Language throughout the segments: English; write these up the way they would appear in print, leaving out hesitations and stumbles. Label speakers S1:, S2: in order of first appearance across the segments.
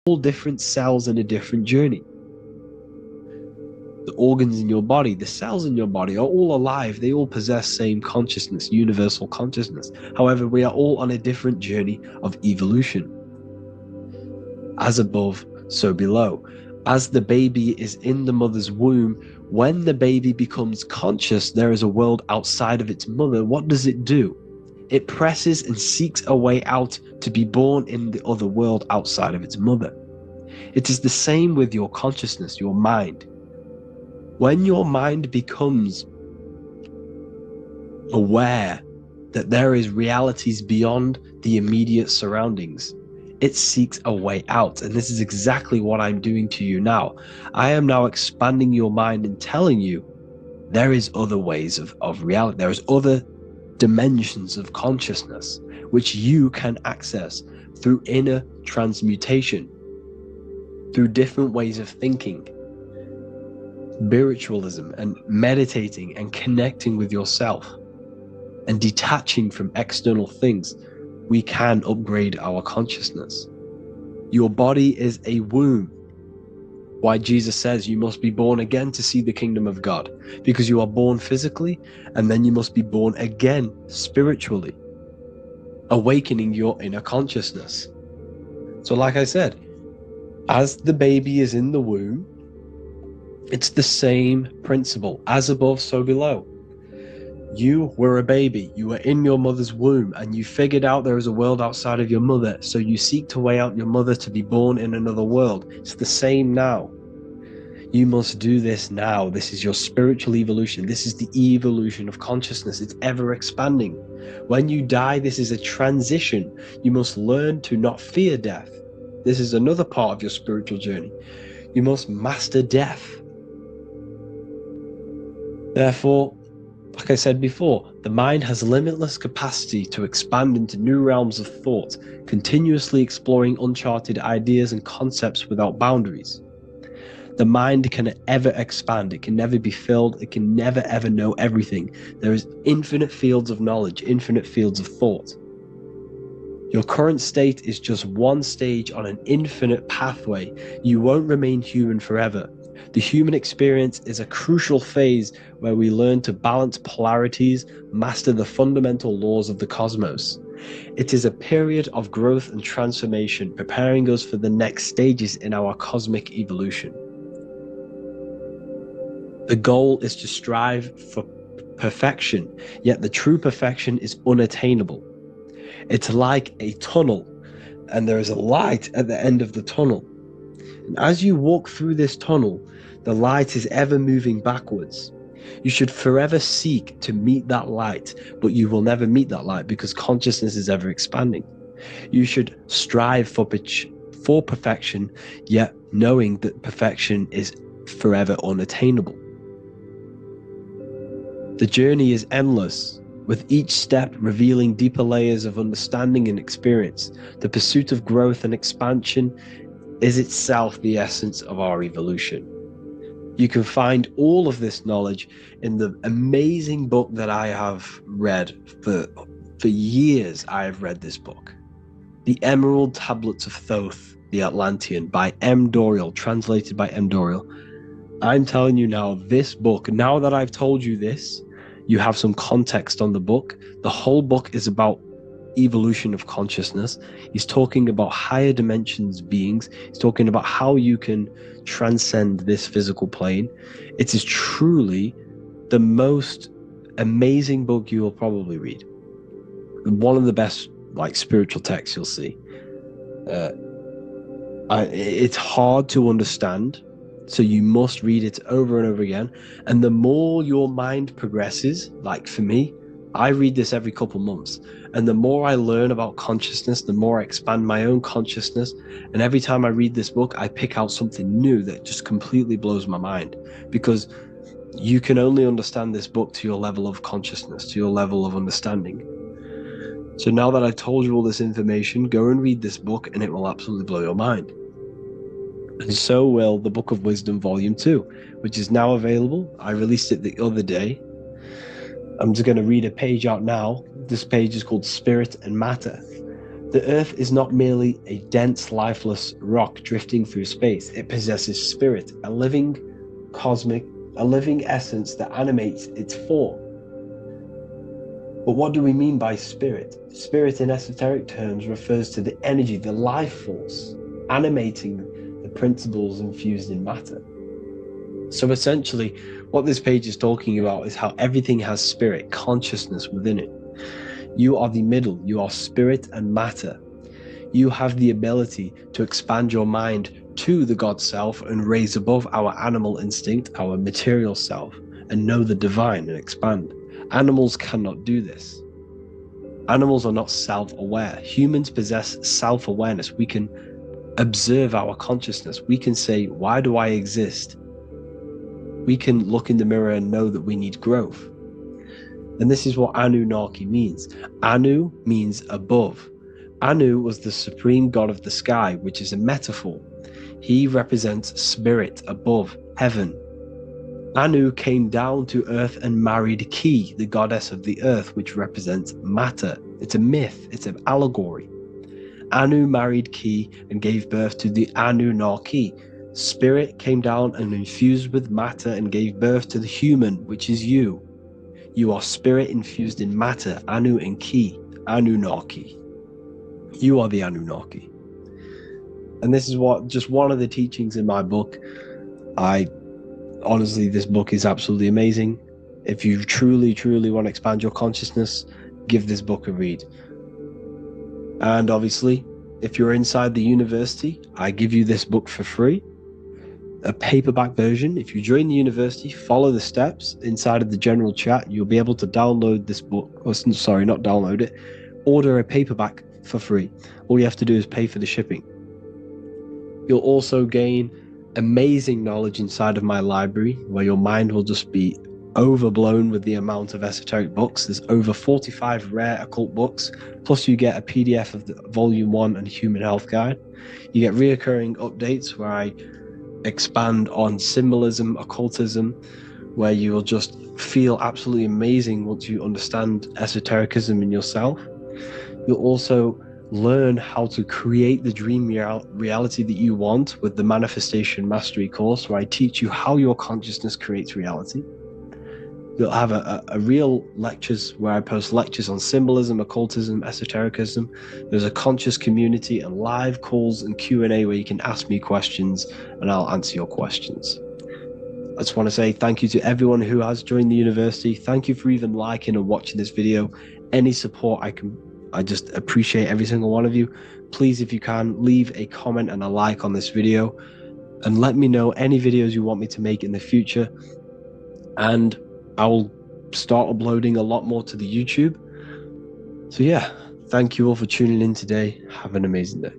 S1: all different cells in a different journey. The organs in your body, the cells in your body are all alive. They all possess same consciousness, universal consciousness. However, we are all on a different journey of evolution. As above, so below. As the baby is in the mother's womb, when the baby becomes conscious, there is a world outside of its mother. What does it do? It presses and seeks a way out to be born in the other world outside of its mother. It is the same with your consciousness, your mind. When your mind becomes aware that there is realities beyond the immediate surroundings, it seeks a way out. And this is exactly what I'm doing to you now. I am now expanding your mind and telling you there is other ways of reality. There is other dimensions of consciousness which you can access through inner transmutation, through different ways of thinking, spiritualism, and meditating and connecting with yourself and detaching from external things. We can upgrade our consciousness. Your body is a womb. Why Jesus says you must be born again to see the kingdom of God, because you are born physically and then you must be born again spiritually, awakening your inner consciousness. So like I said, as the baby is in the womb, it's the same principle. As above, so below. You were a baby, you were in your mother's womb, and you figured out there is a world outside of your mother, so you seek to weigh out your mother to be born in another world. It's the same now. You must do this now. This is your spiritual evolution. This is the evolution of consciousness. It's ever expanding. When you die, this is a transition. You must learn to not fear death. This is another part of your spiritual journey. You must master death. Therefore, like I said before, the mind has limitless capacity to expand into new realms of thought, continuously exploring uncharted ideas and concepts without boundaries. The mind can ever expand. It can never be filled. It can never ever know everything. There is infinite fields of knowledge, infinite fields of thought. Your current state is just one stage on an infinite pathway. You won't remain human forever. The human experience is a crucial phase where we learn to balance polarities, master the fundamental laws of the cosmos. It is a period of growth and transformation, preparing us for the next stages in our cosmic evolution. The goal is to strive for perfection, yet the true perfection is unattainable. It's like a tunnel, and there is a light at the end of the tunnel. And as you walk through this tunnel, the light is ever moving backwards. You should forever seek to meet that light, but you will never meet that light because consciousness is ever expanding. You should strive for perfection, yet knowing that perfection is forever unattainable. The journey is endless, with each step revealing deeper layers of understanding and experience. The pursuit of growth and expansion is itself the essence of our evolution. You can find all of this knowledge in the amazing book that I have read for years. I have read this book, The Emerald Tablets of Thoth, the Atlantean, by M. Dorial, translated by M. Dorial. I'm telling you now, this book, now that I've told you this, you have some context on the book. The whole book is about evolution of consciousness. He's talking about higher dimensions beings. He's talking about how you can transcend this physical plane. It is truly the most amazing book you will probably read. One of the best spiritual texts you'll see. It's hard to understand, so you must read it over and over again. And the more your mind progresses, like for me, I read this every couple months, and the more I learn about consciousness, the more I expand my own consciousness. And every time I read this book, I pick out something new that just completely blows my mind, because you can only understand this book to your level of consciousness, to your level of understanding. So now that I've told you all this information, go and read this book and it will absolutely blow your mind. And so will the Book of Wisdom Volume 2, which is now available. I released it the other day. I'm just going to read a page out now. This page is called Spirit and Matter. The Earth is not merely a dense, lifeless rock drifting through space. It possesses spirit, a living essence that animates its form. But what do we mean by spirit? Spirit in esoteric terms refers to the energy, the life force, animating the principles infused in matter. So essentially, what this page is talking about is how everything has spirit, consciousness within it. You are the middle, you are spirit and matter. You have the ability to expand your mind to the God self and raise above our animal instinct, our material self, and know the divine and expand. Animals cannot do this. Animals are not self-aware. Humans possess self-awareness. We can observe our consciousness. We can say, why do I exist? We can look in the mirror and know that we need growth. And this is what Anunnaki means. Anu means above. Anu was the supreme god of the sky, which is a metaphor. He represents spirit above, heaven. Anu came down to earth and married Ki, the goddess of the earth, which represents matter. It's a myth, it's an allegory. Anu married Ki and gave birth to the Anunnaki. Spirit came down and infused with matter and gave birth to the human, which is you. You are spirit infused in matter, Anu and Ki, Anunnaki. You are the Anunnaki. And this is just one of the teachings in my book. Honestly, this book is absolutely amazing. If you truly, truly want to expand your consciousness, give this book a read. And obviously, if you're inside the university, I give you this book for free. A paperback version. If you join the university, follow the steps inside of the general chat, you'll be able to download this book, or sorry, not download it, order a paperback for free. All you have to do is pay for the shipping. You'll also gain amazing knowledge inside of my library, where your mind will just be overblown with the amount of esoteric books. There's over 45 rare occult books, plus you get a PDF of the Volume 1 and Human Health Guide. You get reoccurring updates where I expand on symbolism, occultism, where you will just feel absolutely amazing once you understand esotericism in yourself. You'll also learn how to create the dream reality that you want with the Manifestation Mastery course, where I teach you how your consciousness creates reality. You'll have a real lectures where I post lectures on symbolism, occultism, esotericism. There's a conscious community and live calls and Q&A where you can ask me questions and I'll answer your questions. I just want to say thank you to everyone who has joined the university. Thank you for even liking and watching this video. Any support I just appreciate every single one of you. Please, if you can, leave a comment and a like on this video and let me know any videos you want me to make in the future. And I will start uploading a lot more to the YouTube. So yeah, thank you all for tuning in today. Have an amazing day.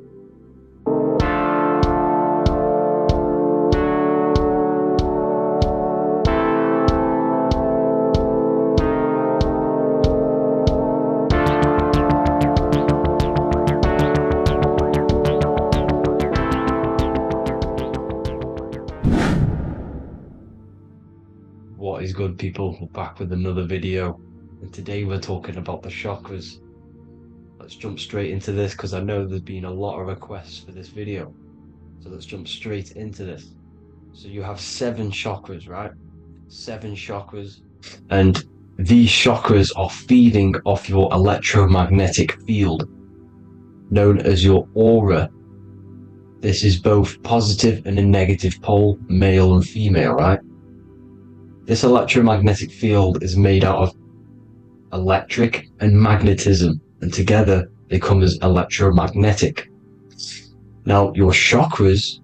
S1: What is good, people? We're back with another video, and today we're talking about the chakras. Let's jump straight into this because I know there's been a lot of requests for this video, so let's jump straight into this. So you have 7 chakras, right? 7 chakras, and these chakras are feeding off your electromagnetic field known as your aura. This is both positive and a negative pole, male and female, right? This electromagnetic field is made out of electric and magnetism, and together they come as electromagnetic. Now, your chakras,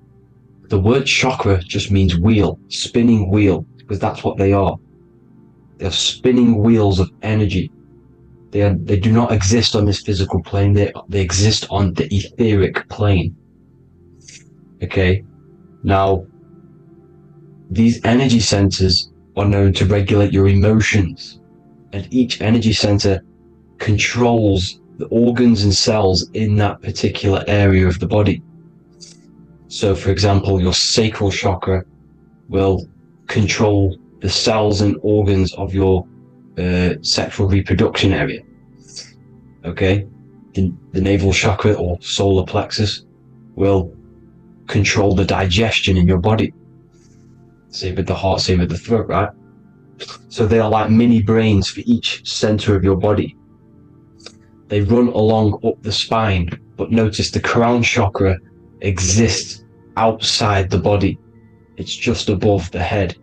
S1: the word chakra just means wheel, spinning wheel, because that's what they are. They're spinning wheels of energy. They do not exist on this physical plane. They exist on the etheric plane. Okay? Now, these energy centers are known to regulate your emotions, and each energy center controls the organs and cells in that particular area of the body. So, for example, your sacral chakra will control the cells and organs of your sexual reproduction area. Okay?
S2: the navel chakra or solar plexus will control the digestion in your body. Same with the heart, same with the throat, right? So they are like mini brains for each center of your body. They run along up the spine, but notice the crown chakra exists outside the body. It's just above the head.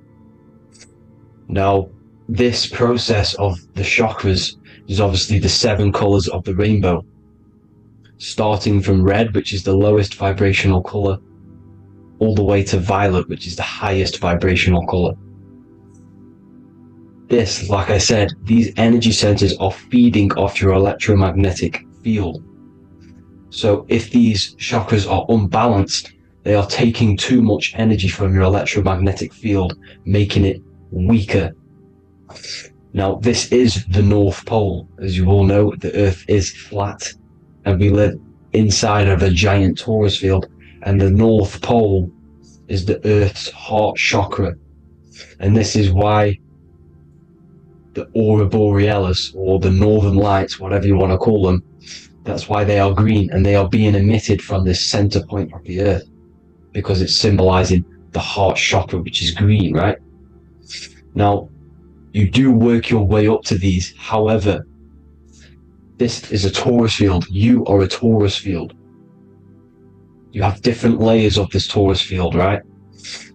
S2: Now, this process of the chakras is obviously the 7 colors of the rainbow, starting from red, which is the lowest vibrational color, all the way to violet, which is the highest vibrational color. This, like I said, these energy centers are feeding off your electromagnetic field. So if these chakras are unbalanced, they are taking too much energy from your electromagnetic field, making it weaker. Now, this is the North Pole. As you all know, the Earth is flat, and we live inside of a giant Taurus field, and the North Pole is the Earth's heart chakra. And this is why the Aurora Borealis, or the Northern Lights, whatever you want to call them, that's why they are green, and they are being emitted from this center point of the Earth, because it's symbolizing the heart chakra, which is green, right? Now, you do work your way up to these. However, this is a Taurus field. You are a Taurus field. You have different layers of this Taurus field, right?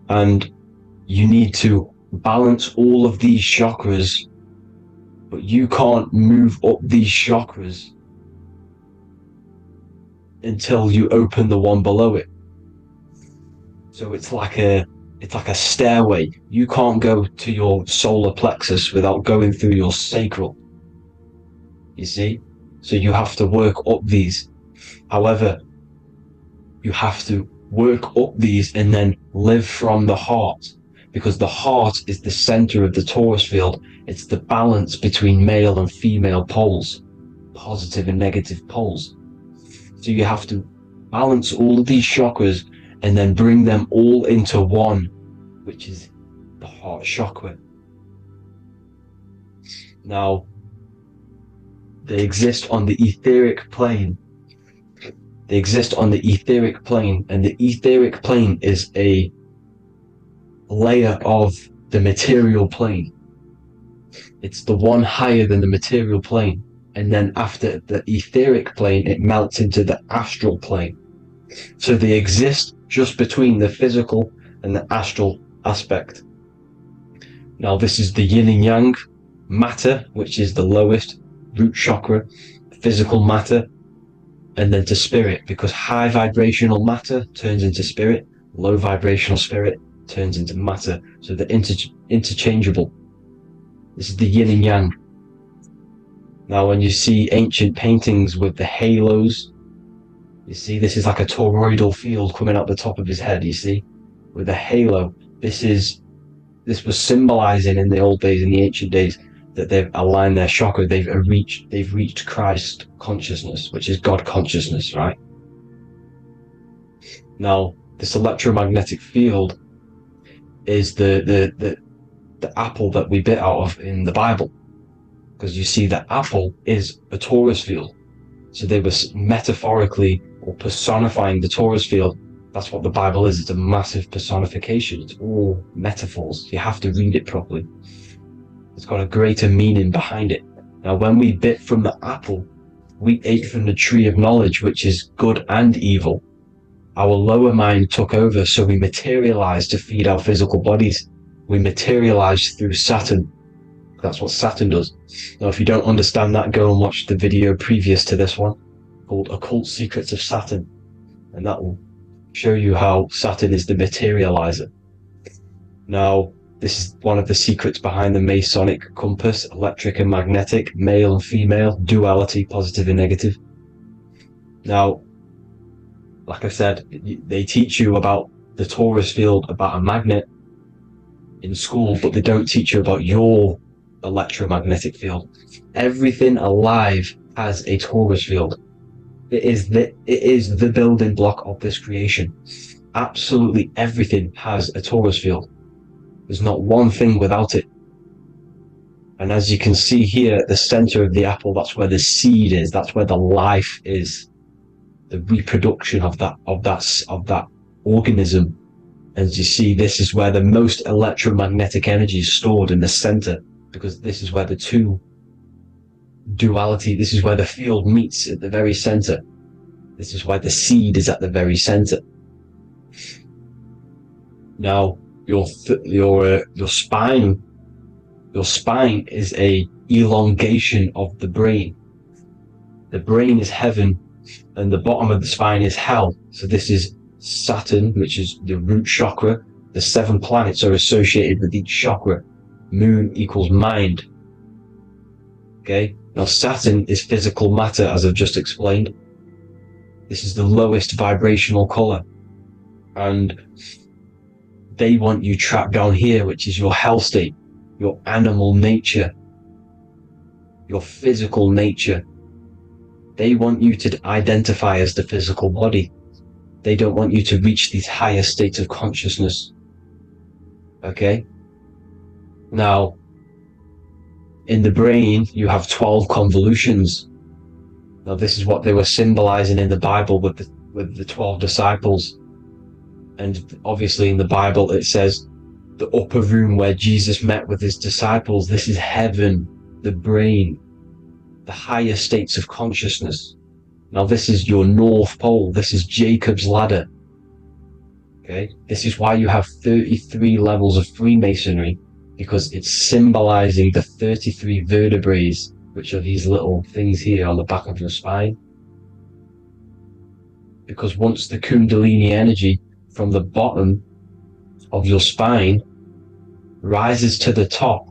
S2: And you need to balance all of these chakras, but you can't move up these chakras until you open the one below it. So it's like a stairway. You can't go to your solar plexus without going through your sacral. You see? So you have to work up these. However, you have to work up these and then live from the heart, because the heart is the center of the Taurus field. It's the balance between male and female poles, positive and negative poles. So you have to balance all of these chakras and then bring them all into one, which is the heart chakra. Now, they exist on the etheric plane. They exist on the etheric plane, and the etheric plane is a layer of the material plane. It's the one higher than the material plane, and then after the etheric plane, it melts into the astral plane. So they exist just between the physical and the astral aspect. Now, this is the yin and yang matter, which is the lowest root chakra, physical matter, and then to spirit, because high vibrational matter turns into spirit, low vibrational spirit turns into matter. So they're interchangeable. This is the yin and yang. Now, when you see ancient paintings with the halos, you see this is like a toroidal field coming out the top of his head, you see, with a halo. This was symbolizing in the old days, in the ancient days, that they've aligned their chakra, they've reached Christ consciousness, which is God consciousness, right? Now, this electromagnetic field is the apple that we bit out of in the Bible, because you see that apple is a Taurus field. So they were metaphorically or personifying the Taurus field. That's what the Bible is. It's a massive personification. It's all metaphors. You have to read it properly. It's got a greater meaning behind it. Now, when we bit from the apple, we ate from the tree of knowledge, which is good and evil. Our lower mind took over, so we materialized to feed our physical bodies. We materialized through Saturn. That's what Saturn does. Now, if you don't understand that, go and watch the video previous to this one called Occult Secrets of Saturn, and that will show you how Saturn is the materializer. Now, this is one of the secrets behind the Masonic compass: electric and magnetic, male and female, duality, positive and negative. Now, like I said, they teach you about the Taurus field, about a magnet in school, but they don't teach you about your electromagnetic field. Everything alive has a Taurus field. It is the building block of this creation. Absolutely everything has a Taurus field. There's not one thing without it. And as you can see here at the center of the apple, that's where the seed is. That's where the life is, the reproduction of that organism. As you see, this is where the most electromagnetic energy is stored, in the center, because this is where the two duality, this is where the field meets, at the very center. This is why the seed is at the very center. Now, your spine is a elongation of the brain. The brain is heaven, and the bottom of the spine is hell. So this is Saturn, which is the root chakra. The 7 planets are associated with each chakra. Moon equals mind. Okay, now Saturn is physical matter, as I've just explained. This is the lowest vibrational color, and they want you trapped down here, which is your hell state, your animal nature, your physical nature. They want you to identify as the physical body. They don't want you to reach these higher states of consciousness. Okay? Now, in the brain, you have 12 convolutions. Now, this is what they were symbolizing in the Bible with the 12 disciples. And obviously in the Bible, it says the upper room where Jesus met with his disciples. This is heaven, the brain, the higher states of consciousness. Now, this is your North Pole. This is Jacob's ladder. Okay, this is why you have 33 levels of Freemasonry, because it's symbolizing the 33 vertebrae, which are these little things here on the back of your spine. Because once the Kundalini energy from the bottom of your spine rises to the top,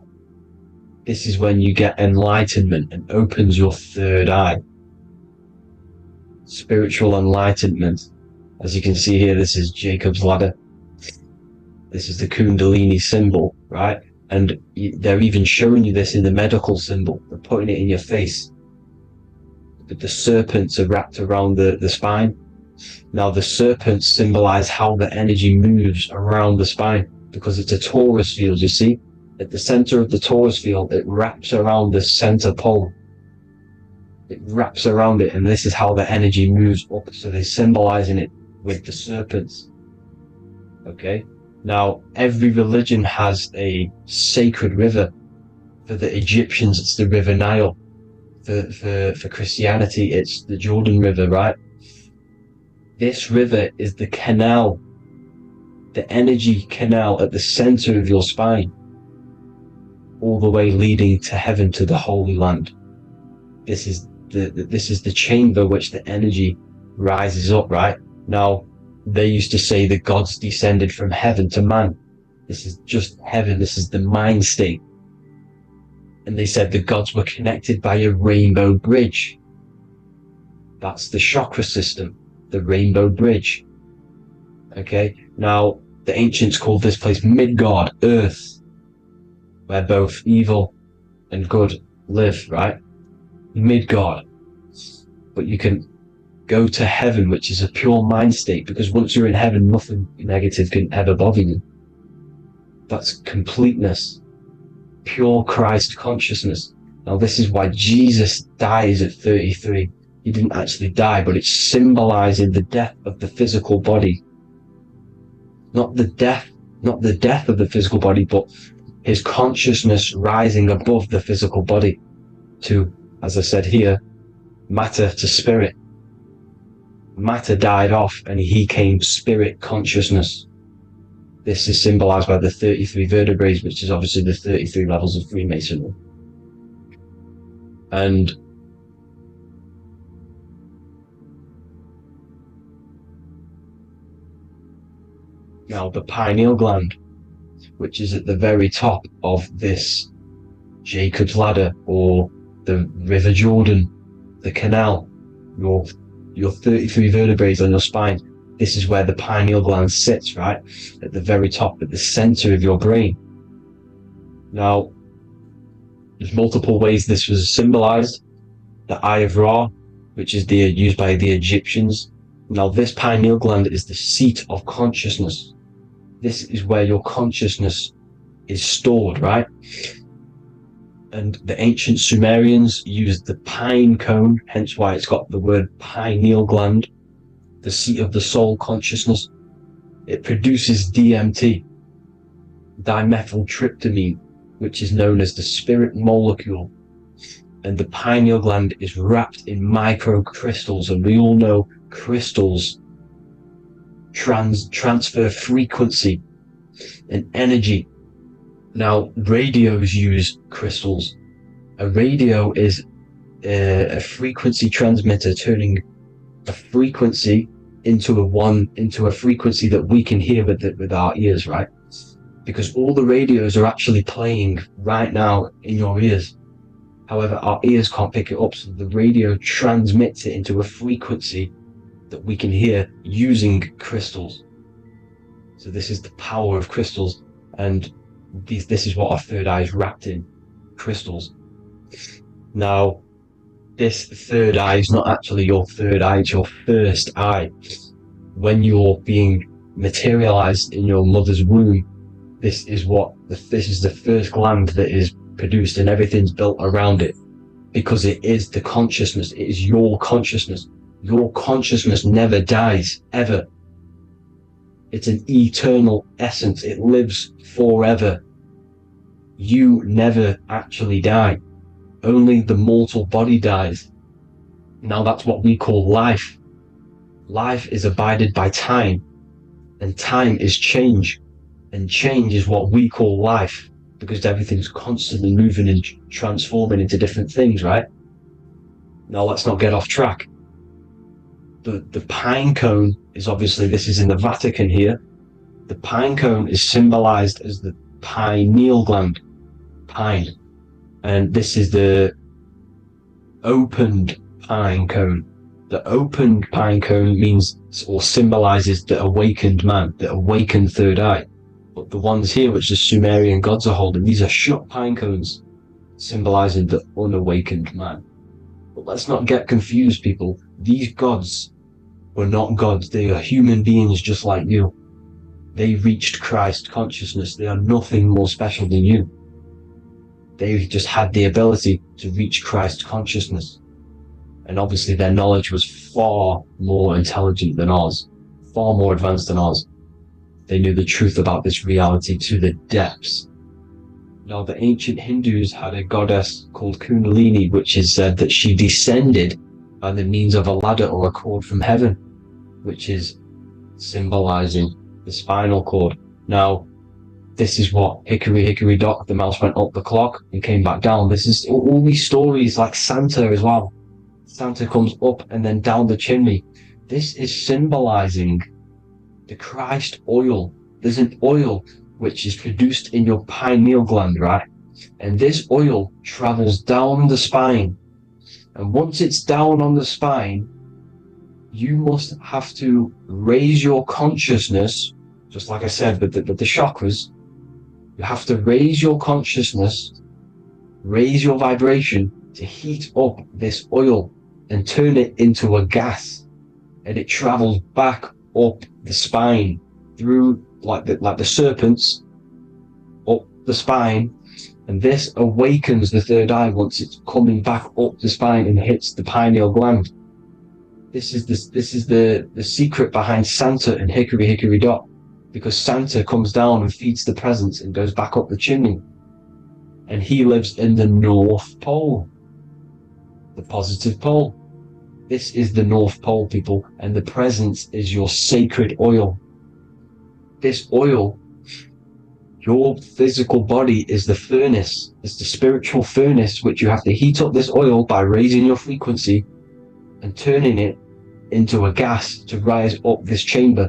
S2: this is when you get enlightenment and opens your third eye. Spiritual enlightenment. As you can see here, this is Jacob's ladder. This is the Kundalini symbol, right? And they're even showing you this in the medical symbol. They're putting it in your face. But the serpents are wrapped around the spine. Now, the serpents symbolize how the energy moves around the spine, because it's a Taurus field, you see? At the center of the Taurus field, it wraps around the center pole. It wraps around it, and this is how the energy moves up. So they're symbolizing it with the serpents. Okay? Now, every religion has a sacred river. For the Egyptians, it's the River Nile. For Christianity, it's the Jordan River, right? This river is the canal, the energy canal at the center of your spine, all the way leading to heaven, to the Holy Land. This is the chamber which the energy rises up, right? Now, they used to say the gods descended from heaven to man. This is just heaven. This is the mind state. And they said the gods were connected by a rainbow bridge. That's the chakra system, the rainbow bridge. Okay, now the ancients called this place Midgard, Earth, where both evil and good live, right? Midgard. But you can go to heaven, which is a pure mind state, because once you're in heaven, nothing negative can ever bother you. That's completeness, pure Christ consciousness. Now, this is why Jesus dies at 33. He didn't actually die, but it's symbolizing the death of the physical body. Not the death of the physical body, but his consciousness rising above the physical body to, as I said here, matter to spirit. Matter died off and he came spirit consciousness. This is symbolized by the 33 vertebrae, which is obviously the 33 levels of Freemasonry. And now the pineal gland, which is at the very top of this Jacob's ladder, or the River Jordan, the canal, your 33 vertebrae on your spine. This is where the pineal gland sits, right? At the very top, at the center of your brain. Now, there's multiple ways this was symbolized. The Eye of Ra, which is used by the Egyptians. Now, this pineal gland is the seat of consciousness. This is where your consciousness is stored, right? And the ancient Sumerians used the pine cone, hence why it's got the word pineal gland, the seat of the soul consciousness. It produces DMT, dimethyltryptamine, which is known as the spirit molecule. And the pineal gland is wrapped in microcrystals, and we all know crystals transfer frequency and energy. Now, radios use crystals. A radio is a frequency transmitter, turning a frequency into a frequency that we can hear with our ears, right? Because all the radios are actually playing right now in your ears. However, our ears can't pick it up, so the radio transmits it into a frequency that we can hear using crystals. So this is the power of crystals, and this is what our third eye is wrapped in, crystals. Now, this third eye is not actually your third eye, it's your first eye. When you're being materialized in your mother's womb, this is the first gland that is produced, and everything's built around it, because it is the consciousness. It is your consciousness. Your consciousness never dies, ever. It's an eternal essence. It lives forever. You never actually die. Only the mortal body dies. Now that's what we call life. Life is abided by time, and time is change, and change is what we call life, because everything's constantly moving and transforming into different things, right? Now let's not get off track. The pine cone is obviously, this is in the Vatican here. The pine cone is symbolized as the pineal gland, pine. And this is the opened pine cone. The opened pine cone means, or symbolizes, the awakened man, the awakened third eye. But the ones here, which the Sumerian gods are holding, these are shut pine cones, symbolizing the unawakened man. But let's not get confused, people. These gods were not gods. They are human beings just like you. They reached Christ consciousness. They are nothing more special than you. They just had the ability to reach Christ consciousness. And obviously their knowledge was far more intelligent than ours, far more advanced than ours. They knew the truth about this reality to the depths. Now, the ancient Hindus had a goddess called Kundalini, which is said that she descended by the means of a ladder or a cord from heaven, which is symbolizing the spinal cord. Now, this is what hickory hickory dock, the mouse went up the clock and came back down. This is all these stories, like Santa as well. Santa comes up and then down the chimney. This is symbolizing the Christ oil. There's an oil which is produced in your pineal gland, right? And this oil travels down the spine. And once it's down on the spine, you must have to raise your consciousness, just like I said with the chakras. You have to raise your consciousness, raise your vibration to heat up this oil and turn it into a gas. And it travels back up the spine through like the serpents up the spine, and this awakens the third eye once it's coming back up the spine and hits the pineal gland. This is the secret behind Santa and hickory hickory dock, because Santa comes down and feeds the presents and goes back up the chimney, and he lives in the North Pole, the positive pole. This is the North Pole, people, and the presence is your sacred oil. This oil, your physical body is the furnace. It's the spiritual furnace, which you have to heat up this oil by raising your frequency and turning it into a gas to rise up this chamber,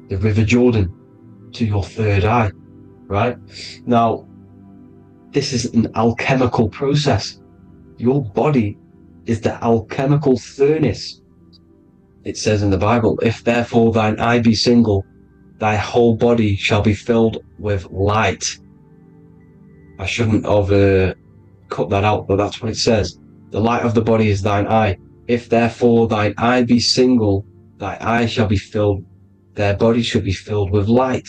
S2: the River Jordan, to your third eye, right? Now, this is an alchemical process. Your body is the alchemical furnace. It says in the Bible, if therefore thine eye be single, thy whole body shall be filled with light. I shouldn't have cut that out, but that's what it says. The light of the body is thine eye. If therefore thine eye be single, thy eye shall be filled, their body shall be filled with light.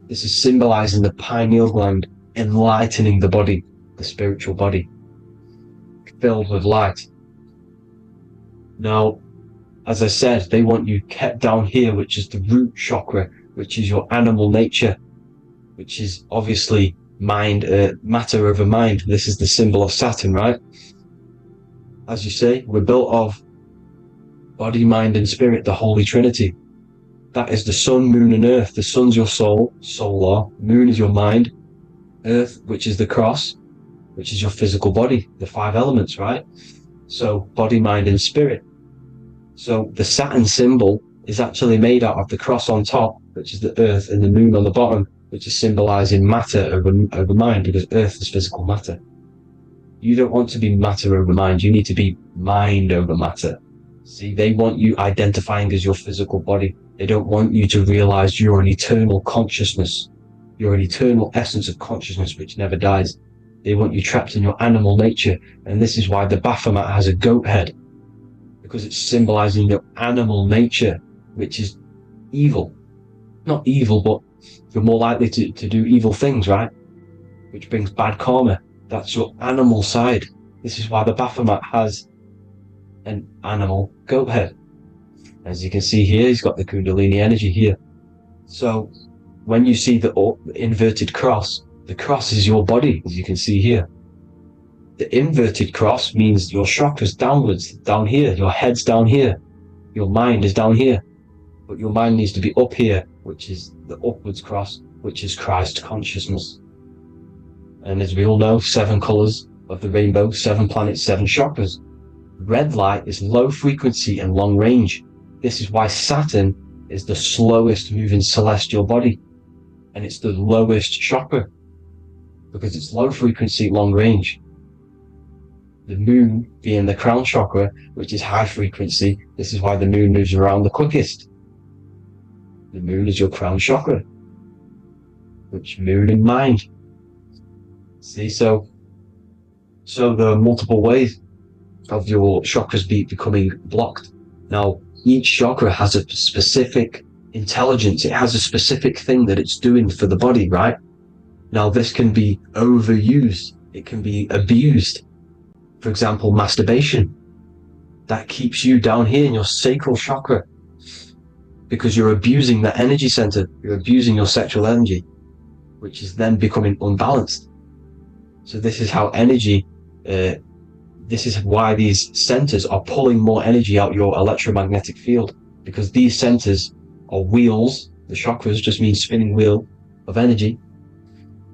S2: This is symbolizing the pineal gland enlightening the body. the spiritual body, filled with light. Now, as I said, they want you kept down here, which is the root chakra, which is your animal nature, which is obviously mind, matter over mind. This is the symbol of Saturn, right? As you say, we're built of body, mind, and spirit, the Holy Trinity. That is the sun, moon, and earth. The sun's your soul, solar. Moon is your mind. Earth, which is the cross, which is your physical body, the 5 elements, right? So body, mind, and spirit. So the Saturn symbol is actually made out of the cross on top, which is the earth, and the moon on the bottom, which is symbolizing matter over mind, because earth is physical matter. You don't want to be matter over mind. You need to be mind over matter. See, they want you identifying as your physical body. They don't want you to realize you're an eternal consciousness. You're an eternal essence of consciousness which never dies. They want you trapped in your animal nature. And this is why the Baphomet has a goat head, because it's symbolizing your animal nature, which is evil. Not evil, but you're more likely to do evil things, right? Which brings bad karma. That's your animal side. This is why the Baphomet has an animal goat head. As you can see here, he's got the Kundalini energy here. So when you see the inverted cross, the cross is your body, as you can see here. The inverted cross means your chakras downwards, down here. Your head's down here. Your mind is down here. But your mind needs to be up here, which is the upwards cross, which is Christ consciousness. And as we all know, 7 colors of the rainbow, 7 planets, 7 chakras. Red light is low frequency and long range. This is why Saturn is the slowest moving celestial body. And it's the lowest chakra, because it's low frequency, long range. The moon being the crown chakra, which is high frequency. This is why the moon moves around the quickest. The moon is your crown chakra, which moon in mind. See, so there are multiple ways of your chakras becoming blocked. Now, each chakra has a specific intelligence. It has a specific thing that it's doing for the body, right? Now, this can be overused. It can be abused. For example, masturbation. That keeps you down here in your sacral chakra, because you're abusing that energy center. You're abusing your sexual energy, which is then becoming unbalanced. So this is how energy, this is why these centers are pulling more energy out your electromagnetic field, because these centers are wheels. The chakras just mean spinning wheel of energy.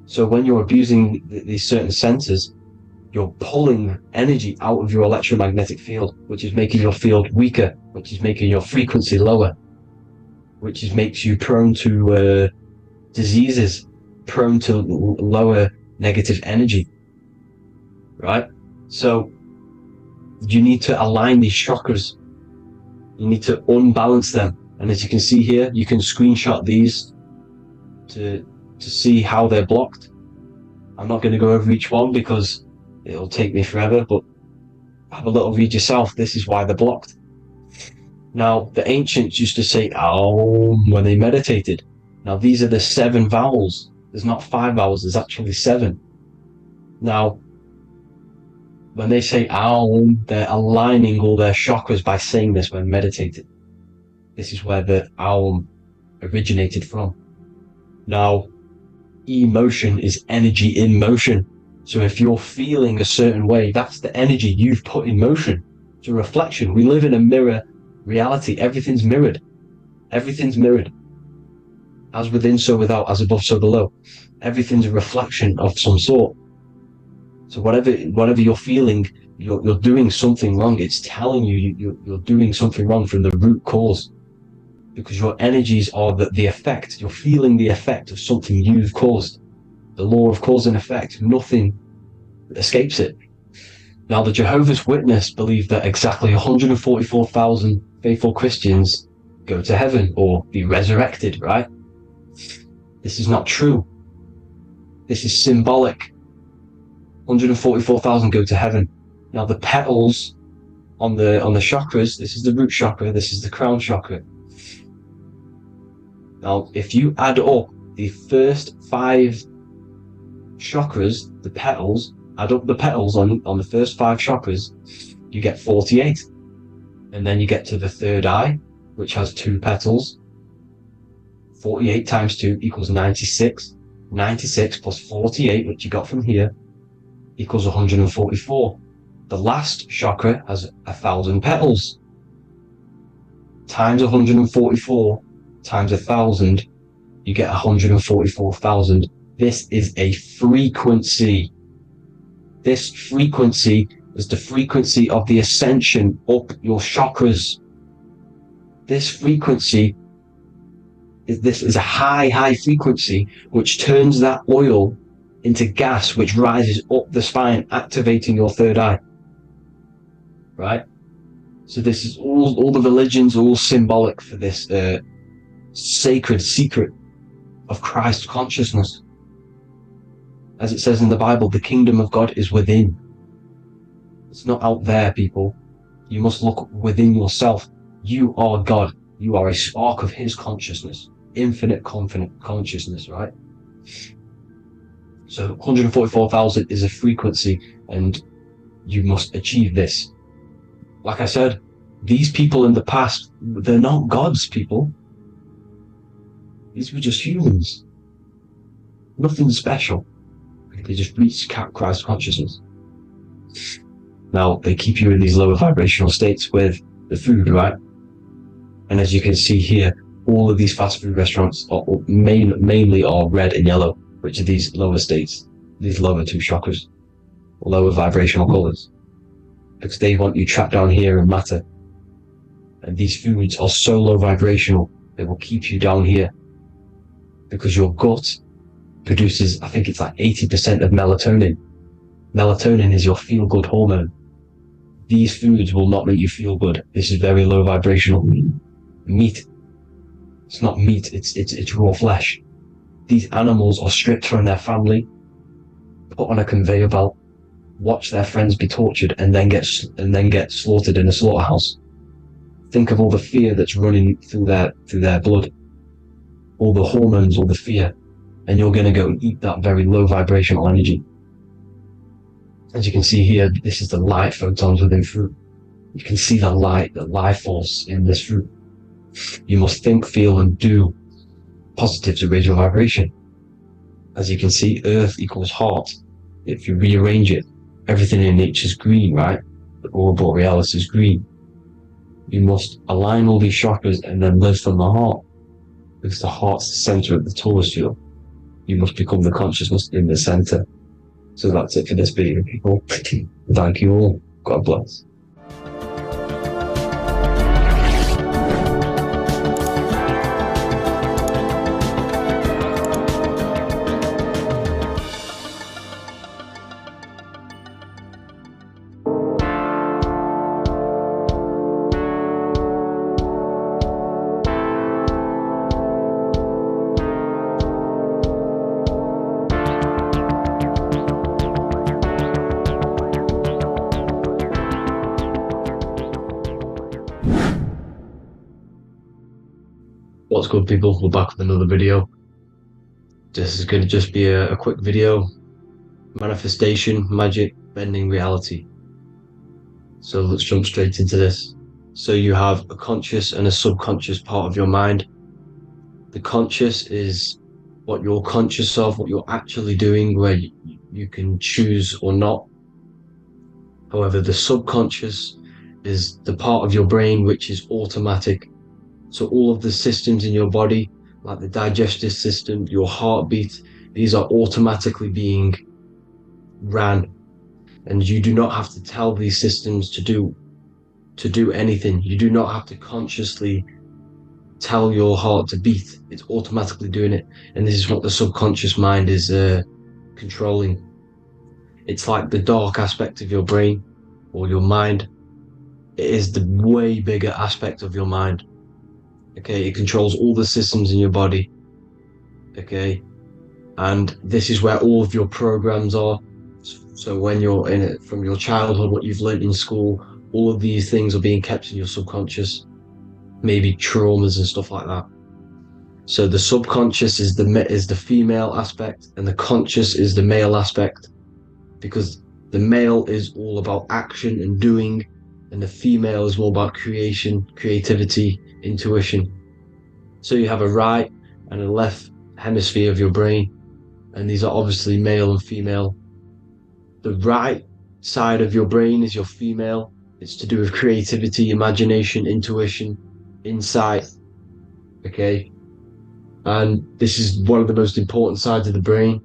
S2: So when you're abusing these certain centers, you're pulling energy out of your electromagnetic field, which is making your field weaker, which is making your frequency lower, which makes you prone to diseases, prone to lower negative energy, right? So you need to align these chakras. You need to unbalance them. And as you can see here, you can screenshot these to see how they're blocked. I'm not going to go over each one because it'll take me forever, but have a little read yourself. This is why they're blocked. Now, the ancients used to say Aum when they meditated. Now, these are the 7 vowels. There's not 5 vowels, there's actually 7. Now, when they say Aum, they're aligning all their chakras by saying this when meditating. This is where the Aum originated from. Now, emotion is energy in motion. So if you're feeling a certain way, that's the energy you've put in motion. It's a reflection. We live in a mirror reality. Everything's mirrored. Everything's mirrored. As within, so without. As above, so below. Everything's a reflection of some sort. So whatever you're feeling, you're doing something wrong. It's telling you you're doing something wrong from the root cause. Because your energies are the effect. You're feeling the effect of something you've caused. The law of cause and effect. Nothing escapes it. Now, the Jehovah's Witness believe that exactly 144,000 faithful Christians go to heaven or be resurrected, right? This is not true. This is symbolic. 144,000 go to heaven. Now, the petals on the chakras, this is the root chakra, this is the crown chakra. Now, if you add up the first 5 chakras, the petals, add up the petals on the first 5 chakras, you get 48. And then you get to the third eye, which has 2 petals. 48 times 2 equals 96. 96 plus 48, which you got from here, equals 144. The last chakra has 1,000 petals. Times 144 times 1,000, you get 144,000. This is a frequency. This frequency is the frequency of the ascension up your chakras. This frequency is a high frequency which turns that oil into gas, which rises up the spine, activating your third eye. Right? So this is all the religions are all symbolic for this sacred secret of Christ consciousness. As it says in the Bible, the kingdom of God is within. It's not out there, people. You must look within yourself. You are God. You are a spark of his consciousness. Infinite consciousness, right? So 144,000 is a frequency, and you must achieve this. Like I said, these people in the past, they're not gods, people. These were just humans. Nothing special. They just reached Christ consciousness. Now, they keep you in these lower vibrational states with the food, right? And as you can see here, all of these fast food restaurants are mainly are red and yellow, which are these lower states, these lower 2 chakras, lower vibrational colors, because they want you trapped down here in matter. And these foods are so low vibrational, they will keep you down here, because your gut produces, I think it's like 80% of melatonin. Melatonin is your feel-good hormone. These foods will not make you feel good. This is very low vibrational. Meat. It's not meat, it's raw flesh. These animals are stripped from their family, put on a conveyor belt, watch their friends be tortured, and then get slaughtered in a slaughterhouse. Think of all the fear that's running through their blood, all the hormones, all the fear, and you're going to go and eat that very low vibrational energy. As you can see here, this is the light photons within fruit. You can see the light, the life force in this fruit. You must think, feel, and do positive to raise your vibration. As you can see, earth equals heart. If you rearrange it, everything in nature is green, right? The aurora borealis is green. You must align all these chakras and then live from the heart, because the heart's the center of the Taurus field. You must become the consciousness in the center. So that's it for this video, people. Thank you all. God bless. What's good, people? We're back with another video. This is going to just be a quick video. Manifestation, magic, bending reality. So let's jump straight into this. So you have a conscious and a subconscious part of your mind. The conscious is what you're conscious of, what you're actually doing, where you can choose or not. However, the subconscious is the part of your brain which is automatic. So all of the systems in your body, like the digestive system, your heartbeat, these are automatically being ran. And you do not have to tell these systems to do anything. You do not have to consciously tell your heart to beat. It's automatically doing it. And this is what the subconscious mind is controlling. It's like the dark aspect of your brain or your mind. It is the way bigger aspect of your mind. Okay, it controls all the systems in your body. Okay, and this is where all of your programs are. So when you're in it, from your childhood, what you've learned in school, all of these things are being kept in your subconscious. Maybe traumas and stuff like that. So the subconscious is the female aspect, and the conscious is the male aspect, because The male is all about action and doing, and the female is all about creation, creativity, intuition. So you have a right and a left hemisphere of your brain, and these are obviously male and female. The right side of your brain is your female. It's to do with creativity, imagination, intuition, insight. Okay. And this is one of the most important sides of the brain.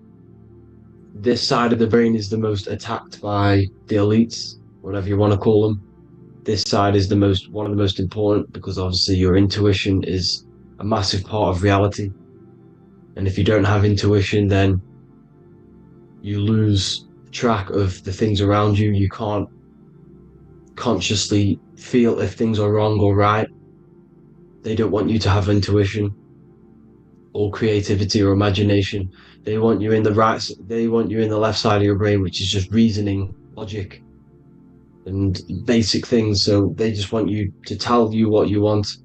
S2: This side of the brain is the most attacked by the elites, whatever you want to call them. This side is one of the most important, because obviously your intuition is a massive part of reality. And if you don't have intuition, then you lose track of the things around you. You can't consciously feel if things are wrong or right. They don't want you to have intuition or creativity or imagination. They want you in the left side of your brain, which is just reasoning, logic, and basic things. So they just want you to tell you what you want,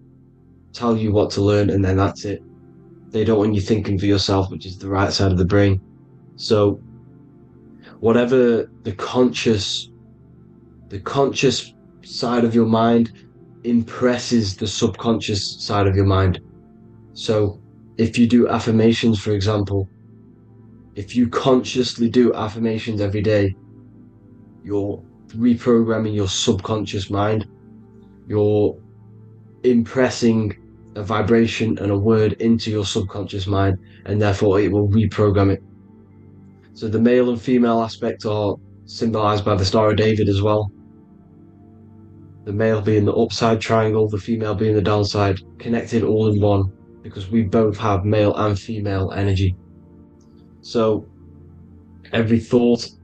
S2: tell you what to learn, and then that's it. They don't want you thinking for yourself, which is the right side of the brain. So whatever the conscious side of your mind impresses the subconscious side of your mind. So if you do affirmations, for example, if you consciously do affirmations every day, you're reprogramming your subconscious mind. You're impressing a vibration and a word into your subconscious mind, and therefore it will reprogram it. So the male and female aspect are symbolized by the Star of David as well. The male being the upside triangle, the female being the downside, connected all in one, because we both have male and female energy. So every thoughts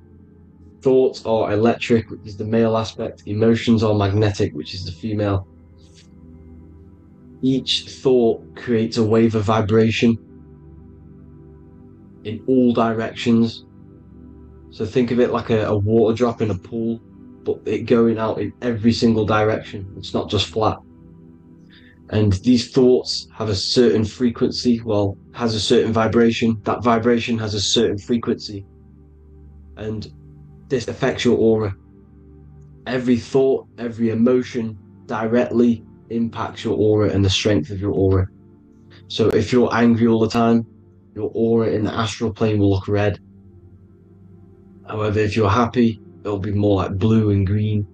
S2: are electric, which is the male aspect. Emotions are magnetic, which is the female. Each thought creates a wave of vibration in all directions. So think of it like a water drop in a pool, but it going out in every single direction. It's not just flat. And these thoughts have a certain frequency, has a certain vibration. That vibration has a certain frequency. And this affects your aura. Every thought, every emotion directly impacts your aura and the strength of your aura. So if you're angry all the time, your aura in the astral plane will look red. However, if you're happy, it'll be more like blue and green.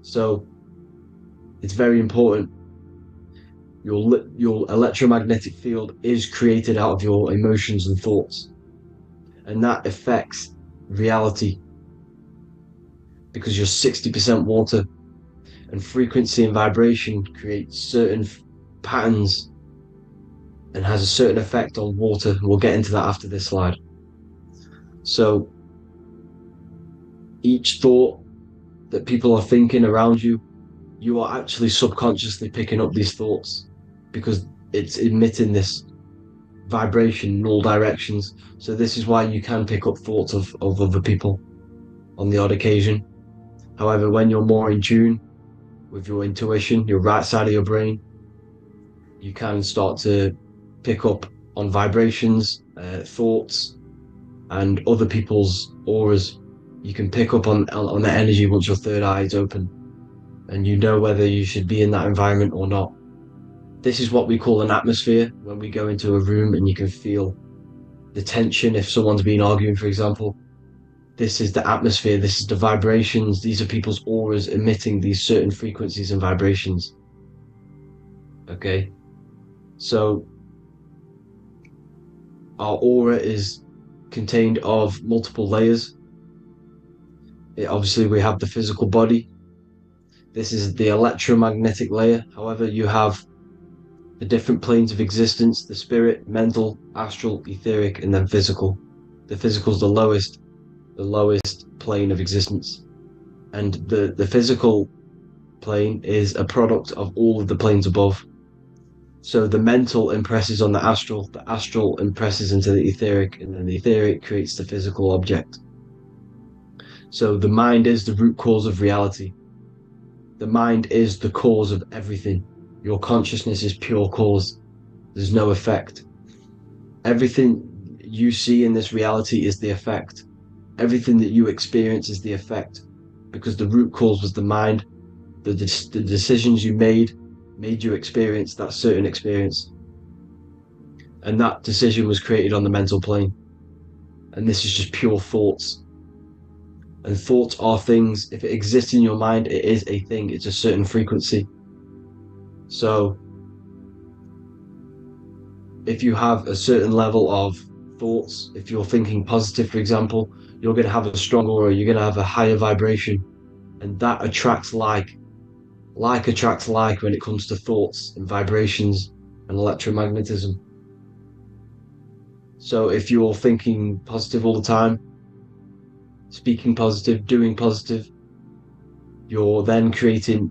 S2: So it's very important. Your electromagnetic field is created out of your emotions and thoughts, and that affects reality, because you're 60% water, and frequency and vibration create certain patterns and has a certain effect on water. We'll get into that after this slide. So each thought that people are thinking around you, you are actually subconsciously picking up these thoughts, because it's emitting this vibration in all directions. So this is why you can pick up thoughts of other people on the odd occasion. However, when you're more in tune with your intuition, your right side of your brain, you can start to pick up on vibrations, thoughts, and other people's auras. You can pick up on the energy once your third eye is open, and you know whether you should be in that environment or not. This is what we call an atmosphere. When we go into a room and you can feel the tension, if someone's been arguing, for example, this is the atmosphere, this is the vibrations, these are people's auras emitting these certain frequencies and vibrations. Okay, so our aura is contained of multiple layers. Obviously we have the physical body. This is the electromagnetic layer. However, you have the different planes of existence: the spirit, mental, astral, etheric, and then physical. The physical is the lowest plane of existence, and the physical plane is a product of all of the planes above. So the mental impresses on the astral impresses into the etheric, and then the etheric creates the physical object. So the mind is the root cause of reality. The mind is the cause of everything. Your consciousness is pure cause. There's no effect. Everything you see in this reality is the effect. Everything that you experience is the effect, because the root cause was the mind. The decisions you made you experience that certain experience. And that decision was created on the mental plane. And this is just pure thoughts. And thoughts are things. If it exists in your mind, it is a thing. It's a certain frequency. So if you have a certain level of thoughts, if you're thinking positive, for example, you're going to have a strong aura, you're going to have a higher vibration. And that attracts like. Like attracts like when it comes to thoughts and vibrations and electromagnetism. So if you're thinking positive all the time, speaking positive, doing positive, you're then creating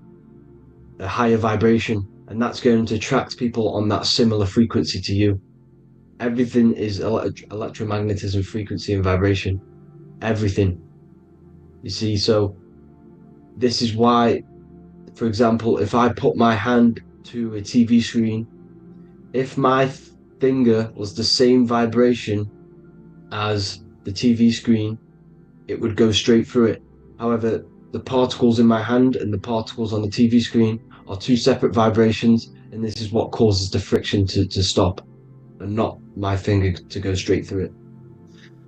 S2: a higher vibration, and that's going to attract people on that similar frequency to you. Everything is electromagnetism, frequency and vibration. Everything. You see, so this is why, for example, if I put my hand to a TV screen, if my finger was the same vibration as the TV screen, it would go straight through it. However, the particles in my hand and the particles on the TV screen are two separate vibrations, and this is what causes the friction to stop, and not my finger to go straight through it.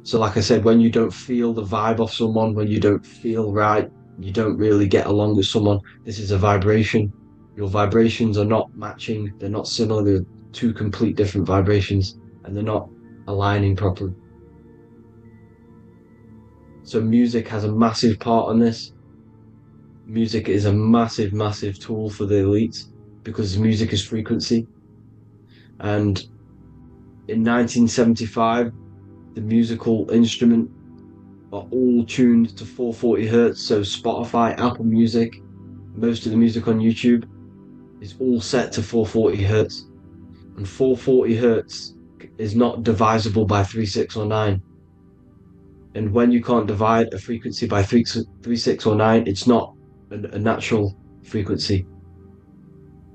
S2: So like I said, when you don't feel the vibe of someone, when you don't feel right, you don't really get along with someone, this is a vibration. Your vibrations are not matching, they're not similar, they're two complete different vibrations, and they're not aligning properly. So music has a massive part on this. Music is a massive, massive tool for the elites, because music is frequency. And in 1975, the musical instrument are all tuned to 440 hertz. So Spotify, Apple Music, most of the music on YouTube is all set to 440 hertz. And 440 hertz is not divisible by 3, 6, or 9. And when you can't divide a frequency by 3, 6, or 9, it's not a natural frequency.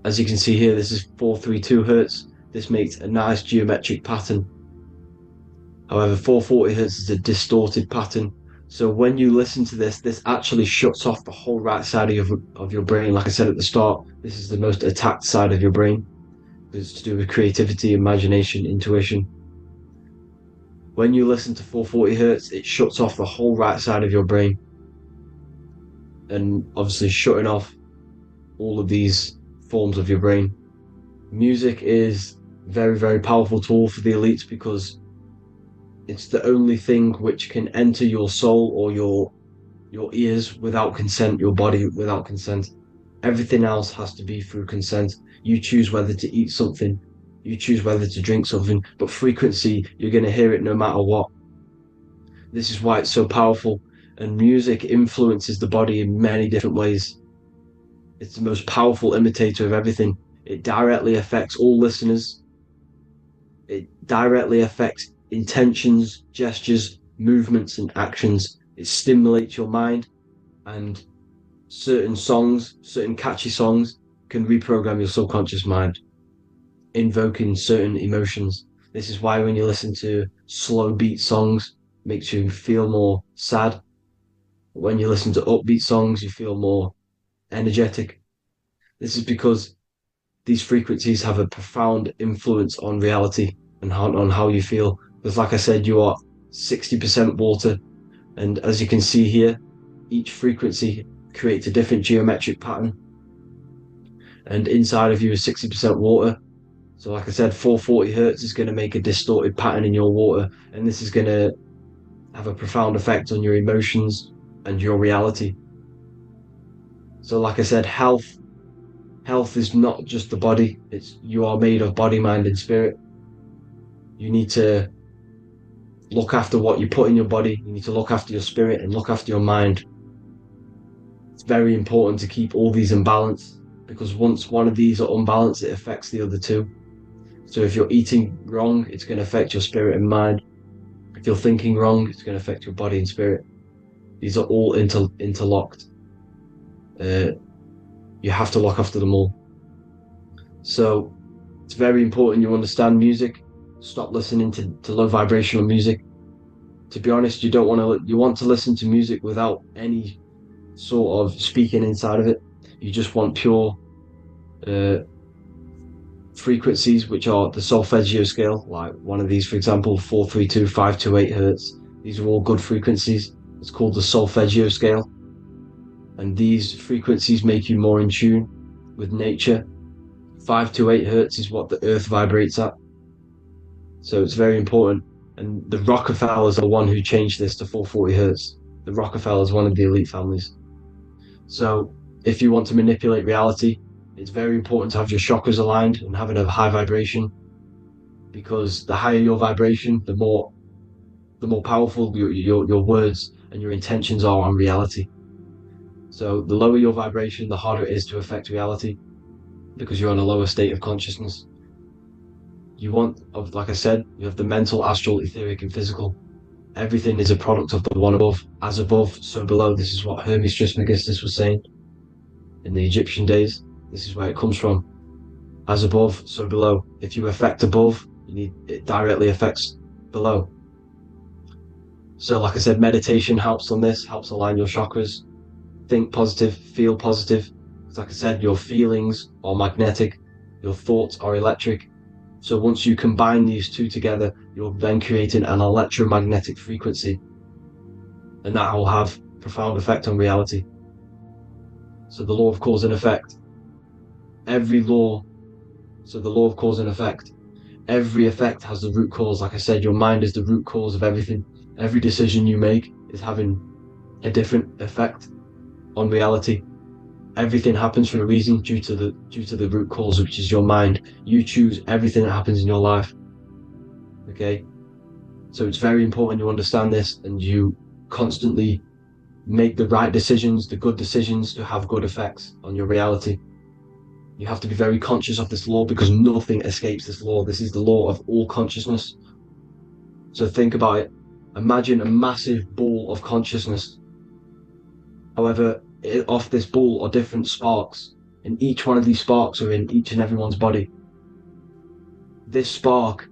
S2: As you can see here, this is 432 hertz. This makes a nice geometric pattern. However, 440 hertz is a distorted pattern. So when you listen to this, this actually shuts off the whole right side of your brain. Like I said at the start, this is the most attacked side of your brain. It's to do with creativity, imagination, intuition. When you listen to 440 hertz, it shuts off the whole right side of your brain. And obviously shutting off all of these forms of your brain. Music is a very, very powerful tool for the elites, because it's the only thing which can enter your soul or your ears without consent, your body without consent. Everything else has to be through consent. You choose whether to eat something, you choose whether to drink something, but frequency, you're going to hear it no matter what. This is why it's so powerful, and music influences the body in many different ways. It's the most powerful imitator of everything. It directly affects all listeners. It directly affects intentions, gestures, movements, and actions. It stimulates your mind, and certain songs, certain catchy songs, can reprogram your subconscious mind, invoking certain emotions. This is why when you listen to slow beat songs, it makes you feel more sad. When you listen to upbeat songs, you feel more energetic. This is because these frequencies have a profound influence on reality and on how you feel. Because like I said, you are 60% water, and as you can see here, each frequency creates a different geometric pattern, and inside of you is 60% water. So like I said, 440 hertz is going to make a distorted pattern in your water, and this is going to have a profound effect on your emotions and your reality. So like I said, health is not just the body. You are made of body, mind, and spirit. You need to look after what you put in your body. You need to look after your spirit and look after your mind. It's very important to keep all these in balance, because once one of these are unbalanced, it affects the other two. So if you're eating wrong, it's going to affect your spirit and mind. If you're thinking wrong, it's going to affect your body and spirit. These are all interlocked. You have to look after them all. So it's very important you understand music. Stop listening to low vibrational music. to be honest, you want to listen to music without any sort of speaking inside of it. You just want pure frequencies, which are the solfeggio scale, like one of these, for example, 432, 528 hertz. These are all good frequencies. It's called the solfeggio scale. And these frequencies make you more in tune with nature. 528 hertz is what the earth vibrates at. So it's very important. And the Rockefellers are the one who changed this to 440 hertz. The Rockefellers, one of the elite families. So if you want to manipulate reality, it's very important to have your chakras aligned and having a high vibration, because the higher your vibration, the more powerful your words and your intentions are on reality. So the lower your vibration, the harder it is to affect reality, because you're on a lower state of consciousness. You want, like I said, you have the mental, astral, etheric, and physical. Everything is a product of the one above. As above, so below. This is what Hermes Trismegistus was saying in the Egyptian days. This is where it comes from. As above, so below. If you affect above, it directly affects below. So like I said, meditation helps on this, helps align your chakras. Think positive, feel positive. Like I said, your feelings are magnetic, your thoughts are electric. So once you combine these two together, you're then creating an electromagnetic frequency, and that will have profound effect on reality. So the law of cause and effect. The law of cause and effect. Every effect has the root cause. Like I said, your mind is the root cause of everything. Every decision you make is having a different effect on reality. Everything happens for a reason, due to the root cause, which is your mind. You choose everything that happens in your life. Okay? So it's very important you understand this, and you constantly make the right decisions, the good decisions, to have good effects on your reality. You have to be very conscious of this law, because nothing escapes this law. This is the law of all consciousness. So think about it. Imagine a massive ball of consciousness. However, off this ball are different sparks, and each one of these sparks are in each and everyone's body. This spark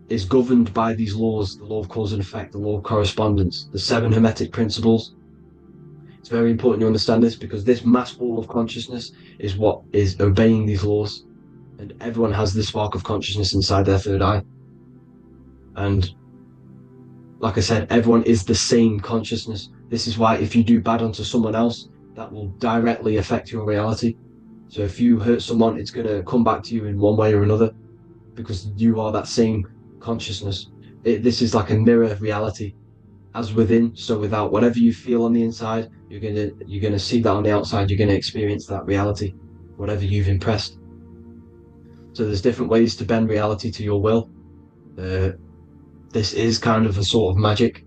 S2: is governed by these laws: the law of cause and effect, the law of correspondence, the 7 hermetic principles. It's very important you understand this, because this mass ball of consciousness is what is obeying these laws, and everyone has this spark of consciousness inside their third eye. And like I said, everyone is the same consciousness. This is why if you do bad onto someone else, that will directly affect your reality. So if you hurt someone, it's going to come back to you in one way or another, because you are that same consciousness. This is like a mirror reality. As within, so without. Whatever you feel on the inside, you're gonna see that on the outside. You're gonna experience that reality, whatever you've impressed. So there's different ways to bend reality to your will. This is kind of a sort of magic.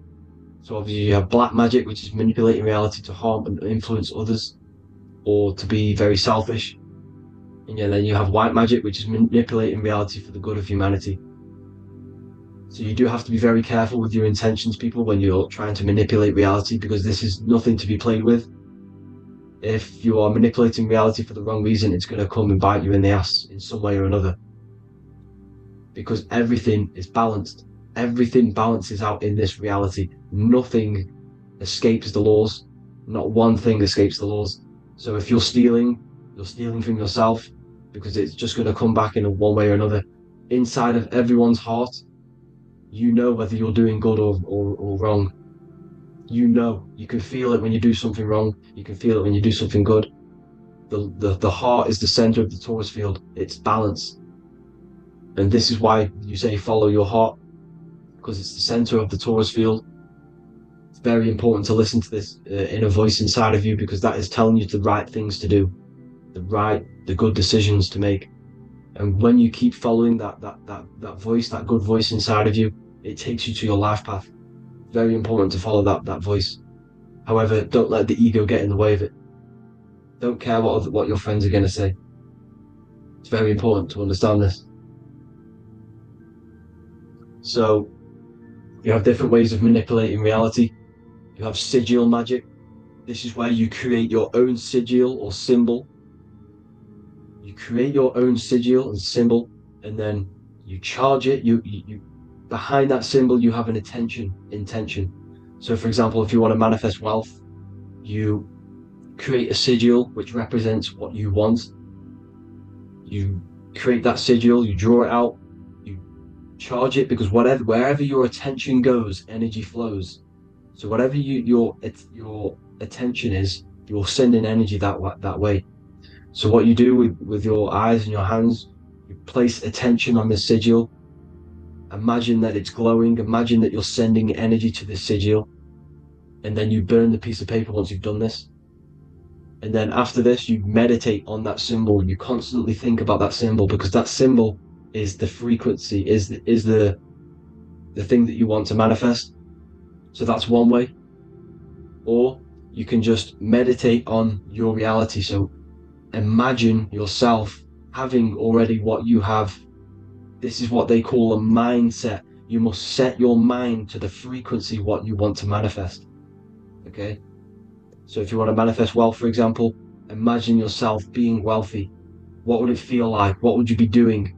S2: So obviously you have black magic, which is manipulating reality to harm and influence others, or to be very selfish. And then you have white magic, which is manipulating reality for the good of humanity. So you do have to be very careful with your intentions, people, when you're trying to manipulate reality, because this is nothing to be played with. If you are manipulating reality for the wrong reason, it's going to come and bite you in the ass in some way or another. Because everything is balanced. Everything balances out in this reality. Nothing escapes the laws. Not one thing escapes the laws. So if you're stealing from yourself, because it's just going to come back in one way or another. Inside of everyone's heart, you know whether you're doing good or wrong. You know, you can feel it when you do something wrong. You can feel it when you do something good. The heart is the center of the Taurus field. It's balance. And this is why you say follow your heart, because it's the center of the Taurus field. It's very important to listen to this inner voice inside of you, because that is telling you the right things to do, the good decisions to make. And when you keep following that voice, that good voice inside of you, it takes you to your life path. Very important to follow that voice. However, don't let the ego get in the way of it. Don't care what your friends are going to say. It's very important to understand this. So you have different ways of manipulating reality. You have sigil magic. This is where you create your own sigil or symbol. You create your own sigil and symbol, and then you charge it. You behind that symbol you have an intention. So for example, if you want to manifest wealth, you create a sigil which represents what you want. You create that sigil, you draw it out, you charge it, because wherever your attention goes, energy flows. So whatever your attention is, you're sending energy that way. So what you do with your eyes and your hands, you place attention on the sigil. Imagine that it's glowing. Imagine that you're sending energy to the sigil. And then you burn the piece of paper once you've done this. And then after this, you meditate on that symbol. You constantly think about that symbol, because that symbol is the frequency, is the thing that you want to manifest. So that's one way. Or you can just meditate on your reality. So imagine yourself having already what you have. This is what they call a mindset. You must set your mind to the frequency what you want to manifest. Okay? So if you want to manifest wealth, for example, imagine yourself being wealthy. What would it feel like? What would you be doing?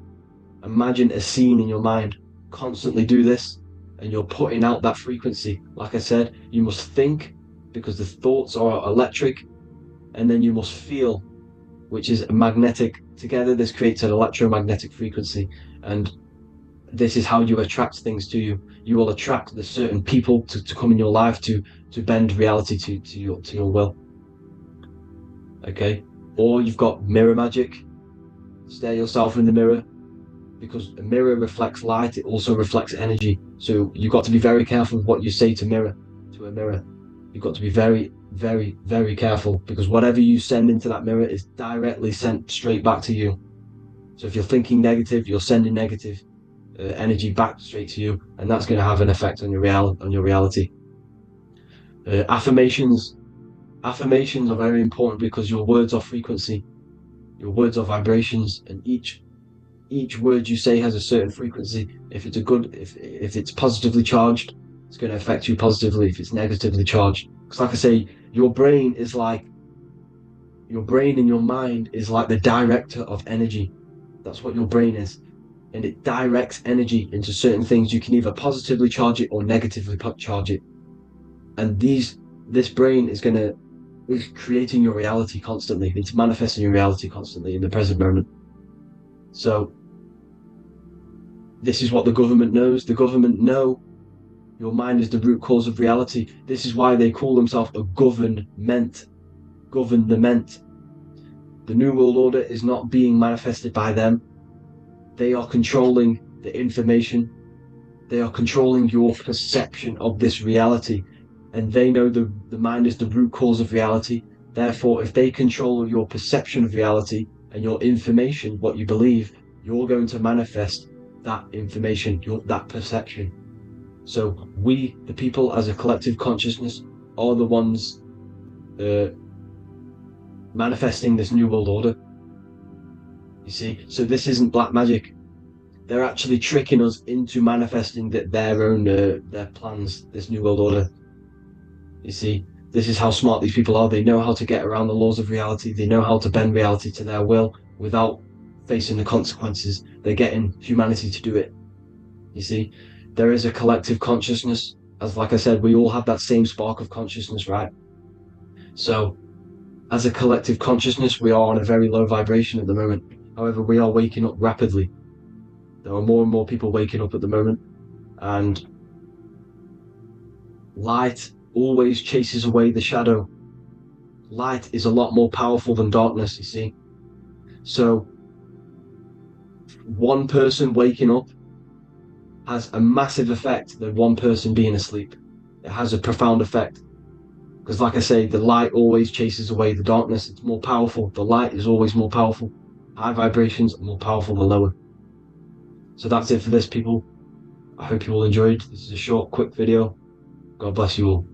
S2: Imagine a scene in your mind. Constantly do this, and you're putting out that frequency. Like I said, you must think, because the thoughts are electric, and then you must feel, which is magnetic. Together, this creates an electromagnetic frequency, and this is how you attract things to you. You will attract the certain people to come in your life to bend reality to your will. Okay? Or you've got mirror magic. Stare yourself in the mirror, because a mirror reflects light. It also reflects energy. So you've got to be very careful with what you say to a mirror. You've got to be very, very, very careful, because whatever you send into that mirror is directly sent straight back to you. So if you're thinking negative, you're sending negative energy back straight to you, and that's going to have an effect on your reality. Affirmations are very important, because your words are frequency, your words are vibrations, and each word you say has a certain frequency. If it's positively charged, it's going to affect you positively. If it's negatively charged, because like I say, your brain and your mind is like the director of energy. That's what your brain is, and it directs energy into certain things. You can either positively charge it or negatively charge it, and this brain is creating your reality constantly. It's manifesting your reality constantly in the present moment. So this is what the government knows. The government know your mind is the root cause of reality. This is why they call themselves a government. The New World Order is not being manifested by them. They are controlling the information. They are controlling your perception of this reality. And they know the mind is the root cause of reality. Therefore, if they control your perception of reality and your information, what you believe, you're going to manifest that information, that perception. So we, the people as a collective consciousness, are the ones manifesting this New World Order. You see, so this isn't black magic. They're actually tricking us into manifesting their own their plans, this New World Order. You see, this is how smart these people are. They know how to get around the laws of reality. They know how to bend reality to their will without facing the consequences. They're getting humanity to do it. You see, there is a collective consciousness. As like I said, we all have that same spark of consciousness, right? So as a collective consciousness, we are on a very low vibration at the moment. However, we are waking up rapidly. There are more and more people waking up at the moment, and light always chases away the shadow. Light is a lot more powerful than darkness, you see. So one person waking up has a massive effect than one person being asleep. It has a profound effect, because like I say, the light always chases away the darkness. It's more powerful. The light is always more powerful. High vibrations are more powerful than lower. So that's it for this, people. I hope you all enjoyed. This is a short, quick video. God bless you all.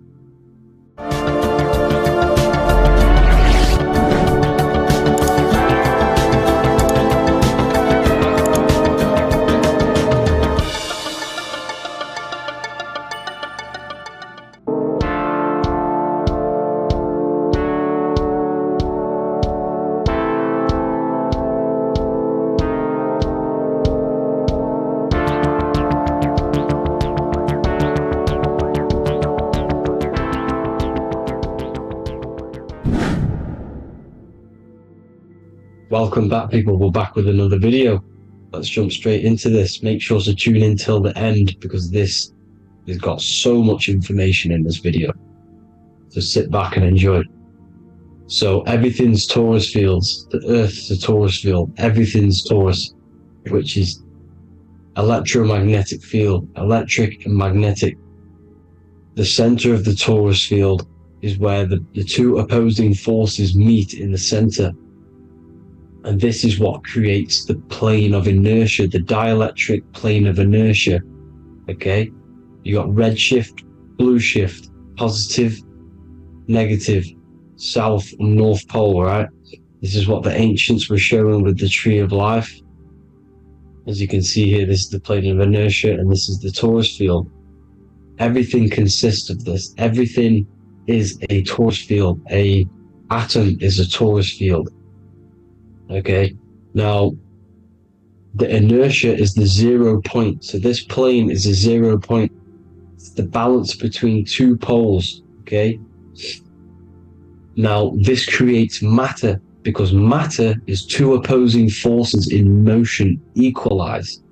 S2: Welcome back, people. We're back with another video. Let's jump straight into this. Make sure to tune in till the end, because this has got so much information in this video. So sit back and enjoy. So everything's Taurus fields. The Earth's a Taurus field. Everything's Taurus, which is electromagnetic field, electric and magnetic. The center of the Taurus field is where the two opposing forces meet in the center. And this is what creates the plane of inertia, the dielectric plane of inertia. Okay? You got red shift, blue shift, positive, negative, south and north pole, right? This is what the ancients were showing with the tree of life. As you can see here, this is the plane of inertia, and this is the Taurus field. Everything consists of this. Everything is a Taurus field. A atom is a Taurus field. Okay, now the inertia is the 0 point. So this plane is a 0 point. It's the balance between two poles. Okay, now this creates matter, because matter is two opposing forces in motion equalized.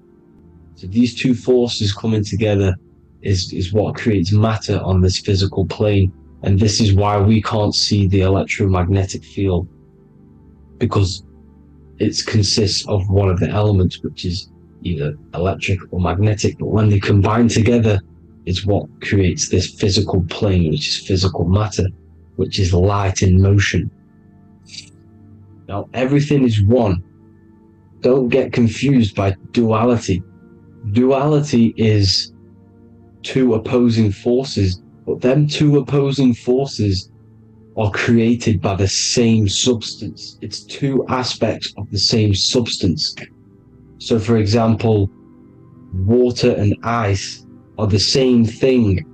S2: So these two forces coming together is what creates matter on this physical plane. And this is why we can't see the electromagnetic field, because it consists of one of the elements, which is either electric or magnetic, but when they combine together, it's what creates this physical plane, which is physical matter, which is light in motion. Now, everything is one. Don't get confused by duality. Duality is two opposing forces, but them two opposing forces are created by the same substance. It's two aspects of the same substance. So for example, water and ice are the same thing,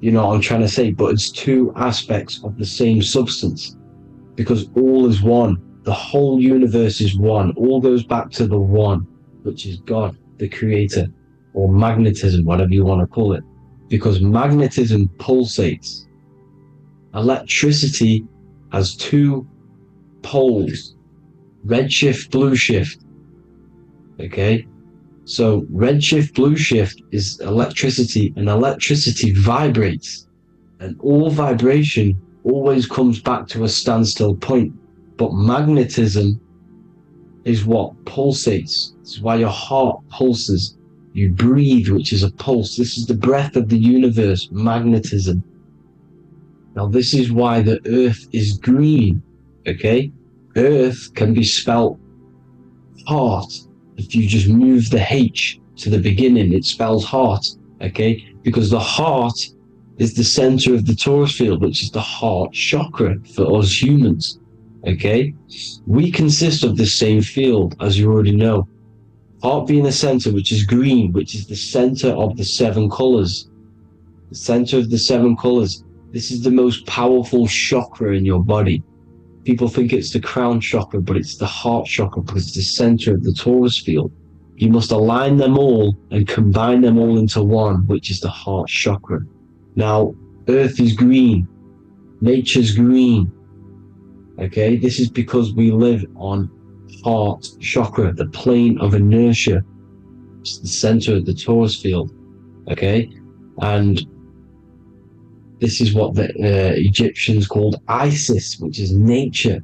S2: you know what I'm trying to say, but it's two aspects of the same substance, because all is one. The whole universe is one. All goes back to the one, which is God, the creator, or magnetism, whatever you want to call it, because magnetism pulsates. Electricity has two poles, red shift, blue shift. Okay, so red shift, blue shift is electricity, and electricity vibrates, and all vibration always comes back to a standstill point. But magnetism is what pulsates. This is why your heart pulses. You breathe, which is a pulse. This is the breath of the universe, magnetism. Now, this is why the earth is green, okay? Earth can be spelled heart. If you just move the H to the beginning, it spells heart, okay? Because the heart is the center of the Taurus field, which is the heart chakra for us humans, okay? We consist of the same field, as you already know. Heart being the center, which is green, which is the center of the seven colors. The center of the seven colors. This is the most powerful chakra in your body. People think it's the crown chakra, but it's the heart chakra, because it's the center of the Taurus field. You must align them all and combine them all into one, which is the heart chakra. Now, Earth is green. Nature's green. Okay, this is because we live on heart chakra, the plane of inertia. It's the center of the Taurus field. Okay, and this is what the Egyptians called Isis, which is nature.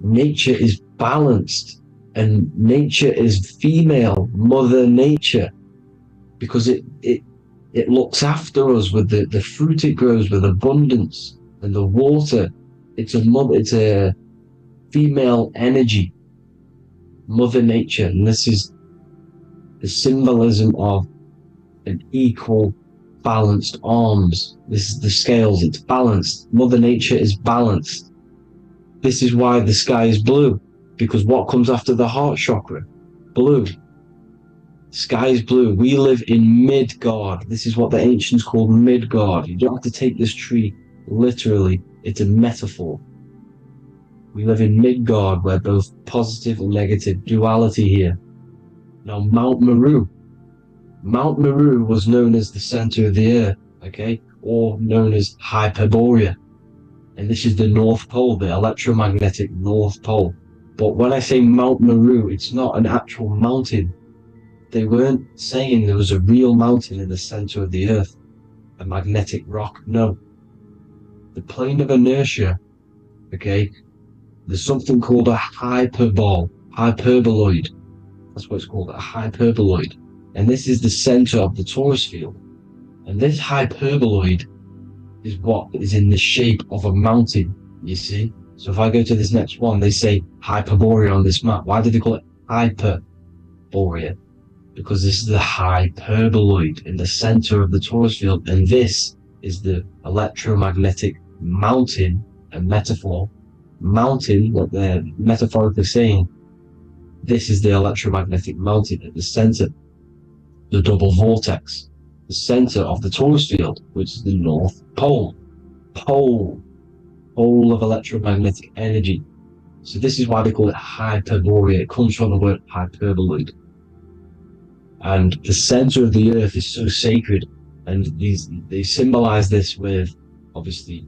S2: Nature is balanced, and nature is female, Mother Nature, because it looks after us with the fruit it grows with abundance, and the water. It's a female energy, Mother Nature, and this is the symbolism of an equal, balanced arms. This is the scales, it's balanced. Mother Nature is balanced. This is why the sky is blue, because what comes after the heart chakra? Blue. Sky is blue. We live in Midgard. This is what the ancients called Midgard. You don't have to take this tree literally. It's a metaphor. We live in Midgard, where both positive and negative duality here. Now, Mount Meru. Mount Meru was known as the center of the earth, okay, or known as Hyperborea. And this is the North Pole, the electromagnetic North Pole. But when I say Mount Meru, it's not an actual mountain. They weren't saying there was a real mountain in the center of the earth, a magnetic rock. No. The plane of inertia, okay, there's something called a hyperboloid. That's what it's called, a hyperboloid. And this is the center of the Taurus field. And this hyperboloid is what is in the shape of a mountain, you see? So if I go to this next one, they say Hyperborea on this map. Why do they call it Hyperborea? Because this is the hyperboloid in the center of the Taurus field, and this is the electromagnetic mountain, a metaphor. Mountain, what they're metaphorically saying, this is the electromagnetic mountain at the center, the double vortex, the center of the Taurus field, which is the North Pole. Pole of electromagnetic energy. So this is why they call it Hyperborea. It comes from the word hyperboloid. And the center of the earth is so sacred, and they symbolize this with, obviously,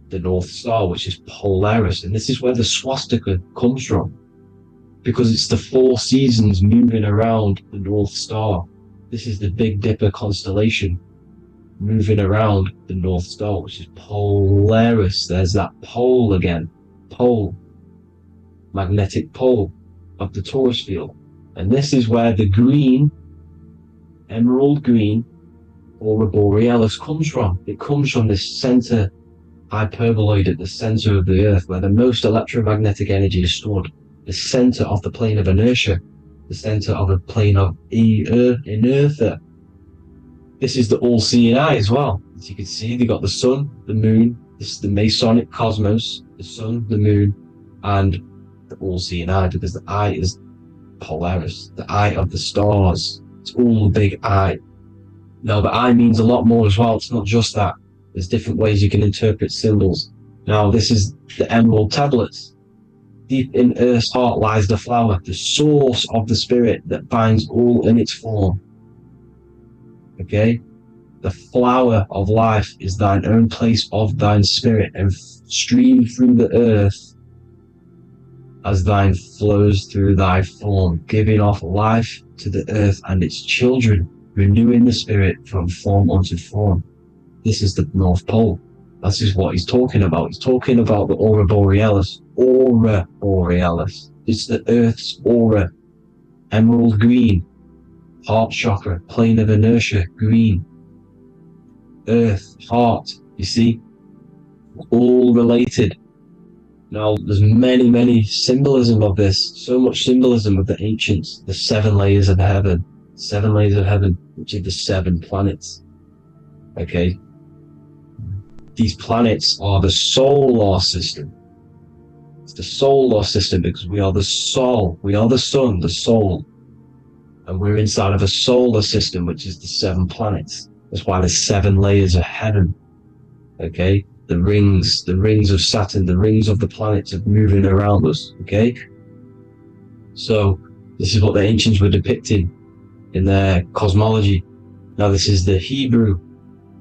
S2: the North Star, which is Polaris. And this is where the swastika comes from, because it's the 4 seasons moving around the North Star. This is the Big Dipper constellation moving around the North Star, which is Polaris. There's that pole again. Pole. Magnetic pole of the Taurus field. And this is where the green, emerald green, aurora borealis comes from. It comes from this center hyperboloid at the center of the earth, where the most electromagnetic energy is stored. The center of the plane of inertia, the center of a plane of inertia. This is the all-seeing eye as well. As you can see, they got the sun, the moon. This is the Masonic cosmos, the sun, the moon, and the all-seeing eye, because the eye is Polaris, the eye of the stars. It's all a big eye. Now, the eye means a lot more as well. It's not just that. There's different ways you can interpret symbols. Now, this is the emerald tablets. Deep in Earth's heart lies the flower, the source of the spirit that binds all in its form. Okay? The flower of life is thine own place of thine spirit, and stream through the earth as thine flows through thy form, giving off life to the earth and its children, renewing the spirit from form unto form. This is the North Pole. This is what he's talking about. He's talking about the aurora borealis. Aurora borealis. It's the Earth's aura. Emerald green. Heart chakra. Plane of inertia. Green. Earth. Heart. You see? All related. Now, there's many symbolism of this. So much symbolism of the ancients. The 7 layers of heaven. 7 layers of heaven, which are the 7 planets. Okay? These planets are the solar system. It's the solar system because we are the soul. We are the sun, the soul. And we're inside of a solar system, which is the 7 planets. That's why there's 7 layers of heaven. Okay? The rings of Saturn, the rings of the planets are moving around us. Okay? So, this is what the ancients were depicting in their cosmology. Now, this is the Hebrew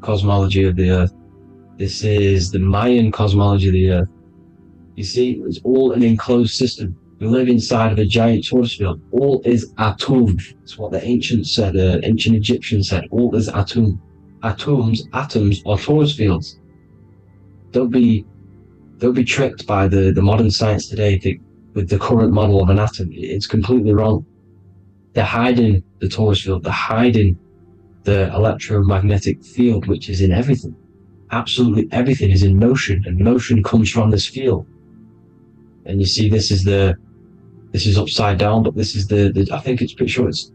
S2: cosmology of the earth. This is the Mayan cosmology of the earth. You see, it's all an enclosed system. We live inside of a giant Taurus field. All is atum. It's what the ancients said, ancient Egyptians said. All is atum. Atoms are Taurus fields. Don't be tricked by the modern science today with the current model of an atom. It's completely wrong. They're hiding the Taurus field. They're hiding the electromagnetic field, which is in everything. Absolutely everything is in motion, and motion comes from this field. And you see, this is upside down, but this is I think it's pretty sure it's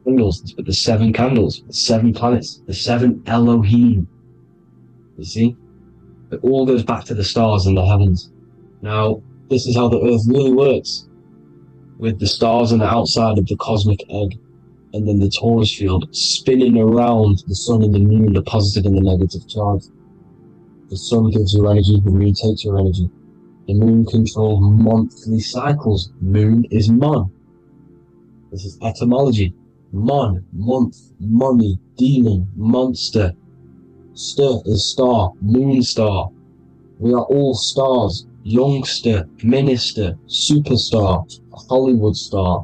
S2: candles, but the 7 candles, the 7 planets, the 7 Elohim. You see? It all goes back to the stars and the heavens. Now, this is how the earth really works, with the stars on the outside of the cosmic egg, and then the Taurus field spinning around the sun and the moon, the positive and the negative charge. The sun gives you energy, the moon takes your energy. The moon controls monthly cycles. Moon is mon. This is etymology. Mon, month, money, demon, monster. Stir is star, moon star. We are all stars. youngster, minister, superstar, a Hollywood star.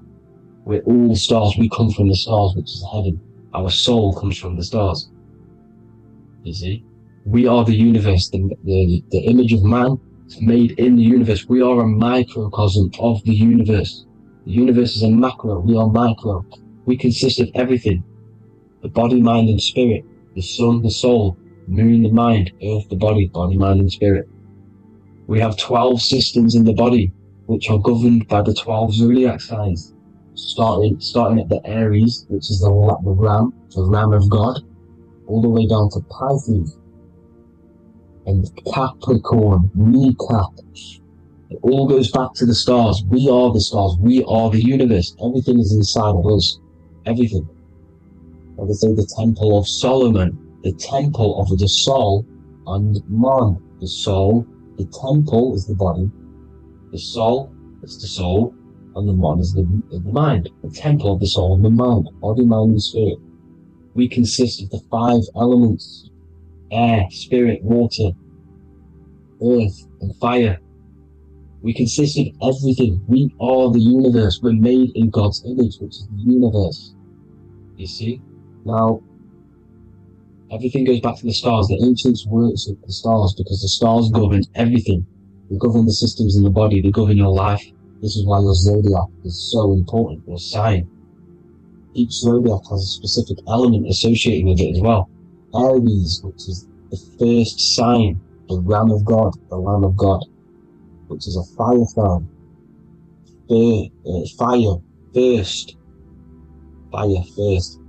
S2: We're all stars. We come from the stars, which is heaven. Our soul comes from the stars. You see? We are the universe, the image of man made in the universe. We are a microcosm of the universe. The universe is a macro, we are micro. We consist of everything. The body, mind and spirit. The sun, the soul. Moon, the mind. Earth, the body, mind and spirit. We have 12 systems in the body, which are governed by the 12 zodiac signs. Starting at the Aries, which is the ram of God, all the way down to Pisces and Capricorn, kneecap. It all goes back to the stars. We are the stars. We are the universe. Everything is inside of us. Everything. Like I say, the Temple of Solomon, the temple of the soul and man. The soul, the temple is the body. The soul is the soul, and the man is the mind. The temple of the soul and the mind. Body, mind, and spirit. We consist of the 5 elements: air, spirit, water, earth, and fire. We consist of everything. We are the universe. We're made in God's image, which is the universe. You see? Now, everything goes back to the stars. The ancients worship the stars because the stars govern everything. They govern the systems in the body. They govern your life. This is why your zodiac is so important, your sign. Each zodiac has a specific element associated with it as well. Aries, which is the first sign, the Ram of God, the Lamb of God, which is a fire sign. Fire first.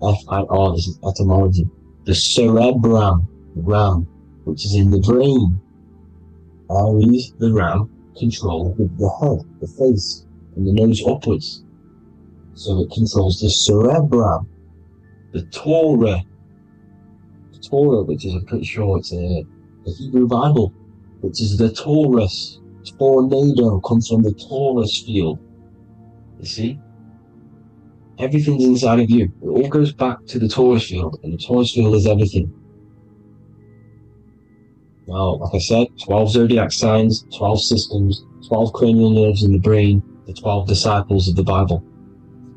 S2: F-I-R, this is etymology. The cerebrum, ram, which is in the brain. Aries, the ram, controls the head, the face, and the nose upwards. So it controls the cerebrum. The Torah, which is, I'm pretty sure it's the Hebrew Bible, which is the Taurus. Tornado comes from the Taurus field. You see? Everything's inside of you. It all goes back to the Taurus field, and the Taurus field is everything. Now, like I said, 12 zodiac signs, 12 systems, 12 cranial nerves in the brain, the 12 disciples of the Bible.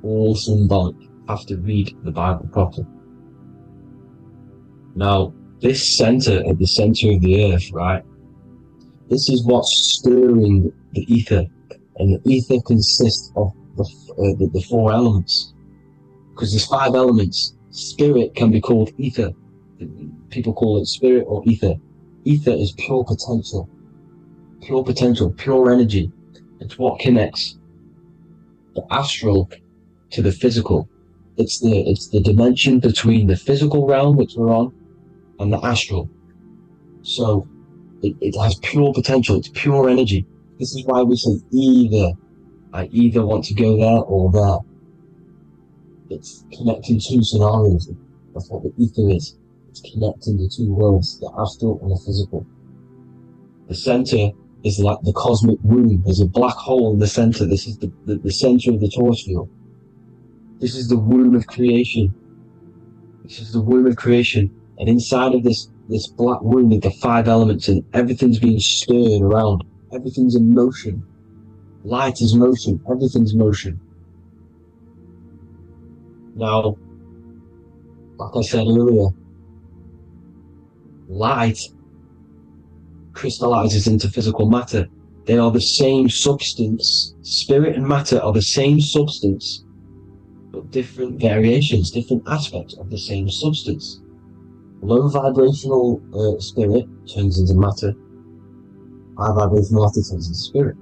S2: All symbolic. Have to read the Bible properly. Now, this center, at the center of the earth, right? This is what's stirring the ether, and the ether consists of the 4 elements. Because there's 5 elements. Spirit can be called ether. People call it spirit or ether. Ether is pure potential, pure energy. It's what connects the astral to the physical. It's the dimension between the physical realm, which we're on, and the astral. So it has pure potential. It's pure energy. This is why we say either. I either want to go there or there. It's connecting 2 scenarios. That's what the ether is. It's connecting the 2 worlds, the astral and the physical. The center is like the cosmic womb. There's a black hole in the center. This is the center of the Taurus field. This is the womb of creation. This is the womb of creation. And inside of this black womb are the 5 elements, and everything's being stirred around. Everything's in motion. Light is motion. Everything's motion. Now, like I said earlier, light crystallizes into physical matter. They are the same substance. Spirit and matter are the same substance, but different variations, different aspects of the same substance. Low vibrational spirit turns into matter. High vibrational matter turns into spirit.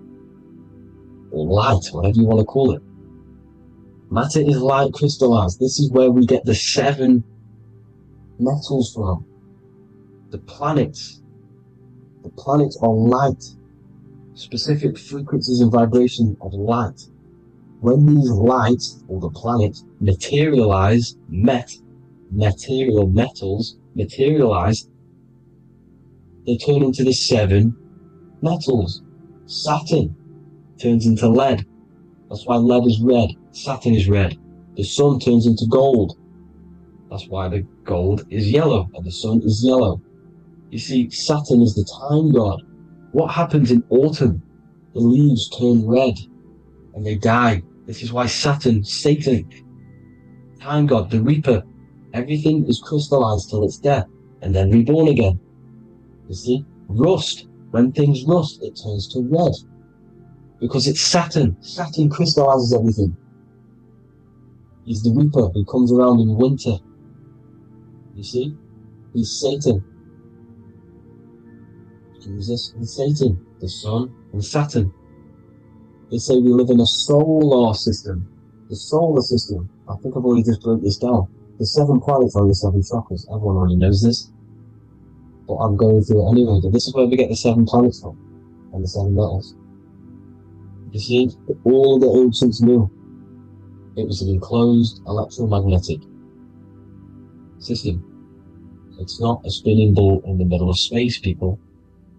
S2: Or light, whatever you want to call it. Matter is light crystallized. This is where we get the 7 metals from. The planets. The planets are light. Specific frequencies and vibrations of light. When these lights, or the planets, materialize, material metals materialize, they turn into the 7 metals. Saturn turns into lead. That's why lead is red. Saturn is red. The sun turns into gold. That's why the gold is yellow and the sun is yellow. You see, Saturn is the time god. What happens in autumn? The leaves turn red and they die. This is why Saturn, Satan, Time God, the Reaper, everything is crystallized till it's death and then reborn again. You see? Rust. When things rust, it turns to red. Because it's Saturn. Saturn crystallizes everything. He's the Reaper who comes around in winter. You see? He's Satan. Jesus and Satan, the Sun and Saturn. They say we live in a solar system. The solar system. I think I've already just broke this down. The 7 planets are the 7 chakras. Everyone already knows this. But I'm going through it anyway. But this is where we get the 7 planets from. And the 7 metals. You see, all the ancients knew. It was an enclosed electromagnetic system. It's not a spinning ball in the middle of space, people.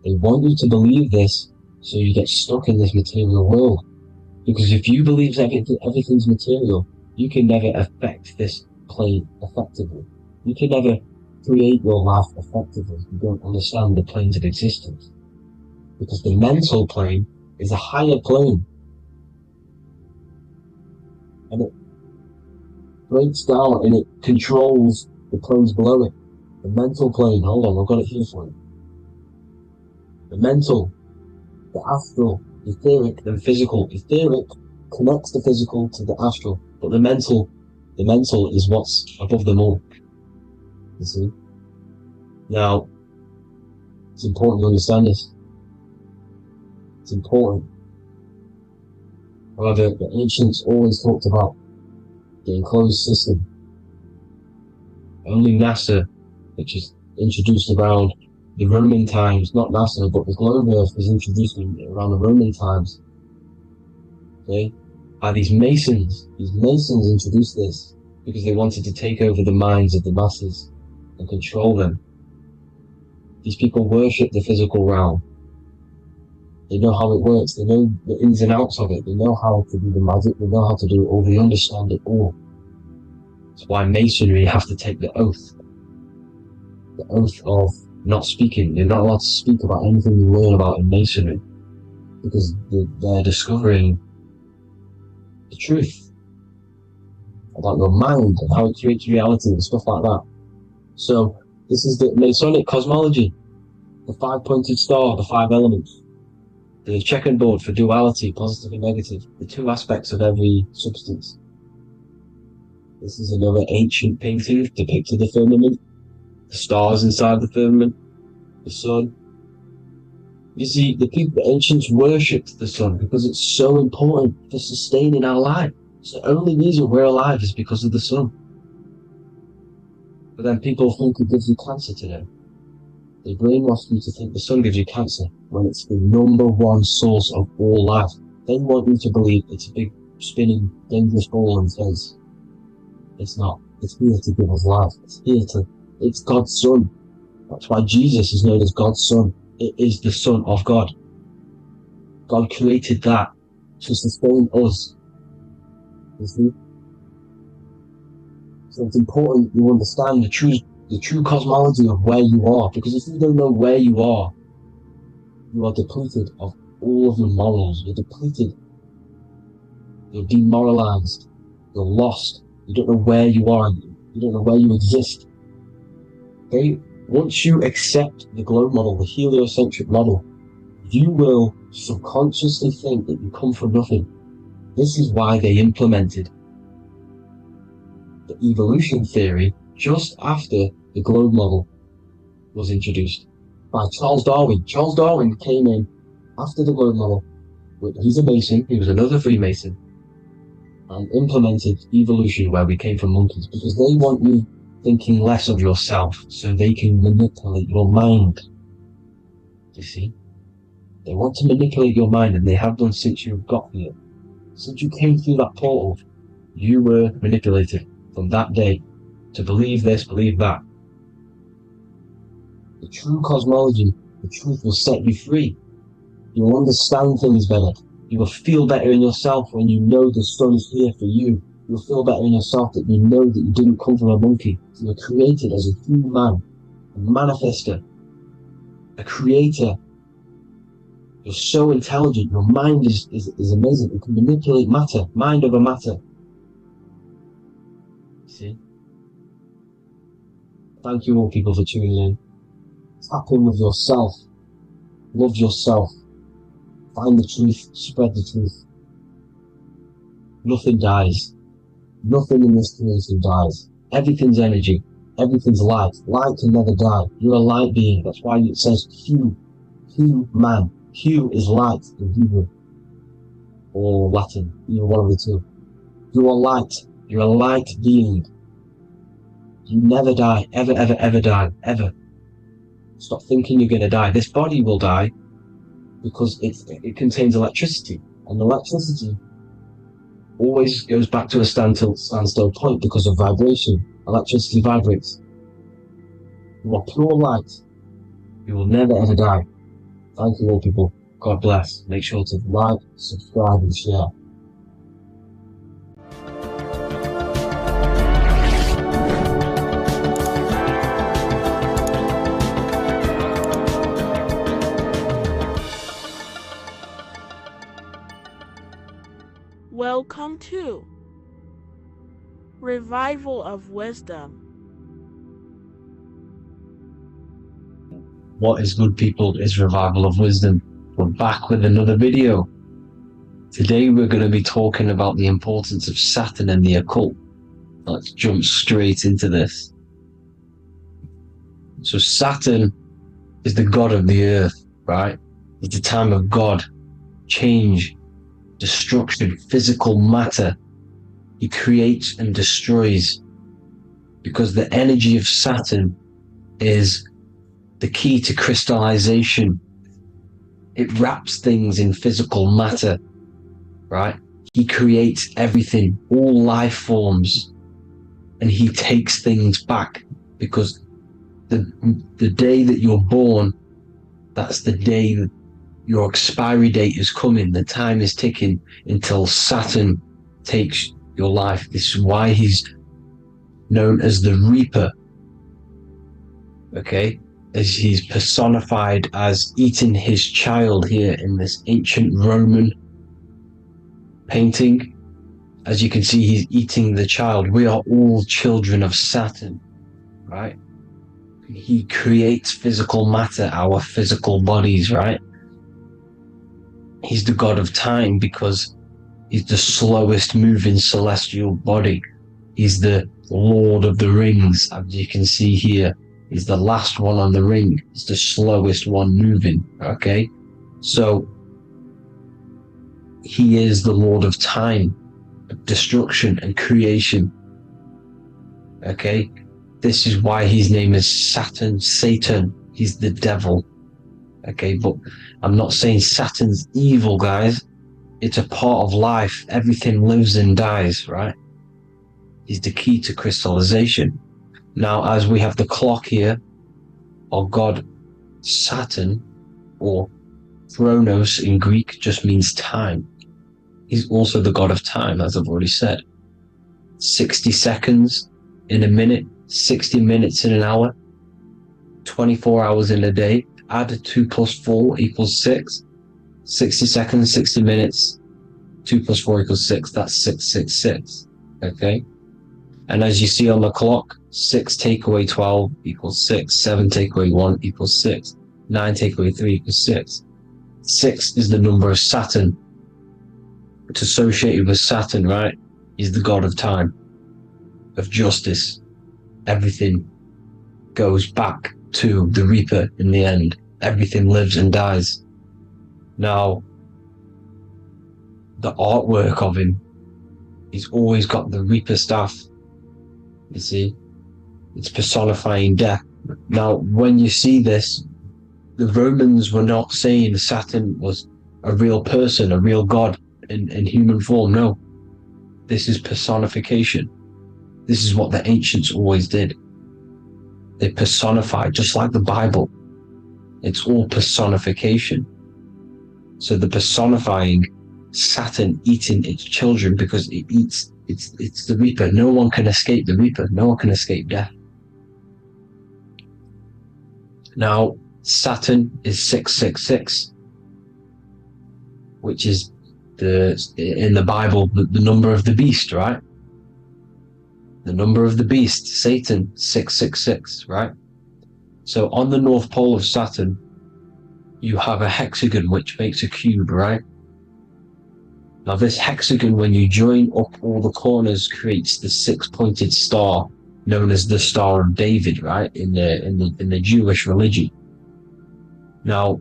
S2: They want you to believe this so you get stuck in this material world. Because if you believe everything's material, you can never affect this plane effectively. You can never create your life effectively if you don't understand the planes of existence. Because the mental plane is a higher plane. And it breaks down and it controls the planes below it. The mental plane, hold on, I've got it here for you. The mental, the astral, etheric, then physical. Etheric connects the physical to the astral, but the mental is what's above them all. You see? Now, it's important to understand this. It's important. However, the ancients always talked about the enclosed system. Only NASA, which is introduced around the Roman times, not NASA, but the globe Earth was introduced around the Roman times. Okay? By these Masons. These Masons introduced this because they wanted to take over the minds of the masses and control them. These people worship the physical realm. They know how it works. They know the ins and outs of it. They know how to do the magic. They know how to do it all. They understand it all. That's why Masonry have to take the oath. The oath of not speaking. You're not allowed to speak about anything you learn about in Masonry. Because they're discovering the truth about your mind and how it creates reality and stuff like that. So, this is the Masonic cosmology. The 5-pointed star, the 5 elements. The checkerboard for duality, positive and negative. The 2 aspects of every substance. This is another ancient painting depicting the firmament. The stars inside the firmament. The sun. You see, the ancients worshipped the sun because it's so important for sustaining our life. It's the only reason we're alive is because of the sun. But then people think it gives you cancer today. They brainwash you to think the sun gives you cancer when it's the #1 source of all life. They want you to believe it's a big, spinning, dangerous ball in space. It's not. It's here to give us life. It's God's Son. That's why Jesus is known as God's Son. It is the Son of God. God created that to sustain us. You see? So it's important you understand the true cosmology of where you are, because if you don't know where you are depleted of all of your morals. You're depleted. You're demoralized. You're lost. You don't know where you are. You don't know where you exist. Okay? Once you accept the globe model, the heliocentric model, you will subconsciously think that you come from nothing. This is why they implemented the evolution theory just after the globe model was introduced by Charles Darwin. Charles Darwin came in after the globe model. He's a Mason, he was another Freemason, and implemented evolution where we came from monkeys, because they want you thinking less of yourself so they can manipulate your mind. You see? They want to manipulate your mind, and they have done since you got here. Since you came through that portal, you were manipulated from that day to believe this, believe that. The true cosmology, the truth will set you free. You will understand things better. You will feel better in yourself when you know the sun is here for you. You'll feel better in yourself that you know that you didn't come from a monkey. You were created as a human, a manifester, a creator. You're so intelligent. Your mind is amazing. You can manipulate matter, mind over matter. See? Thank you all people for tuning in. Tap in with yourself. Love yourself. Find the truth. Spread the truth. Nothing dies. Nothing in this creation dies. Everything's energy. Everything's light. Light can never die. You're a light being. That's why it says Hu. Hu man. Hu is light in Hebrew. Or Latin. Either one of the two. You are light. You're a light being. You never die. Ever, ever, ever die. Ever. Stop thinking you're going to die. This body will die because it contains electricity. And electricity always goes back to a standstill point because of vibration. Electricity vibrates. You are pure light. You will never ever die. Thank you all people. God bless. Make sure to like, subscribe and share.
S3: Welcome to Revival of Wisdom.
S1: What is good, people, is Revival of Wisdom. We're back with another video. Today we're going to be talking about the importance of Saturn and the occult. Let's jump straight into this. So Saturn is the god of the earth, right? It's the time of God, change, destruction, physical matter. He creates and destroys because the energy of Saturn is the key to crystallization. It wraps things in physical matter, right? He creates everything, all life forms, and he takes things back because the day that you're born, that's the day that your expiry date is coming. The time is ticking until Saturn takes your life. This is why he's known as the Reaper. Okay? As he's personified as eating his child here in this ancient Roman painting. As you can see, he's eating the child. We are all children of Saturn, right? He creates physical matter, our physical bodies, right? He's the god of time because he's the slowest moving celestial body. He's the Lord of the Rings, as you can see here. He's the last one on the ring. He's the slowest one moving, okay? So, he is the Lord of time, destruction and creation, okay? This is why his name is Saturn, Satan. He's the devil, okay? But I'm not saying Saturn's evil, guys. It's a part of life. Everything lives and dies, right? He's the key to crystallization. Now, as we have the clock here, our god Saturn, or Chronos in Greek, just means time. He's also the god of time, as I've already said. 60 seconds in a minute, 60 minutes in an hour, 24 hours in a day. Add 2 plus 4 equals 6. 60 seconds, 60 minutes, 2 plus 4 equals 6. That's 666. Okay? And as you see on the clock, 6 take away 12 equals 6. 7 take away 1 equals 6. 9 take away 3 equals 6. 6 is the number of Saturn. It's associated with Saturn, right? He's the god of time, of justice. Everything goes back to the Reaper in the end. Everything lives and dies. Now, the artwork of him, he's always got the Reaper staff. You see, it's personifying death. Now, when you see this, the Romans were not saying Saturn was a real person, a real god in human form. No, this is personification. This is what the ancients always did. They personified, just like the Bible. It's all personification. So the personifying Saturn eating its children because it eats, it's the Reaper. No one can escape the Reaper. No one can escape death. Now, Saturn is 666.
S2: which is in the Bible, the number of the beast, right? The number of the beast, Satan, 666, right? So on the North Pole of Saturn, you have a hexagon which makes a cube, right? Now this hexagon, when you join up all the corners, creates the six-pointed star known as the Star of David, right? In the Jewish religion. Now,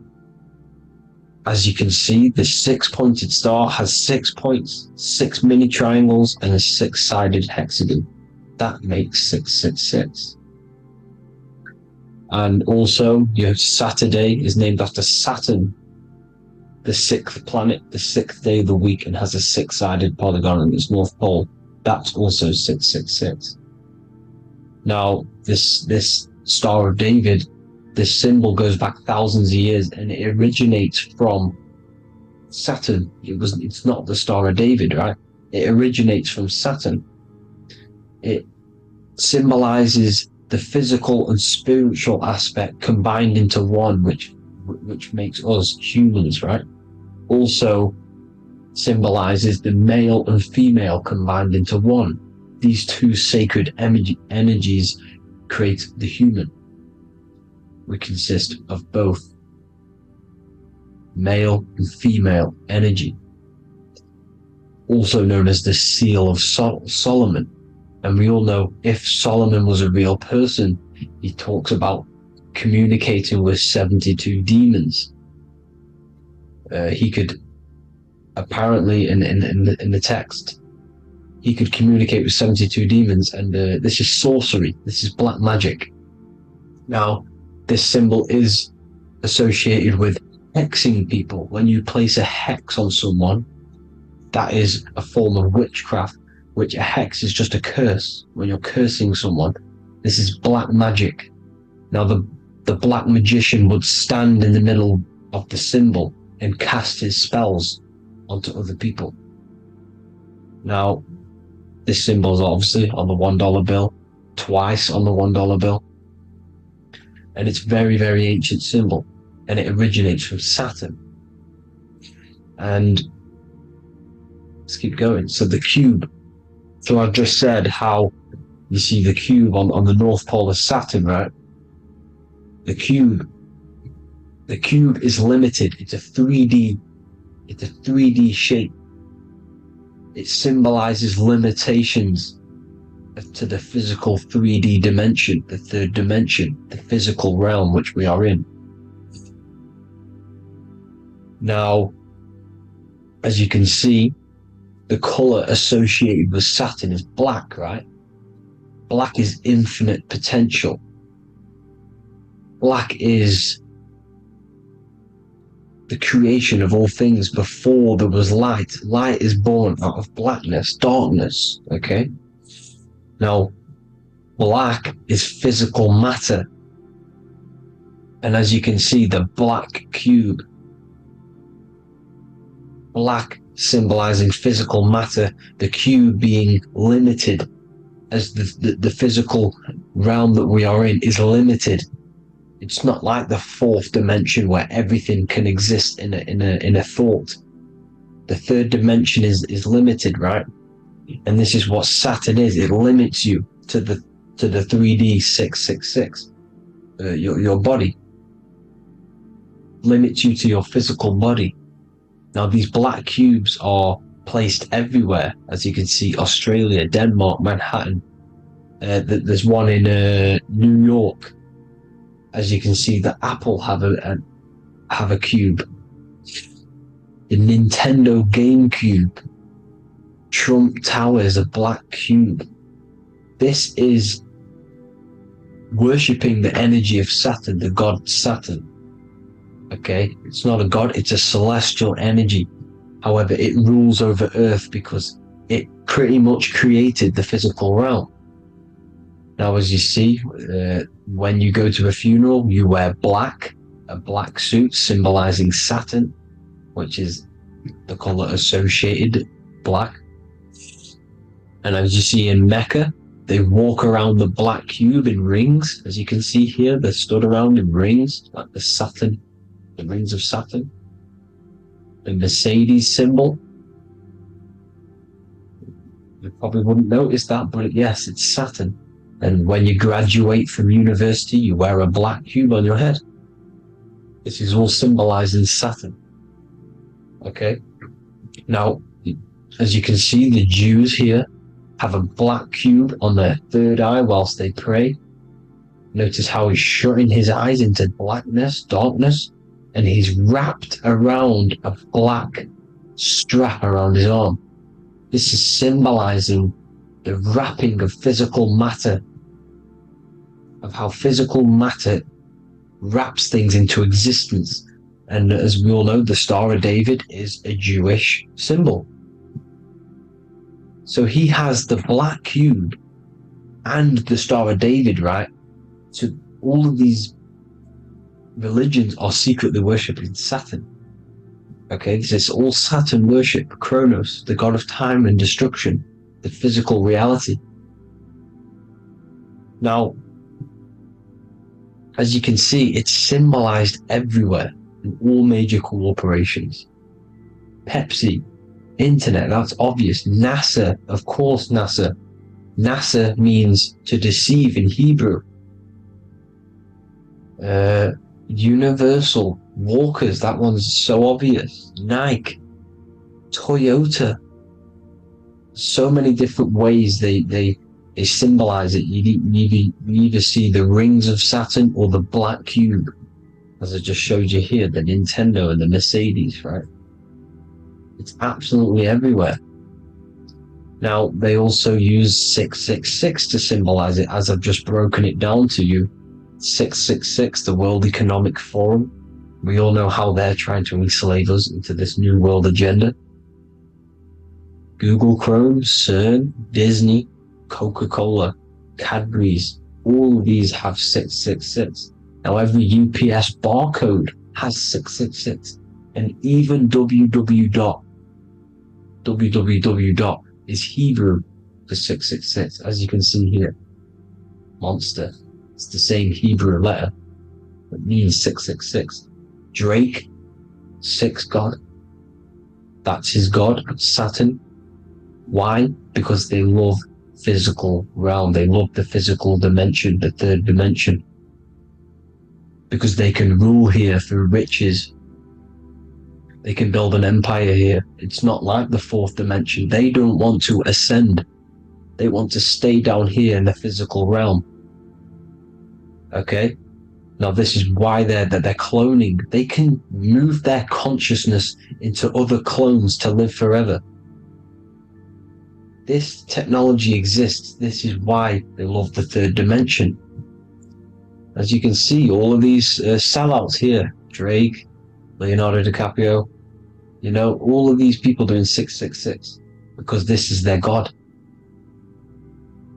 S2: as you can see, the six-pointed star has 6 points, 6 mini triangles, and a 6-sided hexagon. That makes 666. And also, your Saturday is named after Saturn, the 6th planet, the 6th day of the week, and has a 6-sided polygon in its North Pole. That's also 666. Now, this Star of David, this symbol goes back thousands of years, and it originates from Saturn. It's not the Star of David, right? It originates from Saturn. It symbolizes the physical and spiritual aspect combined into one, which makes us humans, right? Also symbolizes the male and female combined into one. These two sacred energies create the human. We consist of both male and female energy, also known as the Seal of Solomon. And we all know, if Solomon was a real person, he talks about communicating with 72 demons. He could apparently, in the text, he could communicate with 72 demons, and this is sorcery. This is black magic. Now, this symbol is associated with hexing people. When you place a hex on someone, that is a form of witchcraft, which a hex is just a curse. When you're cursing someone, this is black magic. Now, the black magician would stand in the middle of the symbol and cast his spells onto other people. Now, this symbol is obviously on the $1 bill, twice on the $1 bill. And it's very, very ancient symbol, and it originates from Saturn. And let's keep going. So the cube. So I've just said how you see the cube on the North Pole of Saturn, right? The cube is limited. It's a 3D shape. It symbolizes limitations to the physical 3D dimension, the third dimension, the physical realm which we are in. Now, as you can see, the color associated with Saturn is black, right? Black is infinite potential. Black is the creation of all things. Before there was light. Light is born out of blackness, darkness, okay? Now, black is physical matter. And as you can see, the black cube, black symbolizing physical matter, the cube being limited, as the physical realm that we are in is limited. It's not like the fourth dimension where everything can exist in a thought. The third dimension is limited, right? And this is what Saturn is. It limits you to the 3D 666. Your body limits you to your physical body. Now, these black cubes are placed everywhere. As you can see, Australia, Denmark, Manhattan. There's one in New York. As you can see, the Apple have a cube. The Nintendo GameCube. Trump Tower is a black cube. This is worshipping the energy of Saturn, the god Saturn. Okay, it's not a god, it's a celestial energy. However, it rules over Earth because it pretty much created the physical realm. Now, as you see, when you go to a funeral, you wear black, a black suit symbolizing Saturn, which is the color associated, black. And as you see in Mecca, they walk around the black cube in rings. As you can see here, they're stood around in rings, like the rings of Saturn. the Mercedes symbol. You probably wouldn't notice that, but yes, it's Saturn. And when you graduate from university, you wear a black cube on your head. This is all symbolizing Saturn. Okay? Now, as you can see, the Jews here have a black cube on their third eye whilst they pray. Notice how he's shutting his eyes into blackness, darkness, and he's wrapped around a black strap around his arm. This is symbolizing the wrapping of physical matter, of how physical matter wraps things into existence. And as we all know, the Star of David is a Jewish symbol. So he has the black cube and the Star of David, right? So all of these religions are secretly worshipping Saturn. Okay, this is all Saturn worship, Kronos, the god of time and destruction, the physical reality. Now, as you can see, it's symbolized everywhere in all major corporations. Pepsi, internet, that's obvious. NASA, of course, NASA. NASA means to deceive in Hebrew. Universal, Walkers, that one's so obvious. Nike, Toyota. So many different ways they symbolize it. You either see the rings of Saturn or the black cube, as I just showed you here, the Nintendo and the Mercedes, right? It's absolutely everywhere. Now, they also use 666 to symbolize it, as I've just broken it down to you. 666, the World Economic Forum. We all know how they're trying to enslave us into this new world agenda. Google Chrome, CERN, Disney, Coca-Cola, Cadbury's, all of these have 666. Now every UPS barcode has 666, and even www. is Hebrew for 666, as you can see here. Monster, it's the same Hebrew letter that means 666. Drake, 6 god. That's his god, Saturn. Why? Because they love physical realm. They love the physical dimension, the third dimension. Because they can rule here through riches. They can build an empire here. It's not like the fourth dimension. They don't want to ascend. They want to stay down here in the physical realm. Okay? Now this is why they're cloning. They can move their consciousness into other clones to live forever. This technology exists. This is why they love the third dimension. As you can see, all of these sellouts here, Drake, Leonardo DiCaprio, you know, all of these people doing 666 because this is their god.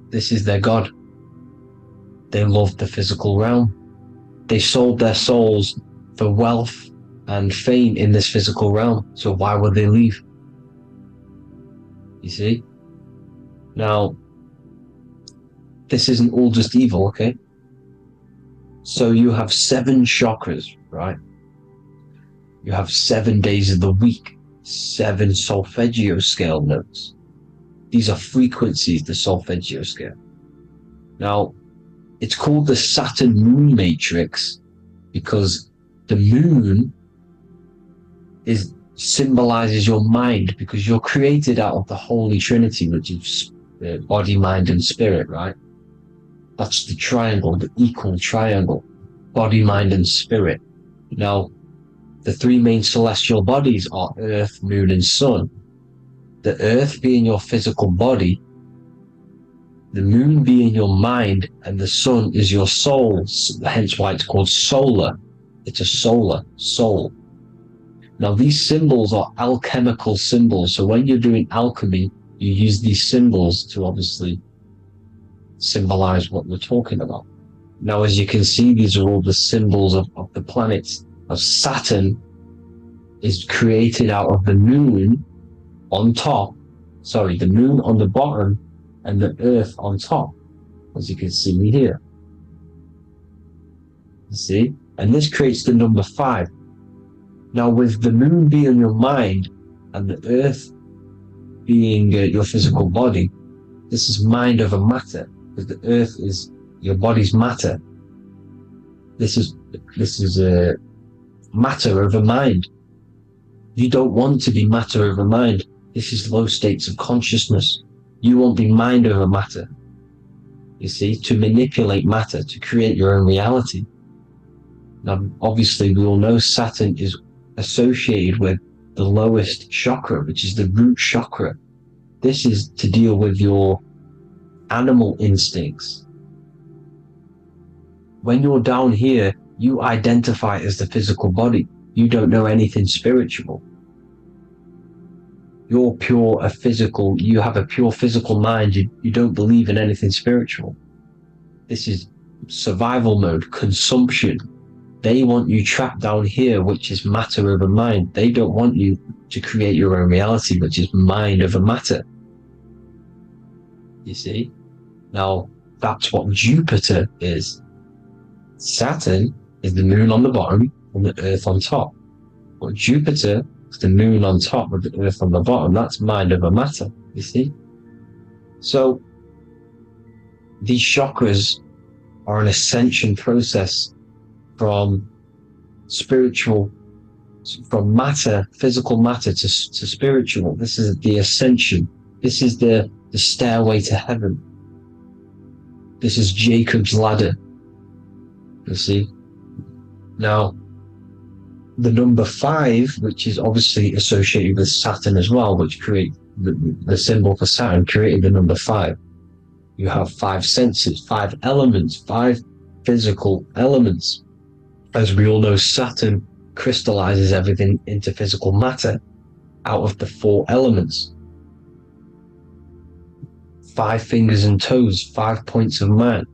S2: This is their god. They love the physical realm. They sold their souls for wealth and fame in this physical realm. So why would they leave? You see? Now, this isn't all just evil, okay? So you have 7 chakras, right? You have 7 days of the week, 7 solfeggio scale notes. These are frequencies, the solfeggio scale. Now, it's called the Saturn Moon Matrix because the moon symbolizes your mind, because you're created out of the Holy Trinity, which is body, mind, and spirit, right? That's the triangle, the equal triangle, body, mind, and spirit. Now, the 3 main celestial bodies are Earth, Moon, and Sun. The Earth being your physical body, the Moon being your mind, and the Sun is your soul, hence why it's called solar. It's a solar soul. Now, these symbols are alchemical symbols, so when you're doing alchemy, you use these symbols to obviously symbolize what we're talking about. Now, as you can see, these are all the symbols of the planets. Of Saturn is created out of the moon on top, the moon on the bottom and the earth on top, as you can see here. You see? And this creates the number 5. Now, with the moon being your mind and the earth being your physical body, this is mind over matter, because the earth is your body's matter. This is matter over mind. You don't want to be matter over mind. This is low states of consciousness. You won't be mind over matter. You see, to manipulate matter, to create your own reality. Now, obviously, we all know Saturn is associated with the lowest chakra, which is the root chakra. This is to deal with your animal instincts. When you're down here, you identify as the physical body. You don't know anything spiritual. You're pure a physical, you have a pure physical mind. You don't believe in anything spiritual. This is survival mode, consumption. They want you trapped down here, which is matter over mind. They don't want you to create your own reality, which is mind over matter. You see? Now, that's what Jupiter is. Saturn is the moon on the bottom and the earth on top. But Jupiter is the moon on top with the earth on the bottom. That's mind over matter, you see? So, these chakras are an ascension process from spiritual, from matter, physical matter to spiritual. This is the ascension. This is the stairway to heaven. This is Jacob's ladder. You see? Now, the number 5, which is obviously associated with Saturn as well, which create the symbol for Saturn, created the number 5. You have 5 senses, 5 elements, 5 physical elements. As we all know, Saturn crystallizes everything into physical matter out of the 4 elements. 5 fingers and toes, 5 points of man.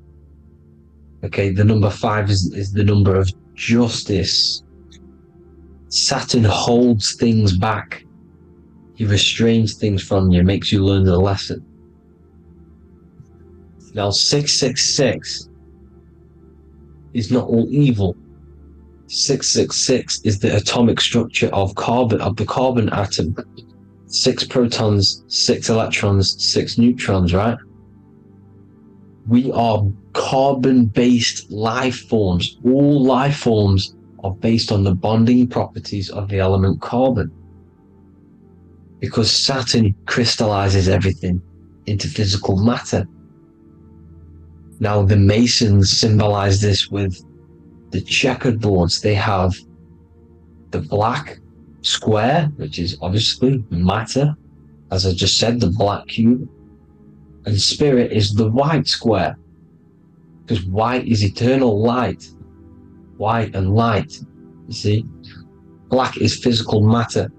S2: Okay, the number 5 is the number of justice. Saturn holds things back. He restrains things from you, makes you learn the lesson. Now, 666 is not all evil. 666 is the atomic structure of carbon, of the carbon atom. 6 protons, 6 electrons, 6 neutrons, right? We are carbon-based life forms. All life forms are based on the bonding properties of the element carbon. Because Saturn crystallizes everything into physical matter. Now, the Masons symbolize this with the checkered boards. They have the black square, which is obviously matter, as I just said, the black cube, and spirit is the white square, because white is eternal light. White and light, you see? Black is physical matter.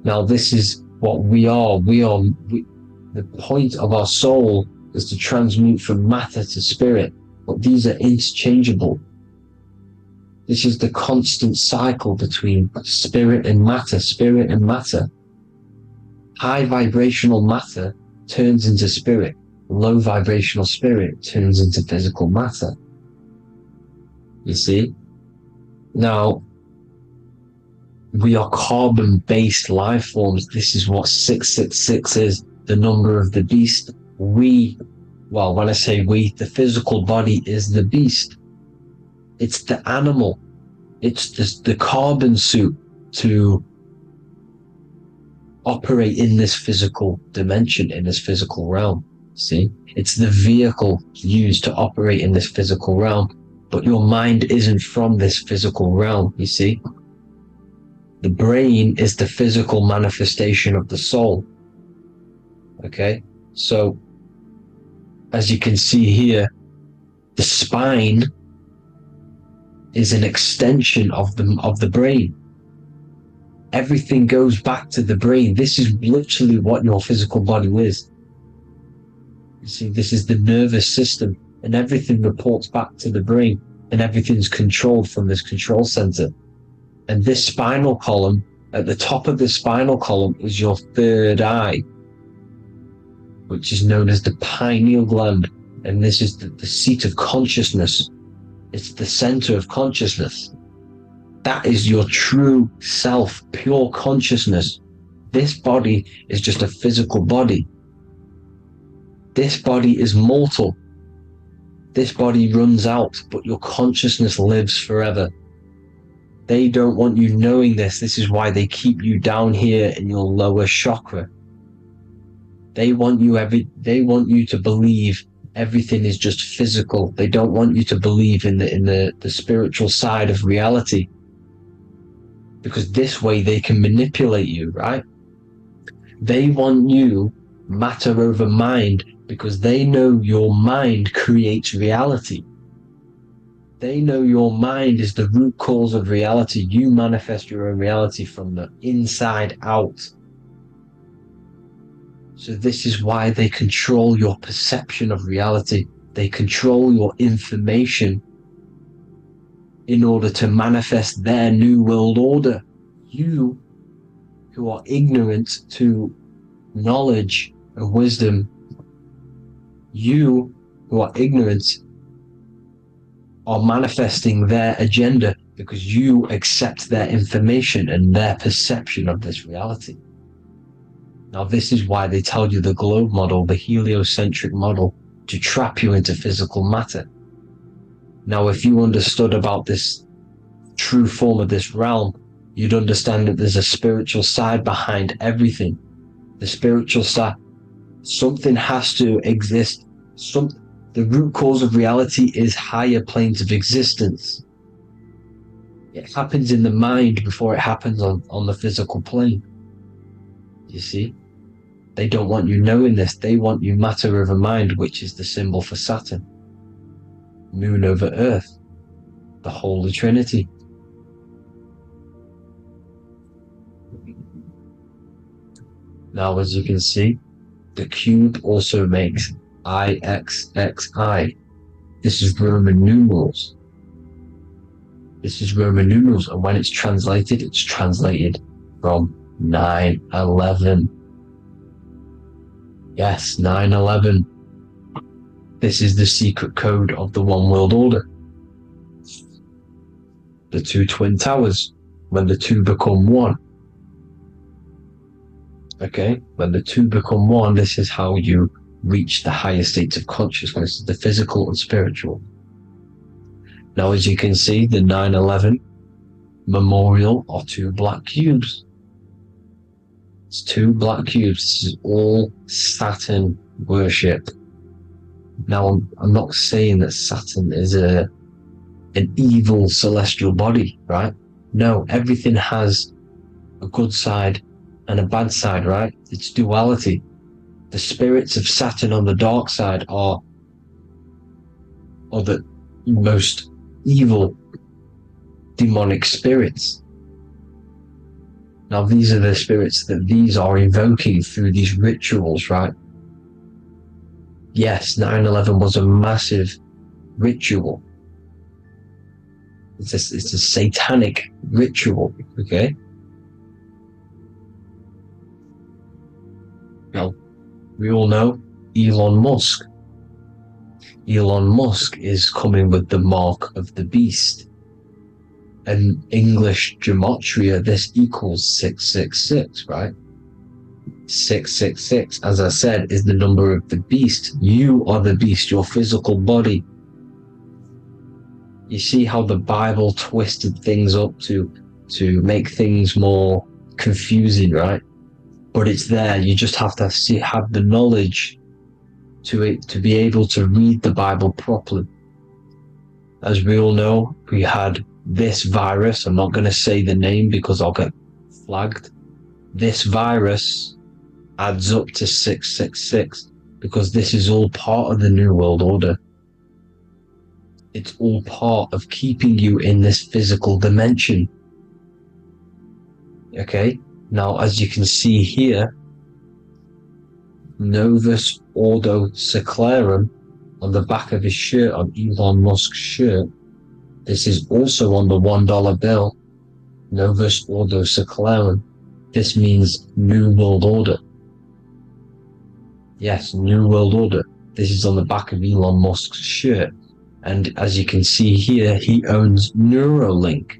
S2: Now, this is what we are. The point of our soul is to transmute from matter to spirit, but these are interchangeable. This is the constant cycle between spirit and matter, spirit and matter. High vibrational matter turns into spirit. Low vibrational spirit turns into physical matter. You see? Now, we are carbon-based life forms. This is what 666 is, the number of the beast. Well, when I say we, the physical body is the beast. It's the animal. It's the carbon suit to operate in this physical dimension, in this physical realm. See? It's the vehicle used to operate in this physical realm. But your mind isn't from this physical realm, you see? The brain is the physical manifestation of the soul. Okay? So, as you can see here, the spine is an extension of the brain. Everything goes back to the brain. This is literally what your physical body is. You see, this is the nervous system, and everything reports back to the brain, and everything's controlled from this control center. And this spinal column, at the top of the spinal column, is your third eye, which is known as the pineal gland. And this is the seat of consciousness. It's the center of consciousness. That is your true self, pure consciousness. This body is just a physical body. This body is mortal. This body runs out, but your consciousness lives forever. They don't want you knowing this. This is why they keep you down here in your lower chakra. They want you to believe everything is just physical. They don't want you to believe in the spiritual side of reality. Because this way they can manipulate you, right? They want you matter over mind because they know your mind creates reality. They know your mind is the root cause of reality. You manifest your own reality from the inside out. So this is why they control your perception of reality. They control your information in order to manifest their new world order. You, who are ignorant to knowledge and wisdom, you who are ignorant are manifesting their agenda because you accept their information and their perception of this reality. Now, this is why they tell you the globe model, the heliocentric model, to trap you into physical matter. Now, if you understood about this true form of this realm, you'd understand that there's a spiritual side behind everything. The spiritual side, something has to exist. The root cause of reality is higher planes of existence. It happens in the mind before it happens on the physical plane. You see? They don't want you knowing this. They want you matter over mind, which is the symbol for Saturn. Moon over Earth. The Holy Trinity. Now, as you can see, the cube also makes IXXI. This is Roman numerals. This is Roman numerals, and when it's translated from 9/11. Yes, 9/11. This is the secret code of the One World Order. The two twin towers, when the two become one. Okay, when the two become one, this is how you reach the higher states of consciousness, the physical and spiritual. Now, as you can see, the 9/11 memorial are two black cubes. It's two black cubes. This is all Saturn worship. Now, I'm not saying that Saturn is an evil celestial body, right? No, everything has a good side and a bad side, right? It's duality. The spirits of Saturn on the dark side are the most evil demonic spirits. Now, these are the spirits that these are invoking through these rituals, right? Yes, 9/11 was a massive ritual. It's a satanic ritual, okay? Now, we all know Elon Musk. Elon Musk is coming with the mark of the beast. And English gematria, this equals 666, right? 666, as I said, is the number of the beast. You are the beast, your physical body. You see how the Bible twisted things up to make things more confusing, right? But it's there. You just have to have the knowledge to be able to read the Bible properly. As we all know, we had this virus. I'm not going to say the name because I'll get flagged. This virus adds up to 666 because this is all part of the New World Order. It's all part of keeping you in this physical dimension. Okay? Now, as you can see here, Novus Ordo Secularum on the back of his shirt, on Elon Musk's shirt, this is also on the $1 bill, Novus Ordo Secularum. This means New World Order. Yes, New World Order. This is on the back of Elon Musk's shirt. And as you can see here, he owns Neuralink.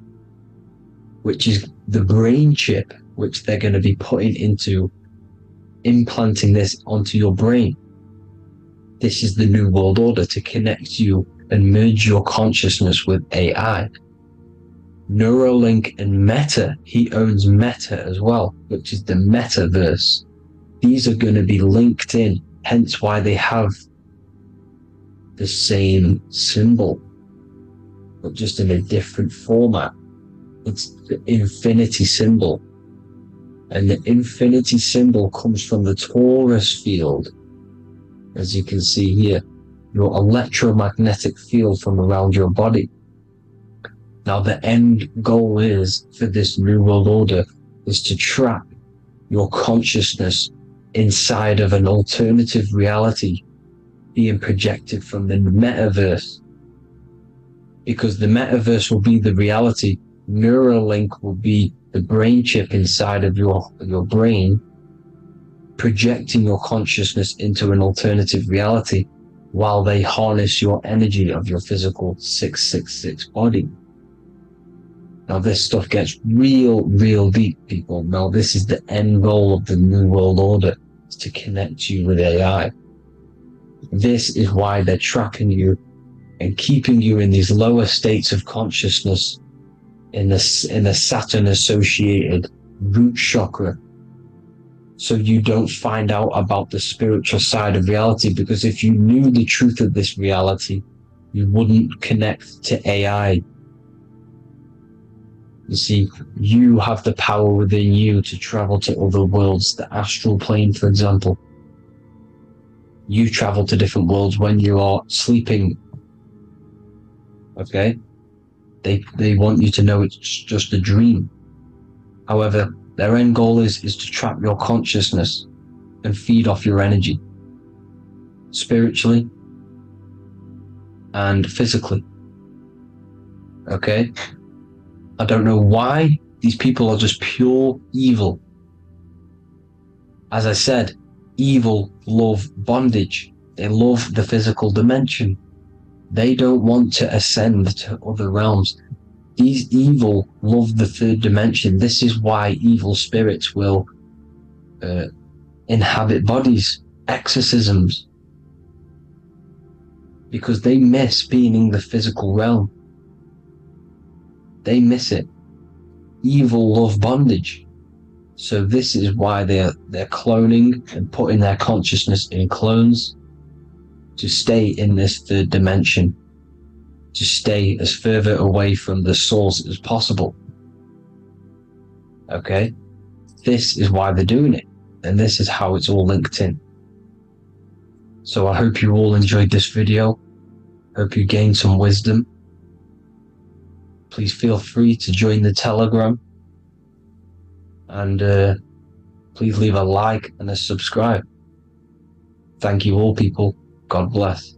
S2: which is the brain chip, which they're going to be putting into, implanting this onto your brain. This is the New World Order to connect you and merge your consciousness with AI. Neuralink and Meta, he owns Meta as well, which is the metaverse. These are going to be linked in, hence why they have the same symbol, but just in a different format. It's the infinity symbol. And the infinity symbol comes from the Taurus field, as you can see here, your electromagnetic field from around your body. Now, the end goal is for this New World Order is to trap your consciousness inside of an alternative reality being projected from the metaverse. Because the metaverse will be the reality, Neuralink will be the brain chip inside of your brain, projecting your consciousness into an alternative reality while they harness your energy of your physical 666 body. Now this stuff gets real deep, people. Now this is the end goal of the New World Order, is to connect you with AI. This is why they're trapping you and keeping you in these lower states of consciousness in the Saturn associated root chakra, so you don't find out about the spiritual side of reality. Because if you knew the truth of this reality, you wouldn't connect to AI. You see, you have the power within you to travel to other worlds, the astral plane, for example. You travel to different worlds when you are sleeping. Okay? They want you to know it's just a dream. However, their end goal is to trap your consciousness and feed off your energy, spiritually and physically. Okay? I don't know why these people are just pure evil. As I said, evil love bondage. They love the physical dimension. They don't want to ascend to other realms. These evil love the third dimension. This is why evil spirits will inhabit bodies, exorcisms, because they miss being in the physical realm. They miss it. Evil love bondage. So this is why they're cloning and putting their consciousness in clones to stay in this third dimension, to stay as further away from the source as possible. Okay? This is why they're doing it, and this is how it's all linked in. So I hope you all enjoyed this video. Hope you gained some wisdom. Please feel free to join the Telegram, and please leave a like and a subscribe. Thank you all, people. God bless.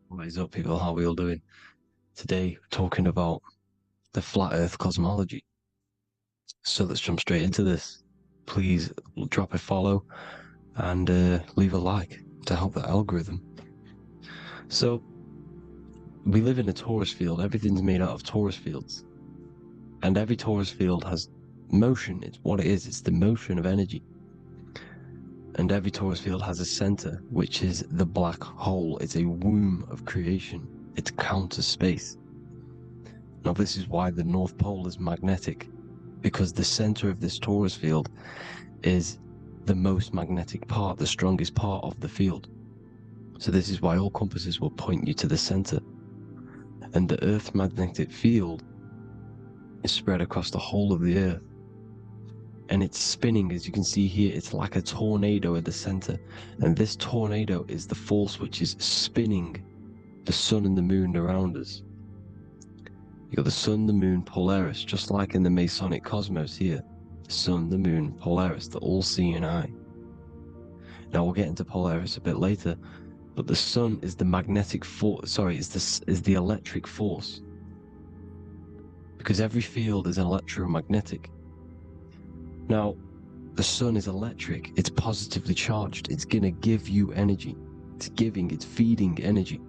S1: What is up, people? How are we all doing? Today, we're talking about the flat earth cosmology. So let's jump straight into this. Please drop a follow and leave a like to help the algorithm. So we live in a Taurus field. Everything's made out of Taurus fields. And every Taurus field has motion. It's what it is. It's the motion of energy. And every Taurus field has a center, which is the black hole. It's a womb of creation. It's counter space. Now this is why the North Pole is magnetic, because the center of this Taurus field is the most magnetic part, the strongest part of the field. So this is why all compasses will point you to the center. And the Earth's magnetic field is spread across the whole of the Earth. And it's spinning, as you can see here. It's like a tornado at the center. And this tornado is the force which is spinning the sun and the moon around us. You got the sun, the moon, Polaris, just like in the Masonic cosmos here. The sun, the moon, Polaris, the all-seeing eye. Now we'll get into Polaris a bit later, but the sun is the magnetic force. Sorry, is the electric force, because every field is electromagnetic. Now, the sun is electric. It's positively charged. It's gonna give you energy. It's feeding energy.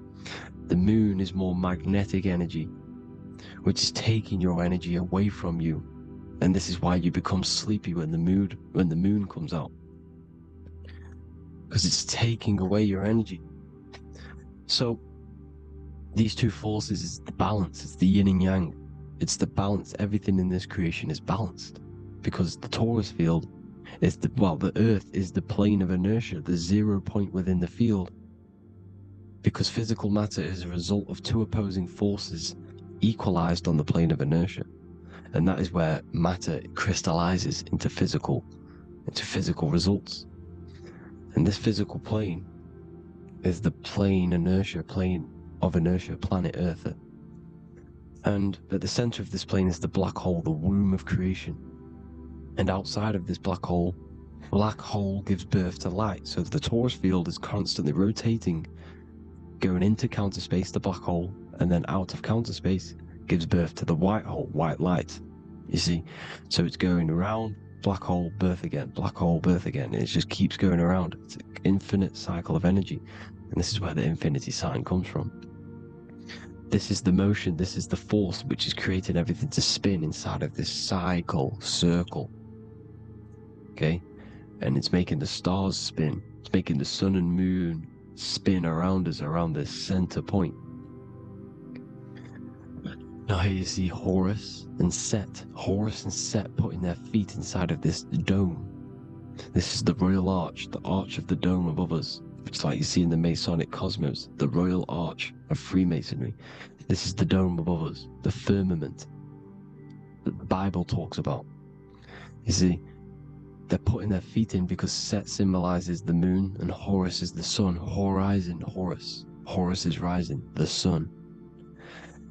S1: The moon is more magnetic energy, which is taking your energy away from you. And this is why you become sleepy when the moon comes out, because it's taking away your energy. So these two forces is the balance. It's the yin and yang. It's the balance. Everything in this creation is balanced, because the Taurus field is the earth is the plane of inertia, the 0 point within the field, because physical matter is a result of two opposing forces equalized on the plane of inertia. And that is where matter crystallizes into physical results. And this physical plane is the plane of inertia, planet Earth. And at the center of this plane is the black hole, the womb of creation. And outside of this black hole gives birth to light. So the Taurus field is constantly rotating, going into counter space, the black hole, and then out of counter space gives birth to the white hole, white light. You see? So it's going around, black hole, birth again, black hole, birth again. And it just keeps going around. It's an infinite cycle of energy. And this is where the infinity sign comes from. This is the motion, this is the force which is creating everything to spin inside of this circle. Okay? And it's making the stars spin. It's making the sun and moon spin around us, around this center point. Now here you see Horus and Set putting their feet inside of this dome. This is the royal arch, the arch of the dome above us, which is like you see in the Masonic cosmos, the royal arch of Freemasonry. This is the dome above us, the firmament that the Bible talks about. You see, they're putting their feet in because Set symbolizes the moon and Horus is the sun. Horizon, Horus. Horus is rising, the sun.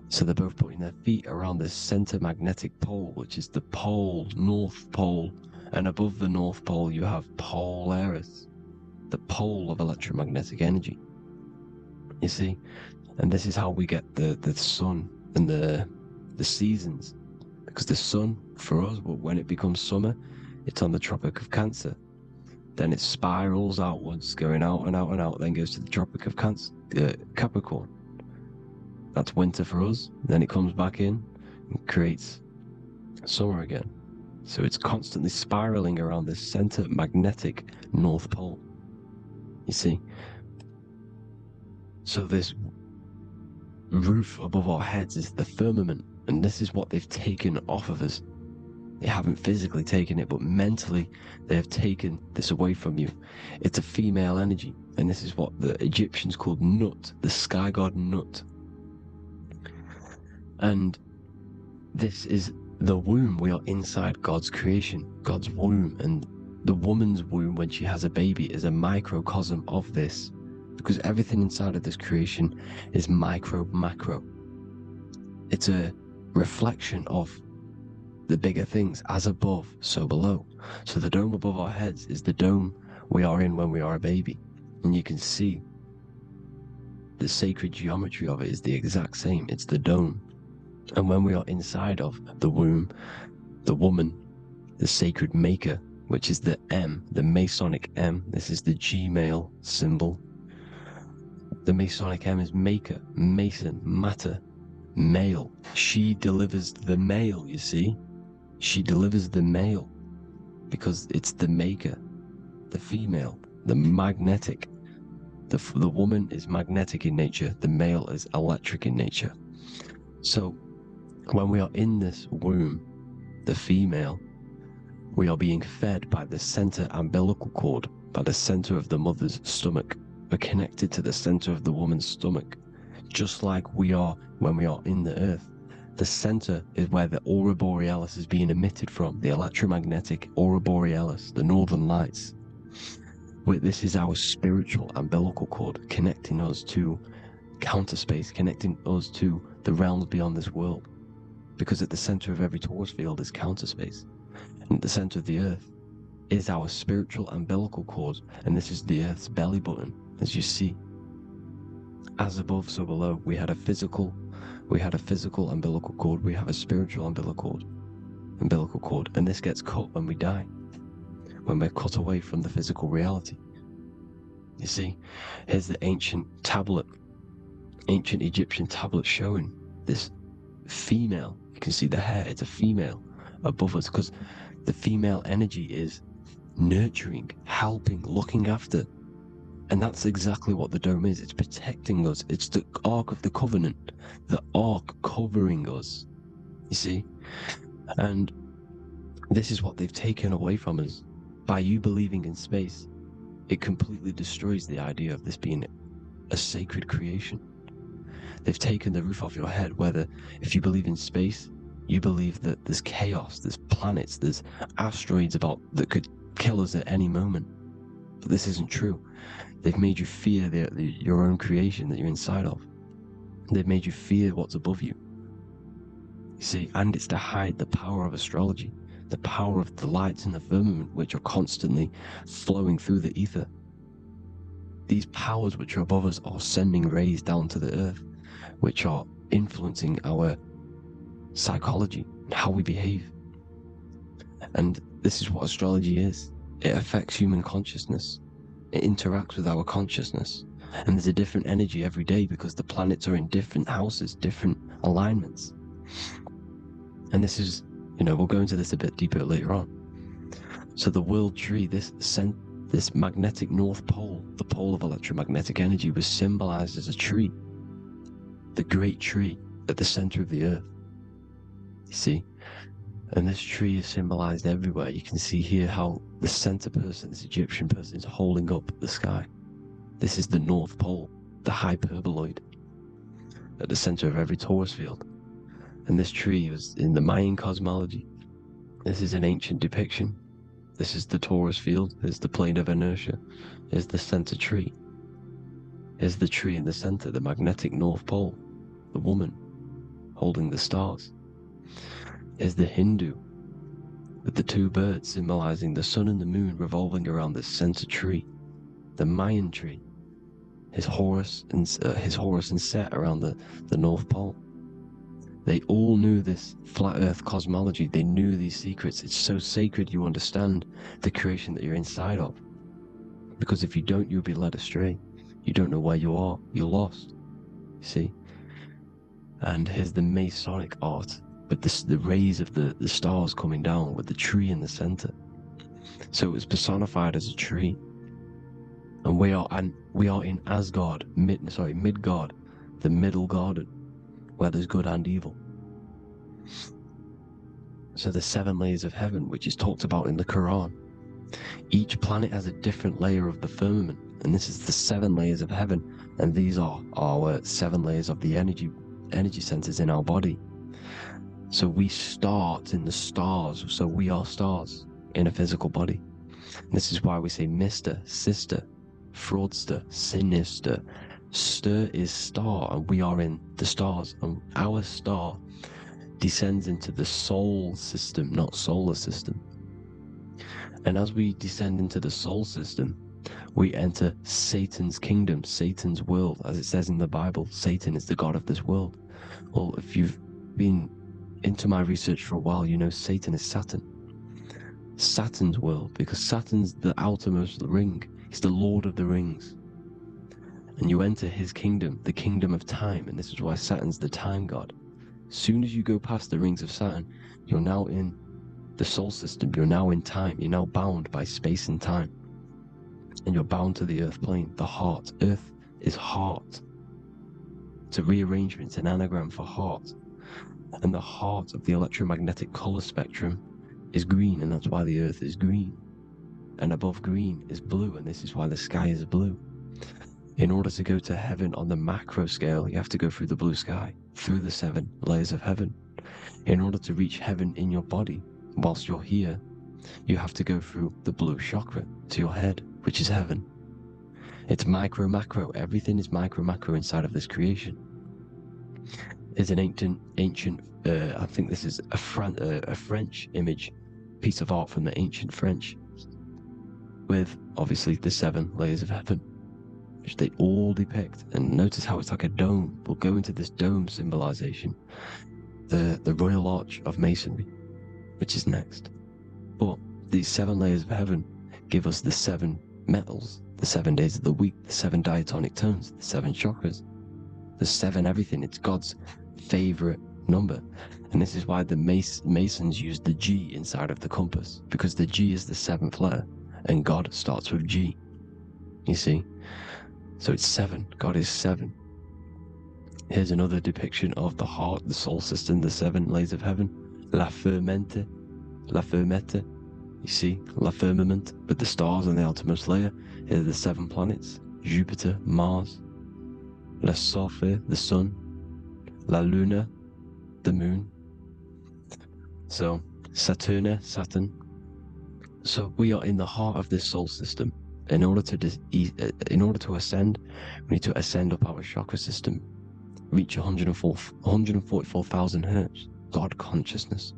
S1: So they're both putting their feet around the center magnetic pole, which is the pole, North Pole. And above the North Pole, you have Polaris, the pole of electromagnetic energy. You see? And this is how we get the sun and the seasons. Because the sun, for us, when it becomes summer, it's on the Tropic of Cancer. Then it spirals outwards, going out and out and out, then goes to the Tropic of Capricorn. That's winter for us. Then it comes back in and creates summer again. So it's constantly spiraling around this center magnetic North Pole. You see? So this roof above our heads is the firmament, and this is what they've taken off of us. They haven't physically taken it, but mentally they have taken this away from you. It's a female energy, and this is what the Egyptians called Nut, the sky god Nut. And this is the womb. We are inside God's creation, God's womb, and the woman's womb when she has a baby is a microcosm of this, because everything inside of this creation is macro. It's a reflection of the bigger things, as above, so below. So the dome above our heads is the dome we are in when we are a baby. And you can see the sacred geometry of it is the exact same. It's the dome. And when we are inside of the womb, the woman, the sacred maker, which is the M, the Masonic M, this is the G-male symbol. The Masonic M is maker, mason, matter, male. She delivers the male, you see? She delivers the male because it's the maker, the female, the magnetic. The woman is magnetic in nature, the male is electric in nature. So when we are in this womb, the female, we are being fed by the center umbilical cord, by the center of the mother's stomach. We're connected to the center of the woman's stomach, just like we are when we are in the earth. The center is where the aurora borealis is being emitted from, the electromagnetic aurora borealis, the northern lights. This is our spiritual umbilical cord, connecting us to counter space, connecting us to the realms beyond this world. Because at the center of every Taurus field is counter space. And at the center of the earth
S4: is our spiritual umbilical cord, and this is the Earth's belly button, as you see. As above, so below. We had a physical umbilical cord. We have a spiritual umbilical cord, and this gets cut when we die, when we're cut away from the physical reality. You see, here's the ancient Egyptian tablet showing this female. You can see the hair, it's a female above us, because the female energy is nurturing, helping, looking after. And that's exactly what the dome is. It's protecting us. It's the Ark of the Covenant, the Ark covering us, you see. And this is what they've taken away from us. By you believing in space, it completely destroys the idea of this being a sacred creation. They've taken the roof off your head, whether if you believe in space, you believe that there's chaos, there's planets, there's asteroids about that could kill us at any moment. But this isn't true. They've made you fear your own creation that you're inside of. They've made you fear what's above you. You see, and it's to hide the power of astrology, the power of the lights in the firmament, which are constantly flowing through the ether. These powers which are above us are sending rays down to the earth, which are influencing our psychology and how we behave. And this is what astrology is. It affects human consciousness. It interacts with our consciousness. And there's a different energy every day because the planets are in different houses, different alignments. And this is, we'll go into this a bit deeper later on. So the world tree, this magnetic north pole, the pole of electromagnetic energy, was symbolized as a tree, the great tree at the center of the earth. You see? And this tree is symbolized everywhere. You can see here how the center person, this Egyptian person, is holding up the sky. This is the North Pole, the hyperboloid, at the center of every Taurus field. And this tree was in the Mayan cosmology. This is an ancient depiction. This is the Taurus field. There's the plane of inertia. Here's the center tree. Here's the tree in the center, the magnetic North Pole, the woman holding the stars. Is the Hindu, with the two birds symbolizing the sun and the moon revolving around the center tree. The Mayan tree, his Horus and Set around the North Pole. They all knew this flat Earth cosmology. They knew these secrets. It's so sacred you understand the creation that you're inside of. Because if you don't, you'll be led astray. You don't know where you are. You're lost. You see? And here's the Masonic art, with the rays of the stars coming down with the tree in the center. So it was personified as a tree. And we are in Asgard, Midgard, the middle garden, where there's good and evil. So the 7 layers of heaven, which is talked about in the Quran. Each planet has a different layer of the firmament, and this is the 7 layers of heaven, and these are our 7 layers of the energy centers in our body. So we start in the stars, so we are stars in a physical body. And this is why we say Mr., Sister, Fraudster, Sinister. Stir is star, and we are in the stars, and our star descends into the soul system, not solar system. And as we descend into the soul system, we enter Satan's kingdom, Satan's world. As it says in the Bible, Satan is the god of this world. Well, if you've been into my research for a while, you know Satan is Saturn. Saturn's world, because Saturn's the outermost ring. He's the Lord of the Rings. And you enter his kingdom, the kingdom of time, and this is why Saturn's the time god. As soon as you go past the rings of Saturn, you're now in the soul system, you're now in time, you're now bound by space and time. And you're bound to the earth plane, the heart. Earth is heart. It's a rearrangement, it's an anagram for heart. And the heart of the electromagnetic color spectrum is green, and that's why the earth is green. And above green is blue, and this is why the sky is blue. In order to go to heaven on the macro scale, you have to go through the blue sky, through the 7 layers of heaven. In order to reach heaven in your body, whilst you're here, you have to go through the blue chakra to your head, which is heaven. It's micro, macro. Everything is micro, macro inside of this creation. There's an ancient, I think this is a French image, piece of art from the ancient French. with obviously the 7 layers of heaven, which they all depict. And notice how it's like a dome. We'll go into this dome symbolization, the Royal Arch of Masonry, which is next. But these 7 layers of heaven give us the 7 metals, the 7 days of the week, the 7 diatonic tones, the 7 chakras, the 7 everything. It's God's favorite number. And this is why the Masons use the G inside of the compass, because the G is the 7th letter, and God starts with G. You see? So it's 7. God is 7. Here's another depiction of the heart, the soul system, the 7 layers of heaven. La Fermenta, you see, La Firmament, with the stars on the outermost layer. Here are the 7 planets: Jupiter, Mars, La Sophie, the sun, La Luna, the moon. So Saturn. So we are in the heart of this soul system. In order to ascend, we need to ascend up our chakra system, reach 144,000 hertz. God consciousness,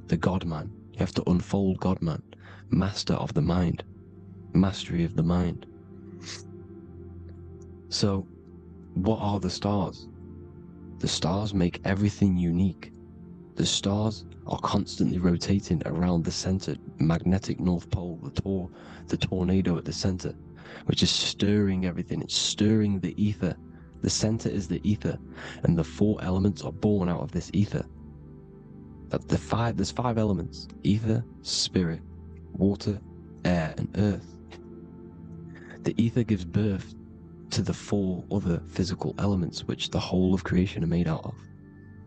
S4: the God man. You have to unfold God man, master of the mind, mastery of the mind. So, what are the stars? The stars make everything unique. The stars are constantly rotating around the center, magnetic North Pole, the tornado at the center, which is stirring everything. It's stirring the ether. The center is the ether, and the 4 elements are born out of this ether. There's 5 elements: ether, spirit, water, air, and earth. The ether gives birth to the 4 other physical elements, which the whole of creation are made out of.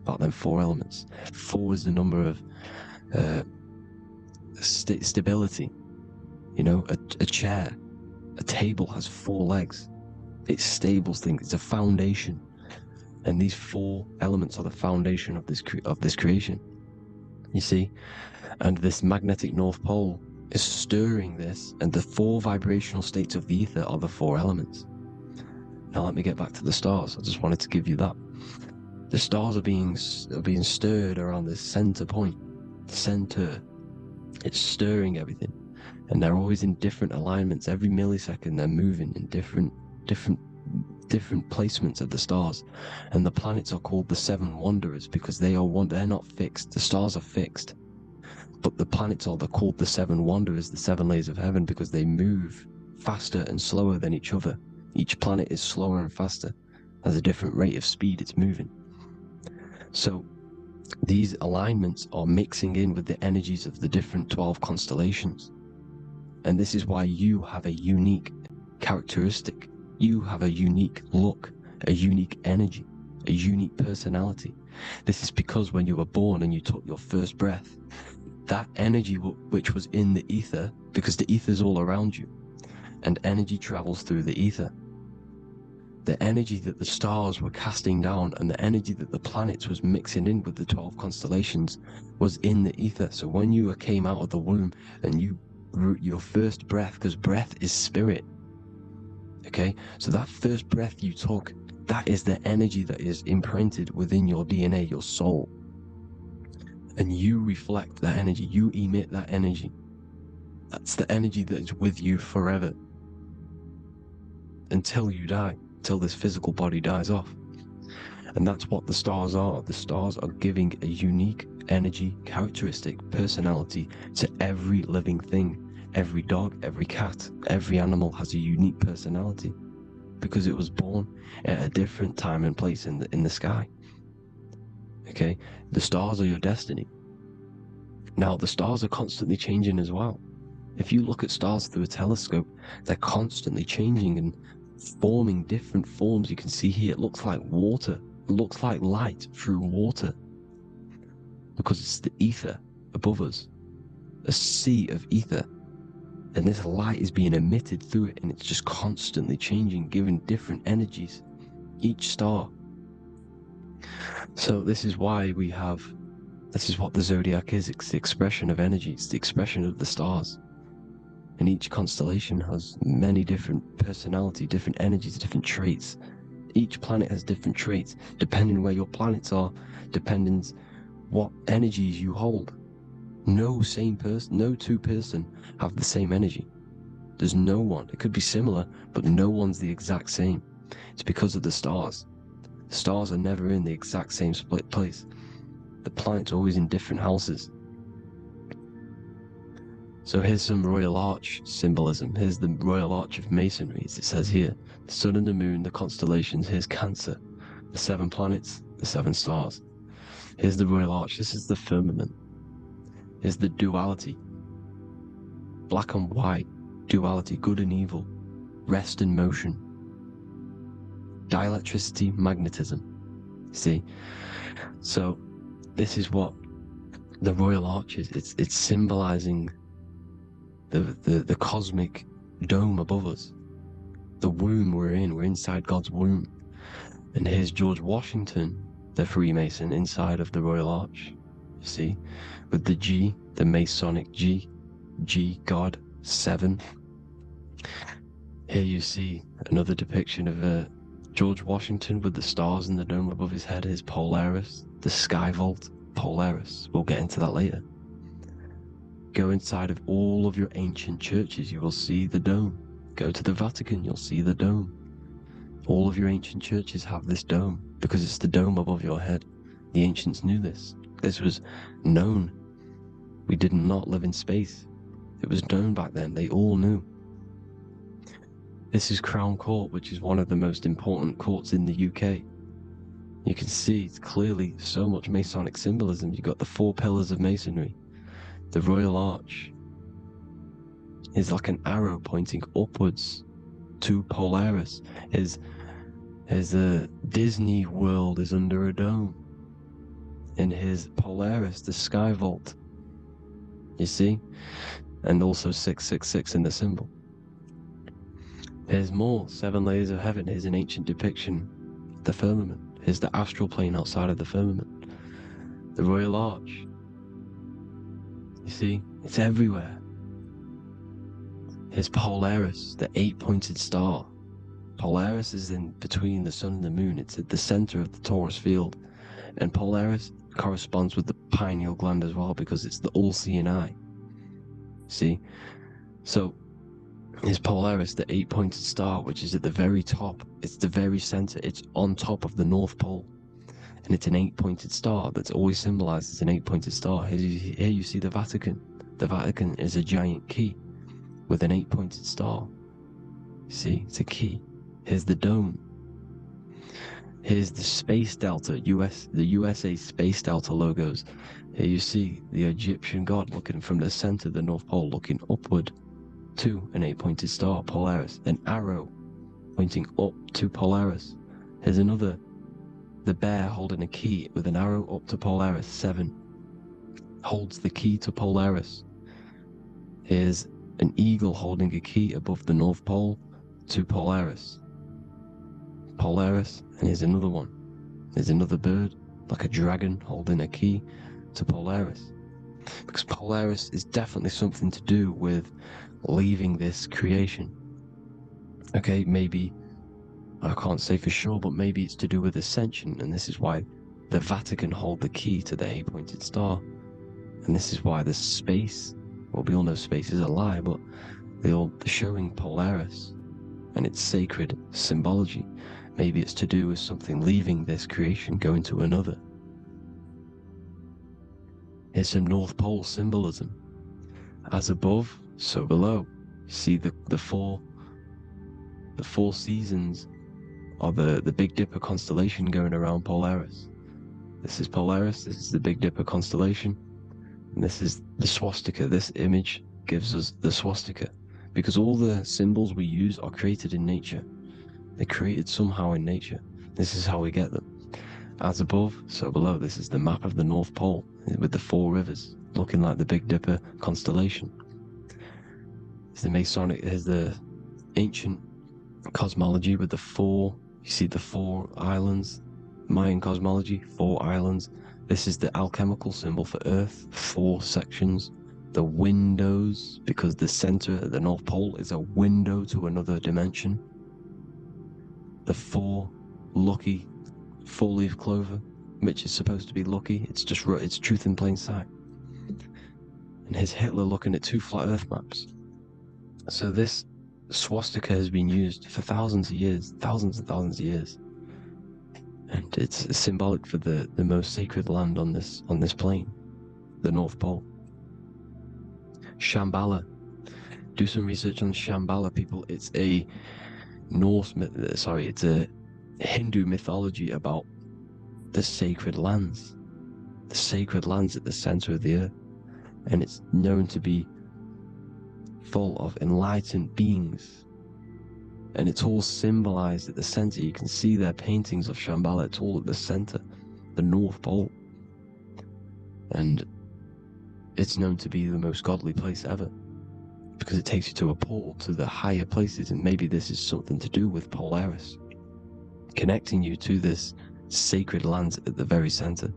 S4: About them 4 elements. 4 is the number of stability. You know, a chair, a table has 4 legs. It stables things. It's a foundation, and these 4 elements are the foundation of this creation. You see, and this magnetic North Pole is stirring this, and the 4 vibrational states of the ether are the 4 elements. Now let me get back to the stars. I just wanted to give you that. The stars are being stirred around this center point. Center. It's stirring everything, and they're always in different alignments. Every millisecond, they're moving in different placements of the stars. And the planets are called the 7 wanderers because they're not fixed. The stars are fixed, but the planets they're called the 7 wanderers, the 7 layers of heaven, because they move faster and slower than each other. Each planet is slower and faster, has a different rate of speed it's moving. So these alignments are mixing in with the energies of the different 12 constellations. And this is why you have a unique characteristic. You have a unique look, a unique energy, a unique personality. This is because when you were born and you took your first breath, that energy which was in the ether, because the ether is all around you, and energy travels through the ether. The energy that the stars were casting down and the energy that the planets was mixing in with the 12 constellations was in the ether. So when you came out of the womb and you drew your first breath, because breath is spirit, okay, so that first breath you took, that is the energy that is imprinted within your DNA, your soul, and you reflect that energy, you emit that energy. That's the energy that is with you forever until you die, until this physical body dies off. And that's what the stars are. The stars are giving a unique energy, characteristic, personality to every living thing. Every dog, every cat, every animal has a unique personality because it was born at a different time and place in the sky. Okay, the stars are your destiny. Now, the stars are constantly changing as well. If you look at stars through a telescope, they're constantly changing and forming different forms. You can see here, it looks like water. It looks like light through water because it's the ether above us, a sea of ether. And this light is being emitted through it, and it's just constantly changing, giving different energies, each star. So this is why this is what the zodiac is. It's the expression of energy. It's the expression of the stars. And each constellation has many different personality, different energies, different traits. Each planet has different traits, depending where your planets are, depending what energies you hold. No two person have the same energy. There's no one. It could be similar, but no one's the exact same. It's because of the stars. The stars are never in the exact same split place. The planet's always in different houses. So here's some Royal Arch symbolism. Here's the Royal Arch of Masonry, as it says here. The sun and the moon, the constellations. Here's Cancer, the 7 planets, the 7 stars. Here's the Royal Arch. This is the firmament. Here's the duality. Black and white, duality, good and evil, rest and motion, dielectricity, magnetism. See? So this is what the Royal Arch is. It's symbolizing the cosmic dome above us. The womb we're in. We're inside God's womb. And here's George Washington, the Freemason, inside of the Royal Arch. You see? With the G, the Masonic G, God, 7. Here you see another depiction of George Washington with the stars in the dome above his head, his Polaris, the sky vault, Polaris. We'll get into that later. Go inside of all of your ancient churches, you will see the dome. Go to the Vatican, you'll see the dome. All of your ancient churches have this dome because it's the dome above your head. The ancients knew this. This was known. We did not live in space. It was known back then. They all knew. This is Crown Court, which is one of the most important courts in the UK. You can see it's clearly so much Masonic symbolism. You've got the 4 pillars of Masonry. The Royal Arch is like an arrow pointing upwards to Polaris. His Disney World is under a dome. In his Polaris, the sky vault. You see? And also 666 in the symbol. Here's more 7 layers of heaven. Here's an ancient depiction. The firmament. Here's the astral plane outside of the firmament. The Royal Arch. You see? It's everywhere. Here's Polaris, the 8-pointed star. Polaris is in between the sun and the moon. It's at the center of the Taurus field. And Polaris corresponds with the pineal gland as well because it's the all-seeing eye. See? So, is Polaris, the 8-pointed star, which is at the very top. It's the very center. It's on top of the North Pole. And it's an 8-pointed star that's always symbolized as an 8-pointed star. Here you see the Vatican. The Vatican is a giant key with an 8-pointed star. See, it's a key. Here's the dome. Here's the Space Delta, the USA Space Delta logos. Here you see the Egyptian god looking from the center of the North Pole, looking upward to an 8-pointed star, Polaris. An arrow pointing up to Polaris. Here's another, the bear holding a key with an arrow up to Polaris, 7. Holds the key to Polaris. Here's an eagle holding a key above the North Pole to Polaris. Polaris, and here's another one. There's another bird, like a dragon, holding a key to Polaris. Because Polaris is definitely something to do with leaving this creation. Okay, maybe, I can't say for sure, but maybe it's to do with Ascension, and this is why the Vatican hold the key to the 8-pointed star. And this is why the space, well, we all know space is a lie, but they're showing Polaris and its sacred symbology. Maybe it's to do with something leaving this creation, going to another. Here's some North Pole symbolism. As above, so below. See the four seasons of the Big Dipper constellation going around Polaris. This is Polaris, this is the Big Dipper constellation, and this is the swastika. This image gives us the swastika, because all the symbols we use are created in nature. They're created somehow in nature. This is how we get them. As above, so below. This is the map of the North Pole with the 4 rivers, looking like the Big Dipper constellation. It's the Masonic, there's the ancient cosmology with the 4, you see the 4 islands, Mayan cosmology, 4 islands. This is the alchemical symbol for Earth, 4 sections. The windows, because the center of the North Pole is a window to another dimension. The 4 lucky 4-leaf clover, which is supposed to be lucky. It's just, it's truth in plain sight. And here's Hitler looking at 2 flat Earth maps. So this swastika has been used for thousands of years, thousands and thousands of years. And it's symbolic for the most sacred land on this plane, the North Pole. Shambhala. Do some research on Shambhala, people. It's a it's a Hindu mythology about the sacred lands at the center of the earth, and it's known to be full of enlightened beings, and it's all symbolized at the center. You can see their paintings of Shambhala. It's all at the center, the North Pole, and it's known to be the most godly place ever, because it takes you to a portal to the higher places. And maybe this is something to do with Polaris, connecting you to this sacred land at the very center.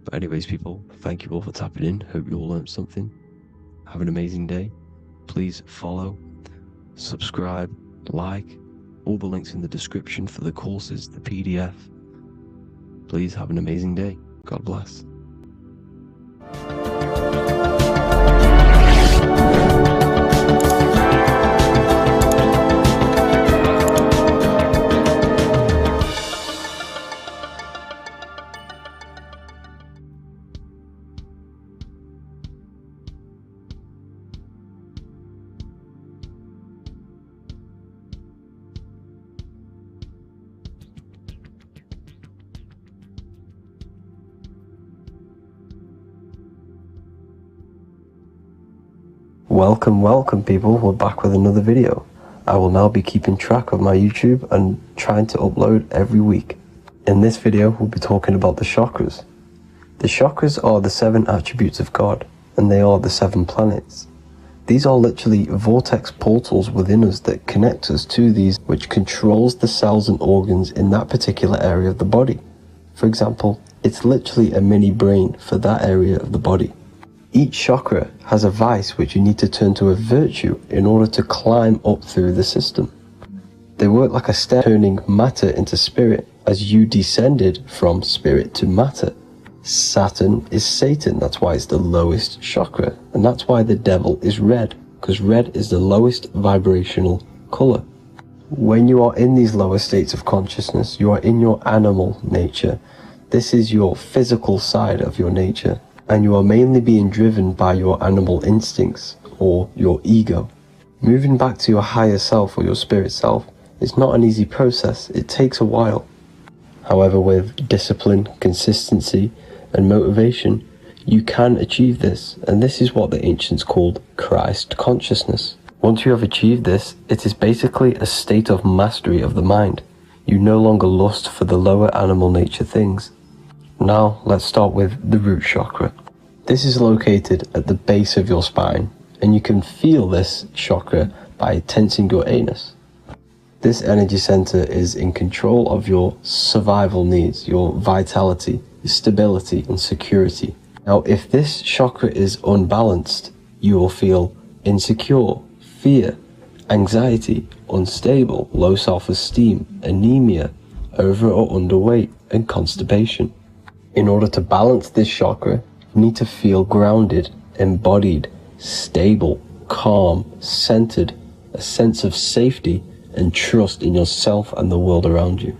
S4: But anyways, people, thank you all for tapping in. Hope you all learned something. Have an amazing day. Please follow, subscribe, like, all the links in the description for the courses, the PDF. Please have an amazing day. God bless.
S1: Welcome people, we're back with another video. I will now be keeping track of my YouTube and trying to upload every week. In this video, we'll be talking about the chakras. The chakras are the 7 attributes of God, and they are the 7 planets. These are literally vortex portals within us that connect us to these, which controls the cells and organs in that particular area of the body. For example, it's literally a mini brain for that area of the body. Each chakra has a vice which you need to turn to a virtue in order to climb up through the system. They work like a stair, turning matter into spirit as you descended from spirit to matter. Saturn is Satan, that's why it's the lowest chakra, and that's why the devil is red, because red is the lowest vibrational color. When you are in these lower states of consciousness, you are in your animal nature. This is your physical side of your nature, and you are mainly being driven by your animal instincts or your ego. Moving back to your higher self or your spirit self is not an easy process. It takes a while. However, with discipline, consistency, and motivation, you can achieve this, and this is what the ancients called Christ consciousness. Once you have achieved this, it is basically a state of mastery of the mind. You no longer lust for the lower animal nature things. Now, let's start with the root chakra. This is located at the base of your spine, and you can feel this chakra by tensing your anus. This energy center is in control of your survival needs, your vitality, your stability, and security. Now, if this chakra is unbalanced, you will feel insecure, fear, anxiety, unstable, low self-esteem, anemia, over or underweight, and constipation. In order to balance this chakra, you need to feel grounded, embodied, stable, calm, centered, a sense of safety and trust in yourself and the world around you.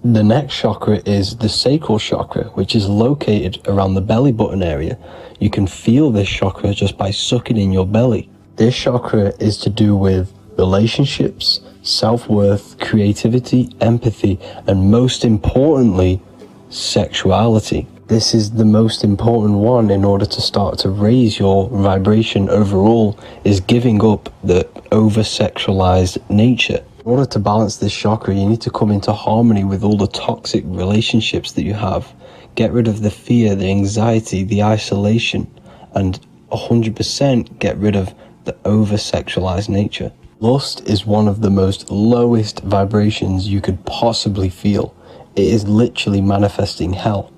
S1: The next chakra is the sacral chakra, which is located around the belly button area. You can feel this chakra just by sucking in your belly. This chakra is to do with relationships, self-worth, creativity, empathy, and most importantly, sexuality. This is the most important one in order to start to raise your vibration overall, is giving up the over-sexualized nature. In order to balance this chakra, you need to come into harmony with all the toxic relationships that you have. Get rid of the fear, the anxiety, the isolation, and 100% get rid of the over-sexualized nature. Lust is one of the most lowest vibrations you could possibly feel. It is literally manifesting hell.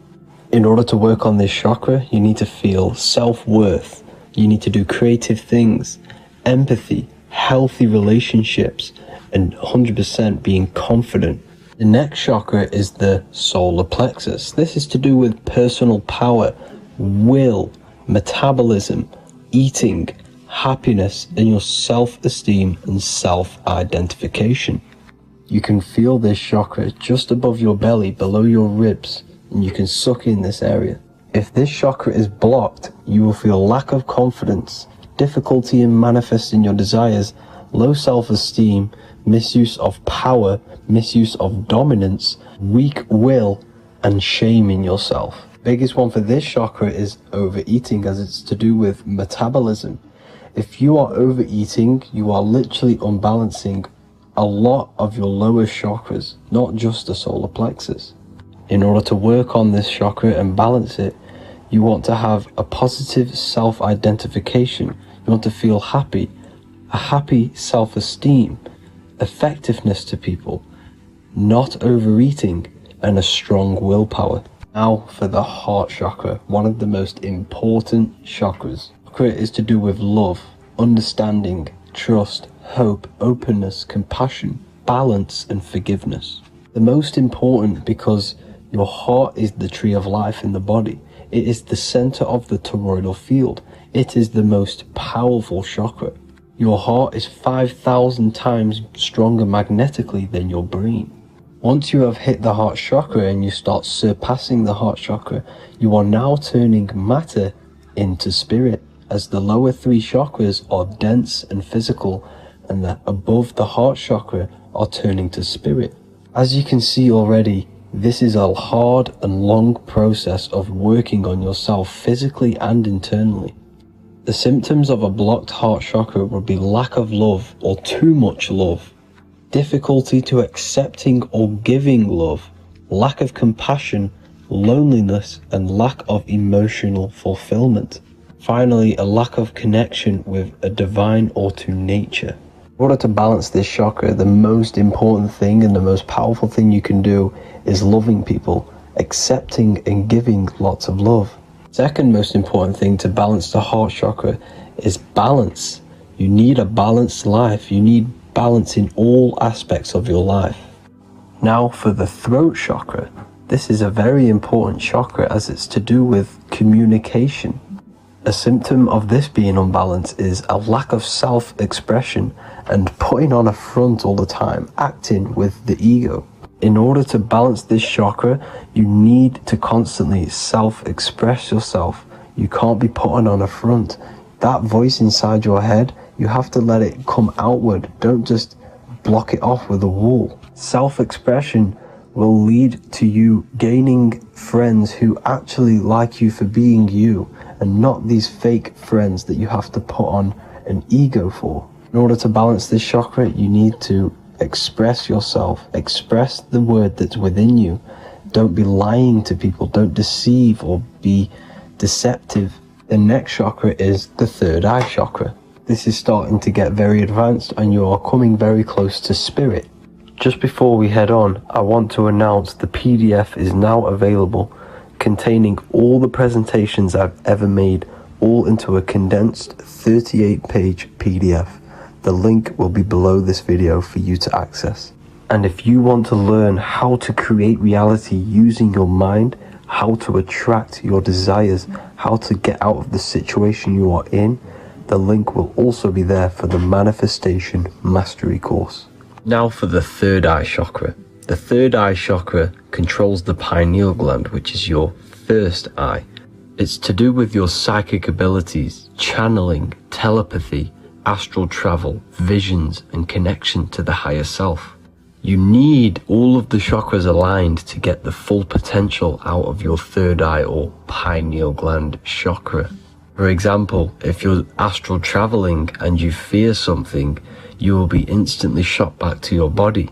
S1: In order to work on this chakra, you need to feel self-worth. You need to do creative things, empathy, healthy relationships, and 100% being confident. The next chakra is the solar plexus. This is to do with personal power, will, metabolism, eating, happiness, and your self-esteem and self-identification. You can feel this chakra just above your belly, below your ribs, and you can suck in this area. If this chakra is blocked, you will feel lack of confidence, difficulty in manifesting your desires, low self-esteem, misuse of power, misuse of dominance, weak will, and shame in yourself. Biggest one for this chakra is overeating, as it's to do with metabolism. If you are overeating, you are literally unbalancing a lot of your lower chakras, not just the solar plexus. In order to work on this chakra and balance it, you want to have a positive self-identification. You want to feel happy, a happy self-esteem, effectiveness to people, not overeating, and a strong willpower. Now for the heart chakra, one of the most important chakras. Chakra is to do with love, understanding, trust, hope, openness, compassion, balance, and forgiveness. The most important because your heart is the tree of life in the body. It is the center of the toroidal field. It is the most powerful chakra. Your heart is 5,000 times stronger magnetically than your brain. Once you have hit the heart chakra and you start surpassing the heart chakra, you are now turning matter into spirit, as the lower three chakras are dense and physical, and the above the heart chakra are turning to spirit. As you can see already, this is a hard and long process of working on yourself physically and internally. The symptoms of a blocked heart chakra would be lack of love or too much love, difficulty to accepting or giving love, lack of compassion, loneliness, and lack of emotional fulfillment. Finally, a lack of connection with a divine or to nature. In order to balance this chakra, the most important thing and the most powerful thing you can do is loving people, accepting and giving lots of love. Second most important thing to balance the heart chakra is balance. You need a balanced life. You need balance in all aspects of your life. Now for the throat chakra. This is a very important chakra as it's to do with communication. A symptom of this being unbalanced is a lack of self-expression and putting on a front all the time, acting with the ego. In order to balance this chakra, you need to constantly self-express yourself. You can't be putting on a front. That voice inside your head, you have to let it come outward. Don't just block it off with a wall. Self-expression will lead to you gaining friends who actually like you for being you, and not these fake friends that you have to put on an ego for. In order to balance this chakra, you need to express yourself, express the word that's within you. Don't be lying to people, don't deceive or be deceptive. The next chakra is the third eye chakra. This is starting to get very advanced and you are coming very close to spirit. Just before we head on, I want to announce the PDF is now available, containing all the presentations I've ever made, all into a condensed 38-page PDF. The link will be below this video for you to access. And if you want to learn how to create reality using your mind, how to attract your desires, how to get out of the situation you are in, the link will also be there for the Manifestation Mastery course. Now for the third eye chakra. The third eye chakra controls the pineal gland, which is your first eye. It's to do with your psychic abilities, channeling, telepathy, astral travel, visions, and connection to the higher self. You need all of the chakras aligned to get the full potential out of your third eye or pineal gland chakra. For example, if you're astral traveling and you fear something, you will be instantly shot back to your body.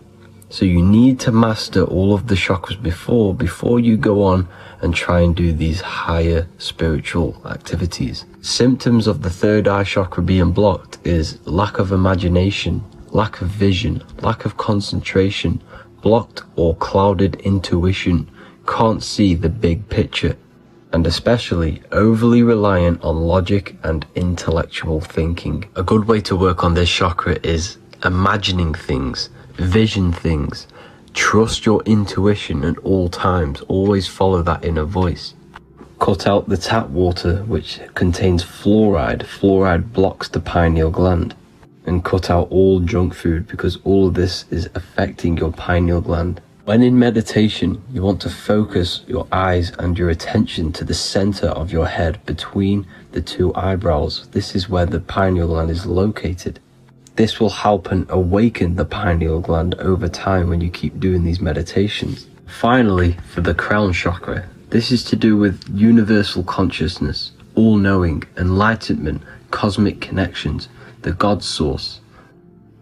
S1: So you need to master all of the chakras before you go on and try and do these higher spiritual activities. Symptoms of the third eye chakra being blocked is lack of imagination, lack of vision, lack of concentration, blocked or clouded intuition, can't see the big picture, and especially overly reliant on logic and intellectual thinking. A good way to work on this chakra is imagining things, vision things, trust your intuition at all times, always follow that inner voice.
S4: Cut out the tap water which contains fluoride. Fluoride blocks the pineal gland. And cut out all junk food, because all of this is affecting your pineal gland. When in meditation, you want to focus your eyes and your attention to the center of your head between the two eyebrows. This is where the pineal gland is located. This will help and awaken the pineal gland over time when you keep doing these meditations. Finally, for the crown chakra, this is to do with universal consciousness, all-knowing, enlightenment, cosmic connections, the God source.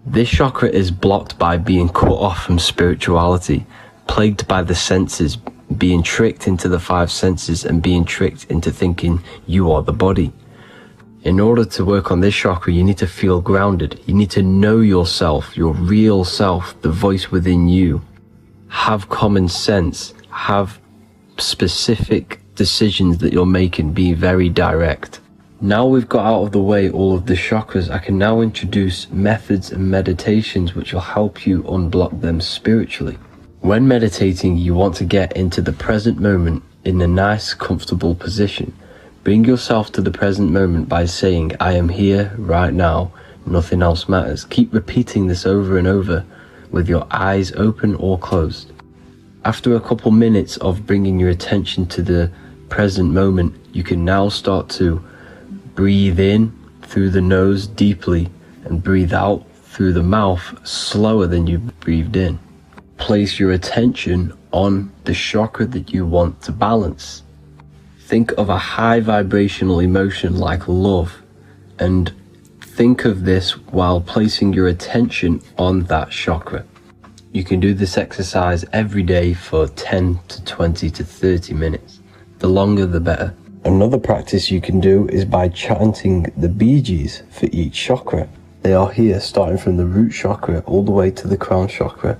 S4: This chakra is blocked by being cut off from spirituality, plagued by the senses, being tricked into the five senses and being tricked into thinking you are the body. In order to work on this chakra, you need to feel grounded. You need to know yourself, your real self, the voice within you. Have common sense, have specific decisions that you're making, be very direct. Now we've got out of the way all of the chakras, I can now introduce methods and meditations which will help you unblock them spiritually. When meditating, you want to get into the present moment in a nice, comfortable position. Bring yourself to the present moment by saying, I am here right now, nothing else matters. Keep repeating this over and over with your eyes open or closed. After a couple minutes of bringing your attention to the present moment, you can now start to breathe in through the nose deeply and breathe out through the mouth slower than you breathed in. Place your attention on the chakra that you want to balance. Think of a high vibrational emotion like love, and think of this while placing your attention on that chakra. You can do this exercise every day for 10 to 20 to 30 minutes. The longer the better. Another practice you can do is by chanting the Bijis for each chakra. They are here starting from the root chakra all the way to the crown chakra.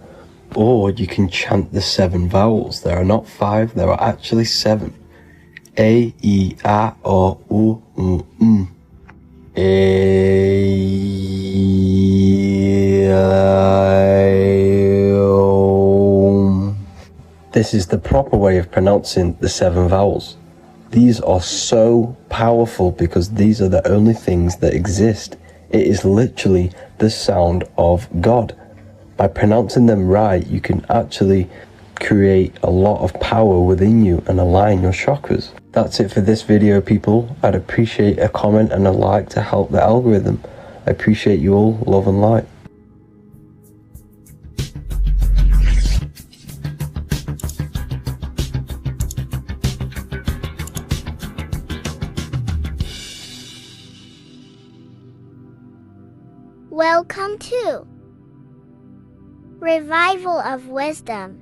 S4: Or you can chant the 7 vowels. There are not 5, there are actually 7. A, I, A, O, U, M. A, I, O. This is the proper way of pronouncing the 7 vowels. These are so powerful because these are the only things that exist. It is literally the sound of God. By pronouncing them right, you can actually create a lot of power within you and align your chakras. That's it for this video, people. I'd appreciate a comment and a like to help the algorithm. I appreciate you all. Love and light.
S5: Welcome to Revival of Wisdom.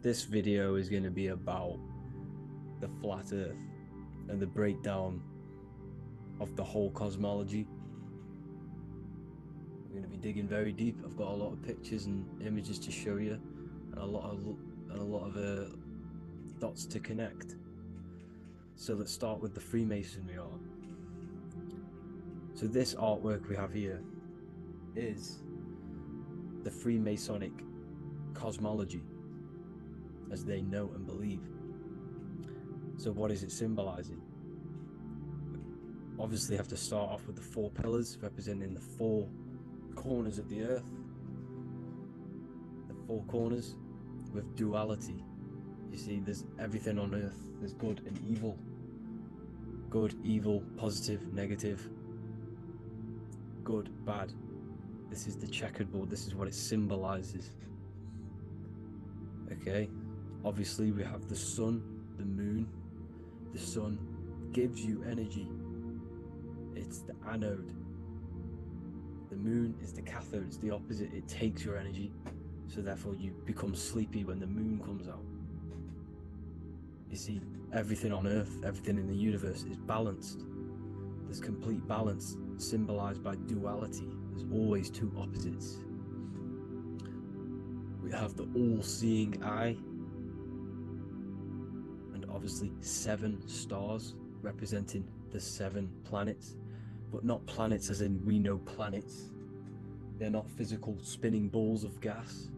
S1: This video is going to be about the flat earth and the breakdown of the whole cosmology. I'm going to be digging very deep. I've got a lot of pictures and images to show you, and a lot of dots to connect. So let's start with the Freemasonry art. So this artwork we have here is the Freemasonic cosmology, as they know and believe. So what is it symbolizing? Obviously have to start off with the 4 pillars representing the 4 corners of the earth. The 4 corners with duality. You see, there's everything on earth. There's good and evil. Good, evil, positive, negative. Good, bad. This is the checkerboard. This is what it symbolizes. Okay. Obviously, we have the sun, the moon. The sun gives you energy. It's the anode. The moon is the cathode. It's the opposite. It takes your energy. So therefore, you become sleepy when the moon comes out. You see, everything on Earth, everything in the universe is balanced. There's complete balance, symbolized by duality. There's always 2 opposites. We have the all-seeing eye, and obviously 7 stars representing the 7 planets, but not planets as in we know planets. They're not physical spinning balls of gas.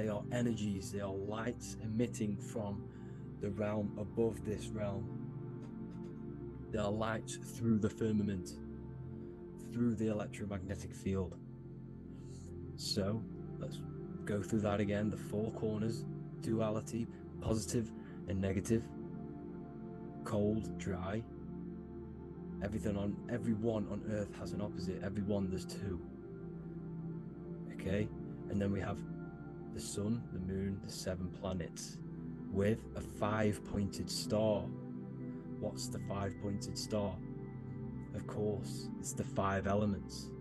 S1: They are energies, they are lights emitting from the realm above this realm. They are lights through the firmament, through the electromagnetic field. So let's go through that again. The four corners, duality, positive and negative, cold, dry. Everyone on Earth has an opposite. Everyone, there's two. Okay, and then we have the sun, the moon, the 7 planets, with a 5-pointed star. What's the 5-pointed star? Of course, it's the 5 elements: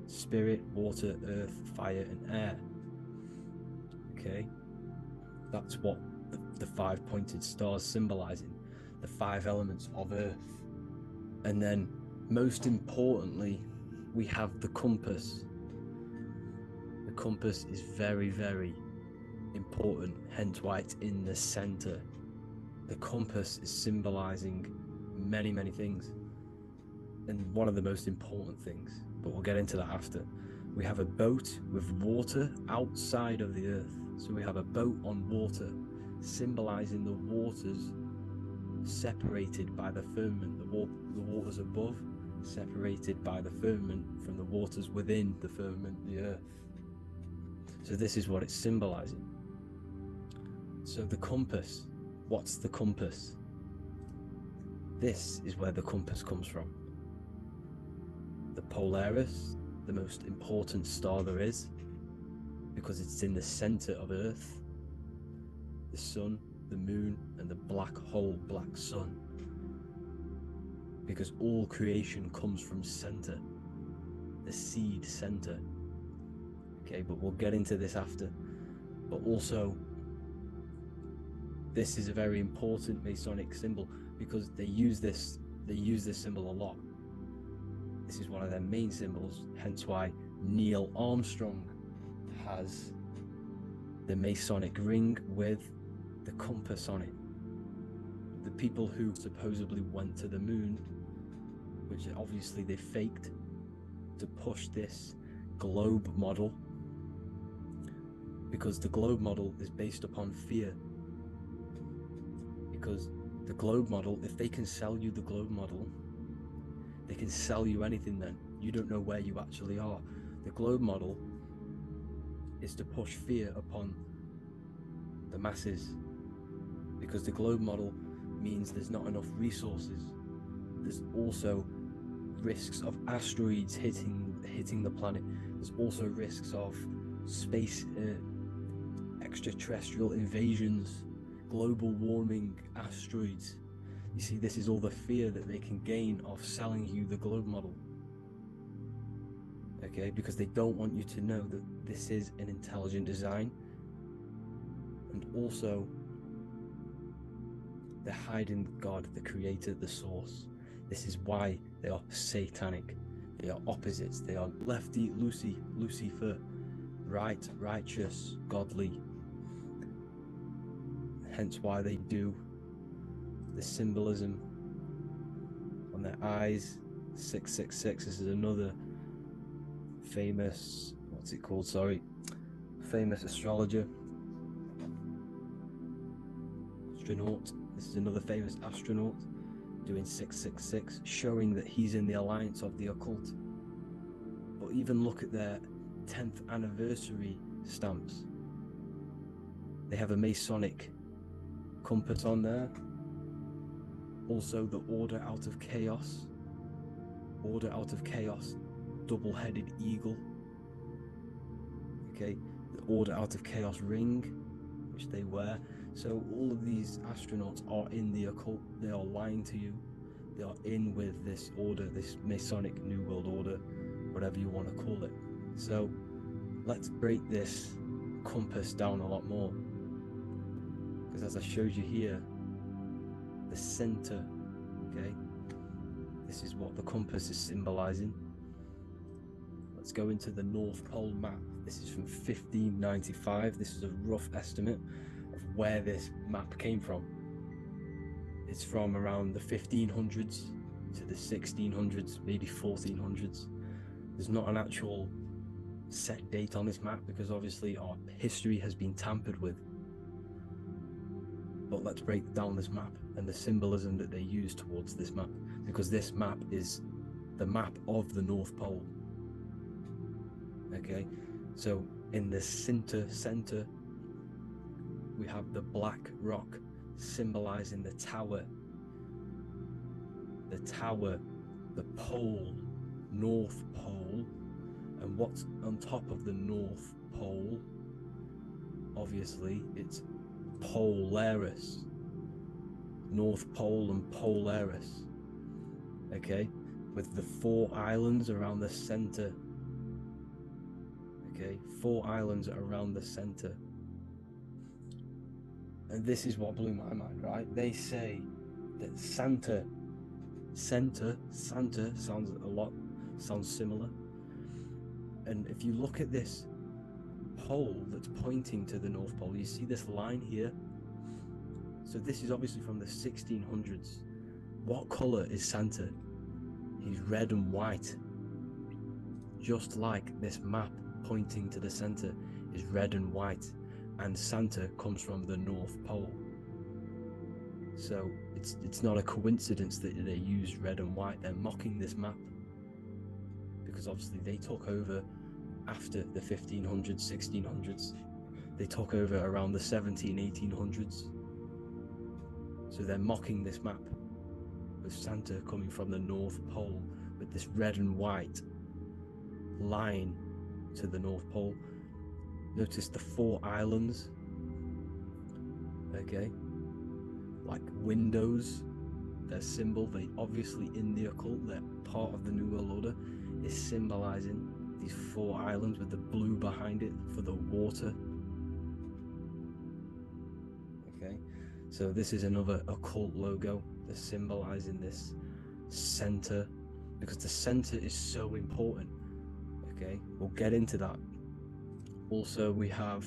S1: spirit, water, earth, fire, and air. Okay, that's what the 5-pointed star is symbolizing, the 5 elements of Earth. And then, most importantly, we have the compass. The compass is very, very important, hence why it's in the center. The compass is symbolizing many, many things, and one of the most important things, but we'll get into that after. We have a boat with water outside of the Earth. So we have a boat on water, symbolizing the waters separated by the firmament, the waters above, separated by the firmament from the waters within the firmament, the Earth. So this is what it's symbolizing. So the compass, what's the compass? This is where the compass comes from. The Polaris, the most important star there is, because it's in the center of Earth. The sun, the moon, and the black hole, black sun. Because all creation comes from center, the seed center. Okay, but we'll get into this after. But also, this is a very important Masonic symbol because they use this symbol a lot. This is one of their main symbols, hence why Neil Armstrong has the Masonic ring with the compass on it. The people who supposedly went to the moon, which obviously they faked to push this globe model, because the globe model is based upon fear. Because the globe model, if they can sell you the globe model, they can sell you anything then. You don't know where you actually are. The globe model is to push fear upon the masses, because the globe model means there's not enough resources. There's also risks of asteroids hitting the planet. There's also risks of space extraterrestrial invasions, global warming, asteroids. You see, this is all the fear that they can gain of selling you the globe model. Okay, because they don't want you to know that this is an intelligent design. And also, they're hiding God, the creator, the source. This is why they are satanic. They are opposites. They are lefty, Lucifer, right, righteous, godly. Hence why they do the symbolism on their eyes. 666. This is another famous, famous astrologer. Astronaut. This is another famous astronaut doing 666, showing that he's in the alliance of the occult. But even look at their 10th anniversary stamps. They have a Masonic compass on there. Also the Order Out of Chaos. Order Out of Chaos, double-headed eagle. Okay, the Order Out of Chaos ring, which they wear. So all of these astronauts are in the occult. They are lying to you. They are in with this order, this Masonic New World Order, whatever you want to call it. So let's break this compass down a lot more. Because as I showed you here, the center, okay, this is what the compass is symbolizing. Let's go into the North Pole map. This is from 1595. This is a rough estimate of where this map came from. It's from around the 1500s to the 1600s, maybe 1400s. There's not an actual
S4: set date on this map because obviously our history has been tampered with. But let's break down this map and the symbolism that they use towards this map, because this map is the map of the North Pole. Okay, so in the center, we have the black rock symbolizing the tower, the pole, North Pole. And what's on top of the North Pole? Obviously, it's Polaris. North Pole and Polaris. Okay, with the 4 islands around the center. Okay, 4 islands around the center. And this is what blew my mind, right? They say that Santa sounds similar. And if you look at this pole that's pointing to the North Pole, you see this line here. So this is obviously from the 1600s. What color is Santa? He's red and white. Just like this map pointing to the center is red and white, and Santa comes from the North Pole. So it's not a coincidence that they use red and white. They're mocking this map because obviously they took over after the 1500s, 1600s. They took over around the 1800s. So they're mocking this map with Santa coming from the North Pole with this red and white line to the North Pole. Notice the 4 islands. Okay, like windows, their symbol. They obviously in the occult, they're part of the New World Order, is symbolizing these 4 islands with the blue behind it for the water. Okay, so this is another occult logo. They're symbolizing this center because the center is so important. Okay, we'll get into that. Also, we have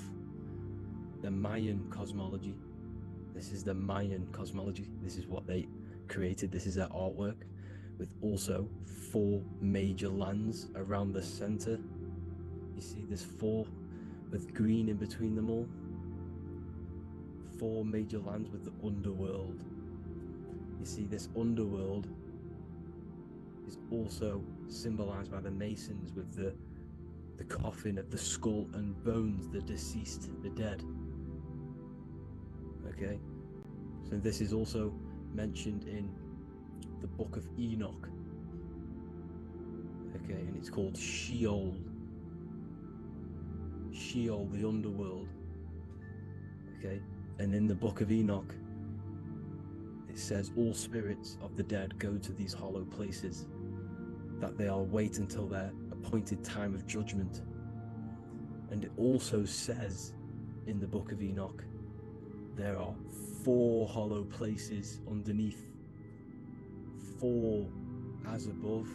S4: the Mayan cosmology. This is the Mayan cosmology. This is what they created. This is their artwork, with also 4 major lands around the center. You see this 4 with green in between them all. 4 major lands with the underworld. You see this underworld is also symbolized by the Masons with the coffin of the skull and bones, the deceased, the dead. Okay, so this is also mentioned in the book of Enoch. Okay, and it's called Sheol, the underworld. Okay, and in the book of Enoch it says all spirits of the dead go to these hollow places, that they are wait until their appointed time of judgment. And it also says in the book of Enoch there are 4 hollow places underneath. 4 as above,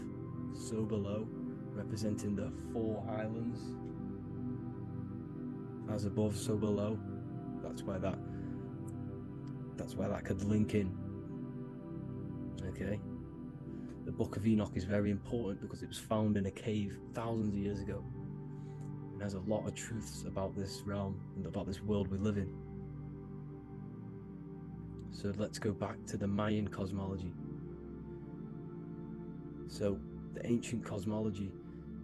S4: so below, representing the 4 islands. As above, so below. That's why that could link in. Okay. The book of Enoch is very important because it was found in a cave thousands of years ago. And has a lot of truths about this realm and about this world we live in. So let's go back to the Mayan cosmology. So the ancient cosmology,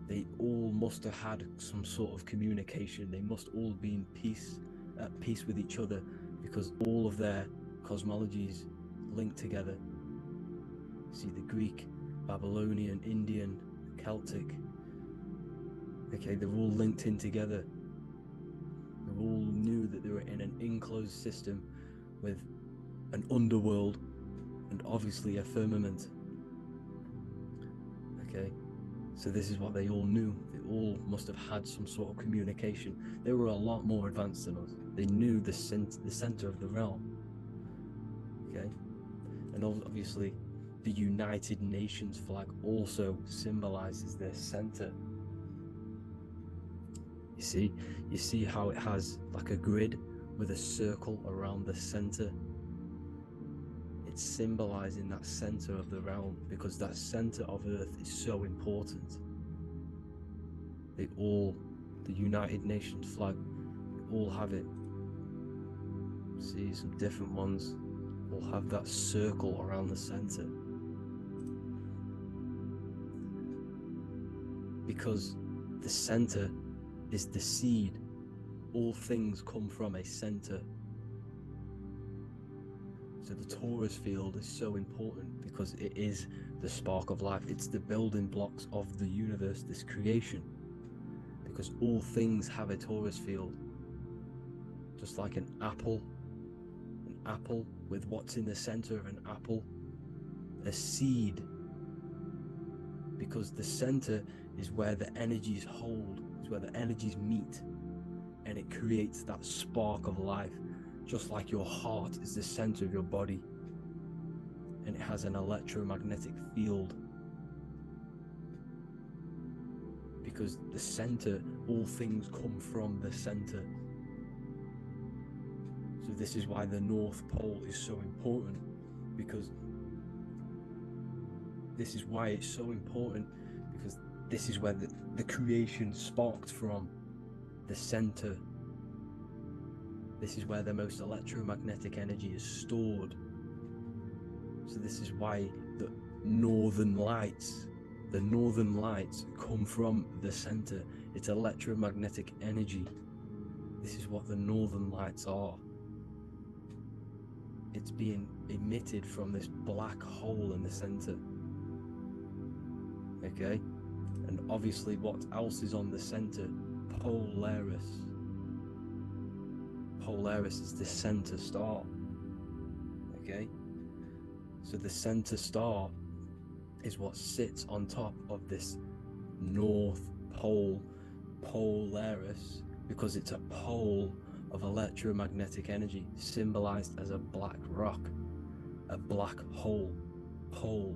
S4: they all must have had some sort of communication. They must all be in peace, at peace with each other, because all of their cosmologies link together. See the Greek, Babylonian, Indian, Celtic. Okay, they're all linked in together. They all knew that they were in an enclosed system with an underworld and obviously a firmament. Okay, so this is what they all knew. They all must have had some sort of communication. They were a lot more advanced than us. They knew the center of the realm. Okay, and obviously the United Nations flag also symbolizes their center. You see how it has like a grid with a circle around the center. It's symbolizing that center of the realm, because that center of Earth is so important. They all the United Nations flag, all have it. See, some different ones will have that circle around the center. Because the center is the seed. All things come from a center. So the Taurus field is so important because it is the spark of life. It's the building blocks of the universe, this creation. Because all things have a Taurus field. Just like an apple with what's in the center of an apple, a seed. Because the center is where the energies hold, is where the energies meet, and it creates that spark of life. Just like your heart is the center of your body, and it has an electromagnetic field. Because the center, all things come from the center. So this is why the North Pole is so important, because this is why it's so important, because this is where the creation sparked from, the center. This is where the most electromagnetic energy is stored. So this is why the northern lights come from the center. It's electromagnetic energy. This is what the northern lights are. It's being emitted from this black hole in the center. Okay? And obviously what else is on the center? Polaris. Polaris is the center star. Okay? So the center star is what sits on top of this North Pole, Polaris, because it's a pole of electromagnetic energy, symbolized as a black rock, a black hole, pole.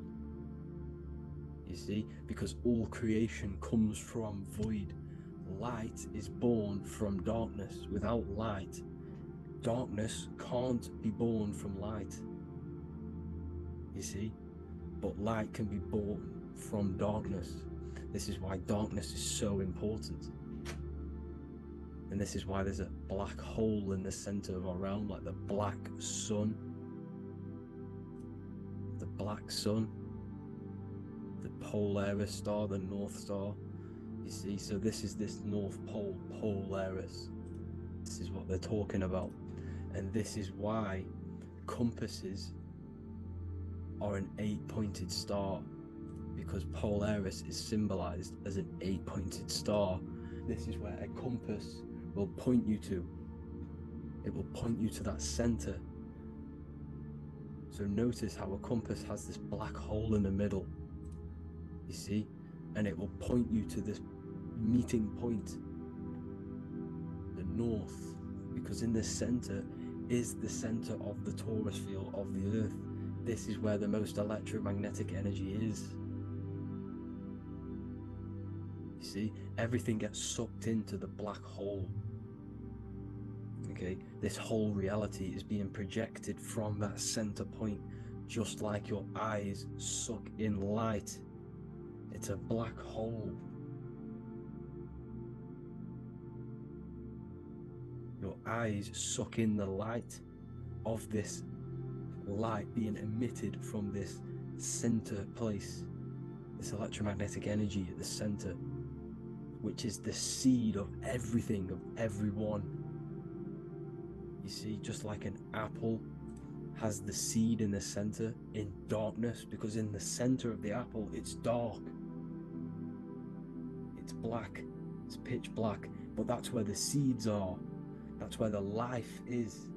S4: You see, because all creation comes from void. Light is born from darkness. Without light, darkness can't be born from light. You see, but light can be born from darkness. This is why darkness is so important. And this is why there's a black hole in the center of our realm, like the black sun. The black sun. The Polaris star, the North Star. You see, so this is this North Pole, Polaris. This is what they're talking about. And this is why compasses are an 8-pointed star, because Polaris is symbolized as an 8-pointed star. This is where a compass will point you to. It will point you to that center. So notice how a compass has this black hole in the middle, you see, and it will point you to this meeting point, the north, because in the center is the center of the Taurus field of the earth. This is where the most electromagnetic energy is. You see, everything gets sucked into the black hole. Okay, this whole reality is being projected from that center point, just like your eyes suck in light. It's a black hole. Your eyes suck in the light of this light being emitted from this center place, this electromagnetic energy at the center, which is the seed of everything, of everyone. You see, just like an apple has the seed in the center in darkness, because in the center of the apple it's dark, it's black, it's pitch black, but that's where the seeds are, that's where the life is.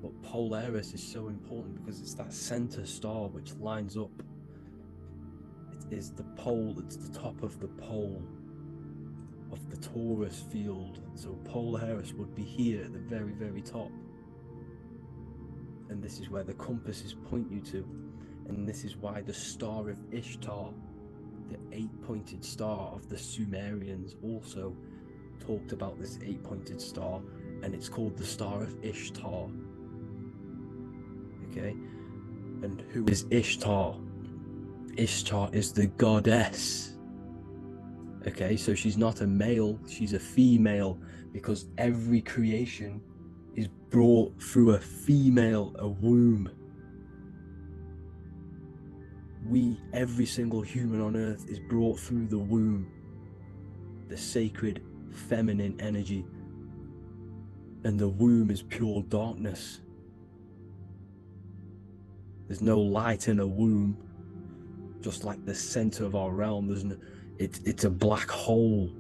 S4: But Polaris is so important because it's that center star which lines up. It is the pole, it's the top of the pole of the Taurus field. So Polaris would be here at the very, very top. And this is where the compasses point you to. And this is why the Star of Ishtar, the 8-pointed star of the Sumerians, also talked about this 8-pointed star, and it's called the Star of Ishtar. Okay, and who is Ishtar? Ishtar is the goddess. Okay, so she's not a male, she's a female, because every creation is brought through a female, a womb. Every single human on earth is brought through the womb, the sacred feminine energy. And the womb is pure darkness. There's no light in a womb, just like the center of our realm. It's a black hole.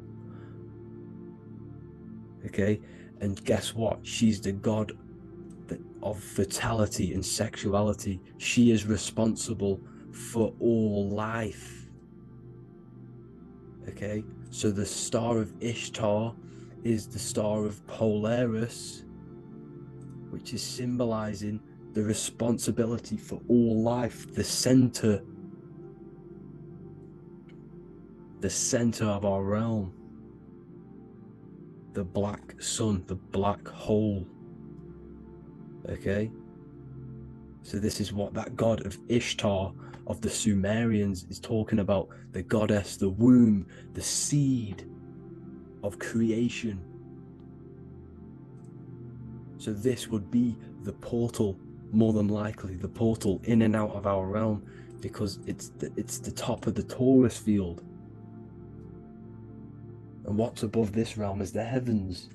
S4: Okay, and guess what? She's the god of fertility and sexuality. She is responsible for all life. Okay, so the star of Ishtar is the star of Polaris, which is symbolizing the responsibility for all life, the center of our realm, the black sun, the black hole. Okay, so this is what that god of Ishtar of the Sumerians is talking about, the goddess, the womb, the seed of creation. So this would be the portal, more than likely the portal in and out of our realm, because it's the top of the Taurus field. And what's above this realm is the heavens.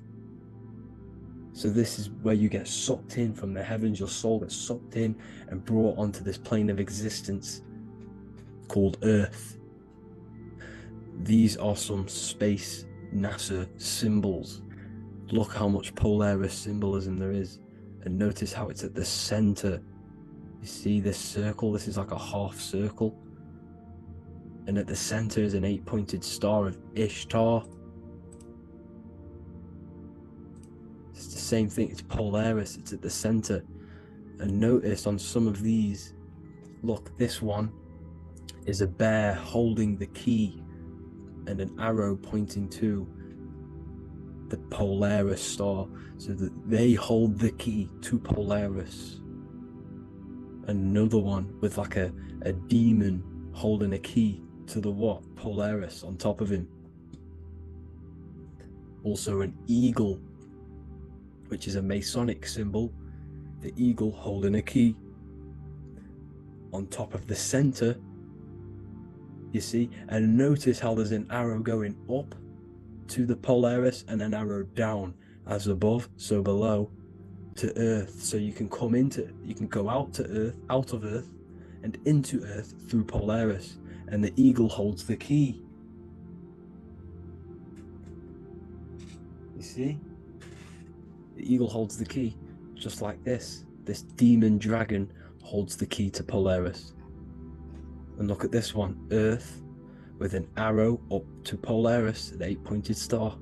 S4: So this is where you get sucked in from the heavens. Your soul gets sucked in and brought onto this plane of existence called Earth. These are some space NASA symbols. Look how much Polaris symbolism there is, and notice how it's at the center. You see this circle? This is like a half circle, and at the center is an 8-pointed star of Ishtar. It's the same thing. It's Polaris. It's at the center. And notice on some of these, look, this one is a bear holding the key and an arrow pointing to the Polaris star, so that they hold the key to Polaris. Another one with like a demon holding a key to the what? Polaris on top of him. Also an eagle, which is a Masonic symbol, the eagle holding a key. On top of the center, you see, and notice how there's an arrow going up to the Polaris and an arrow down, as above, so below, to Earth. So you can go out to Earth, out of Earth, and into Earth through Polaris, and the eagle holds the key. You see? The eagle holds the key, just like this. This demon dragon holds the key to Polaris. And look at this one, Earth, with an arrow up to Polaris, an 8-pointed star.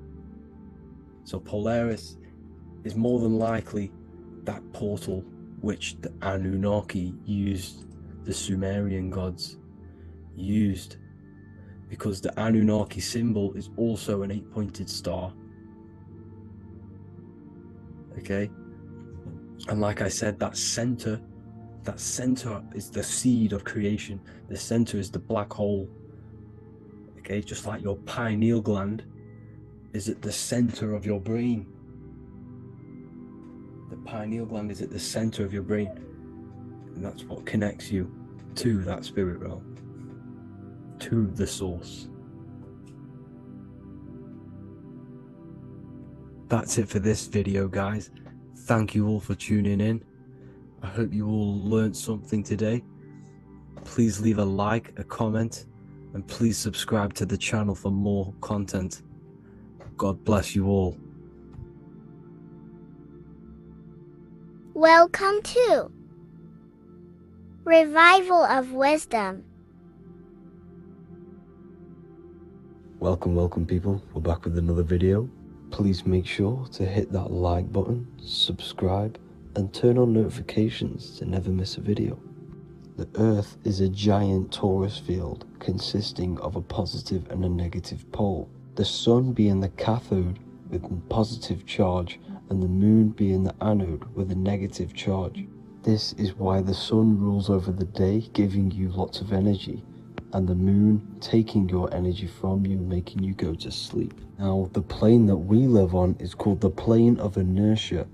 S4: So Polaris is more than likely that portal which the Anunnaki used, the Sumerian gods used, because the Anunnaki symbol is also an 8-pointed star. Okay, and like I said, that center is the seed of creation. The center is the black hole. Okay, just like your pineal gland is at the center of your brain. The pineal gland is at the center of your brain, and that's what connects you to that spirit realm, to the source. That's it for this video, guys. Thank you all for tuning in. I hope you all learned something today. Please leave a like, a comment, and please subscribe to the channel for more content. God bless you all.
S5: Welcome to Revival of Wisdom.
S4: Welcome people. We're back with another video. Please make sure to hit that like button, subscribe, and turn on notifications to never miss a video. The Earth is a giant torus field consisting of a positive and a negative pole. The Sun being the cathode with a positive charge and the Moon being the anode with a negative charge. This is why the Sun rules over the day, giving you lots of energy, and the moon taking your energy from you, making you go to sleep. Now, the plane that we live on is called the plane of inertia,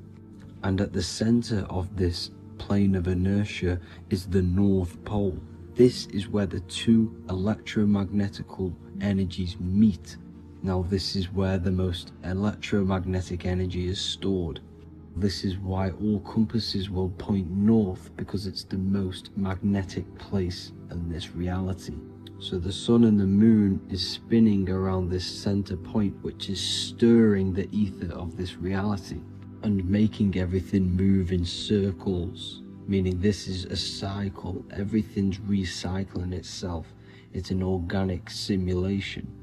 S4: and at the center of this plane of inertia is the North Pole. This is where the two electromagnetical energies meet. Now, this is where the most electromagnetic energy is stored. This is why all compasses will point north, because it's the most magnetic place in this reality. So the sun and the moon is spinning around this center point, which is stirring the ether of this reality and making everything move in circles, meaning this is a cycle. Everything's recycling itself. It's an organic simulation.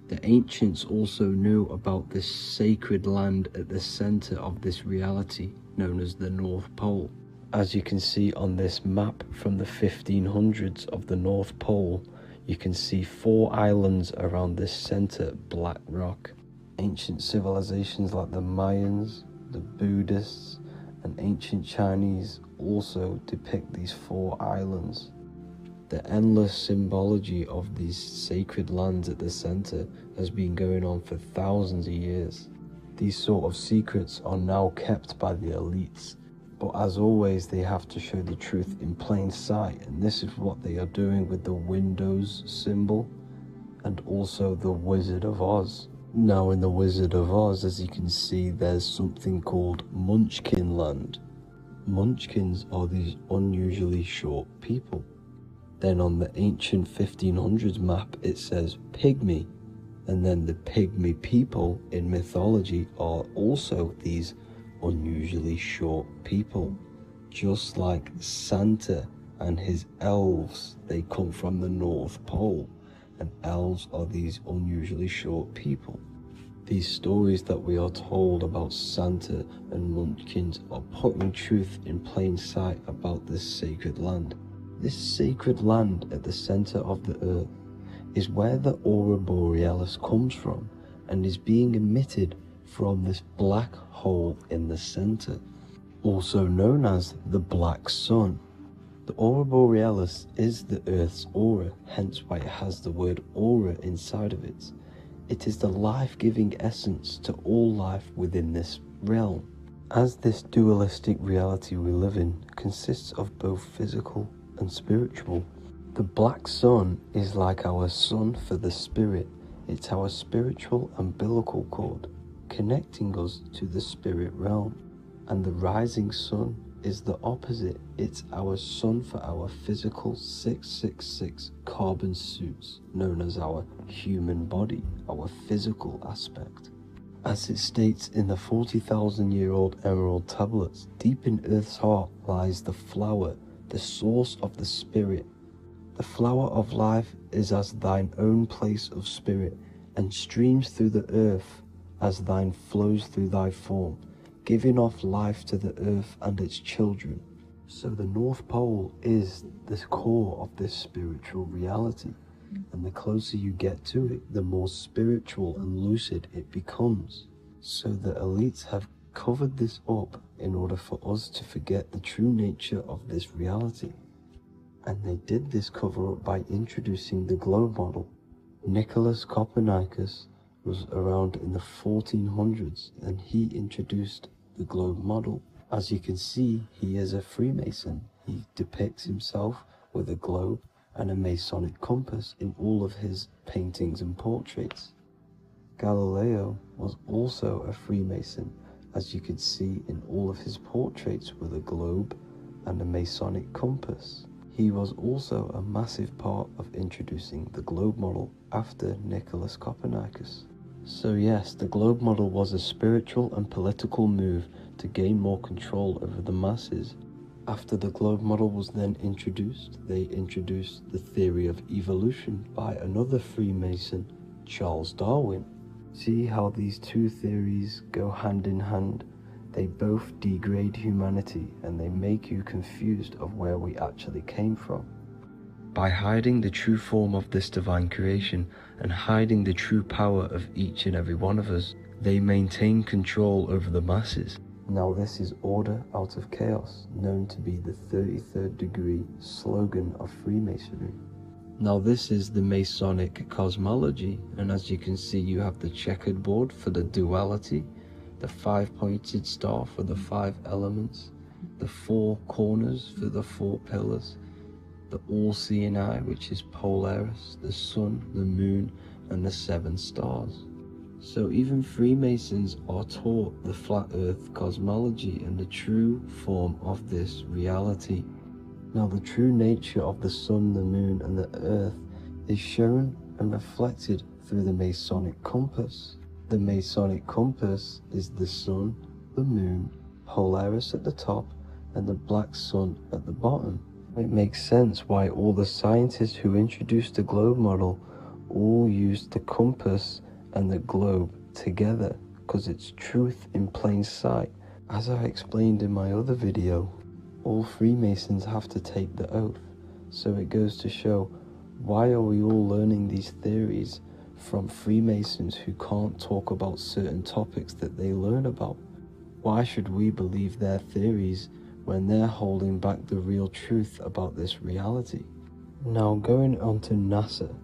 S4: The ancients also knew about this sacred land at the center of this reality, known as the North Pole. As you can see on this map from the 1500s of the North Pole, you can see 4 islands around this center black rock. Ancient civilizations like the Mayans, the Buddhists, and ancient Chinese also depict these 4 islands. The endless symbology of these sacred lands at the center has been going on for thousands of years. These sort of secrets are now kept by the elites, but as always they have to show the truth in plain sight, and this is what they are doing with the Windows symbol and also the Wizard of Oz. Now in the Wizard of Oz, as you can see, there's something called Munchkin Land. Munchkins are these unusually short people. Then on the ancient 1500s map it says Pygmy, and then the Pygmy people in mythology are also these unusually short people. Just like Santa and his elves, they come from the North Pole, and elves are these unusually short people. These stories that we are told about Santa and Munchkins are putting truth in plain sight about this sacred land. This sacred land at the center of the earth is where the aurora borealis comes from and is being emitted from this black hole in the center, also known as the black sun. The aurora borealis is the earth's aura, hence why it has the word aura inside of it. It is the life-giving essence to all life within this realm. As this dualistic reality we live in consists of both physical and spiritual, the black sun is like our sun for the spirit. It's our spiritual umbilical cord, connecting us to the spirit realm. And the rising sun is the opposite. It's our sun for our physical 666 carbon suits, known as our human body, our physical aspect. As it states in the 40,000-year-old emerald tablets, deep in Earth's heart lies the flower, the source of the spirit. The flower of life is as thine own place of spirit, and streams through the earth as thine flows through thy form, giving off life to the earth and its children. So the North Pole is the core of this spiritual reality, and the closer you get to it, the more spiritual and lucid it becomes. So the elites have covered this up in order for us to forget the true nature of this reality. And they did this cover up by introducing the globe model. Nicholas Copernicus was around in the 1400s, and he introduced the globe model. As you can see, he is a Freemason. He depicts himself with a globe and a Masonic compass in all of his paintings and portraits. Galileo was also a Freemason, as you could see in all of his portraits with a globe and a Masonic compass. He was also a massive part of introducing the globe model after Nicholas Copernicus. So yes, the globe model was a spiritual and political move to gain more control over the masses. After the globe model was then introduced, they introduced the theory of evolution by another Freemason, Charles Darwin. See how these two theories go hand in hand? They both degrade humanity, and they make you confused of where we actually came from. By hiding the true form of this divine creation and hiding the true power of each and every one of us, they maintain control over the masses. Now this is order out of chaos, known to be the 33rd degree slogan of Freemasonry. Now this is the Masonic cosmology, and as you can see, you have the checkered board for the duality, the 5-pointed star for the 5 elements, the 4 corners for the 4 pillars, the all-seeing eye, which is Polaris, the sun, the moon, and the 7 stars. So even Freemasons are taught the flat earth cosmology and the true form of this reality. Now the true nature of the sun, the moon, and the earth is shown and reflected through the Masonic compass. The Masonic compass is the sun, the moon, Polaris at the top, and the black sun at the bottom. It makes sense why all the scientists who introduced the globe model all used the compass and the globe together, because it's truth in plain sight. As I explained in my other video, all Freemasons have to take the oath, so it goes to show, why are we all learning these theories from Freemasons who can't talk about certain topics that they learn about? Why should we believe their theories when they're holding back the real truth about this reality? Now going on to NASA.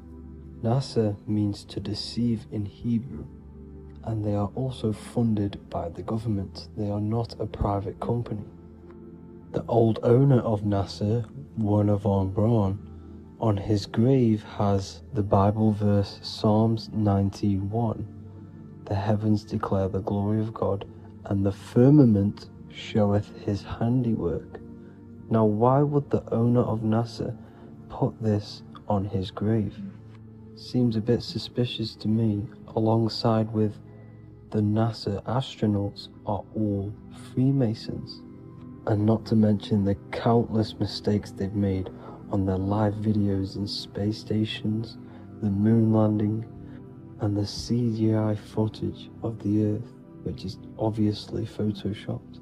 S4: NASA means to deceive in Hebrew, and they are also funded by the government. They are not a private company. The old owner of NASA, Werner von Braun, on his grave has the Bible verse Psalms 91. The heavens declare the glory of God, and the firmament showeth his handiwork. Now why would the owner of NASA put this on his grave? Seems a bit suspicious to me, alongside with the NASA astronauts are all Freemasons. And not to mention the countless mistakes they've made on their live videos in space stations, the moon landing, and the CGI footage of the Earth, which is obviously photoshopped.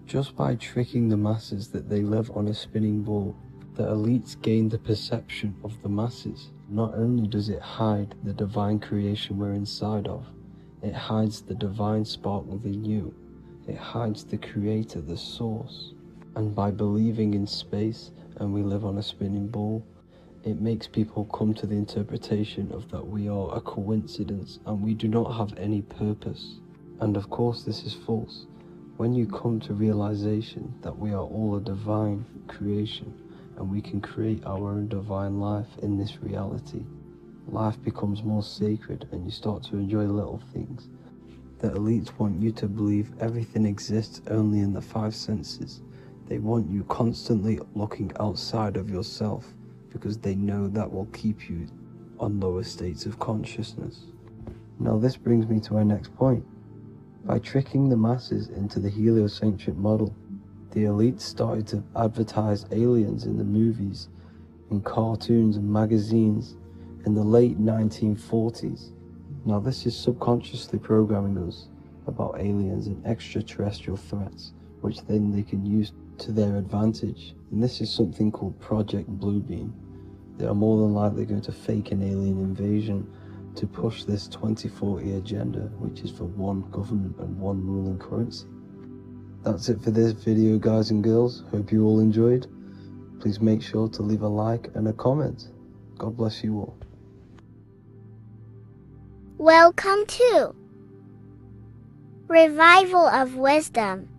S4: Just by tricking the masses that they live on a spinning ball, the elites gain the perception of the masses. Not only does it hide the divine creation we're inside of, it hides the divine spark within you. It hides the creator, the source. And by believing in space and we live on a spinning ball, it makes people come to the interpretation of that we are a coincidence and we do not have any purpose. And of course this is false. When you come to realization that we are all a divine creation and we can create our own divine life in this reality, life becomes more sacred and you start to enjoy little things. The elites want you to believe everything exists only in the 5 senses. They want you constantly looking outside of yourself because they know that will keep you on lower states of consciousness. Now this brings me to our next point. By tricking the masses into the heliocentric model, the elites started to advertise aliens in the movies, in cartoons and magazines in the late 1940s. Now this is subconsciously programming us about aliens and extraterrestrial threats, which then they can use to their advantage. And this is something called Project Bluebeam. They are more than likely going to fake an alien invasion to push this 2040 agenda, which is for one government and one ruling currency. That's it for this video, guys and girls. Hope you all enjoyed. Please make sure to leave a like and a comment. God bless you all.
S5: Welcome to Revival of Wisdom.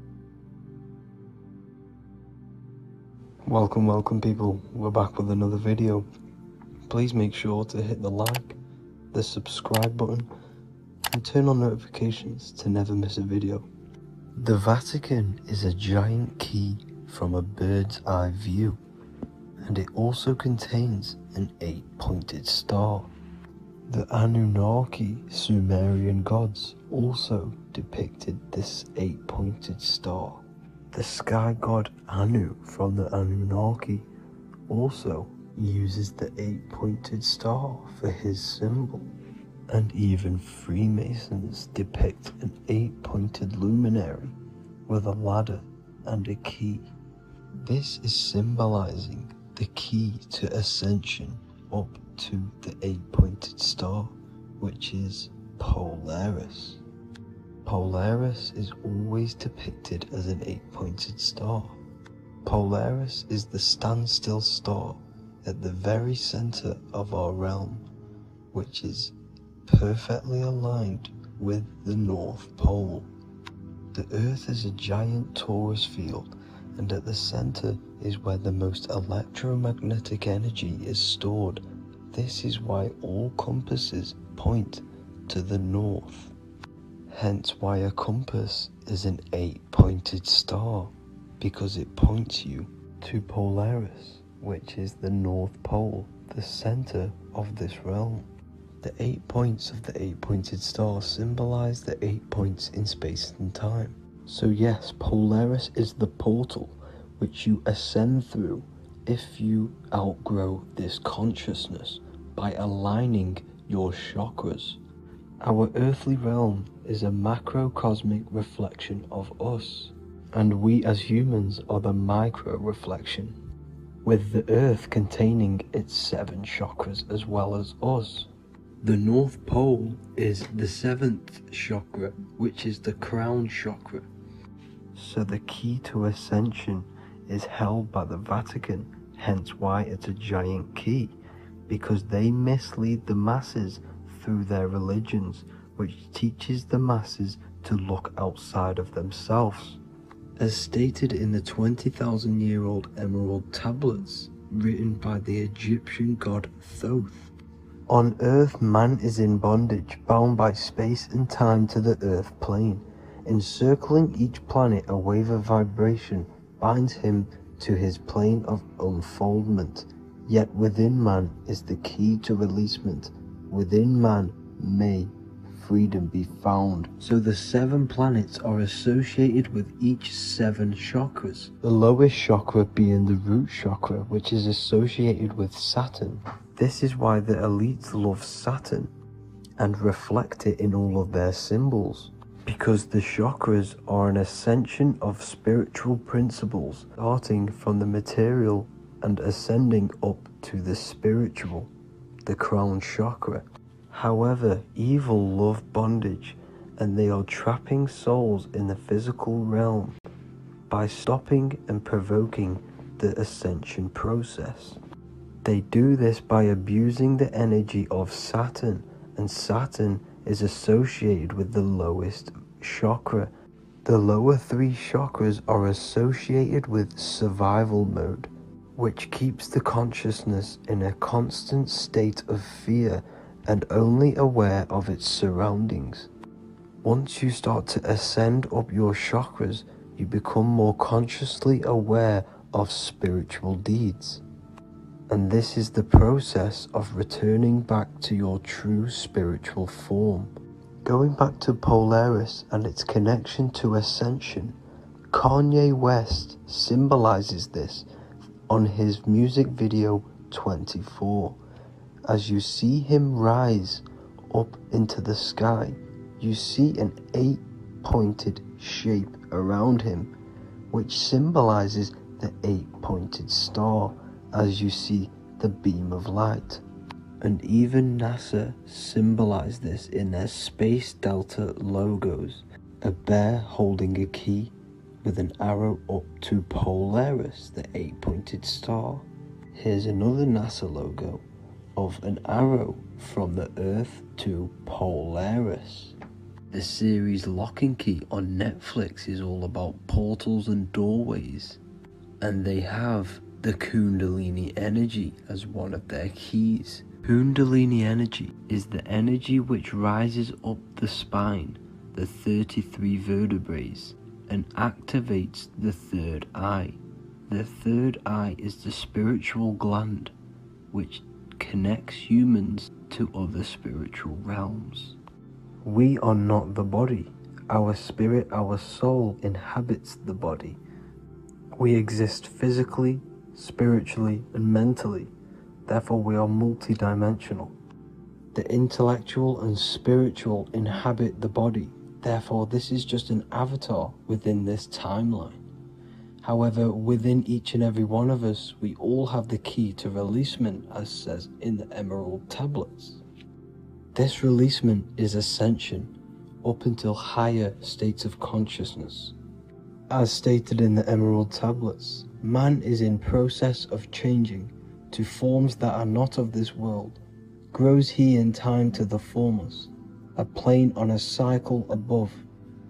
S4: Welcome people. We're back with another video. Please make sure to hit the like, the subscribe button, and turn on notifications to never miss a video. The Vatican is a giant key from a bird's eye view, and it also contains an 8-pointed star. The Anunnaki Sumerian gods also depicted this 8-pointed star. The sky god Anu from the Anunnaki also uses the 8-pointed star for his symbol. And even Freemasons depict an 8-pointed luminary with a ladder and a key. This is symbolizing the key to ascension up to the 8-pointed star, which is Polaris. Polaris is always depicted as an 8-pointed star. Polaris is the standstill star
S6: at the very center of our realm, which is perfectly aligned with the North Pole. The Earth is a giant Taurus field, and at the center is where the most electromagnetic energy is stored. This is why all compasses point to the north. Hence why a compass is an 8-pointed star, because it points you to Polaris, which is the North Pole, the center of this realm. The 8 points of the 8-pointed star symbolize the 8 points in space and time. So yes, Polaris is the portal which you ascend through if you outgrow this consciousness by aligning your chakras. Our earthly realm is a macrocosmic reflection of us, and we as humans are the micro reflection, with the earth containing its 7 chakras as well as us. The North Pole is the 7th chakra, which is the crown chakra. So the key to Ascension is held by the Vatican, hence why it's a giant key, because they mislead the masses through their religions, which teaches the masses to look outside of themselves. As stated in the 20,000-year-old emerald tablets, written by the Egyptian god Thoth. On Earth, man is in bondage, bound by space and time to the Earth plane. Encircling each planet, a wave of vibration binds him to his plane of unfoldment. Yet within man is the key to releasement. Within man may freedom be found. So the 7 planets are associated with each 7 chakras. The lowest chakra being the root chakra, which is associated with Saturn. This is why the elites love Saturn and reflect it in all of their symbols, because the chakras are an ascension of spiritual principles, starting from the material and ascending up to the spiritual, the crown chakra. However, evil love bondage, and they are trapping souls in the physical realm by stopping and provoking the ascension process. They do this by abusing the energy of Saturn, and Saturn is associated with the lowest chakra. The lower 3 chakras are associated with survival mode, which keeps the consciousness in a constant state of fear and only aware of its surroundings. Once you start to ascend up your chakras, you become more consciously aware of spiritual deeds. And this is the process of returning back to your true spiritual form. Going back to Polaris and its connection to Ascension, Kanye West symbolizes this on his music video 24. As you see him rise up into the sky, you see an 8-pointed shape around him, which symbolizes the 8-pointed star, as you see the beam of light. And even NASA symbolize this in their Space Delta logos, a bear holding a key with an arrow up to Polaris, the 8-pointed star. Here's another NASA logo of an arrow from the Earth to Polaris. The series Lock and Key on Netflix is all about portals and doorways, and they have the Kundalini energy as one of their keys. Kundalini energy is the energy which rises up the spine, the 33 vertebrae, and activates the third eye. The third eye is the spiritual gland which connects humans to other spiritual realms. We are not the body. Our spirit, our soul inhabits the body. We exist physically, spiritually, and mentally. Therefore, we are multidimensional. The intellectual and spiritual inhabit the body. Therefore, this is just an avatar within this timeline. However, within each and every one of us, we all have the key to releasement, as says in the Emerald Tablets. This releasement is ascension, up until higher states of consciousness. As stated in the Emerald Tablets, man is in process of changing to forms that are not of this world, grows he in time to the formers, a plane on a cycle above.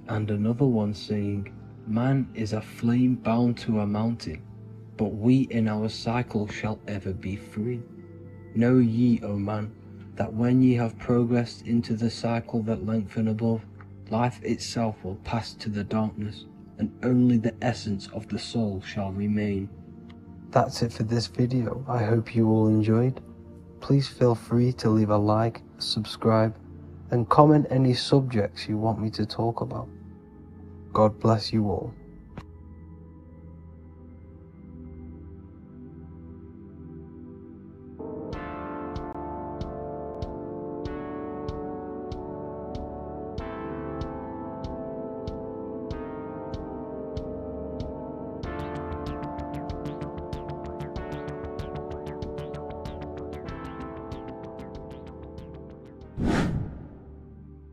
S6: And another one saying, man is a flame bound to a mountain, but we in our cycle shall ever be free. Know ye, O man, that when ye have progressed into the cycle that lengthen above, life itself will pass to the darkness, and only the essence of the soul shall remain. That's it for this video. I hope you all enjoyed. Please feel free to leave a like, subscribe, and comment any subjects you want me to talk about. God bless you all.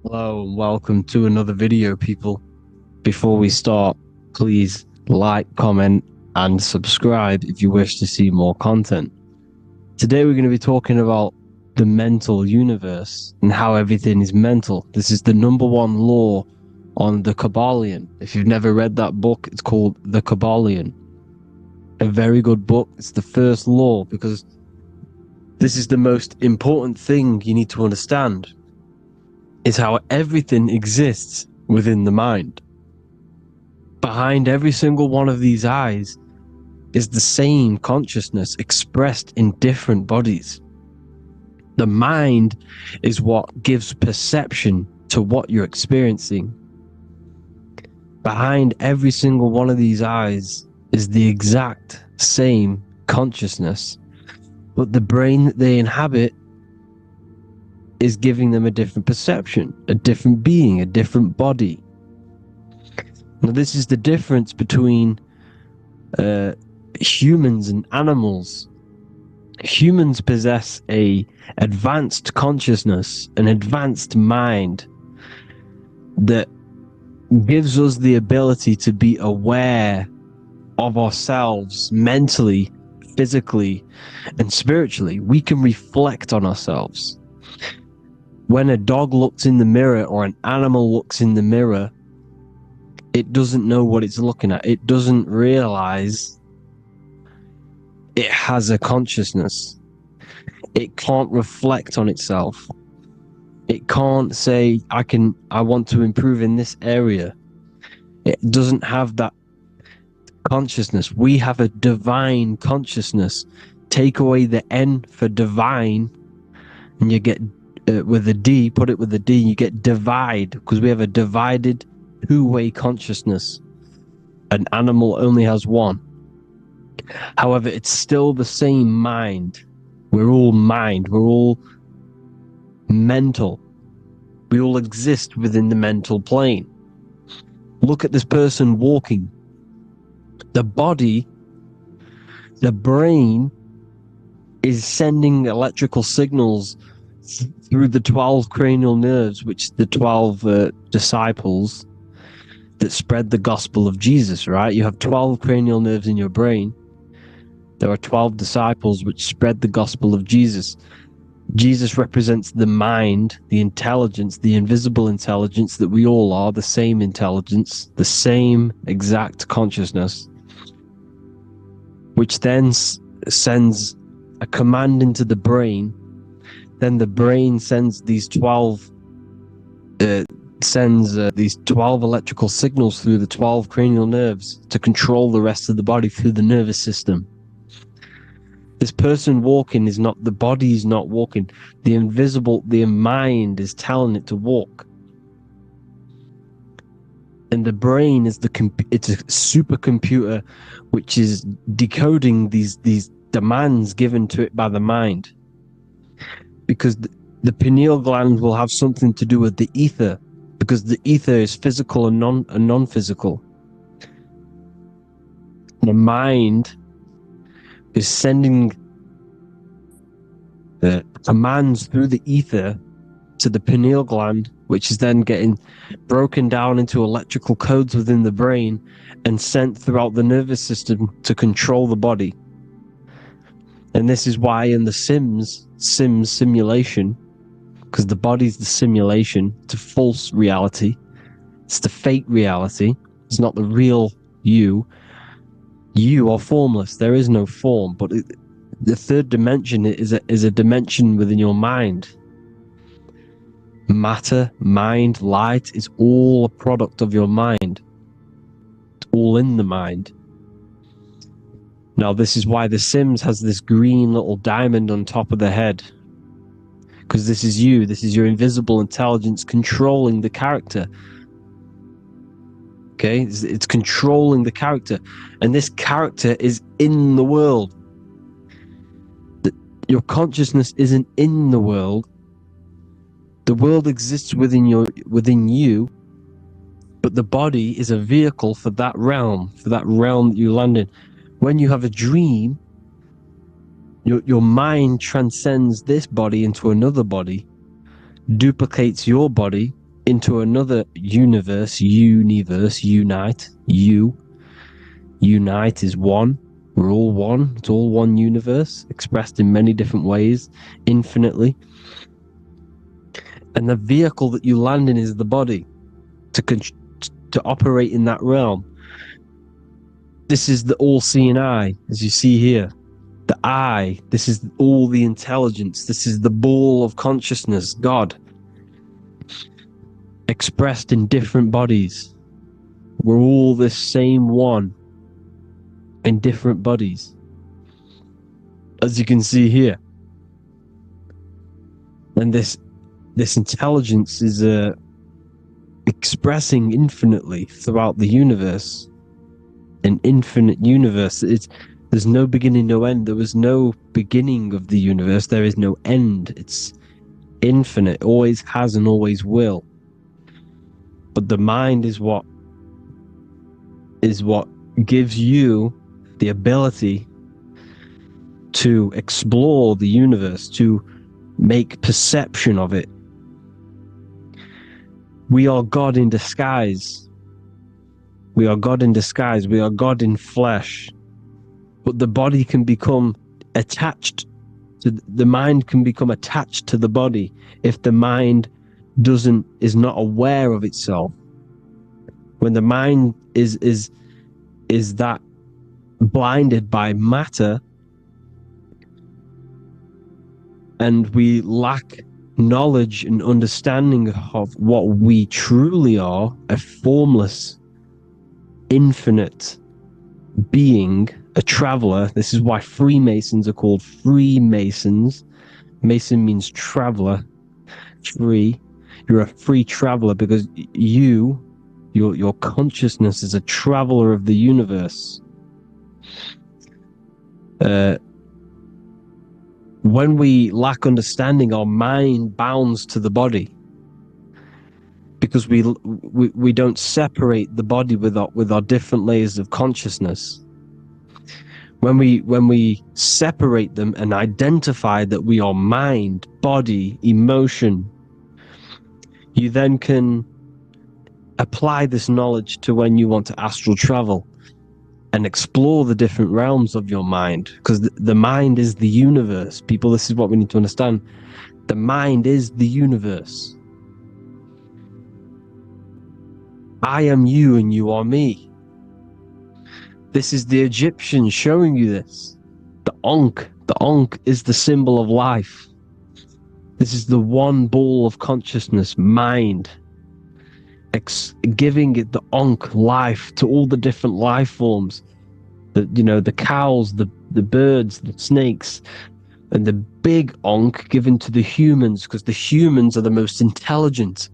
S1: Hello and welcome to another video, people. Before we start, please like, comment, and subscribe if you wish to see more content. Today we're going to be talking about the mental universe and how everything is mental. This is the #1 law on the Kabbalion. If you've never read that book, it's called The Kabbalion. A very good book. It's the first law because this is the most important thing you need to understand. Is how everything exists within the mind. Behind every single one of these eyes is the same consciousness expressed in different bodies. The mind is what gives perception to what you're experiencing. Behind every single one of these eyes is the exact same consciousness, but the brain that they inhabit is giving them a different perception, a different being, a different body. Now, this is the difference between humans and animals. Humans possess a advanced consciousness, an advanced mind that gives us the ability to be aware of ourselves mentally, physically, and spiritually. We can reflect on ourselves. When a dog looks in the mirror or an animal looks in the mirror, it doesn't know what it's looking at. It doesn't realize it has a consciousness. It can't reflect on itself. It can't say, I want to improve in this area. It doesn't have that consciousness. We have a divine consciousness. Take away the N for divine, and you get with a D, put it with a D, you get divide, because we have a divided two-way consciousness. An animal only has one. However, it's still the same mind. We're all mind. We're all mental. We all exist within the mental plane. Look at this person walking. The body, the brain, is sending electrical signals through the 12 cranial nerves, which the 12 disciples that spread the gospel of Jesus, right? You have 12 cranial nerves in your brain. There are 12 disciples which spread the gospel of Jesus. Jesus represents the mind, the intelligence, the invisible intelligence that we all are, the same intelligence, the same exact consciousness, which then sends a command into the brain. Then the brain sends these 12 electrical signals through the 12 cranial nerves to control the rest of the body through the nervous system. This person walking is not, the body is not walking. The mind is telling it to walk. And the brain is it's a supercomputer which is decoding these demands given to it by the mind. Because the pineal gland will have something to do with the ether, because the ether is physical and non-physical. The mind is sending the commands through the ether to the pineal gland, which is then getting broken down into electrical codes within the brain and sent throughout the nervous system to control the body.
S4: And this is why in the Sims simulation, because the body's the simulation, it's a false reality. It's the fake reality. It's not the real you. You are formless. There is no form. But the third dimension is a dimension within your mind. Matter, mind, light is all a product of your mind. It's all in the mind. Now, this is why the Sims has this green little diamond on top of the head. Because this is you. This is your invisible intelligence controlling the character. Okay? It's controlling the character. And this character is in the world. Your consciousness isn't in the world. The world exists within you, but the body is a vehicle for that realm that you land in. When you have a dream, your mind transcends this body into another body, duplicates your body into another universe, unite. Unite is one. We're all one. It's all one universe, expressed in many different ways, infinitely. And the vehicle that you land in is the body to operate in that realm. This is the all-seeing eye, as you see here. The eye, this is all the intelligence. This is the ball of consciousness, God, expressed in different bodies. We're all this same one in different bodies, as you can see here. And this intelligence is expressing infinitely throughout the universe. An infinite universe. There's no beginning, no end. There was no beginning of the universe. There is no end. It's infinite. Always has and always will. But the mind is what gives you the ability to explore the universe, to make perception of it. We are God in disguise. We are God in disguise. We are God in flesh. But the body can become attached to the mind, can become attached to the body if the mind is not aware of itself. When the mind is that blinded by matter, and we lack knowledge and understanding of what we truly are, a formless, infinite being, a traveler. This is why Freemasons are called Freemasons. Mason means traveler. Free. You're a free traveler because your consciousness is a traveler of the universe. When we lack understanding, our mind bounds to the body because we don't separate the body with our different layers of consciousness. When we separate them and identify that we are mind, body, emotion, you then can apply this knowledge to when you want to astral travel and explore the different realms of your mind, because the mind is the universe. People, this is what we need to understand. The mind is the universe. I am you and you are me. This is the Egyptians showing you this. The Ankh is the symbol of life. This is the one ball of consciousness, mind, giving it the Ankh life to all the different life forms. The cows, the birds, the snakes, and the big Ankh given to the humans, because the humans are the most intelligent.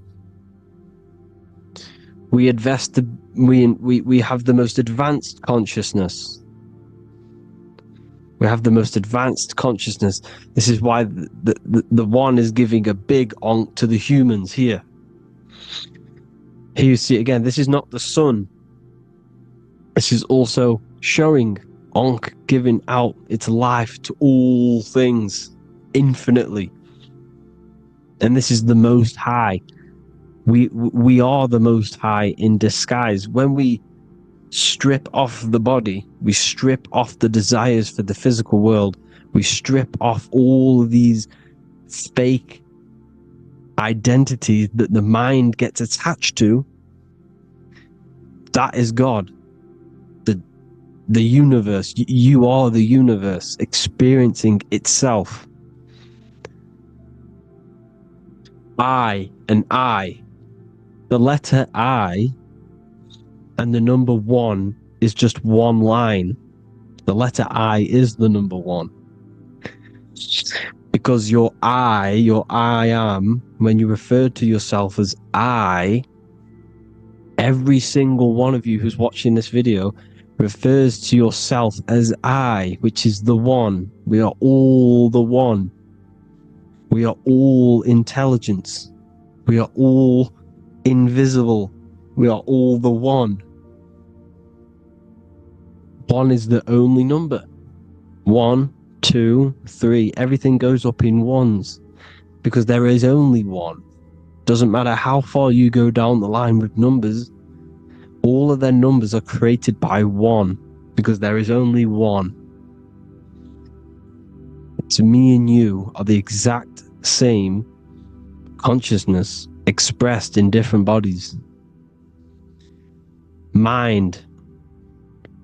S4: We have the most advanced consciousness. We have the most advanced consciousness. This is why the one is giving a big Ankh to the humans here. Here you see it again. This is not the sun. This is also showing Ankh giving out its life to all things infinitely. And this is the Most High. We are the Most High in disguise. When we strip off the body, we strip off the desires for the physical world, We strip off all of these fake identities that the mind gets attached to. That is God. The universe. You are the universe experiencing itself. I and I. The letter I and the number 1 is just one line. The letter I is the number 1. Because your I am, when you refer to yourself as I, every single one of you who's watching this video refers to yourself as I, which is the one. We are all the one. We are all intelligence. We are all invisible. We are all the one. 1 is the only number. 1, 2, 3. Everything goes up in ones because there is only one. Doesn't matter how far you go down the line with numbers, all of their numbers are created by 1 because there is only one. It's me and you are the exact same consciousness expressed in different bodies. Mind.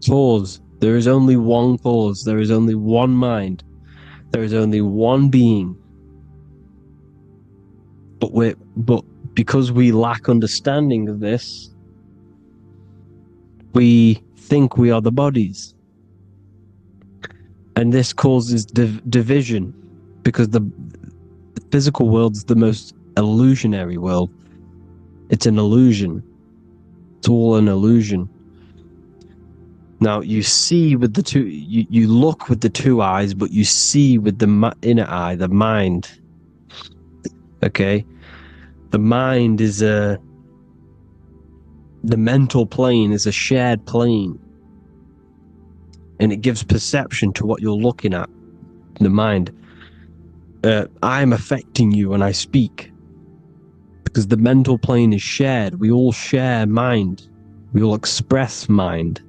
S4: Cause. There is only one cause. There is only one mind. There is only one being. But because we lack understanding of this, we think we are the bodies. And this causes division because the physical world is the most illusionary world. It's an illusion. It's all an illusion. Now you see with the two, you look with the 2 eyes, but you see with the inner eye, the mind. Okay, the mind is the mental plane is a shared plane, and it gives perception to what you're looking at. The mind. I'm affecting you when I speak because the mental plane is shared. We all share mind. We all express mind.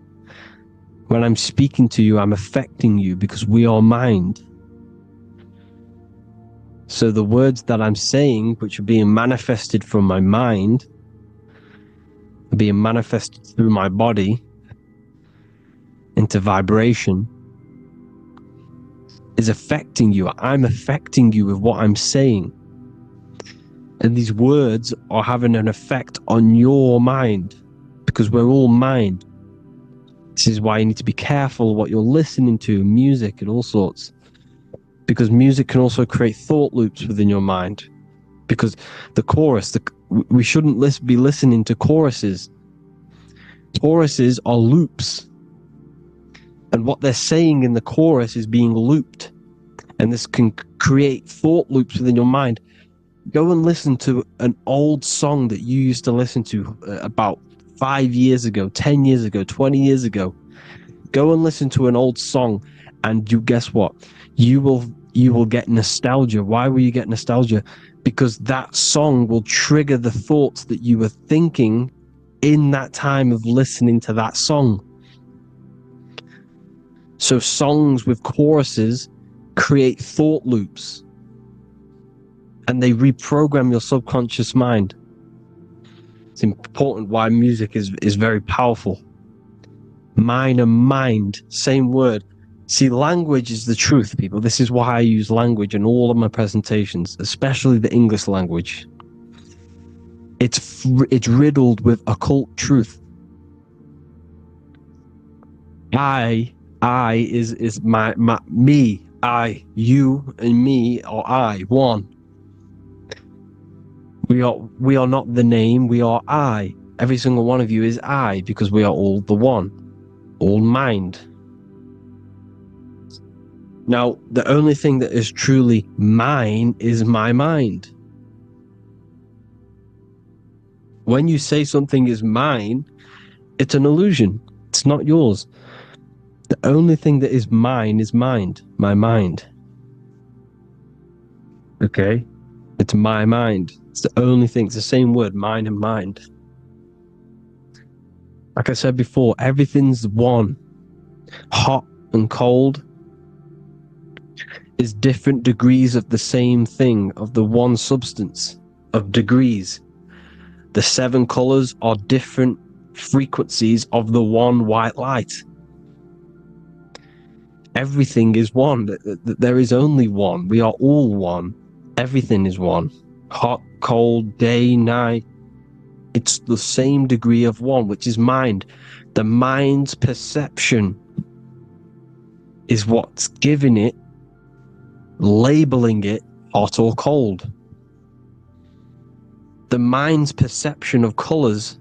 S4: When I'm speaking to you, I'm affecting you because we are mind. So the words that I'm saying, which are being manifested from my mind, are being manifested through my body into vibration, is affecting you. I'm affecting you with what I'm saying. And these words are having an effect on your mind because we're all mind. This is why you need to be careful what you're listening to, music and all sorts. Because music can also create thought loops within your mind. Because the chorus, we shouldn't be listening to choruses. Choruses are loops. And what they're saying in the chorus is being looped. And this can create thought loops within your mind. Go and listen to an old song that you used to listen to about 5 years ago, 10 years ago, 20 years ago. Go and listen to an old song and you guess what? You will get nostalgia. Why will you get nostalgia? Because that song will trigger the thoughts that you were thinking in that time of listening to that song. So songs with choruses create thought loops and they reprogram your subconscious mind. It's important why music is very powerful. Mind and mind, same word. See, language is the truth, people. This is why I use language in all of my presentations, especially the English language. It's riddled with occult truth. I is my me. I, you, and me are I, one. We are not the name, we are I. Every single one of you is I, because we are all the one, all mind. Now, the only thing that is truly mine is my mind. When you say something is mine, it's an illusion. It's not yours. The only thing that is mine is mind, my mind. Okay? It's my mind. It's the only thing. It's the same word, mind and mind. Like I said before, everything's one. Hot and cold.
S1: is different degrees of the same thing, of the one substance, of degrees. The 7 colors are different frequencies of the one white light. Everything is one. There is only one. We are all one. Everything is one. Hot, cold, day, night. It's the same degree of one, which is mind. The mind's perception is what's giving it, labeling it hot or cold. The mind's perception of colors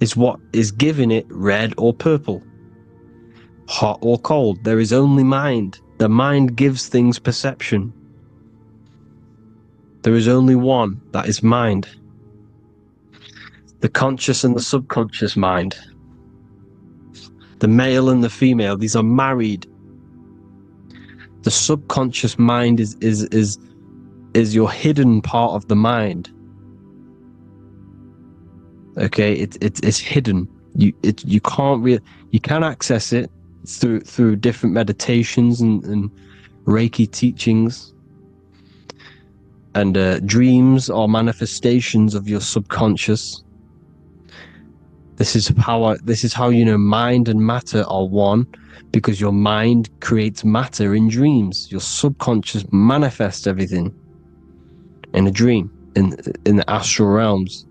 S1: is what is giving it red or purple, hot or cold. There is only mind. The mind gives things perception. There is only one, that is mind. The conscious and the subconscious mind. The male and the female, these are married. The subconscious mind is your hidden part of the mind. Okay, it's hidden. You can access it through different meditations and Reiki teachings, and dreams or manifestations of your subconscious. This is how you know mind and matter are one, because your mind creates matter in dreams. Your subconscious manifests everything in a dream, in the astral realms.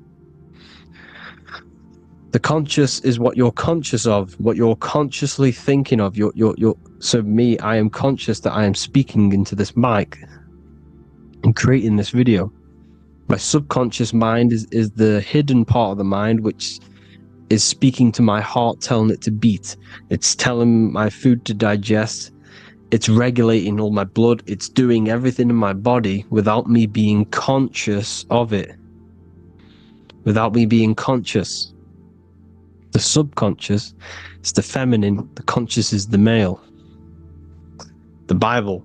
S1: The conscious is what you're conscious of, what you're consciously thinking of. So me, I am conscious that I am speaking into this mic and creating this video. My subconscious mind is the hidden part of the mind, which is speaking to my heart, telling it to beat. It's telling my food to digest. It's regulating all my blood. It's doing everything in my body without me being conscious of it. Without me being conscious. The subconscious is the feminine. The conscious is the male. The Bible,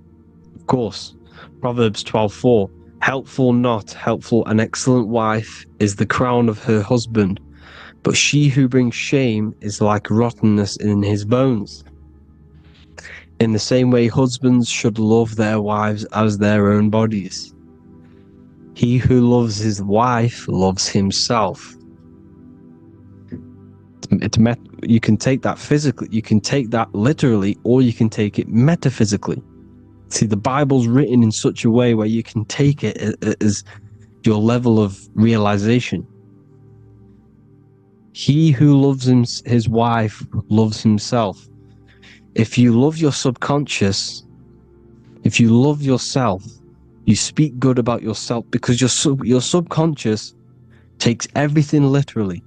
S1: of course. Proverbs 12:4. Helpful, not helpful, an excellent wife is the crown of her husband, but she who brings shame is like rottenness in his bones. In the same way, husbands should love their wives as their own bodies. He who loves his wife loves himself. You can take that physically, you can take that literally, or you can take it metaphysically. See, the Bible's written in such a way where you can take it as your level of realization. He who loves his wife loves himself. If you love your subconscious, if you love yourself, you speak good about yourself, because your subconscious takes everything literally.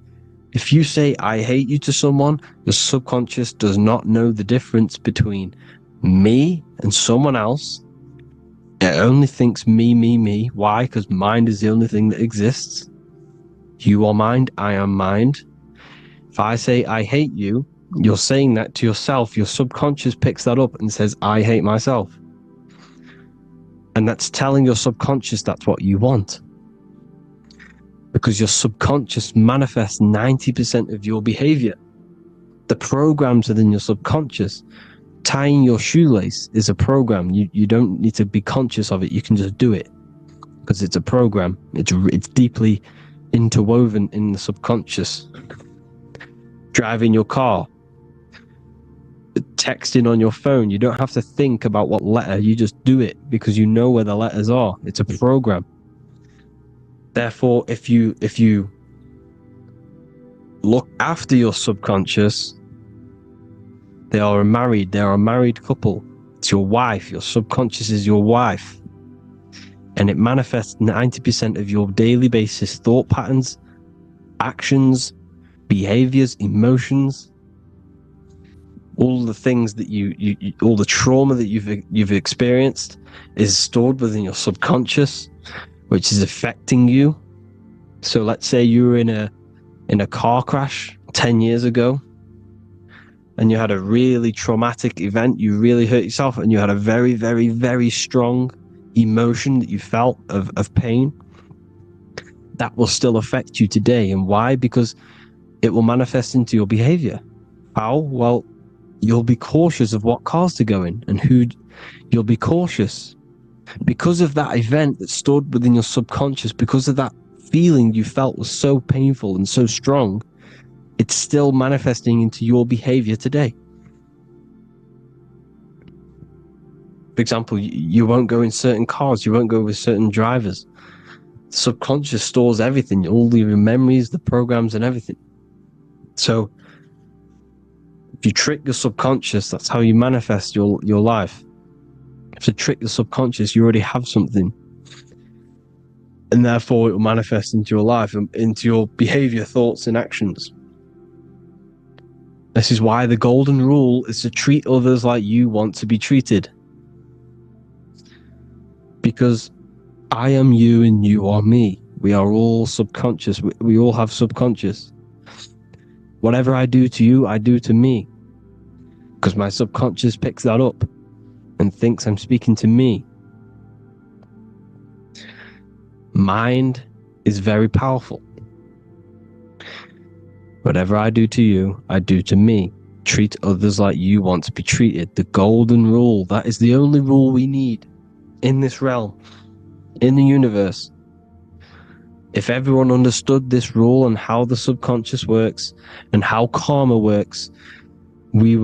S1: If you say, I hate you to someone, your subconscious does not know the difference between me and someone else. It only thinks me, me, me. Why? Because mind is the only thing that exists. You are mind, I am mind. If I say, I hate you, you're saying that to yourself. Your subconscious picks that up and says, I hate myself. And that's telling your subconscious that's what you want. Because your subconscious manifests 90% of your behavior. The programs within your subconscious. Tying your shoelace is a program. You don't need to be conscious of it. You can just do it because it's a program. It's deeply interwoven in the subconscious. Driving your car, texting on your phone. You don't have to think about what letter. You just do it because you know where the letters are. It's a program. Therefore, if you look after your subconscious, they are a married couple. It's your wife. Your subconscious is your wife. And it manifests 90% of your daily basis thought patterns, actions, behaviors, emotions, all the things that all the trauma that you've experienced is stored within your subconscious, which is affecting you. So let's say you were in a car crash 10 years ago, and you had a really traumatic event, you really hurt yourself, and you had a very, very, very strong emotion that you felt of pain. That will still affect you today. And why? Because it will manifest into your behavior. How? Well,
S4: You'll be cautious of what cars to go in and who. You'll be cautious because of that event that stood within your subconscious, because of that feeling you felt was so painful and so strong. It's still manifesting into your behavior today. For example, you won't go in certain cars, you won't go with certain drivers. The subconscious stores everything, all your memories, the programs, and everything. So if you trick your subconscious, that's how you manifest your life. If you trick the subconscious, you already have something. And therefore it will manifest into your life, into your behavior, thoughts, and actions. This is why the golden rule is to treat others like you want to be treated. Because I am you and you are me. We are all subconscious. We all have subconscious. Whatever I do to you, I do to me. Because my subconscious picks that up and thinks I'm speaking to me. Mind is very powerful. Whatever I do to you, I do to me. Treat others like you want to be treated. The golden rule. That is the only rule we need in this realm, in the universe. If everyone understood this rule and how the subconscious works and how karma works, we'd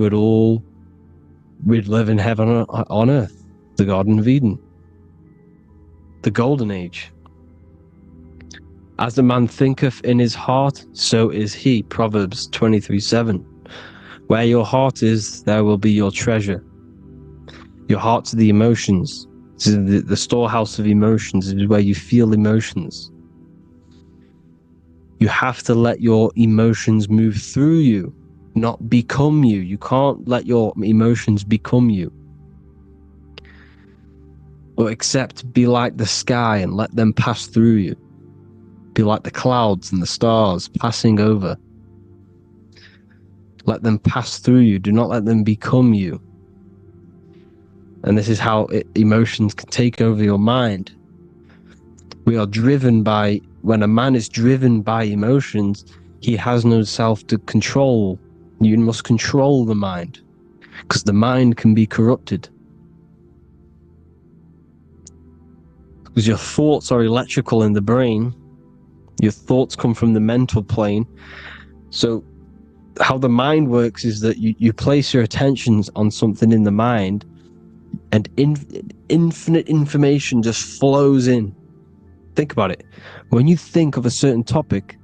S4: live in heaven on earth, the Garden of Eden, the golden age. As a man thinketh in his heart, so is he. Proverbs 23:7. Where your heart is, there will be your treasure. Your heart's the emotions. This is the storehouse of emotions. It is where you feel emotions. You have to let your emotions move through you, not become you. You can't let your emotions become you. But except be like the sky and let them pass through you. Be like the clouds and the stars passing over. Let them pass through you. Do not let them become you. And this is how emotions can take over your mind. We are driven by, when a man is driven by emotions, he has no self to control. You must control the mind, because the mind can be corrupted. Because your thoughts are electrical in the brain. Your thoughts come from the mental plane. So how the mind works is that you place your attentions on something in the mind, and infinite information just flows in. Think about it. When you think of a certain topic,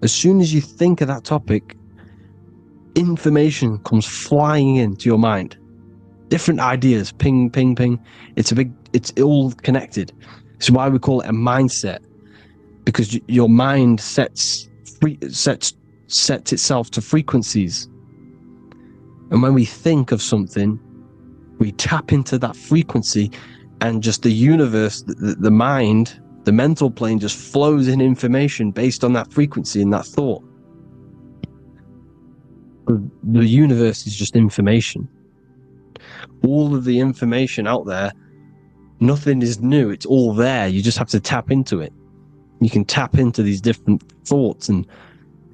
S4: as soon as you think of that topic, information comes flying into your mind. Different ideas, ping, ping, ping. It's all connected. It's why we call it a mindset, because your mind sets itself to frequencies. And when we think of something, we tap into that frequency, and just the universe, the mind, the mental plane just flows in information based on that frequency and that thought. The universe is just information. All of the information out there, nothing is new. It's all there. You just have to tap into it. You can tap into these different thoughts, and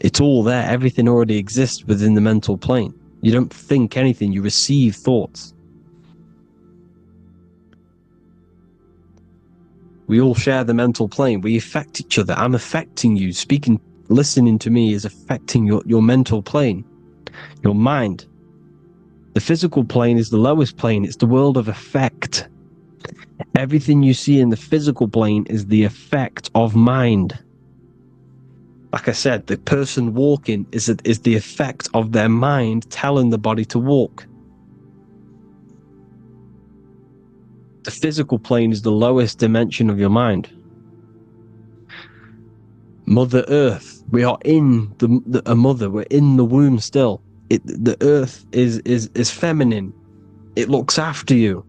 S4: it's all there. Everything already exists within the mental plane. You don't think anything, you receive thoughts. We all share the mental plane. We affect each other. I'm affecting you. Listening to me is affecting your mental plane, your mind. The physical plane is the lowest plane. It's the world of effect. Everything you see in the physical plane is the effect of mind. Like I said, the person walking is the effect of their mind telling the body to walk. The physical plane is the lowest dimension of your mind. Mother Earth, we are in a mother. We're in the womb still. The Earth is feminine. It looks after you.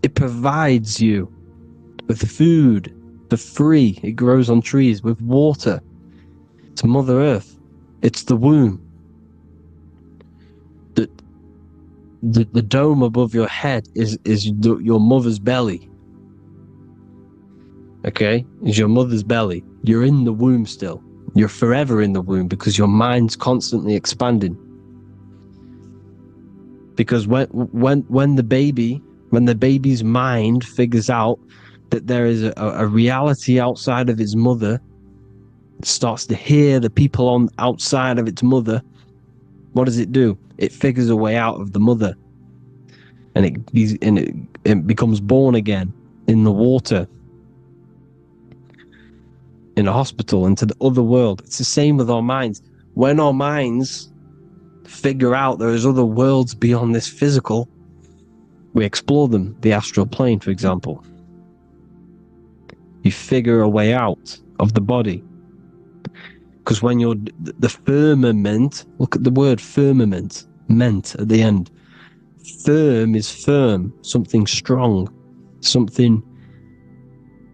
S4: It provides you with food for free. It grows on trees, with water. It's Mother Earth. It's the womb. The dome above your head is your mother's belly. Okay? Is your mother's belly. You're in the womb still. You're forever in the womb because your mind's constantly expanding. Because when the baby's mind figures out that there is a reality outside of its mother, starts to hear the people on outside of its mother, what does it do? It figures a way out of the mother, and it becomes born again in the water, in a hospital, into the other world. It's the same with our minds. When our minds figure out there is other worlds beyond this physical, we explore them. The astral plane, for example. You figure a way out of the body. Because when you're the firmament, look at the word firmament, meant at the end. Firm is firm, something strong, something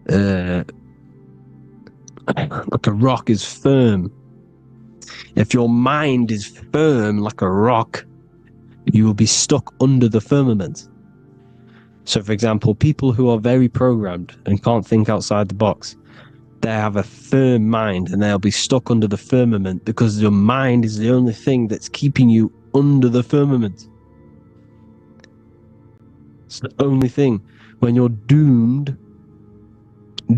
S4: like a rock is firm. If your mind is firm like a rock, you will be stuck under the firmament. So, for example, people who are very programmed and can't think outside the box, they have a firm mind and they'll be stuck under the firmament because your mind is the only thing that's keeping you under the firmament. It's the only thing. When you're doomed,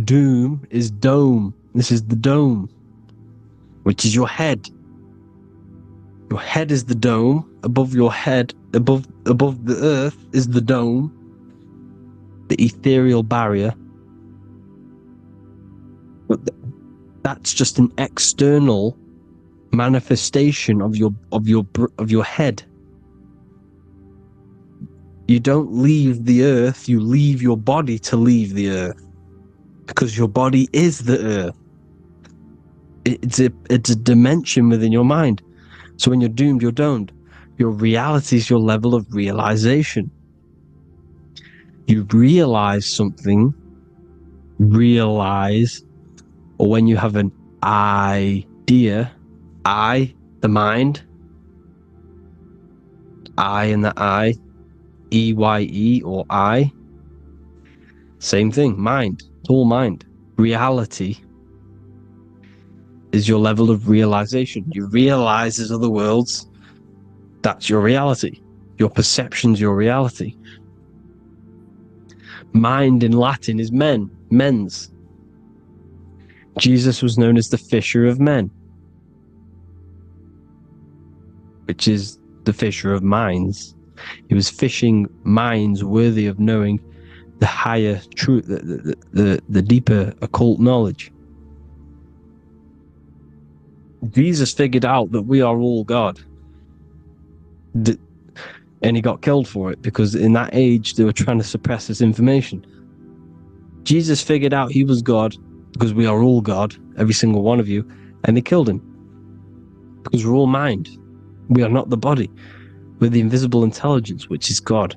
S4: doom is dome. This is the dome, which is your head. Your head is the dome. Above your head, above the earth is the dome, the ethereal barrier. But that's just an external manifestation of your head. You don't leave the earth, you leave your body to leave the earth, because your body is the earth. It's a dimension within your mind. So when you're doomed, you're domed. Your reality is your level of realization. You realize something, or when you have an idea, the mind, and the EYE or I, same thing, mind, all mind. Reality is your level of realization. You realize there's other worlds. That's your reality. Your perception's your reality. Mind in Latin is mens. Jesus was known as the fisher of men, which is the fisher of minds. He was fishing minds worthy of knowing the higher truth, the deeper occult knowledge. Jesus figured out that we are all God. And he got killed for it, because in that age they were trying to suppress this information. Jesus figured out he was God, because we are all God, every single one of you, and they killed him. Because we're all mind. We are not the body. We're the invisible intelligence, which is God.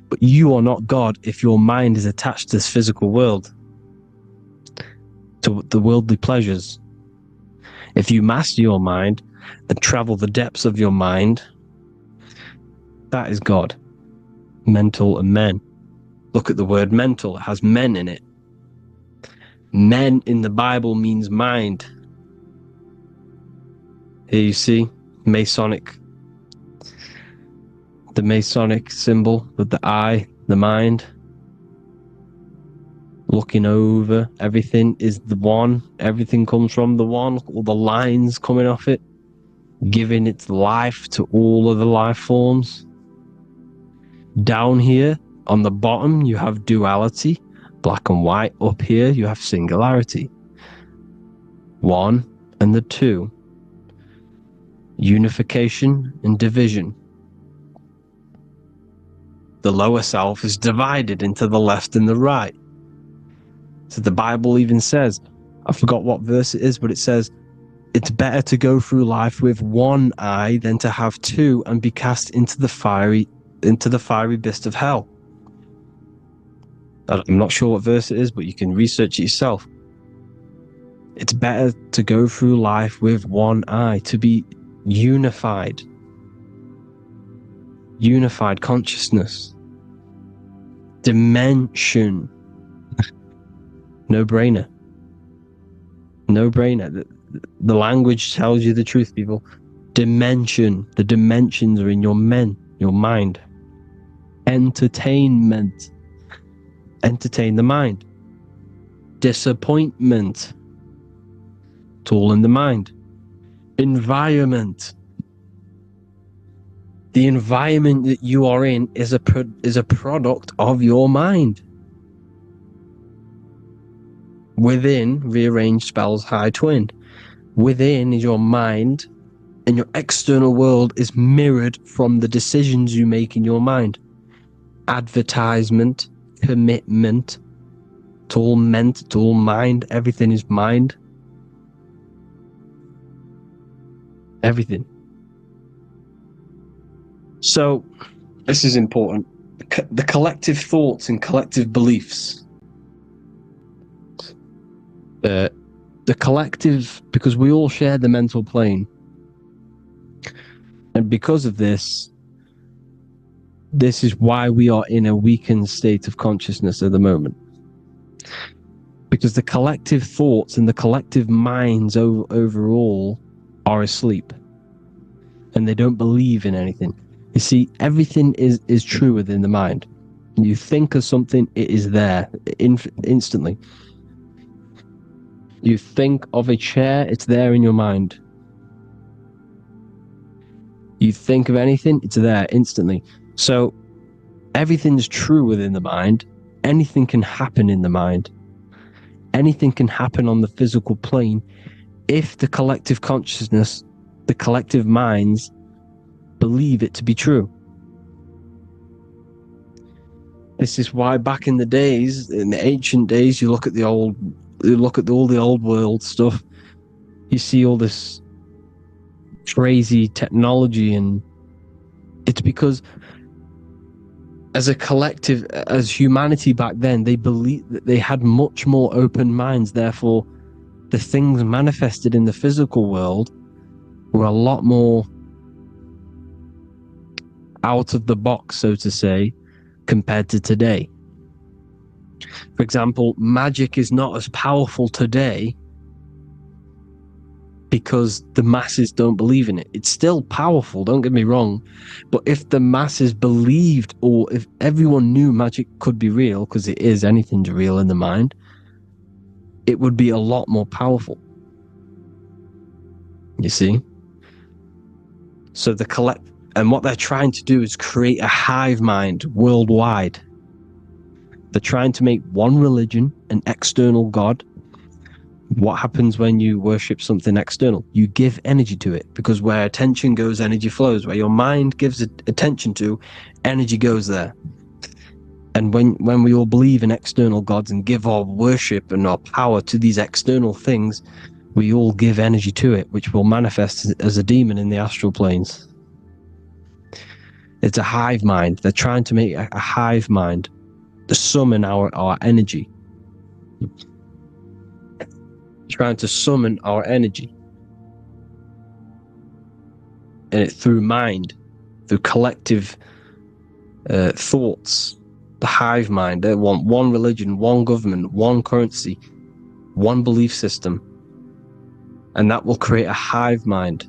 S4: But you are not God if your mind is attached to this physical world, to the worldly pleasures. If you master your mind and travel the depths of your mind, that is God. Mental and men. Look at the word mental. It has men in it. Men in the Bible means mind. Here you see the Masonic symbol with the eye, the mind. Looking over, everything is the one. Everything comes from the one. Look at all the lines coming off it, giving its life to all of the life forms. Down here on the bottom, you have duality, black and white. Up here, you have singularity. One and the two. Unification and division. The lower self is divided into the left and the right. So the Bible even says, I forgot what verse it is, but it says, it's better to go through life with one eye than to have two and be cast into the fiery abyss of hell. I'm not sure what verse it is, but you can research it yourself. It's better to go through life with one eye, to be unified. Unified consciousness. Dimension. No-brainer. No-brainer. The language tells you the truth, people. Dimension. The dimensions are in your men. your mind. Entertainment, entertain the mind. Disappointment, it's all in the mind. Environment, the environment that you are in is a product of your mind. Within, rearranged spells high twin. Within is your mind, and your external world is mirrored from the decisions you make in your mind. Advertisement, commitment, it's all meant, it's all mind, everything is mind. Everything. So, this is important. The collective thoughts and collective beliefs. The collective, because we all share the mental plane. And because of this is why we are in a weakened state of consciousness at the moment. Because the collective thoughts and the collective minds overall are asleep. And they don't believe in anything. You see, everything is true within the mind. You think of something, it is there instantly. You think of a chair, it's there in your mind. You think of anything, it's there instantly. So everything's true within the mind. Anything can happen in the mind. Anything can happen on the physical plane if the collective consciousness, the collective minds, believe it to be true. This is why back in the days, in the ancient days, you look at all the old world stuff, you see all this crazy technology, and it's because as a collective, as humanity back then, they believed that they had much more open minds. Therefore, the things manifested in the physical world were a lot more out of the box, so to say, compared to today. For example, magic is not as powerful today because the masses don't believe in it. It's still powerful, don't get me wrong, but if the masses believed, or if everyone knew magic could be real, because it is, anything's real in the mind, it would be a lot more powerful. You see? So and what they're trying to do is create a hive mind worldwide. They're trying to make one religion, an external god. What happens when you worship something external? You give energy to it, because where attention goes, energy flows. Where your mind gives attention to, energy goes there. And when we all believe in external gods and give our worship and our power to these external things, we all give energy to it, which will manifest as a demon in the astral planes. It's a hive mind. They're trying to make a hive mind to summon our energy. Trying to summon our energy. And it through mind, through collective thoughts. The hive mind. They want one religion, one government, one currency, one belief system. And that will create a hive mind,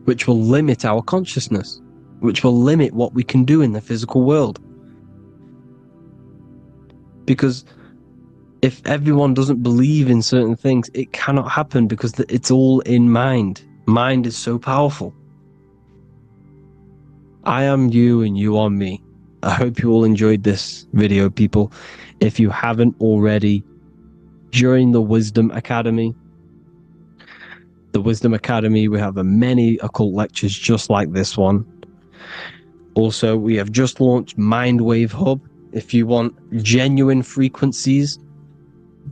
S4: which will limit our consciousness, which will limit what we can do in the physical world. Because if everyone doesn't believe in certain things, it cannot happen, because it's all in mind. Mind is so powerful. I am you and you are me. I hope you all enjoyed this video, people. If you haven't already, join the Wisdom Academy. The Wisdom Academy, we have many occult lectures just like this one. Also, we have just launched Mindwave Hub. If you want genuine frequencies,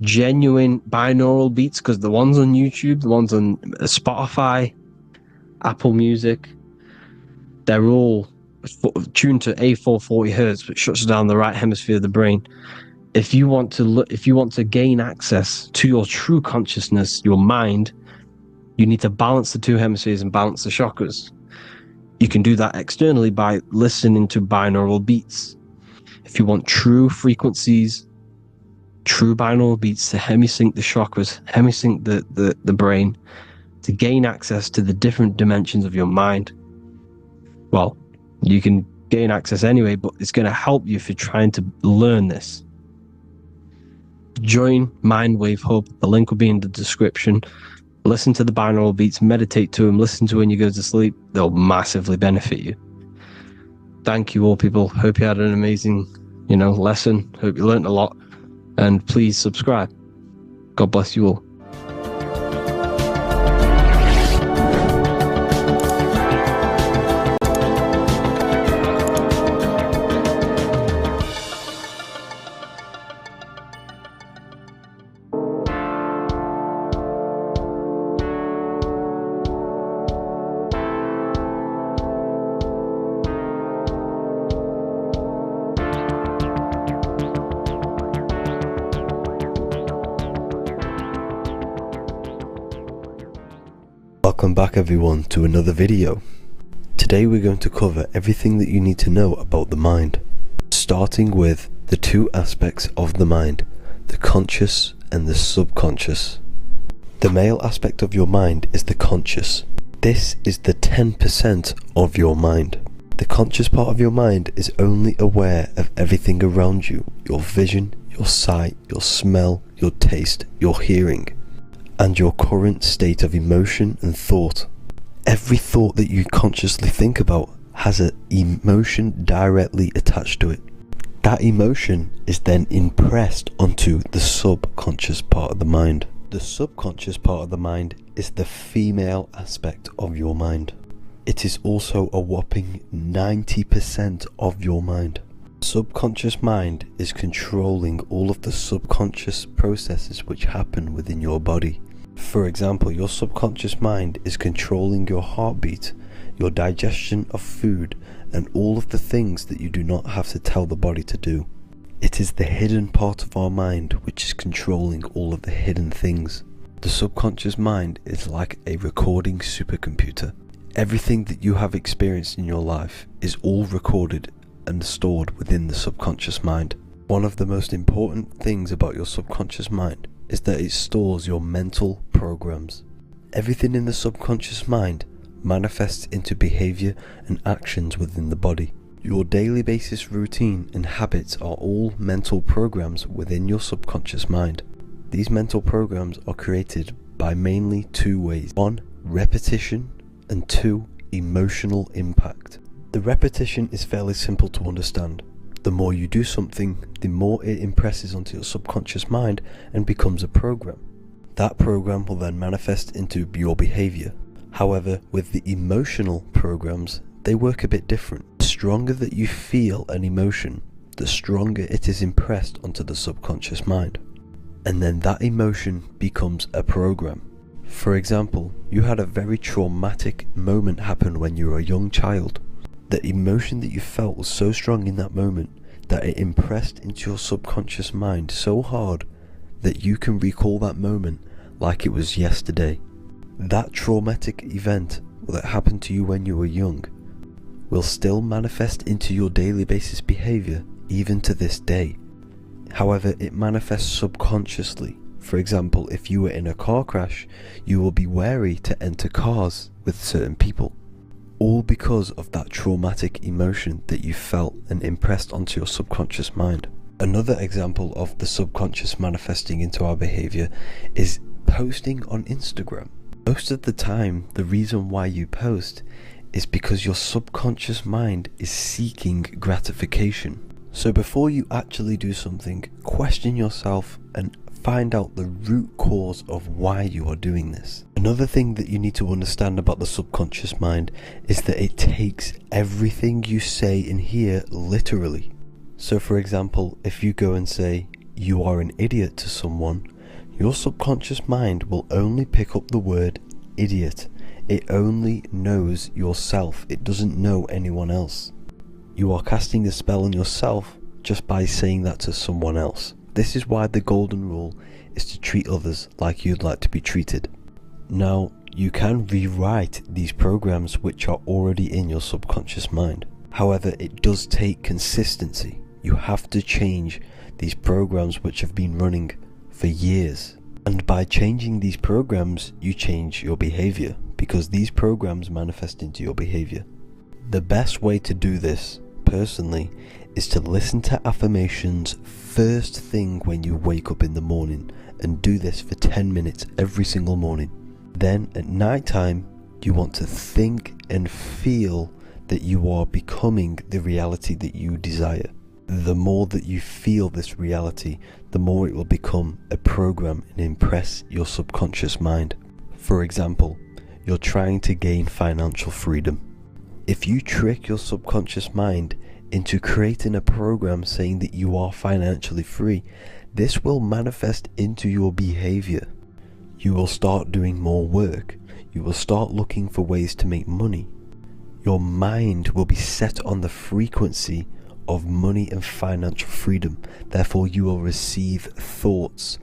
S4: genuine binaural beats, because the ones on YouTube, the ones on Spotify, Apple Music, they're all tuned to A440 Hertz, which shuts down the right hemisphere of the brain. If you want to gain access to your true consciousness, your mind, you need to balance the two hemispheres and balance the chakras. You can do that externally by listening to binaural beats. If you want true frequencies, true binaural beats to hemisync the chakras, hemisync the brain, to gain access to the different dimensions of your mind, well, you can gain access anyway, but it's going to help you if you're trying to learn this. Join Mindwave Hub. The link will be in the description. Listen to the binaural beats, meditate to them, listen to when you go to sleep. They'll massively benefit you. Thank you all, people. Hope you had an amazing, lesson. Hope you learned a lot. And please subscribe. God bless you all.
S6: Welcome back everyone to another video. Today we're going to cover everything that you need to know about the mind, starting with the two aspects of the mind, the conscious and the subconscious. The male aspect of your mind is the conscious. This is the 10% of your mind. The conscious part of your mind is only aware of everything around you, your vision, your sight, your smell, your taste, your hearing, and your current state of emotion and thought. Every thought that you consciously think about has an emotion directly attached to it. That emotion is then impressed onto the subconscious part of the mind. The subconscious part of the mind is the female aspect of your mind. It is also a whopping 90% of your mind. Subconscious mind is controlling all of the subconscious processes which happen within your body. For example, your subconscious mind is controlling your heartbeat, your digestion of food, and all of the things that you do not have to tell the body to do. It is the hidden part of our mind which is controlling all of the hidden things. The subconscious mind is like a recording supercomputer. Everything that you have experienced in your life is all recorded and stored within the subconscious mind. One of the most important things about your subconscious mind is that it stores your mental programs. Everything in the subconscious mind manifests into behavior and actions within the body. Your daily basis routine and habits are all mental programs within your subconscious mind. These mental programs are created by mainly two ways. 1, repetition, and 2, emotional impact. The repetition is fairly simple to understand. The more you do something, the more it impresses onto your subconscious mind and becomes a program. That program will then manifest into your behavior. However, with the emotional programs, they work a bit different. The stronger that you feel an emotion, the stronger it is impressed onto the subconscious mind. And then that emotion becomes a program. For example, you had a very traumatic moment happen when you were a young child. The emotion that you felt was so strong in that moment that it impressed into your subconscious mind so hard that you can recall that moment like it was yesterday. That traumatic event that happened to you when you were young will still manifest into your daily basis behavior even to this day. However, it manifests subconsciously. For example, if you were in a car crash, you will be wary to enter cars with certain people. All because of that traumatic emotion that you felt and impressed onto your subconscious mind. Another example of the subconscious manifesting into our behavior is posting on Instagram. Most of the time, the reason why you post is because your subconscious mind is seeking gratification. So before you actually do something, question yourself and find out the root cause of why you are doing this. Another thing that you need to understand about the subconscious mind is that it takes everything you say and hear literally. So for example, if you go and say, "You are an idiot" to someone, your subconscious mind will only pick up the word idiot. It only knows yourself. It doesn't know anyone else. You are casting a spell on yourself just by saying that to someone else. This is why the golden rule is to treat others like you'd like to be treated. Now, you can rewrite these programs which are already in your subconscious mind. However, it does take consistency. You have to change these programs which have been running for years. And by changing these programs, you change your behavior, because these programs manifest into your behavior. The best way to do this, personally, is to listen to affirmations first thing when you wake up in the morning, and do this for 10 minutes every single morning. Then at night time, you want to think and feel that you are becoming the reality that you desire. The more that you feel this reality, the more it will become a program and impress your subconscious mind. For example, you're trying to gain financial freedom. If you trick your subconscious mind into creating a program saying that you are financially free, this will manifest into your behavior. You will start doing more work. You will start looking for ways to make money. Your mind will be set on the frequency of money and financial freedom. Therefore, you will receive thoughts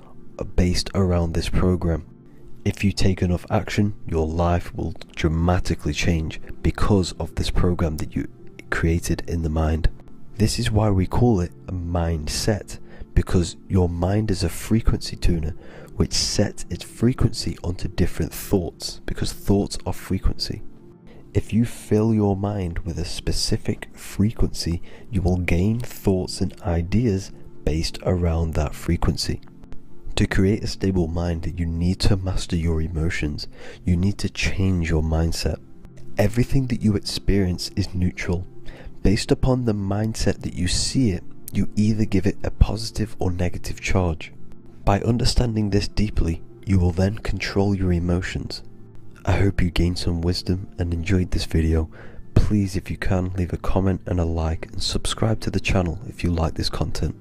S6: based around this program. If you take enough action, your life will dramatically change because of this program that you created in the mind. This is why we call it a mindset, because your mind is a frequency tuner which sets its frequency onto different thoughts, because thoughts are frequency. If you fill your mind with a specific frequency, you will gain thoughts and ideas based around that frequency. To create a stable mind, you need to master your emotions. You need to change your mindset. Everything that you experience is neutral. Based upon the mindset that you see it, you either give it a positive or negative charge. By understanding this deeply, you will then control your emotions. I hope you gained some wisdom and enjoyed this video. Please, if you can, leave a comment and a like, and subscribe to the channel if you like this content.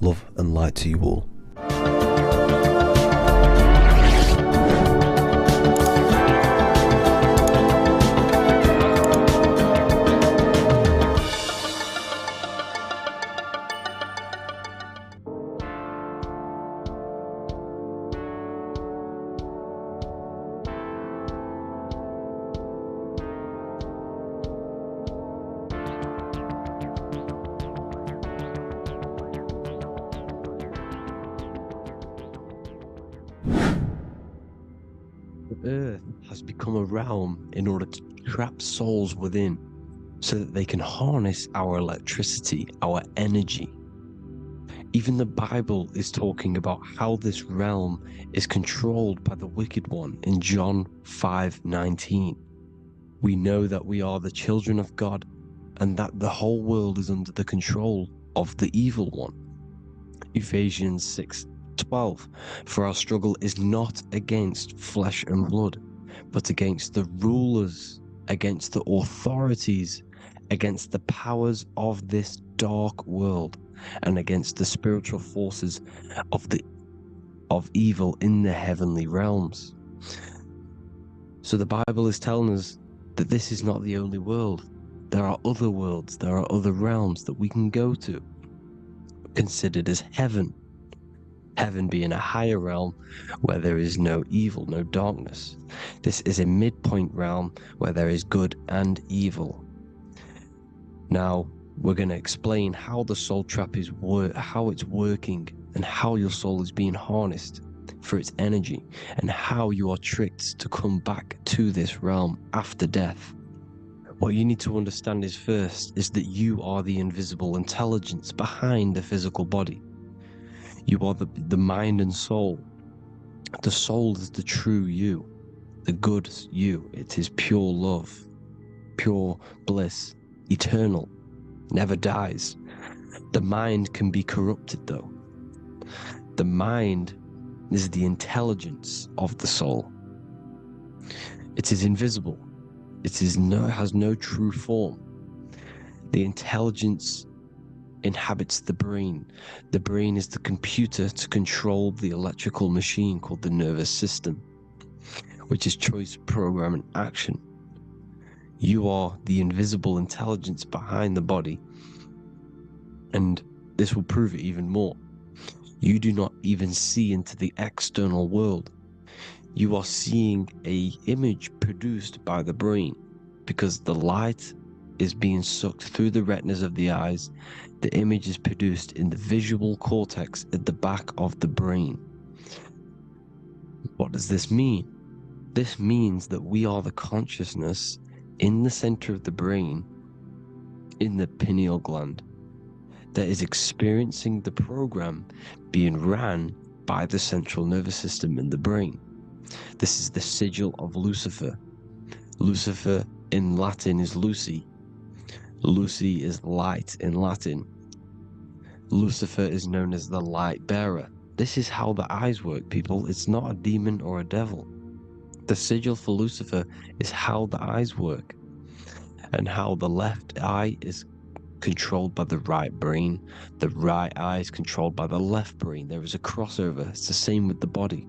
S6: Love and light to you all.
S4: The earth has become a realm in order to trap souls within, so that they can harness our electricity, our energy. Even the Bible is talking about how this realm is controlled by the wicked one in John 5:19. We know that we are the children of God, and that the whole world is under the control of the evil one. Ephesians 6:12, for our struggle is not against flesh and blood, but against the rulers, against the authorities, against the powers of this dark world, and against the spiritual forces of evil in the heavenly realms. So the Bible is telling us that this is not the only world. There are other worlds, there are other realms that we can go to, considered as heaven. Heaven being a higher realm where there is no evil, no darkness. This is a midpoint realm where there is good and evil. Now, we're going to explain how the soul trap is how it's working, and how your soul is being harnessed for its energy, and how you are tricked to come back to this realm after death. What you need to understand is first is that you are the invisible intelligence behind the physical body. You are the mind and soul. The soul is the true you, the good you. It is pure love, pure bliss, eternal, never dies. The mind can be corrupted though. The mind is the intelligence of the soul. It is invisible. It has no true form. The intelligence inhabits the brain. The brain is the computer to control the electrical machine called the nervous system, which is choice, program, and action. You are the invisible intelligence behind the body, and this will prove it even more. You do not even see into the external world. You are seeing an image produced by the brain, because the light is being sucked through the retinas of the eyes. The image is produced in the visual cortex at the back of the brain. What does this mean? This means that we are the consciousness in the center of the brain, in the pineal gland, that is experiencing the program being ran by the central nervous system in the brain. This is the sigil of Lucifer. Lucifer in Latin is Lucy. Lucy is light in Latin. Lucifer is known as the light bearer. This is how the eyes work, people. It's not a demon or a devil. The sigil for Lucifer is how the eyes work, and how the left eye is controlled by the right brain. The right eye is controlled by the left brain. There is a crossover. It's the same with the body.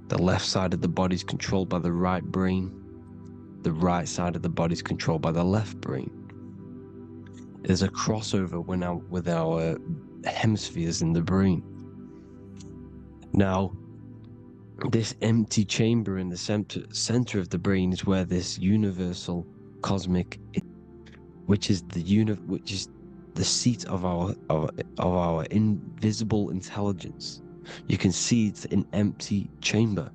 S4: The left side of the body is controlled by the right brain. The right side of the body is controlled by the left brain. There's a crossover with our hemispheres in the brain. Now, this empty chamber in the center of the brain is where this universal cosmic, which is the seat of our invisible intelligence. You can see it's an empty chamber.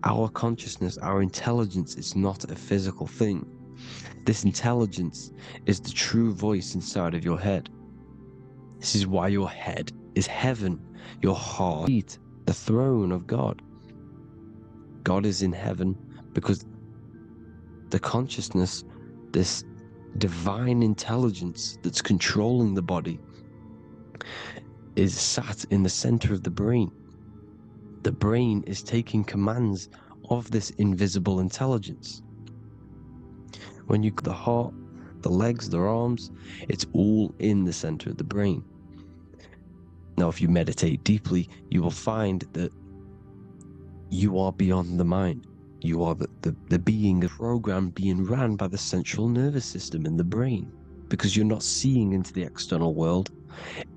S4: Our consciousness, our intelligence is not a physical thing. This intelligence is the true voice inside of your head. This is why your head is heaven, your heart, the throne of God. God is in heaven because the consciousness, this divine intelligence that's controlling the body, is sat in the center of the brain. The brain is taking commands of this invisible intelligence. When you the heart, the legs, the arms, it's all in the center of the brain. Now, if you meditate deeply, you will find that you are beyond the mind. You are the being, the program being ran by the central nervous system in the brain, because you're not seeing into the external world.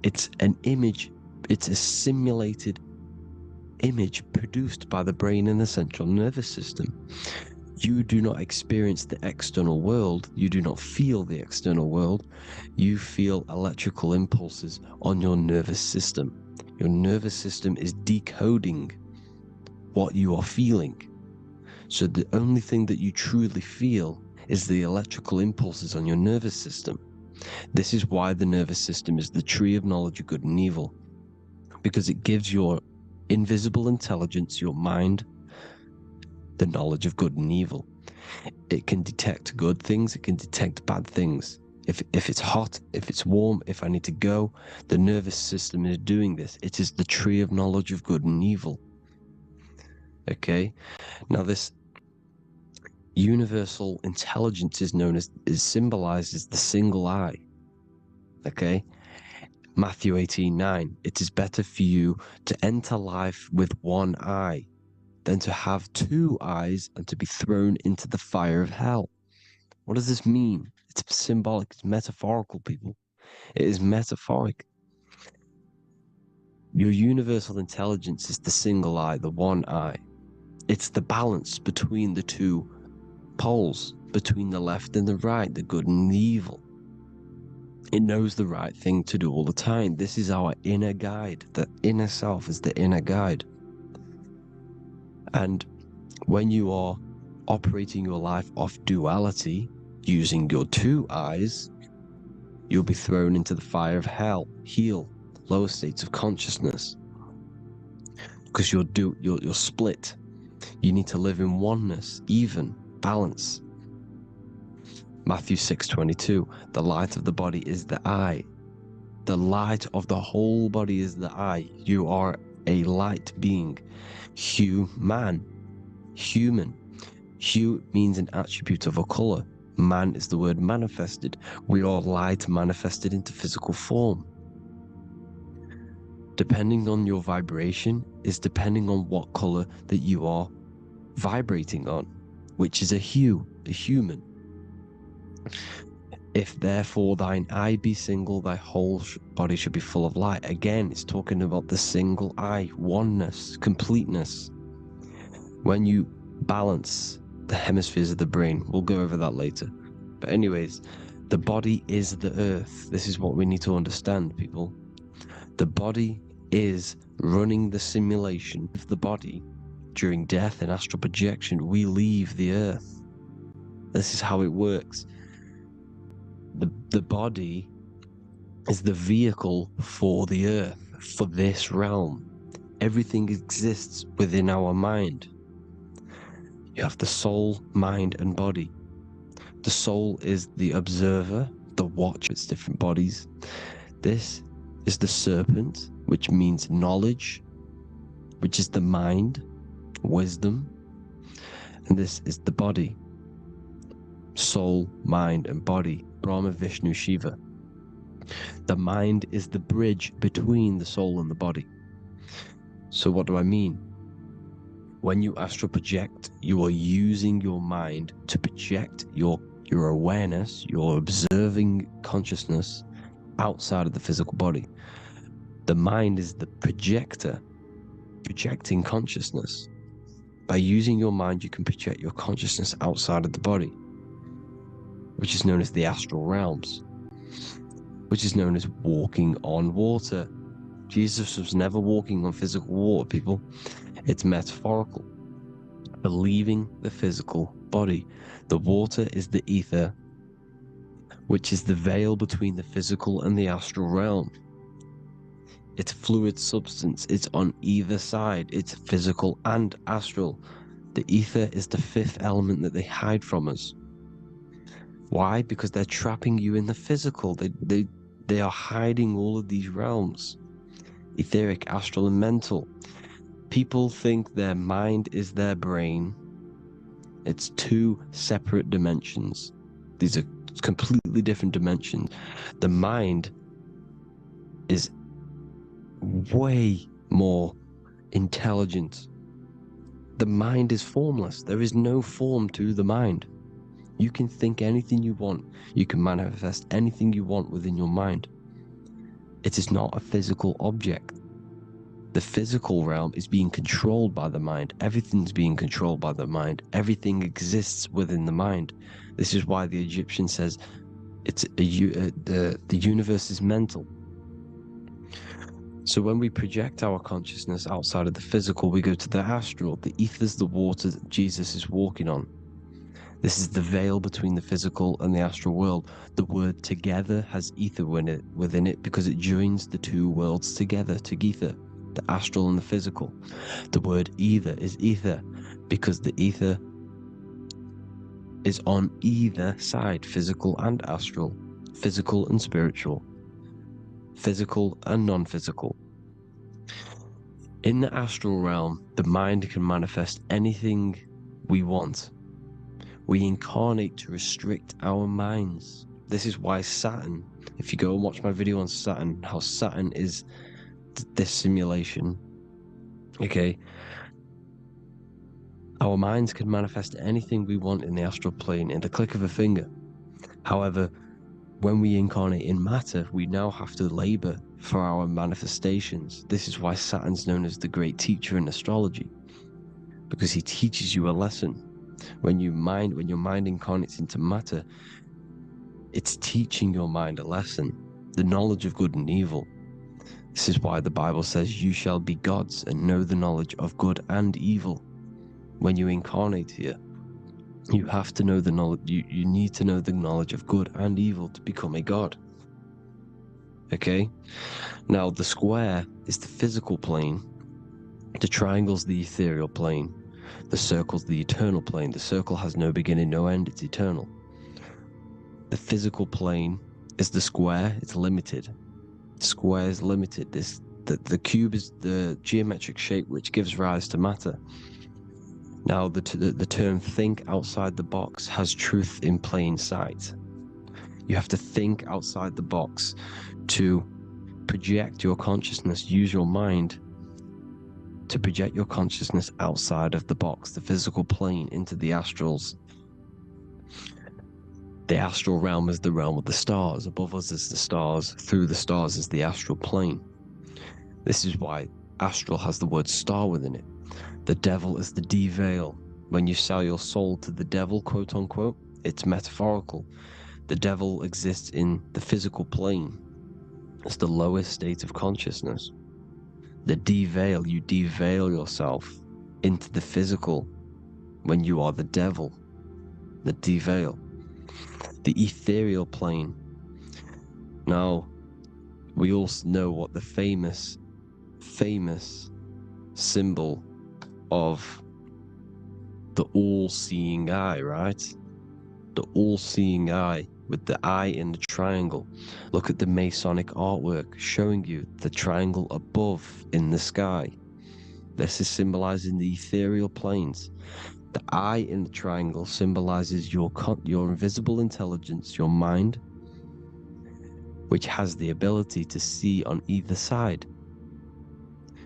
S4: It's an image, it's a simulated image produced by the brain and the central nervous system. You do not experience the external world. You do not feel the external world. You feel electrical impulses on your nervous system. Your nervous system is decoding what you are feeling. So the only thing that you truly feel is the electrical impulses on your nervous system. This is why the nervous system is the tree of knowledge of good and evil, because it gives your invisible intelligence, your mind, the knowledge of good and evil. It can detect good things, it can detect bad things. If it's hot, if it's warm, if I need to go, the nervous system is doing this. It is the tree of knowledge of good and evil. Okay? Now this universal intelligence is symbolized as the single eye. Okay? Matthew 18:9. It is better for you to enter life with one eye than to have two eyes and to be thrown into the fire of hell. What does this mean? It's symbolic, it's metaphorical, people. It is metaphoric. Your universal intelligence is the single eye, the one eye. It's the balance between the two poles, between the left and the right, the good and the evil. It knows the right thing to do all the time. This is our inner guide. The inner self is the inner guide. And when you are operating your life off duality, using your two eyes, you'll be thrown into the fire of hell, lower states of consciousness. Because you're split. You need to live in oneness, even, balance. Matthew 6:22, the light of the body is the eye. The light of the whole body is the eye. You are a light being. Human. Hue means an attribute of a color. Man is the word manifested. We are light manifested into physical form. Depending on your vibration is depending on what color that you are vibrating on, which is a hue, a human. If therefore thine eye be single, thy whole body should be full of light. Again, it's talking about the single eye, oneness, completeness. When you balance the hemispheres of the brain, we'll go over that later. But anyways, the body is the earth. This is what we need to understand, people. The body is running the simulation of the body. During death and astral projection, we leave the earth. This is how it works. The body is the vehicle for the earth, for this realm. Everything exists within our mind. You have the soul, mind, and body. The soul is the observer, the watcher. It's different bodies. This is the serpent, which means knowledge, which is the mind, wisdom. And this is the body. Soul, mind, and body. Brahma, Vishnu, Shiva. The mind is the bridge between the soul and the body. So what do I mean? When you astral project, you are using your mind to project your awareness, your observing consciousness outside of the physical body. The mind is the projector, projecting consciousness. By using your mind, you can project your consciousness outside of the body, which is known as the astral realms, which is known as walking on water. Jesus was never walking on physical water, people. It's metaphorical. Believing the physical body. The water is the ether, which is the veil between the physical and the astral realm. It's fluid substance. It's on either side. It's physical and astral. The ether is the fifth element that they hide from us. Why? Because they're trapping you in the physical. They are hiding all of these realms. Etheric, astral, and mental. People think their mind is their brain. It's two separate dimensions. These are completely different dimensions. The mind is way more intelligent. The mind is formless. There is no form to the mind. You can think anything you want. You can manifest anything you want within your mind. It is not a physical object. The physical realm is being controlled by the mind. Everything's being controlled by the mind. Everything exists within the mind. This is why the Egyptian says the universe is mental. So when we project our consciousness outside of the physical, we go to the astral. The ether is the water that Jesus is walking on. This is the veil between the physical and the astral world. The word together has ether within it because it joins the two worlds together, together, the astral and the physical. The word either is ether because the ether is on either side, physical and astral, physical and spiritual, physical and non-physical. In the astral realm, the mind can manifest anything we want. We incarnate to restrict our minds. This is why Saturn, if you go and watch my video on Saturn, how Saturn is this simulation, okay? Our minds can manifest anything we want in the astral plane in the click of a finger. However, when we incarnate in matter, we now have to labor for our manifestations. This is why Saturn's known as the great teacher in astrology, because he teaches you a lesson. When your mind incarnates into matter, it's teaching your mind a lesson, the knowledge of good and evil. This is why the Bible says, you shall be gods and know the knowledge of good and evil. When you incarnate here, you have to know the knowledge, you need to know the knowledge of good and evil to become a god. Okay? Now, the square is the physical plane. The triangle's the ethereal plane. The circle's the eternal plane. The circle has no beginning, no end. It's eternal. The physical plane is the square. It's limited. The square is limited. The cube is the geometric shape which gives rise to matter. Now, the term think outside the box has truth in plain sight. You have to think outside the box to project your consciousness. Use your mind to project your consciousness outside of the box, the physical plane, into the astrals. The astral realm is the realm of the stars. Above us is the stars. Through the stars is the astral plane. This is why astral has the word star within it. The devil is the de-veil. When you sell your soul to the devil, quote unquote, it's metaphorical. The devil exists in the physical plane. It's the lowest state of consciousness. The de-veil, you de-veil yourself into the physical when you are the devil. the Unveil, the ethereal plane. Now, we also know what the famous symbol of the all-seeing eye, right? The all-seeing eye with the eye in the triangle. Look at the Masonic artwork showing you the triangle above in the sky. This is symbolizing the ethereal planes. The eye in the triangle symbolizes your invisible intelligence, your mind, which has the ability to see on either side.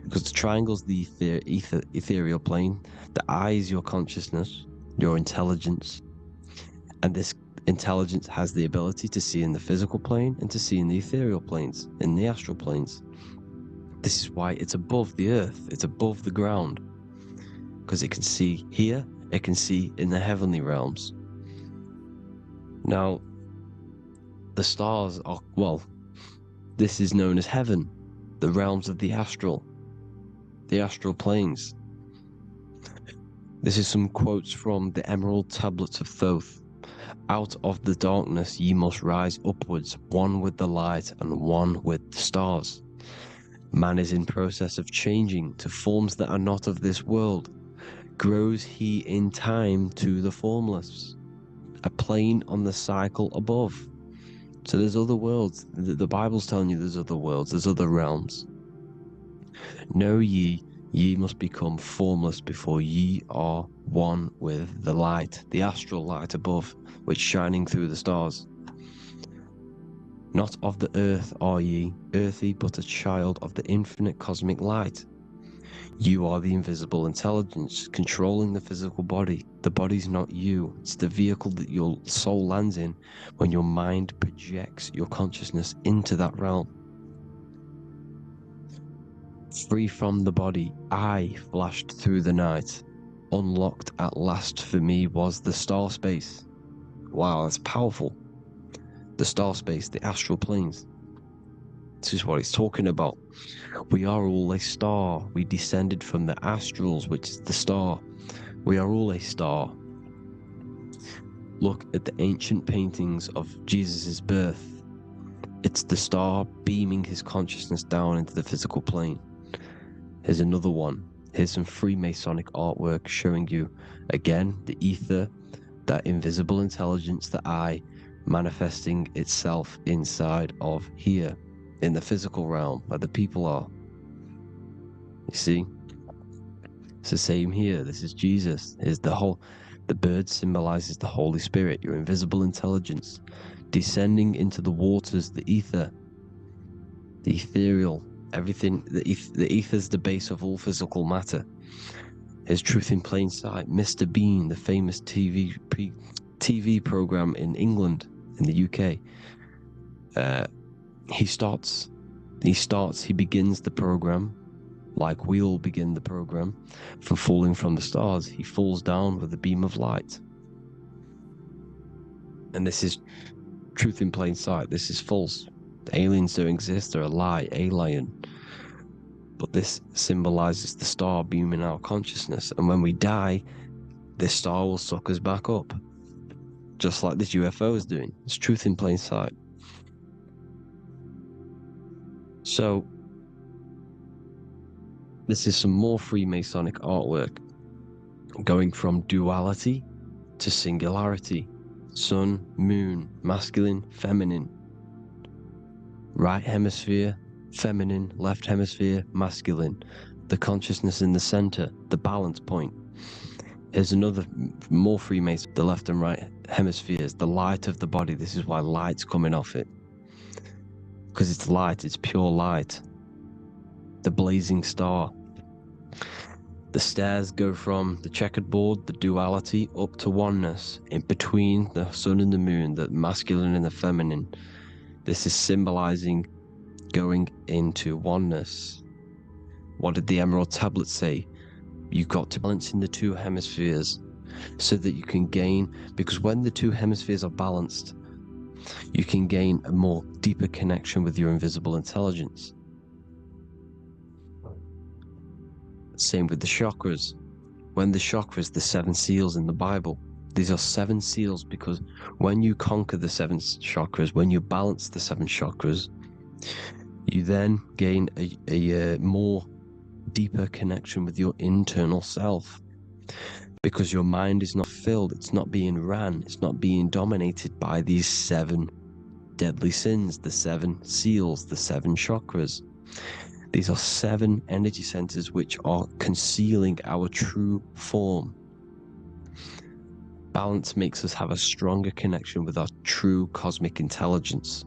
S4: Because the triangle's the ethereal plane, the eye is your consciousness, your intelligence, and this intelligence has the ability to see in the physical plane and to see in the ethereal planes, in the astral planes. This is why it's above the earth, it's above the ground, because it can see here, it can see in the heavenly realms. Now, the stars are, well, this is known as heaven, the realms of the astral planes. This is some quotes from the Emerald Tablets of Thoth. Out of the darkness ye must rise upwards, one with the light and one with the stars. Man is in process of changing to forms that are not of this world. Grows he in time to the formless, a plane on the cycle above. So there's other worlds. The Bible's telling you there's other worlds, there's other realms. Know ye must become formless before ye are one with the light, the astral light above, which shining through the stars. Not of the earth are ye, earthy, but a child of the infinite cosmic light. You are the invisible intelligence controlling the physical body. The body's not you, it's the vehicle that your soul lands in when your mind projects your consciousness into that realm. Free from the body, I flashed through the night. Unlocked at last for me was the star space. Wow, that's powerful. The star space, the astral planes. This is what it's talking about. We are all a star. We descended from the astrals, which is the star. We are all a star. Look at the ancient paintings of Jesus' birth. It's the star beaming his consciousness down into the physical plane. Here's another one. Here's some Freemasonic artwork showing you, again, the ether, that invisible intelligence, the eye, manifesting itself inside of here, in the physical realm, where the people are. You see? It's the same here. This is Jesus. Here's the bird symbolizes the Holy Spirit, your invisible intelligence, descending into the waters, the ether, the ethereal, everything. The ether's the base of all physical matter. Here's Truth in Plain Sight. Mr. Bean, the famous TV program in England, in the UK. He begins the program like we all begin the program for falling from the stars. He falls down with a beam of light. And this is Truth in Plain Sight. This is false. The aliens don't exist. They're a lie, alien. But this symbolizes the star beaming our consciousness. And when we die, this star will suck us back up. Just like this UFO is doing. It's Truth in Plain Sight. So, this is some more Freemasonic artwork. Going from duality to singularity. Sun, moon, masculine, feminine. Right hemisphere, feminine, left hemisphere, masculine. The consciousness in the center, the balance point. Here's another, more Freemason, the left and right hemispheres, the light of the body. This is why light's coming off it. Because it's light, it's pure light. The blazing star. The stairs go from the checkered board, the duality, up to oneness, in between the sun and the moon, the masculine and the feminine. This is symbolizing going into oneness. What did the Emerald Tablet say? You've got to balance in the two hemispheres so that you can gain, because when the two hemispheres are balanced, you can gain a more deeper connection with your invisible intelligence. Same with the chakras. When the chakras, the seven seals in the Bible, These are 7 seals, because when you conquer the 7 chakras, when you balance the 7 chakras, you then gain a more deeper connection with your internal self, because your mind is not filled, it's not being ran, it's not being dominated by these 7 deadly sins, the 7 seals, the 7 chakras. These are 7 energy centers which are concealing our true form. Balance makes us have a stronger connection with our true cosmic intelligence.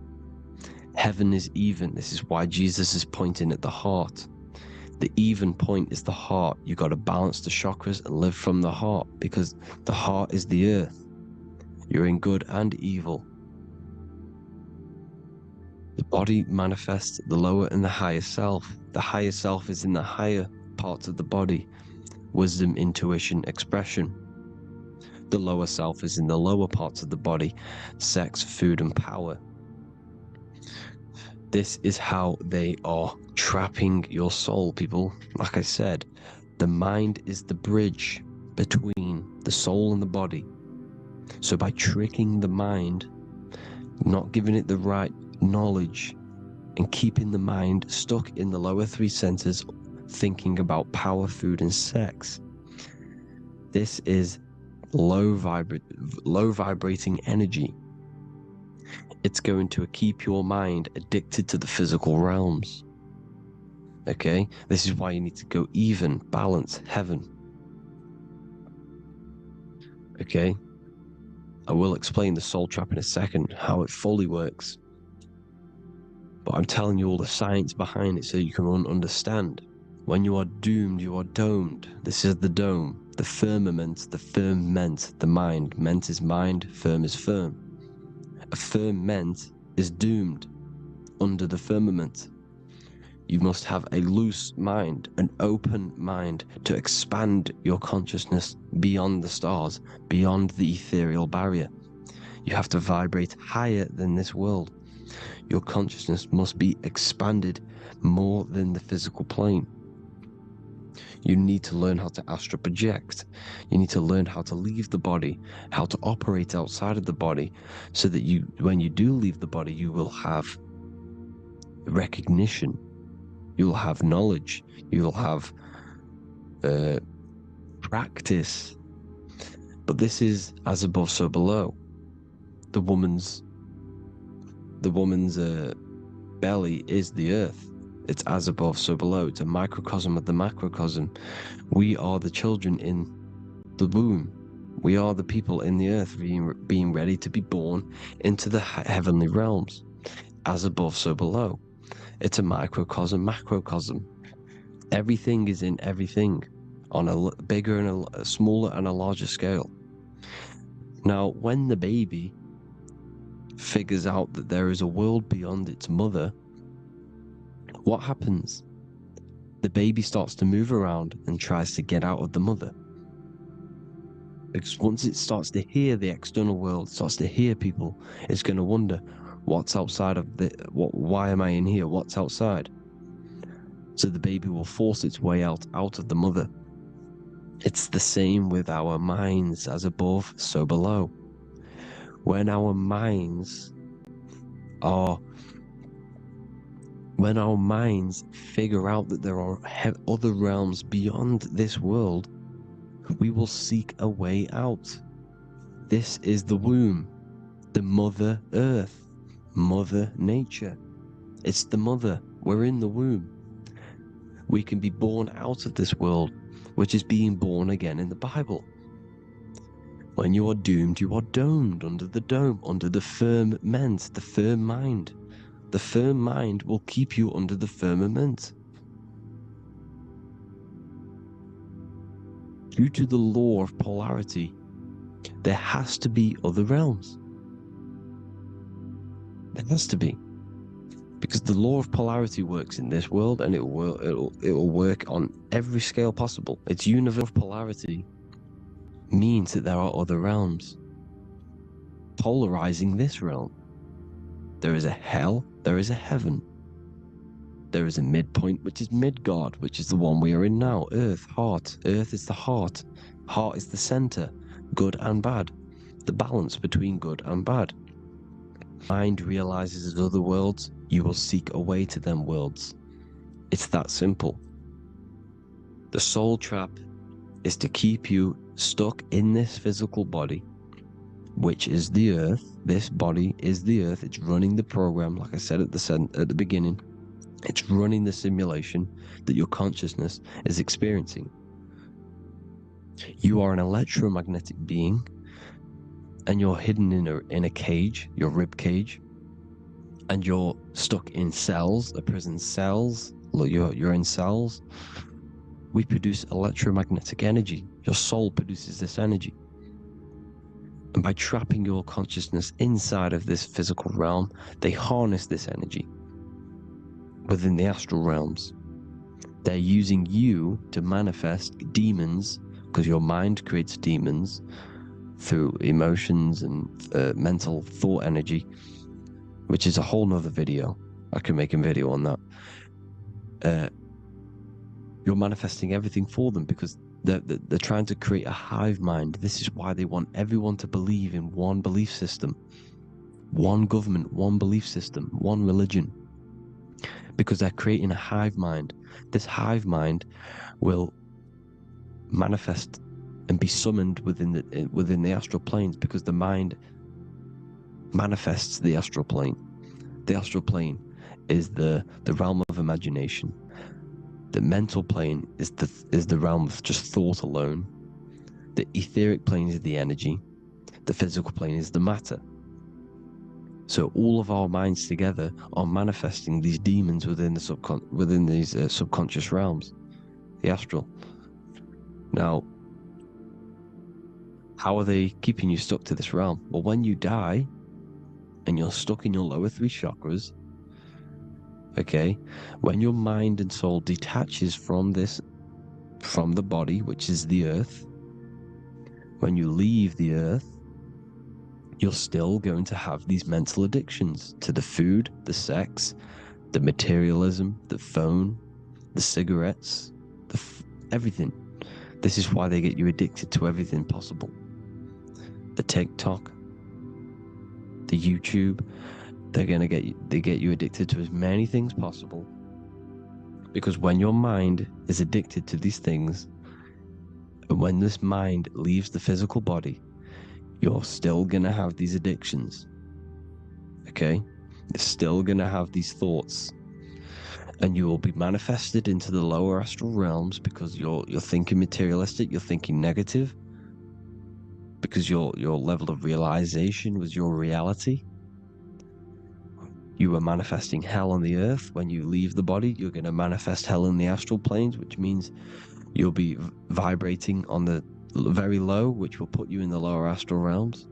S4: Heaven is even. This is why Jesus is pointing at the heart. The even point is the heart. You got to balance the chakras and live from the heart, because the heart is the earth. You're in good and evil. The body manifests the lower and the higher self. The higher self is in the higher parts of the body: wisdom, intuition, expression. The lower self is in the lower parts of the body: sex, food, and power. This is how they are trapping your soul, people. Like I said, the mind is the bridge between the soul and the body. So by tricking the mind, not giving it the right knowledge, and keeping the mind stuck in the lower 3 centers, thinking about power, food, and sex, this is low vibrating energy. It's going to keep your mind addicted to the physical realms. Okay? This is why you need to go even, balance, heaven. Okay? I will explain the soul trap in a second, how it fully works. But I'm telling you all the science behind it so you can understand. When you are doomed, you are domed. This is the dome, the firmament, the firmament, the mind. Ment is mind, firm is firm. A firmament is doomed under the firmament. You must have a loose mind, an open mind, to expand your consciousness beyond the stars, beyond the ethereal barrier. You have to vibrate higher than this world. Your consciousness must be expanded more than the physical plane. You need to learn how to astral project. You need to learn how to leave the body, how to operate outside of the body, so that when you do leave the body, you will have recognition, you will have knowledge, you will have practice. But this is as above, so below. The woman's belly is the earth. It's as above, so below. It's a microcosm of the macrocosm. We are the children in the womb. We are the people in the earth being ready to be born into the heavenly realms. As above, so below. It's a microcosm, macrocosm. Everything is in everything on a bigger and a smaller and a larger scale. Now, when the baby figures out that there is a world beyond its mother, what happens? The baby starts to move around and tries to get out of the mother. Because once it starts to hear the external world, starts to hear people, it's going to wonder, what's outside of why am I in here? What's outside? So the baby will force its way out of the mother. It's the same with our minds, as above, so below. When our minds figure out that there are other realms beyond this world, we will seek a way out. This is the womb, the Mother Earth, Mother Nature. It's the mother. We're in the womb. We can be born out of this world, which is being born again in the Bible. When you are doomed, you are domed under the dome, under the firmament, the firm mind. The firm mind will keep you under the firmament. Due to the law of polarity, there has to be other realms. There has to be. Because the law of polarity works in this world, and it will work on every scale possible. Its universal polarity means that there are other realms polarizing this realm. There is a hell, there is a heaven. There is a midpoint, which is Midgard, which is the one we are in now. Earth, heart. Earth is the heart. Heart is the center, good and bad. the balance between good and bad. Mind realizes other worlds, you will seek a way to them worlds. It's that simple. The soul trap is to keep you stuck in this physical body, which is the earth. This body is the earth. It's running the program, like I said at the beginning. It's running the simulation that your consciousness is experiencing. You are an electromagnetic being, and you're hidden in a cage, your rib cage, and you're stuck in cells, a prison cells. Look, you're in cells. We produce electromagnetic energy. Your soul produces this energy. And by trapping your consciousness inside of this physical realm, they harness this energy within the astral realms. They're using you to manifest demons, because your mind creates demons through emotions and mental thought energy, which is a whole nother video. I can make a video on that. You're manifesting everything for them because they're trying to create a hive mind. This is why they want everyone to believe in one belief system, one government, one belief system, one religion, because they're creating a hive mind. This hive mind will manifest and be summoned within the astral planes, because the mind manifests the astral plane. The astral plane is the realm of imagination. The mental plane is the realm of just thought alone. The etheric plane is the energy. The physical plane is the matter. So all of our minds together are manifesting these demons within these subconscious realms, the astral. Now, how are they keeping you stuck to this realm? Well, when you die and you're stuck in your lower three chakras, okay, when your mind and soul detaches from the body, which is the earth, when you leave the earth, you're still going to have these mental addictions to the food, the sex, the materialism, the phone, the cigarettes, everything. This is why they get you addicted to everything possible. The TikTok, the YouTube, they get you addicted to as many things possible. Because when your mind is addicted to these things, and when this mind leaves the physical body, you're still gonna have these addictions. Okay? You're still gonna have these thoughts. And you will be manifested into the lower astral realms because you're thinking materialistic, you're thinking negative, because your level of realization was your reality. You are manifesting hell on the earth. When you leave the body, you're going to manifest hell in the astral planes, which means you'll be vibrating on the very low, which will put you in the lower astral realms.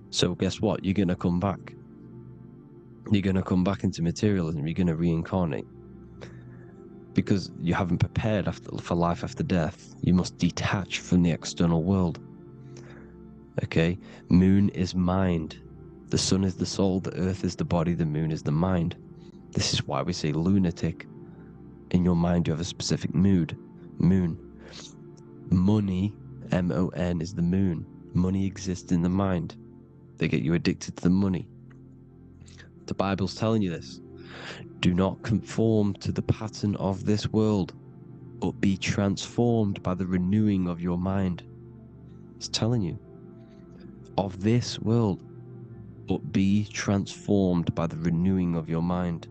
S4: So guess what? You're going to come back. You're going to come back into materialism. You're going to reincarnate. Because you haven't prepared for life after death. You must detach from the external world. Okay? Moon is mind. The sun is the soul, the earth is the body, the moon is the mind. This is why we say lunatic. In your mind, you have a specific mood. Moon. Money, M-O-N, is the moon. Money exists in the mind. They get you addicted to the money. The Bible's telling you this. Do not conform to the pattern of this world, but be transformed by the renewing of your mind. It's telling you. Of this world, but be transformed by the renewing of your mind.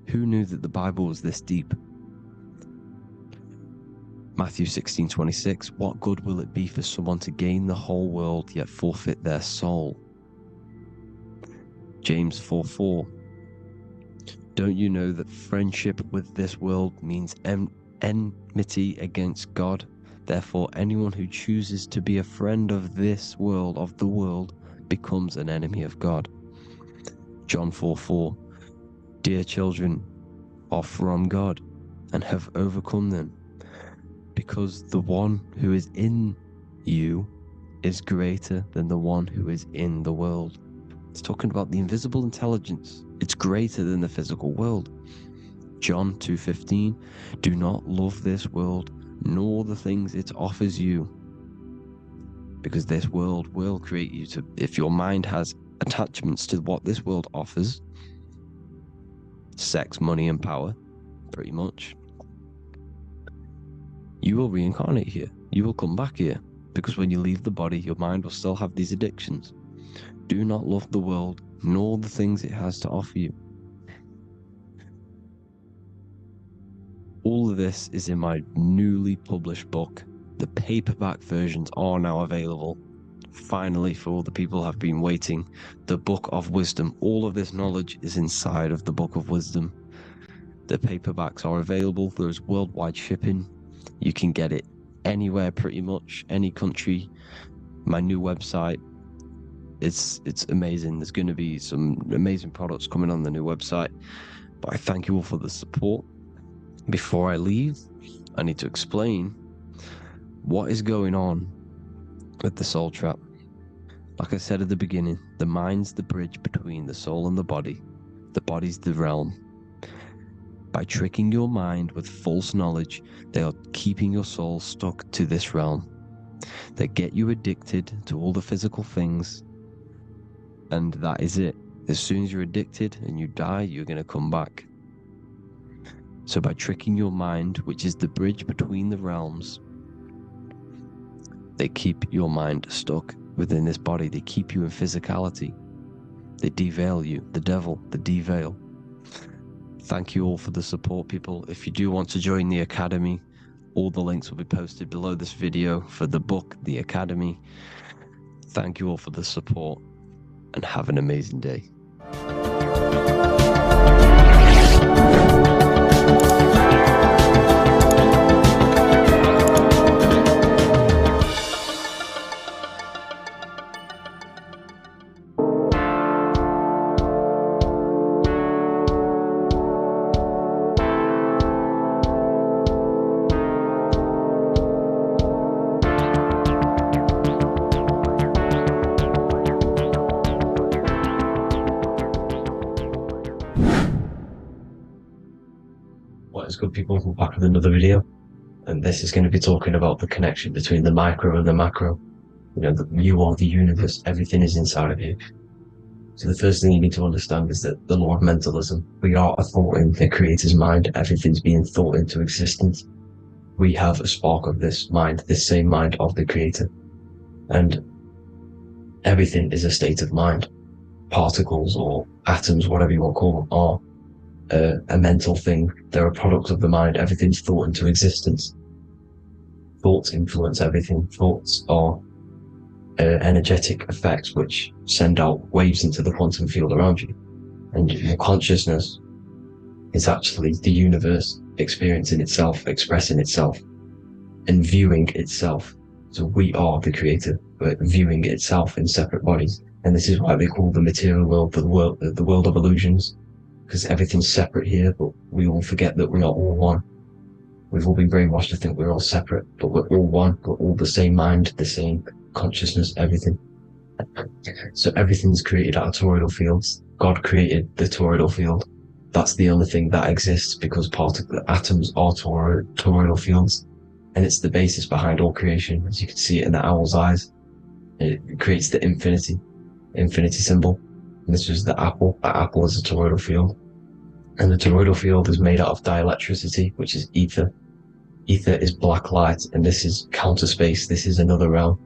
S4: Who knew that the Bible was this deep? Matthew 16:26, what good will it be for someone to gain the whole world yet forfeit their soul? James 4:4, don't you know that friendship with this world means enmity against God? Therefore, anyone who chooses to be a friend of this world, of the world, becomes an enemy of God. John 4:4, dear children are from God and have overcome them, because the one who is in you is greater than the one who is in the world. It's talking about the invisible intelligence. It's greater than the physical world. John 2:15, do not love this world, nor the things it offers you. because this world will create you to, if your mind has attachments to what this world offers, sex, money, and power, pretty much, you will reincarnate here. You will come back here, because when you leave the body, your mind will still have these addictions. Do not love the world, nor the things it has to offer you. All of this is in my newly published book. The paperback versions are now available. Finally, for all the people who have been waiting, the Book of Wisdom. All of this knowledge is inside of the Book of Wisdom. The paperbacks are available. There's worldwide shipping. You can get it anywhere, pretty much, any country. My new website, it's amazing. There's going to be some amazing products coming on the new website. But I thank you all for the support. Before I leave, I need to explain what is going on with the soul trap. Like I said at the beginning, the mind's the bridge between the soul and the body. The body's the realm. By tricking your mind with false knowledge, they are keeping your soul stuck to this realm. They get you addicted to all the physical things, and that is it. As soon as you're addicted and you die, you're going to come back. So by tricking your mind, which is the bridge between the realms, they keep your mind stuck within this body. They keep you in physicality. They deveil you, the devil, the deveil. Thank you all for the support, people. If you do want to join the Academy, all the links will be posted below this video for the book, The Academy. Thank you all for the support, and have an amazing day.
S2: What is good, people? We're back with another video, and this is going to be talking about the connection between the micro and the macro. You know, you are the universe, everything is inside of you. So the first thing you need to understand is that the law of mentalism, we are a thought in the creator's mind, everything's being thought into existence. We have a spark of this mind, this same mind of the creator, and everything is a state of mind. Particles or atoms, whatever you want to call them, are a mental thing. They're a product of the mind. Everything's thought into existence. Thoughts influence everything. Thoughts are energetic effects which send out waves into the quantum field around you. And your consciousness is actually the universe experiencing itself, expressing itself, and viewing itself. So we are the creator, but viewing itself in separate bodies. And this is why they call the material world the world of illusions. Because everything's separate here, but we all forget that we are all one. We've all been brainwashed to think we're all separate, but we're all one. We're all the same mind, the same consciousness, everything. So everything's created out of toroidal fields. God created the toroidal field. That's the only thing that exists, because the atoms are toroidal fields. And it's the basis behind all creation. As you can see it in the owl's eyes. It creates the infinity symbol. And this was the apple. That apple is a toroidal field. And the toroidal field is made out of dielectricity, which is ether. Ether is black light, and this is counter space. This is another realm.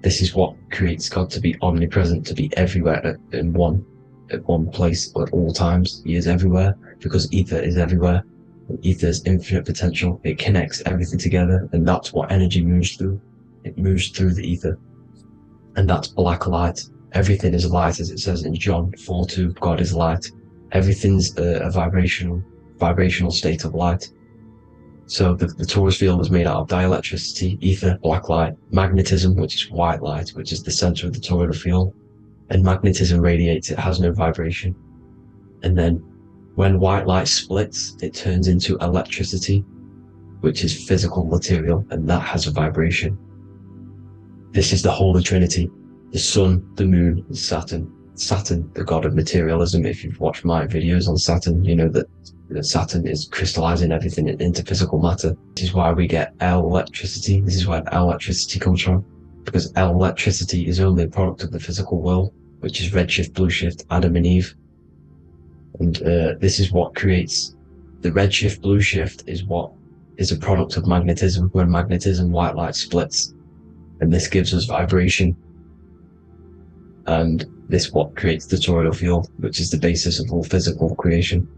S2: This is what creates God to be omnipresent, to be everywhere at one place at all times. He is everywhere, because ether is everywhere. And ether is infinite potential. It connects everything together, and that's what energy moves through. It moves through the ether. And that's black light. Everything is light, as it says in John 4:2. God is light. Everything's a vibrational state of light. So the Taurus field is made out of dielectricity, ether, black light, magnetism, which is white light, which is the center of the toroidal field. And magnetism radiates, it has no vibration. And then when white light splits, it turns into electricity, which is physical material, and that has a vibration. This is the Holy Trinity. The sun, the moon, and Saturn. Saturn, the god of materialism. If you've watched my videos on Saturn, you know that Saturn is crystallizing everything into physical matter. This is why we get electricity. This is where electricity comes from. because electricity is only a product of the physical world, which is redshift, blueshift, Adam and Eve. And this is what creates the redshift, blueshift is what is a product of magnetism. When magnetism, white light splits, and this gives us vibration. And this what creates the toroidal field, which is the basis of all physical creation.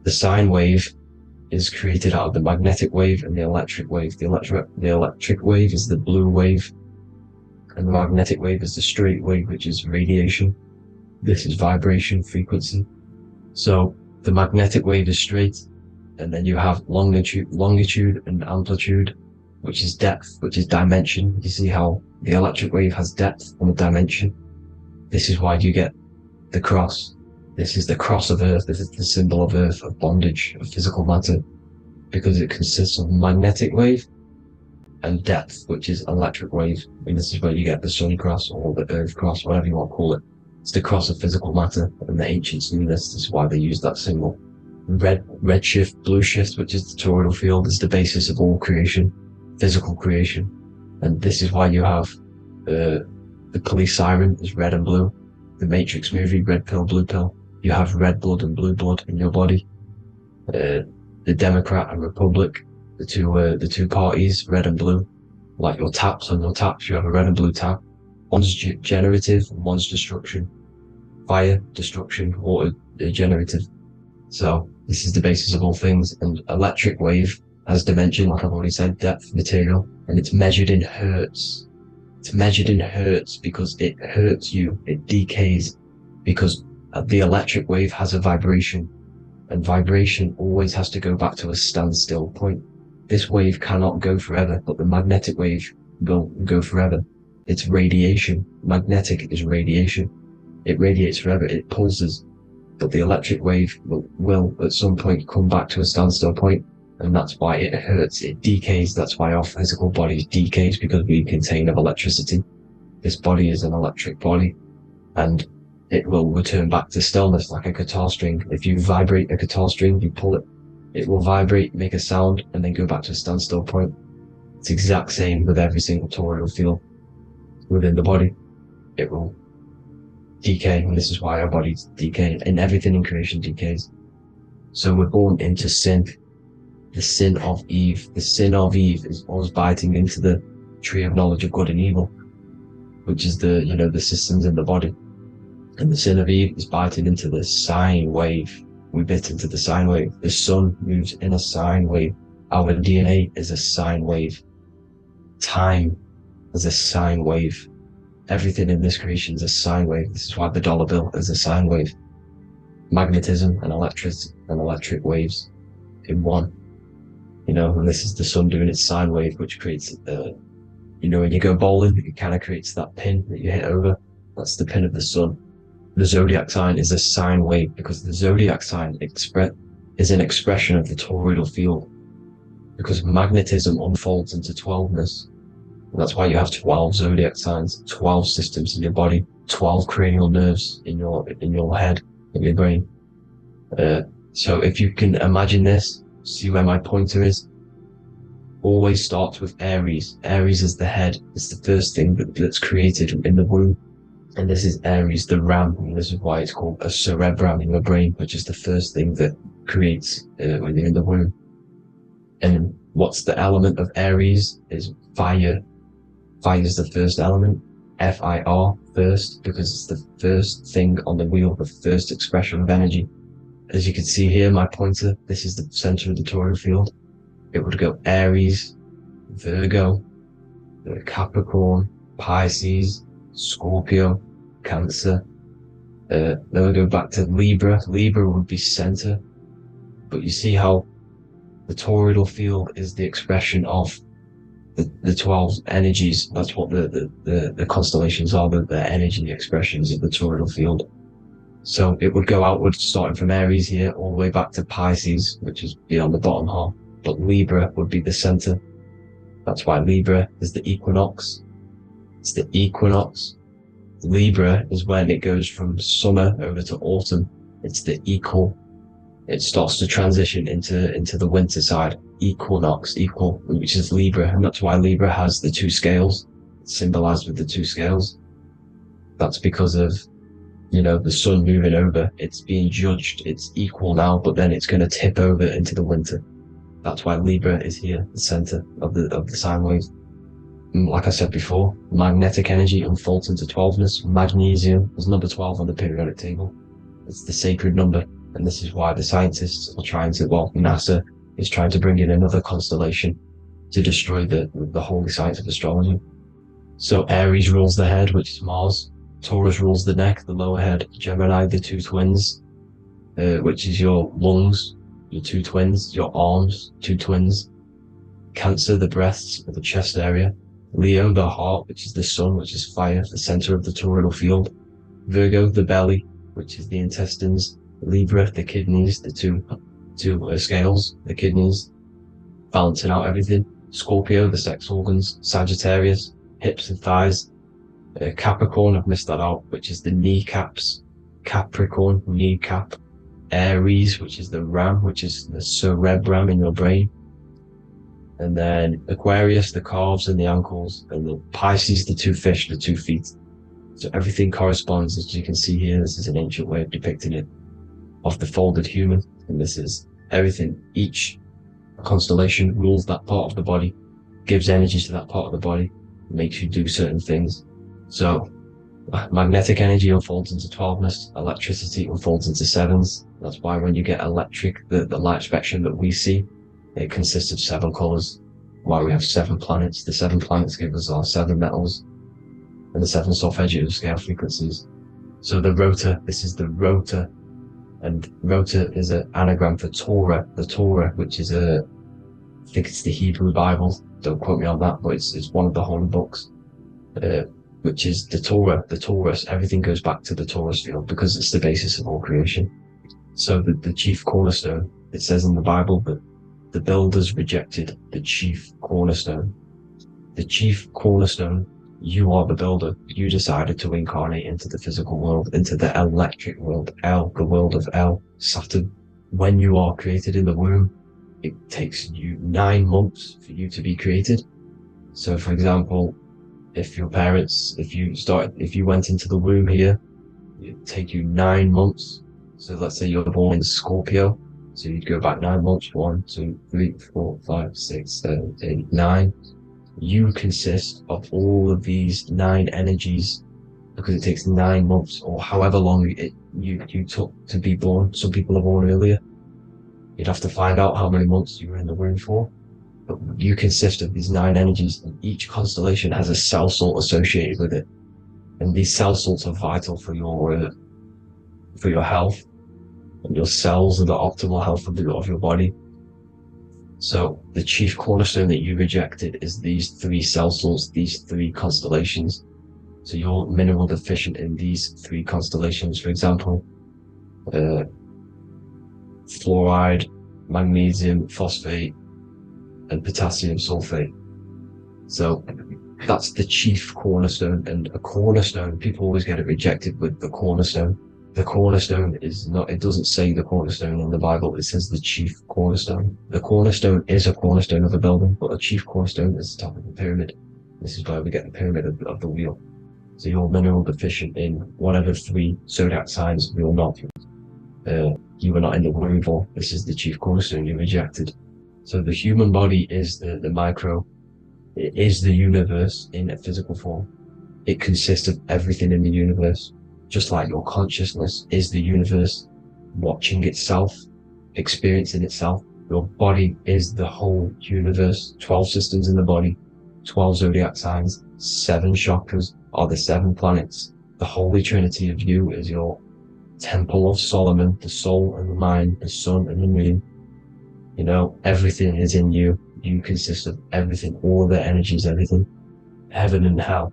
S2: The sine wave is created out of the magnetic wave and the electric wave. The electric wave is the blue wave, and the magnetic wave is the straight wave, which is radiation. This is vibration frequency. So the magnetic wave is straight, and then you have longitude and amplitude, which is depth, which is dimension. You see how the electric wave has depth and a dimension. This is why you get the cross. This is the cross of Earth. This is the symbol of Earth, of bondage, of physical matter, because it consists of magnetic wave and depth, which is electric wave. And this is where you get the sun cross or the earth cross, whatever you want to call it. It's the cross of physical matter, and the ancients knew this. This is why they used that symbol. Redshift, blueshift, which is the toroidal field, is the basis of all creation, physical creation. And this is why you have the police siren is red and blue. The Matrix movie, red pill, blue pill. You have red blood and blue blood in your body. The Democrat and Republic, the two parties, red and blue. Like your taps, on your taps, you have a red and blue tap. One's generative and one's destruction. Fire, destruction, water, generative. So this is the basis of all things. And electric wave has dimension, like I've already said, depth, material, and it's measured in hertz. It's measured in hertz because it hurts you, it decays, because the electric wave has a vibration, and vibration always has to go back to a standstill point. This wave cannot go forever, but the magnetic wave will go forever. It's radiation. Magnetic is radiation. It radiates forever, it pulses, but the electric wave will at some point come back to a standstill point, and that's why it hurts, it decays. That's why our physical body decays, because we contain of electricity. This body is an electric body, and it will return back to stillness like a guitar string. If you vibrate a guitar string, you pull it, it will vibrate, make a sound, and then go back to a standstill point. It's the exact same with every single toroidal field within the body. It will decay, and this is why our bodies decay, and everything in creation decays. So we're born into sin. The sin of Eve. The sin of Eve is us biting into the tree of knowledge of good and evil, which is the systems in the body. And the sin of Eve is biting into the sine wave. We bit into the sine wave. The sun moves in a sine wave. Our DNA is a sine wave. Time is a sine wave. Everything in this creation is a sine wave. This is why the dollar bill is a sine wave. Magnetism and electric waves in one. And this is the sun doing its sine wave, which creates, when you go bowling, it kind of creates that pin that you hit over. That's the pin of the sun. The zodiac sign is a sine wave, because the zodiac sign is an expression of the toroidal field, because magnetism unfolds into 12ness. And that's why you have 12 zodiac signs, 12 systems in your body, 12 cranial nerves in your head, in your brain. So if you can imagine this, see where my pointer is. Always starts with Aries. Aries is the head. It's the first thing that's created in the womb. And this is Aries, the ram. And this is why it's called a cerebrum in your brain, which is the first thing that creates when you're in the womb. And what's the element of Aries is fire. Fire is the first element. F-I-R, first, because it's the first thing on the wheel, the first expression of energy. As you can see here, my pointer, this is the center of the toroidal field. It would go Aries, Virgo, Capricorn, Pisces, Scorpio, Cancer. Then we go back to Libra. Libra would be center. But you see how the toroidal field is the expression of the 12 energies. That's what the constellations are, the energy expressions of the toroidal field. So it would go outwards, starting from Aries here, all the way back to Pisces, which is beyond the bottom half. But Libra would be the center. That's why Libra is the equinox. It's the equinox. Libra is when it goes from summer over to autumn. It's the equal. It starts to transition into the winter side. Equinox, equal, which is Libra. And that's why Libra has the two scales. It's symbolized with the two scales. That's because of, the sun moving over. It's being judged. It's equal now, but then it's going to tip over into the winter. That's why Libra is here, the center of the sine wave. And like I said before, magnetic energy unfolds into 12ness. Magnesium is number 12 on the periodic table. It's the sacred number. And this is why the scientists are trying to, NASA is trying to bring in another constellation to destroy the holy science of astrology. So Aries rules the head, which is Mars. Taurus rules the neck, the lower head. Gemini, the two twins, which is your lungs, your two twins, your arms, two twins. Cancer, the breasts, or the chest area. Leo, the heart, which is the sun, which is fire, the center of the toroidal field. Virgo, the belly, which is the intestines. Libra, the kidneys, the two scales, the kidneys, balancing out everything. Scorpio, the sex organs. Sagittarius, hips and thighs. Capricorn, I've missed that out, which is the kneecaps. Capricorn, kneecap. Aries, which is the ram, which is the cerebrum in your brain. And then Aquarius, the calves and the ankles. And the Pisces, the two fish, the 2 feet. So everything corresponds, as you can see here. This is an ancient way of depicting it, of the folded human. And this is everything. Each constellation rules that part of the body, gives energy to that part of the body, makes you do certain things. So magnetic energy unfolds into 12ness, electricity unfolds into 7s. That's why when you get electric, the light spectrum that we see, it consists of 7 colors. Why we have 7 planets. The 7 planets give us our 7 metals and the 7 solfeggio scale frequencies. So the rotor, this is the rotor, and rotor is an anagram for Torah. The Torah, which is I think it's the Hebrew Bible. Don't quote me on that, but it's one of the holy books. Which is the Torah, the Taurus. Everything goes back to the Taurus field because it's the basis of all creation. So the chief cornerstone, it says in the Bible that the builders rejected the chief cornerstone. The chief cornerstone, you are the builder. You decided to incarnate into the physical world, into the electric world, the world of Saturn. When you are created in the womb, it takes you 9 months for you to be created. So for example, if your parents, if you went into the womb here, it'd take you 9 months. So let's say you're born in Scorpio. So you'd go back 9 months, 1, 2, 3, 4, 5, 6, 7, 8, 9. You consist of all of these 9 energies because it takes 9 months or however long you took to be born. Some people are born earlier. You'd have to find out how many months you were in the womb for. But you consist of these 9 energies, and each constellation has a cell salt associated with it. And these cell salts are vital for your health, and your cells are the optimal health of your body. So the chief cornerstone that you rejected is these 3 cell salts, these 3 constellations. So you're mineral deficient in these 3 constellations. For example, fluoride, magnesium, phosphate, and potassium sulfate. So that's the chief cornerstone. And a cornerstone, people always get it rejected with the cornerstone. The cornerstone is not, it doesn't say the cornerstone in the Bible, it says the chief cornerstone. The cornerstone is a cornerstone of a building, but a chief cornerstone is the top of the pyramid. This is where we get the pyramid of the wheel. So you're mineral deficient in whatever 3 zodiac signs you're not. You were not in the womb for. This is the chief cornerstone you rejected. So the human body is the micro. It is the universe in a physical form. It consists of everything in the universe. Just like your consciousness is the universe, watching itself, experiencing itself. Your body is the whole universe. 12 systems in the body, 12 zodiac signs, 7 chakras are the 7 planets. The Holy Trinity of you is your Temple of Solomon, the soul and the mind, the sun and the moon. Everything is in you. You consist of everything, all the energies, everything. Heaven and hell.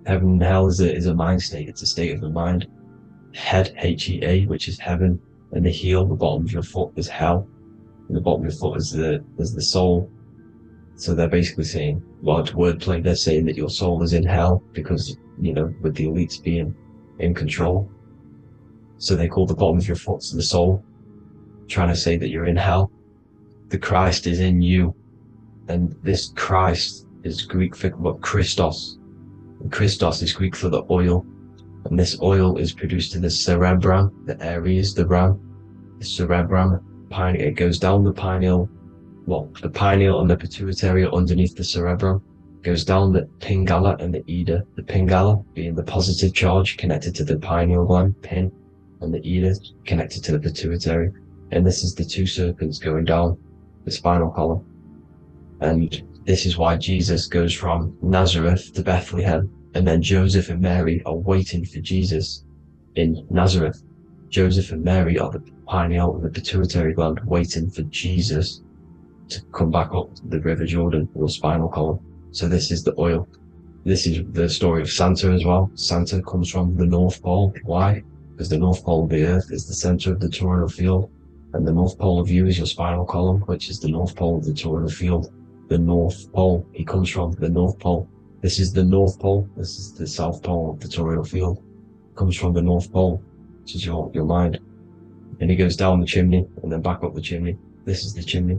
S2: Heaven and hell is a mind state. It's a state of the mind. Head, H-E-A, which is heaven, and the heel, the bottom of your foot, is hell. And the bottom of your foot is the soul. So they're basically saying, it's wordplay. They're saying that your soul is in hell because, with the elites being in control. So they call the bottom of your foot the soul, trying to say that you're in hell. The Christ is in you. And this Christ is Greek for Christos. Christos is Greek for the oil, and this oil is produced in the cerebrum, the Aries, the ram, the cerebrum, it goes down the pineal, the pineal and the pituitary are underneath the cerebrum, goes down the pingala and the ida, the pingala being the positive charge connected to the pineal gland, pin, and the ida connected to the pituitary. And this is the two serpents going down the spinal column. And this is why Jesus goes from Nazareth to Bethlehem, and then Joseph and Mary are waiting for Jesus in Nazareth. Joseph and Mary are the pineal and the pituitary gland waiting for Jesus to come back up the River Jordan, or spinal column. So this is the oil. This is the story of Santa as well. Santa comes from the North Pole. Why? Because the North Pole of the Earth is the center of the toroidal field, and the North Pole of you is your spinal column, which is the North Pole of the toroidal field. The North Pole, he comes from the North Pole. This is the North Pole. This is the South Pole of the toroidal field. Comes from the North Pole, which is your mind. And he goes down the chimney and then back up the chimney. This is the chimney.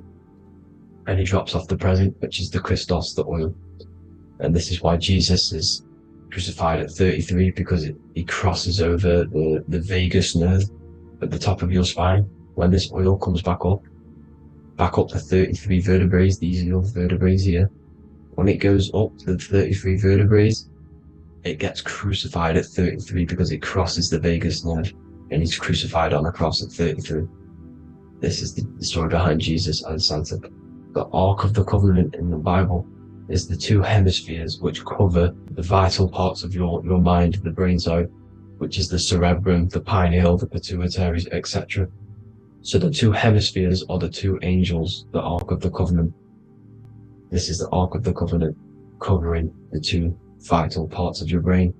S2: And he drops off the present, which is the Christos, the oil. And this is why Jesus is crucified at 33, because he crosses over the vagus nerve at the top of your spine. When this oil comes back up the 33 vertebrae, these are your vertebrae here. When it goes up to the 33 vertebrae, it gets crucified at 33 because it crosses the vagus nerve, and he's crucified on a cross at 33. This is the story behind Jesus and Santa. The Ark of the Covenant in the Bible is the two hemispheres which cover the vital parts of your mind, the brain side, which is the cerebrum, the pineal, the pituitary, etc. So the two hemispheres are the two angels, the Ark of the Covenant. This is the Ark of the Covenant covering the two vital parts of your brain.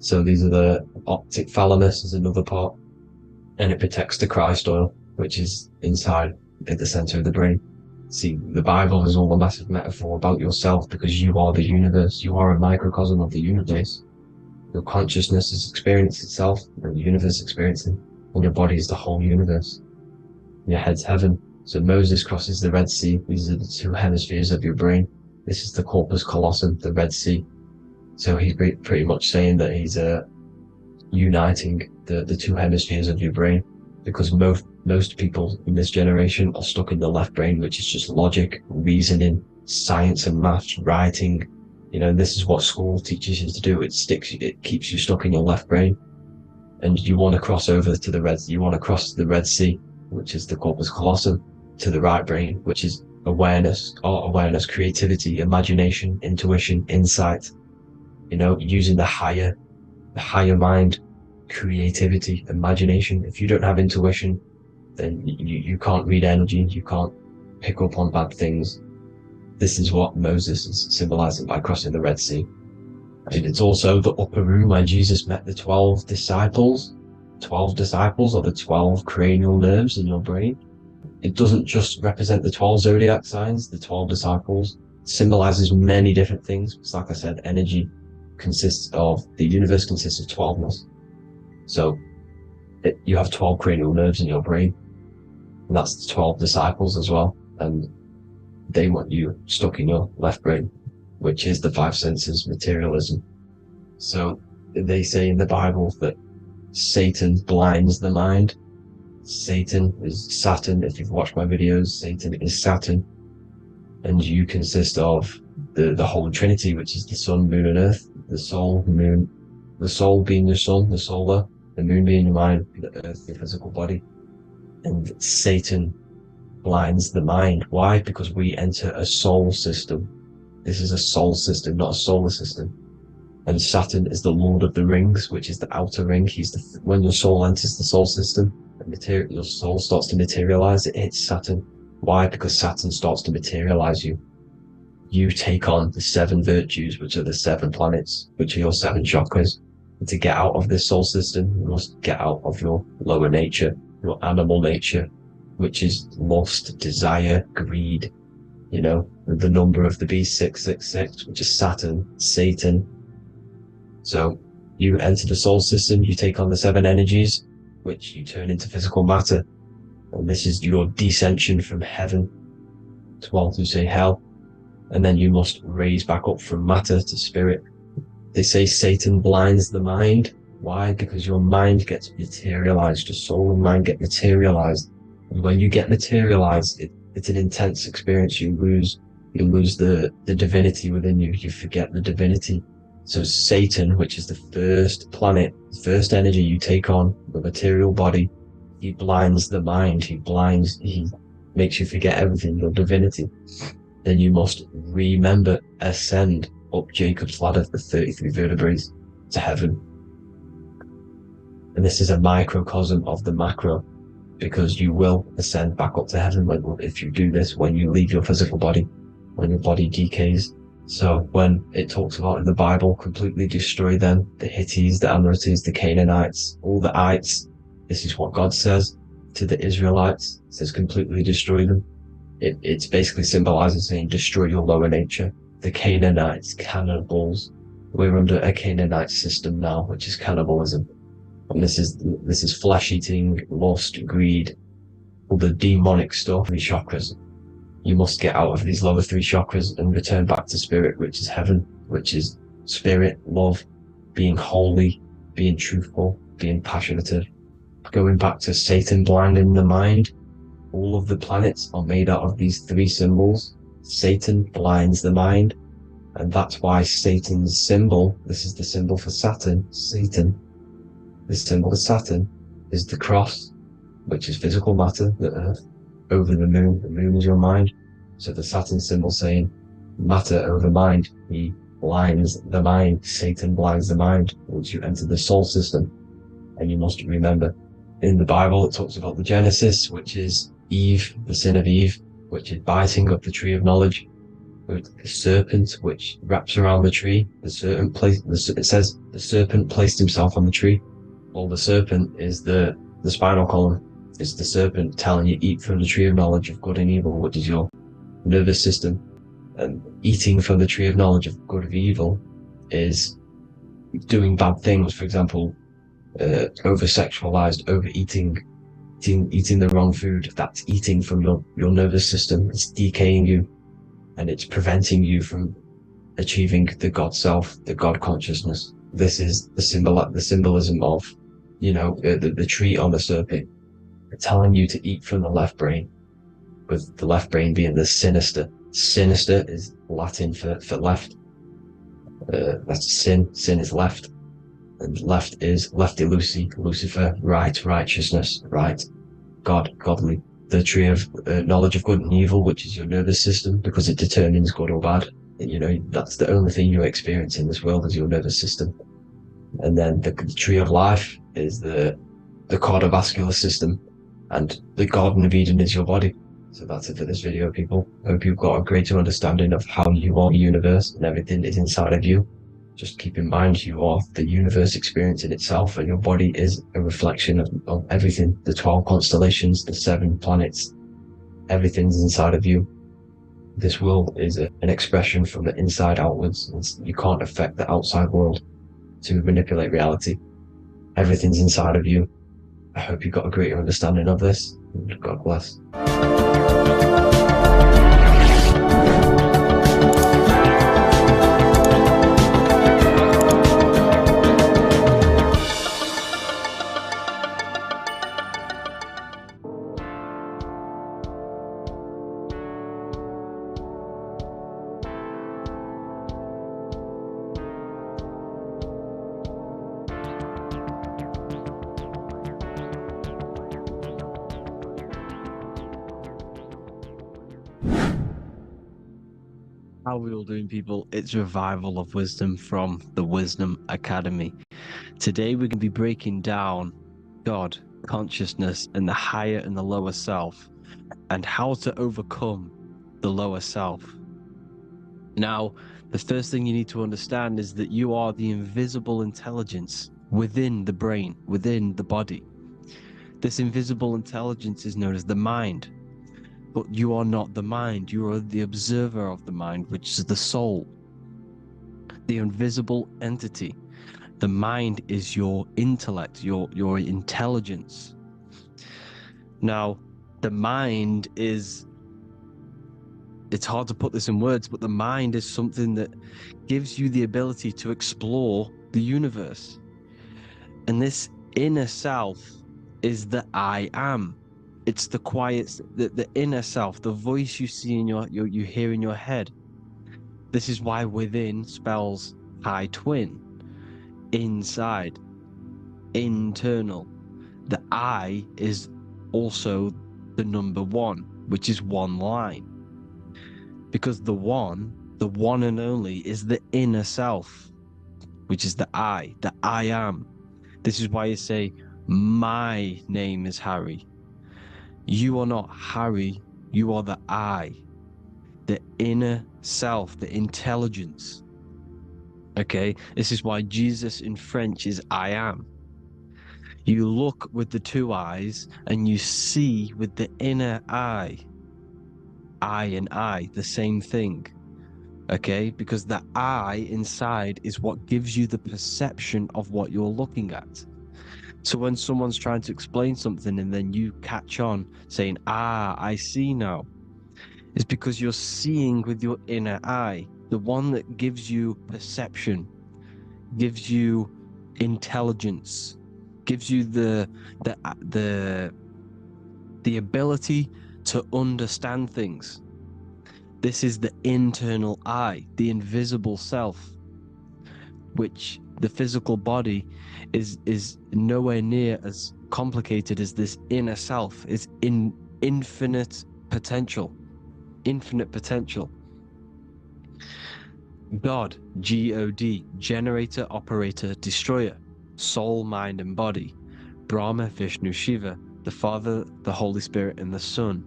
S2: So these are the optic thalamus is another part, and it protects the Christ oil, which is inside at the center of the brain. See, the Bible is all a massive metaphor about yourself, because you are the universe. You are a microcosm of the universe. Your consciousness is experiencing itself, and the universe experiencing, and your body is the whole universe. Your head's heaven. So Moses crosses the Red Sea. These are the two hemispheres of your brain. This is the corpus callosum, the Red Sea. So he's pretty much saying that he's uniting the two hemispheres of your brain, because most people in this generation are stuck in the left brain, which is just logic, reasoning, science and maths, writing. You know, this is what school teaches you to do. It keeps you stuck in your left brain. And you want to cross over to you want to cross the Red Sea, which is the corpus callosum, to the right brain, which is awareness, art awareness, creativity, imagination, intuition, insight. You know, using the higher mind, creativity, imagination. If you don't have intuition, then you can't read energy, you can't pick up on bad things. This is what Moses is symbolizing by crossing the Red Sea. And it's also the upper room where Jesus met the 12 disciples. 12 disciples are the 12 cranial nerves in your brain. It doesn't just represent the 12 zodiac signs. The 12 disciples symbolizes many different things. Because like I said, energy the universe consists of 12ness. So you have 12 cranial nerves in your brain, and that's the 12 disciples as well. And they want you stuck in your left brain, which is the five senses, materialism. So they say in the Bible that Satan blinds the mind. Satan is Saturn. If you've watched my videos, Satan is Saturn. And you consist of the whole Trinity, which is the sun, moon, and earth. The soul, moon, the soul being your sun, the solar, the moon being your mind, the earth, your physical body. And Satan blinds the mind. Why? Because we enter a soul system. This is a soul system, not a solar system. And Saturn is the Lord of the Rings, which is the outer ring. When your soul enters the soul system, your soul starts to materialize, it hits Saturn. Why? Because Saturn starts to materialize you. You take on the 7 virtues, which are the 7 planets, which are your 7 chakras. And to get out of this soul system, you must get out of your lower nature, your animal nature, which is lust, desire, greed. You know, the number of the beast, 666, which is Saturn, Satan. So you enter the soul system, you take on the 7 energies, which you turn into physical matter. And this is your descension from heaven to all who say hell. and then you must raise back up from matter to spirit. They say Satan blinds the mind. Why? Because your mind gets materialized, your soul and mind get materialized. And when you get materialized, it's an intense experience. You lose the divinity within you. You forget the divinity. So Satan, which is the first planet, the first energy you take on, the material body, he blinds the mind. He makes you forget everything, your divinity. Then you must remember, ascend up Jacob's ladder, the 33 vertebrae, to heaven. And this is a microcosm of the macro, because you will ascend back up to heaven if you do this, when you leave your physical body, when your body decays. So when it talks about in the Bible, completely destroy them, the Hittites, the Amorites, the Canaanites, all the ites, this is what God says to the Israelites. It says completely destroy them. It's basically symbolizing saying destroy your lower nature. The Canaanites, cannibals. We're under a Canaanite system now, which is cannibalism. And this is flesh eating, lust, greed, all the demonic stuff, the chakras. You must get out of these lower three chakras and return back to spirit, which is heaven, which is spirit, love, being holy, being truthful, being passionate. Going back to Satan blinding the mind, all of the planets are made out of these three symbols. Satan blinds the mind, and that's why Satan's symbol, this is the symbol for Saturn, Satan, this symbol for Saturn is the cross, which is physical matter, the earth, over the moon is your mind. So the Saturn symbol saying matter over mind, he blinds the mind, Satan blinds the mind once you enter the soul system. And you must remember, in the Bible it talks about the Genesis, which is Eve, the sin of Eve, which is biting of the tree of knowledge, with the serpent which wraps around the tree. It says the serpent placed himself on the tree. Well, the serpent is the spinal column. It's the serpent telling you eat from the tree of knowledge of good and evil, which is your nervous system. And eating from the tree of knowledge of good and evil is doing bad things. For example, over-sexualized, overeating, eating the wrong food. That's eating from your nervous system. It's decaying you, and it's preventing you from achieving the God self, the God consciousness. This is the symbolism of, the tree on the serpent, telling you to eat from the left brain, with the left brain being the sinister. Sinister is Latin for left. That's sin. Sin is left. And left is lefty Lucy, Lucifer, right, righteousness, right, God, godly. The tree of knowledge of good and evil, which is your nervous system, because it determines good or bad. That's the only thing you experience in this world is your nervous system. And then the tree of life is the cardiovascular system, and the Garden of Eden is your body. So that's it for this video, people. I hope you've got a greater understanding of how you are the universe and everything is inside of you. Just keep in mind you are the universe experience in itself, and your body is a reflection of everything. The 12 constellations, the 7 planets, everything's inside of you. This world is an expression from the inside outwards. You can't affect the outside world to manipulate reality. Everything's inside of you. I hope you got a greater understanding of this. God bless.
S4: How are we all doing, people? It's Revival of Wisdom from the Wisdom Academy. Today we're going to be breaking down God, consciousness, and the higher and the lower self, and how to overcome the lower self. Now, the first thing you need to understand is that you are the invisible intelligence within the brain, within the body. This invisible intelligence is known as the mind. But you are not the mind, you are the observer of the mind, which is the soul, the invisible entity. The mind is your intellect, your intelligence. Now, the mind is it's hard to put this in words, but the mind is something that gives you the ability to explore the universe. And this inner self is the I am. It's the quiet, the inner self, the voice you see in you hear in your head. This is why within spells high twin, inside, internal. The I is also the number one, which is one line. Because the one and only, is the inner self, which is the I am. This is why you say, my name is Harry. You are not Harry, you are the I, the inner self, the intelligence. Okay, this is why Jesus in French is I am. You look with the two eyes and you see with the inner eye. I and I, the same thing. Okay, because the I inside is what gives you the perception of what you're looking at. So when someone's trying to explain something and then you catch on saying, I see now, it's because you're seeing with your inner eye, the one that gives you perception, gives you intelligence, gives you the ability to understand things. This is the internal I, the invisible self, which the physical body is nowhere near as complicated as this inner self. It's in infinite potential. God, G-O-D, generator, operator, destroyer, soul, mind, and body. Brahma, Vishnu, Shiva, the Father, the Holy Spirit, and the Son.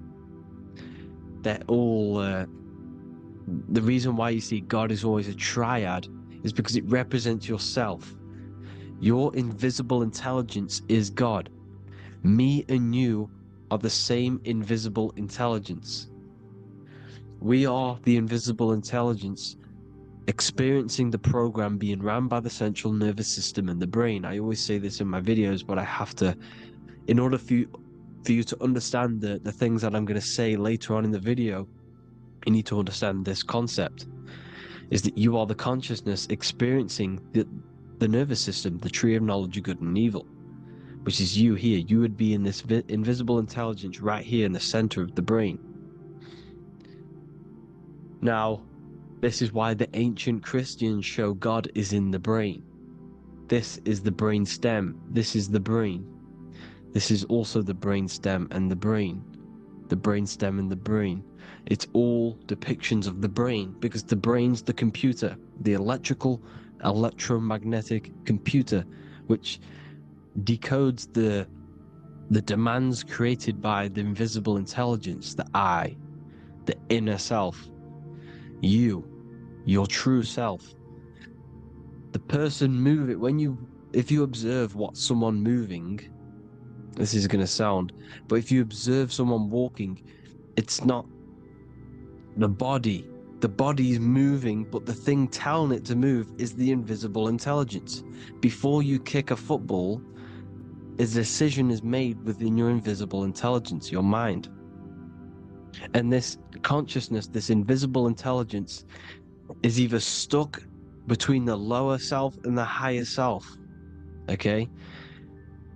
S4: They're all... the reason why you see God is always a triad is because it represents yourself. Your invisible intelligence is God. Me and you are the same invisible intelligence. We are the invisible intelligence experiencing the program being run by the central nervous system and the brain. I always say this in my videos, but I have to, in order for you to understand the things that I'm going to say later on in the video, you need to understand this concept, is that you are the consciousness experiencing the nervous system, the tree of knowledge of good and evil, which is you here. You would be in this invisible intelligence right here in the center of the brain. Now, this is why the ancient Christians show God is in the brain. This is the brain stem. This is the brain. This is also the brain stem and the brain. The brain stem and the brain. It's all depictions of the brain, because the brain's the computer, the electromagnetic computer, which decodes the demands created by the invisible intelligence, the I, the inner self, you, your true self. The person if you observe what someone moving, this is going to sound, but if you observe someone walking, it's not the body. The body's moving, but the thing telling it to move is the invisible intelligence. Before you kick a football, a decision is made within your invisible intelligence, your mind. And this consciousness, this invisible intelligence, is either stuck between the lower self and the higher self. Okay?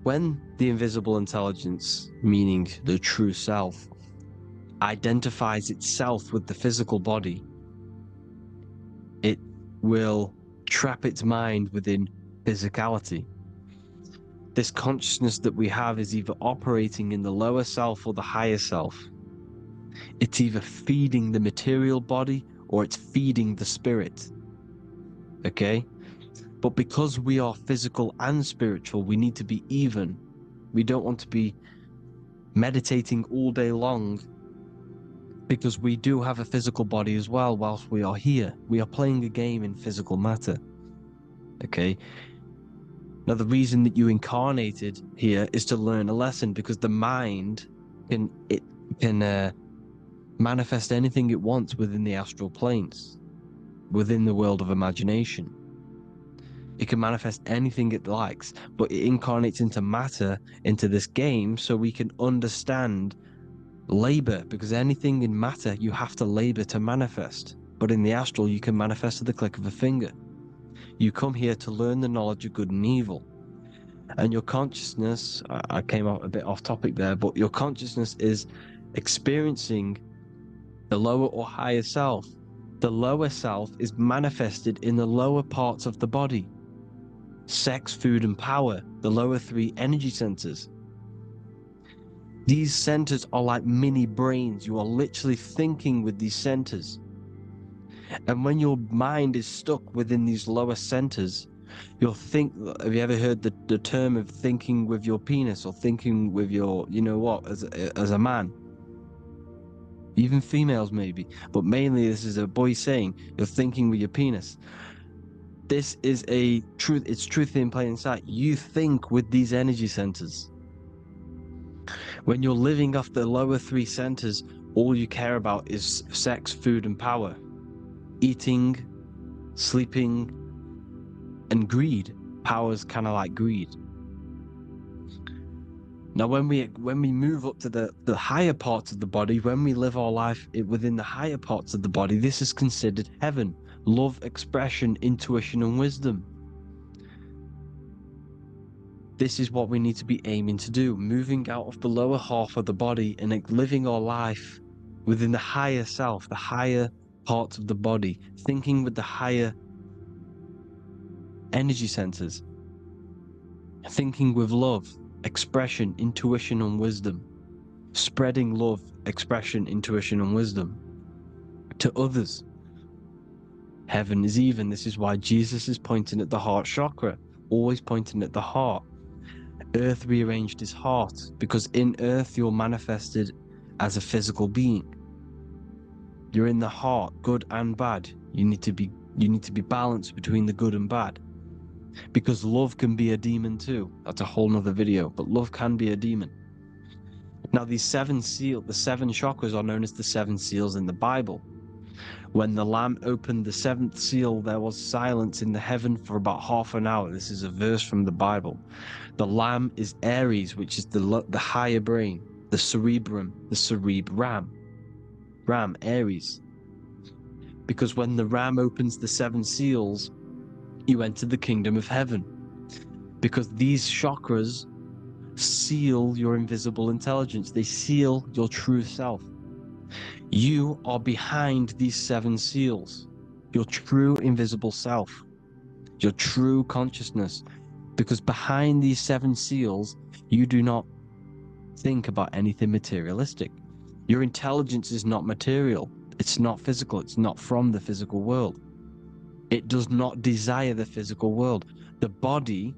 S4: When the invisible intelligence, meaning the true self, identifies itself with the physical body, it will trap its mind within physicality. This consciousness that we have is either operating in the lower self or the higher self. It's either feeding the material body or it's feeding the spirit. Okay? But because we are physical and spiritual, we need to be even. We don't want to be meditating all day long, because we do have a physical body as well whilst we are here. We are playing a game in physical matter. Okay? Now, the reason that you incarnated here is to learn a lesson, because the mind can manifest anything it wants within the astral planes, within the world of imagination. It can manifest anything it likes, but it incarnates into matter, into this game, so we can understand labor, because anything in matter you have to labor to manifest. But in the astral, you can manifest at the click of a finger. You come here to learn the knowledge of good and evil. And your consciousness, I came out a bit off topic there, but your consciousness is experiencing the lower or higher self. The lower self is manifested in the lower parts of the body. Sex, food, and power, the lower three energy centers. These centers are like mini brains. You are literally thinking with these centers. And when your mind is stuck within these lower centers, you'll think, have you ever heard the term of thinking with your penis, or thinking with your, you know what, as a man? Even females maybe, but mainly this is a boy saying, you're thinking with your penis. This is a truth, it's truth in plain sight. You think with these energy centers. When you're living off the lower three centers, all you care about is sex, food, and power. Eating, sleeping, and greed. Power's kind of like greed. Now, when we move up to the higher parts of the body, when we live our life within the higher parts of the body, this is considered heaven. Love, expression, intuition, and wisdom. This is what we need to be aiming to do, moving out of the lower half of the body and living our life within the higher self, the higher parts of the body, thinking with the higher energy centers, thinking with love, expression, intuition, and wisdom, spreading love, expression, intuition, and wisdom to others. Heaven is even. This is why Jesus is pointing at the heart chakra, always pointing at the heart. Earth rearranged his heart, because in earth you're manifested as a physical being. You're in the heart, good and bad. You need to be balanced between the good and bad. Because love can be a demon too. That's a whole nother video, but love can be a demon. Now the seven chakras are known as the seven seals in the Bible. When the Lamb opened the seventh seal, there was silence in the heaven for about half an hour. This is a verse from the Bible. The Lamb is Aries, which is the higher brain, the cerebrum, Ram, Aries. Because when the Ram opens the seven seals, you enter the kingdom of heaven. Because these chakras seal your invisible intelligence. They seal your true self. You are behind these seven seals, your true invisible self, your true consciousness. Because behind these seven seals, you do not think about anything materialistic. Your intelligence is not material. It's not physical. It's not from the physical world. It does not desire the physical world. The body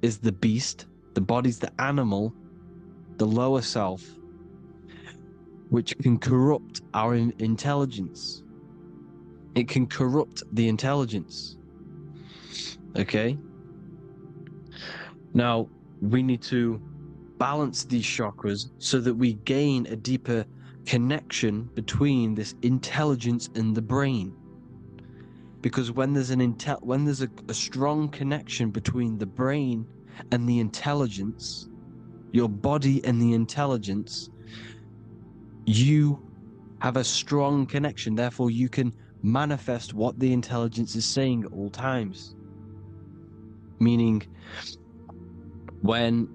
S4: is the beast. The body's the animal, the lower self, which can corrupt our intelligence. It can corrupt the intelligence. Okay? Now, we need to balance these chakras so that we gain a deeper connection between this intelligence and the brain. Because when there's a strong connection between the brain and the intelligence, your body and the intelligence, you have a strong connection. Therefore, you can manifest what the intelligence is saying at all times. Meaning, when,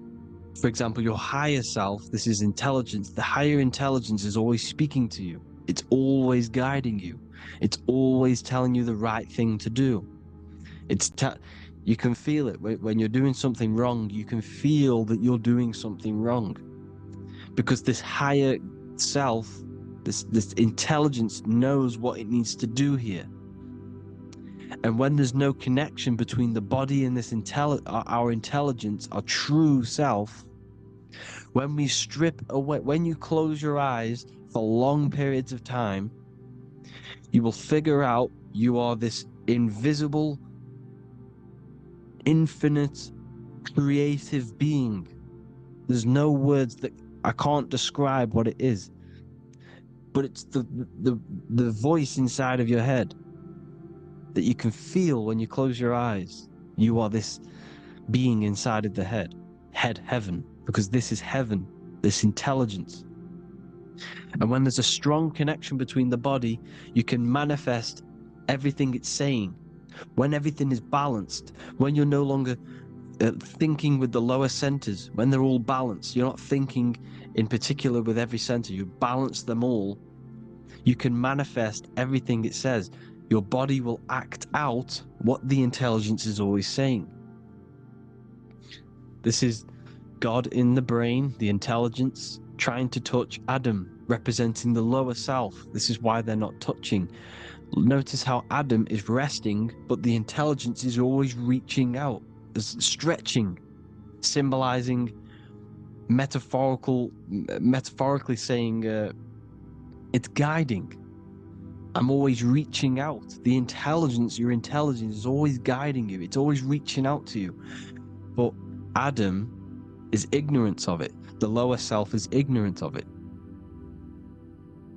S4: for example, your higher self, this is intelligence, the higher intelligence is always speaking to you. It's always guiding you. It's always telling you the right thing to do. You can feel it when you're doing something wrong. You can feel that you're doing something wrong, because this higher self, this intelligence knows what it needs to do here. And when there's no connection between the body and this our intelligence, our true self, when we strip away, when you close your eyes for long periods of time, you will figure out you are this invisible, infinite, creative being. There's no words that I can't describe what it is, but it's the voice inside of your head that you can feel when you close your eyes. You are this being inside of the heaven, because this is heaven, this intelligence. And when there's a strong connection between the body, you can manifest everything it's saying. When everything is balanced, when you're no longer thinking with the lower centers, when they're all balanced, you're not thinking in particular with every center, you balance them all, you can manifest everything it says. Your body will act out what the intelligence is always saying. This is God in the brain, the intelligence, trying to touch Adam, representing the lower self. This is why they're not touching. Notice how Adam is resting, but the intelligence is always reaching out, stretching, symbolizing metaphorically saying it's guiding. I'm always reaching out. The intelligence, your intelligence is always guiding you. It's always reaching out to you. But Adam is ignorance of it. The lower self is ignorant of it.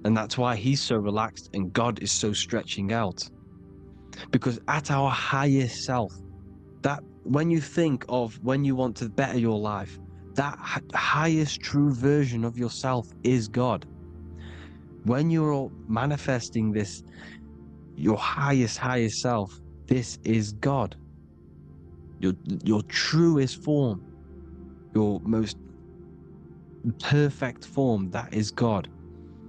S4: And that's why he's so relaxed and God is so stretching out. Because at our highest self, that when you think of when you want to better your life, that highest true version of yourself is God. When you're manifesting this, your highest self, this is God. Your truest form, your most perfect form, that is God.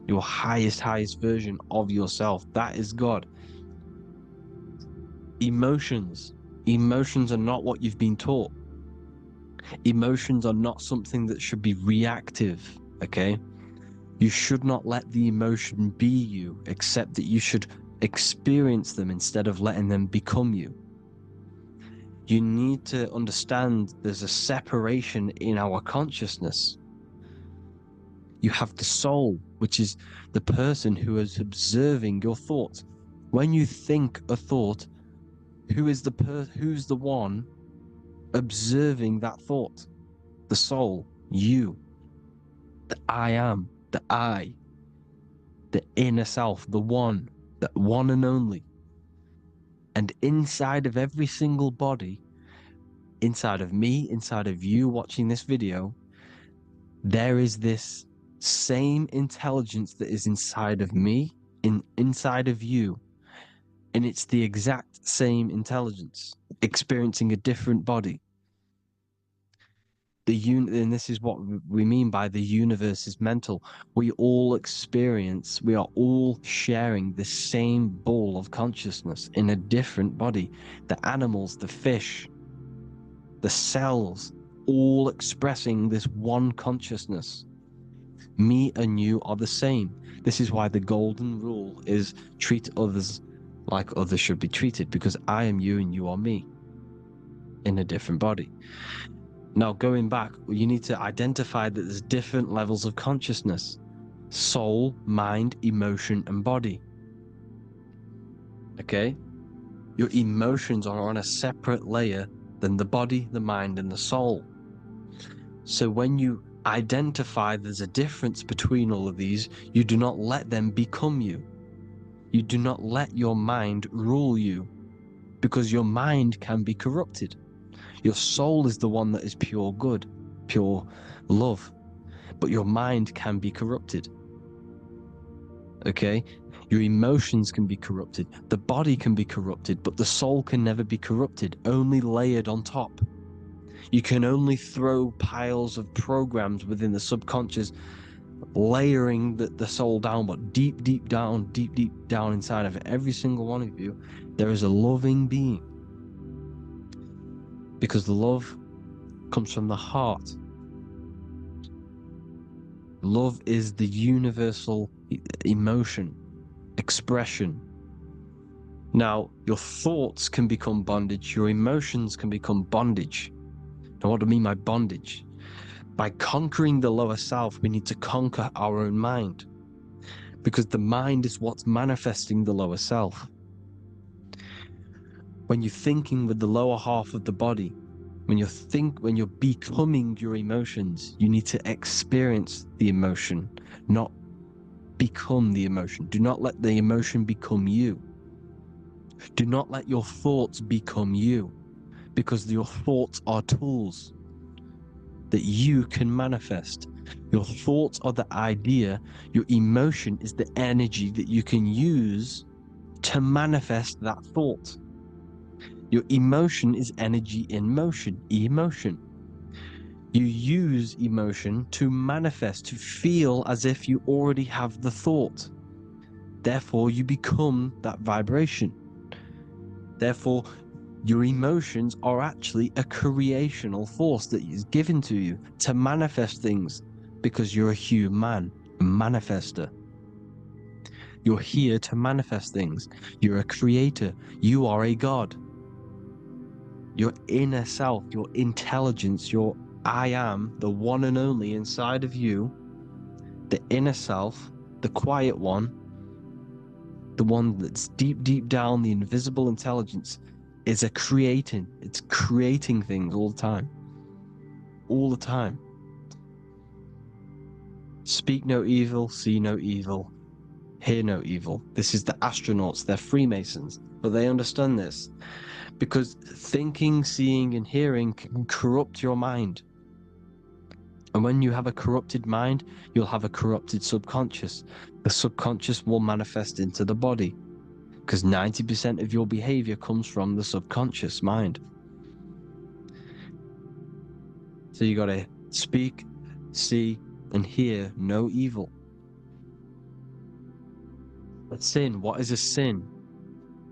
S4: Your highest version of yourself, that is God. Emotions are not what you've been taught. Emotions are not something that should be reactive, okay? You should not let the emotion be you, except that you should experience them instead of letting them become you. You need to understand there's a separation in our consciousness. You have the soul, which is the person who is observing your thoughts. When you think a thought, who's the one observing that thought? The soul, you, the I am, the I, the inner self, the one and only. And inside of every single body, inside of me, inside of you watching this video, there is this same intelligence that is inside of me, inside of you. And it's the exact same intelligence, experiencing a different body. And this is what we mean by the universe is mental. We are all sharing the same ball of consciousness in a different body. The animals, the fish, the cells, all expressing this one consciousness. Me and you are the same. This is why the golden rule is treat others like others should be treated, because I am you and you are me in a different body. Now, going back, you need to identify that there's different levels of consciousness: soul, mind, emotion, and body. Okay? Your emotions are on a separate layer than the body, the mind, and the soul. So when you identify there's a difference between all of these, you do not let them become you. You do not let your mind rule you, because your mind can be corrupted. Your soul is the one that is pure good, pure love, but your mind can be corrupted. Okay? Your emotions can be corrupted. The body can be corrupted, but the soul can never be corrupted, only layered on top. You can only throw piles of programs within the subconscious, layering the soul down, but deep down inside of every single one of you, there is a loving being. Because the love comes from the heart. Love is the universal emotion, expression. Now, your thoughts can become bondage, your emotions can become bondage. Now, what do I mean by bondage? By conquering the lower self, we need to conquer our own mind, because the mind is what's manifesting the lower self. When you're thinking with the lower half of the body, when you're becoming your emotions, you need to experience the emotion, not become the emotion. Do not let the emotion become you. Do not let your thoughts become you, because your thoughts are tools. that you can manifest. Your thoughts are the idea. Your emotion is the energy that you can use to manifest that thought. Your emotion is energy in motion, emotion. You use emotion to manifest, to feel as if you already have the thought. Therefore, you become that vibration. Therefore, your emotions are actually a creational force that is given to you to manifest things, because you're a human, a manifester. You're here to manifest things. You're a creator. You are a god. Your inner self, your intelligence, your I am, the one and only inside of you, the inner self, the quiet one, the one that's deep, deep down, the invisible intelligence, is it's creating things all the time. All the time. Speak no evil, see no evil, hear no evil. This is the astronauts, they're Freemasons, but they understand this because thinking, seeing, and hearing can corrupt your mind. And when you have a corrupted mind, you'll have a corrupted subconscious. The subconscious will manifest into the body, because 90% of your behavior comes from the subconscious mind. So you got to speak, see, and hear no evil. But sin, what is a sin?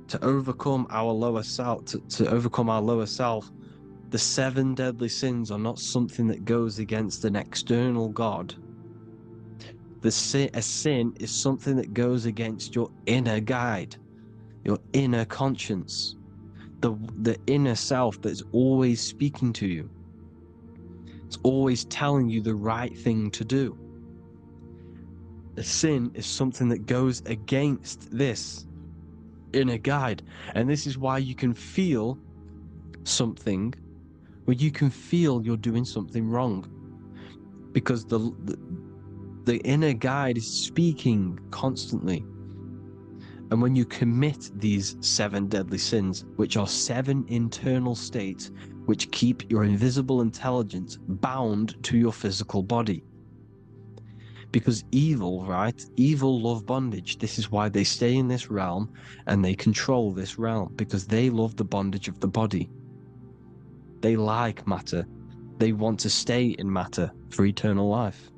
S4: To overcome our lower self, to overcome our lower self, the 7 deadly sins are not something that goes against an external God. A sin is something that goes against your inner guide, your inner conscience, the inner self that's always speaking to you. It's always telling you the right thing to do. A sin is something that goes against this inner guide. And this is why you can feel something where you can feel you're doing something wrong. Because the inner guide is speaking constantly. And when you commit these 7 deadly sins, which are 7 internal states which keep your invisible intelligence bound to your physical body. Because evil, right? Evil love bondage. This is why they stay in this realm and they control this realm, because they love the bondage of the body. They like matter. They want to stay in matter for eternal life.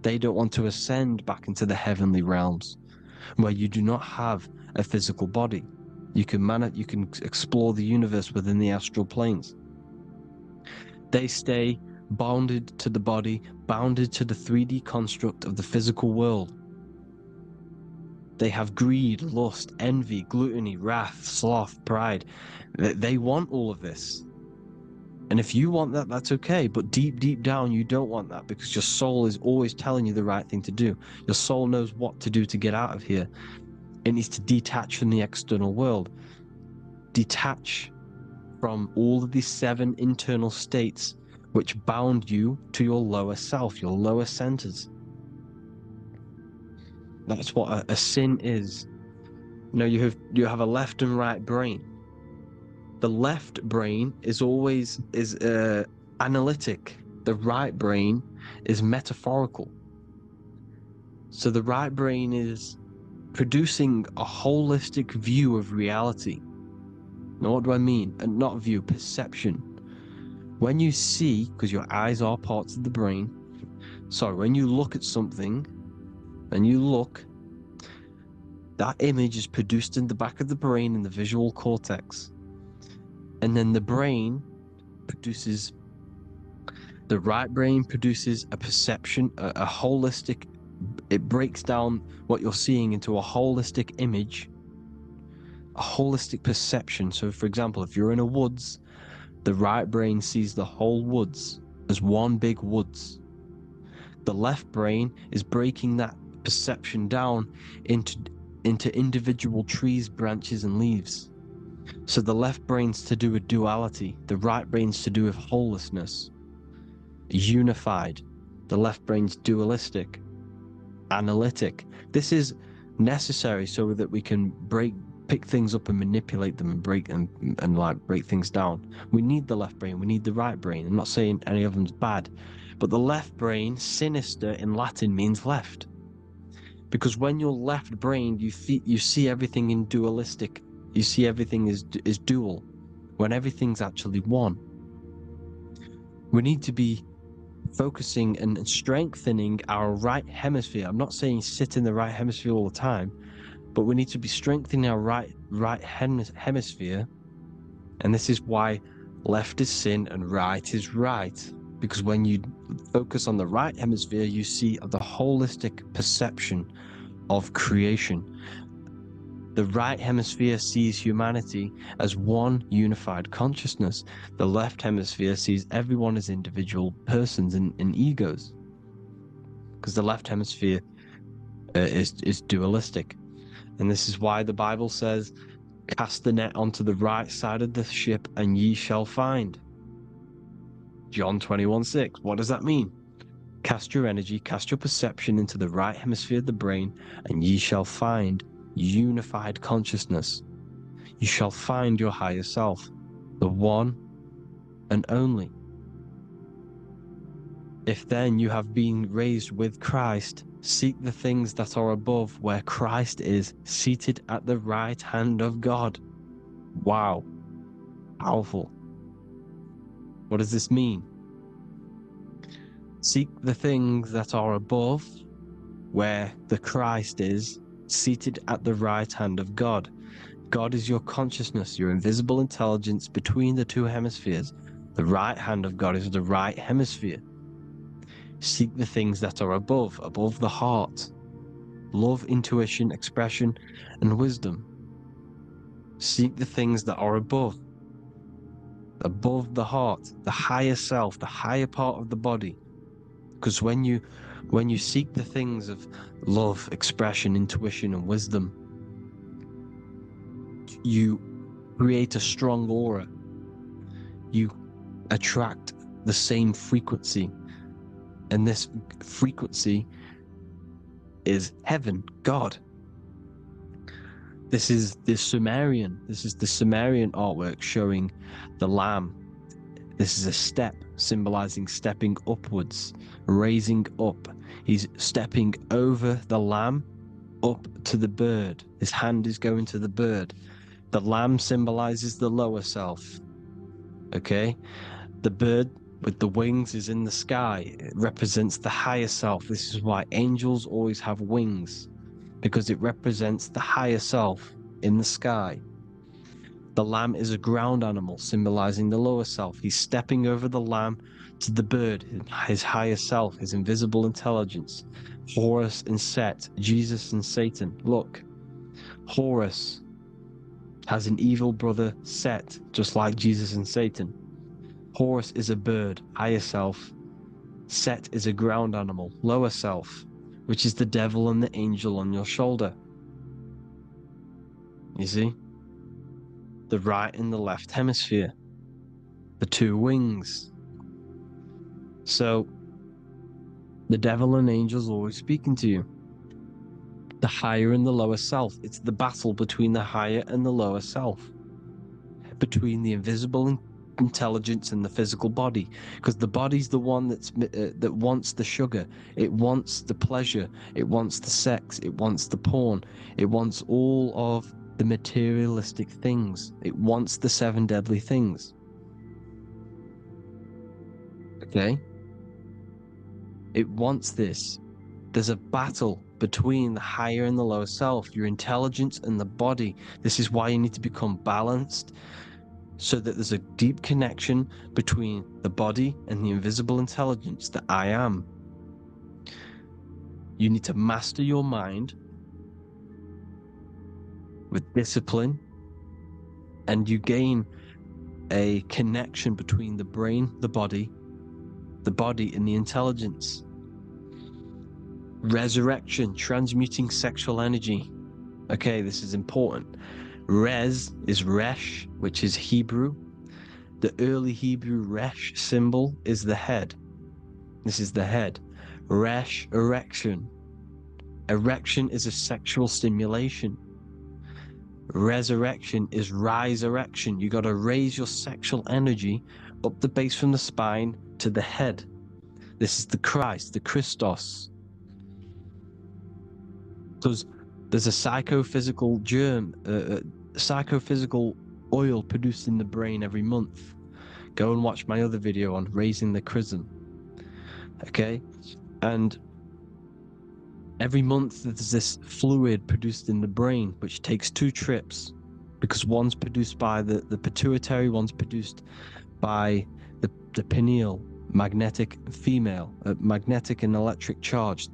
S4: They don't want to ascend back into the heavenly realms, where you do not have a physical body. You can explore the universe within the astral planes. They stay bounded to the body, bounded to the 3D construct of the physical world. They have greed, lust, envy, gluttony, wrath, sloth, pride. They want all of this. And if you want that, that's okay. But deep, deep down, you don't want that, because your soul is always telling you the right thing to do. Your soul knows what to do to get out of here. It needs to detach from the external world. Detach from all of these 7 internal states which bound you to your lower self, your lower centers. That's what a sin is. You know, you have a left and right brain. The left brain is always analytic. The right brain is metaphorical. So the right brain is producing a holistic view of reality. Now, what do I mean? And not view, perception. When you see, because your eyes are parts of the brain, when you look at something, and you look, that image is produced in the back of the brain in the visual cortex. And then the right brain produces a perception, a holistic, it breaks down what you're seeing into a holistic image, a holistic perception. So for example, if you're in a woods, the right brain sees the whole woods as one big woods. The left brain is breaking that perception down into individual trees, branches, and leaves. So the left brain's to do with duality, the right brain's to do with wholeness, unified. The left brain's dualistic, analytic. This is necessary so that we can break pick things up and manipulate them and break things down. We need the left brain, we need the right brain. I'm not saying any of them's bad, but the left brain, sinister in Latin, means left. Because when you're left-brained, you see everything in dualistic. You see everything is dual, when everything's actually one. We need to be focusing and strengthening our right hemisphere. I'm not saying sit in the right hemisphere all the time, but we need to be strengthening our right hemisphere. And this is why left is sin and right is right. Because when you focus on the right hemisphere, you see the holistic perception of creation. The right hemisphere sees humanity as one unified consciousness. The left hemisphere sees everyone as individual persons and egos. Because the left hemisphere is dualistic. And this is why the Bible says, cast the net onto the right side of the ship and ye shall find. John 21:6. What does that mean? Cast your energy, cast your perception into the right hemisphere of the brain, and ye shall find unified consciousness. You shall find your higher self, the one and only. If then you have been raised with Christ, seek the things that are above, where Christ is seated at the right hand of God. Wow. Powerful. What does this mean? Seek the things that are above, where the Christ is seated at the right hand of God. God is your consciousness, your invisible intelligence between the two hemispheres. The right hand of God is the right hemisphere. Seek the things that are above the heart. Love, intuition, expression, and wisdom. Seek the things that are above the heart, the higher self, the higher part of the body. Because when you seek the things of love, expression, intuition, and wisdom, you create a strong aura. You attract the same frequency. And this frequency is heaven, God. This is the Sumerian artwork showing the Lamb. This is a step symbolizing stepping upwards, raising up. He's stepping over the Lamb up to the bird. His hand is going to the bird. The Lamb symbolizes the lower self. Okay? The bird with the wings is in the sky. It represents the higher self. This is why angels always have wings, because it represents the higher self in the sky. The lamb is a ground animal, symbolizing the lower self. He's stepping over the lamb to the bird, his higher self, his invisible intelligence. Horus and Set, Jesus and Satan. Look, Horus has an evil brother, Set, just like Jesus and Satan. Horus is a bird, higher self. Set is a ground animal, lower self, which is the devil and the angel on your shoulder. You see? The right and the left hemisphere. The two wings. So, the devil and angels always speaking to you. The higher and the lower self. It's the battle between the higher and the lower self. Between the invisible intelligence and the physical body, because the body's the one that wants the sugar, it wants the pleasure, it wants the sex, it wants the porn, it wants all of the materialistic things, it wants the 7 deadly things. Okay, it wants this. There's a battle between the higher and the lower self, your intelligence and the body. This is why you need to become balanced, so that there's a deep connection between the body and the invisible intelligence, the I am. You need to master your mind with discipline, and you gain a connection between the brain, the body and the intelligence. Resurrection, transmuting sexual energy. Okay, this is important. Res is Resh, which is Hebrew. The early Hebrew Resh symbol is the head. This is the head. Resh, erection. Erection is a sexual stimulation. Resurrection is rise-erection. You got to raise your sexual energy up the base from the spine to the head. This is the Christ, the Christos. There's a psychophysical germ, psychophysical oil produced in the brain every month. Go and watch my other video on raising the chrism. Okay? And every month there's this fluid produced in the brain, which takes 2 trips, because one's produced by the pituitary, one's produced by the pineal, magnetic female, magnetic and electric charge.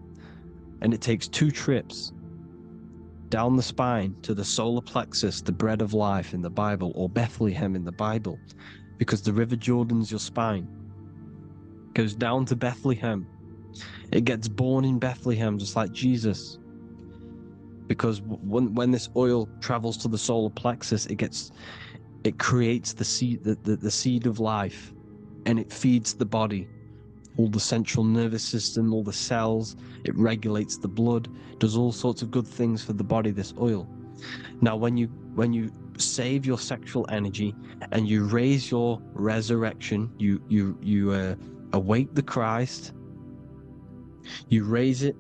S4: And it takes 2 trips down the spine to the solar plexus, the bread of life in the Bible, or Bethlehem in the Bible, because the River Jordan's your spine. Goes down to Bethlehem. It gets born in Bethlehem, just like Jesus. Because when this oil travels to the solar plexus, it creates the seed, the seed of life, and it feeds the body, all the central nervous system, all the cells. It regulates the blood, does all sorts of good things for the body, this oil. Now, when you save your sexual energy and you raise your resurrection, you awake the Christ, you raise it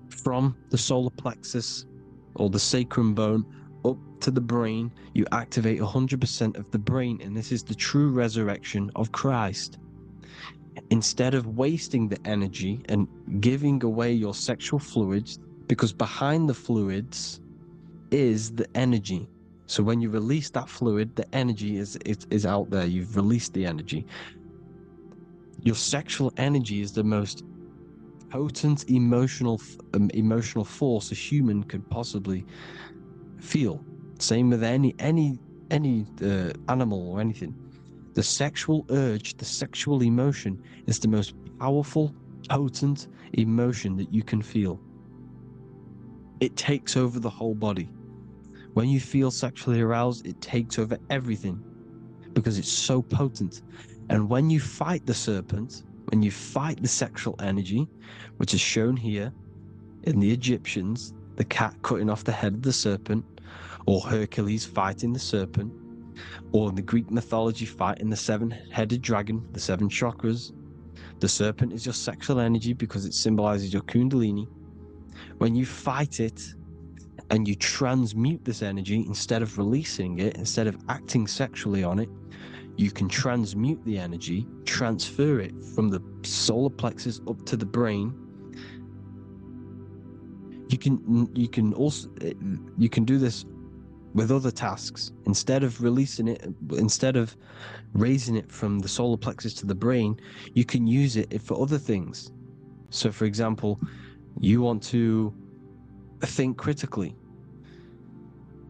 S4: from the solar plexus or the sacrum bone up to the brain, you activate 100% of the brain, and this is the true resurrection of Christ. Instead of wasting the energy and giving away your sexual fluids, because behind the fluids is the energy. So when you release that fluid, the energy is out there. You've released the energy. Your sexual energy is the most potent emotional force a human could possibly feel. Same with any animal or anything. The sexual urge, the sexual emotion is the most powerful, potent emotion that you can feel. It takes over the whole body. When you feel sexually aroused, it takes over everything because it's so potent. And when you fight the serpent, when you fight the sexual energy, which is shown here in the Egyptians, the cat cutting off the head of the serpent, or Hercules fighting the serpent, or in the Greek mythology fighting the 7-headed dragon, the 7 chakras. The serpent is your sexual energy because it symbolizes your Kundalini. When you fight it and you transmute this energy, instead of releasing it, instead of acting sexually on it, you can transmute the energy, transfer it from the solar plexus up to the brain. You can do this with other tasks. Instead of releasing it, instead of raising it from the solar plexus to the brain, you can use it for other things. So for example, you want to think critically.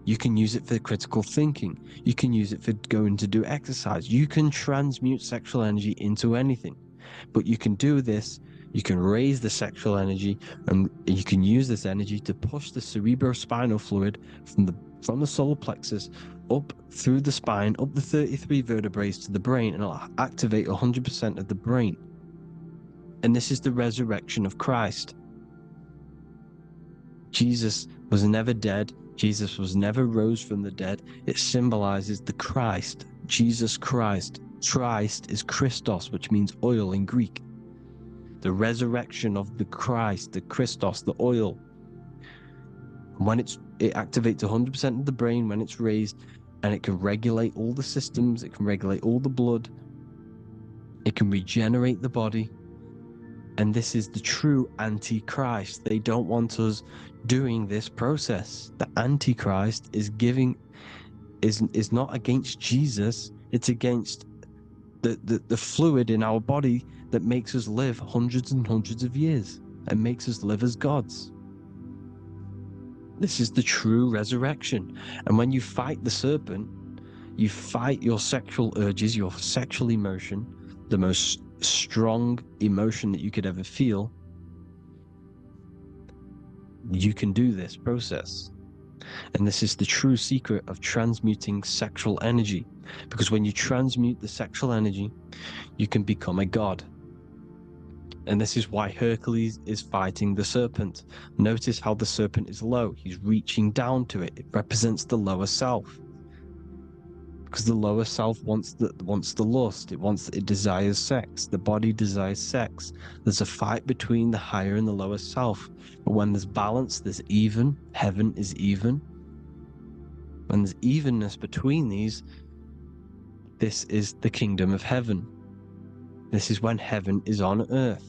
S4: You can use it for critical thinking. You can use it for going to do exercise. You can transmute sexual energy into anything. But you can do this, you can raise the sexual energy, and you can use this energy to push the cerebrospinal fluid from the solar plexus up through the spine, up the 33 vertebrae to the brain, and it'll activate 100% of the brain. And this is the resurrection of Christ. Jesus was never dead. Jesus was never rose from the dead. It symbolizes the Christ, Jesus Christ. Christ is Christos, which means oil in Greek. The resurrection of the Christ, the Christos, the oil. When it activates 100% of the brain when it's raised, and it can regulate all the systems, it can regulate all the blood, it can regenerate the body. And this is the true Antichrist. They don't want us doing this process. The Antichrist is not against Jesus, it's against the fluid in our body that makes us live hundreds and hundreds of years and makes us live as gods. This is the true resurrection. And when you fight the serpent, you fight your sexual urges, your sexual emotion, the most strong emotion that you could ever feel. You can do this process. And this is the true secret of transmuting sexual energy. Because when you transmute the sexual energy, you can become a god. And this is why Hercules is fighting the serpent. Notice how the serpent is low. He's reaching down to it. It represents the lower self. Because the lower self wants the lust. It desires sex. The body desires sex. There's a fight between the higher and the lower self. But when there's balance, there's even. Heaven is even. When there's evenness between these, this is the kingdom of heaven. This is when heaven is on earth.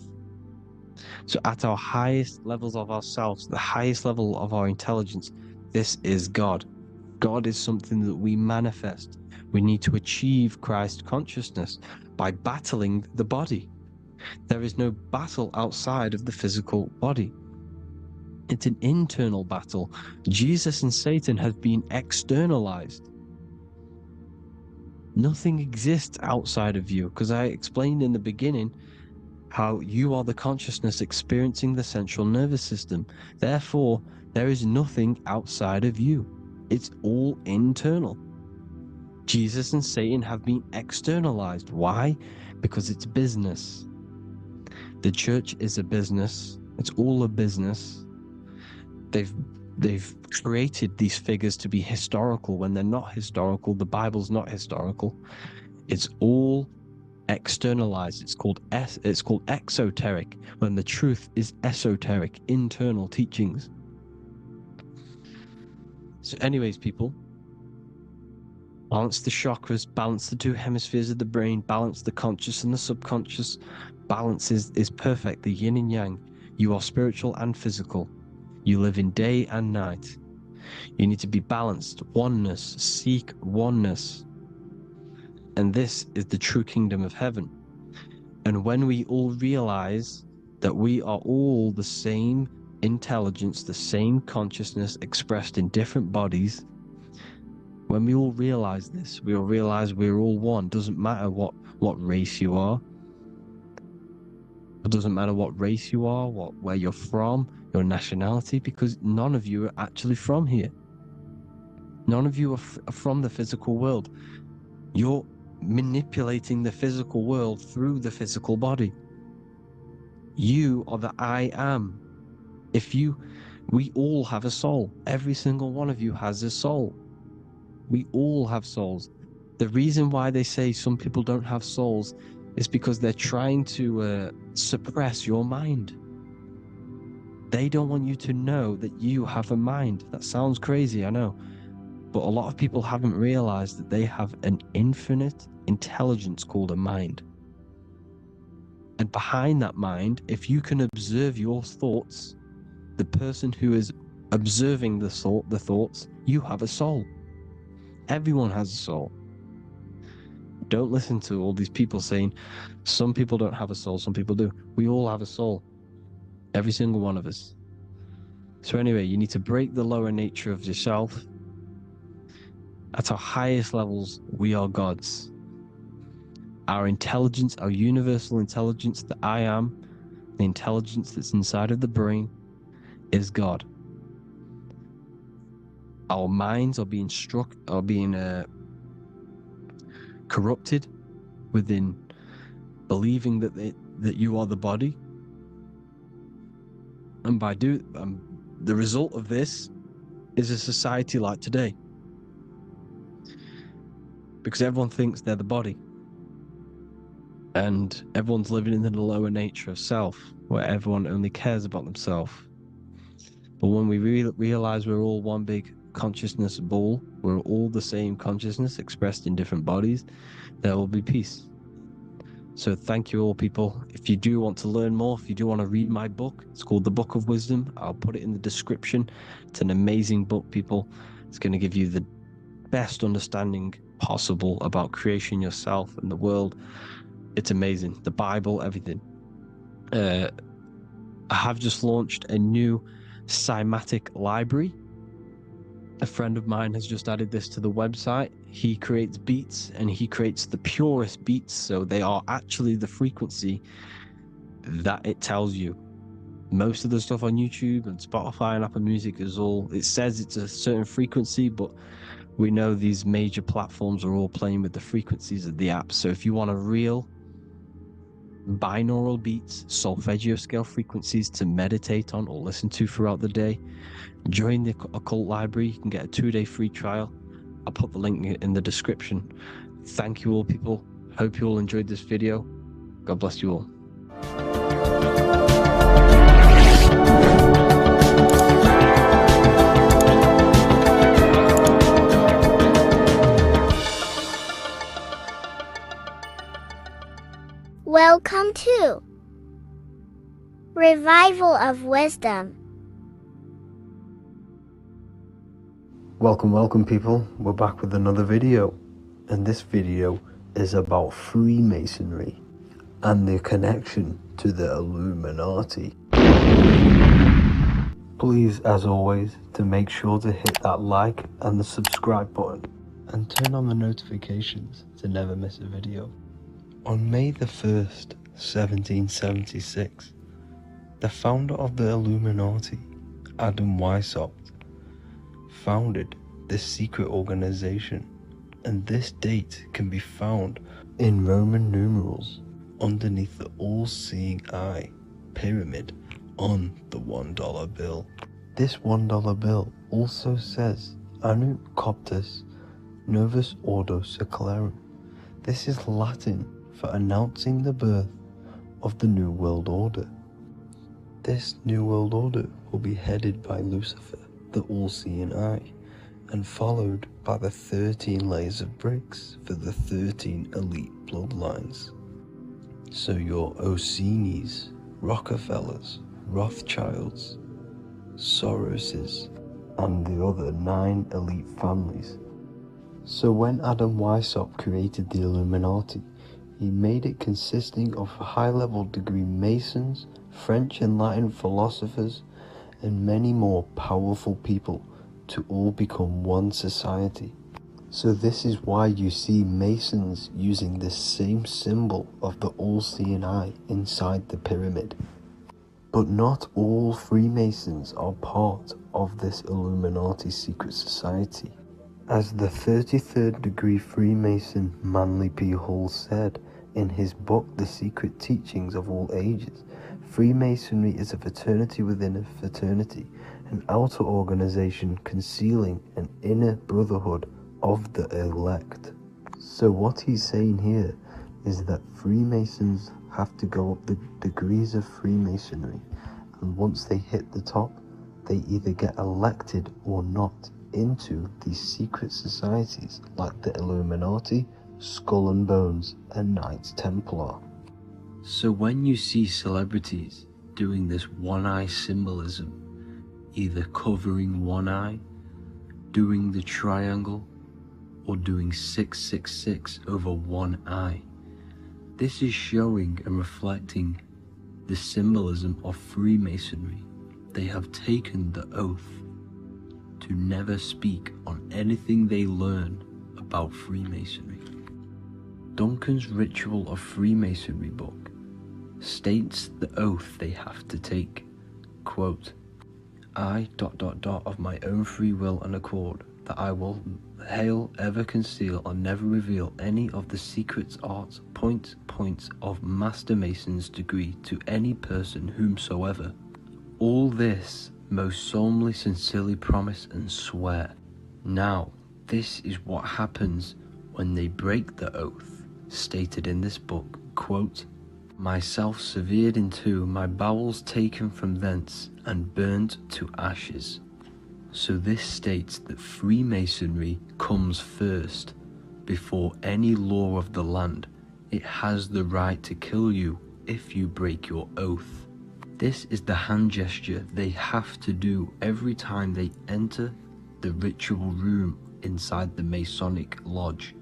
S4: So at our highest levels of ourselves, the highest level of our intelligence, this is God. God is something that we manifest. We need to achieve Christ consciousness by battling the body. There is no battle outside of the physical body. It's an internal battle. Jesus and Satan have been externalized. Nothing exists outside of you, because I explained in the beginning how you are the consciousness experiencing the central nervous system. Therefore, there is nothing outside of you. It's all internal. Jesus and Satan have been externalized. Why? Because it's business. The church is a business. It's all a business. They've created these figures to be historical when they're not historical. The Bible's not historical. It's all externalized. It's called exoteric, when the truth is esoteric, internal teachings. So anyways, people, balance the chakras, balance the two hemispheres of the brain, balance the conscious and the subconscious. Balance is perfect, the yin and yang. You are spiritual and physical. You live in day and night. You need to be balanced. Oneness. Seek oneness. And this is the true kingdom of heaven. And when we all realize that we are all the same intelligence, the same consciousness expressed in different bodies, when we all realize this, we all realize we're all one. Doesn't matter what race you are. It doesn't matter what race you are, where you're from, your nationality, because none of you are actually from here. None of you are from the physical world. You're manipulating the physical world through the physical body. You are the I am. We all have a soul. Every single one of you has a soul. We all have souls. The reason why they say some people don't have souls is because they're trying to suppress your mind. They don't want you to know that you have a mind. That sounds crazy, I know. But a lot of people haven't realized that they have an infinite intelligence called a mind. And behind that mind, if you can observe your thoughts, the person who is observing the thoughts, you have a soul. Everyone has a soul. Don't listen to all these people saying some people don't have a soul, some people do. We all have a soul. Every single one of us. So anyway, you need to break the lower nature of yourself. At our highest levels, we are gods. Our intelligence, our universal intelligence, the I am, the intelligence that's inside of the brain, is God. Our minds are being corrupted within believing that you are the body, and by the result of this is a society like today, because everyone thinks they're the body, and everyone's living in the lower nature of self, where everyone only cares about themselves. But when we realize we're all one big consciousness ball, we're all the same consciousness expressed in different bodies, there will be peace. So thank you all, people. If you do want to learn more, if you do want to read my book, it's called The Book of Wisdom. I'll put it in the description. It's an amazing book, people. It's going to give you the best understanding possible about creation, yourself, and the world. It's amazing. The Bible, everything. I have just launched a new cymatic library. A friend of mine has just added this to the website. He creates beats, and he creates the purest beats, so they are actually the frequency that it tells you. Most of the stuff on YouTube and Spotify and Apple Music it says it's a certain frequency, but we know these major platforms are all playing with the frequencies of the apps. So if you want a real binaural beats, solfeggio scale frequencies to meditate on or listen to throughout the day. Join the Occult Library. You can get a 2-day free trial. I'll put the link in the description. Thank you all, people. Hope you all enjoyed this video. God bless you all.
S5: Welcome to Revival of Wisdom.
S6: Welcome people, we're back with another video, and this video is about Freemasonry and their connection to the Illuminati. Please, as always, to make sure to hit that like and the subscribe button and turn on the notifications to never miss a video. On May the 1st, 1776, the founder of the Illuminati, Adam Weishaupt, founded this secret organization, and this date can be found in Roman numerals underneath the all-seeing eye pyramid on the $1 bill. This $1 bill also says Anno Coptus Novus Ordo Secularum. This is Latin for announcing the birth of the New World Order. This New World Order will be headed by Lucifer, the all-seeing eye, and followed by the 13 layers of bricks for the 13 elite bloodlines. So your Orsini's, Rockefellers, Rothschilds, Soroses, and the other 9 elite families. So when Adam Weishaupt created the Illuminati, he made it consisting of high-level degree Masons, French and Latin philosophers, and many more powerful people to all become one society. So this is why you see Masons using the same symbol of the all-seeing eye inside the pyramid. But not all Freemasons are part of this Illuminati secret society. As the 33rd degree Freemason Manly P. Hall said in his book The Secret Teachings of All Ages, Freemasonry is a fraternity within a fraternity, an outer organization concealing an inner brotherhood of the elect. So what he's saying here is that Freemasons have to go up the degrees of Freemasonry, and once they hit the top, they either get elected or not into these secret societies like the Illuminati, Skull and Bones, and Knights Templar. So when you see celebrities doing this one-eye symbolism, either covering one eye, doing the triangle, or doing 666 over one eye, this is showing and reflecting the symbolism of Freemasonry. They have taken the oath to never speak on anything they learn about Freemasonry. Duncan's Ritual of Freemasonry book states the oath they have to take, quote, I ... of my own free will and accord, that I will hail, ever conceal, or never reveal any of the secrets, arts, points of Master Mason's degree to any person whomsoever. All this most solemnly, sincerely promise and swear. Now, this is what happens when they break the oath, stated in this book, quote, myself severed in two, my bowels taken from thence, and burnt to ashes. So this states that Freemasonry comes first, before any law of the land. It has the right to kill you if you break your oath. This is the hand gesture they have to do every time they enter the ritual room inside the Masonic lodge.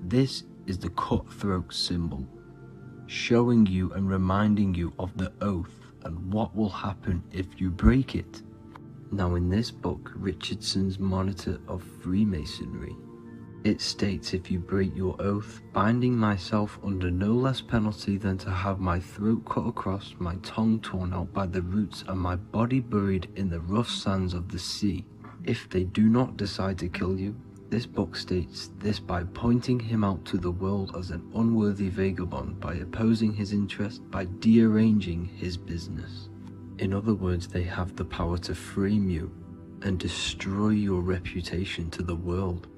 S6: This is the cutthroat symbol, showing you and reminding you of the oath and what will happen if you break it. Now in this book, Richardson's Monitor of Freemasonry, it states, if you break your oath, binding myself under no less penalty than to have my throat cut across, my tongue torn out by the roots, and my body buried in the rough sands of the sea. If they do not decide to kill you, This book states this by pointing him out to the world as an unworthy vagabond, by opposing his interest, by dearranging his business. In other words, they have the power to frame you and destroy your reputation to the world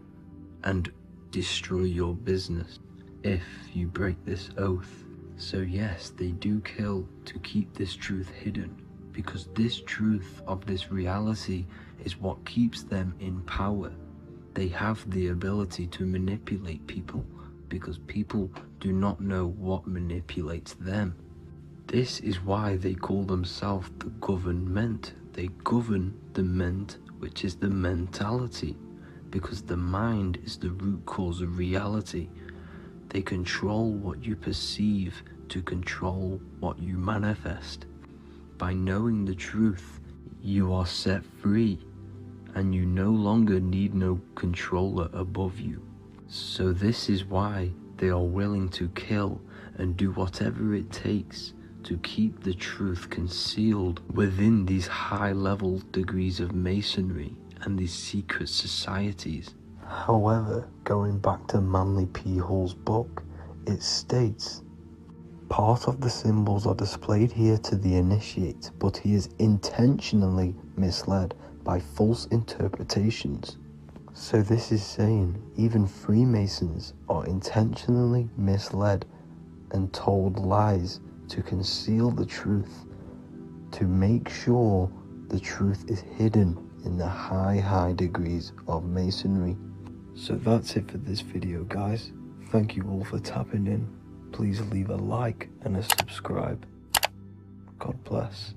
S6: and destroy your business if you break this oath. So yes, they do kill to keep this truth hidden, because this truth of this reality is what keeps them in power. They have the ability to manipulate people because people do not know what manipulates them. This is why they call themselves the government. They govern the ment, which is the mentality, because the mind is the root cause of reality. They control what you perceive to control what you manifest. By knowing the truth, you are set free, and you no longer need no controller above you. So this is why they are willing to kill and do whatever it takes to keep the truth concealed within these high-level degrees of masonry and these secret societies. However, going back to Manly P. Hall's book, it states, part of the symbols are displayed here to the initiate, but he is intentionally misled by false interpretations. So this is saying even Freemasons are intentionally misled and told lies to conceal the truth, to make sure the truth is hidden in the high degrees of masonry. So that's it for this video, guys. Thank you all for tapping in. Please leave a like and a subscribe. God bless.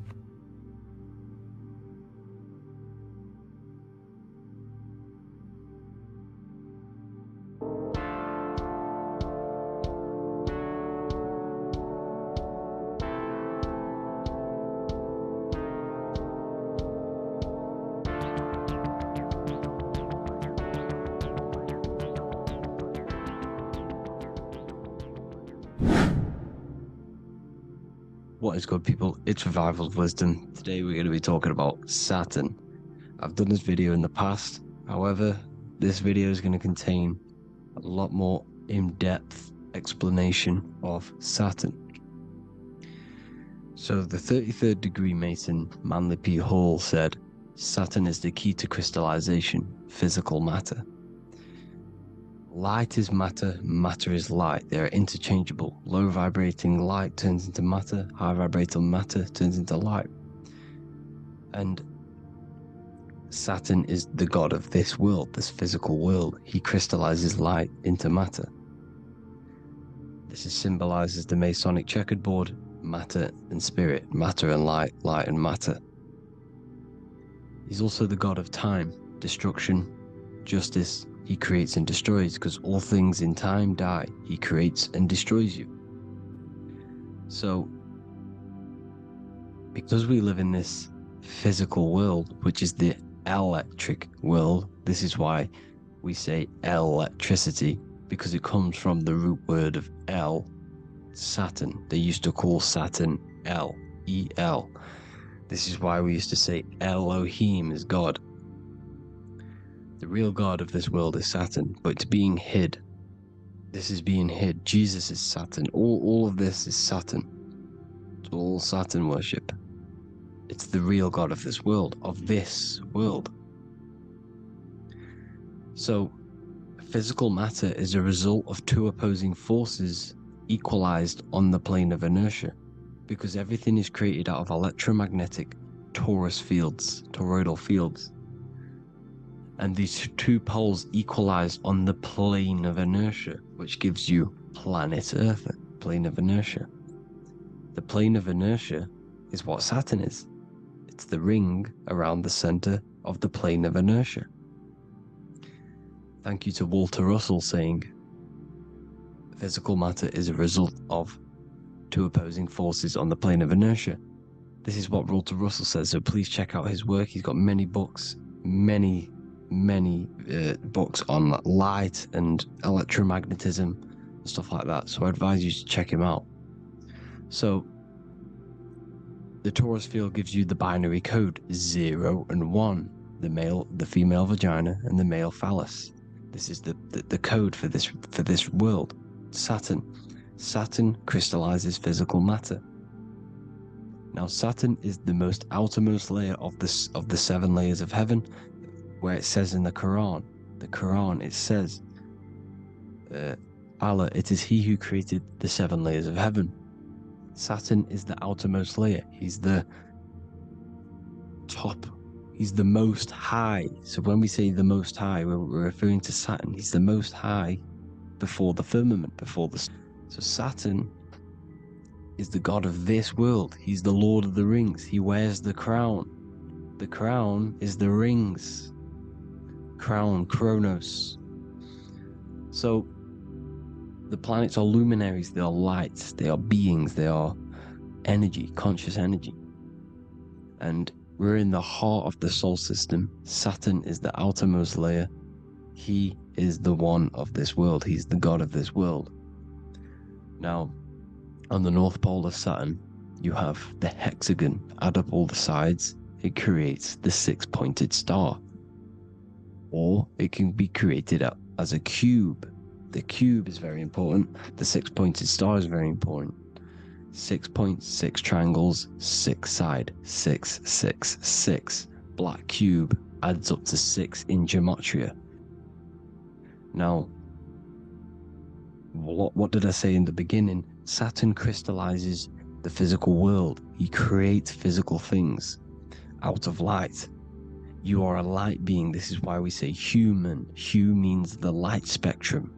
S4: What is good, people? It's Revival of Wisdom. Today we're going to be talking about Saturn. I've done this video in the past. However, this video is going to contain a lot more in-depth explanation of Saturn. So the 33rd degree Mason, Manly P. Hall, said, Saturn is the key to crystallization, physical matter. Light is matter, matter is light. They are interchangeable. Low vibrating light turns into matter, high vibrating matter turns into light. And Saturn is the god of this world, this physical world. He crystallizes light into matter. This is symbolized as the Masonic checkerboard, matter and spirit, matter and light, light and matter. He's also the god of time, destruction, justice. He creates and destroys, because all things in time die. He creates and destroys you. So, because we live in this physical world, which is the electric world, this is why we say electricity, because it comes from the root word of El, Saturn. They used to call Saturn El, E-L. This is why we used to say Elohim is God. The real god of this world is Saturn, but it's being hid. This is being hid. Jesus is Saturn. All of this is Saturn. It's all Saturn worship. It's the real god of this world, So, physical matter is a result of two opposing forces equalized on the plane of inertia, because everything is created out of electromagnetic Taurus fields, toroidal fields. And these two poles equalize on the plane of inertia, which gives you planet Earth, plane of inertia. The plane of inertia is what Saturn is. It's the ring around the center of the plane of inertia. Thank you to Walter Russell saying, physical matter is a result of two opposing forces on the plane of inertia. This is what Walter Russell says, so please check out his work. He's got many books, many books on light and electromagnetism and stuff like that, so I advise you to check him out. So the Taurus field gives you the binary code 0 and 1, the female vagina and the male phallus. This is the code for this world. Saturn crystallizes physical matter. Now Saturn is the most outermost layer of the 7 layers of heaven, where it says in the Quran, it says, Allah, it is He who created the 7 layers of heaven. Saturn is the outermost layer. He's the top. He's the most high. So when we say the most high, we're referring to Saturn. He's the most high before the firmament, So Saturn is the god of this world. He's the Lord of the Rings. He wears the crown. The crown is the rings. Crown, Kronos. So the planets are luminaries. They are lights. They are beings. They are energy, conscious energy. And we're in the heart of the solar system. Saturn is the outermost layer. He is the one of this world. He's the god of this world. Now, on the North Pole of Saturn, you have the hexagon. Add up all the sides, it creates the 6-pointed star. Or it can be created as a cube. The cube is very important. The 6-pointed star is very important. 6 points, 6 triangles, 6 side, 6, 6, 6. Black cube adds up to 6 in gematria. Now, what did I say in the beginning? Saturn crystallizes the physical world. He creates physical things out of light. You are a light being. This is why we say human. Hu means the light spectrum.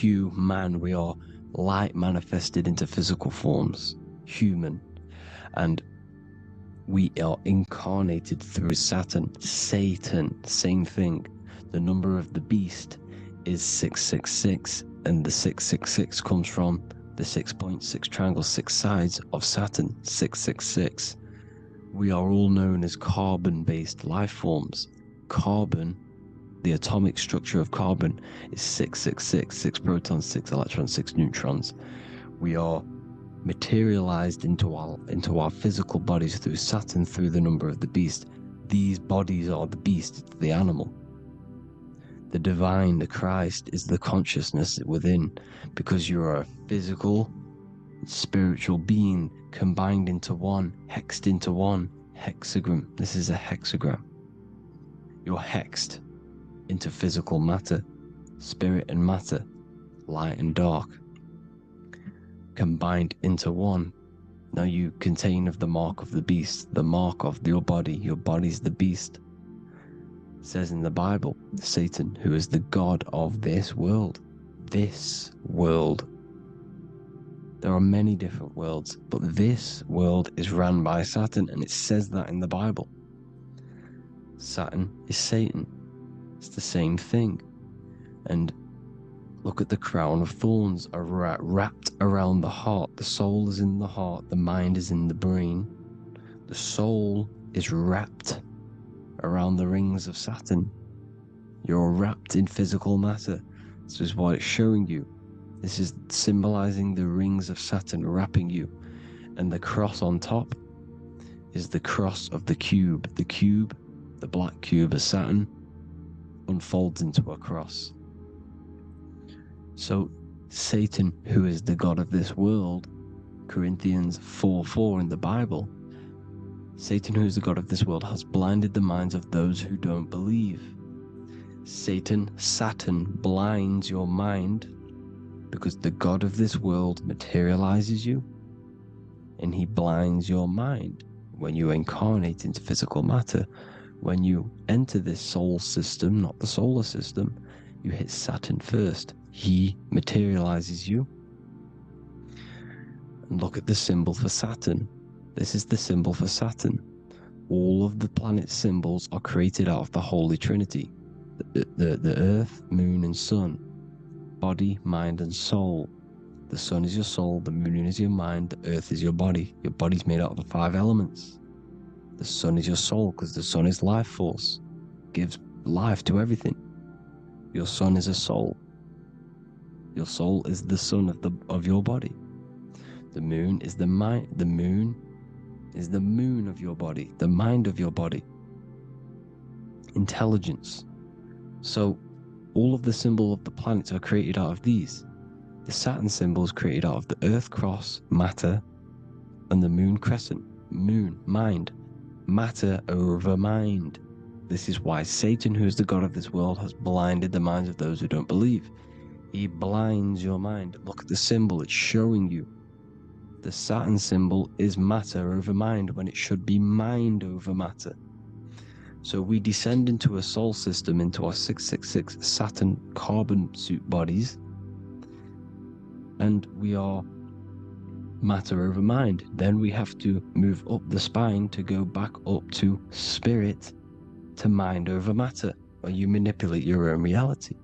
S4: Man, we are light manifested into physical forms. Human. And we are incarnated through Saturn. Satan, same thing. The number of the beast is 666, and the 666 comes from the 6 points, 6 triangles, 6 sides of Saturn. 666. We are all known as carbon-based life forms. Carbon, the atomic structure of carbon, is 666, 6 protons, 6 electrons, 6 neutrons. We are materialized into our physical bodies through Saturn, through the number of the beast. These bodies are the beast, it's the animal. The divine, the Christ, is the consciousness within, because you're a physical, spiritual being combined into one, hexed into one. Hexagram. This is a hexagram. You're hexed into physical matter, spirit and matter, light and dark, combined into one. Now you contain of the mark of the beast, the mark of your body. Your body's the beast. It says in the Bible, Satan, who is the god of this world. This world. There are many different worlds, but this world is run by Saturn, and it says that in the Bible. Saturn is Satan. It's the same thing. And look at the crown of thorns are wrapped around the heart. The soul is in the heart. The mind is in the brain. The soul is wrapped around the rings of Saturn. You're wrapped in physical matter. This is what it's showing you. This is symbolizing the rings of Saturn wrapping you. And the cross on top is the cross of the cube. The cube, the black cube of Saturn, unfolds into a cross. So Satan, who is the god of this world, Corinthians 4:4 in the Bible, Satan, who is the god of this world, has blinded the minds of those who don't believe. Saturn blinds your mind, because the god of this world materializes you, and he blinds your mind when you incarnate into physical matter. When you enter this soul system, not the solar system, you hit Saturn first. He materializes you. And look at the symbol for Saturn. This is the symbol for Saturn. All of the planet symbols are created out of the Holy Trinity. The Earth, Moon, and Sun. Body, mind, and soul. The sun is your soul, the moon is your mind, the earth is your body. Your body's made out of the 5 elements. The sun is your soul, because the sun is life force, gives life to everything. Your sun is a soul. Your soul is the sun of your body. The moon is the mind. The moon is the moon of your body, the mind of your body. Intelligence. So all of the symbol of the planets are created out of these. The Saturn symbol is created out of the Earth cross, matter, and the Moon crescent, moon, mind, matter over mind. This is why Satan, who is the god of this world, has blinded the minds of those who don't believe. He blinds your mind. Look at the symbol, it's showing you. The Saturn symbol is matter over mind when it should be mind over matter. So we descend into a soul system, into our 666 Saturn carbon suit bodies, and we are matter over mind. Then we have to move up the spine to go back up to spirit, to mind over matter, where you manipulate your own reality.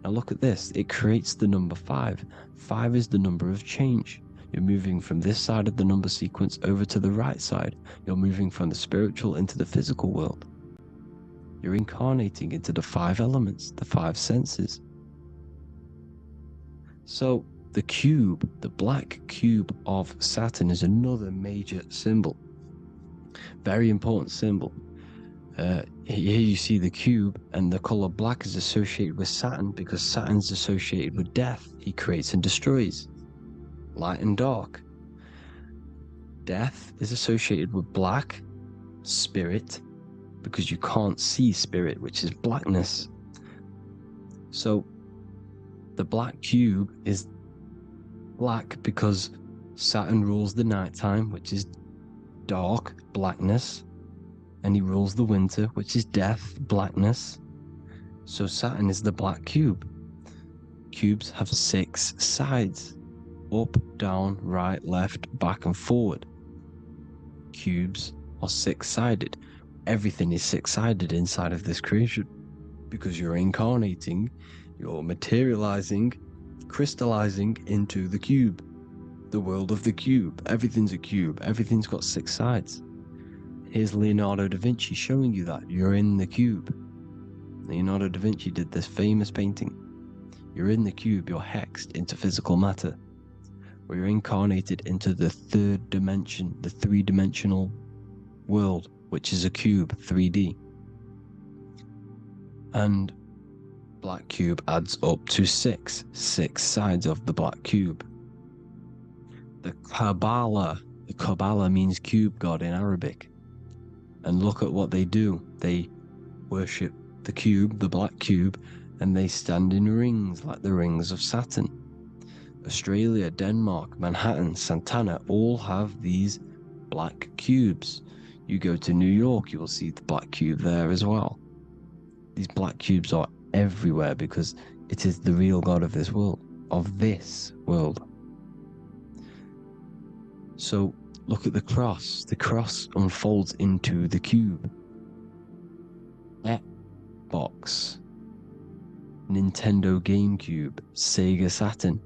S4: Now look at this, it creates the number 5. 5 is the number of change. You're moving from this side of the number sequence over to the right side. You're moving from the spiritual into the physical world. You're incarnating into the 5 elements, the 5 senses. So the cube, the black cube of Saturn, is another major symbol. Very important symbol. Here you see the cube, and the color black is associated with Saturn because Saturn's associated with death. He creates and destroys. Light and dark. Death is associated with black, spirit, because you can't see spirit, which is blackness. So the black cube is black because Saturn rules the nighttime, which is dark, blackness, and he rules the winter, which is death, blackness. So Saturn is the black cube. Cubes have 6 sides: up, down, right, left, back, and forward. Cubes are 6-sided. Everything is 6-sided inside of this creation because you're incarnating, you're materializing, crystallizing into the cube, the world of the cube. Everything's a cube. Everything's got 6 sides. Here's Leonardo da Vinci showing you that you're in the cube. Leonardo da Vinci did this famous painting. You're in the cube, you're hexed into physical matter, where you're incarnated into the 3rd dimension, the 3-dimensional world, which is a cube, 3D. And black cube adds up to 6 sides of the black cube. The Kabbalah means cube god in Arabic. And look at what they do. They worship the cube, the black cube, and they stand in rings like the rings of Saturn. Australia, Denmark, Manhattan, Santana all have these black cubes. You go to New York, you will see the black cube there as well. These black cubes are everywhere because it is the real God of this world, So look at the cross. The cross unfolds into the cube. Xbox, Nintendo GameCube, Sega Saturn,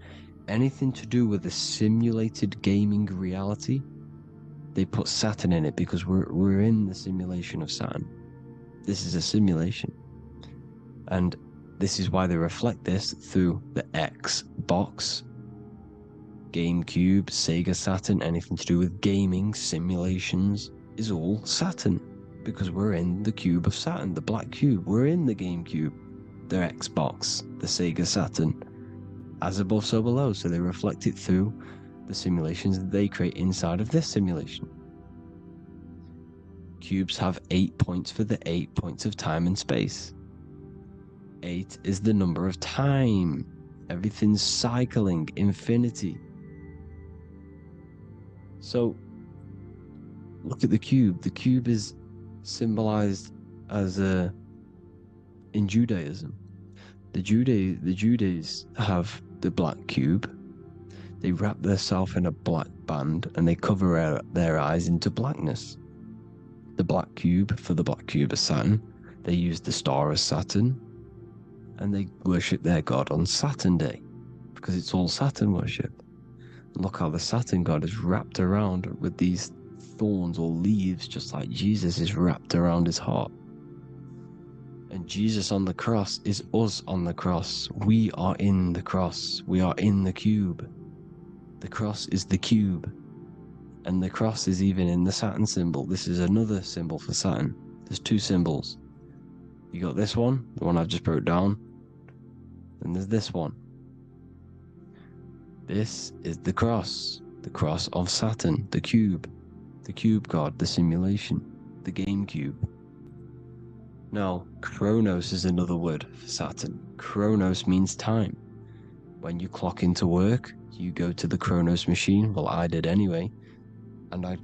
S4: anything to do with a simulated gaming reality, they put Saturn in it because we're in the simulation of Saturn. This is a simulation. And this is why they reflect this through the Xbox, GameCube, Sega Saturn, anything to do with gaming, simulations, is all Saturn. Because we're in the cube of Saturn, the black cube. We're in the GameCube, the Xbox, the Sega Saturn. As above, so below. So they reflect it through the simulations that they create inside of this simulation. Cubes have 8 points for the 8 points of time and space. 8 is the number of time. Everything's cycling, infinity. So look at the cube. The cube is symbolized as in Judaism. The Judees have the black cube. They wrap themselves in a black band and they cover their eyes into blackness. The black cube, for the black cube of Saturn, they use the star of Saturn, and they worship their god on Saturn Day because it's all Saturn worship. And look how the Saturn god is wrapped around with these thorns or leaves, just like Jesus is wrapped around his heart. And Jesus on the cross is us on the cross. We are in the cross. We are in the cube. The cross is the cube. And the cross is even in the Saturn symbol. This is another symbol for Saturn. There's 2 symbols. You got this one, the one I just broke down, Then there's this one. This is the cross of Saturn, the cube god, the simulation, the game cube. Now, Chronos is another word for Saturn. Chronos means time. When you clock into work, you go to the Chronos machine. Well, I did anyway. And I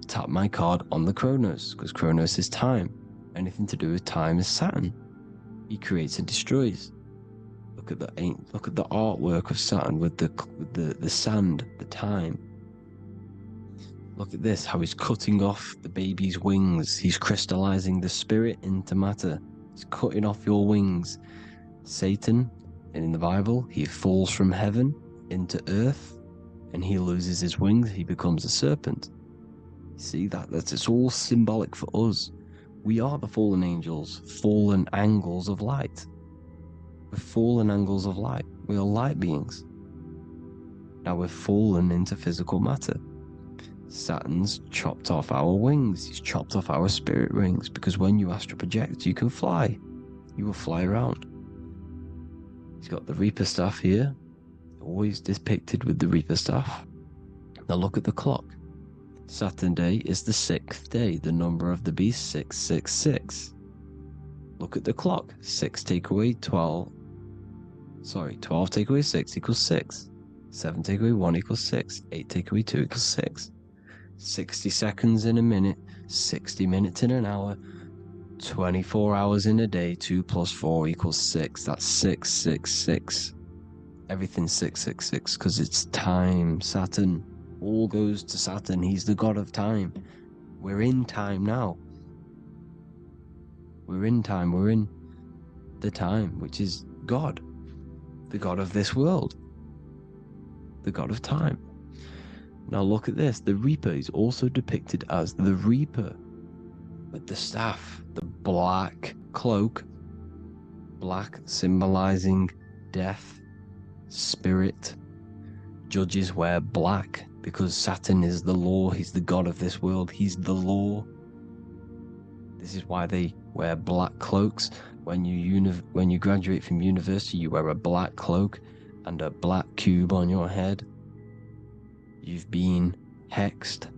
S4: tap my card on the Chronos, because Chronos is time. Anything to do with time is Saturn. He creates and destroys. Look at the artwork of Saturn with the sand, the time. Look at this, how he's cutting off the baby's wings. He's crystallizing the spirit into matter. He's cutting off your wings. Satan, in the Bible, he falls from heaven into earth, and he loses his wings. He becomes a serpent. See that's it's all symbolic for us. We are the fallen angels, fallen angles of light. We're fallen angles of light. We are light beings. Now we're fallen into physical matter. Saturn's chopped off our wings. He's chopped off our spirit wings, because when you astral project, you can fly. You will fly around. He's got the Reaper staff here, always depicted with the Reaper staff. Now look at the clock. Saturn day is the 6th day, the number of the beast, 666. Look at the clock. 6 take away 12. 12 take away 6 equals 6. 7 take away 1 equals 6. 8 take away 2 equals 6. 60 seconds in a minute, 60 minutes in an hour, 24 hours in a day, 2 plus 4 equals 6. That's 666. Everything's 666 because it's time. Saturn. All goes to Saturn. He's the god of time. We're in time now. We're in time. We're in the time, which is God. The god of this world. The god of time. Now look at this. The Reaper is also depicted as the Reaper with the staff, the black cloak, black symbolizing death, spirit. Judges wear black because Saturn is the law. He's the god of this world. He's the law. This is why they wear black cloaks. When you graduate from university, you wear a black cloak and a black cube on your head. You've been hexed.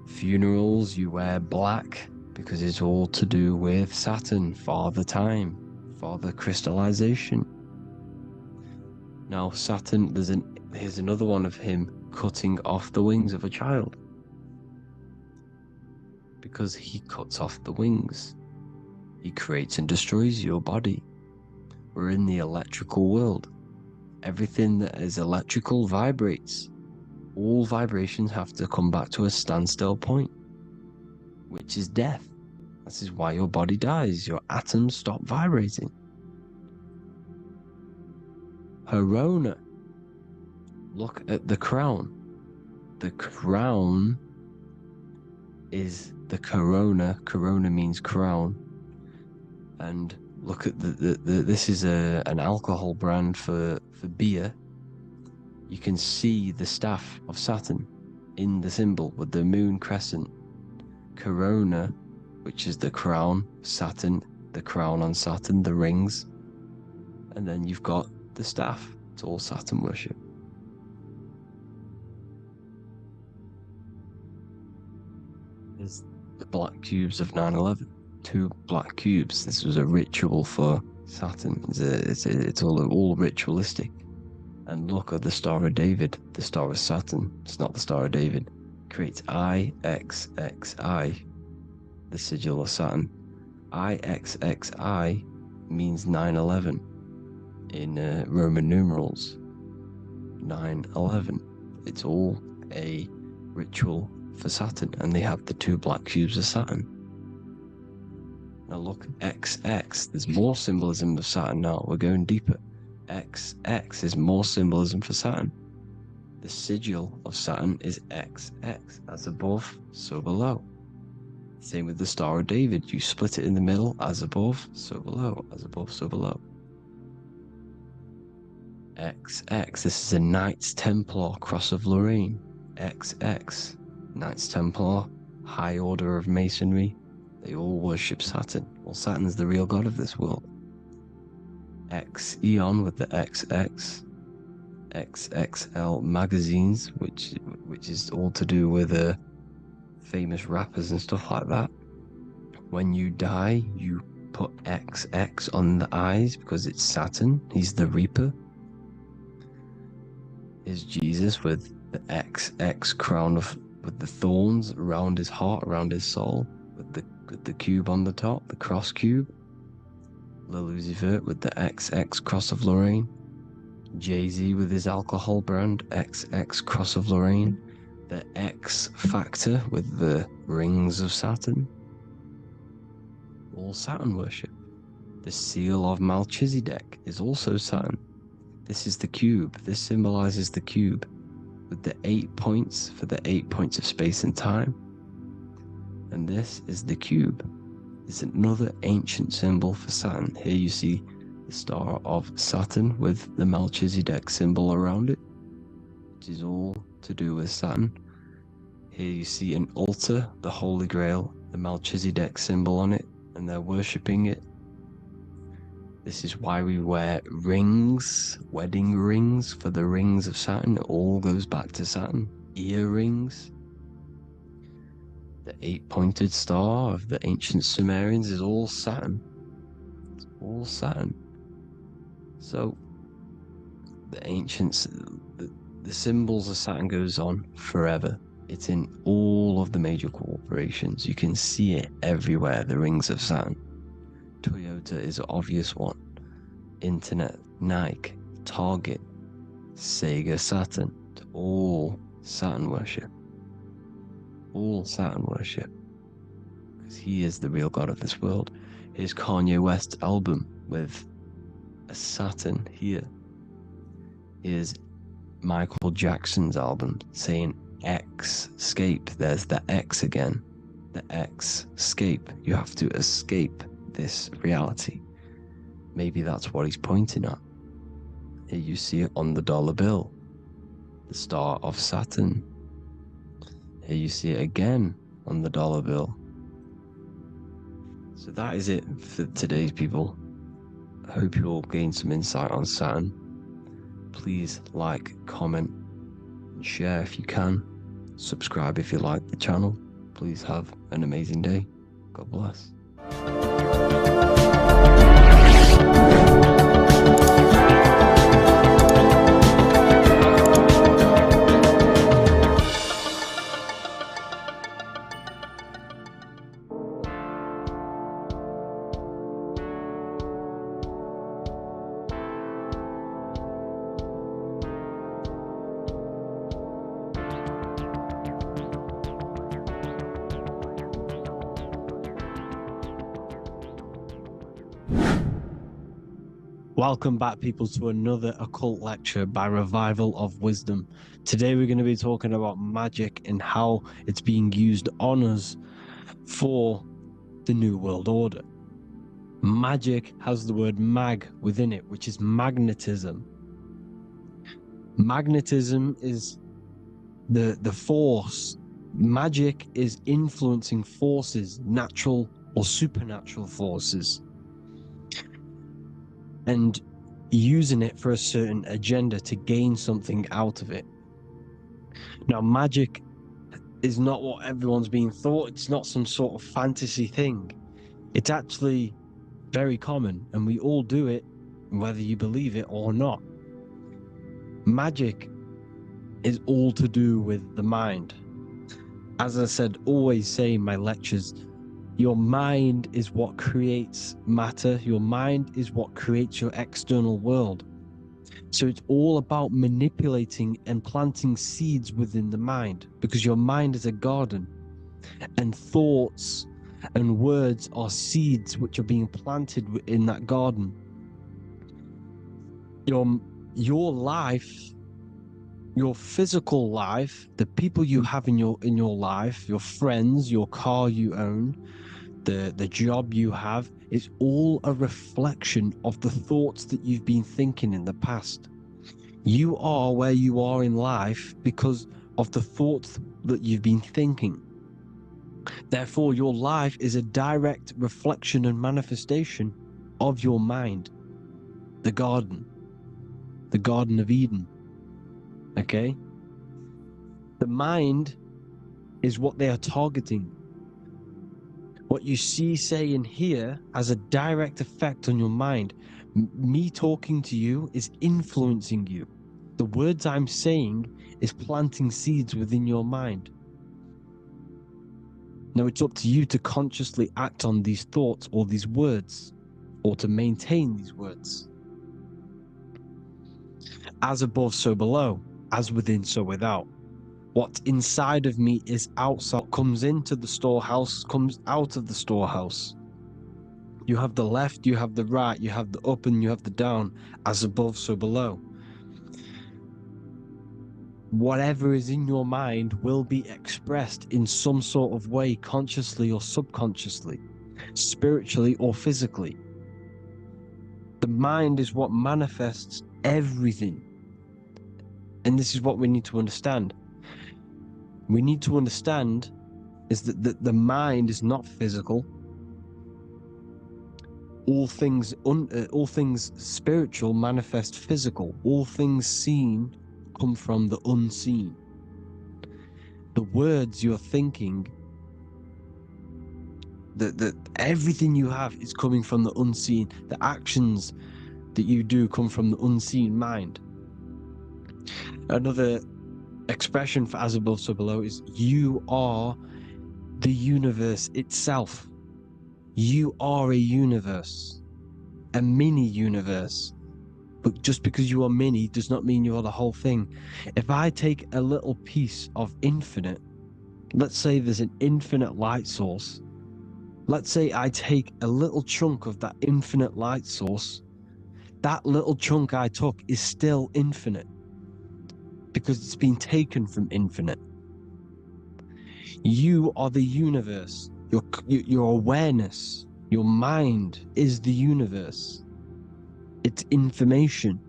S4: Funerals, you wear black because it's all to do with Saturn, Father Time, Father Crystallization. Now Saturn, here's another one of him cutting off the wings of a child. Because he cuts off the wings. He creates and destroys your body. We're in the electrical world. Everything that is electrical vibrates. All vibrations have to come back to a standstill point, which is death. This is why your body dies. Your atoms stop vibrating. Herona. Look at the crown. The crown is the corona. Corona means crown. And look at this is an alcohol brand for beer. You can see the staff of Saturn in the symbol with the moon crescent. Corona, which is the crown, Saturn, the crown on Saturn, the rings. And then you've got the staff. It's all Saturn worship. There's the black cubes of 9/11. 2 black cubes. This was a ritual for Saturn. It's all ritualistic. And look at the Star of David, the Star of Saturn. It's not the Star of David. Creates IXXI, the sigil of Saturn. IXXI means 9/11 in Roman numerals. 9/11. It's all a ritual for Saturn, and they have the 2 black cubes of Saturn. Now look, XX, there's more symbolism of Saturn now. We're going deeper. XX is more symbolism for Saturn. The sigil of Saturn is XX, as above, so below. Same with the Star of David. You split it in the middle, as above, so below, as above, so below. XX, this is a Knights Templar, Cross of Lorraine. XX, Knights Templar, High Order of Masonry. They all worship Saturn. Well, Saturn's the real god of this world. X Eon with the XX, XXL magazines, which is all to do with famous rappers and stuff like that. When you die, you put XX on the eyes because it's Saturn. He's the Reaper. Is Jesus with the XX crown with the thorns around his heart, around his soul, with the cube on the top, the cross cube. Lil Uzi Vert with the XX Cross of Lorraine. Jay-Z with his alcohol brand, XX Cross of Lorraine. The X Factor with the rings of Saturn. All Saturn worship. The seal of Melchizedek is also Saturn. This is the cube. This symbolizes the cube with the 8 points for the 8 points of space and time. And this is the cube. It's another ancient symbol for Saturn. Here you see the star of Saturn with the Melchizedek symbol around it, which is all to do with Saturn. Here you see an altar, the Holy Grail, the Melchizedek symbol on it, and they're worshipping it. This is why we wear rings, wedding rings for the rings of Saturn. It all goes back to Saturn. Earrings. The 8-pointed star of the ancient Sumerians is all Saturn. It's all Saturn. So the ancients, the symbols of Saturn goes on forever. It's in all of the major corporations. You can see it everywhere, the rings of Saturn. Toyota is an obvious one. Internet, Nike, Target, Sega, Saturn. It's all Saturn worship. All Saturn worship. Because he is the real god of this world. Here's Kanye West's album with a Saturn here. Here's Michael Jackson's album saying X, escape. There's the X again. The X, escape. You have to escape this reality. Maybe that's what he's pointing at. Here you see it on the dollar bill. The star of Saturn. Here you see it again on the dollar bill. So that is it for today's people. I hope you all gained some insight on Saturn. Please like, comment, and share if you can. Subscribe if you like the channel. Please have an amazing day. God bless.
S1: Welcome back, people, to another occult lecture by Revival of Wisdom. Today we're going to be talking about magic and how it's being used on us for the New World Order. Magic has the word mag within it, which is magnetism. Magnetism is the force. Magic is influencing forces, natural or supernatural forces, and using it for a certain agenda to gain something out of it. Now, magic is not what everyone's being thought. It's not some sort of fantasy thing. It's actually very common, and we all do it, whether you believe it or not. Magic is all to do with the mind. As I said, always say in my lectures, your mind is what creates matter. Your mind is what creates your external world. So it's all about manipulating and planting seeds within the mind, because your mind is a garden, and thoughts and words are seeds which are being planted in that garden. Your life, your physical life, the people you have in your life, your friends, your car you own, the job you have, is all a reflection of the thoughts that you've been thinking in the past. You are where you are in life because of the thoughts that you've been thinking. Therefore, your life is a direct reflection and manifestation of your mind. the Garden of Eden. Okay? The mind is what they are targeting. What you see, say, and hear has a direct effect on your mind. Me talking to you is influencing you. The words I'm saying is planting seeds within your mind. Now it's up to you to consciously act on these thoughts or these words, or to maintain these words. As above, so below. As within, so without. What's inside of me is outside. What comes into the storehouse comes out of the storehouse. You have the left, you have the right, you have the up and you have the down. As above, so below. Whatever is in your mind will be expressed in some sort of way, consciously or subconsciously, spiritually or physically. The mind is what manifests everything. And this is what we need to understand. We need to understand is that the mind is not physical. All things spiritual manifest physical. All things seen come from the unseen. The words you're thinking, that everything you have is coming from the unseen. The actions that you do come from the unseen mind. Another expression for as above, so below is you are the universe itself. You are a universe, a mini universe. But just because you are mini does not mean you are the whole thing. If I take a little piece of infinite, let's say there's an infinite light source. Let's say I take a little chunk of that infinite light source. That little chunk I took is still infinite because it's been taken from infinite. You are the universe. Your awareness, your mind is the universe. It's information.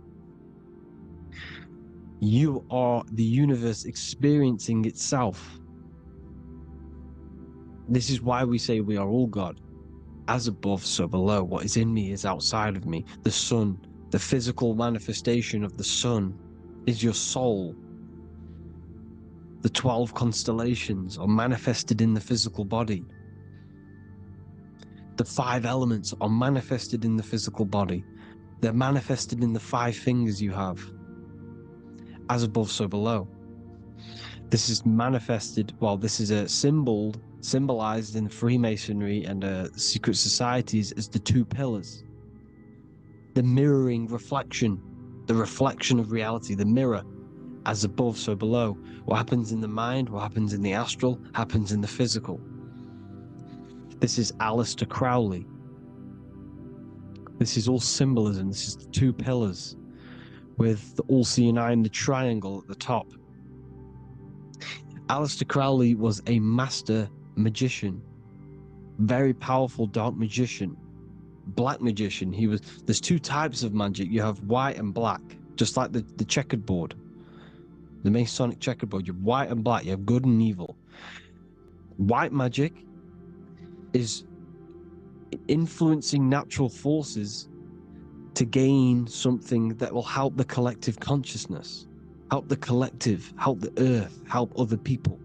S1: You are the universe experiencing itself. This is why we say we are all God. As above, so below. What is in me is outside of me. The sun, the physical manifestation of the sun, is your soul. The 12 constellations are manifested in the physical body. The 5 elements are manifested in the physical body. They're manifested in the 5 fingers you have. As above, so below. This is manifested, well, this is a symbolized in Freemasonry and secret societies as the 2 pillars. The mirroring reflection, the reflection of reality, the mirror. As above, so below. What happens in the mind, what happens in the astral, happens in the physical. This is Aleister Crowley. This is all symbolism. This is the 2 pillars with the all-seeing eye and the triangle at the top. Aleister Crowley was a master magician, very powerful dark magician, black magician. There's 2 types of magic. You have white and black, just like the checkered board. The Masonic checkerboard, you have white and black, you have good and evil. White magic is influencing natural forces to gain something that will help the collective consciousness, help the collective, help the earth, help other people.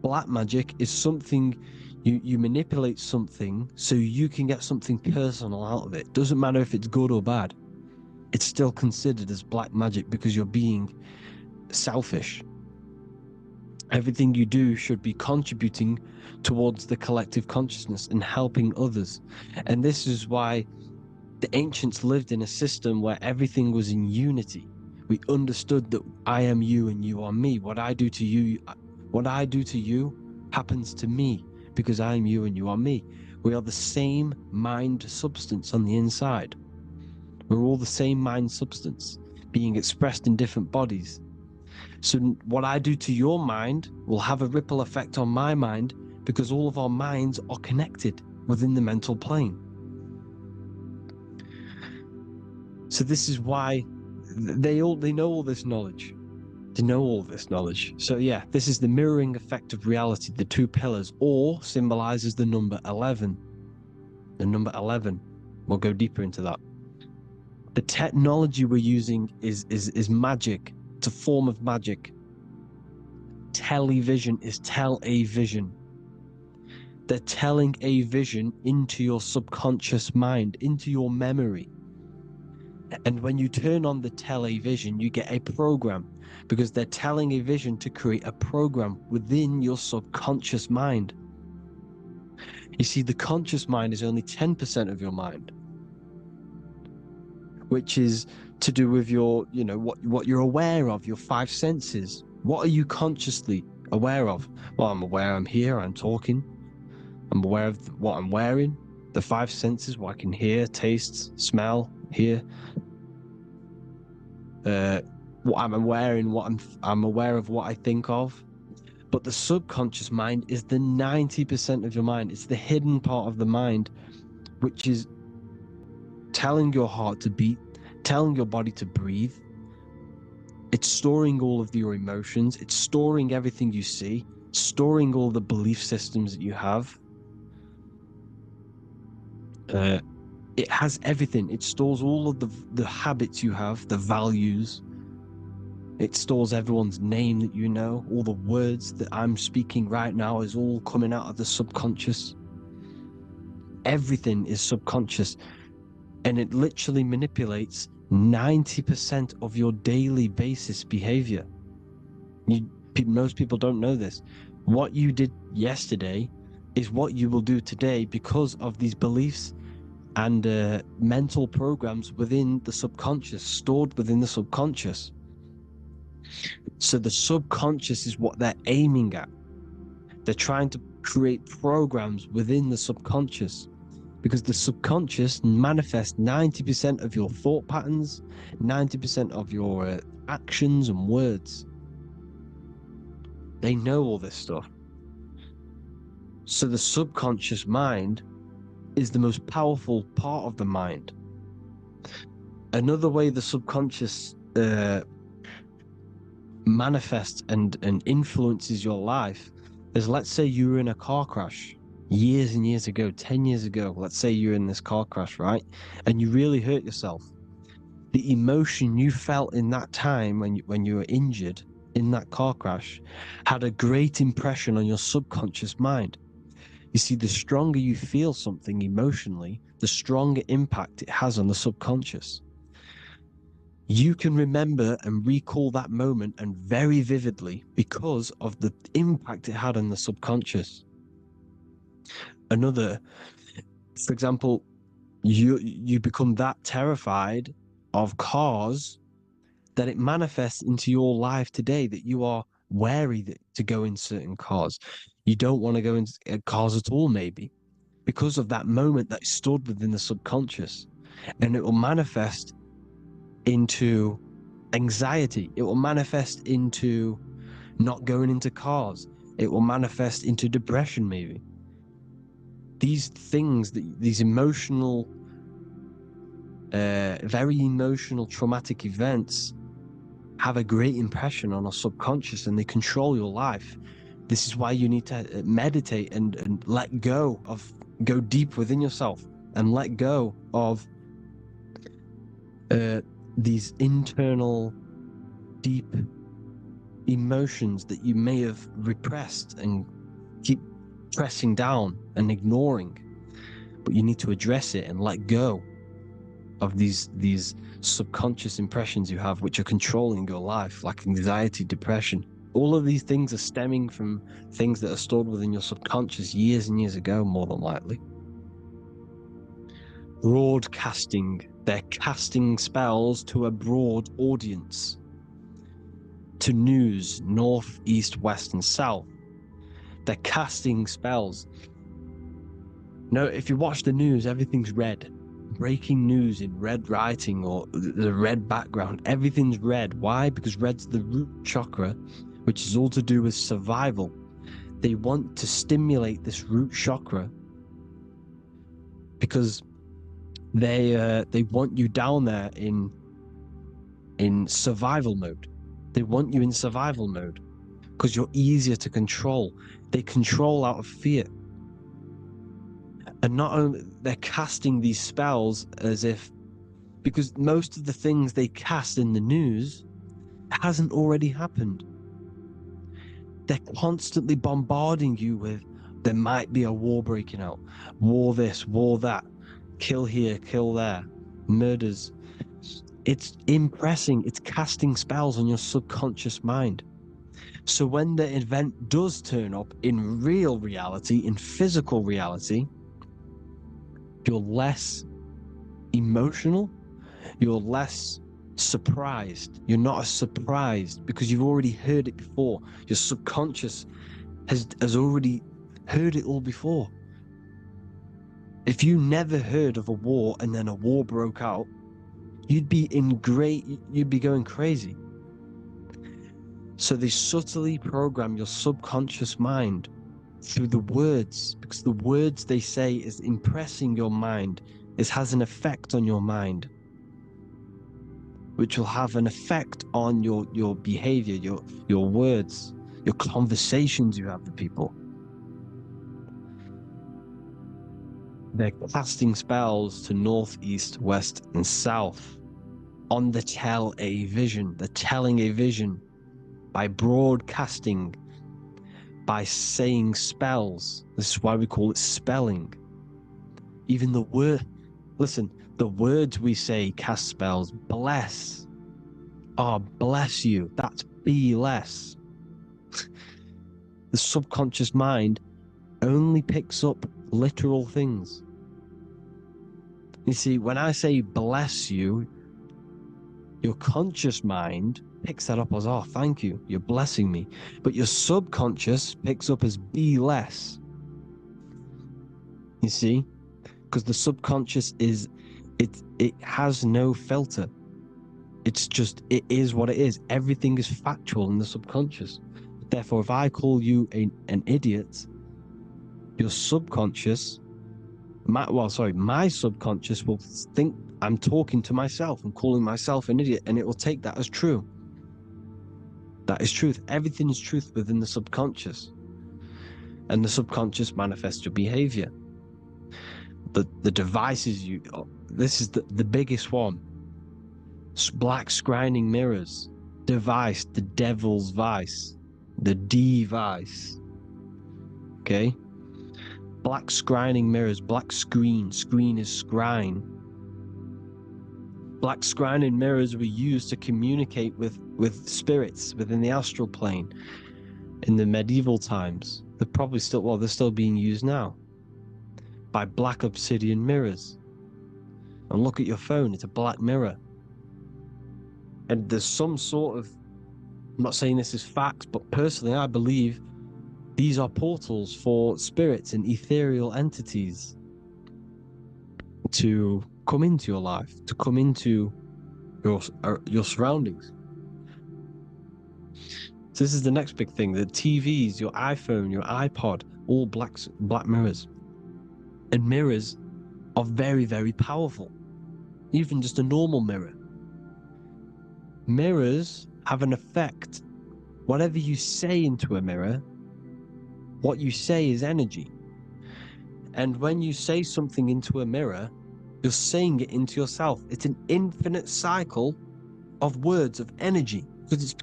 S1: Black magic is something you manipulate something so you can get something personal out of it. Doesn't matter if it's good or bad. It's still considered as black magic because you're being selfish. Everything you do should be contributing towards the collective consciousness and helping others. And this is why the ancients lived in a system where everything was in unity. We understood that I am you and you are me. What I do to you happens to me because I am you and you are me. We are the same mind substance on the inside. We're all the same mind substance being expressed in different bodies. So what I do to your mind will have a ripple effect on my mind because all of our minds are connected within the mental plane. So this is why they know all this knowledge. They know all this knowledge. So yeah, this is the mirroring effect of reality, the 2 pillars, or symbolizes the number 11. The number 11. We'll go deeper into that. The technology we're using is magic. It's a form of magic. Television is tell-a-vision. They're telling a vision into your subconscious mind, into your memory. And when you turn on the tele-vision, you get a program, because they're telling a vision to create a program within your subconscious mind. You see, the conscious mind is only 10% of your mind, which is to do with your, what you're aware of, your five senses. What are you consciously aware of? Well, I'm aware I'm here, I'm talking. I'm aware of what I'm wearing, the five senses, what I can hear, taste, smell, hear. What I'm wearing, I'm aware of what I think of. But the subconscious mind is the 90% of your mind. It's the hidden part of the mind, which is telling your heart to beat, telling your body to breathe. It's storing all of your emotions. It's storing everything you see, storing all the belief systems that you have. It has everything. It stores all of the habits you have, the values. It stores everyone's name that you know. All the words that I'm speaking right now is all coming out of the subconscious. Everything is subconscious. And it literally manipulates 90% of your daily basis behavior. Most people don't know this. What you did yesterday is what you will do today because of these beliefs and mental programs within the subconscious, stored within the subconscious. So the subconscious is what they're aiming at. They're trying to create programs within the subconscious, because the subconscious manifests 90% of your thought patterns, 90% of your actions and words. They know all this stuff. So the subconscious mind is the most powerful part of the mind. Another way the subconscious manifests and influences your life is, let's say you were in a car crash years and years ago, 10 years ago. Let's say you're in this car crash, right? And you really hurt yourself. The emotion you felt in that time when you were injured in that car crash had a great impression on your subconscious mind. You see, the stronger you feel something emotionally, the stronger impact it has on the subconscious. You can remember and recall that moment, and very vividly, because of the impact it had on the subconscious. For example, you become that terrified of cars that it manifests into your life today, that you are wary to go in certain cars. You don't want to go in cars at all, maybe, because of that moment that stored within the subconscious. And it will manifest into anxiety. It will manifest into not going into cars. It will manifest into depression, maybe. These things, these emotional, very emotional, traumatic events have a great impression on our subconscious, and they control your life. This is why you need to meditate and let go deep within yourself and let go of these internal, deep emotions that you may have repressed and keep pressing down and ignoring. But you need to address it and let go of these subconscious impressions you have, which are controlling your life, like anxiety, depression. All of these things are stemming from things that are stored within your subconscious years and years ago, more than likely. Broadcasting. They're casting spells to a broad audience, to news, north, east, west, and south. They're casting spells. No, if you watch the news, everything's red. Breaking news in red writing or the red background, everything's red. Why? Because red's the root chakra, which is all to do with survival. They want to stimulate this root chakra because they want you down there in survival mode. They want you in survival mode because you're easier to control. They control out of fear. And not only they're casting these spells as if
S4: because most of the things they cast in the news hasn't already happened. They're constantly bombarding you with, there might be a war breaking out, war this, war that, kill here, kill there, murders. It's impressing, it's casting spells on your subconscious mind. So when the event does turn up in real reality, in physical reality, you're less emotional, you're less surprised. You're not as surprised because you've already heard it before. Your subconscious has already heard it all before. If you never heard of a war and then a war broke out, you'd be going crazy. So they subtly program your subconscious mind through the words, because the words they say is impressing your mind. It has an effect on your mind, which will have an effect on your behavior, your words, your conversations you have with people. They're casting spells to north, east, west, and south on the tell a vision. They're telling a vision by broadcasting, by saying spells. This is why we call it spelling. Even the word, listen, the words we say cast spells. Bless. Oh, bless you. That's be less. The subconscious mind only picks up literal things. You see, when I say bless you, your conscious mind picks that up as, oh, thank you, you're blessing me. But your subconscious picks up as be less. You see? Because the subconscious it has no filter. It's just, it is what it is. Everything is factual in the subconscious. Therefore, if I call you an idiot, your subconscious, my subconscious will think I'm talking to myself and calling myself an idiot, and it will take that as true. That is truth. Everything is truth within the subconscious. And the subconscious manifests your behavior. The devices this is the biggest one. Black scrying mirrors. Device, the devil's vice. The device. Okay? Black scrying mirrors, black screen is scrying. Black scrying mirrors were used to communicate with spirits within the astral plane in the medieval times. They're still being used now by black obsidian mirrors. And look at your phone, it's a black mirror. And there's some sort of, I'm not saying this is facts, but personally I believe these are portals for spirits and ethereal entities to come into your life, to come into your surroundings. So this is the next big thing. The TVs, your iPhone, your iPod, all black mirrors. And mirrors are very, very powerful. Even just a normal mirror. Mirrors have an effect. Whatever you say into a mirror, what you say is energy. And when you say something into a mirror, you're saying it into yourself. It's an infinite cycle of words of energy, because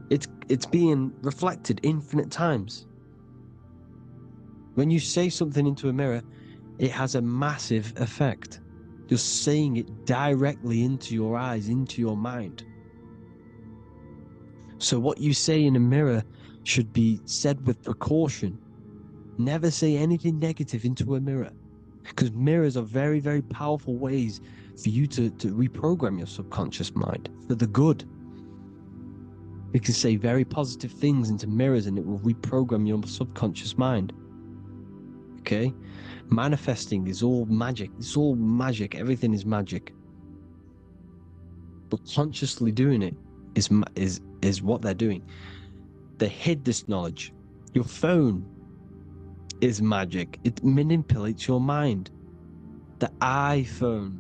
S4: it's being reflected infinite times. When you say something into a mirror, it has a massive effect. You're saying it directly into your eyes, into your mind. So what you say in a mirror should be said with precaution. Never say anything negative into a mirror, because mirrors are very, very powerful ways for you to reprogram your subconscious mind for the good. You can say very positive things into mirrors and it will reprogram your subconscious mind. Okay? Manifesting is all magic. It's all magic. Everything is magic. But consciously doing it is what they're doing. They hid this knowledge. Your phone is magic. It manipulates your mind. The iPhone.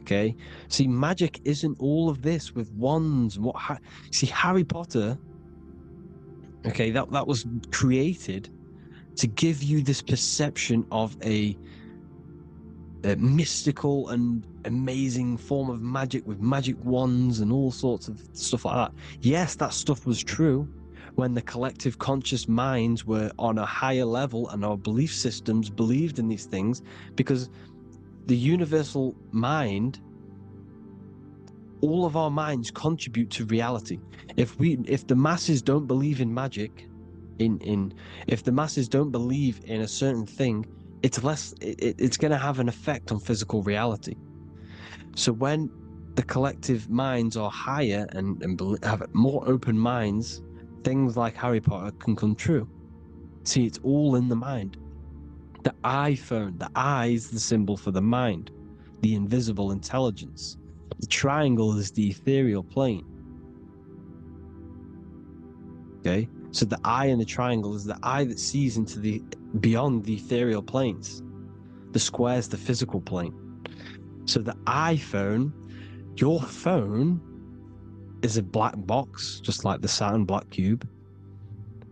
S4: Okay? See, magic isn't all of this with wands. See, Harry Potter, okay, that was created to give you this perception of a mystical and amazing form of magic with magic wands and all sorts of stuff like that. Yes, that stuff was true when the collective conscious minds were on a higher level and our belief systems believed in these things, because the universal mind, all of our minds contribute to reality. If the masses don't believe in magic, if the masses don't believe in a certain thing, it's going to have an effect on physical reality. So when the collective minds are higher and have more open minds, things like Harry Potter can come true. See, it's all in the mind. The iPhone, the eye is the symbol for the mind, the invisible intelligence. The triangle is the ethereal plane. Okay, so the eye in the triangle is the eye that sees into the beyond the ethereal planes. The square is the physical plane. So the iPhone, your phone, is a black box, just like the Saturn black cube.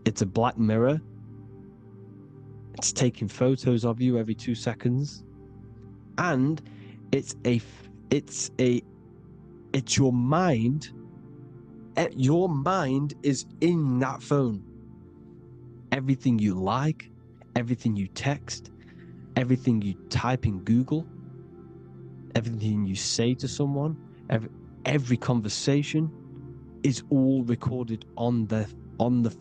S4: It's a black mirror. It's taking photos of you every 2 seconds, and it's your mind. Your mind is in that phone. Everything you like, everything you text, everything you type in Google, everything you say to someone, every conversation is all recorded on the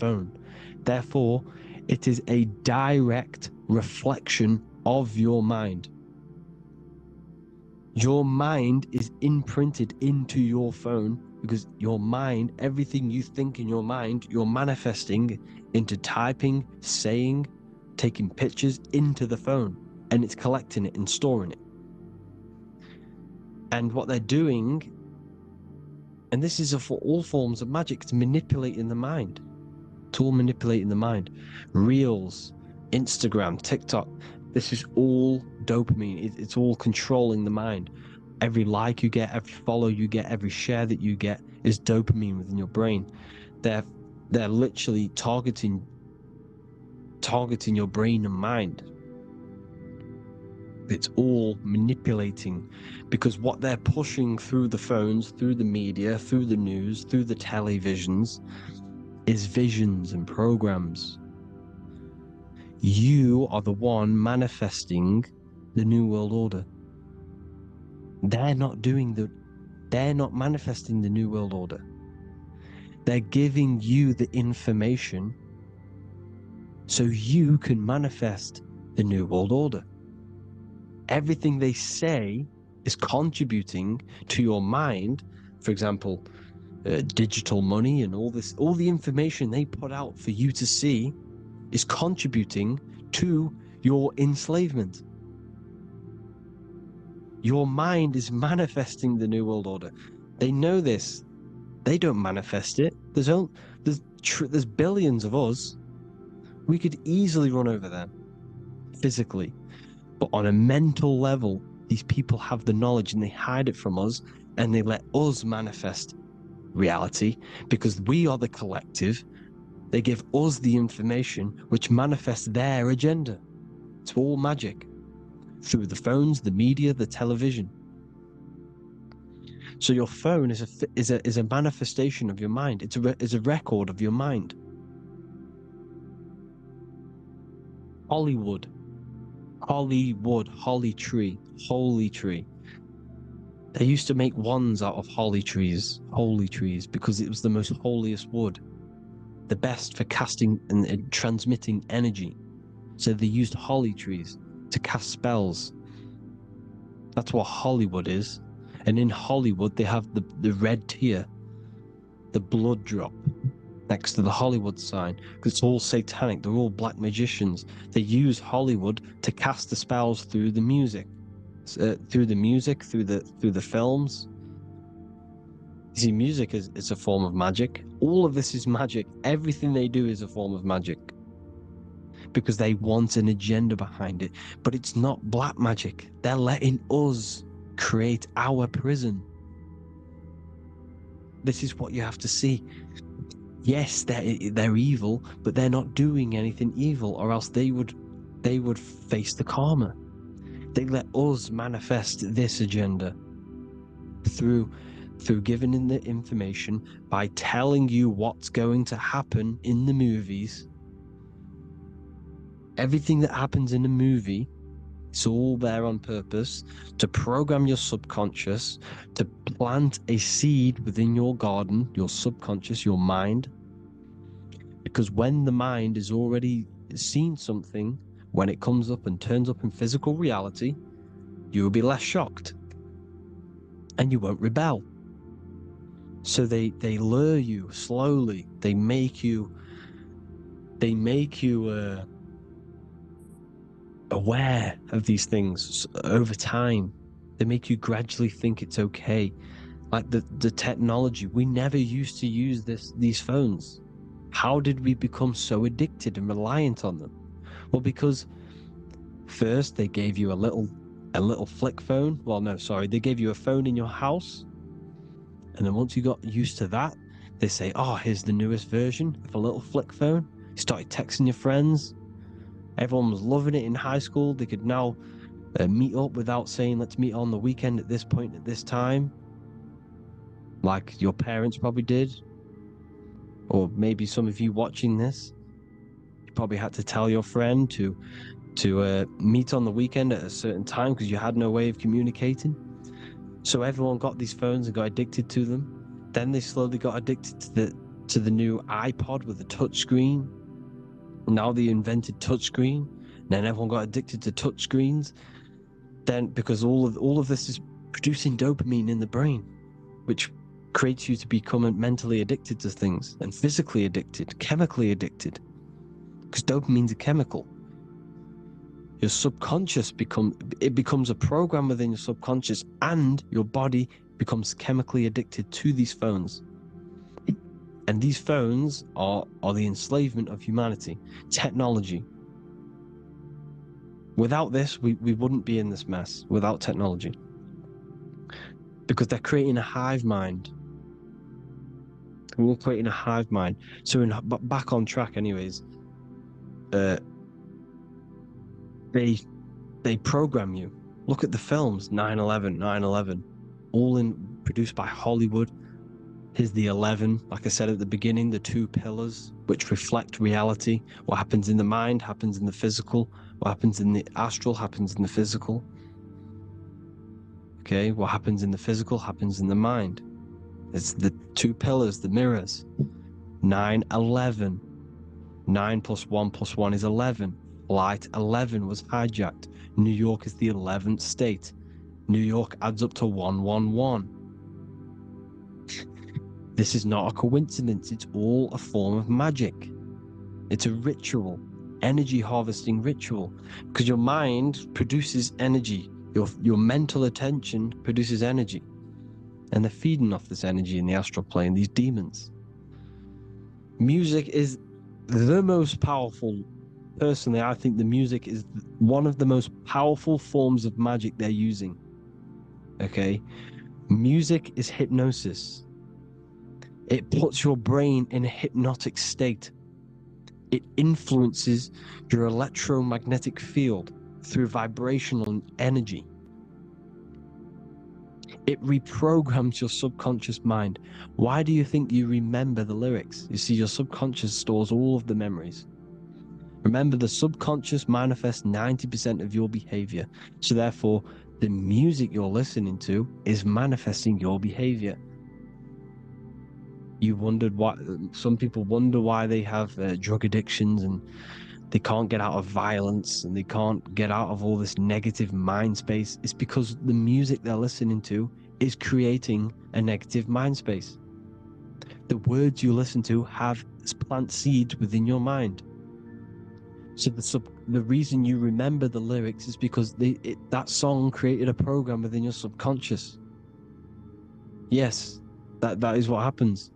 S4: phone. Therefore, it is a direct reflection of your mind. Your mind is imprinted into your phone, because your mind, everything you think in your mind, you're manifesting into typing, saying, taking pictures into the phone, and it's collecting it and storing it. And what they're doing, and this is for all forms of magic, it's manipulating the mind. It's all manipulating the mind. Reels, Instagram, TikTok, this is all dopamine. It's all controlling the mind. Every like you get, every follow you get, every share that you get is dopamine within your brain. They're literally targeting your brain and mind. It's all manipulating, because what they're pushing through the phones, through the media, through the news, through the televisions, is visions and programs. You are the one manifesting the New World Order. They're not manifesting the New World Order. They're giving you the information so you can manifest the New World Order. Everything they say is contributing to your mind. For example, digital money and all the information they put out for you to see is contributing to your enslavement. Your mind is manifesting the New World Order. They know this. They don't manifest it. There's billions of us. We could easily run over them physically. But on a mental level, these people have the knowledge and they hide it from us, and they let us manifest reality because we are the collective. They give us the information which manifests their agenda. It's all magic through the phones, the media, the television. So your phone is a manifestation of your mind. It's a record of your mind. Hollywood, holly tree, holy tree. They used to make wands out of holy trees, because it was the most holiest wood, the best for casting and transmitting energy. So they used holly trees to cast spells. That's what Hollywood is. And in Hollywood, they have the red tear, the blood drop next to the Hollywood sign, because it's all satanic. They're all black magicians. They use Hollywood to cast the spells through the music, through the films. You see, music is a form of magic. All of this is magic. Everything they do is a form of magic, because they want an agenda behind it. But it's not black magic. They're letting us create our prison. This is what you have to see. Yes, they're evil, but they're not doing anything evil, or else they would face the karma. They let us manifest this agenda through giving in the information, by telling you what's going to happen in the movies. Everything that happens in a movie, it's all there on purpose to program your subconscious, to plant a seed within your garden, your subconscious, your mind. Because when the mind has already seen something, when it comes up and turns up in physical reality, you will be less shocked and you won't rebel. So they lure you slowly. They make you aware of these things over time. They make you gradually think it's okay. Like the technology, we never used to use these phones. How did we become so addicted and reliant on them? Well, because first they gave you a little flick phone. Well, no, sorry, they gave you a phone in your house. And then once you got used to that, they say, oh, here's the newest version of a little flick phone. You started texting your friends. Everyone was loving it in high school. They could now meet up without saying, let's meet on the weekend at this point at this time. Like your parents probably did. Or maybe some of you watching this, you probably had to tell your friend to meet on the weekend at a certain time because you had no way of communicating. So everyone got these phones and got addicted to them. Then they slowly got addicted to the new iPod with a touch screen. Now they invented touchscreen. Then everyone got addicted to touchscreens. Then because all of this is producing dopamine in the brain, which creates you to become mentally addicted to things and physically addicted, chemically addicted. Because dopamine's a chemical. Your subconscious becomes a program within your subconscious, and your body becomes chemically addicted to these phones. And these phones are the enslavement of humanity, technology. Without this, we wouldn't be in this mess, without technology. Because they're creating a hive mind. We're creating a hive mind. So back on track anyways, they program you. Look at the films, 9/11, all produced by Hollywood. Here's the 11, like I said at the beginning, the two pillars which reflect reality. What happens in the mind happens in the physical. What happens in the astral happens in the physical. Okay, what happens in the physical happens in the mind. It's the two pillars, the mirrors. 9/11. 9 + 1 + 1 is 11. Flight 11 was hijacked. New York is the 11th state. New York adds up to 111. This is not a coincidence. It's all a form of magic. It's a ritual, energy harvesting ritual, because your mind produces energy. Your mental attention produces energy, and they're feeding off this energy in the astral plane, these demons. Music is the most powerful. Personally, I think the music is one of the most powerful forms of magic they're using. Okay? Music is hypnosis. It puts your brain in a hypnotic state. It influences your electromagnetic field through vibrational energy. It reprograms your subconscious mind. Why do you think you remember the lyrics? You see, your subconscious stores all of the memories. Remember, the subconscious manifests 90% of your behavior. So therefore, the music you're listening to is manifesting your behavior. You wondered why some people wonder why they have drug addictions and they can't get out of violence and they can't get out of all this negative mind space. It's because the music they're listening to is creating a negative mind space. The words you listen to have plant seeds within your mind. So the reason you remember the lyrics is because that song created a program within your subconscious. Yes, that is what happens.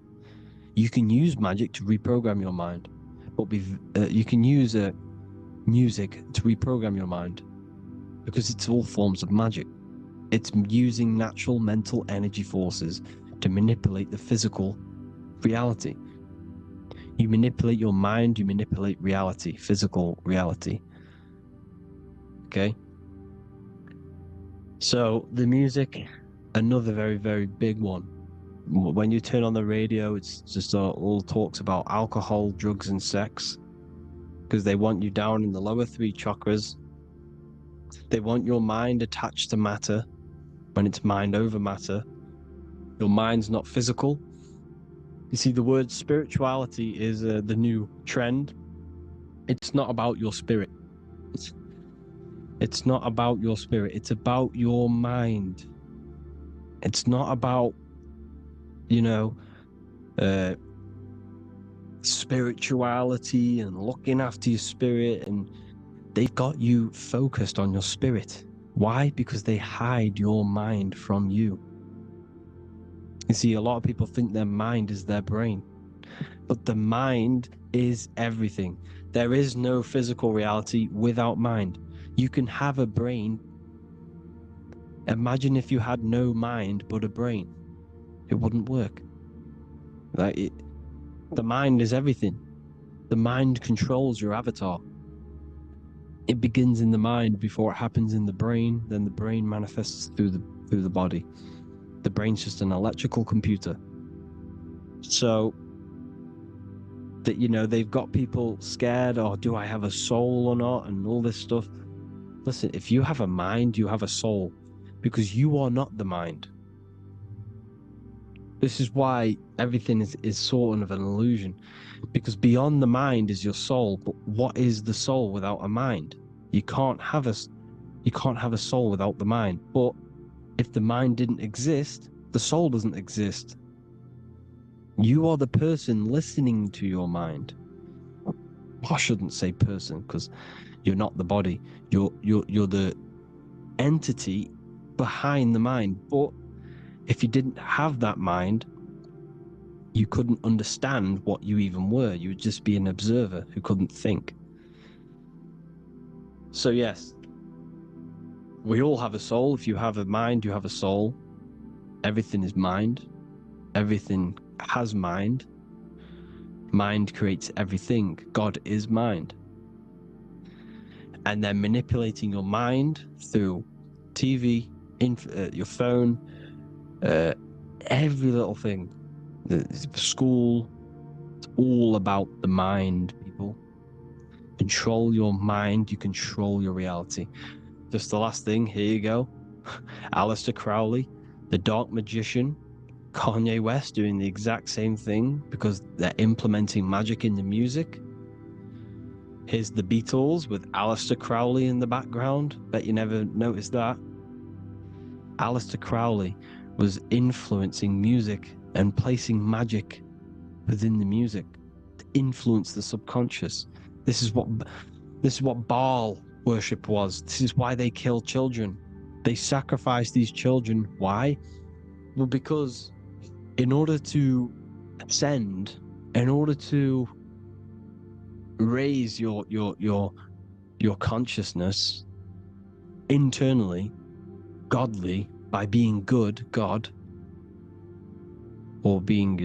S4: You can use magic to reprogram your mind, but you can use music to reprogram your mind because it's all forms of magic. It's using natural mental energy forces to manipulate the physical reality. You manipulate your mind, you manipulate reality, physical reality. Okay? So the music, another very, very big one. When you turn on the radio, it's just all talks about alcohol, drugs, and sex, because they want you down in the lower three chakras. They want your mind attached to matter when it's mind over matter. Your mind's not physical. You see, the word spirituality is the new trend. It's not about your spirit. It's not about your spirit. It's about your mind. It's not about, spirituality and looking after your spirit. And they've got you focused on your spirit. Why? Because they hide your mind from you. You see, a lot of people think their mind is their brain, but the mind is everything. There is no physical reality without mind. You can have a brain. Imagine if you had no mind but a brain. It wouldn't work. The mind is everything. The mind controls your avatar. It begins in the mind before it happens in the brain. Then the brain manifests through the body. The brain's just an electrical computer. So that, they've got people scared, or do I have a soul or not, and all this stuff. Listen, if you have a mind, you have a soul, because you are not the mind. This is why everything is sort of an illusion, because beyond the mind is your soul. But what is the soul without a mind? You can't have a soul without the mind. But if the mind didn't exist, the soul doesn't exist. You are the person listening to your mind. I shouldn't say person, because you're not the body. You're the entity behind the mind. But if you didn't have that mind, you couldn't understand what you even were. You would just be an observer who couldn't think. So yes, we all have a soul. If you have a mind, you have a soul. Everything is mind. Everything has mind. Mind creates everything. God is mind. And they're manipulating your mind through TV, your phone, every little thing. The school, it's all about the mind, people. Control your mind, you control your reality. Just the last thing, here you go. Aleister Crowley, the Dark Magician, Kanye West doing the exact same thing because they're implementing magic in the music. Here's the Beatles with Aleister Crowley in the background. Bet you never noticed that. Aleister Crowley was influencing music and placing magic within the music to influence the subconscious. This is what Baal worship was. This is why they killed children. They sacrificed these children. Why? Well, because in order to ascend, in order to raise your consciousness internally, godly, by being good, God, or being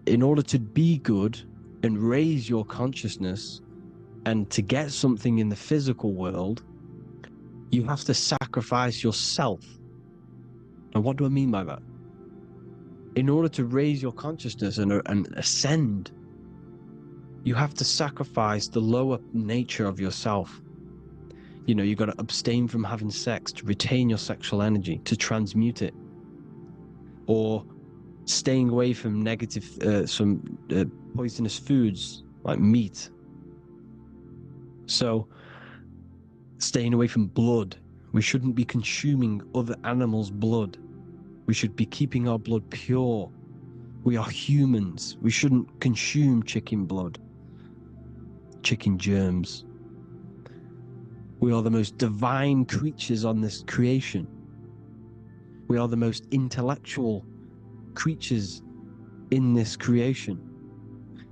S4: in order to be good and raise your consciousness and to get something in the physical world, you have to sacrifice yourself. And what do I mean by that? In order to raise your consciousness and ascend, you have to sacrifice the lower nature of yourself. You've got to abstain from having sex to retain your sexual energy, to transmute it, or staying away from negative, poisonous foods like meat. So, staying away from blood. We shouldn't be consuming other animals' blood. We should be keeping our blood pure. We are humans. We shouldn't consume chicken blood, chicken germs. We are the most divine creatures on this creation. We are the most intellectual creatures in this creation.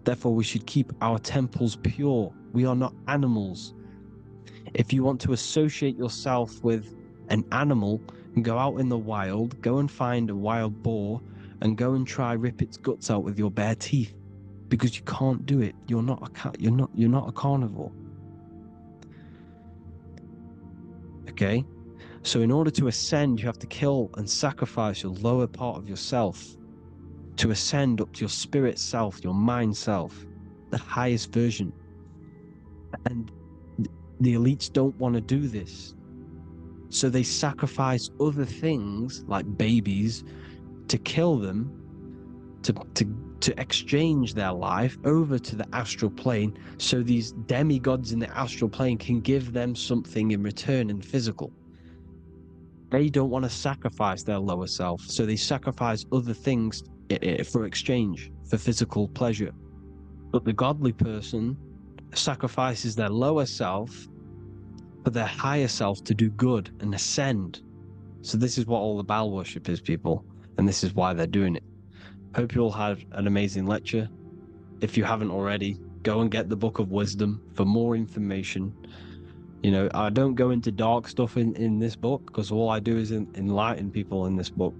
S4: Therefore, we should keep our temples pure. We are not animals. If you want to associate yourself with an animal, go out in the wild, go and find a wild boar, and go and try rip its guts out with your bare teeth, because you can't do it. You're not a cat. You're not a carnivore. Okay, So in order to ascend, you have to kill and sacrifice your lower part of yourself to ascend up to your spirit self, your mind self, the highest version. And the elites don't want to do this. So they sacrifice other things like babies to kill them, to exchange their life over to the astral plane, so these demigods in the astral plane can give them something in return in physical. They don't want to sacrifice their lower self, so they sacrifice other things for exchange, for physical pleasure. But the godly person sacrifices their lower self for their higher self to do good and ascend. So this is what all the Baal worship is, people, and this is why they're doing it. Hope you all had an amazing lecture. If you haven't already, go and get the Book of Wisdom for more information. You know, I don't go into dark stuff in this book, because all I do is enlighten people in this book.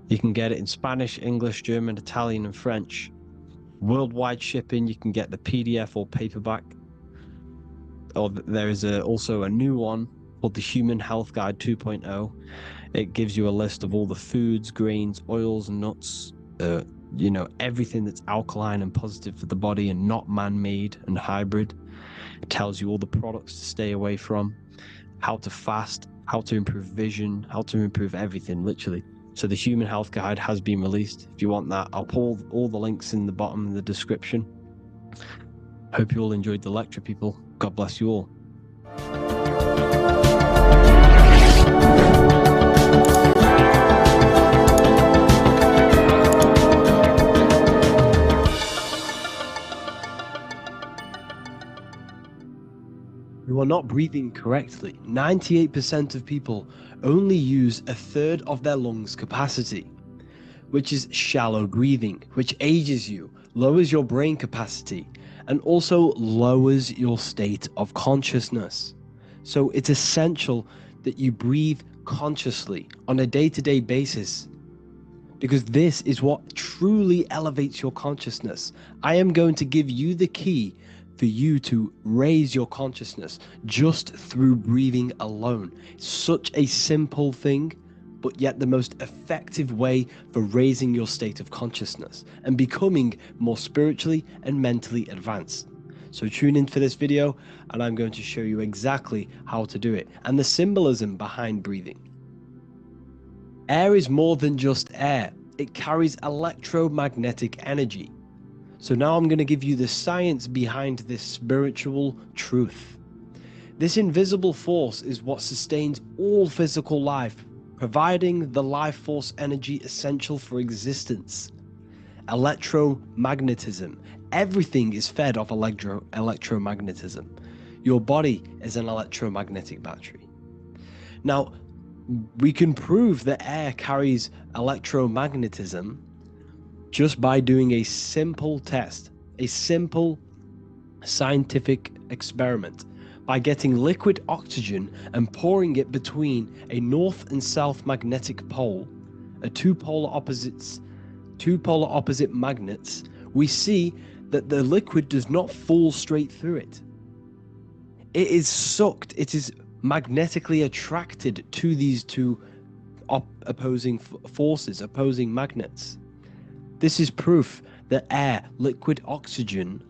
S4: You can get it in Spanish, English, German, Italian, and French. Worldwide shipping. You can get the PDF or paperback. Or there is also a new one called the Human Health Guide 2.0. It gives you a list of all the foods, grains, oils, and nuts, you know, everything that's alkaline and positive for the body and not man-made and hybrid. It tells you all the products to stay away from, how to fast, how to improve vision, how to improve everything, literally. So the Human Health Guide has been released. If you want that, I'll put all the links in the bottom of the description. Hope you all enjoyed the lecture, people. God bless you all.
S1: You are not breathing correctly. 98% of people only use a third of their lungs capacity, which is shallow breathing, which ages you, lowers your brain capacity, and also lowers your state of consciousness. So it's essential that you breathe consciously on a day-to-day basis, because this is what truly elevates your consciousness. I am going to give you the key for you to raise your consciousness just through breathing alone. Such a simple thing, but yet the most effective way for raising your state of consciousness and becoming more spiritually and mentally advanced. So tune in for this video, and I'm going to show you exactly how to do it and the symbolism behind breathing. Air is more than just air. It carries electromagnetic energy. So now I'm going to give you the science behind this spiritual truth. This invisible force is what sustains all physical life, providing the life force energy essential for existence. Electromagnetism. Everything is fed off electromagnetism. Your body is an electromagnetic battery. Now, we can prove that air carries electromagnetism just by doing a simple test, a simple scientific experiment, by getting liquid oxygen and pouring it between a north and south magnetic pole, two polar opposite magnets. We see that the liquid does not fall straight through it. It is sucked, it is magnetically attracted to these two opposing forces, opposing magnets. This is proof that air, liquid oxygen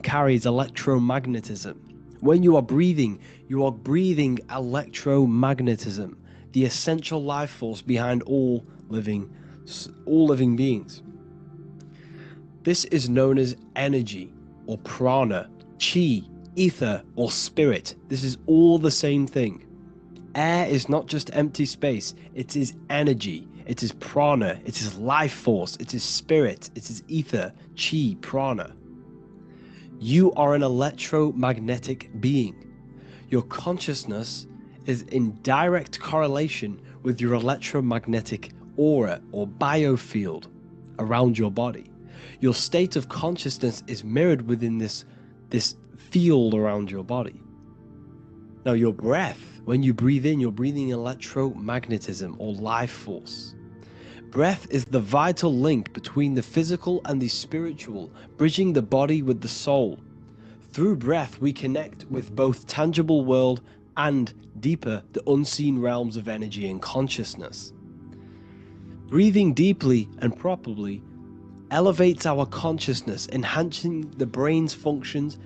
S1: carries electromagnetism. When you are breathing electromagnetism, the essential life force behind all living beings. This is known as energy or prana, chi, ether, or spirit. This is all the same thing. Air is not just empty space, it is energy. It is prana, it is life force, it is spirit, it is ether, chi, prana. You are an electromagnetic being. Your consciousness is in direct correlation with your electromagnetic aura or biofield around your body. Your state of consciousness is mirrored within this field around your body. Now, your breath, when you breathe in, you're breathing electromagnetism or life force. Breath is the vital link between the physical and the spiritual, bridging the body with the soul. Through breath, we connect with both tangible world and deeper, the unseen realms of energy and consciousness. Breathing deeply and properly elevates our consciousness, enhancing the brain's functions,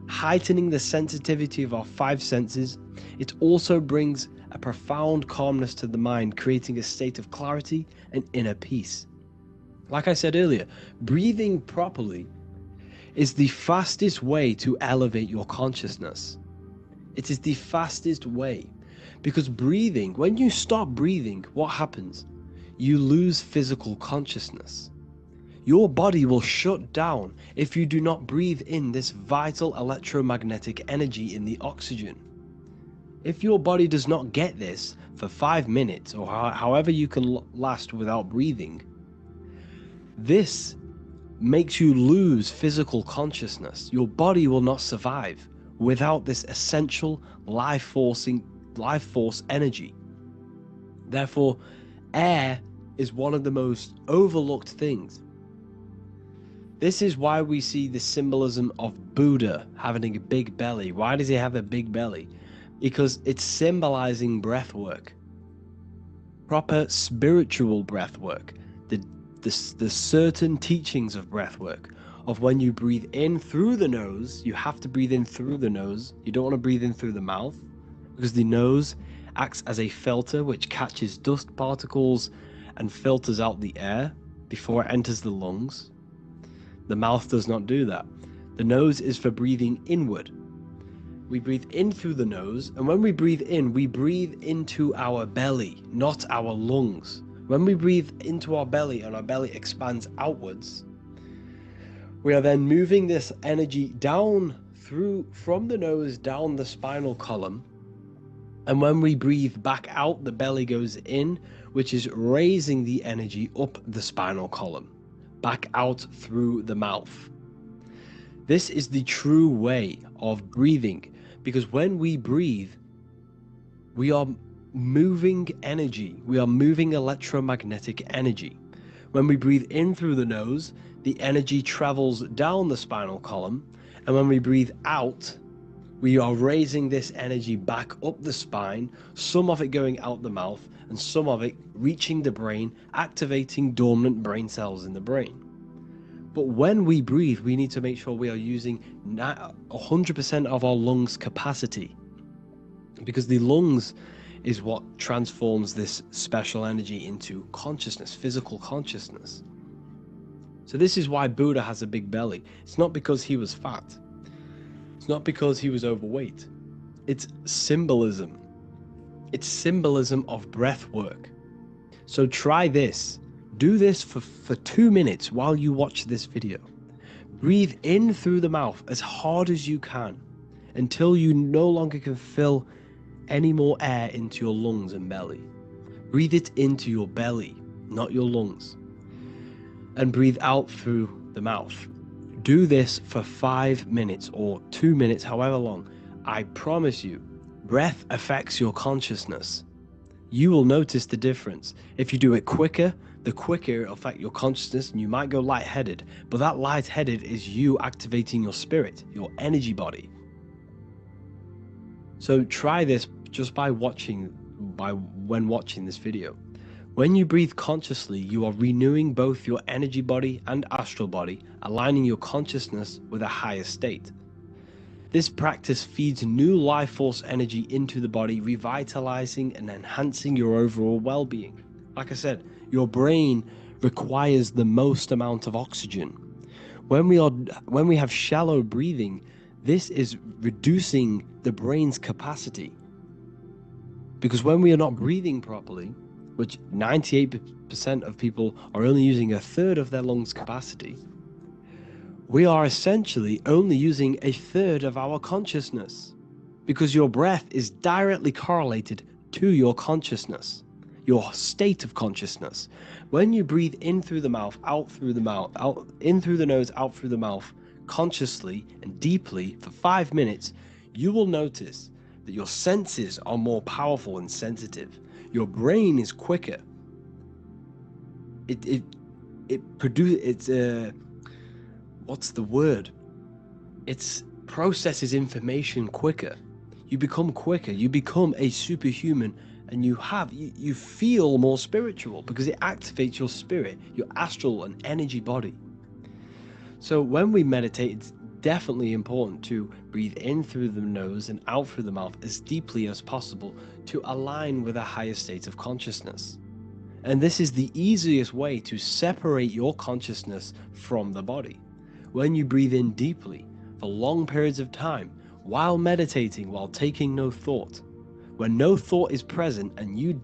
S1: heightening the sensitivity of our five senses. It also brings a profound calmness to the mind, creating a state of clarity and inner peace. Like I said earlier, breathing properly is the fastest way to elevate your consciousness. It is the fastest way, because breathing, when you stop breathing, what happens? You lose physical consciousness. Your body will shut down if you do not breathe in this vital electromagnetic energy in the oxygen. If your body does not get this for 5 minutes, or however you can last without breathing, this makes you lose physical consciousness. Your body will not survive without this essential life force energy. Therefore, air is one of the most overlooked things. This is why we see the symbolism of Buddha having a big belly. Why does he have a big belly? Because it's symbolizing breath work, proper spiritual breath work, the certain teachings of breath work, of when you breathe in through the nose, you have to breathe in through the nose. You don't want to breathe in through the mouth, because the nose acts as a filter which catches dust particles and filters out the air before it enters the lungs. The mouth does not do that. The nose is for breathing inward. We breathe in through the nose, and when we breathe into our belly, not our lungs. When we breathe into our belly and our belly expands outwards, we are then moving this energy down from the nose down the spinal column. And when we breathe back out, the belly goes in, which is raising the energy up the spinal column, back out through the mouth. This is the true way of breathing, because when we breathe, we are moving energy. We are moving electromagnetic energy. When we breathe in through the nose, the energy travels down the spinal column. And when we breathe out, we are raising this energy back up the spine, some of it going out the mouth and some of it reaching the brain, activating dormant brain cells in the brain. But when we breathe, we need to make sure we are using 100% of our lungs' capacity, because the lungs is what transforms this special energy into consciousness, physical consciousness. So this is why Buddha has a big belly. It's not because he was fat. It's not because he was overweight. It's symbolism. It's symbolism of breath work. So try this. Do this for 2 minutes while you watch this video. Breathe in through the mouth as hard as you can until you no longer can fill any more air into your lungs and belly. Breathe it into your belly, not your lungs. And breathe out through the mouth. Do this for 5 minutes or 2 minutes, however long. I promise you, breath affects your consciousness. You will notice the difference. If you do it quicker, the quicker it'll affect your consciousness, and you might go lightheaded. But that lightheaded is you activating your spirit, your energy body. So try this just when watching this video. When you breathe consciously, you are renewing both your energy body and astral body, aligning your consciousness with a higher state. This practice feeds new life force energy into the body, revitalizing and enhancing your overall well-being. Like I said, your brain requires the most amount of oxygen. When we have shallow breathing, this is reducing the brain's capacity. Because when we are not breathing properly, which 98% of people are only using a third of their lungs' capacity, we are essentially only using a third of our consciousness, because your breath is directly correlated to your consciousness, your state of consciousness. When you breathe in through the mouth, out through the mouth, out in through the nose, out through the mouth, consciously and deeply for 5 minutes, you will notice that your senses are more powerful and sensitive. Your brain is quicker. It processes information quicker. You become quicker, you become a superhuman, and you feel more spiritual because it activates your spirit, your astral and energy body. So when we meditate, it's definitely important to breathe in through the nose and out through the mouth as deeply as possible to align with a higher state of consciousness. And this is the easiest way to separate your consciousness from the body. When you breathe in deeply for long periods of time, while meditating, while taking no thought, when no thought is present and you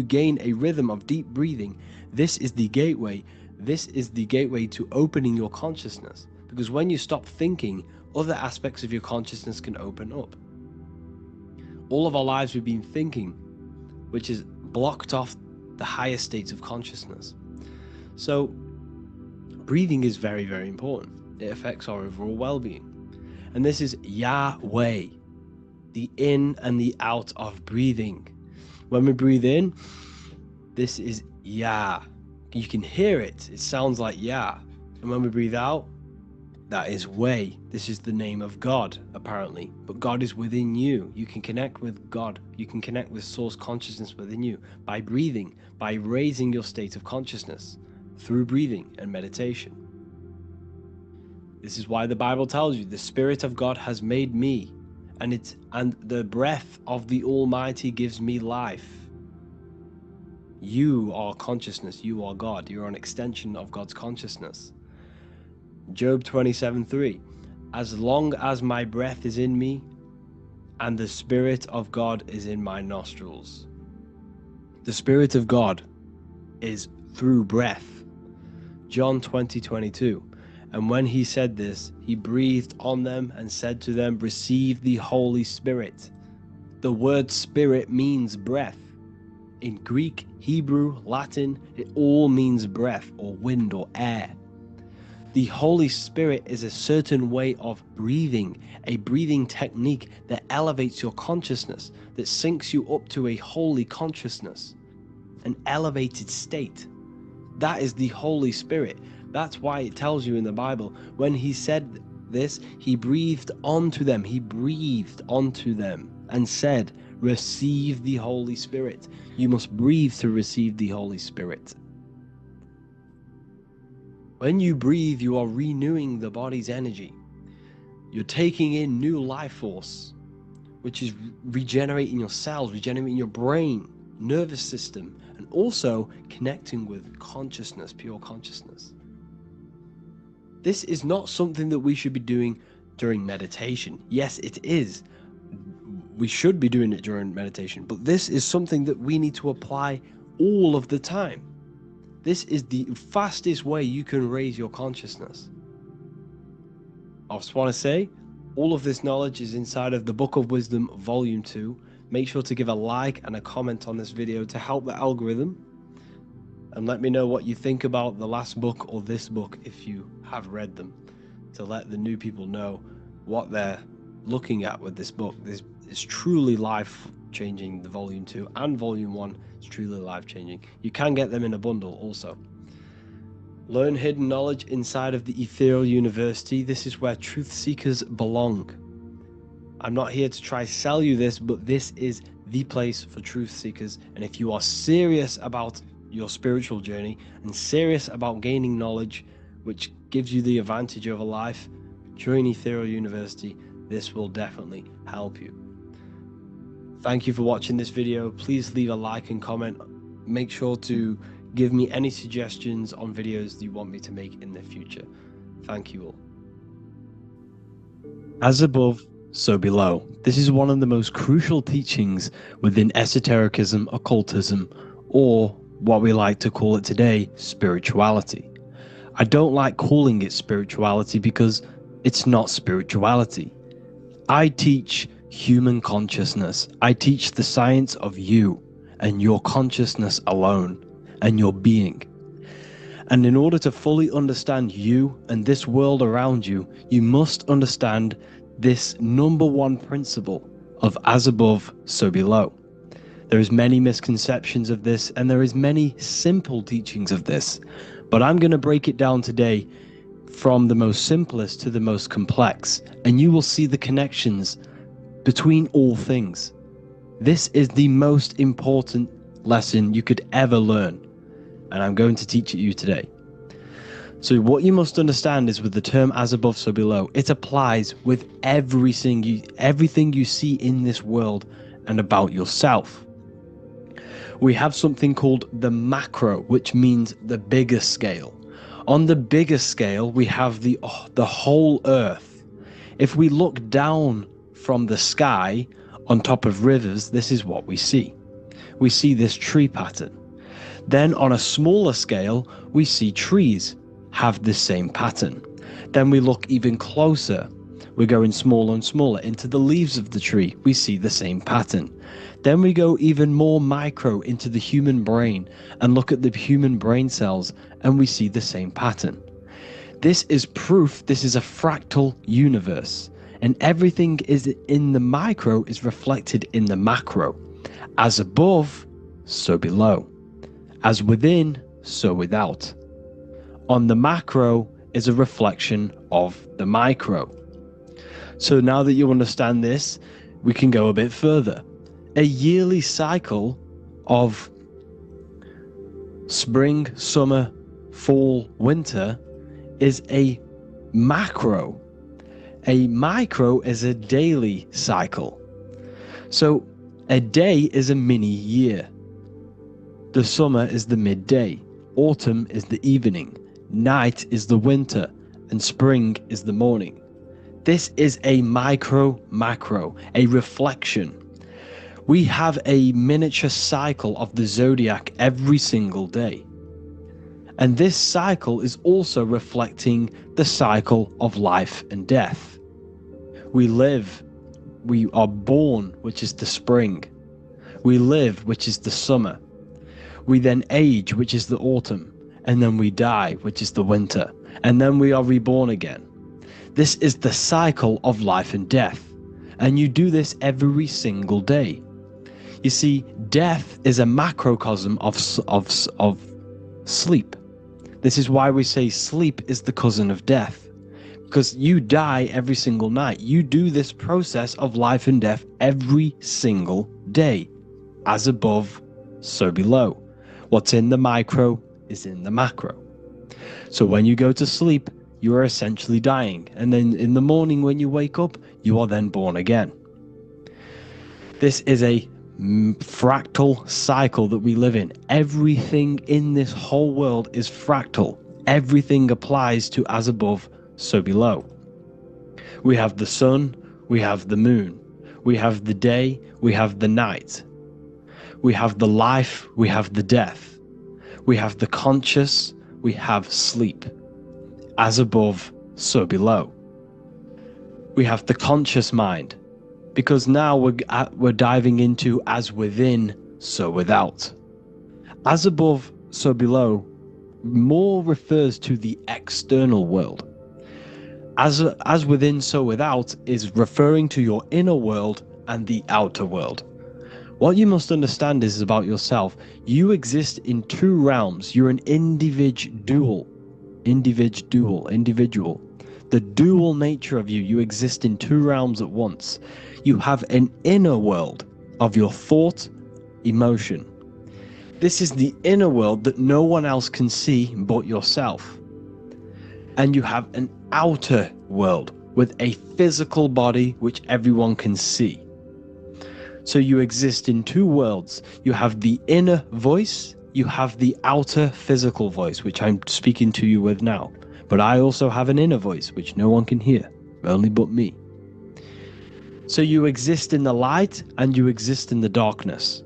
S1: gain a rhythm of deep breathing, this is the gateway. This is the gateway to opening your consciousness. Because when you stop thinking, other aspects of your consciousness can open up. All of our lives we've been thinking, which is blocked off the higher states of consciousness. So breathing is very, very important. It affects our overall well-being. And this is Yahweh, the in and the out of breathing. When we breathe in, this is Yah. You can hear it. It sounds like Yah. And when we breathe out, that is Wei. This is the name of God, apparently. But God is within you. You can connect with God. You can connect with source consciousness within you by breathing, by raising your state of consciousness through breathing and meditation. This is why the Bible tells you the Spirit of God has made me, and the breath of the Almighty gives me life. You are consciousness. You are God. You're an extension of God's consciousness. Job 27:3. As long as my breath is in me and the Spirit of God is in my nostrils. The Spirit of God is through breath. John 20:22. And when he said this, he breathed on them and said to them, receive the Holy Spirit. The word spirit means breath. In Greek, Hebrew, Latin, it all means breath or wind or air. The Holy Spirit is a certain way of breathing, a breathing technique that elevates your consciousness, that syncs you up to a holy consciousness, an elevated state. That is the Holy Spirit. That's why it tells you in the Bible, when he said this, he breathed onto them. He breathed onto them and said, receive the Holy Spirit. You must breathe to receive the Holy Spirit. When you breathe, you are renewing the body's energy. You're taking in new life force, which is regenerating your cells, regenerating your brain, nervous system, and also connecting with consciousness, pure consciousness. This is not something that we should be doing during meditation. Yes, it is. We should be doing it during meditation, but this is something that we need to apply all of the time. This is the fastest way you can raise your consciousness. I just want to say, all of this knowledge is inside of the Book of Wisdom, Volume 2. Make sure to give a like and a comment on this video to help the algorithm. And let me know what you think about the last book or this book if you have read them, to let the new people know what they're looking at with this book. This is truly life-changing. The Volume 2 and Volume 1 is truly life-changing. You can get them in a bundle also. Learn hidden knowledge inside of the Ethereal University. This is where truth seekers belong. I'm not here to try sell you this, but this is the place for truth seekers. And if you are serious about your spiritual journey and serious about gaining knowledge, which gives you the advantage over life, join Ethereal University. This will definitely help you. Thank you for watching this video. Please leave a like and comment. Make sure to give me any suggestions on videos that you want me to make in the future. Thank you all. As above, so below. This is one of the most crucial teachings within esotericism, occultism, or what we like to call it today, spirituality. I don't like calling it spirituality because it's not spirituality. I teach human consciousness. I teach the science of you and your consciousness alone and your being. And in order to fully understand you and this world around you, you must understand this number one principle of as above, so below. There is many misconceptions of this, and there is many simple teachings of this, but I'm going to break it down today from the most simplest to the most complex, and you will see the connections between all things. This is the most important lesson you could ever learn, and I'm going to teach it you today. So what you must understand is, with the term as above, so below, it applies with everything you see in this world and about yourself. We have something called the macro, which means the bigger scale. On the bigger scale, we have the whole earth. If we look down from the sky on top of rivers, this is what we see. We see this tree pattern. Then on a smaller scale, we see trees have the same pattern. Then we look even closer. We're going smaller and smaller into the leaves of the tree. We see the same pattern. Then we go even more micro into the human brain and look at the human brain cells, and we see the same pattern. This is proof this is a fractal universe, and everything is in the micro is reflected in the macro. As above, so below. As within, so without. On the macro is a reflection of the micro. So now that you understand this, we can go a bit further. A yearly cycle of spring, summer, fall, winter is a macro. A micro is a daily cycle. So a day is a mini year. The summer is the midday. Autumn is the evening. Night is the winter, and spring is the morning. This is a macro, a reflection. We have a miniature cycle of the zodiac every single day. And this cycle is also reflecting the cycle of life and death. We live, we are born, which is the spring. We live, which is the summer. We then age, which is the autumn. And then we die, which is the winter, and then we are reborn again. This is the cycle of life and death, and you do this every single day. You see, death is a macrocosm of sleep. This is why we say sleep is the cousin of death, because you die every single night. You do this process of life and death every single day. As above, so below. What's in the micro is in the macro. So when you go to sleep, you are essentially dying, and then in the morning when you wake up, you are then born again. This is a fractal cycle that we live in. Everything in this whole world is fractal. Everything applies to as above, so below. We have the sun, we have the moon, we have the day, we have the night. We have the life, we have the death. We have the conscious, we have sleep. As above, so below. We have the conscious mind, because now we're diving into as within, so without. As above, so below more refers to the external world. As within, so without is referring to your inner world and the outer world. What you must understand is about yourself. You exist in two realms. You're an individual. The dual nature of you. You exist in two realms at once. You have an inner world of your thought, emotion. This is the inner world that no one else can see but yourself. And you have an outer world with a physical body which everyone can see. So you exist in two worlds. You have the inner voice, you have the outer physical voice, which I'm speaking to you with now. But I also have an inner voice, which no one can hear, only but me. So you exist in the light and you exist in the darkness.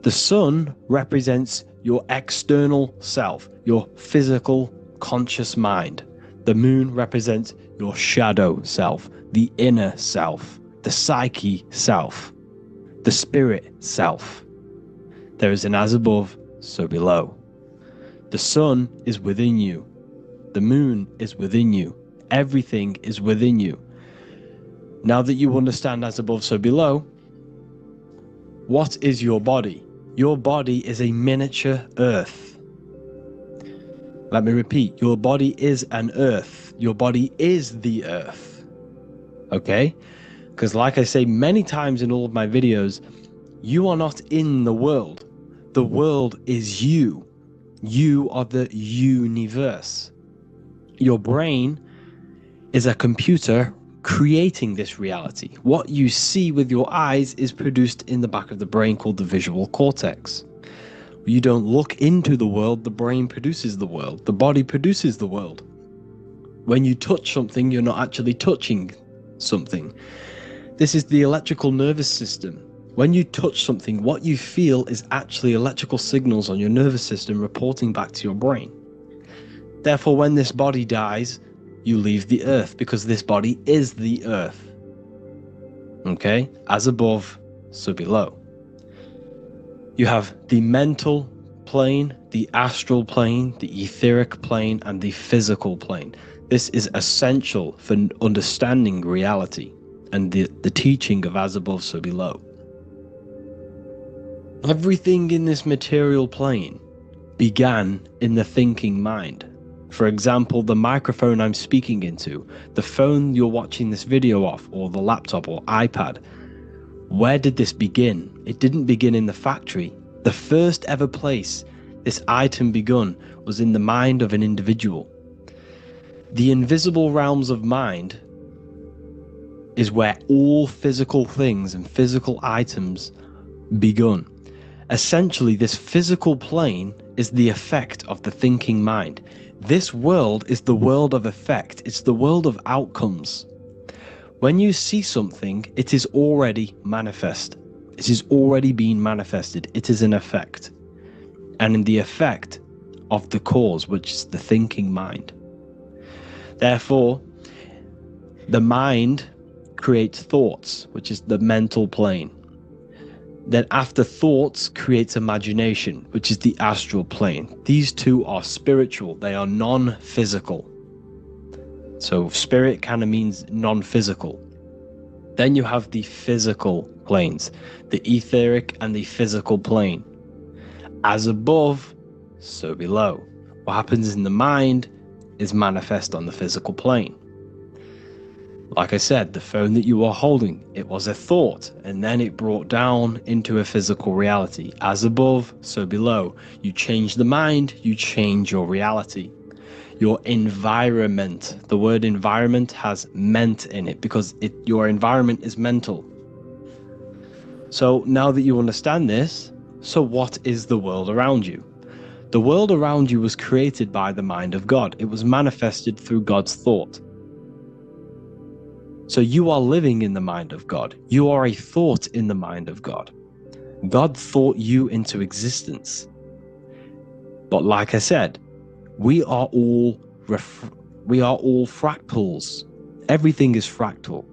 S1: The sun represents your external self, your physical, conscious mind. The moon represents your shadow self, the inner self, the psyche self. The spirit self. There is an as above, so below. The sun is within you. The moon is within you. Everything is within you. Now that you understand as above, so below, what is your body? Your body is a miniature earth. Let me repeat, your body is an earth. Your body is the earth. Okay? Because like I say many times in all of my videos, you are not in the world. The world is you. You are the universe. Your brain is a computer creating this reality. What you see with your eyes is produced in the back of the brain called the visual cortex. You don't look into the world, the brain produces the world. The body produces the world. When you touch something, you're not actually touching something. This is the electrical nervous system. When you touch something, what you feel is actually electrical signals on your nervous system reporting back to your brain. Therefore, when this body dies, you leave the earth because this body is the earth. Okay? As above, so below. You have the mental plane, the astral plane, the etheric plane, and the physical plane. This is essential for understanding reality and the teaching of as above, so below. Everything in this material plane began in the thinking mind. For example, the microphone I'm speaking into, the phone you're watching this video off, or the laptop or iPad. Where did this begin? It didn't begin in the factory. The first ever place this item begun was in the mind of an individual. The invisible realms of mind is where all physical things and physical items begun. Essentially, this physical plane is the effect of the thinking mind. This world is the world of effect. It's the world of outcomes. When you see something, it is already manifest. It is already being manifested. It is an effect. And in the effect of the cause, which is the thinking mind. Therefore, the mind creates thoughts, which is the mental plane. Then after thoughts creates imagination, which is the astral plane. These two are spiritual. They are non-physical. So spirit kind of means non-physical. Then you have the physical planes, the etheric and the physical plane. As above, so below. What happens in the mind is manifest on the physical plane. Like I said, the phone that you are holding, it was a thought, and then it brought down into a physical reality. As above, so below. You change the mind, you change your reality. Your environment, the word environment has ment in it because your environment is mental. So now that you understand this, so what is the world around you? The world around you was created by the mind of God. It was manifested through God's thought. So you are living in the mind of God. You are a thought in the mind of God. God thought you into existence. But like I said, we are all fractals. Everything is fractal.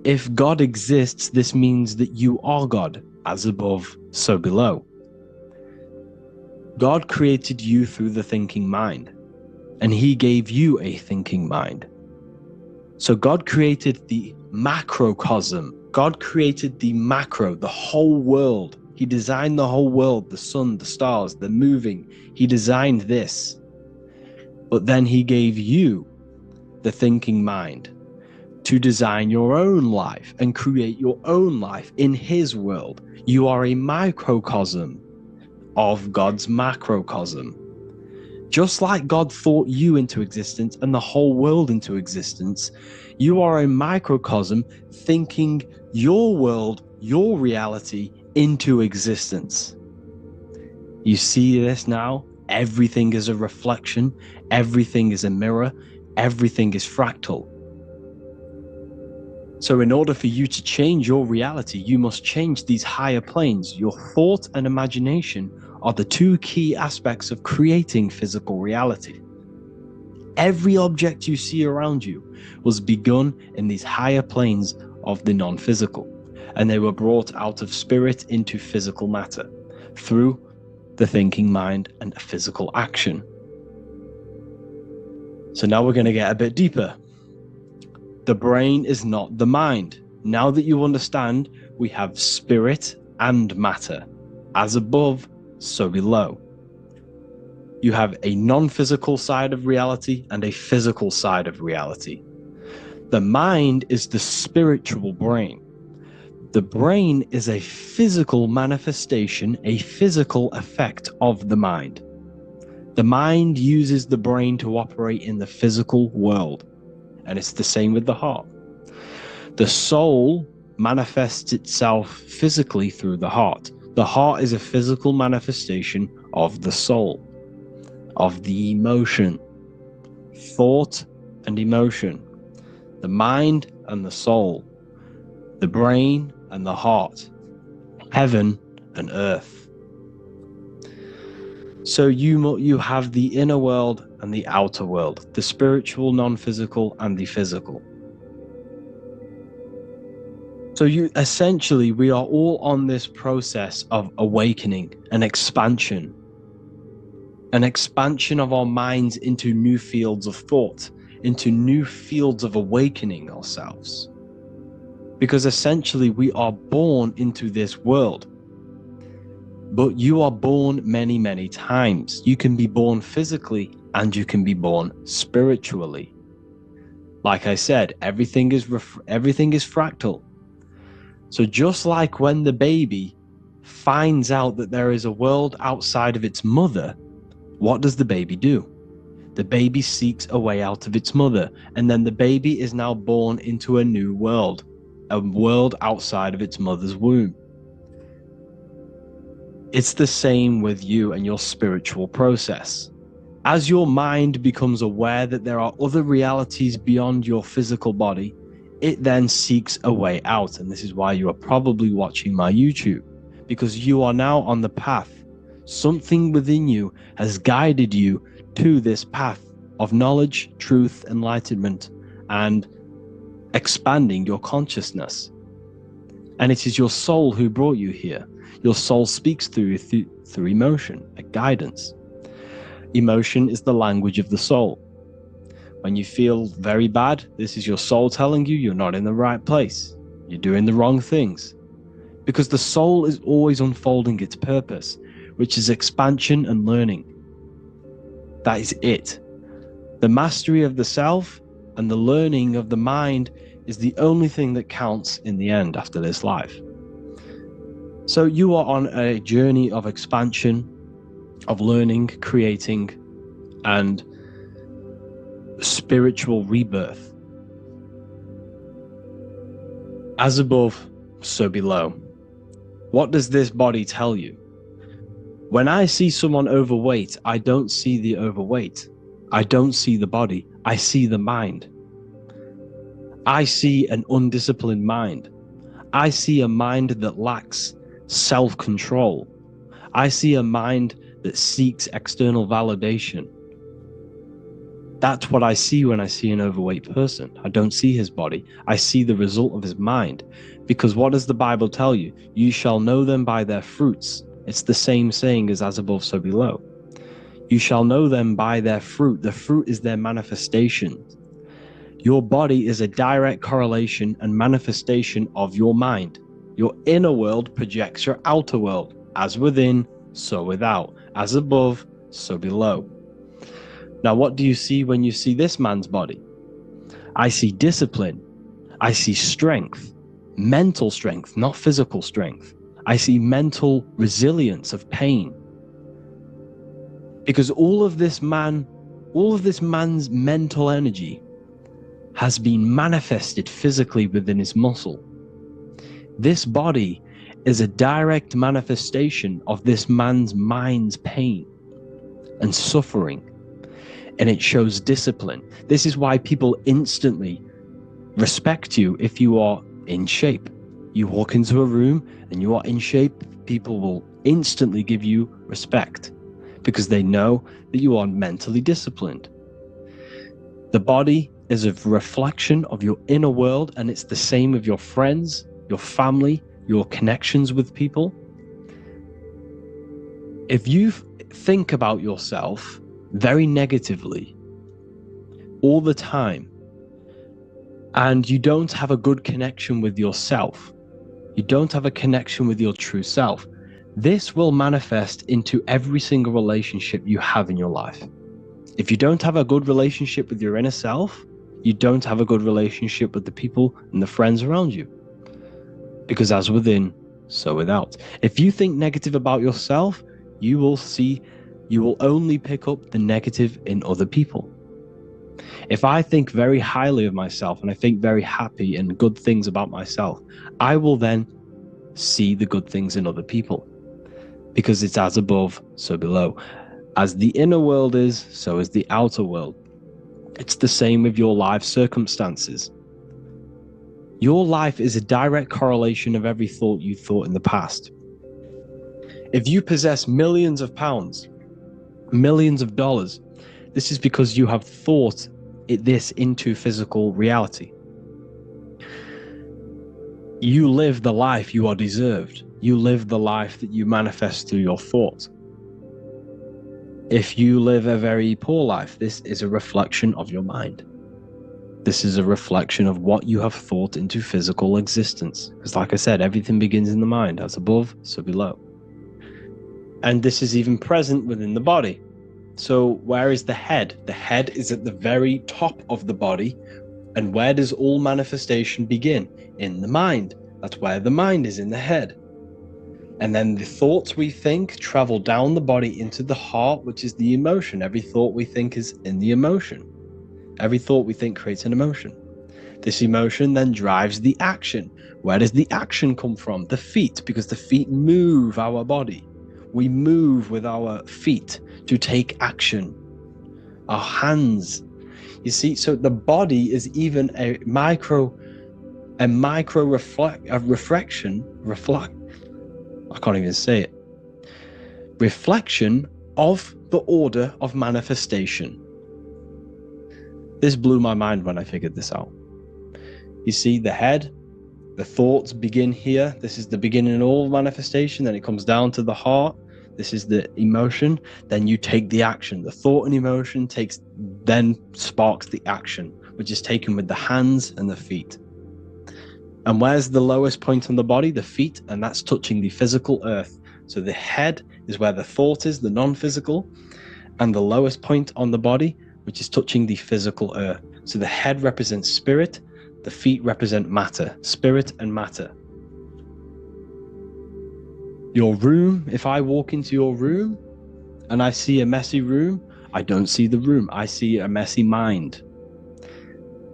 S1: If God exists, this means that you are God, as above, so below. God created you through the thinking mind, and he gave you a thinking mind. So God created the macrocosm. God created the macro, the whole world. He designed the whole world, the sun, the stars, the moving. He designed this. But then he gave you the thinking mind to design your own life and create your own life in his world. You are a microcosm of God's macrocosm. Just like God thought you into existence and the whole world into existence, you are a microcosm thinking your world, your reality into existence. You see this now? Everything is a reflection. Everything is a mirror. Everything is fractal. So in order for you to change your reality, you must change these higher planes. Your thought and imagination are the two key aspects of creating physical reality. Every object you see around you was begun in these higher planes of the non-physical, and they were brought out of spirit into physical matter through the thinking mind and physical action. So now we're going to get a bit deeper. The brain is not the mind. Now that you understand, we have spirit and matter. As above, so below. You have a non-physical side of reality and a physical side of reality. The mind is the spiritual brain. The brain is a physical manifestation, a physical effect of the mind. The mind uses the brain to operate in the physical world, and it's the same with the heart. The soul manifests itself physically through the heart. The heart is a physical manifestation of the soul, of the emotion, thought and emotion, the mind and the soul, the brain and the heart, heaven and earth. So you have the inner world and the outer world, the spiritual, non-physical, and the physical. So we are all on this process of awakening, an expansion of our minds into new fields of thought, into new fields of awakening ourselves. Because essentially we are born into this world. But you are born many, many times. You can be born physically and you can be born spiritually. Like I said, everything is fractal. So just like when the baby finds out that there is a world outside of its mother, what does the baby do? The baby seeks a way out of its mother, and then the baby is now born into a new world, a world outside of its mother's womb. It's the same with you and your spiritual process. As your mind becomes aware that there are other realities beyond your physical body, it then seeks a way out. And this is why you are probably watching my YouTube, because you are now on the path. Something within you has guided you to this path of knowledge, truth, enlightenment, and expanding your consciousness. And it is your soul who brought you here. Your soul speaks through emotion, a guidance. Emotion is the language of the soul. When you feel very bad, this is your soul telling you you're not in the right place. You're doing the wrong things. Because the soul is always unfolding its purpose, which is expansion and learning. That is it. The mastery of the self and the learning of the mind is the only thing that counts in the end after this life. So you are on a journey of expansion, of learning, creating, and spiritual rebirth. As above, so below. What does this body tell you? When I see someone overweight, I don't see the overweight. I don't see the body. I see the mind. I see an undisciplined mind. I see a mind that lacks self-control. I see a mind that seeks external validation. That's what I see when I see an overweight person. I don't see his body. I see the result of his mind. Because what does the Bible tell you? You shall know them by their fruits. It's the same saying as above, so below. You shall know them by their fruit. The fruit is their manifestation. Your body is a direct correlation and manifestation of your mind. Your inner world projects your outer world. As within, so without. As above, so below. Now, what do you see when you see this man's body? I see discipline. I see strength. Mental strength, not physical strength. I see mental resilience of pain. Because all of this man's mental energy has been manifested physically within his muscle. This body is a direct manifestation of this man's mind's pain and suffering, and it shows discipline. This is why people instantly respect you if you are in shape. You walk into a room and you are in shape, people will instantly give you respect because they know that you are mentally disciplined. The body is a reflection of your inner world, and it's the same with your friends, your family, your connections with people. If you think about yourself very negatively all the time, and you don't have a good connection with yourself, you don't have a connection with your true self, this will manifest into every single relationship you have in your life. If you don't have a good relationship with your inner self, You don't have a good relationship with the people and the friends around you. Because as within, so without. If you think negative about yourself, you will only pick up the negative in other people. If I think very highly of myself and I think very happy and good things about myself, I will then see the good things in other people. Because it's as above, so below. As the inner world is, so is the outer world. It's the same with your life circumstances. Your life is a direct correlation of every thought you thought in the past. If you possess millions of pounds, millions of dollars, this is because you have thought this into physical reality. You live the life you are deserved. You live the life that you manifest through your thought. If you live a very poor life, this is a reflection of your mind. This is a reflection of what you have thought into physical existence. Because like I said, everything begins in the mind, as above, so below. And this is even present within the body. So where is the head? The head is at the very top of the body. And where does all manifestation begin? In the mind. That's where the mind is, in the head. And then the thoughts we think travel down the body into the heart, which is the emotion. Every thought we think is in the emotion. Every thought we think creates an emotion. This emotion then drives the action. Where does the action come from? The feet, because the feet move our body. We move with our feet to take action. Our hands. You see, so the body is even a micro reflection. I can't even say it. Reflection of the order of manifestation. This blew my mind when I figured this out. You see, the head, the thoughts begin here. This is the beginning of all manifestation. Then it comes down to the heart. This is the emotion. Then you take the action. The thought and emotion then sparks the action, which is taken with the hands and the feet. And where's the lowest point on the body? The feet, and that's touching the physical earth. So the head is where the thought is, the non-physical, and the lowest point on the body, which is touching the physical earth. So the head represents spirit, the feet represent matter, spirit and matter. Your room, if I walk into your room and I see a messy room, I don't see the room, I see a messy mind.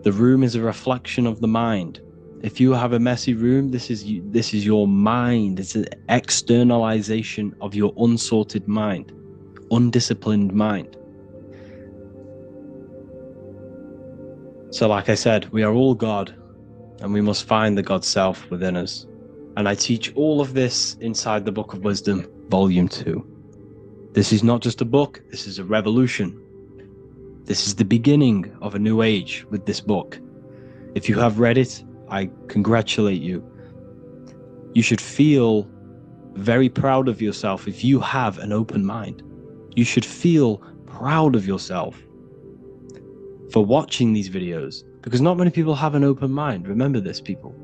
S1: The room is a reflection of the mind. If you have a messy room, this is your mind. It's an externalization of your unsorted mind, undisciplined mind. So like I said, we are all God, and we must find the God self within us. And I teach all of this inside the Book of Wisdom, Volume 2. This is not just a book, this is a revolution. This is the beginning of a new age with this book. If you have read it, I congratulate you. You should feel very proud of yourself if you have an open mind. You should feel proud of yourself for watching these videos, because not many people have an open mind. Remember this, people.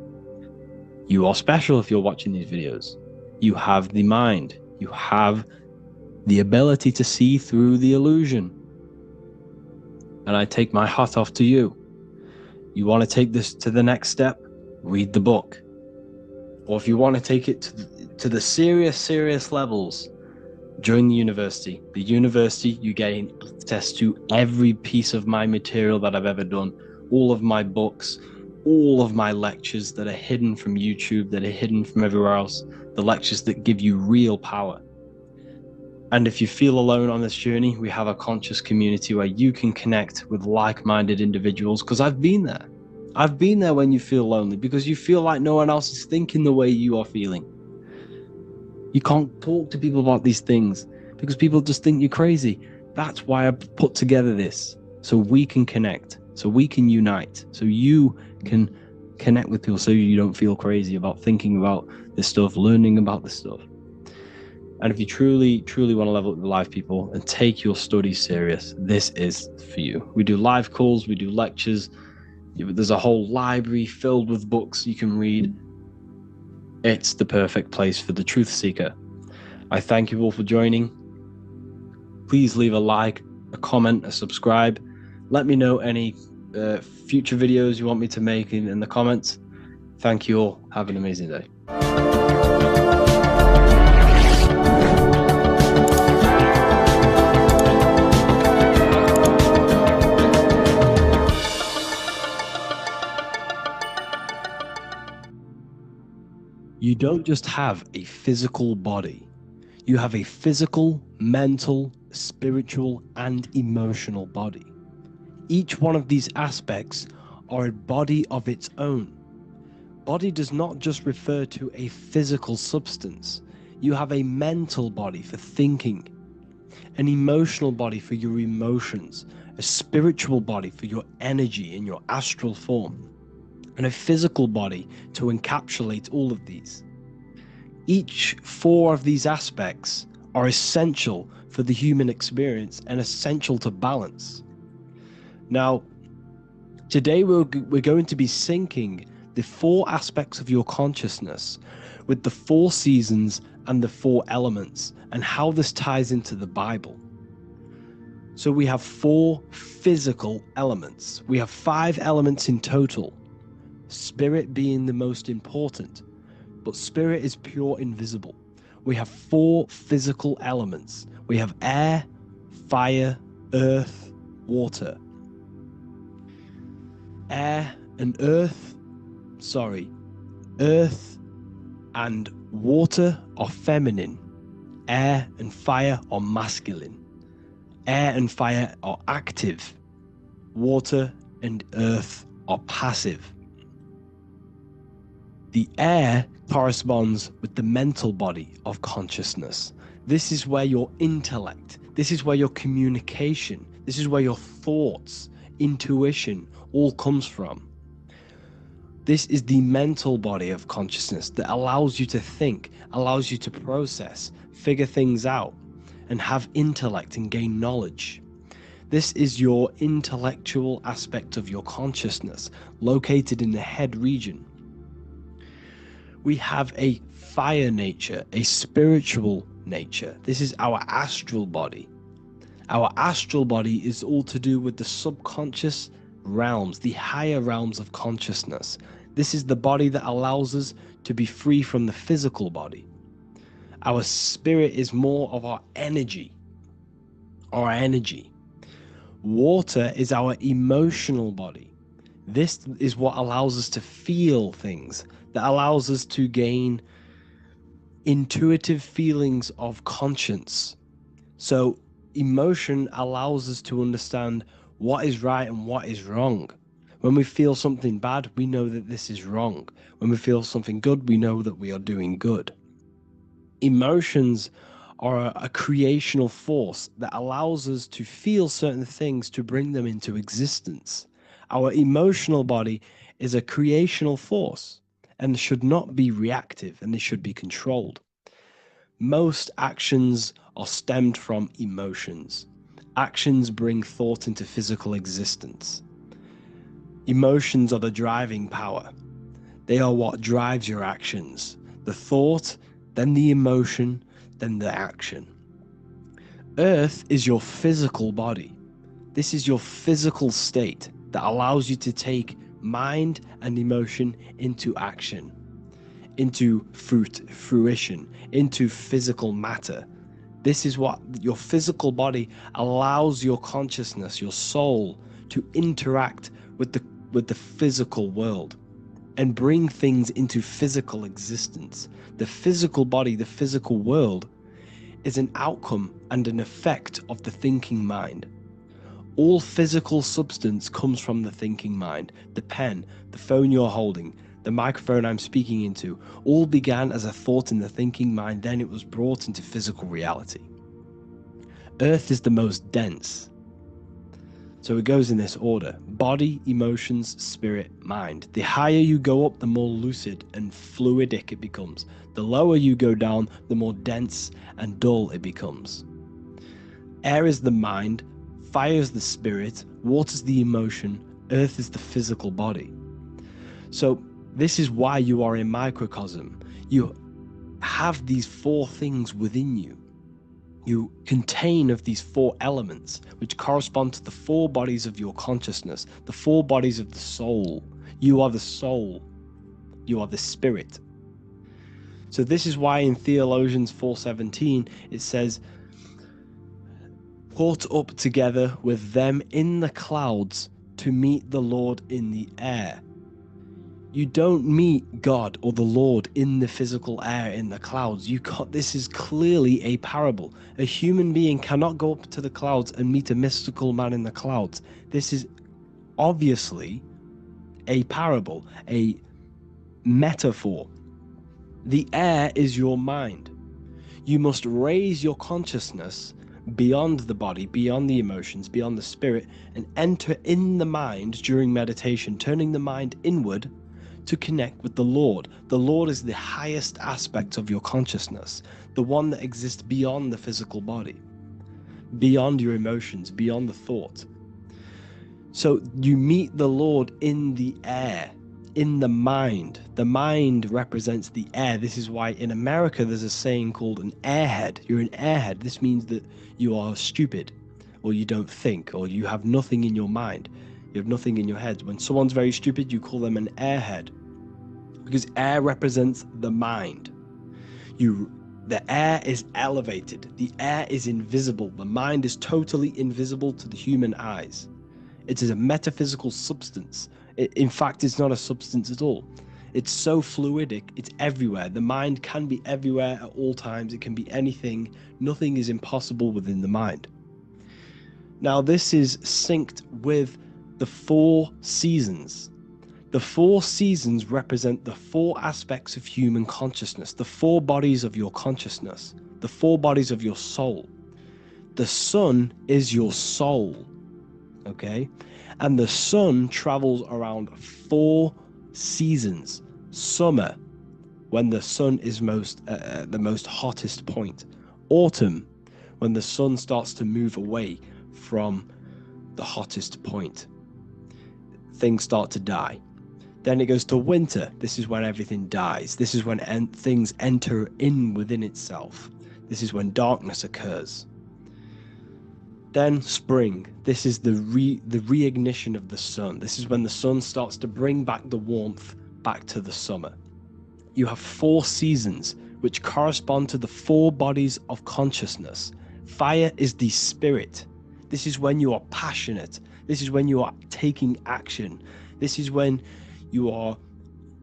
S1: You are special if you're watching these videos. You have the mind. You have the ability to see through the illusion. And I take my hat off to you. You want to take this to the next step? Read the book. Or if you want to take it to the serious levels, join the university. The university, you gain access to every piece of my material that I've ever done, all of my books, all of my lectures that are hidden from YouTube, that are hidden from everywhere else, the lectures that give you real power. And if you feel alone on this journey, we have a conscious community where you can connect with like-minded individuals, because I've been there. I've been there when you feel lonely, because you feel like no one else is thinking the way you are feeling. You can't talk to people about these things because people just think you're crazy. That's why I put together this, so we can connect, so we can unite, so you can connect with people, so you don't feel crazy about thinking about this stuff, learning about this stuff. And if you truly want to level up your life, people, and take your studies serious, this is for you. We do live calls, we do lectures. There's a whole library filled with books you can read. It's the perfect place for the truth seeker. I thank you all for joining. Please leave a like, a comment, a subscribe. Let me know any future videos you want me to make in the comments. Thank you all. Have an amazing day. You don't just have a physical body. You have a physical, mental, spiritual, and emotional body. Each one of these aspects are a body of its own. Body does not just refer to a physical substance. You have a mental body for thinking, an emotional body for your emotions, a spiritual body for your energy in your astral form, and a physical body to encapsulate all of these. Each 4 of these aspects are essential for the human experience and essential to balance. Now, today we're going to be syncing the 4 aspects of your consciousness with the 4 seasons and the 4 elements and how this ties into the Bible. So we have 4 physical elements. We have 5 elements in total. Spirit being the most important, but spirit is pure invisible. We have 4 physical elements. We have air, fire, earth, water. Earth and water are feminine. Air and fire are masculine. Air and fire are active. Water and earth are passive. The air corresponds with the mental body of consciousness. This is where your intellect, this is where your communication, this is where your thoughts, intuition all comes from. This is the mental body of consciousness that allows you to think, allows you to process, figure things out, and have intellect and gain knowledge. This is your intellectual aspect of your consciousness, located in the head region. We have a fire nature, a spiritual nature. This is our astral body. Our astral body is all to do with the subconscious realms, the higher realms of consciousness. This is the body that allows us to be free from the physical body. Our spirit is more of our energy. Water is our emotional body. This is what allows us to feel things, that allows us to gain intuitive feelings of conscience. So emotion allows us to understand what is right and what is wrong. When we feel something bad, we know that this is wrong. When we feel something good, we know that we are doing good. Emotions are a creational force that allows us to feel certain things to bring them into existence. Our emotional body is a creational force and should not be reactive, and they should be controlled. Most actions are stemmed from emotions. Actions bring thought into physical existence. Emotions are the driving power. They are what drives your actions. The thought, then the emotion, then the action. Earth is your physical body. This is your physical state that allows you to take mind and emotion into action, into fruition, into physical matter. This is what your physical body allows your consciousness, your soul, to interact with the physical world and bring things into physical existence. The physical body, the physical world, is an outcome and an effect of the thinking mind. All physical substance comes from the thinking mind. The pen, the phone you're holding, the microphone I'm speaking into, all began as a thought in the thinking mind, then it was brought into physical reality. Earth is the most dense. So it goes in this order: body, emotions, spirit, mind. The higher you go up, the more lucid and fluidic it becomes. The lower you go down, the more dense and dull it becomes. Air is the mind, fire is the spirit, water is the emotion, earth is the physical body. So this is why you are a microcosm. You have these 4 things within you. You contain of these 4 elements, which correspond to the 4 bodies of your consciousness, the 4 bodies of the soul. You are the soul. You are the spirit. So this is why in Theologians 4:17 it says, caught up together with them in the clouds to meet the Lord in the air. You don't meet God or the Lord in the physical air, in the clouds. This is clearly a parable. A human being cannot go up to the clouds and meet a mystical man in the clouds. This is obviously a parable, a metaphor. The air is your mind. You must raise your consciousness beyond the body, beyond the emotions, beyond the spirit, and enter in the mind during meditation, turning the mind inward to connect with the Lord. The Lord is the highest aspect of your consciousness, the one that exists beyond the physical body, beyond your emotions, beyond the thought. So you meet the Lord in the air, in the mind. The mind represents the air. This is why in America there's a saying called an airhead. You're an airhead. This means that you are stupid, or you don't think, or you have nothing in your mind. You have nothing in your head. When someone's very stupid, you call them an airhead, because air represents the mind. The air is elevated. The air is invisible. The mind is totally invisible to the human eyes. It is a metaphysical substance. In fact, it's not a substance at all. It's so fluidic, it's everywhere. The mind can be everywhere at all times. It can be anything. Nothing is impossible within the mind. Now, this is synced with the 4 seasons. The 4 seasons represent the 4 aspects of human consciousness, the 4 bodies of your consciousness, the 4 bodies of your soul. The sun is your soul, okay? And the sun travels around 4 seasons. Summer, when the sun is the most hottest point. Autumn, when the sun starts to move away from the hottest point. Things start to die. Then it goes to winter. This is when everything dies. This is when things enter in within itself. This is when darkness occurs. Then spring. This is the reignition of the sun. This is when the sun starts to bring back the warmth back to the summer. You have 4 seasons which correspond to the 4 bodies of consciousness. Fire is the spirit. This is when you are passionate. This is when you are taking action. This is when you are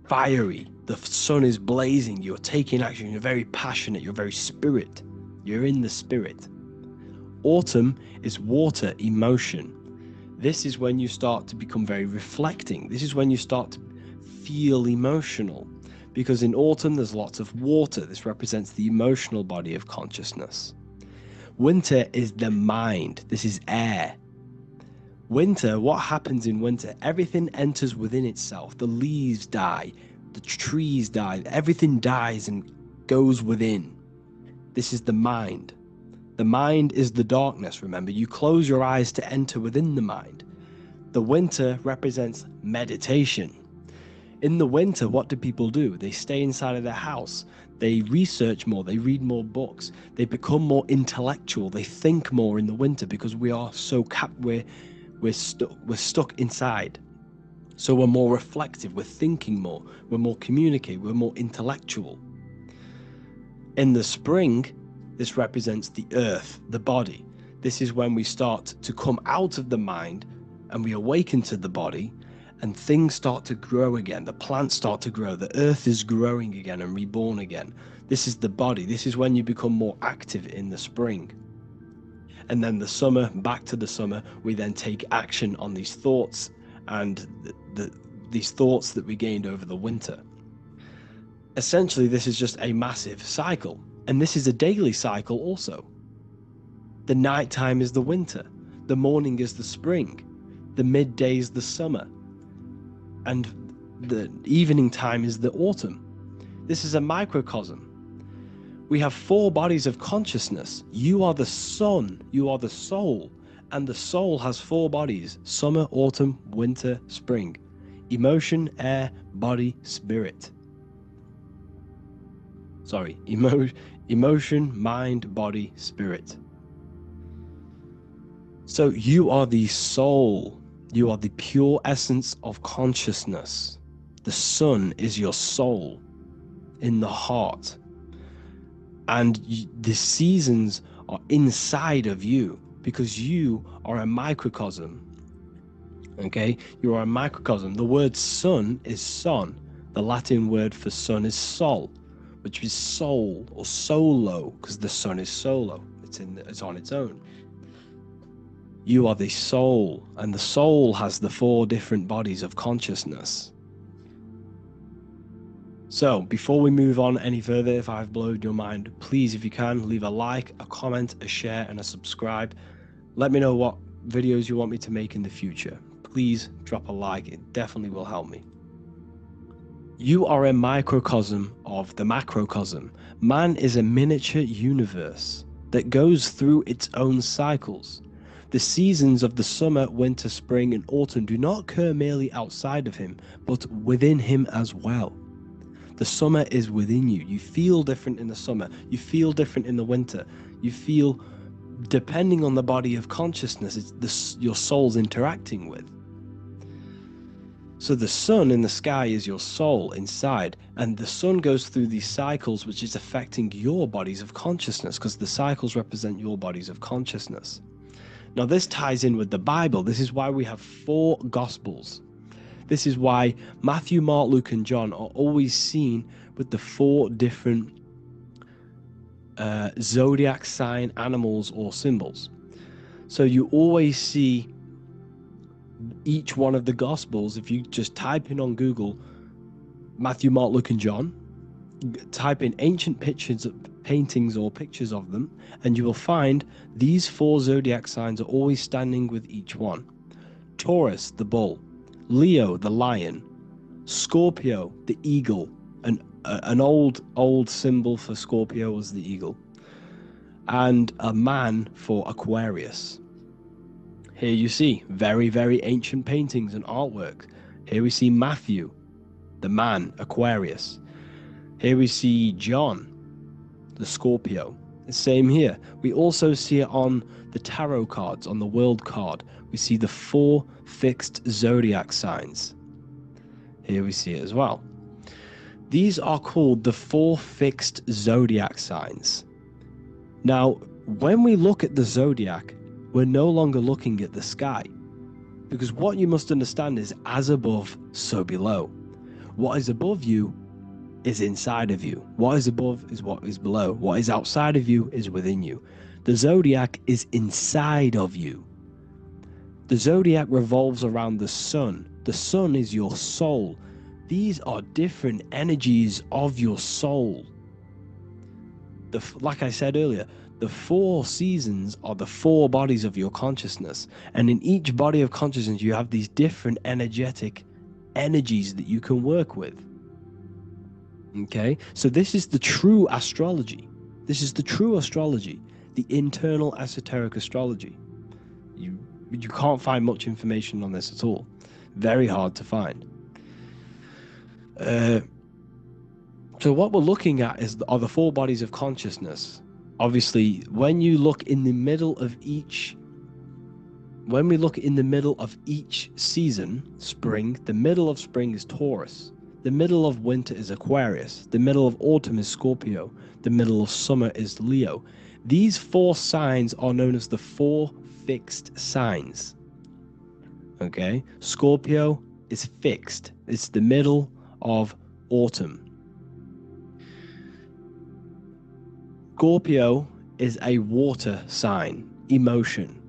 S1: fiery. The sun is blazing. You're taking action. You're very passionate. You're very spirit. You're in the spirit. Autumn is water, emotion. This is when you start to become very reflecting. This is when you start to feel emotional, because in autumn there's lots of water. This represents the emotional body of consciousness. Winter is the mind. This is air. Winter, what happens in winter? Everything enters within itself. The leaves die, the trees die, everything dies and goes within. This is the mind. The mind is the darkness, remember. You close your eyes to enter within the mind. The winter represents meditation. In the winter, what do people do? They stay inside of their house. They research more. They read more books. They become more intellectual. They think more in the winter because we are so we're stuck inside. So we're more reflective. We're thinking more. We're more communicative. We're more intellectual. In the spring, this represents the earth, the body. This is when we start to come out of the mind and we awaken to the body, and things start to grow again. The plants start to grow. The earth is growing again and reborn again. This is the body. This is when you become more active in the spring. And then the summer, back to the summer, we then take action on these thoughts and these thoughts that we gained over the winter. Essentially, this is just a massive cycle. And this is a daily cycle also. The nighttime is the winter. The morning is the spring. The midday is the summer. And the evening time is the autumn. This is a microcosm. We have 4 bodies of consciousness. You are the sun. You are the soul. And the soul has 4 bodies: summer, autumn, winter, spring. Emotion, air, body, spirit. Sorry, emotion, mind, body, spirit. So you are the soul. You are the pure essence of consciousness. The sun is your soul in the heart. And the seasons are inside of you because you are a microcosm. Okay? You are a microcosm. The word sun is son. The Latin word for sun is sol, which is soul or solo, because the sun is solo. It's on its own. You are the soul, and the soul has the 4 different bodies of consciousness. So, before we move on any further, if I've blown your mind, please, if you can, leave a like, a comment, a share, and a subscribe. Let me know what videos you want me to make in the future. Please drop a like, it definitely will help me. You are a microcosm of the macrocosm. Man is a miniature universe that goes through its own cycles. The seasons of the summer, winter, spring, and autumn do not occur merely outside of him, but within him as well. The summer is within you. You feel different in the summer. You feel different in the winter. You feel, depending on the body of consciousness, it's your soul's interacting with. So the sun in the sky is your soul inside, and the sun goes through these cycles, which is affecting your bodies of consciousness, because the cycles represent your bodies of consciousness. Now this ties in with the Bible. This is why we have 4 Gospels. This is why Matthew, Mark, Luke, and John are always seen with the 4 different zodiac sign animals or symbols. So you always see each one of the Gospels. If you just type in on Google Matthew, Mark, Luke, and John, type in ancient pictures, paintings or pictures of them, and you will find these 4 zodiac signs are always standing with each one. Taurus, the bull; Leo, the lion; Scorpio, the eagle. An old symbol for Scorpio was the eagle, and a man for Aquarius. Here you see very, very ancient paintings and artwork. Here we see Matthew, the man, Aquarius. Here we see John, the Scorpio. The same here. We also see it on the tarot cards, on the world card. We see the 4 fixed zodiac signs. Here we see it as well. These are called the 4 fixed zodiac signs. Now, when we look at the zodiac, we're no longer looking at the sky, because what you must understand is as above, so below. What is above you is inside of you. What is above is what is below. What is outside of you is within you. The zodiac is inside of you. The zodiac revolves around the sun. The sun is your soul. These are different energies of your soul. Like I said earlier, the 4 seasons are the 4 bodies of your consciousness. And in each body of consciousness, you have these different energetic energies that you can work with. Okay, so this is the true astrology. This is the true astrology, the internal esoteric astrology. You can't find much information on this at all. Very hard to find. So what we're looking at are the 4 bodies of consciousness. Obviously, when we look in the middle of each season, spring, the middle of spring is Taurus. The middle of winter is Aquarius. The middle of autumn is Scorpio. The middle of summer is Leo. These 4 signs are known as the 4 fixed signs. Okay? Scorpio is fixed. It's the middle of autumn. Scorpio is a water sign, emotion.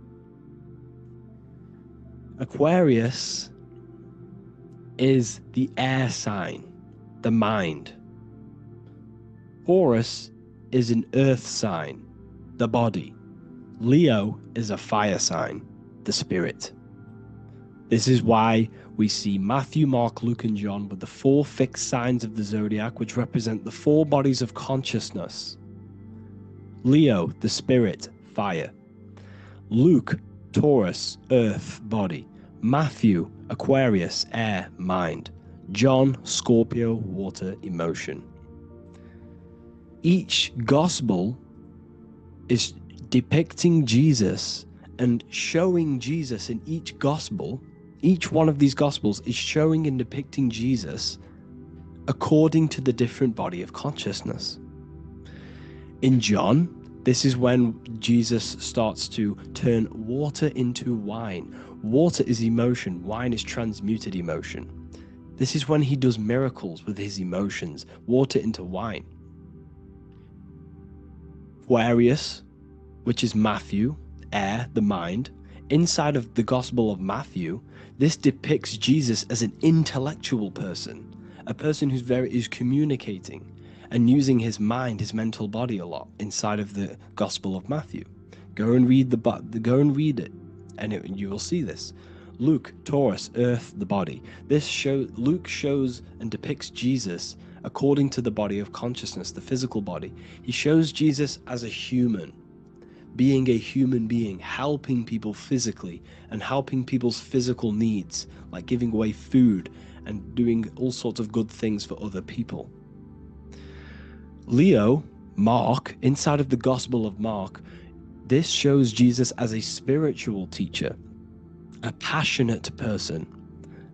S1: Aquarius is the air sign, the mind. Taurus is an earth sign, the body. Leo is a fire sign, the spirit. This is why we see Matthew, Mark, Luke, and John with the 4 fixed signs of the zodiac, which represent the 4 bodies of consciousness. Leo, the spirit, fire. Luke, Taurus, earth, body. Matthew, Aquarius, air, mind. John, Scorpio, water, emotion. Each gospel is depicting Jesus and showing Jesus in each gospel. Each one of these gospels is showing and depicting Jesus according to the different body of consciousness. In John, this is when Jesus starts to turn water into wine. Water is emotion, wine is transmuted emotion. This is when he does miracles with his emotions, water into wine. Aquarius, which is Matthew, air, the mind. Inside of the Gospel of Matthew, this depicts Jesus as an intellectual person, a person who's communicating and using his mind, his mental body a lot inside of the Gospel of Matthew. Go and read it, and you will see this. Luke, Taurus, earth, the body. Luke shows and depicts Jesus according to the body of consciousness, the physical body. He shows Jesus as a human, being a human being, helping people physically and helping people's physical needs, like giving away food and doing all sorts of good things for other people. Leo, Mark, inside of the Gospel of Mark, this shows Jesus as a spiritual teacher, a passionate person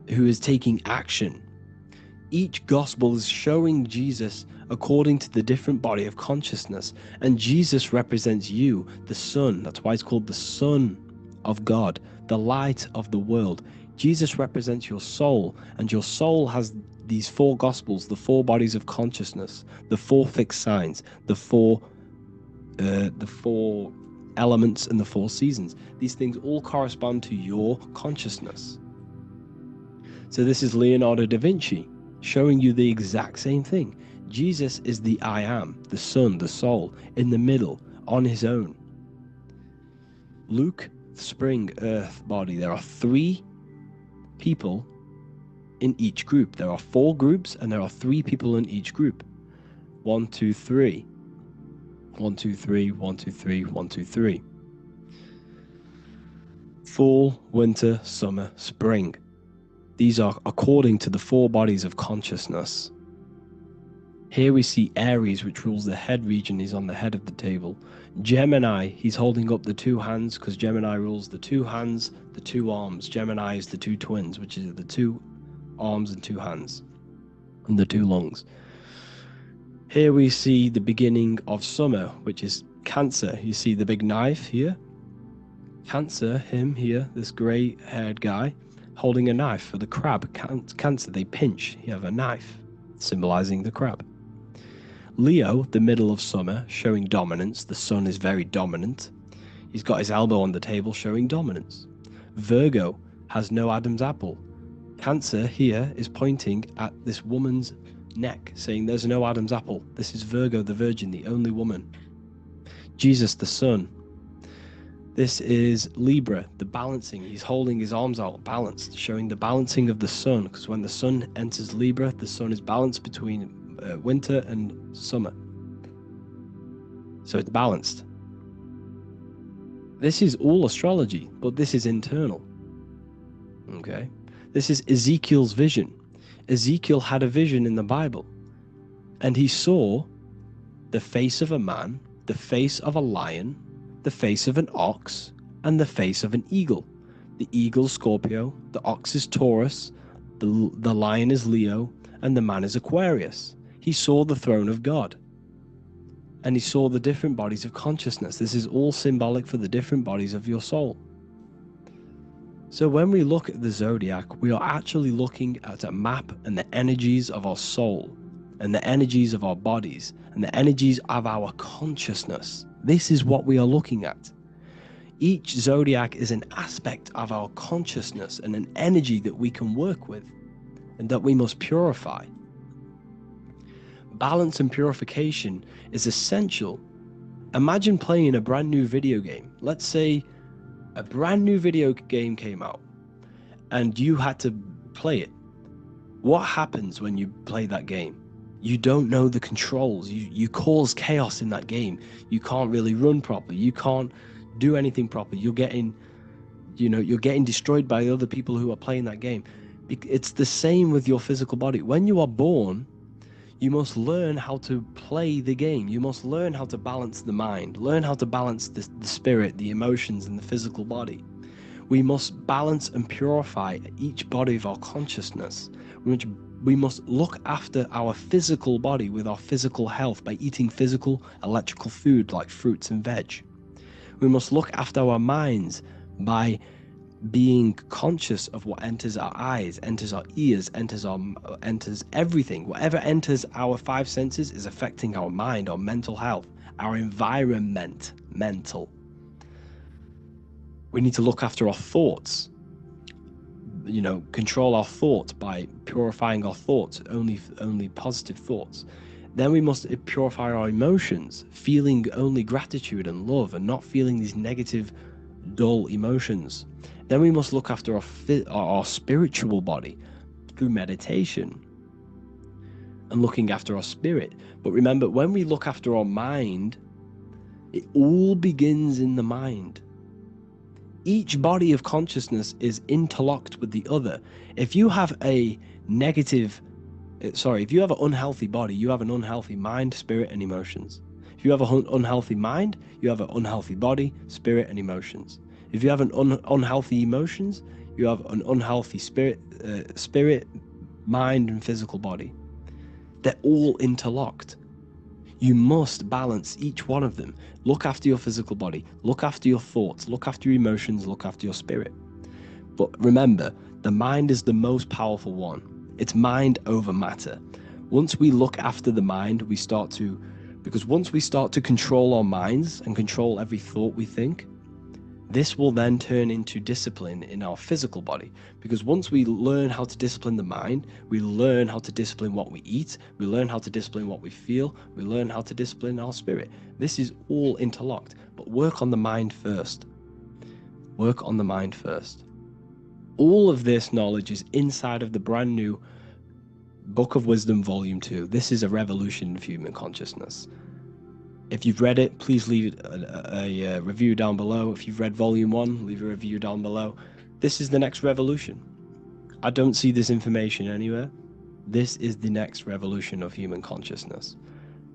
S1: who is taking action. Each gospel is showing Jesus according to the different body of consciousness, and Jesus represents you, the sun. That's why it's called the Son of God, the light of the world. Jesus represents your soul, and your soul has these four gospels, the four bodies of consciousness, the four fixed signs, the four elements, and the four seasons. These things all correspond to your consciousness. So this is Leonardo da Vinci showing you the exact same thing. Jesus is the I am, the sun, the soul, in the middle, on his own. Luke, spring, earth, body. There are 3 people in each group. There are 4 groups, and there are 3 people in each group. 1, 2, 3. 1, 2, 3, 1, 2, 3, 1, 2, 3. Fall, winter, summer, spring. These are according to the 4 bodies of consciousness. Here we see Aries, which rules the head region. He's on the head of the table. Gemini, he's holding up the 2 hands because Gemini rules the 2 hands, the 2 arms. Gemini is the 2 twins, which is the 2 arms and 2 hands, and the 2 lungs. Here we see the beginning of summer, which is Cancer. You see the big knife here. Cancer, him here, this grey-haired guy, holding a knife for the crab. Cancer, they pinch. You have a knife, symbolizing the crab. Leo, the middle of summer, showing dominance. The sun is very dominant. He's got his elbow on the table, showing dominance. Virgo has no Adam's apple. Cancer here is pointing at this woman's neck, saying there's no Adam's apple. This is Virgo, the virgin, the only woman. Jesus, the sun. This is Libra, the balancing. He's holding his arms out, balanced, showing the balancing of the sun, because when the sun enters Libra, the sun is balanced between winter and summer. So it's balanced. This is all astrology, but this is internal. Okay? This is Ezekiel's vision. Ezekiel had a vision in the Bible, and he saw the face of a man, the face of a lion, the face of an ox, and the face of an eagle. The eagle is Scorpio, the ox is Taurus, the lion is Leo, and the man is Aquarius. He saw the throne of God, and he saw the different bodies of consciousness. This is all symbolic for the different bodies of your soul. So when we look at the zodiac, we are actually looking at a map and the energies of our soul, and the energies of our bodies, and the energies of our consciousness. This is what we are looking at. Each zodiac is an aspect of our consciousness and an energy that we can work with and that we must purify. Balance and purification is essential. Imagine playing a brand new video game. Let's say a brand new video game came out and you had to play it. What happens when you play that game? You don't know the controls. You cause chaos in that game. You can't really run properly. You can't do anything properly. You're getting destroyed by other people who are playing that game. It's the same with your physical body. When you are born,
S4: You must learn how to play the game. You must learn how to balance the mind, learn how to balance the spirit, the emotions, and the physical body. We must balance and purify each body of our consciousness. We must look after our physical body with our physical health by eating physical, electrical food like fruits and veg. We must look after our minds by being conscious of what enters our eyes, enters our ears, enters everything. Whatever enters our five senses is affecting our mind, our mental health, our environment, mental. We need to look after our thoughts, control our thoughts by purifying our thoughts, only positive thoughts. Then we must purify our emotions, feeling only gratitude and love and not feeling these negative, dull emotions. Then we must look after our spiritual body through meditation and looking after our spirit. But remember, when we look after our mind, it all begins in the mind. Each body of consciousness is interlocked with the other. If you have an unhealthy body, you have an unhealthy mind, spirit, and emotions. If you have an unhealthy mind, you have an unhealthy body, spirit, and emotions. If you have an unhealthy emotions, you have an unhealthy spirit, mind, and physical body. They're all interlocked. You must balance each one of them. Look after your physical body, look after your thoughts, look after your emotions, look after your spirit. But remember, the mind is the most powerful one. It's mind over matter. Once we look after the mind, once we start to control our minds and control every thought we think, this will then turn into discipline in our physical body. Because once we learn how to discipline the mind, we learn how to discipline what we eat, we learn how to discipline what we feel, we learn how to discipline our spirit. This is all interlocked, but work on the mind first. Work on the mind first. All of this knowledge is inside of the brand new Book of Wisdom, Volume 2. This is a revolution of human consciousness. If you've read it, please leave a review down below. If you've read Volume 1, leave a review down below. This is the next revolution. I don't see this information anywhere. This is the next revolution of human consciousness.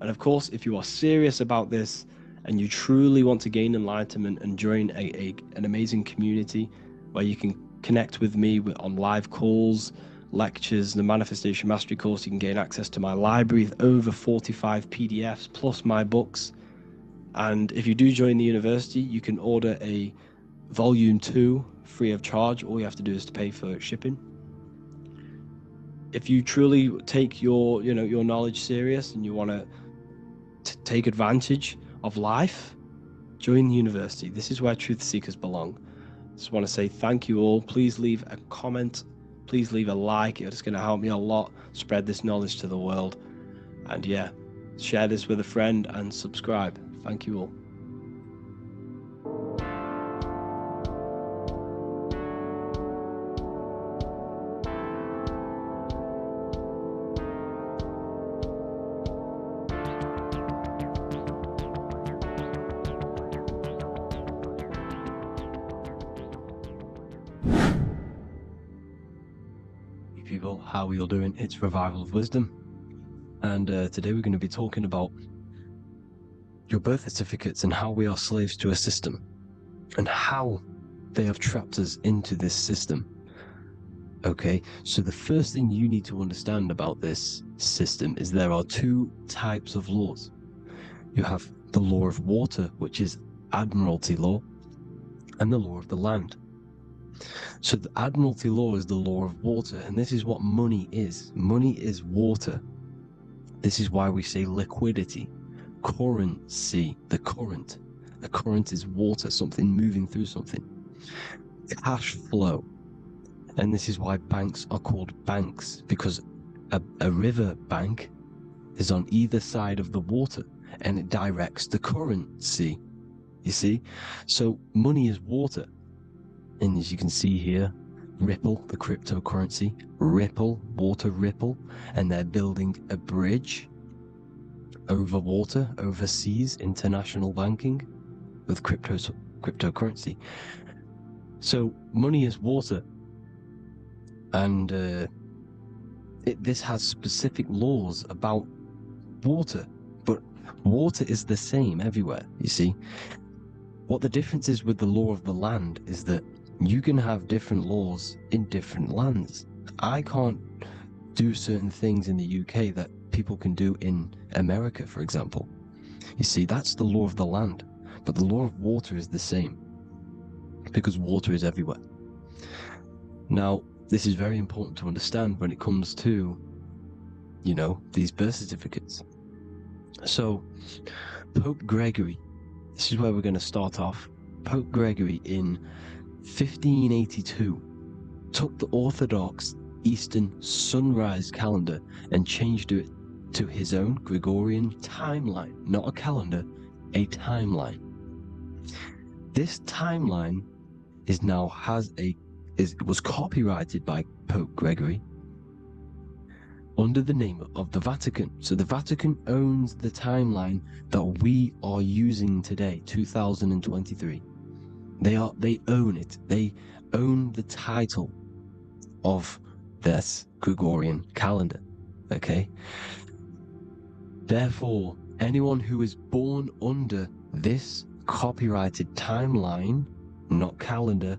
S4: And of course, if you are serious about this and you truly want to gain enlightenment and join an amazing community where you can connect with me on live calls, lectures, the Manifestation Mastery course, you can gain access to my library with over 45 PDFs plus my books. And if you do join the university, you can order a Volume 2 free of charge. All you have to do is to pay for shipping. If you truly take your knowledge serious and you want to take advantage of life, join the university. This is where truth seekers belong. Just want to say thank you all. Please leave a comment. Please leave a like. It's going to help me a lot spread this knowledge to the world. And yeah, share this with a friend and subscribe. Thank you all. People, how are you all doing? It's Revival of Wisdom, and today we're going to be talking about your birth certificates and how we are slaves to a system and how they have trapped us into this system. Okay, so the first thing you need to understand about this system is there are two types of laws. You have the law of water, which is Admiralty law, and the law of the land. So the Admiralty law is the law of water, and this is what money is. Money is water. This is why we say liquidity, currency, the current. A current is water, something moving through something. Cash flow. And this is why banks are called banks, because a river bank is on either side of the water, and it directs the currency. You see? So money is water. And as you can see here, Ripple, the cryptocurrency, Ripple, water Ripple, and they're building a bridge over water, overseas, international banking with cryptocurrency. So money is water, and this has specific laws about water, but water is the same everywhere, you see. What the difference is with the law of the land is that you can have different laws in different lands. I can't do certain things in the UK that people can do in America, for example. You see, that's the law of the land, but the law of water is the same because water is everywhere. Now, this is very important to understand when it comes to, you know, these birth certificates. So, Pope Gregory, this is where we're going to start off. Pope Gregory in 1582 took the Orthodox Eastern sunrise calendar and changed it to his own Gregorian timeline, not a calendar, a timeline. This timeline was copyrighted by Pope Gregory under the name of the Vatican. So the Vatican owns the timeline that we are using today, 2023. They own it. They own the title of this Gregorian calendar. Okay? Therefore, anyone who is born under this copyrighted timeline, not calendar,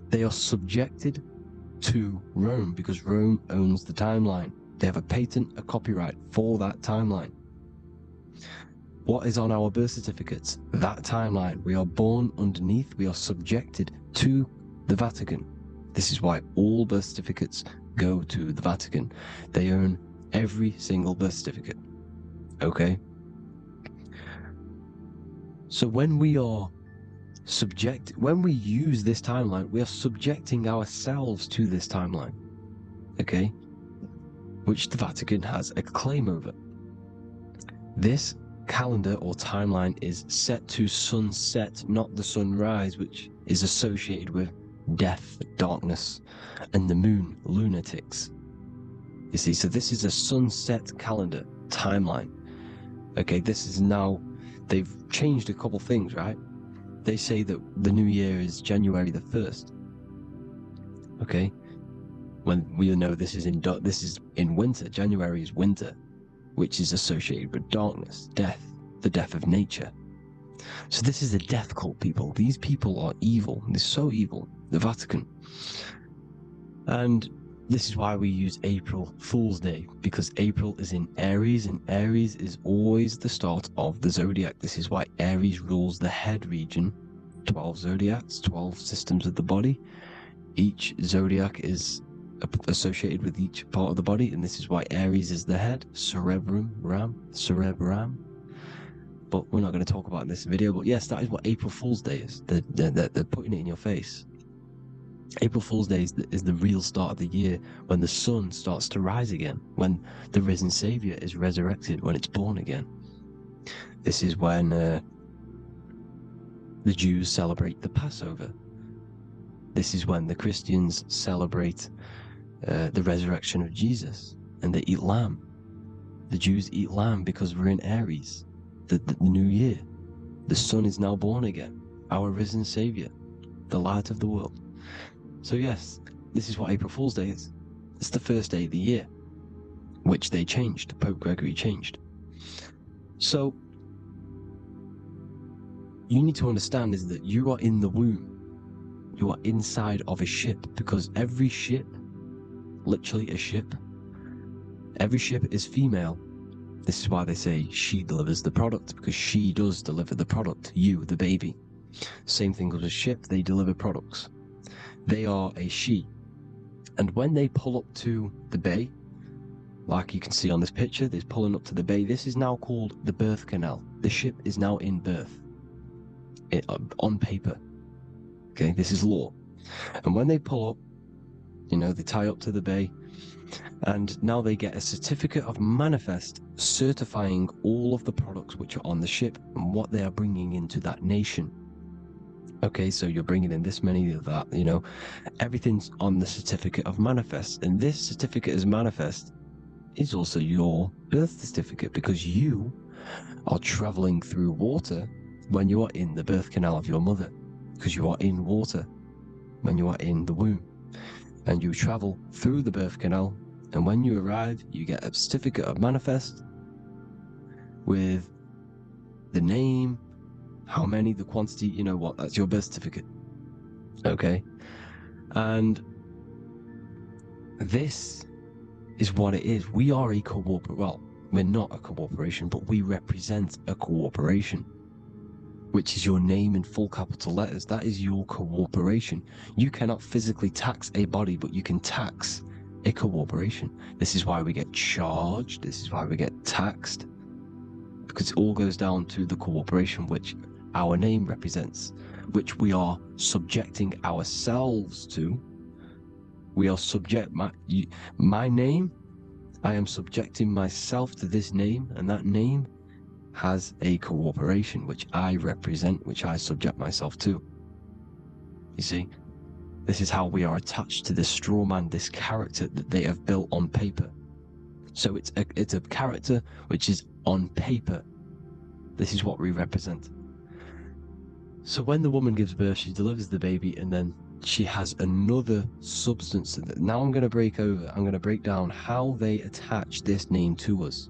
S4: they are subjected to Rome because Rome owns the timeline. They have a patent, a copyright for that timeline. What is on our birth certificates? That timeline. We are born underneath, we are subjected to the Vatican. This is why all birth certificates go to the Vatican. They own every single birth certificate. Okay? So when we use this timeline, we are subjecting ourselves to this timeline, okay, which the Vatican has a claim over. This calendar or timeline is set to sunset, not the sunrise, which is associated with death, darkness, and the moon, lunatics. You see, so this is a sunset calendar timeline. Okay, this is now, they've changed a couple things, right? They say that the new year is January the 1st. Okay? When we know this is in winter. January is winter, which is associated with darkness, death, the death of nature. So this is a death cult, people. These people are evil. They're so evil. The Vatican. And this is why we use April Fool's Day, because April is in Aries, and Aries is always the start of the zodiac. This is why Aries rules the head region. 12 zodiacs, 12 systems of the body. Each zodiac is associated with each part of the body, and this is why Aries is the head, cerebrum. But we're not going to talk about it in this video. But yes, that is what April Fool's Day is. They're putting it in your face. April Fool's Day is the real start of the year, when the sun starts to rise again, when the risen Savior is resurrected, when it's born again. This is when the Jews celebrate the Passover. This is when the Christians celebrate the resurrection of Jesus, and they eat lamb. The Jews eat lamb because we're in Aries, the new year. The sun is now born again, our risen Savior, the light of the world. So yes, this is what April Fool's Day is. It's the first day of the year, which they changed. Pope Gregory changed. So you need to understand is that you are in the womb. You are inside of a ship, because every ship, literally a ship, every ship is female. This is why they say she delivers the product, because she does deliver the product. You, the baby. Same thing with a ship, they deliver products. They are a she. And when they pull up to the bay, like you can see on this picture, they're pulling up to the bay. This is now called the birth canal. The ship is now in birth. On paper. Okay, this is law. And when they pull up, you know, they tie up to the bay, and now they get a certificate of manifest certifying all of the products which are on the ship and what they are bringing into that nation. Okay, so you're bringing in this many of that, you know, everything's on the certificate of manifest. And this certificate as manifest is also your birth certificate, because you are traveling through water when you are in the birth canal of your mother, because you are in water when you are in the womb. And you travel through the birth canal And when you arrive, you get a certificate of manifest with the name, how many, the quantity, you know what, that's your birth certificate. Okay? And this is what it is. We are a well, we're not a corporation, but we represent a corporation, which is your name in full capital letters. That is your corporation. You cannot physically tax a body, but you can tax a corporation. This is why we get charged. This is why we get taxed, because it all goes down to the corporation which our name represents, which we are subjecting ourselves to. We are my name, I am subjecting myself to this name, and that name has a corporation which I represent, which I subject myself to. You see, this is how we are attached to this straw man, this character that they have built on paper. So it's a character which is on paper. This is what we represent. So when the woman gives birth, she delivers the baby, and then she has another substance. Now I'm going to break down how they attach this name to us,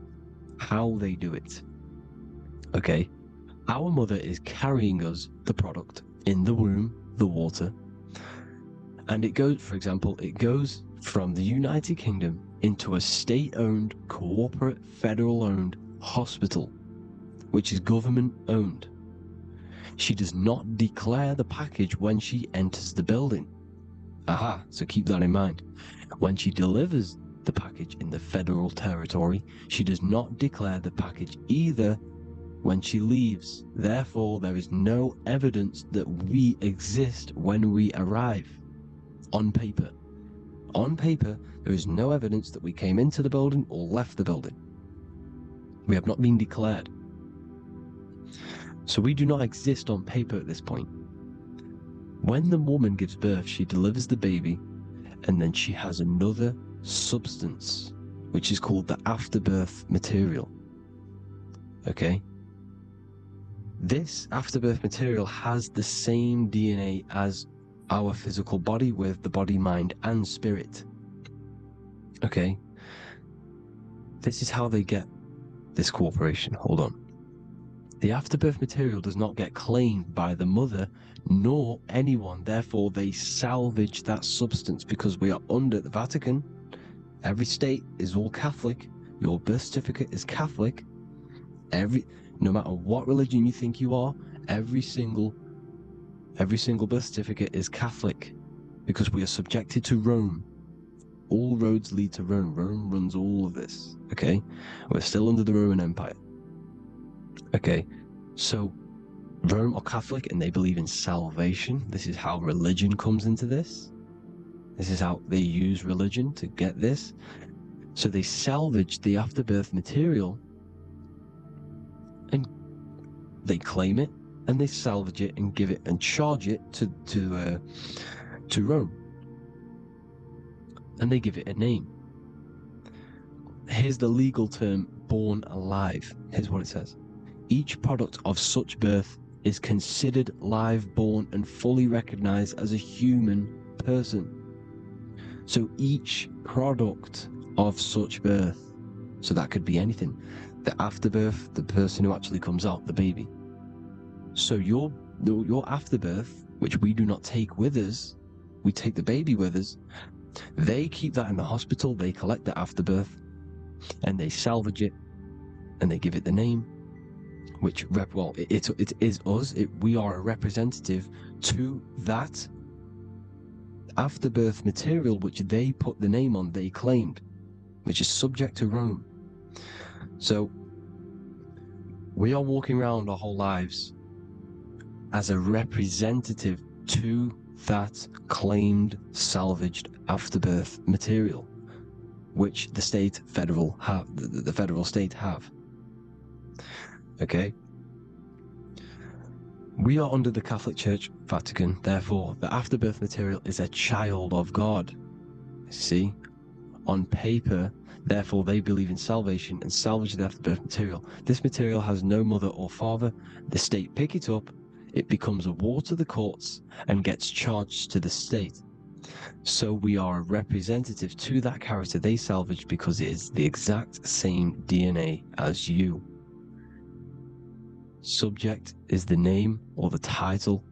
S4: how they do it. Okay, our mother is carrying us the product in the womb, the water, and it goes, for example, it goes from the United Kingdom into a state-owned, corporate, federal-owned hospital, which is government-owned. She does not declare the package when she enters the building. Aha, so keep that in mind. When she delivers the package in the federal territory, she does not declare the package either when she leaves. Therefore, there is no evidence that we exist when we arrive. On paper. On paper, there is no evidence that we came into the building or left the building. We have not been declared. So we do not exist on paper at this point. When the woman gives birth, she delivers the baby, and then she has another substance, which is called the afterbirth material. Okay? This afterbirth material has the same DNA as our physical body, with the body, mind, and spirit. Okay? This is how they get this corporation. Hold on. The afterbirth material does not get claimed by the mother nor anyone. Therefore, they salvage that substance, because we are under the Vatican. Every state is all Catholic. Your birth certificate is Catholic. No matter what religion you think you are, every single birth certificate is Catholic, because we are subjected to Rome. All roads lead to Rome. Rome runs all of this. Okay? We're still under the Roman Empire. Okay, so Rome are Catholic and they believe in salvation. This is how religion comes into this. This is how they use religion to get this. So they salvage the afterbirth material and they claim it, and they salvage it and give it and charge it to Rome. And they give it a name. Here's the legal term, born alive. Here's what it says. Each product of such birth is considered live, born, and fully recognized as a human person. So each product of such birth, so that could be anything, the afterbirth, the person who actually comes out, the baby. So your afterbirth, which we do not take with us, we take the baby with us, they keep that in the hospital, they collect the afterbirth, and they salvage it, and they give it the name, which, it is us. We are a representative to that afterbirth material, which they put the name on, they claimed, which is subject to Rome. So we are walking around our whole lives as a representative to that claimed salvaged afterbirth material, which the federal state have. Okay? We are under the Catholic Church, Vatican, therefore the afterbirth material is a child of God. See? On paper, therefore they believe in salvation and salvage the afterbirth material. This material has no mother or father. The state pick it up, it becomes a war to the courts and gets charged to the state. So we are a representative to that character they salvaged because it is the exact same DNA as you. Subject is the name or the title,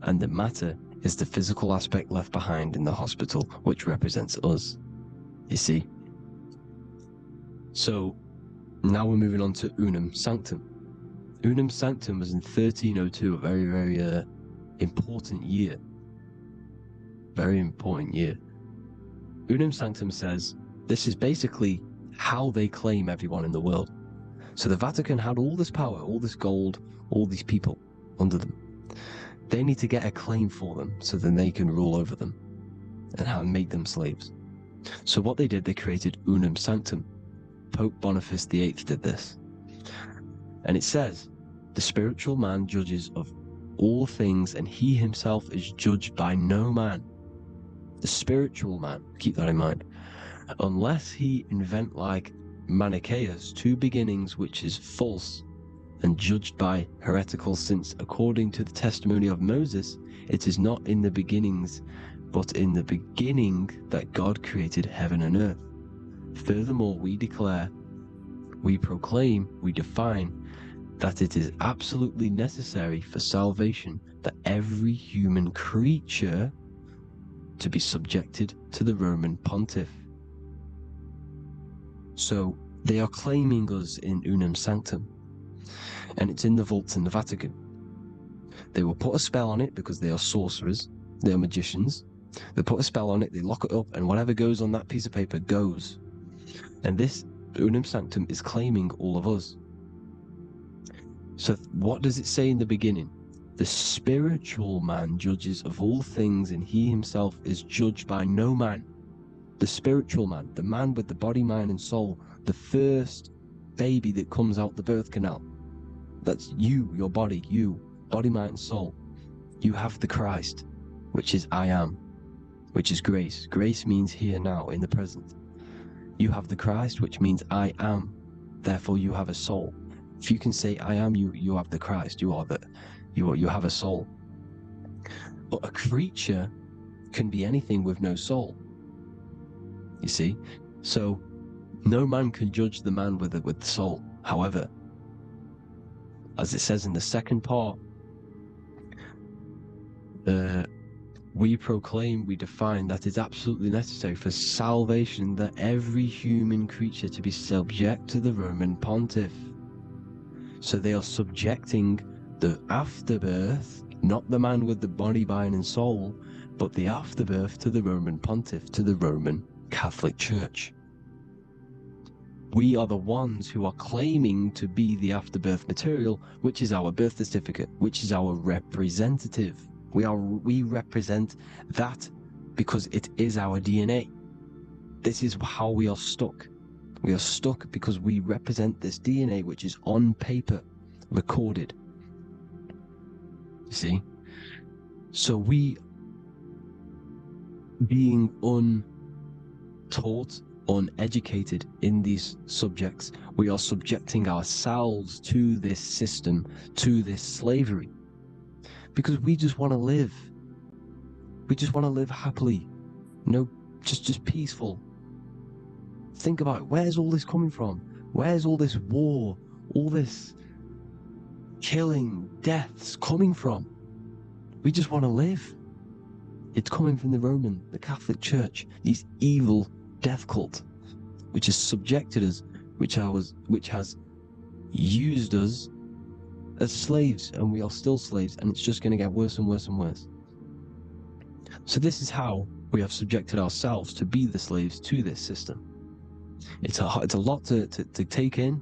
S4: and the matter is the physical aspect left behind in the hospital, which represents us. You see? So now we're moving on to Unum Sanctum. Unum Sanctum was in 1302, a very, very important year. Very important year. Unum Sanctum says this is basically how they claim everyone in the world. So the Vatican had all this power, all this gold, all these people under them. They need to get a claim for them so then they can rule over them and make them slaves. So what they did, they created Unum Sanctum. Pope Boniface VIII did this. And it says, the spiritual man judges of all things, and he himself is judged by no man. The spiritual man, keep that in mind, unless he invent like Manichaeus, two beginnings, which is false and judged by heretical, since according to the testimony of Moses, it is not in the beginnings, but in the beginning that God created heaven and earth. Furthermore, we declare, we proclaim, we define that it is absolutely necessary for salvation that every human creature to be subjected to the Roman pontiff. So they are claiming us in Unum Sanctum, and it's in the vaults in the Vatican. They will put a spell on it because they are sorcerers, they are magicians. They put a spell on it, they lock it up, and whatever goes on that piece of paper goes. And this Unum Sanctum is claiming all of us. So what does it say in the beginning? The spiritual man judges of all things, and he himself is judged by no man. The spiritual man, the man with the body, mind, and soul, the first baby that comes out the birth canal. That's you, your body, you, body, mind, and soul. You have the Christ, which is I am, which is grace. Grace means here, now, in the present. You have the Christ, which means I am. Therefore, you have a soul. If you can say I am, you have the Christ. You have a soul. But a creature can be anything with no soul. You see? So no man can judge the man with the soul. However, as it says in the second part, we proclaim, we define that it's absolutely necessary for salvation that every human creature to be subject to the Roman pontiff. So they are subjecting the afterbirth, not the man with the body, mind, and soul, but the afterbirth to the Roman pontiff, to the Roman Catholic Church. We are the ones who are claiming to be the afterbirth material, which is our birth certificate, which is our representative. We represent that because it is our DNA. This is how we are stuck. We are stuck because we represent this DNA, which is on paper, recorded. You see? So we, being untaught, uneducated in these subjects, we are subjecting ourselves to this system, to this slavery. Because we just want to live. We just want to live happily. Just peaceful. Think about it. Where's all this coming from? Where's all this war, all this killing, deaths coming from? We just want to live. It's coming from the Catholic Church, these evil death cult, which has subjected us, which has used us as slaves, and we are still slaves, and it's just going to get worse and worse and worse. So this is how we have subjected ourselves to be the slaves to this system. It's a lot to take in,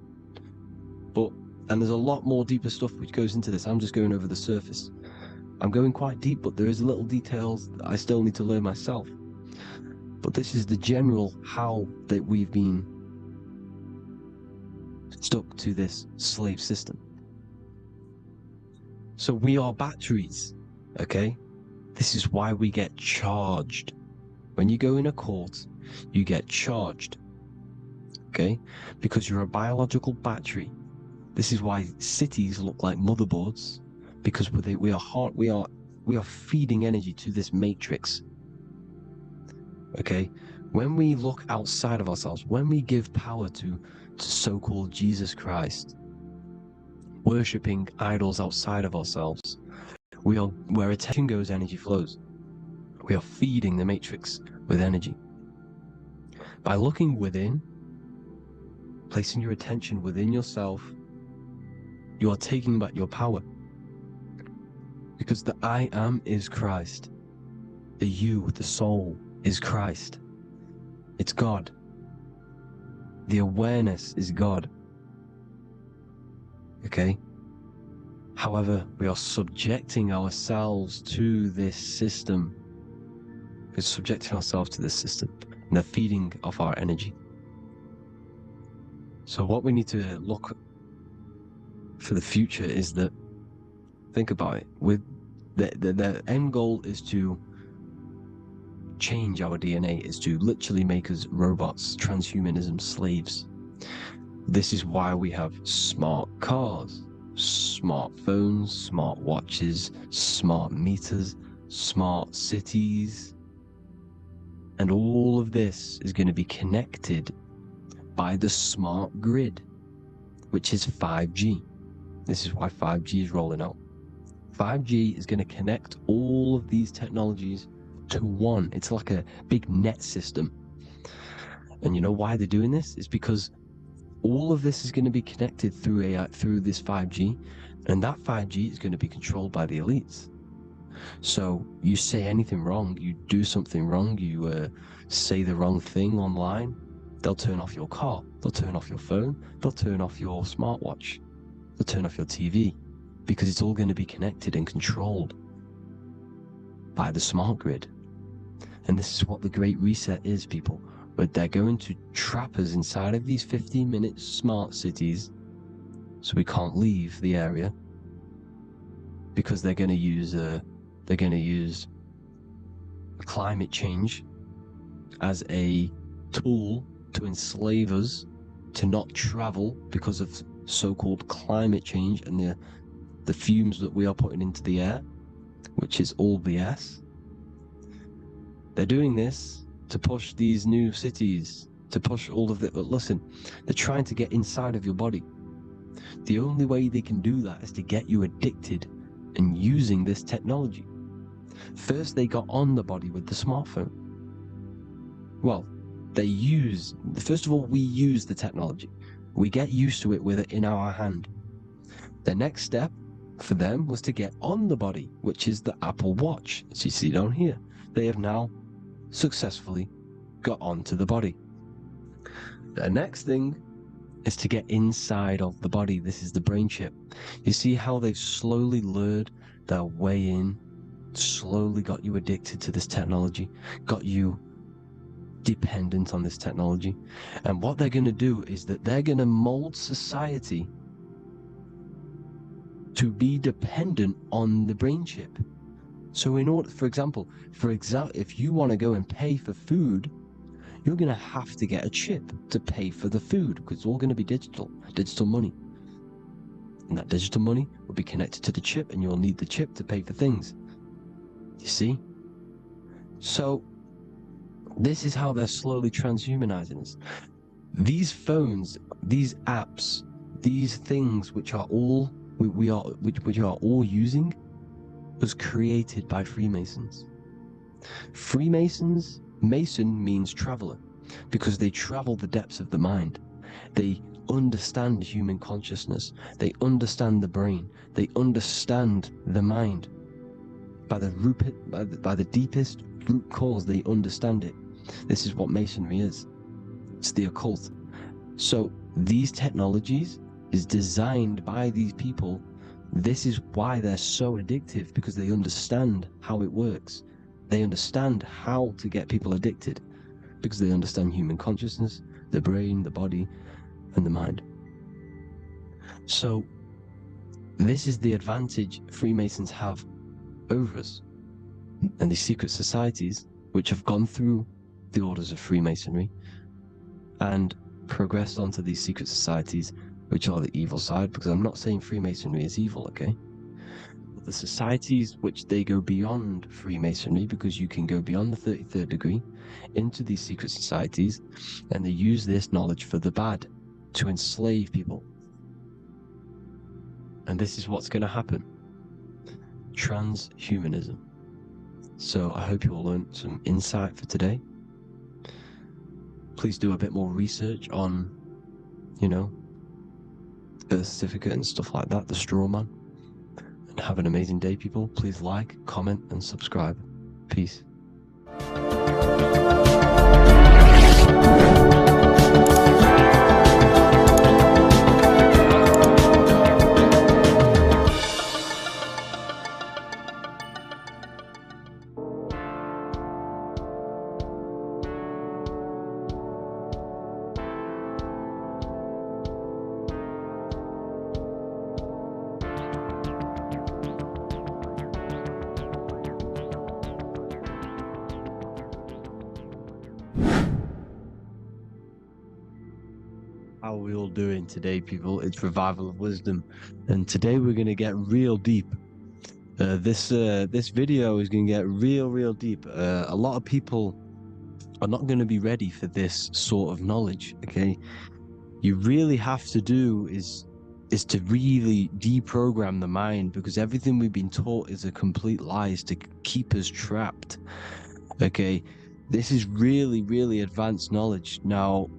S4: and there's a lot more deeper stuff which goes into this. I'm just going over the surface. I'm going quite deep, but there is little details that I still need to learn myself. But this is the general how that we've been stuck to this slave system. So we are batteries, okay? This is why we get charged. When you go in a court, you get charged, okay? Because you're a biological battery. This is why cities look like motherboards, because we are feeding energy to this matrix, Okay? When we look outside of ourselves, when we give power to so-called Jesus Christ, worshipping idols outside of ourselves, where attention goes, energy flows. We are feeding the matrix with energy. By looking within, placing your attention within yourself, you are taking back your power. Because the I am is Christ. The you, the soul, is Christ. It's God. The awareness is God. Okay? However, we are subjecting ourselves to this system. We're subjecting ourselves to this system. And the feeding of our energy. So what we need to look for the future is that, think about it, with the end goal is to change our DNA, is to literally make us robots, transhumanism slaves. This is why we have smart cars, smartphones, smart watches, smart meters, smart cities, and all of this is going to be connected by the smart grid, which is 5G. This is why 5G is rolling out. 5G is going to connect all of these technologies to one. It's like a big net system. And you know why they're doing this? It's because all of this is going to be connected through AI, through this 5G, and that 5G is going to be controlled by the elites. So you say anything wrong, you do something wrong, you say the wrong thing online, they'll turn off your car, they'll turn off your phone, they'll turn off your smartwatch, they'll turn off your TV, because it's all going to be connected and controlled by the smart grid. And this is what the Great Reset is, people. But they're going to trap us inside of these 15-minute smart cities, so we can't leave the area, because they're going to use climate change as a tool to enslave us to not travel because of so-called climate change and the fumes that we are putting into the air, which is all BS. They're doing this to push these new cities, to push all of it. But listen, they're trying to get inside of your body. The only way they can do that is to get you addicted and using this technology. First, they got on the body with the smartphone. Well, first of all, we use the technology. We get used to it with it in our hand. The next step for them was to get on the body, which is the Apple Watch, as you see down here. They have now successfully got onto the body. The next thing is to get inside of the body. This is the brain chip. You see how they've slowly lured their way in, slowly got you addicted to this technology, got you dependent on this technology. And what they're going to do is that they're going to mold society to be dependent on the brain chip. So in order, for example, if you want to go and pay for food, you're going to have to get a chip to pay for the food, because it's all going to be digital money. And that digital money will be connected to the chip, and you'll need the chip to pay for things. You see? So this is how they're slowly transhumanizing us. These phones, these apps, these things which are all we are all using, was created by Freemasons. Mason means traveler, because they travel the depths of the mind. They understand human consciousness. They understand the brain. They understand the mind. By the deepest root cause, they understand it. This is what Masonry is. It's the occult. So these technologies is designed by these people. This is why they're so addictive, because they understand how it works. They understand how to get people addicted, because they understand human consciousness, the brain, the body, and the mind. So this is the advantage Freemasons have over us. And these secret societies, which have gone through the orders of Freemasonry and progressed onto these secret societies, which are the evil side, because I'm not saying Freemasonry is evil, okay? the societies which they go beyond Freemasonry, because you can go beyond the 33rd degree into these secret societies, and they use this knowledge for the bad, to enslave people. And this is what's going to happen. Transhumanism. So I hope you all learned some insight for today. Please do a bit more research on, birth certificate and stuff like that, the straw man. And have an amazing day, people. Please like, comment, and subscribe. Peace. How are we all doing today, people? It's Revival of Wisdom, and today we're going to get real deep. This video is going to get real deep. A lot of people are not going to be ready for this sort of knowledge. Okay, you really have to do is to really deprogram the mind, because everything we've been taught is a complete lie, is to keep us trapped. Okay, this is really advanced knowledge. Now,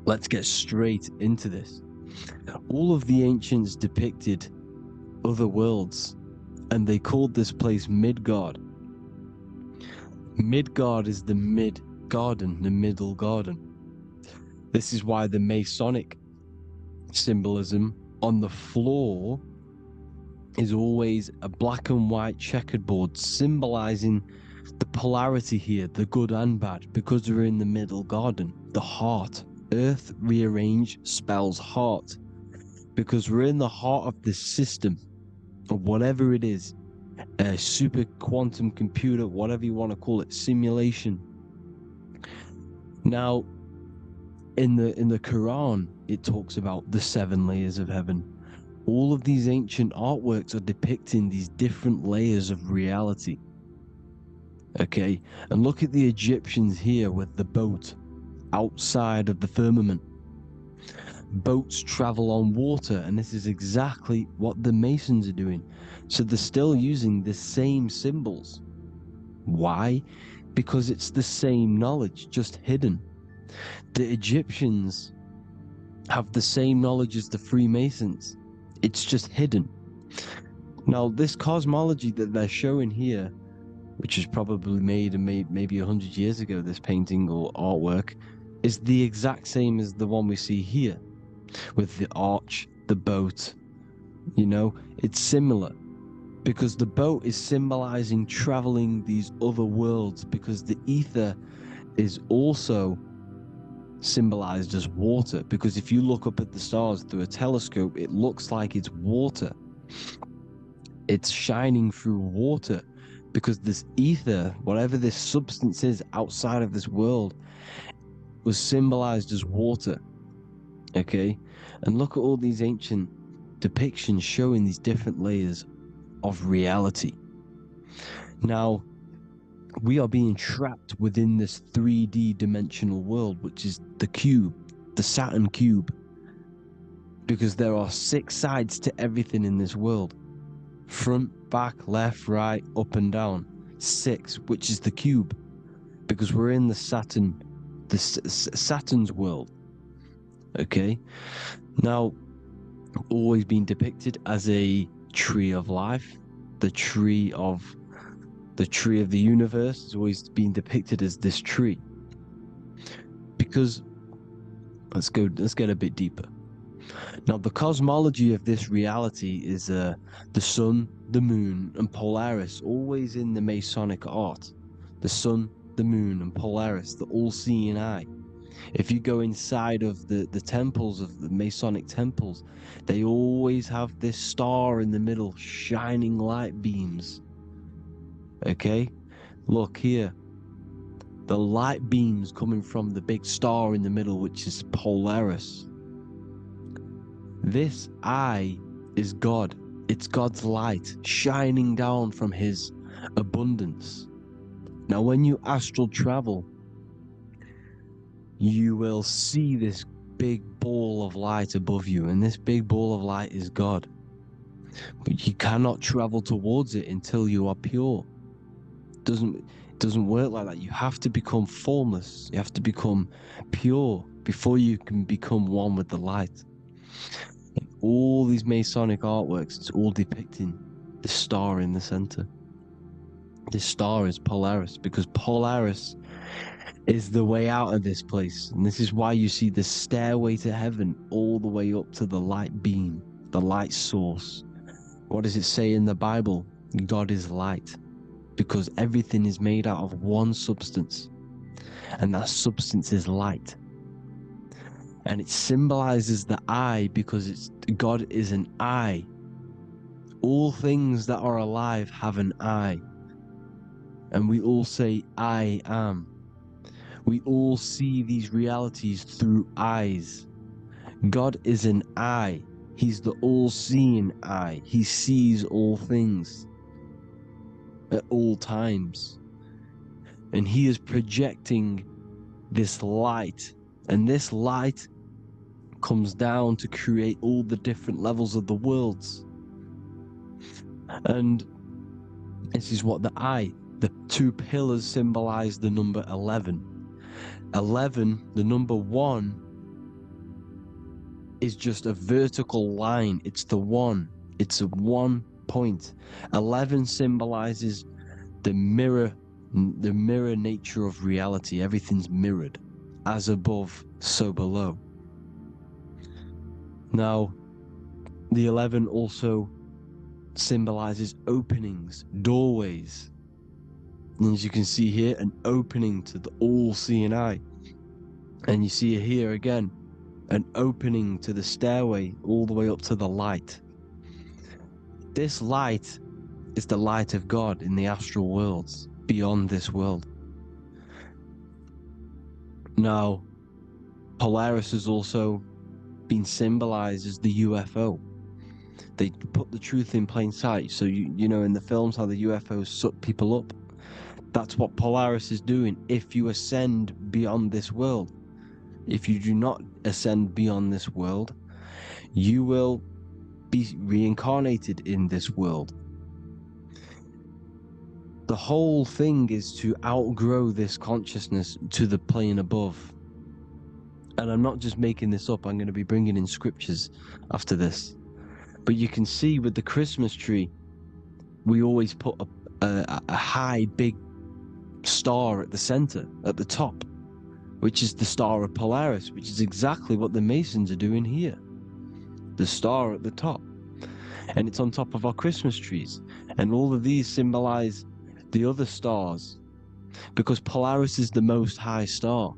S4: let's get straight into this. All of the ancients depicted other worlds, and they called this place Midgard. Midgard is the mid-garden, the middle garden. This is why the Masonic symbolism on the floor is always a black and white checkered board, symbolizing the polarity here, the good and bad, because we're in the middle garden, the heart. Earth rearranged spells heart, because we're in the heart of this system, or whatever it is, a super quantum computer, whatever you want to call it, simulation. Now, in the Quran, it talks about the 7 layers of heaven. All of these ancient artworks are depicting these different layers of reality. Okay, and look at the Egyptians here with the boat outside of the firmament. Boats travel on water, and this is exactly what the Masons are doing. So they're still using the same symbols. Why? Because it's the same knowledge, just hidden. The Egyptians have the same knowledge as the Freemasons. It's just hidden. Now, this cosmology that they're showing here, which is probably made maybe 100 years ago, this painting or artwork, is the exact same as the one we see here, with the arch, the boat. It's similar, because the boat is symbolizing traveling these other worlds, because the ether is also symbolized as water, because if you look up at the stars through a telescope, it looks like it's water. It's shining through water, because this ether, whatever this substance is outside of this world, was symbolized as water. Okay, and look at all these ancient depictions showing these different layers of reality. Now, we are being trapped within this 3D dimensional world, which is the cube, the Saturn cube, because there are 6 sides to everything in this world: front, back, left, right, up and down. 6, which is the cube, because we're in the Saturn's world. Okay, now, always been depicted as a tree of life, the tree of the universe has always been depicted as this tree. Because let's get a bit deeper. Now, the cosmology of this reality is the sun, the moon, and Polaris, always in the Masonic art. The sun, the moon, and Polaris, the all-seeing eye. If you go inside of the temples, of the Masonic temples, they always have this star in the middle, shining light beams. Okay? Look here. The light beams coming from the big star in the middle, which is Polaris. This eye is God. It's God's light shining down from his abundance. Now, when you astral travel, you will see this big ball of light above you, and this big ball of light is God. But you cannot travel towards it until you are pure. It doesn't work like that. You have to become formless. You have to become pure before you can become one with the light. In all these Masonic artworks, it's all depicting the star in the center. This star is Polaris, because Polaris is the way out of this place. And this is why you see the stairway to heaven all the way up to the light beam, the light source. What does it say in the Bible? God is light, because everything is made out of one substance, and that substance is light. And it symbolizes the eye, because God is an eye. All things that are alive have an eye. And we all say, I am. We all see these realities through eyes. God is an eye. He's the all-seeing eye. He sees all things at all times. And he is projecting this light. And this light comes down to create all the different levels of the worlds. And this is what the two pillars symbolize the number 11. 11, the number 1, is just a vertical line. It's the one. It's a 1 point. 11 symbolizes the mirror nature of reality. Everything's mirrored, as above, so below. Now, the 11 also symbolizes openings, doorways. And as you can see here, an opening to the all-seeing eye. And you see here again, an opening to the stairway all the way up to the light. This light is the light of God in the astral worlds, beyond this world. Now, Polaris has also been symbolized as the UFO. They put the truth in plain sight. So you know in the films how the UFOs suck people up. That's what Polaris is doing. If you ascend beyond this world, if you do not ascend beyond this world, you will be reincarnated in this world. The whole thing is to outgrow this consciousness to the plane above. And I'm not just making this up. I'm going to be bringing in scriptures after this. But you can see with the Christmas tree, we always put a high, big star at the center, at the top, which is the star of Polaris, which is exactly what the Masons are doing here. The star at the top. And it's on top of our Christmas trees. And all of these symbolize the other stars, because Polaris is the most high star.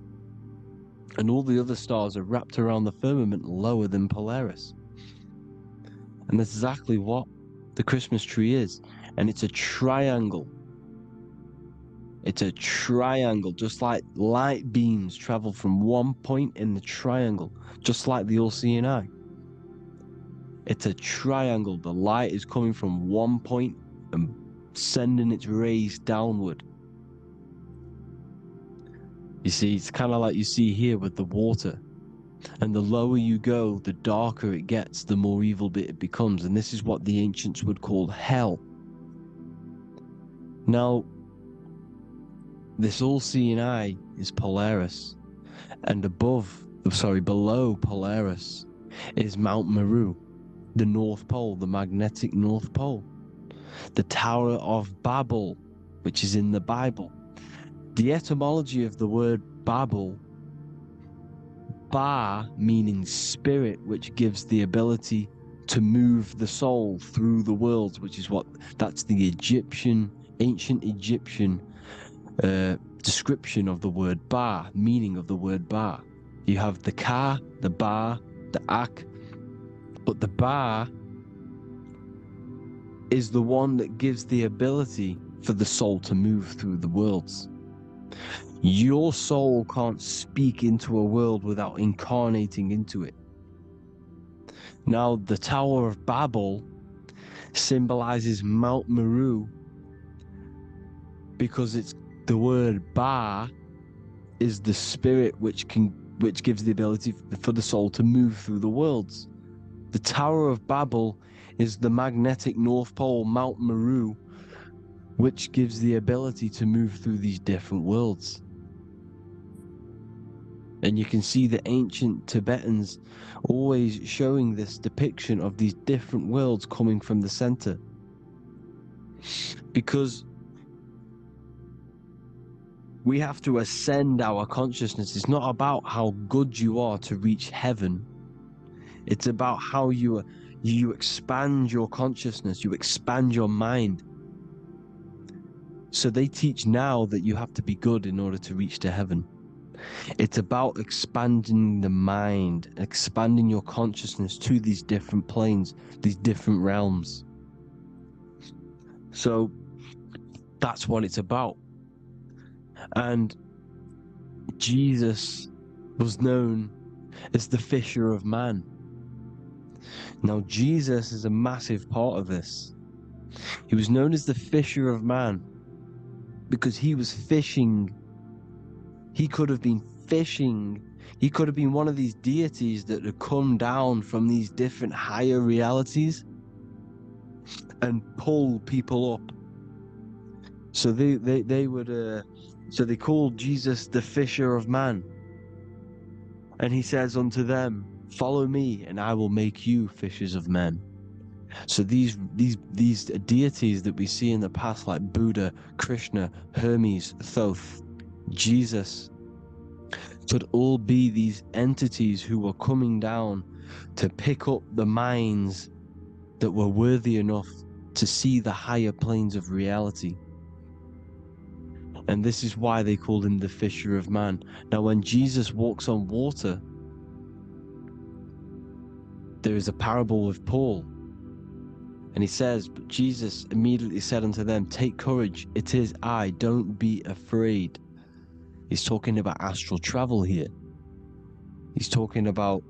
S4: And all the other stars are wrapped around the firmament lower than Polaris. And that's exactly what the Christmas tree is. And it's a triangle. It's a triangle, just like light beams travel from one point in the triangle, just like the all-seeing eye. It's a triangle. The light is coming from one point and sending its rays downward. You see, it's kind of like you see here with the water. And the lower you go, the darker it gets, the more evil it becomes. And this is what the ancients would call hell. Now, this all-seeing eye is Polaris. And below Polaris is Mount Meru, the North Pole, the magnetic North Pole. The Tower of Babel, which is in the Bible. The etymology of the word Babel, Ba meaning spirit, which gives the ability to move the soul through the worlds, which is that's the ancient Egyptian description of the word Ba, meaning of the word Ba. You have the Ka, the Ba, the Ak, but the Ba is the one that gives the ability for the soul to move through the worlds. Your soul can't speak into a world without incarnating into it. Now, the Tower of Babel symbolizes Mount Meru because it's the word Ba is the spirit which gives the ability for the soul to move through the worlds. The Tower of Babel is the magnetic North Pole, Mount Meru, which gives the ability to move through these different worlds. And you can see the ancient Tibetans always showing this depiction of these different worlds coming from the center. Because we have to ascend our consciousness. It's not about how good you are to reach heaven. It's about how you expand your consciousness, you expand your mind. So they teach now that you have to be good in order to reach to heaven. It's about expanding the mind, expanding your consciousness to these different planes, these different realms. So that's what it's about. And Jesus was known as the fisher of man. Now, Jesus is a massive part of this. He was known as the fisher of man because he was fishing. He could have been fishing. He could have been one of these deities that had come down from these different higher realities and pull people up. So they would so they called Jesus the fisher of man. And he says unto them, follow me and I will make you fishers of men. So these deities that we see in the past, like Buddha, Krishna, Hermes, Thoth, Jesus, could all be these entities who were coming down to pick up the minds that were worthy enough to see the higher planes of reality. And this is why they called him the fisher of man. Now, when Jesus walks on water, there is a parable with Paul. And he says, but Jesus immediately said unto them, take courage, it is I, don't be afraid. He's talking about astral travel here. He's talking about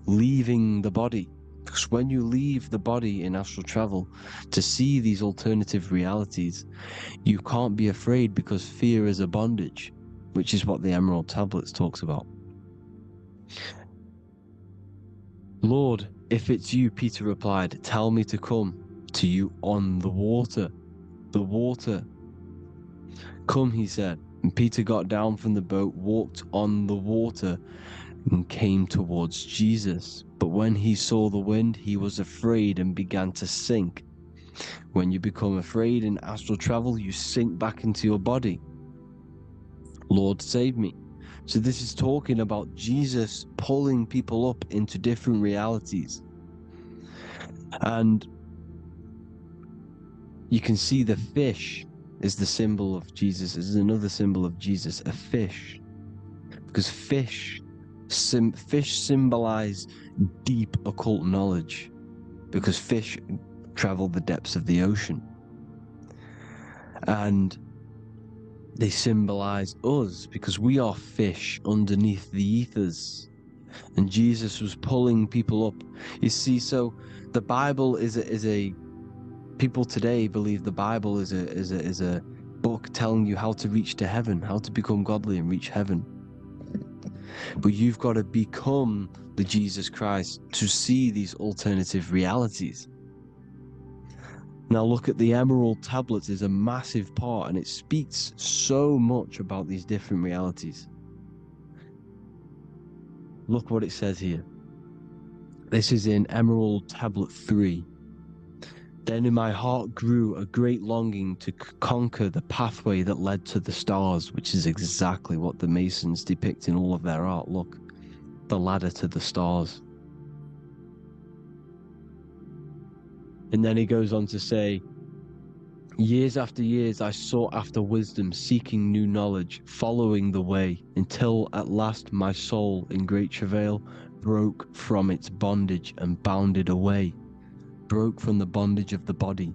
S4: leaving the body. Because when you leave the body in astral travel to see these alternative realities, you can't be afraid because fear is a bondage, which is what the Emerald Tablets talks about. Lord, if it's you, Peter replied, tell me to come to you on the water. The water. Come, he said. And Peter got down from the boat, walked on the water, and came towards Jesus. But when he saw the wind, he was afraid and began to sink. When you become afraid in astral travel, you sink back into your body. Lord, save me. So this is talking about Jesus pulling people up into different realities. And you can see the fish is the symbol of Jesus. This is another symbol of Jesus, a fish. Because fish symbolize deep occult knowledge. Because fish travel the depths of the ocean. And they symbolize us because we are fish underneath the ethers. And Jesus was pulling people up. You see, so the Bible is a people today believe the Bible is a book telling you how to reach to heaven, how to become godly and reach heaven. But you've got to become the Jesus Christ to see these alternative realities. Now look at the Emerald Tablets is a massive part, and it speaks so much about these different realities. Look what it says here. This is in Emerald Tablet 3. Then in my heart grew a great longing to conquer the pathway that led to the stars, which is exactly what the Masons depict in all of their art. Look, the ladder to the stars. And then he goes on to say, years after years I sought after wisdom, seeking new knowledge, following the way, until at last my soul in great travail broke from its bondage and bounded away. Broke from the bondage of the body.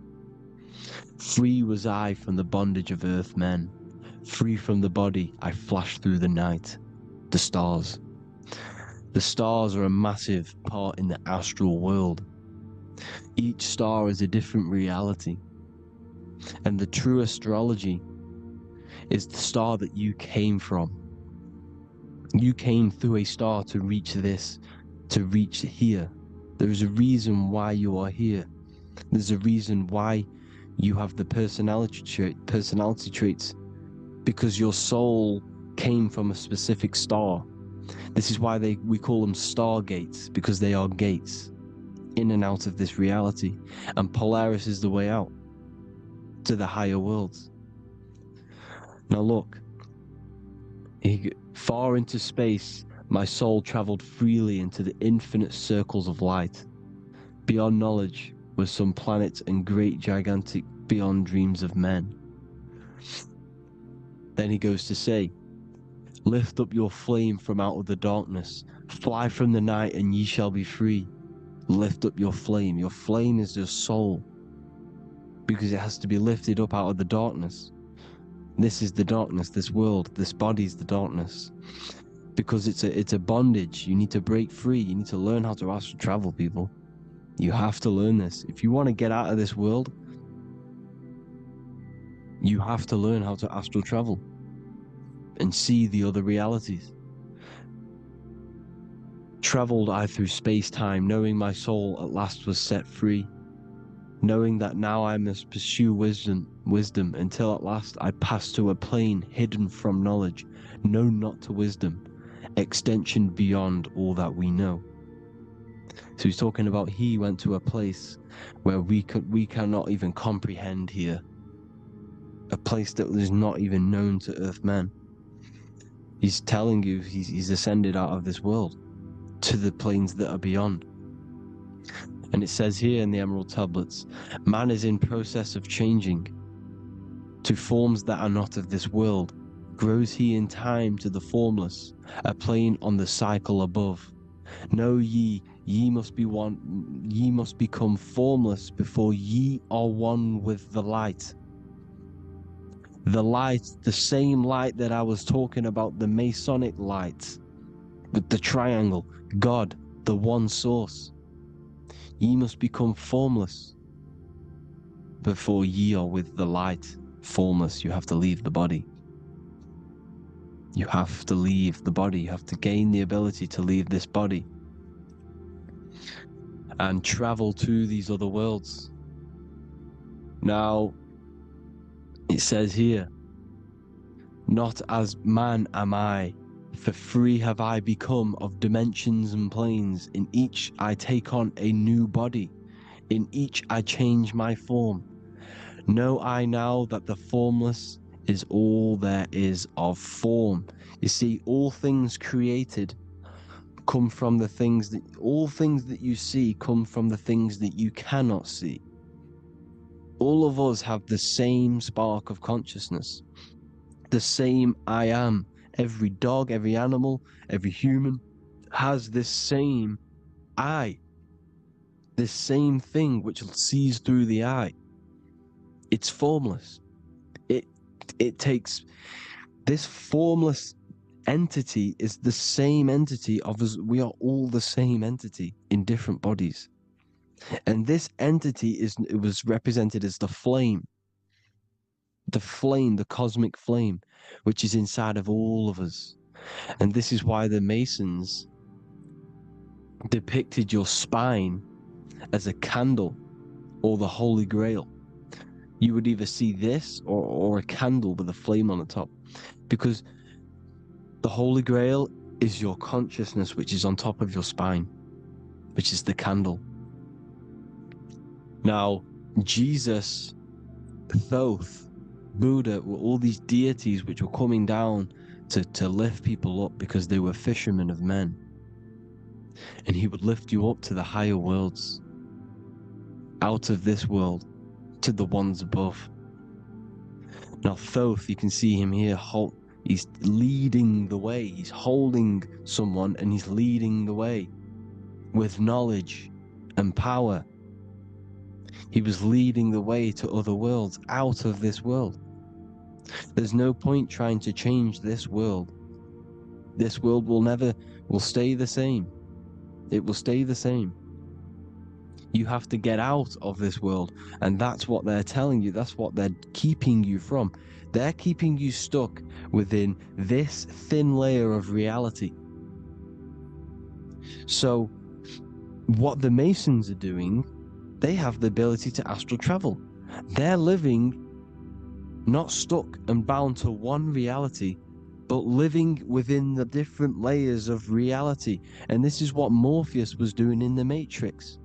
S4: Free was I from the bondage of earth men. Free from the body, I flashed through the night. The stars. The stars are a massive part in the astral world. Each star is a different reality. And the true astrology is the star that you came from. You came through a star to reach this, to reach here. There is a reason why you are here. There's a reason why you have the personality traits, because your soul came from a specific star. This is why we call them stargates, because they are gates in and out of this reality. And Polaris is the way out to the higher worlds. Now look, far into space, my soul traveled freely into the infinite circles of light. Beyond knowledge were some planets and great gigantic beyond dreams of men. Then he goes to say, lift up your flame from out of the darkness, fly from the night and ye shall be free. Lift up your flame. Your flame is your soul, because it has to be lifted up out of the darkness. This is the darkness, this world, this body is the darkness. Because it's a bondage. You need to break free. You need to learn how to astral travel, people. You have to learn this. If you want to get out of this world, you have to learn how to astral travel and see the other realities. Traveled I through space-time, knowing my soul at last was set free, knowing that now I must pursue wisdom until at last I pass to a plane hidden from knowledge, known not to wisdom, extension beyond all that we know. So he's talking about he went to a place where we cannot even comprehend here, a place that is not even known to Earthmen. He's telling you he's ascended out of this world to the planes that are beyond. And it says here in the Emerald Tablets, man is in process of changing to forms that are not of this world. Grows he in time to the formless, a plane on the cycle above. Know ye must be one, ye must become formless before ye are one with the light. The light, the same light that I was talking about, the Masonic light, with the triangle, God, the one source. Ye must become formless before ye are with the light. Formless, you have to leave the body. You have to leave the body. You have to gain the ability to leave this body and travel to these other worlds. Now, it says here, not as man am I, for free have I become of dimensions and planes. In each I take on a new body. In each I change my form. Know I now that the formless is all there is of form. You see, all things created come from the things that, all things that you see come from the things that you cannot see. All of us have the same spark of consciousness, the same I am. Every dog, every animal, every human has this same I, this same thing which sees through the eye. It's formless. It takes this formless entity is the same entity of us. We are all the same entity in different bodies. And this entity it was represented as the flame, the cosmic flame, which is inside of all of us. And this is why the Masons depicted your spine as a candle or the Holy Grail. You would either see this or a candle with a flame on the top, because the Holy Grail is your consciousness, which is on top of your spine, which is the candle. Now, Jesus, Thoth, Buddha were all these deities which were coming down to lift people up because they were fishermen of men. And he would lift you up to the higher worlds, out of this world, to the ones above. Now Thoth, you can see him here, he's leading the way. He's holding someone and he's leading the way with knowledge and power. He was leading the way to other worlds, out of this world. There's no point trying to change this world. This world will stay the same. It will stay the same. You have to get out of this world. And that's what they're telling you. That's what they're keeping you from. They're keeping you stuck within this thin layer of reality. So what the Masons are doing, they have the ability to astral travel. They're living not stuck and bound to one reality, but living within the different layers of reality. And this is what Morpheus was doing in the Matrix.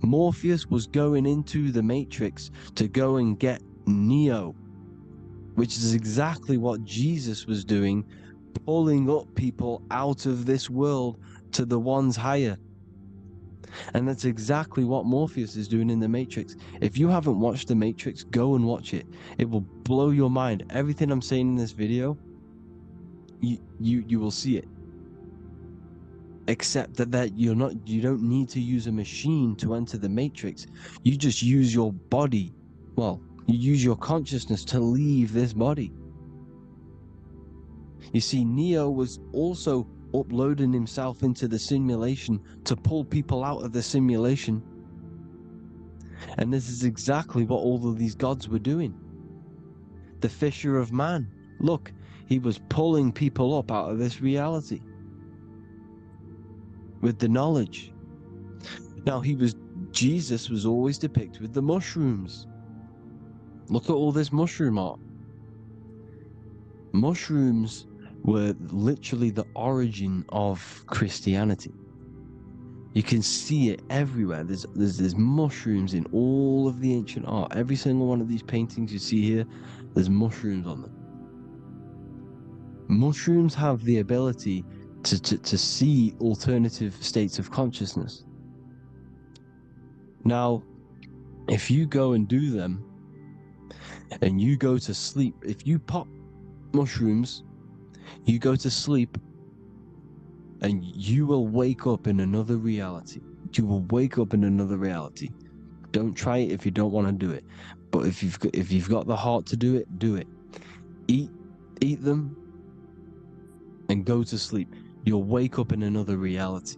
S4: Morpheus was going into the Matrix to go and get Neo, which is exactly what Jesus was doing, pulling up people out of this world to the ones higher. And that's exactly what Morpheus is doing in the Matrix. If you haven't watched the Matrix, go and watch it. It will blow your mind. Everything I'm saying in this video, you will see it. Except that you don't need to use a machine to enter the Matrix. You just use your body. Well, you use your consciousness to leave this body. You see, Neo was also uploading himself into the simulation to pull people out of the simulation. And this is exactly what all of these gods were doing. The Fisher of Man, look, he was pulling people up out of this reality with the knowledge. Now Jesus was always depicted with the mushrooms. Look at all this mushroom art. Mushrooms were literally the origin of Christianity. You can see it everywhere. There's mushrooms in all of the ancient art. Every single one of these paintings you see here, there's mushrooms on them. Mushrooms have the ability to see alternative states of consciousness. Now, if you go and do them, and you go to sleep, if you pop mushrooms, you go to sleep, and you will wake up in another reality. You will wake up in another reality. Don't try it if you don't want to do it. But if you've got the heart to do it, do it. Eat them, and go to sleep. You'll wake up in another reality.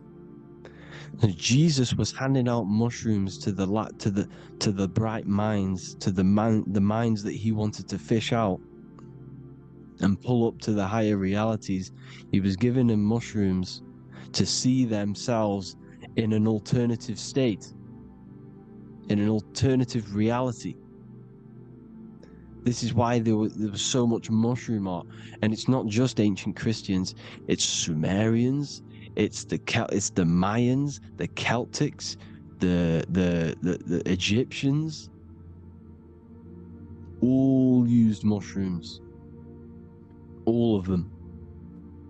S4: And Jesus was handing out mushrooms to the bright minds, to the minds that he wanted to fish out and pull up to the higher realities. He was giving them mushrooms to see themselves in an alternative state, in an alternative reality. This is why there was so much mushroom art. And it's not just ancient Christians, it's Sumerians, it's the Mayans, the Celtics, the Egyptians. All used mushrooms. All of them.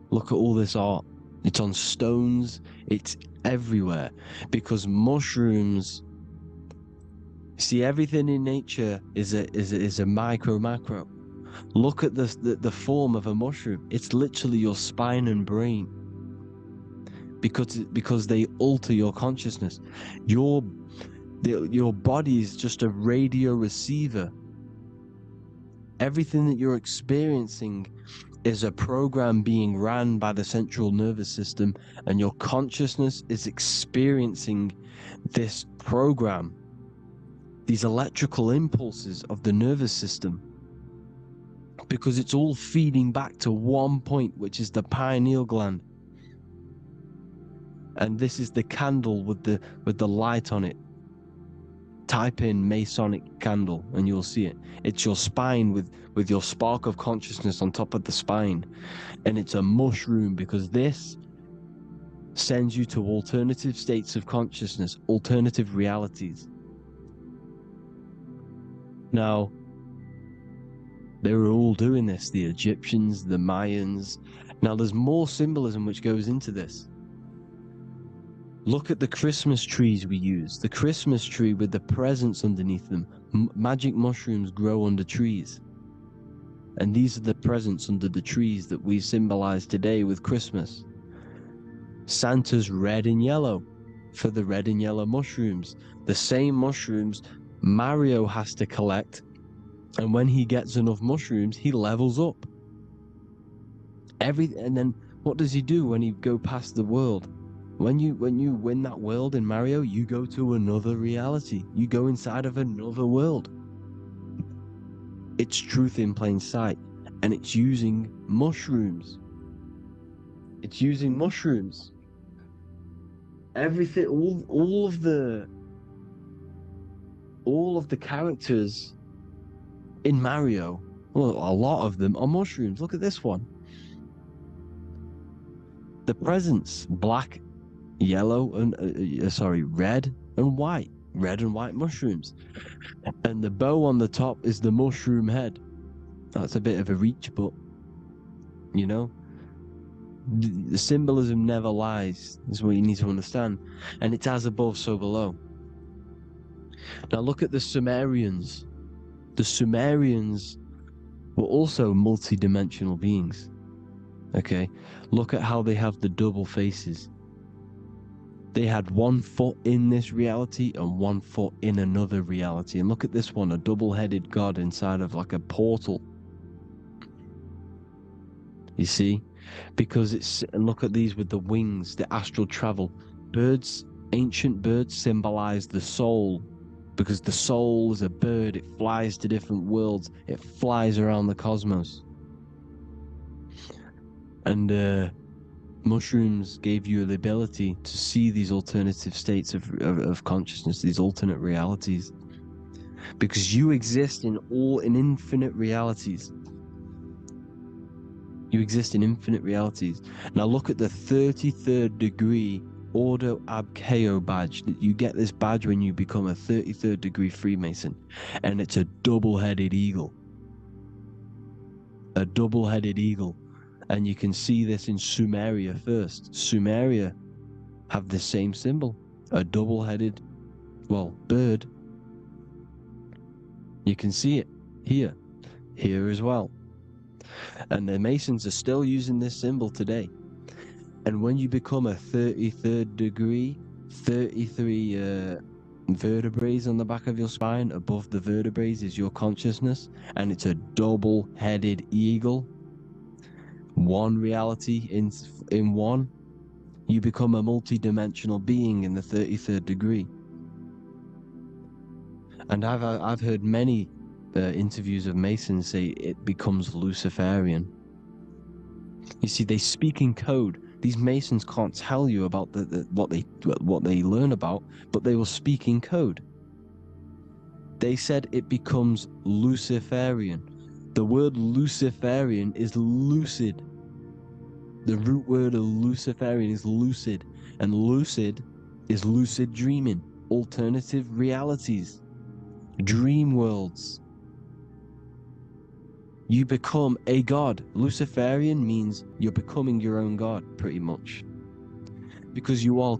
S4: Look at all this art. It's on stones, it's everywhere. Because mushrooms, see, everything in nature is a macro. Look at the form of a mushroom. It's literally your spine and brain. Because they alter your consciousness. Your body is just a radio receiver. Everything that you're experiencing is a program being ran by the central nervous system, and your consciousness is experiencing this program, these electrical impulses of the nervous system, because it's all feeding back to one point, which is the pineal gland. And this is the candle with the light on it. Type in Masonic candle and you'll see it. It's your spine with your spark of consciousness on top of the spine. And it's a mushroom, because this sends you to alternative states of consciousness, alternative realities. Now, they were all doing this, the Egyptians, the Mayans. Now, there's more symbolism which goes into this. Look at the Christmas trees we use. The Christmas tree with the presents underneath them. Magic mushrooms grow under trees. And these are the presents under the trees that we symbolize today with Christmas. Santa's red and yellow for the red and yellow mushrooms. The same mushrooms Mario has to collect. And when he gets enough mushrooms, he levels up. And then what does he do when he go past the world? When you win that world in Mario, you go to another reality. You go inside of another world. It's truth in plain sight, and it's using mushrooms. It's using mushrooms. Everything, all of the characters in Mario, well, a lot of them are mushrooms. Look at this one. The presents, black, yellow, and red and white. Red and white mushrooms. And the bow on the top is the mushroom head. That's a bit of a reach, but you know, the symbolism never lies. Is what you need to understand. And it's as above, so below. Now look at the Sumerians. The Sumerians were also multi-dimensional beings. Okay, look at how they have the double faces. They had 1 foot in this reality and 1 foot in another reality. And look at this one, a double-headed god inside of like a portal. You see? Because it's, and look at these with the wings, the astral travel. Birds, ancient birds symbolize the soul. Because the soul is a bird, it flies to different worlds. It flies around the cosmos. And mushrooms gave you the ability to see these alternative states of consciousness, these alternate realities, because you exist in infinite realities. You exist in infinite realities. Now look at the 33rd degree Ordo Abkeo badge. That you get this badge when you become a 33rd degree Freemason, and it's a double-headed eagle. A double-headed eagle. And you can see this in Sumeria first. Sumeria have the same symbol, a double-headed, bird. You can see it here as well. And the Masons are still using this symbol today. And when you become a 33rd degree, 33 vertebrae on the back of your spine, above the vertebrae is your consciousness, and it's a double-headed eagle. One reality in one, you become a multi-dimensional being in the 33rd degree. And I've heard many interviews of Masons say it becomes Luciferian. You see, they speak in code. These Masons can't tell you about what they learn about, but they will speak in code. They said it becomes Luciferian. The word Luciferian is lucid. The root word of Luciferian is lucid, and lucid is lucid dreaming, alternative realities, dream worlds. You become a god. Luciferian means you're becoming your own god, pretty much, because you are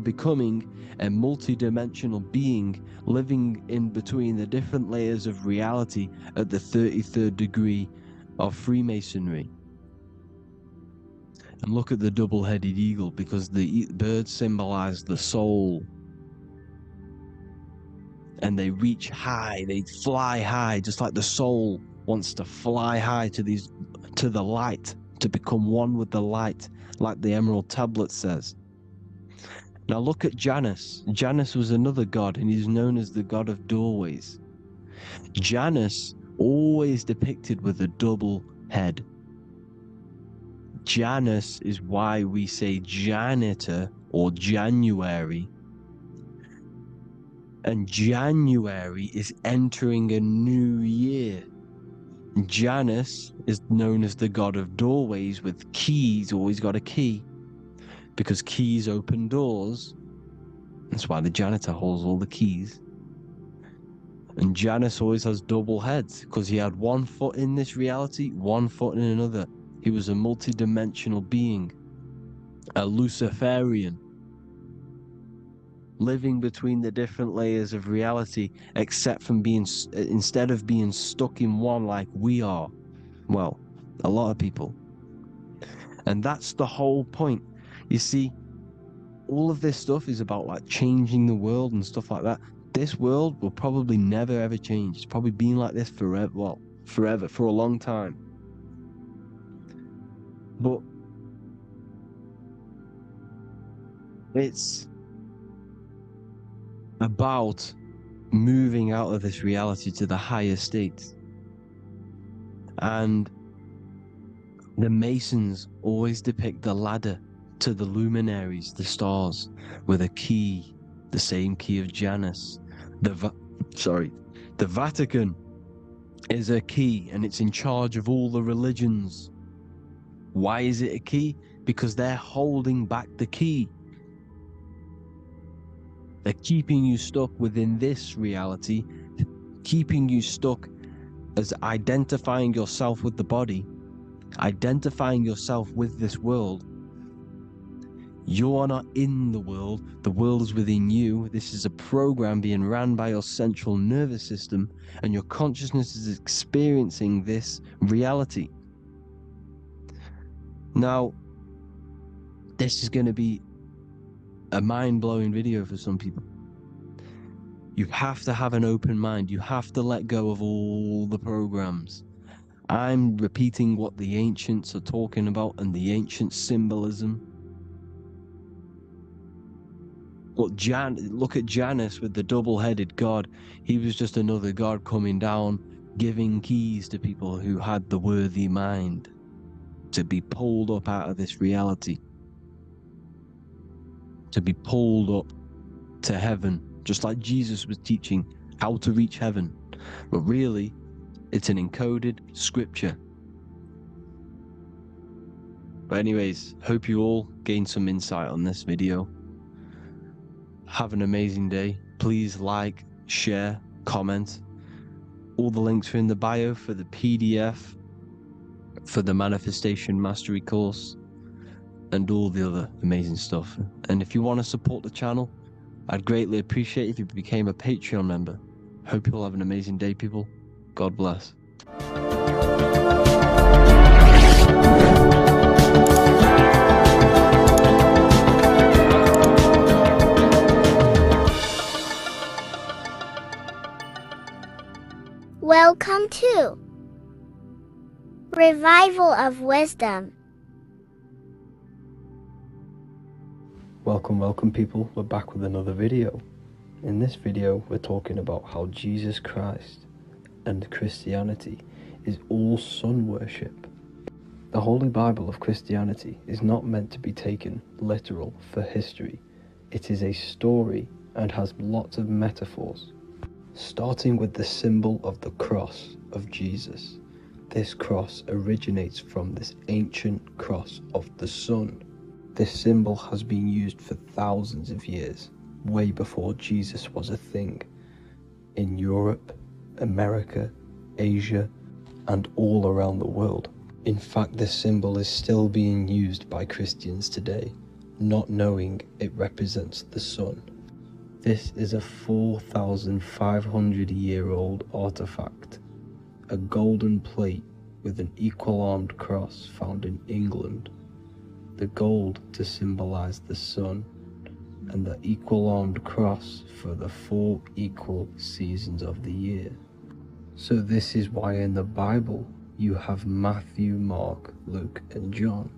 S4: becoming a multi-dimensional being living in between the different layers of reality at the 33rd degree of Freemasonry. And look at the double-headed eagle, because the birds symbolize the soul. And they reach high, they fly high, just like the soul wants to fly high to the light, to become one with the light, like the Emerald Tablet says. Now look at Janus. Janus was another god, and he's known as the god of doorways. Janus always depicted with a double head. Janus is why we say janitor or January. And January is entering a new year. Janus is known as the god of doorways with keys, always got a key, because keys open doors. That's why the janitor holds all the keys. And Janus always has double heads, because he had 1 foot in this reality, 1 foot in another. He was a multi-dimensional being, a Luciferian, living between the different layers of reality, instead of being stuck in one like we are. Well, a lot of people. And that's the whole point. You see, all of this stuff is about like changing the world and stuff like that. This world will probably never ever change. It's probably been like this forever. Well, forever, for a long time. But It's about moving out of this reality to the higher states. And the Masons always depict the ladder to the luminaries, the stars, with a key, the same key of Janus. The Vatican is a key, and it's in charge of all the religions. Why is it a key? Because they're holding back the key. They're keeping you stuck within this reality, keeping you stuck as identifying yourself with the body, identifying yourself with this world. You are not in the world is within you. This is a program being ran by your central nervous system, and your consciousness is experiencing this reality. Now, this is going to be a mind-blowing video for some people. You have to have an open mind. You have to let go of all the programs. I'm repeating what the ancients are talking about and the ancient symbolism. Look at Janus with the double-headed god. He was just another god coming down, giving keys to people who had the worthy mind to be pulled up out of this reality, to be pulled up to heaven, just like Jesus was teaching how to reach heaven. But really, it's an encoded scripture. But anyways, hope you all gained some insight on this video. Have an amazing day. Please like, share, comment. All the links are in the bio for the PDF, for the Manifestation Mastery course, and all the other amazing stuff. And if you want to support the channel, I'd greatly appreciate if you became a Patreon member. Hope you all have an amazing day, people. God bless.
S5: Welcome to Revival of Wisdom.
S6: Welcome people, we're back with another video. In this video we're talking about how Jesus Christ and Christianity is all sun worship. The Holy Bible of Christianity is not meant to be taken literal for history. It is a story and has lots of metaphors. Starting with the symbol of the cross of Jesus. This cross originates from this ancient cross of the sun. This symbol has been used for thousands of years, way before Jesus was a thing, in Europe, America, Asia, and all around the world. In fact, this symbol is still being used by Christians today, not knowing it represents the sun. This is a 4,500-year-old artifact, a golden plate with an equal-armed cross found in England. The gold to symbolize the sun, and the equal-armed cross for the 4 equal seasons of the year. So this is why in the Bible you have Matthew, Mark, Luke, and John,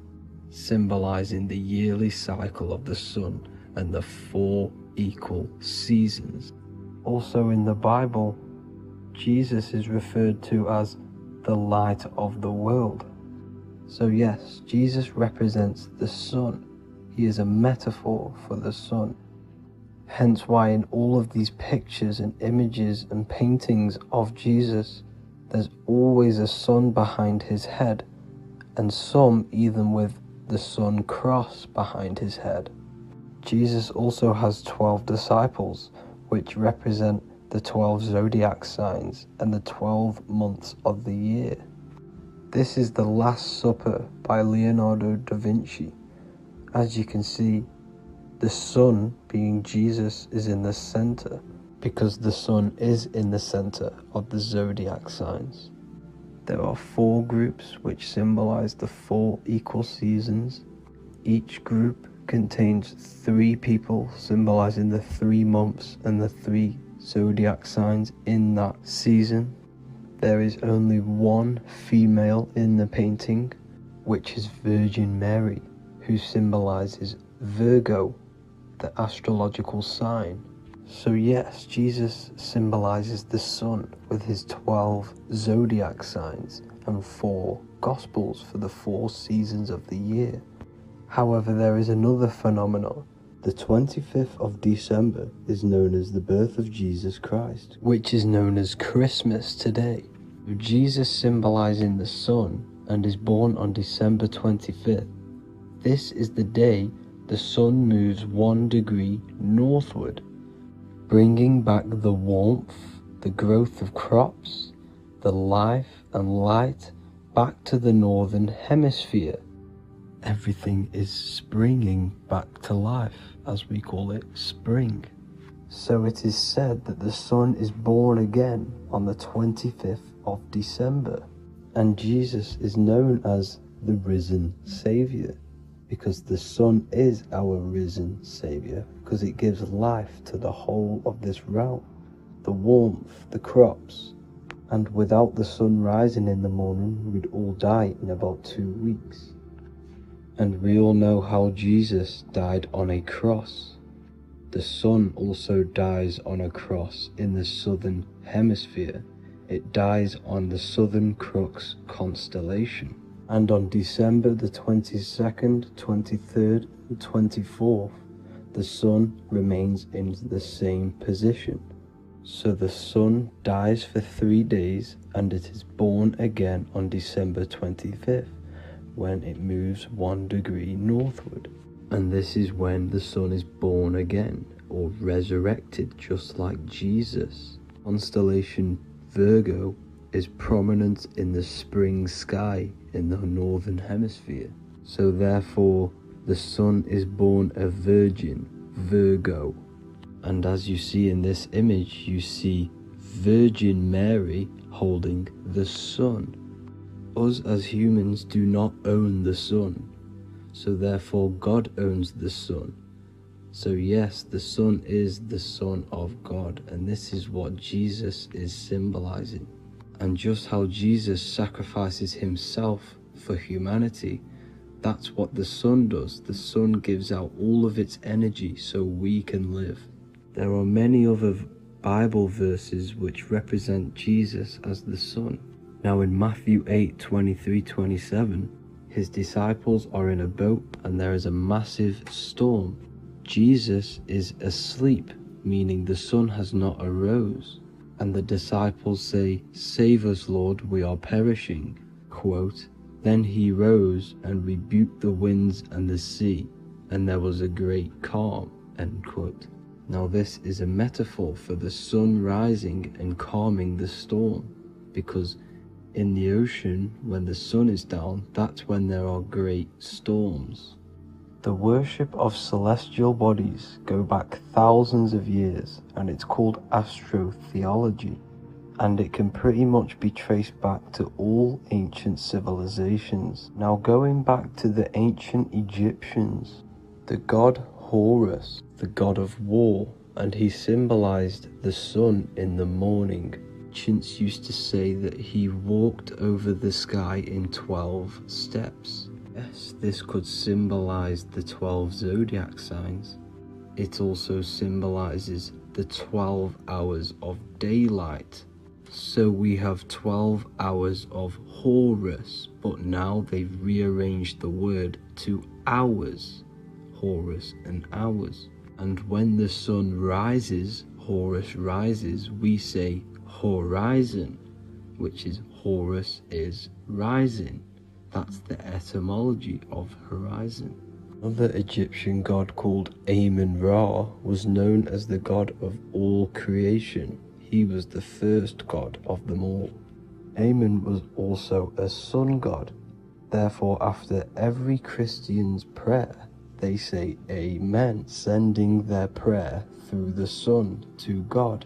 S6: symbolizing the yearly cycle of the sun and the 4 equal seasons. Also in the Bible, Jesus is referred to as the light of the world. So yes, Jesus represents the sun. He is a metaphor for the sun. Hence why in all of these pictures and images and paintings of Jesus, there's always a sun behind his head, and some even with the sun cross behind his head. Jesus also has 12 disciples, which represent the 12 zodiac signs and the 12 months of the year. This is the Last Supper by Leonardo da Vinci. As you can see, the sun, being Jesus, is in the center, because the sun is in the center of the zodiac signs. There are 4 groups which symbolize the 4 equal seasons. Each group contains 3 people symbolizing the 3 months and the 3 zodiac signs in that season. There is only one female in the painting, which is Virgin Mary, who symbolizes Virgo, the astrological sign. So yes, Jesus symbolizes the sun with his 12 zodiac signs and 4 gospels for the 4 seasons of the year. However, there is another phenomenon. The 25th of December is known as the birth of Jesus Christ, which is known as Christmas today. Jesus symbolizing the sun and is born on December 25th. This is the day the sun moves 1 degree northward, bringing back the warmth, the growth of crops, the life and light back to the northern hemisphere. Everything is springing back to life, as we call it, spring. So it is said that the sun is born again on the 25th of December, and Jesus is known as the risen Saviour, because the sun is our risen Saviour, because it gives life to the whole of this realm, the warmth, the crops, and without the sun rising in the morning, we'd all die in about 2 weeks. And we all know how Jesus died on a cross. The sun also dies on a cross in the southern hemisphere. It dies on the Southern Crux constellation. And on December the 22nd, 23rd, and 24th, the sun remains in the same position. So the sun dies for 3 days and it is born again on December 25th, when it moves 1 degree northward. And this is when the sun is born again, or resurrected, just like Jesus. Constellation Virgo is prominent in the spring sky in the northern hemisphere. So therefore, the sun is born a virgin, Virgo. And as you see in this image, you see Virgin Mary holding the sun. Us as humans do not own the sun, so therefore God owns the sun. So yes, the sun is the Son of God, and this is what Jesus is symbolizing. And just how Jesus sacrifices himself for humanity, that's what the sun does. The sun gives out all of its energy so we can live. There are many other Bible verses which represent Jesus as the sun. Now in Matthew 8:23-27, his disciples are in a boat and there is a massive storm. Jesus is asleep, meaning the sun has not arose. And the disciples say, "Save us, Lord, we are perishing." Quote, "Then he rose and rebuked the winds and the sea, and there was a great calm." End quote. Now this is a metaphor for the sun rising and calming the storm, because in the ocean, when the sun is down, that's when there are great storms. The worship of celestial bodies go back thousands of years, and it's called astrotheology, and it can pretty much be traced back to all ancient civilizations. Now going back to the ancient Egyptians, the god Horus, the god of war, and he symbolized the sun in the morning. Ancients used to say that he walked over the sky in 12 steps. Yes, this could symbolize the 12 zodiac signs. It also symbolizes the 12 hours of daylight. So we have 12 hours of Horus, but now they've rearranged the word to hours. Horus and hours. And when the sun rises, Horus rises, we say horizon, which is Horus is rising. That's the etymology of horizon. Another Egyptian god called Amun-Ra was known as the god of all creation. He was the first god of them all. Amun was also a sun god. Therefore, after every Christian's prayer, they say Amen, sending their prayer through the sun to God.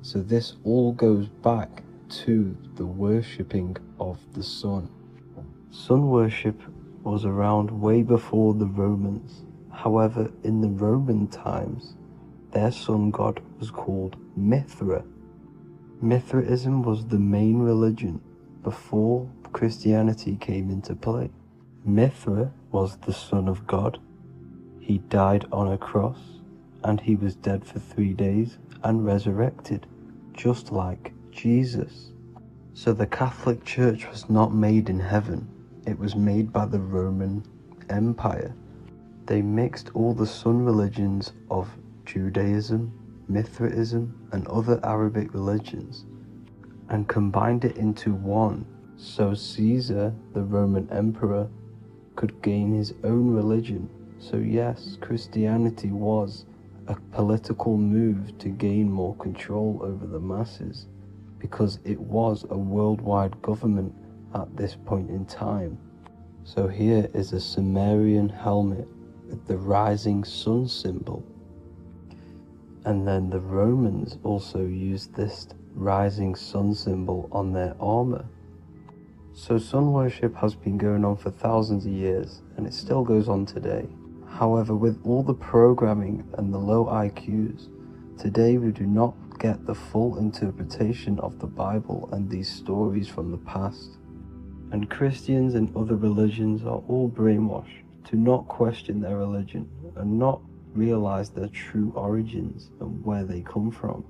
S6: So this all goes back to the worshipping of the sun. Sun worship was around way before the Romans. However, in the Roman times, their sun god was called Mithra. Mithraism was the main religion before Christianity came into play. Mithra was the son of God. He died on a cross and he was dead for 3 days and resurrected, just like Jesus. So the Catholic Church was not made in heaven, it was made by the Roman Empire. They mixed all the sun religions of Judaism, Mithraism, and other Arabic religions and combined it into one, so Caesar, the Roman emperor, could gain his own religion. So yes, Christianity was a political move to gain more control over the masses, because it was a worldwide government at this point in time. So here is a Sumerian helmet with the rising sun symbol. And then the Romans also used this rising sun symbol on their armor. So sun worship has been going on for thousands of years, and it still goes on today. However, with all the programming and the low IQs, today we do not get the full interpretation of the Bible and these stories from the past. And Christians and other religions are all brainwashed to not question their religion and not realize their true origins and where they come from.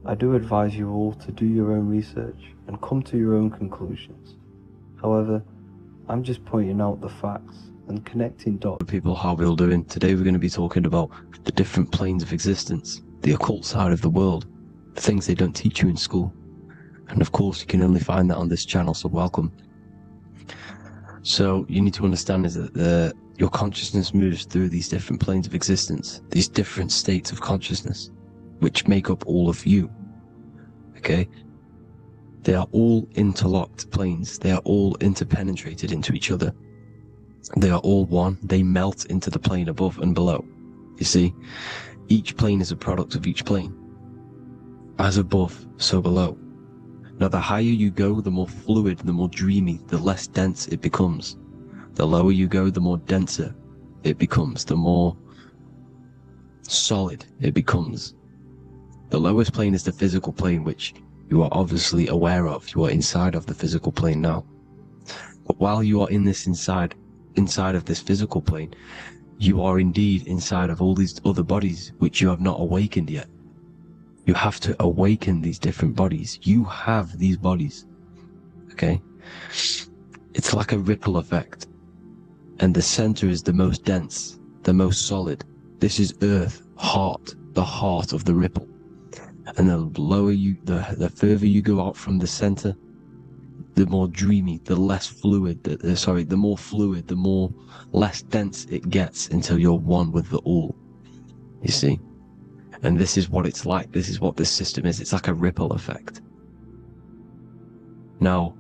S6: I do advise you all to do your own research and come to your own conclusions. However, I'm just pointing out the facts and connecting dots.
S4: People, how we all doing? Today we're going to be talking about the different planes of existence, the occult side of the world, the things they don't teach you in school. And of course you can only find that on this channel, so welcome. So you need to understand is that your consciousness moves through these different planes of existence, these different states of consciousness, which make up all of you. Okay? They are all interlocked planes. They are all interpenetrated into each other. They are all one. They melt into the plane above and below. You see? Each plane is a product of each plane. As above, so below. Now, the higher you go, the more fluid, the more dreamy, the less dense it becomes. The lower you go, the more denser it becomes, the more solid it becomes. The lowest plane is the physical plane, which you are obviously aware of. You are inside of the physical plane now. But while you are in this inside of this physical plane, you are indeed inside of all these other bodies which you have not awakened yet. You have to awaken these different bodies. You have these bodies. Okay? It's like a ripple effect. And the center is the most dense, the most solid. This is Earth, heart, the heart of the ripple. And the lower you, the further you go out from the center, the more dreamy, the less fluid, the more fluid, the more less dense it gets until you're one with the all. You see? And this is what it's like. This is what this system is. It's like a ripple effect. Now,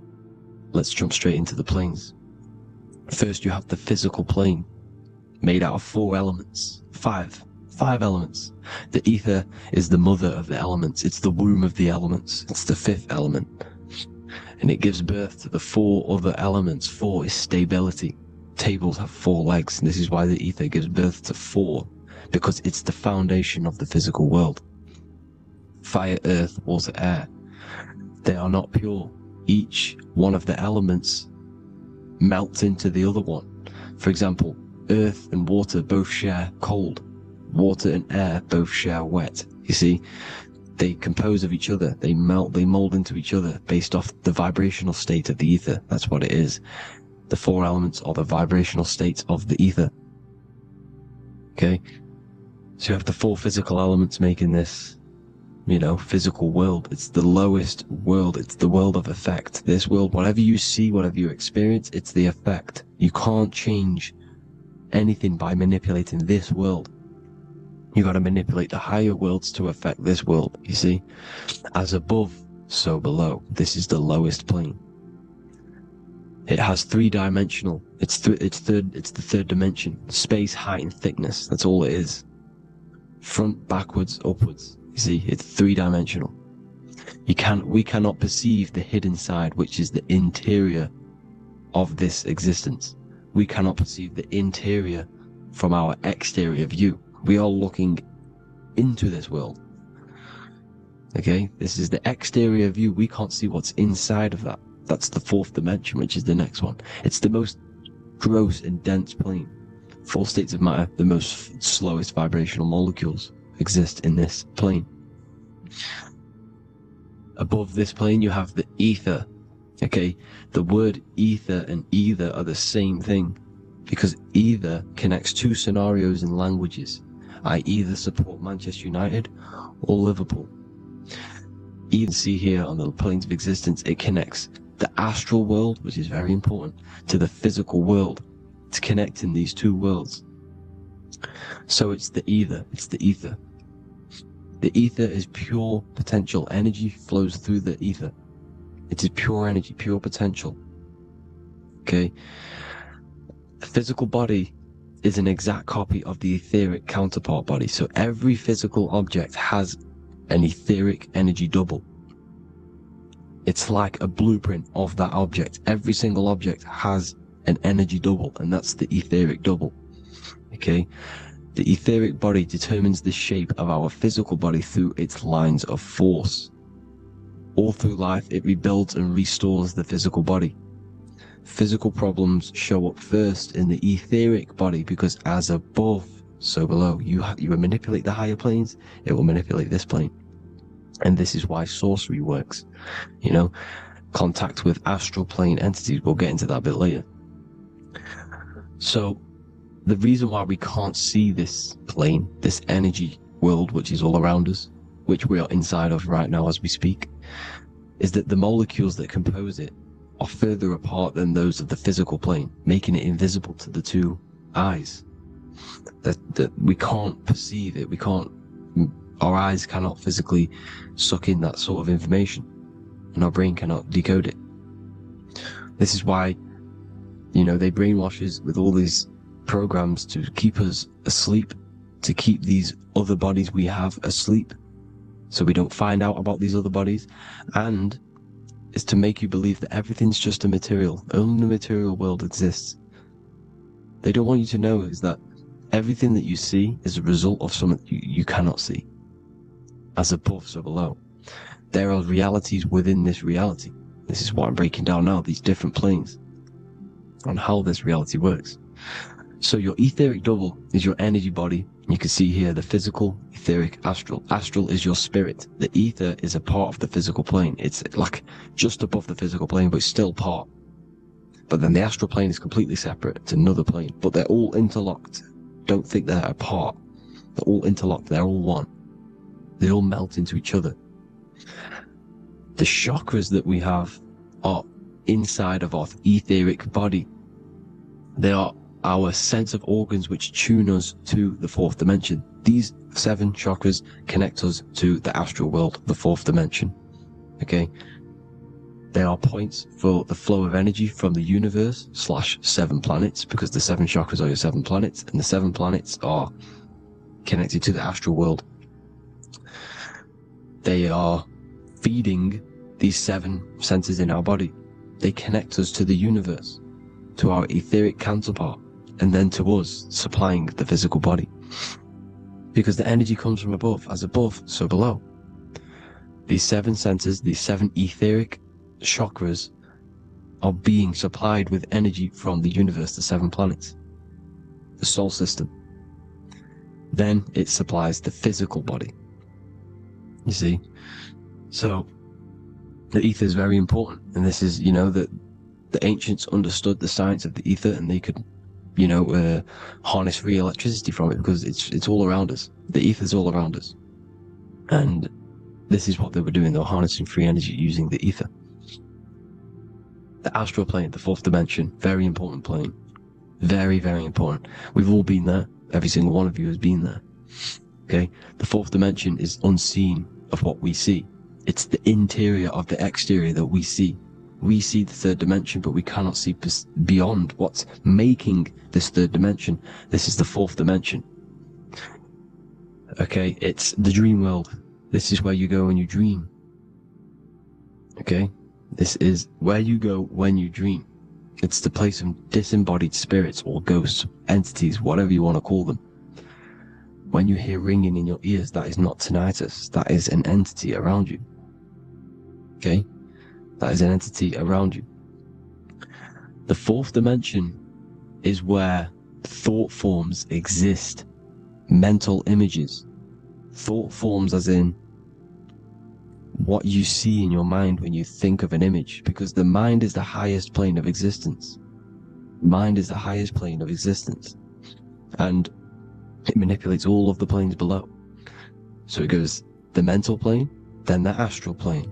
S4: let's jump straight into the planes. First, you have the physical plane, made out of 4 elements. Five elements. The ether is the mother of the elements. It's the womb of the elements. It's the 5th element. And it gives birth to the 4 other elements. 4 is stability. Tables have 4 legs, and this is why the ether gives birth to 4. Because it's the foundation of the physical world. Fire, earth, water, air. They are not pure. Each one of the elements melts into the other one. For example, earth and water both share cold. Water and air both share wet. You see, they compose of each other. They melt, they mold into each other based off the vibrational state of the ether. That's what it is. The 4 elements are the vibrational states of the ether. Okay? So you have the 4 physical elements making this, physical world. It's the lowest world. It's the world of effect. This world, whatever you see, whatever you experience, it's the effect. You can't change anything by manipulating this world. You got to manipulate the higher worlds to affect this world, you see? As above, so below. This is the lowest plane. It has 3-dimensional. It's the 3rd dimension. Space, height, and thickness. That's all it is. Front, backwards, upwards. You see, it's 3-dimensional. We cannot perceive the hidden side, which is the interior of this existence. We cannot perceive the interior from our exterior view. We are looking into this world. Okay, this is the exterior view. We can't see what's inside of that. That's the 4th dimension, which is the next one. It's the most gross and dense plane. 4 states of matter, the most slowest vibrational molecules. exist in this plane. Above this plane, you have the ether. Okay, the word ether and either are the same thing, because either connects two scenarios in languages. I either support Manchester United or Liverpool. You can see here on the planes of existence, it connects the astral world, which is very important, to the physical world. It's connecting these two worlds. So it's the ether. It's the ether. The ether is pure potential. Energy flows through the ether. It is pure energy, pure potential. Okay? The physical body is an exact copy of the etheric counterpart body. So every physical object has an etheric energy double. It's like a blueprint of that object. Every single object has an energy double, and that's the etheric double. Okay? The etheric body determines the shape of our physical body through its lines of force. All through life, it rebuilds and restores the physical body. Physical problems show up first in the etheric body, because as above, so below. You manipulate the higher planes, it will manipulate this plane. And this is why sorcery works. You know, contact with astral plane entities. We'll get into that a bit later. So the reason why we can't see this plane, this energy world, which is all around us, which we are inside of right now as we speak, is that the molecules that compose it are further apart than those of the physical plane, making it invisible to the two eyes. That we can't perceive it. Our eyes cannot physically suck in that sort of information, and our brain cannot decode it. This is why, you know, they brainwash us with all these programs to keep us asleep, to keep these other bodies we have asleep, so we don't find out about these other bodies, and is to make you believe that everything's just a material. Only the material world exists. They don't want you to know is that everything that you see is a result of something you cannot see. As above, so below. There are realities within this reality. This is what I'm breaking down now, these different planes, on how this reality works. So your etheric double is your energy body. You can see here the physical, etheric, astral. Astral is your spirit. The ether is a part of the physical plane. It's like just above the physical plane, but it's still part. But then the astral plane is completely separate. It's another plane, but they're all interlocked. Don't think they're apart. They're all interlocked. They're all one. They all melt into each other. The chakras that we have are inside of our etheric body. They are our sense of organs which tune us to the fourth dimension. These 7 chakras connect us to the astral world, the fourth dimension. Okay? They are points for the flow of energy from the universe / 7 planets, because the 7 chakras are your 7 planets, and the 7 planets are connected to the astral world. They are feeding these 7 senses in our body. They connect us to the universe, to our etheric counterpart, and then to us, supplying the physical body. Because the energy comes from above. As above, so below. These 7 senses, these 7 etheric chakras, are being supplied with energy from the universe, the 7 planets, the solar system. Then it supplies the physical body. You see? So the ether is very important, and this is, you know, that the ancients understood the science of the ether, and they could, you know, harness free electricity from it, because it's all around us. The ether is all around us, and this is what they were doing. They were harnessing free energy using the ether. The astral plane, the fourth dimension, very important plane. Very, very important. We've all been there. Every single one of you has been there. Okay? The fourth dimension is unseen of what we see. It's the interior of the exterior that we see. We see the third dimension, but we cannot see beyond what's making this third dimension. This is the fourth dimension. Okay? It's the dream world. This is where you go when you dream. Okay? This is where you go when you dream. It's the place of disembodied spirits or ghosts, entities, whatever you want to call them. When you hear ringing in your ears, that is not tinnitus. That is an entity around you. Okay? That is an entity around you. The fourth dimension is where thought forms exist. Mental images. Thought forms as in what you see in your mind when you think of an image, because the mind is the highest plane of existence. Mind is the highest plane of existence, and it manipulates all of the planes below. So it goes the mental plane, then the astral plane.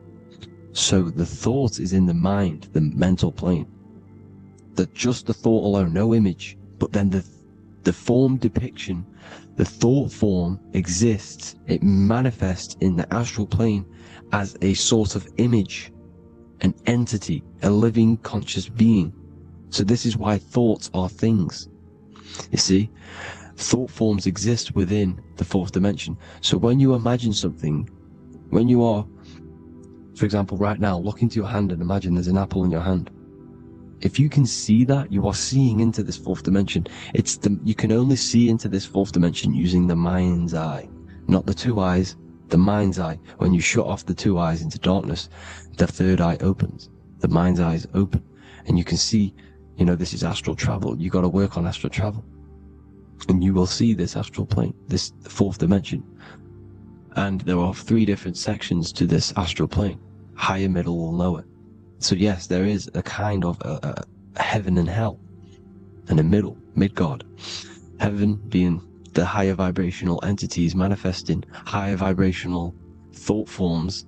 S4: So the thought is in the mind, the mental plane. That just the thought alone, no image, but then the form depiction, the thought form exists. It manifests in the astral plane as a sort of image, an entity, a living conscious being. So this is why thoughts are things. You see, thought forms exist within the fourth dimension. So when you imagine something, when you are, for example, right now, look into your hand and imagine there's an apple in your hand. If you can see that, you are seeing into this fourth dimension. You can only see into this fourth dimension using the mind's eye, not the two eyes, the mind's eye. When you shut off the two eyes into darkness, the third eye opens. The mind's eye is open, and you can see, you know, this is astral travel. You got to work on astral travel, and you will see this astral plane, this fourth dimension. And there are 3 different sections to this astral plane: higher, middle, or lower. So yes, there is a kind of a heaven and hell, and a middle, Midgard. Heaven being the higher vibrational entities manifesting higher vibrational thought forms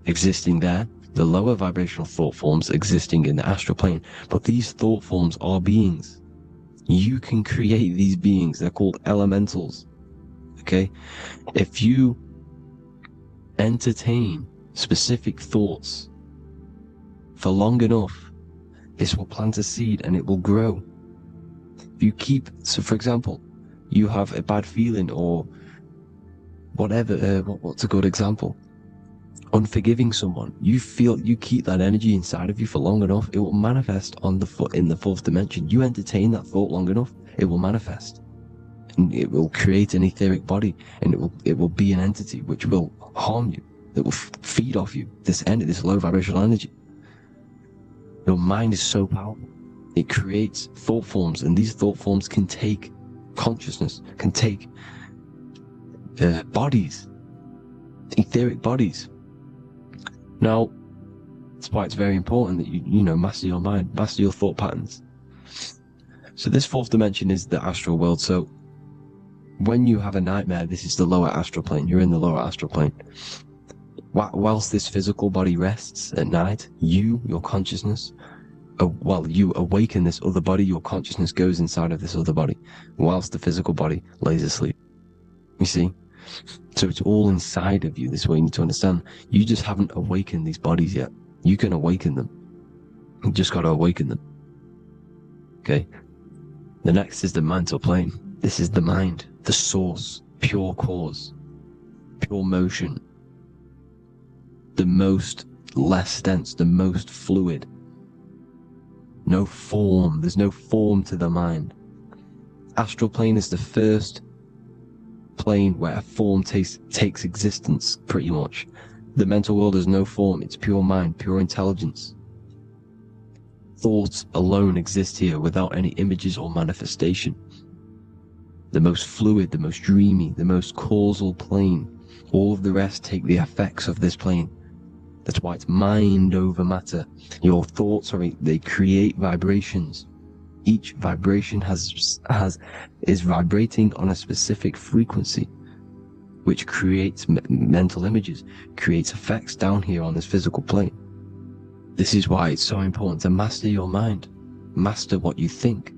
S4: existing there, the lower vibrational thought forms existing in the astral plane. But these thought forms are beings. You can create these beings. They're called elementals. Okay? If you entertain specific thoughts for long enough, this will plant a seed and it will grow. If you keep, so for example, you have a bad feeling or whatever, what's a good example? Unforgiving someone. You keep that energy inside of you for long enough, it will manifest in the fourth dimension. You entertain that thought long enough, it will manifest. And it will create an etheric body, and it will be an entity which will harm you. It will feed off you, this low vibrational energy. Your mind is so powerful. It creates thought forms, and these thought forms can take consciousness, can take bodies, etheric bodies. Now, that's why it's very important that you master your mind, master your thought patterns. So this fourth dimension is the astral world. So when you have a nightmare, this is the lower astral plane. You're in the lower astral plane. Whilst this physical body rests at night, your consciousness, while you awaken this other body, your consciousness goes inside of this other body, whilst the physical body lays asleep. You see? So it's all inside of you. This way you need to understand. You just haven't awakened these bodies yet. You can awaken them. You just got to awaken them. Okay? The next is the mental plane. This is the mind, the source, pure cause, pure motion. The most less dense, the most fluid. No form. There's no form to the mind. Astral plane is the first plane where a form takes existence, pretty much. The mental world has no form. It's pure mind, pure intelligence. Thoughts alone exist here without any images or manifestation. The most fluid, the most dreamy, the most causal plane. All of the rest take the effects of this plane. That's why it's mind over matter. Your thoughts they create vibrations. Each vibration is vibrating on a specific frequency, which creates mental images, creates effects down here on this physical plane. This is why it's so important to master your mind. Master what you think.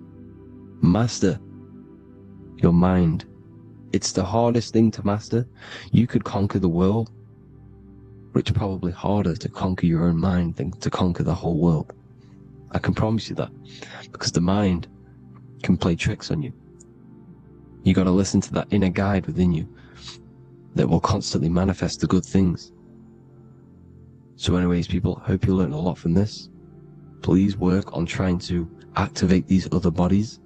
S4: Master your mind. It's the hardest thing to master. You could conquer the world, but it's probably harder to conquer your own mind than to conquer the whole world. I can promise you that, because the mind can play tricks on you. You got to listen to that inner guide within you that will constantly manifest the good things. So anyways, people, hope you learned a lot from this. Please work on trying to activate these other bodies.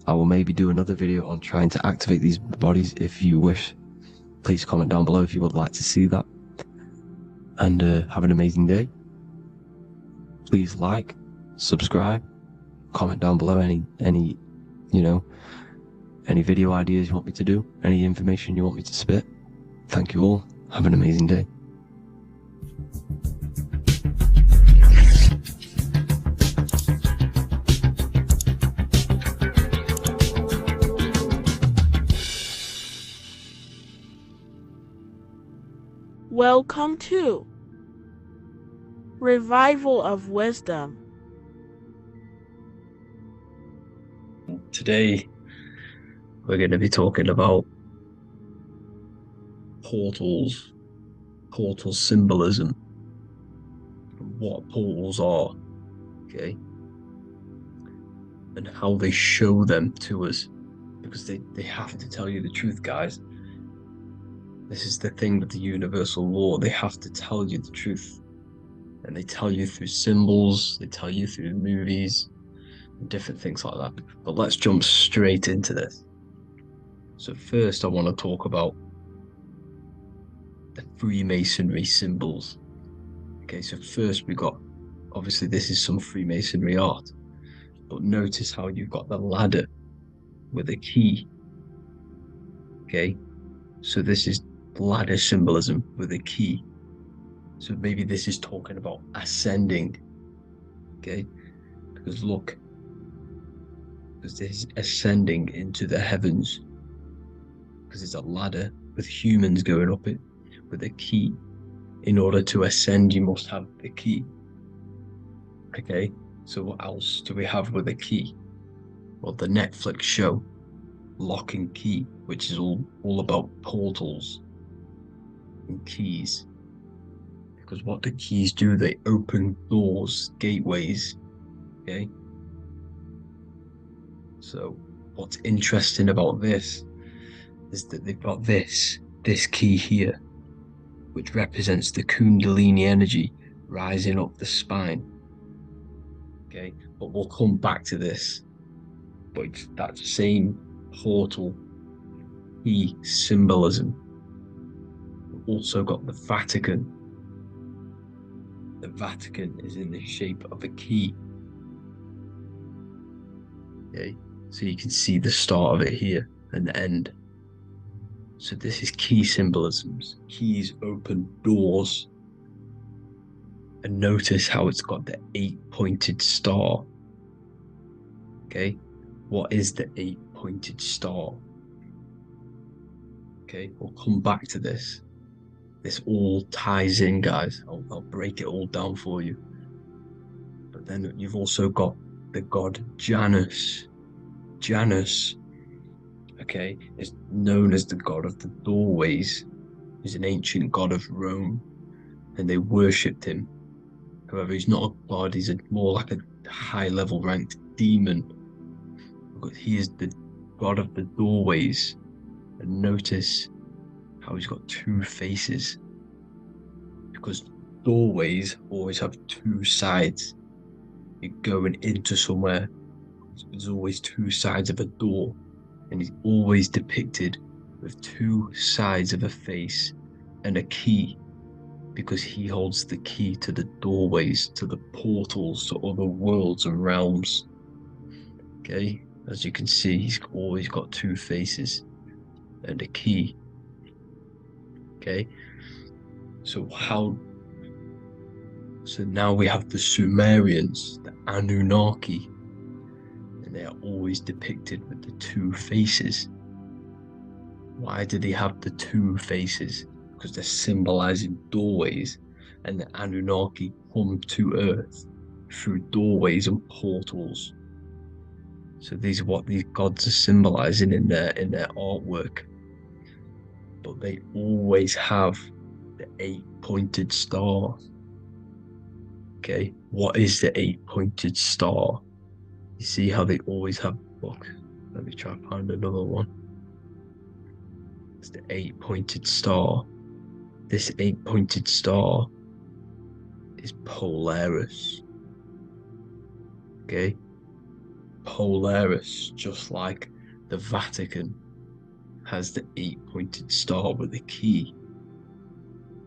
S4: I will maybe do another video on trying to activate these bodies if you wish. Please comment down below if you would like to see that. And have an amazing day. Please like, subscribe, comment down below any video ideas you want me to do, any information you want me to spit. Thank you all. Have an amazing day.
S3: Welcome to Revival of Wisdom.
S1: Today, we're going to be talking about portals, portal symbolism, what portals are, okay, and how they show them to us, because they have to tell you the truth, guys. This is the thing with the universal law. They have to tell you the truth, and they tell you through symbols, they tell you through movies, and different things like that. But let's jump straight into this. So first, I want to talk about the Freemasonry symbols. Okay, so first we got, obviously this is some Freemasonry art, but notice how you've got the ladder with a key. Okay, so this is ladder symbolism with a key. So maybe this is talking about ascending. Okay, because look, because this is ascending into the heavens, because it's a ladder with humans going up it with a key. In order to ascend, you must have the key. Okay, so what else do we have with a key? Well, the Netflix show Lock and Key, which is all about portals and keys. Because what the keys do, they open doors, gateways. Okay, so what's interesting about this is that they've got this key here, which represents the Kundalini energy rising up the spine. Okay, but we'll come back to this. But it's that same portal key symbolism. We've also got the Vatican. The Vatican is in the shape of a key. Okay, so you can see the start of it here and the end. So this is key symbolisms. Keys open doors. And notice how it's got the 8-pointed star. Okay, what is the 8-pointed star? Okay, we'll come back to this. This all ties in, guys. I'll break it all down for you. But then you've also got the god Janus. Janus, okay, is known as the god of the doorways. He's an ancient god of Rome, and they worshipped him. However, he's not a god, he's more like a high-level ranked demon. Because he is the god of the doorways. And notice how he's got two faces. Because doorways always have two sides. You're going into somewhere. There's always two sides of a door. And he's always depicted with two sides of a face and a key. Because he holds the key to the doorways, to the portals, to other worlds and realms. Okay, as you can see, he's always got two faces and a key. Okay, so now we have the Sumerians, the Anunnaki, and they are always depicted with the two faces. Why do they have the two faces? Because they're symbolizing doorways, and the Anunnaki come to Earth through doorways and portals. So these are what these gods are symbolizing in their artwork. But they always have the 8-pointed star. Okay, what is the 8-pointed star? You see how they always have, look, let me try to find another one. It's the 8-pointed star. This 8-pointed star is Polaris. Okay, Polaris, just like the Vatican has the 8-pointed star with a key.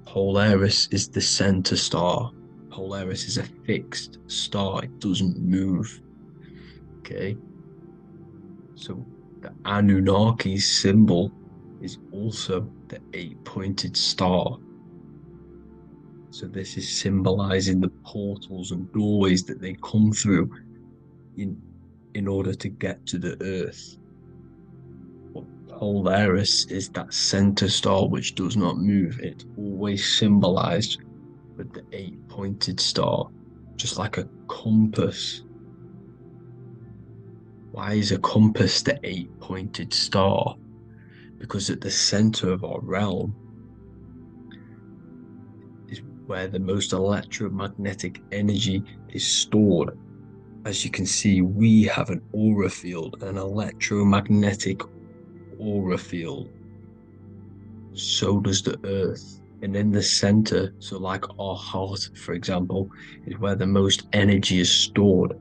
S1: Polaris is the center star. Polaris is a fixed star, it doesn't move. Okay, so the Anunnaki symbol is also the 8-pointed star. So this is symbolizing the portals and doorways that they come through in order to get to the earth. But Polaris is that center star which does not move. It's always symbolized with the 8-pointed star, just like a compass. Why is a compass the 8-pointed star? Because at the center of our realm is where the most electromagnetic energy is stored. As you can see, we have an aura field, an electromagnetic aura field. So does the earth. And in the center, so like our heart, for example, is where the most energy is stored.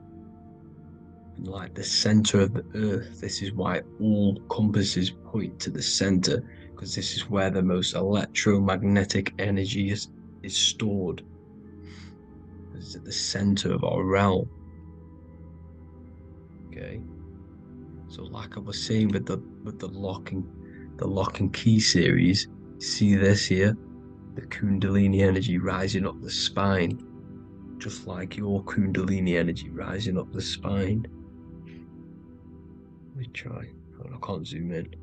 S1: And like the center of the earth, this is why all compasses point to the center, because this is where the most electromagnetic energy is stored. It's at the center of our realm. Okay. So like I was saying with the lock and key series, see this here? The Kundalini energy rising up the spine, just like your Kundalini energy rising up the spine. Let me try. I can't zoom in,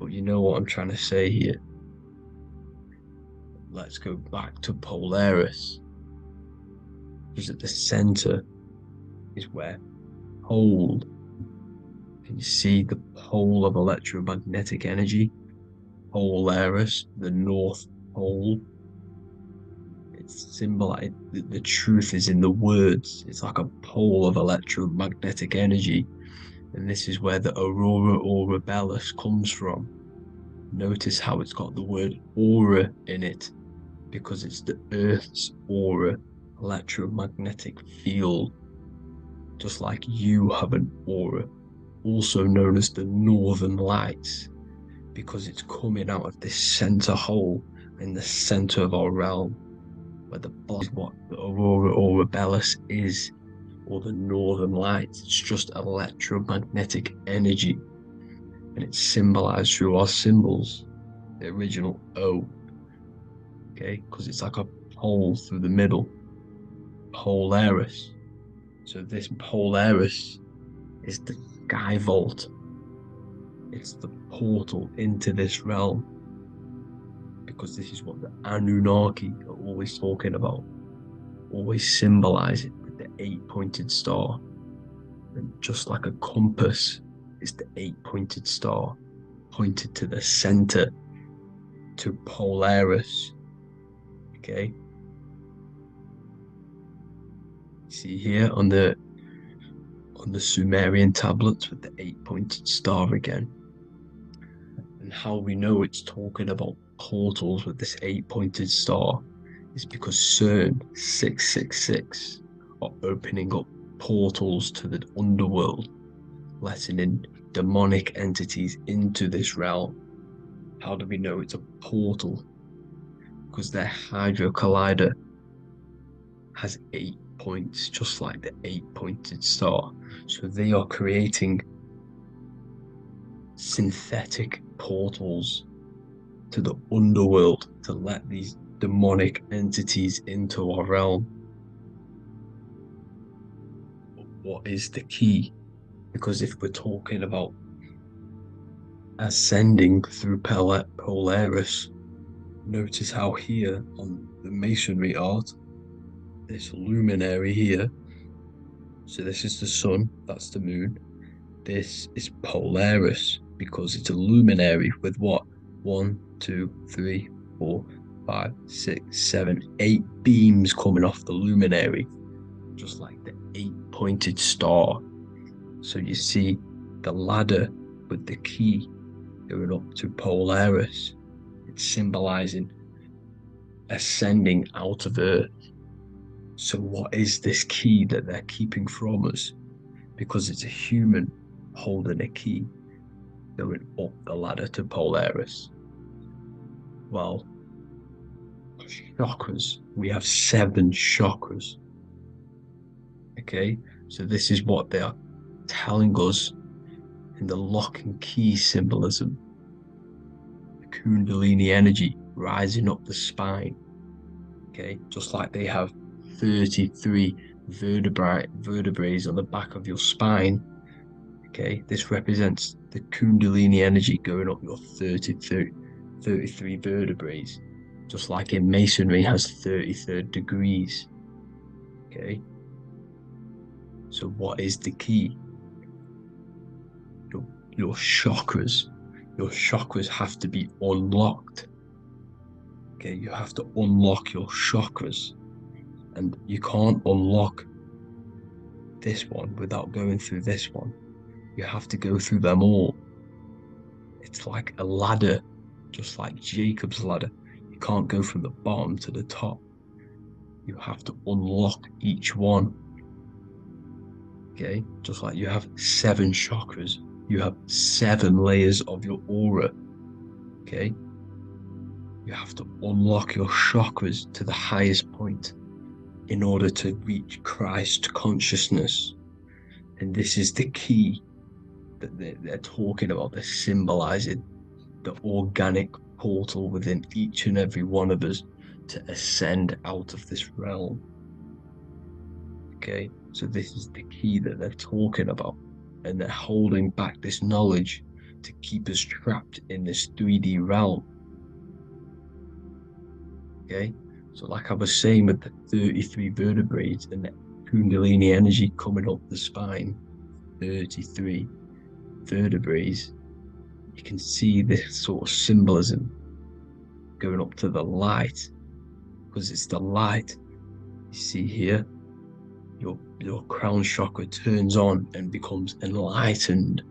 S1: but you know what I'm trying to say here. Let's go back to Polaris, because at the center is where pole. Can you see the pole of electromagnetic energy? Polaris, the North Pole. It's symbolized. The truth is in the words. It's like a pole of electromagnetic energy. And this is where the aurora borealis comes from. Notice how it's got the word aura in it, because it's the Earth's aura, electromagnetic field. Just like you have an aura, also known as the Northern Lights, because it's coming out of this center hole in the center of our realm, where the is what the aurora borealis is, or the Northern Lights. It's just electromagnetic energy, and it's symbolized through our symbols, the original O, okay, because it's like a pole through the middle, Polaris. So this Polaris is the sky vault. It's the portal into this realm, because this is what the Anunnaki are always talking about, always symbolizing with the 8-pointed star. And just like a compass is the 8-pointed star, pointed to the center, to Polaris. Okay. See here on the Sumerian tablets with the 8-pointed star again. And how we know it's talking about portals with this 8-pointed star is because CERN 666 are opening up portals to the underworld, letting in demonic entities into this realm. How do we know it's a portal? Because their Hydro Collider has 8 points, just like the 8-pointed star. So they are creating synthetic portals to the underworld to let these demonic entities into our realm. But what is the key? Because if we're talking about ascending through Polaris, notice how here on the masonry art, this luminary here, so this is the sun, that's the moon, this is Polaris, because it's a luminary with what? 1, 2, 3, 4, 5, 6, 7, 8 beams coming off the luminary, just like the 8-pointed star. So you see the ladder with the key going up to Polaris. It's symbolizing ascending out of Earth. So what is this key that they're keeping from us? Because it's a human holding a key going up the ladder to Polaris. Well, chakras. We have 7 chakras. Okay, so this is what they are telling us in the lock and key symbolism.
S4: Kundalini energy rising up the spine. Okay, just like they have 33 vertebrae on the back of your spine. Okay, this represents the Kundalini energy going up your 33 vertebrae, just like in Masonry has 33rd degrees. Okay, so what is the key? Your chakras. Your chakras have to be unlocked. Okay, you have to unlock your chakras, and you can't unlock this one without going through this one. You have to go through them all. It's like a ladder, just like Jacob's ladder. You can't go from the bottom to the top. You have to unlock each one. Okay, just like you have 7 chakras, you have 7 layers of your aura. Okay, you have to unlock your chakras to the highest point in order to reach Christ consciousness. And this is the key that they're talking about. They're symbolizing the organic portal within each and every one of us to ascend out of this realm. Okay, so this is the key that they're talking about, and they're holding back this knowledge to keep us trapped in this 3D realm. Okay, so like I was saying with the 33 vertebrae and the Kundalini energy coming up the spine, 33 vertebrae, you can see this sort of symbolism going up to the light, because it's the light. You see here, your crown chakra turns on and becomes enlightened,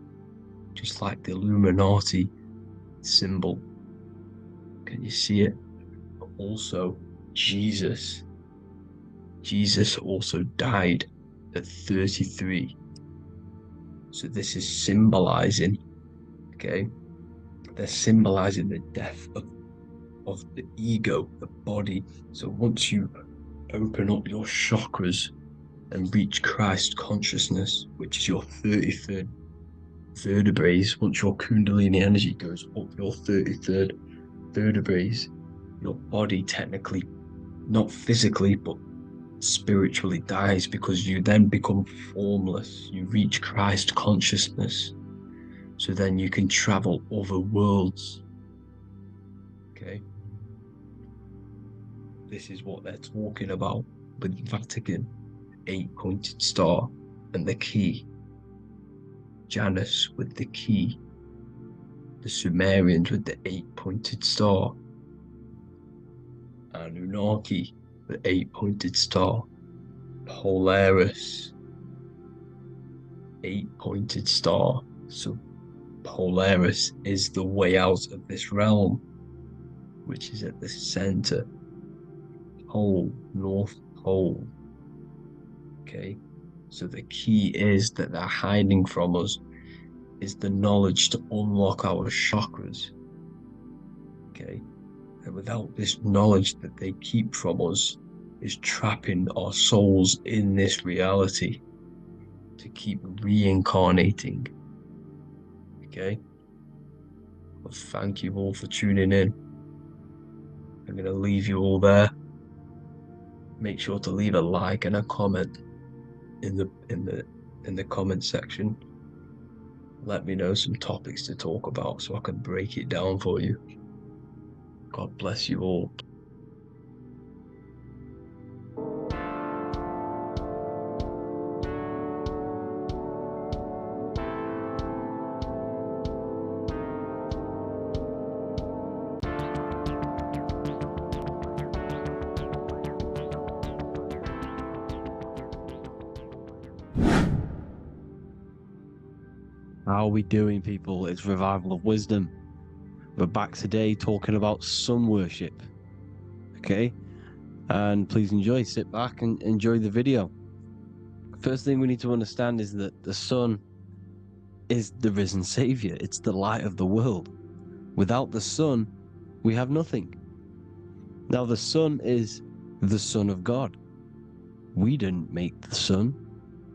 S4: just like the Illuminati symbol. Can you see it? But also Jesus also died at 33. So this is symbolizing, okay, they're symbolizing the death of the ego, the body. So once you open up your chakras and reach Christ consciousness, which is your 33rd vertebrae, once your Kundalini energy goes up your 33rd vertebrae, your body technically, not physically, but spiritually dies, because you then become formless. You reach Christ consciousness. So then you can travel other worlds. Okay. This is what they're talking about with Vatican, 8-pointed star, and the key. Janus with the key. The Sumerians with the 8-pointed star. Anunnaki, the 8-pointed star. Polaris, 8-pointed star. So Polaris is the way out of this realm, which is at the center. Pole, North Pole. Okay, so the key is that they're hiding from us is the knowledge to unlock our chakras. Okay, and without this knowledge that they keep from us is trapping our souls in this reality to keep reincarnating. Okay, well, thank you all for tuning in. I'm going to leave you all there. Make sure to leave a like and a comment in the comment section. Let me know some topics to talk about so I can break it down for you. God bless you all. How are we doing, people? It's Revival of Wisdom. We're back today talking about sun worship. Okay? And please enjoy, sit back and enjoy the video. First thing we need to understand is that the sun is the risen savior. It's the light of the world. Without the sun, we have nothing. Now, the sun is the Son of God. We didn't make the sun.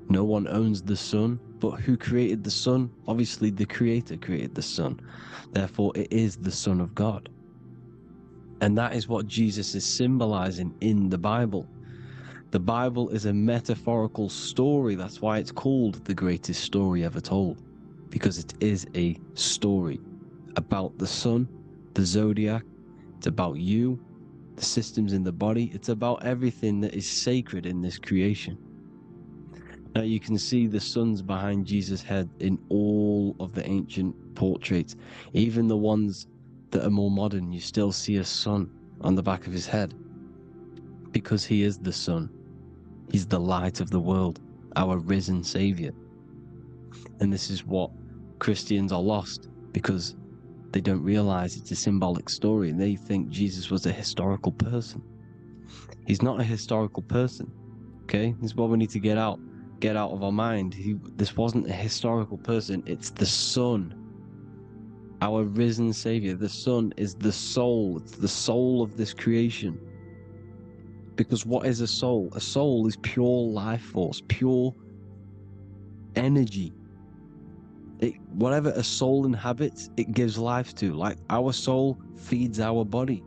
S4: No one owns the sun, But who created the sun? Obviously, the Creator created the sun. Therefore, it is the Son of God. And that is what Jesus is symbolizing in the Bible. The Bible is a metaphorical story. That's why it's called the greatest story ever told, because it is a story about the sun, the zodiac. It's about you, the systems in the body. It's about everything that is sacred in this creation. Now you can see the suns behind Jesus' head in all of the ancient portraits, even the ones that are more modern. You still see a sun on the back of his head, because he is the sun. He's the light of the world, our risen savior. And this is what Christians are lost, because they don't realize it's a symbolic story, and they think Jesus was a historical person. He's not a historical person. Okay, this is what we need to get out of our mind. This wasn't a historical person. It's the Son, our risen savior. The Son is the soul. It's the soul of this creation. Because what is a soul? A soul is pure life force, pure energy. Whatever a soul inhabits, it gives life to. Like our soul feeds our body.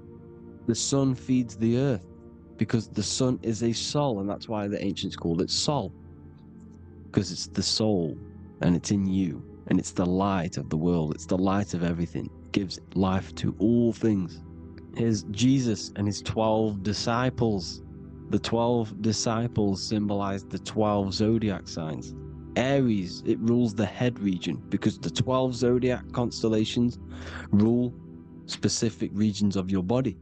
S4: The sun feeds the earth, because the sun is a soul, and that's why the ancients called it Sol. Because it's the soul, and it's in you, and it's the light of the world. It's the light of everything. It gives life to all things. Here's Jesus and his 12 disciples. The 12 disciples symbolize the 12 zodiac signs. Aries, it rules the head region, because the 12 zodiac constellations rule specific regions of your body.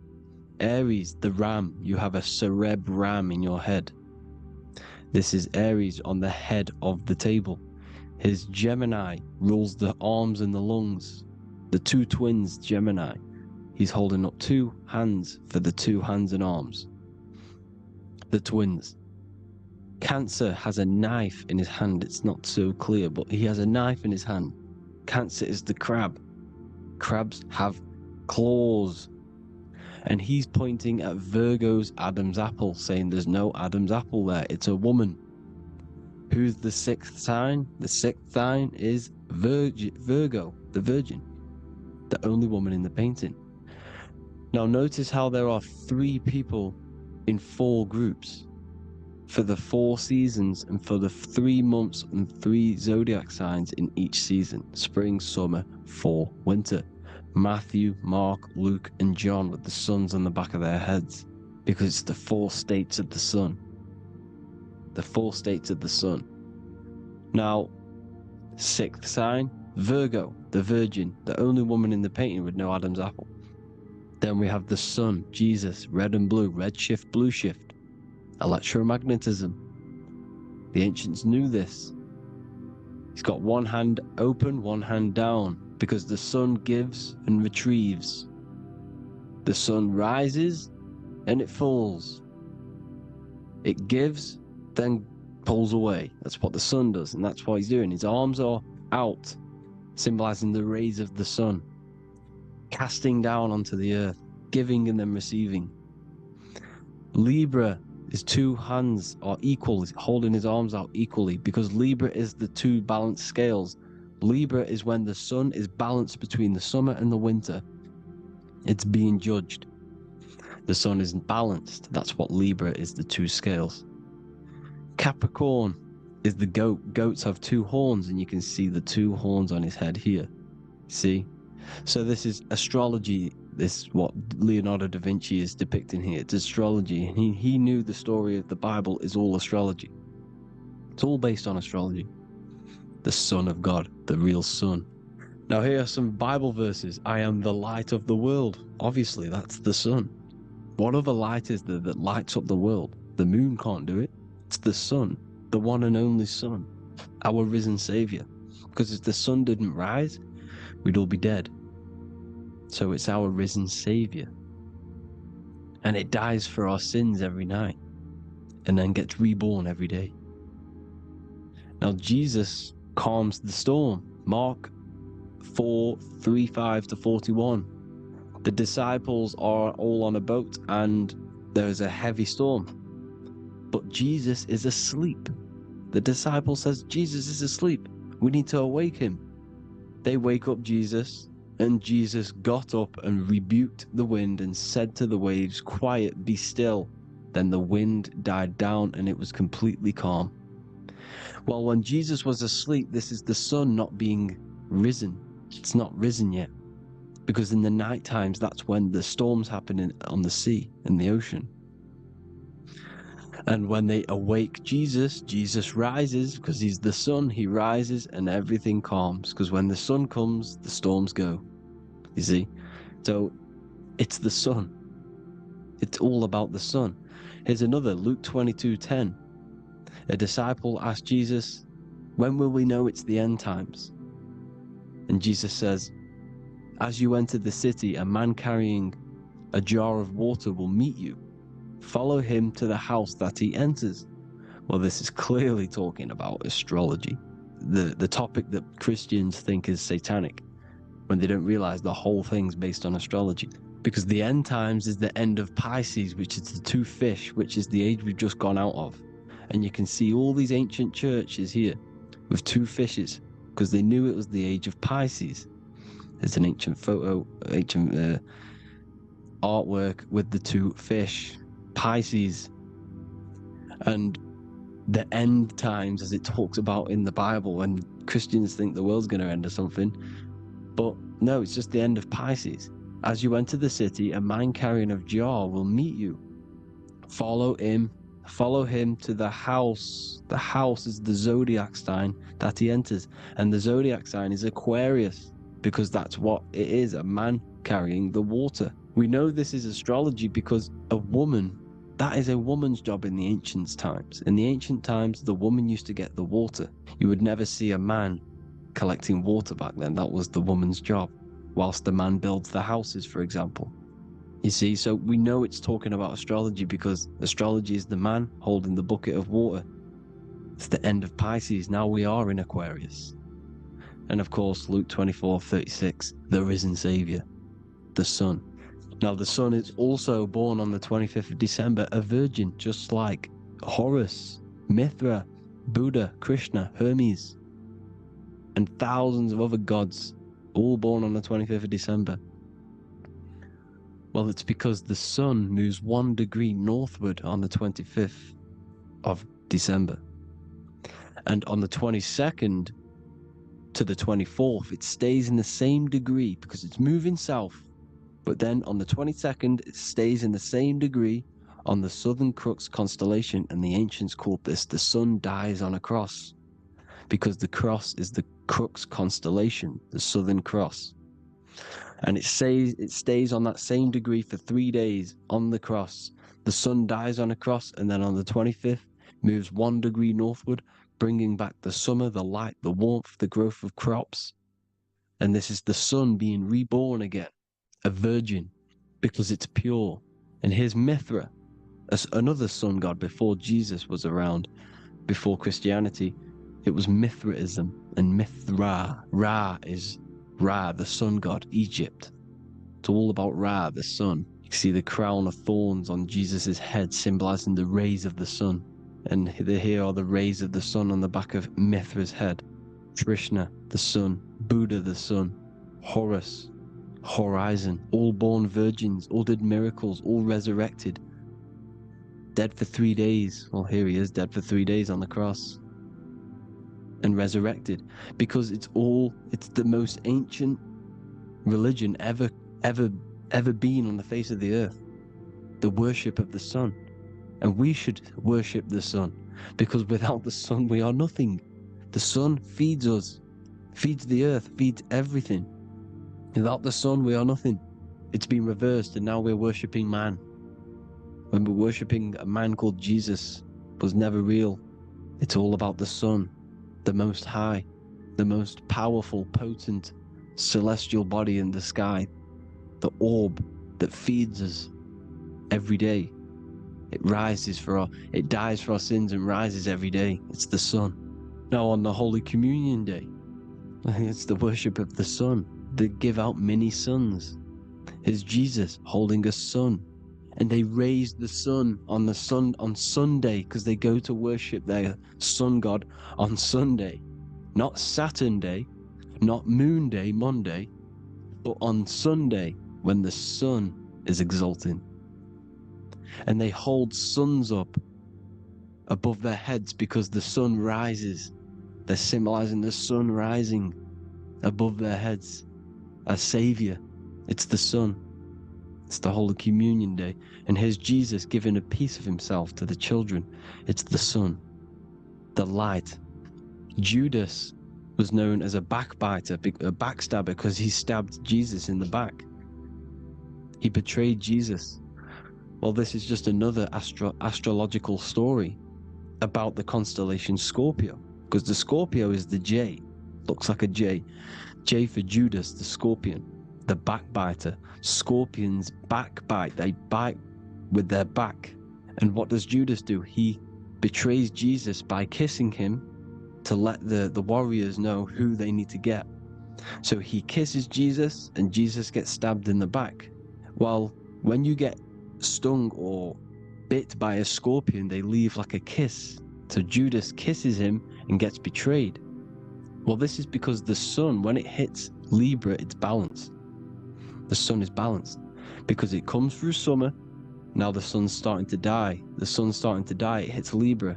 S4: Aries, the ram, you have a cerebrum in your head. This is Aries on the head of the table. His Gemini rules the arms and the lungs. The two twins, Gemini. He's holding up 2 hands for the 2 hands and arms. The twins. Cancer has a knife in his hand. It's not so clear, but he has a knife in his hand. Cancer is the crab. Crabs have claws. And he's pointing at Virgo's Adam's apple, saying there's no Adam's apple there. It's a woman. Who's the 6th sign? The 6th sign is Virgo, the Virgin, the only woman in the painting. Now notice how there are 3 people in 4 groups for the 4 seasons and for the 3 months and 3 zodiac signs in each season: spring, summer, fall, winter. Matthew, Mark, Luke, and John with the suns on the back of their heads, because it's the 4 states of the sun. The 4 states of the sun. Now, 6th sign, Virgo, the Virgin, the only woman in the painting with no Adam's apple. Then we have the sun, Jesus, red and blue, red shift, blue shift. Electromagnetism. The ancients knew this. He's got one hand open, one hand down, because the sun gives and retrieves. The sun rises and it falls. It gives, then pulls away. That's what the sun does, and that's what he's doing. His arms are out, symbolizing the rays of the sun, casting down onto the earth, giving and then receiving. Libra, his 2 hands are equal. He's holding his arms out equally, because Libra is the 2 balanced scales. Libra is when the sun is balanced between the summer and the winter. It's being judged. The sun isn't balanced. That's what Libra is, the 2 scales. Capricorn is the goat. Goats have 2 horns, and you can see the 2 horns on his head here. See? So this is astrology. This is what Leonardo da Vinci is depicting here. It's astrology. He knew the story of the Bible is all astrology. It's all based on astrology. The Son of God, the real sun. Now here are some Bible verses. I am the light of the world. Obviously, that's the sun. What other light is there that lights up the world? The moon can't do it. It's the sun, the one and only sun, our risen savior. Because if the sun didn't rise, we'd all be dead. So it's our risen savior. And it dies for our sins every night, and then gets reborn every day. Now Jesus calms the storm. Mark 4:35-41. The disciples are all on a boat and there is a heavy storm, but Jesus is asleep. The disciple says Jesus is asleep. We need to awake him. They wake up Jesus, and Jesus got up and rebuked the wind and said to the waves, "Quiet, be still." Then the wind died down and it was completely calm. Well, when Jesus was asleep, this is the sun not being risen. It's not risen yet. Because in the night times, that's when the storms happen on the sea, in the ocean. And when they awake Jesus, Jesus rises because he's the sun. He rises and everything calms. Because when the sun comes, the storms go. You see? So it's the sun. It's all about the sun. Here's another, Luke 22:10. A disciple asked Jesus, "When will we know it's the end times?" And Jesus says, "As you enter the city, a man carrying a jar of water will meet you. Follow him to the house that he enters." Well, this is clearly talking about astrology, the topic that Christians think is satanic, when they don't realize the whole thing's based on astrology. Because the end times is the end of Pisces, which is the two fish, which is the age we've just gone out of. And you can see all these ancient churches here with two fishes, because they knew it was the age of Pisces. There's an ancient photo, ancient artwork with the two fish, Pisces. And the end times, as it talks about in the Bible, when Christians think the world's going to end or something. But no, it's just the end of Pisces. As you enter the city, a man carrying a jar will meet you. Follow him to the house. The house is the zodiac sign that he enters. And the zodiac sign is Aquarius, because that's what it is, a man carrying the water. We know this is astrology because a woman, that is a woman's job in the ancient times. In the ancient times, the woman used to get the water. You would never see a man collecting water back then. That was the woman's job, whilst the man builds the houses, for example. You see, so we know it's talking about astrology because astrology is the man holding the bucket of water. It's the end of Pisces. Now we are in Aquarius. And of course, Luke 24:36, the risen Savior, the sun. Now the sun is also born on the 25th of December, a virgin, just like Horus, Mithra, Buddha, Krishna, Hermes, and thousands of other gods, all born on the 25th of December. Well, it's because the sun moves 1 degree northward on the 25th of December. And on the 22nd to the 24th, it stays in the same degree because it's moving south. But then on the 22nd, it stays in the same degree on the Southern Crux constellation. And the ancients called this the sun dies on a cross, because the cross is the Crux constellation, the Southern Cross. And it stays on that same degree for 3 days on the cross. The sun dies on a cross, and then on the 25th, moves 1 degree northward, bringing back the summer, the light, the warmth, the growth of crops. And this is the sun being reborn again, a virgin, because it's pure. And here's Mithra, another sun god before Jesus was around, before Christianity. It was Mithraism, and Mithra, Ra is Ra, the sun god, Egypt. It's all about Ra, the sun. You can see the crown of thorns on Jesus' head, symbolizing the rays of the sun. And here are the rays of the sun on the back of Mithra's head. Krishna, the sun. Buddha, the sun. Horus, horizon. All born virgins, all did miracles, all resurrected. Dead for 3 days. Well, here he is, dead for 3 days on the cross. And resurrected, because it's the most ancient religion ever been on the face of the earth, the worship of the sun. And we should worship the sun, because without the sun we are nothing. The sun feeds us, feeds the earth, feeds everything. Without the sun we are nothing. It's been reversed, and now we're worshipping man. When we're worshipping a man called Jesus, was never real. It's all about the sun, the most high, the most powerful, potent, celestial body in the sky, the orb that feeds us every day. It dies for our sins and rises every day. It's the sun. Now on the Holy Communion Day, it's the worship of the sun. They give out mini suns. It's Jesus holding a sun. And they raise the sun on Sunday, because they go to worship their sun god on Sunday. not Saturn day, not Moon day, Monday, but on Sunday when the sun is exalting. And they hold suns up above their heads because the sun rises. They're symbolizing the sun rising above their heads as savior. It's the sun. It's the Holy Communion day. And here's Jesus giving a piece of himself to the children. It's the sun, the light. Judas was known as a backbiter, a backstabber, because he stabbed Jesus in the back. He betrayed Jesus. Well, this is just another astrological story about the constellation Scorpio, because the Scorpio is the J, looks like a J. J for Judas, the scorpion, the backbiter. Scorpions backbite, they bite with their back. And what does Judas do? He betrays Jesus by kissing him to let the warriors know who they need to get. So he kisses Jesus and Jesus gets stabbed in the back. Well, when you get stung or bit by a scorpion, they leave like a kiss. So Judas kisses him and gets betrayed. Well, this is because the sun, when it hits Libra, it's balanced. The sun is balanced because it comes through summer. Now the sun's starting to die. The sun's starting to die. It hits Libra.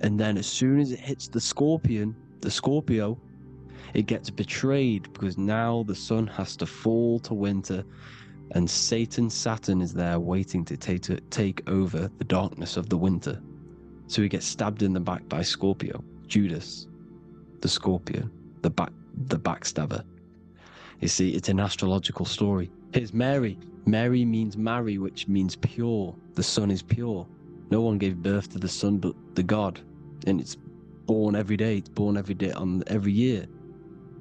S4: And then as soon as it hits the Scorpio, it gets betrayed because now the sun has to fall to winter. And Saturn is there waiting to take over the darkness of the winter. So he gets stabbed in the back by Scorpio, Judas, the Scorpion, the backstabber. You see, it's an astrological story. Here's Mary. Mary means marry, which means pure. The sun is pure. No one gave birth to the sun but the God. And it's born every day. It's born every day on every year.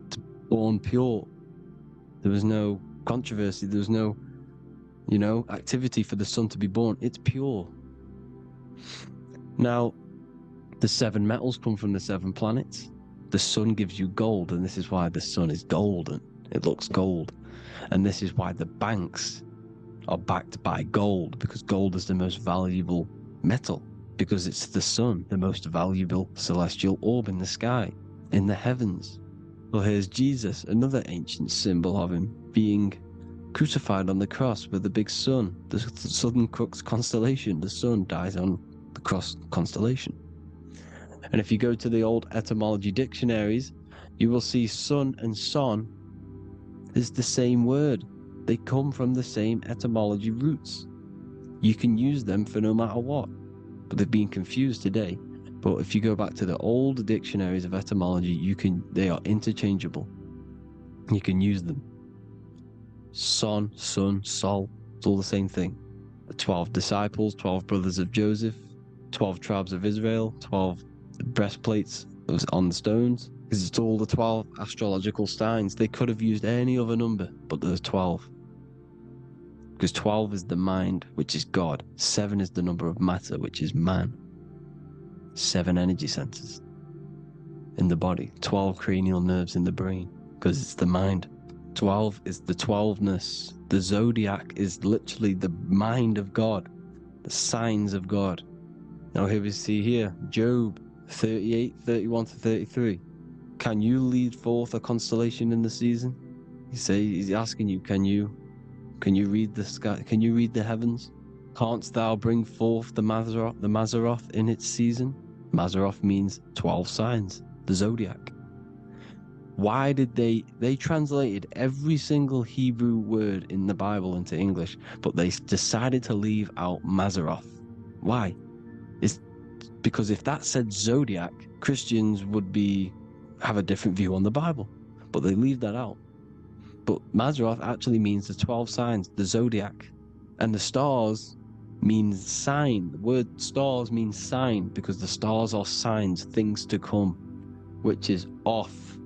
S4: It's born pure. There was no controversy. There was no, activity for the sun to be born. It's pure. Now, the 7 metals come from the 7 planets. The sun gives you gold, and this is why the sun is golden. It looks gold. And this is why the banks are backed by gold, because gold is the most valuable metal, because it's the sun, the most valuable celestial orb in the sky, in the heavens. Well, here's Jesus, another ancient symbol of him being crucified on the cross with the big sun, the Southern Crux constellation. The sun dies on the cross constellation. And if you go to the old etymology dictionaries, you will see sun and son is the same word. They come from the same etymology roots. You can use them for no matter what, but they've been confused today. But if you go back to the old dictionaries of etymology, they are interchangeable. You can use them. Son, sun, sol, it's all the same thing. The 12 disciples, 12 brothers of Joseph, 12 tribes of Israel, 12 breastplates that was on the stones, because it's all the 12 astrological signs. They could have used any other number, but there's 12. Because 12 is the mind, which is God. 7 is the number of matter, which is man. 7 energy centers in the body. 12 cranial nerves in the brain, because it's the mind. 12 is the 12ness. The zodiac is literally the mind of God, the signs of God. Now here we see here, Job 38, 31 to 33. Can you lead forth a constellation in the season? He's asking you, can you read the sky? Can you read the heavens? Canst thou bring forth the Mazzaroth in its season? Mazzaroth means 12 signs, the zodiac. Why did they translated every single Hebrew word in the Bible into English, but they decided to leave out Mazzaroth. Why? It's because if that said zodiac, Christians would have a different view on the Bible, but they leave that out. But Mazzaroth actually means the 12 signs, the zodiac, and the stars means sign. The word stars means sign because the stars are signs, things to come, which is off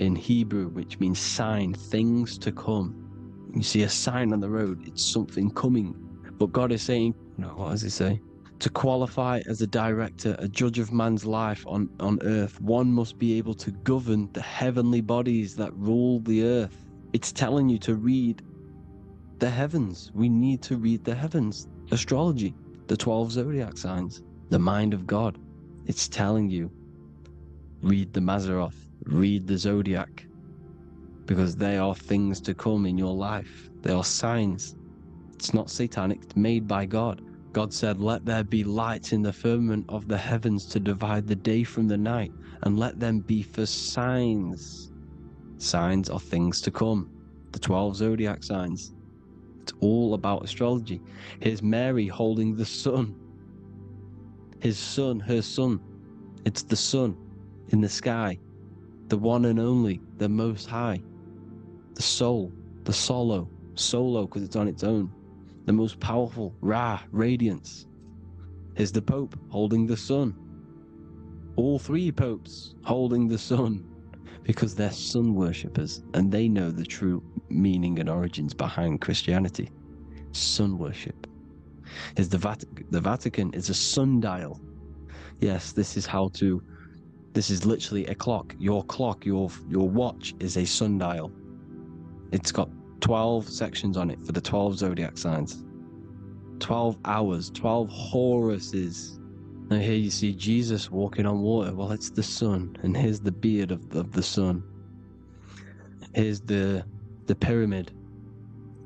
S4: in Hebrew, which means sign, things to come. You see a sign on the road, it's something coming. But God is saying, what does he say? To qualify as a director, a judge of man's life on earth, one must be able to govern the heavenly bodies that rule the earth. It's telling you to read the heavens. We need to read the heavens. Astrology, the 12 zodiac signs, the mind of God. It's telling you read the Mazzaroth, read the Zodiac, because they are things to come in your life. They are signs. It's not satanic, it's made by God. God said, let there be lights in the firmament of the heavens to divide the day from the night, and let them be for signs. Signs are things to come. The 12 zodiac signs. It's all about astrology. Here's Mary holding the sun. His son, her son. It's the sun in the sky. The one and only, the most high. The soul, the solo because it's on its own. The most powerful, Ra, radiance. Here's the Pope holding the sun. All three popes holding the sun, because they're sun worshippers and they know the true meaning and origins behind Christianity. Sun worship. Here's the Vatican is a sundial. Yes, this is literally a clock. Your watch is a sundial. It's got 12 sections on it for the 12 zodiac signs. 12 hours, 12 Horuses. Now here you see Jesus walking on water. Well, it's the sun, and here's the beard of the sun. Here's the pyramid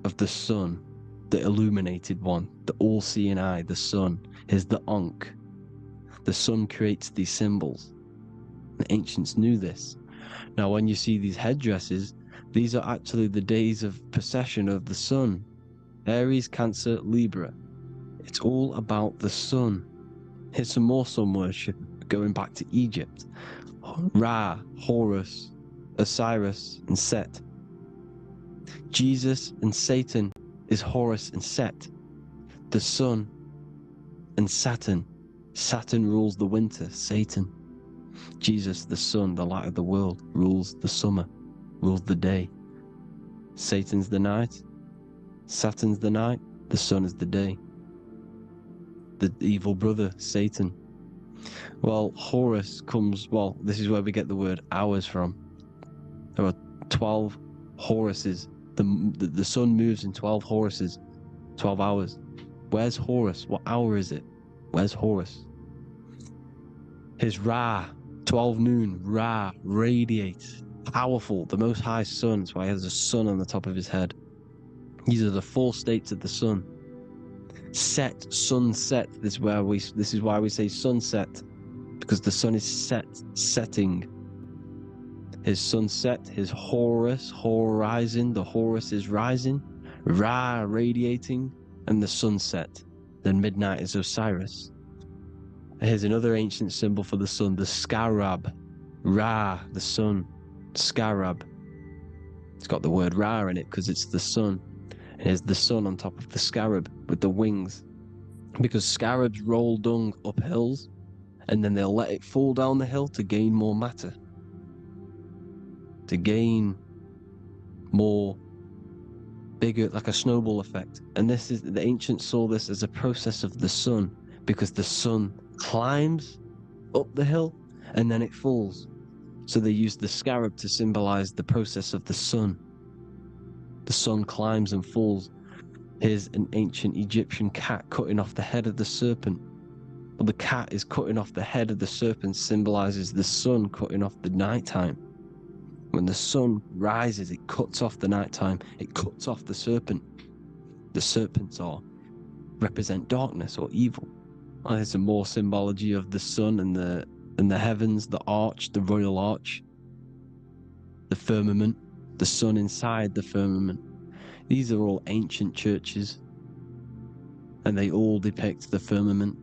S4: of the sun, the illuminated one, the all-seeing eye, the sun. Here's the Ankh. The sun creates these symbols. The ancients knew this. Now when you see these headdresses, these are actually the days of precession of the sun. Aries, Cancer, Libra. It's all about the sun. Here's some more sun worship going back to Egypt. Ra, Horus, Osiris, and Set. Jesus and Satan is Horus and Set. The sun and Saturn. Saturn rules the winter, Satan. Jesus, the sun, the light of the world, rules the summer, rules the day. Satan's the night, Saturn's the night, the sun is the day. The evil brother, Satan. Well, Horus comes, well, this is where we get the word hours from. There are 12 Horuses. The sun moves in 12 Horuses, 12 hours. Where's Horus? What hour is it? Where's Horus? Here's Ra, 12 noon, Ra, radiates, powerful, the most high sun. That's why he has a sun on the top of his head. These are the four states of the sun. Set, sunset. This is why we say sunset, because the sun is setting. His sunset, his Horus, horizon. The Horus is rising, Ra radiating, and the sunset. Then midnight is Osiris. Here's another ancient symbol for the sun, the scarab. Ra, the sun, scarab. It's got the word Ra in it because it's the sun. And here's the sun on top of the scarab with the wings. Because scarabs roll dung up hills, and then they'll let it fall down the hill to gain more matter. To gain more, bigger, like a snowball effect. And this is, the ancients saw this as a process of the sun, because the sun climbs up the hill and then it falls. So they used the scarab to symbolize the process of the sun. The sun climbs and falls. Here's an ancient Egyptian cat cutting off the head of the serpent. Well, the cat is cutting off the head of the serpent, symbolizes the sun cutting off the nighttime. When the sun rises, it cuts off the nighttime. It cuts off the serpent. The serpents represent darkness or evil. Well, there's some more symbology of the sun and the heavens, the arch, the royal arch, the firmament, the sun inside the firmament. These are all ancient churches, and they all depict the firmament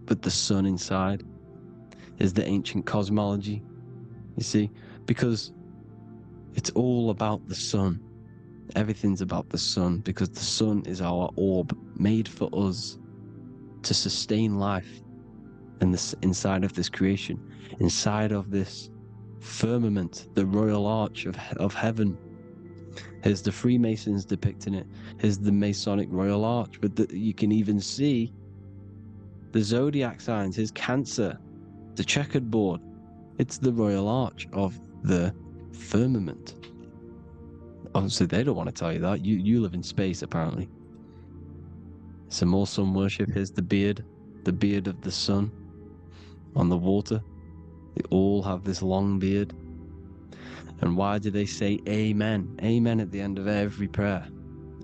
S4: with the sun inside. Is the ancient cosmology, you see, because it's all about the sun. Everything's about the sun, because the sun is our orb made for us to sustain life and this inside of this creation, inside of this firmament, the royal arch of heaven. Here's the Freemasons depicting it. Here's the Masonic royal arch, but you can even see the zodiac signs. Here's Cancer, the checkered board. It's the royal arch of the firmament. Obviously, they don't want to tell you that. You live in space, apparently. Some more sun worship. Here's the beard of the sun on the water. They all have this long beard. And why do they say amen? Amen at the end of every prayer.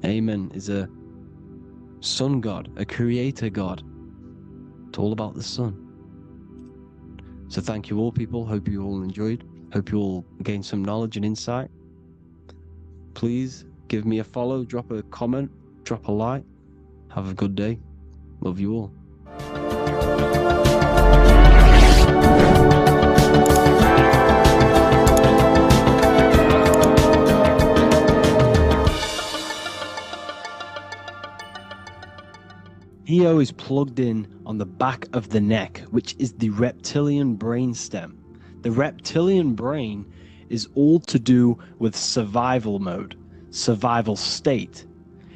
S4: Amen is a sun god, a creator god. It's all about the sun. So thank you all, people. Hope you all enjoyed. Hope you all gained some knowledge and insight. Please give me a follow, drop a comment, drop a like. Have a good day. Love you all.
S1: Neo is plugged in on the back of the neck, which is the reptilian brainstem. The reptilian brain is all to do with survival mode, survival state.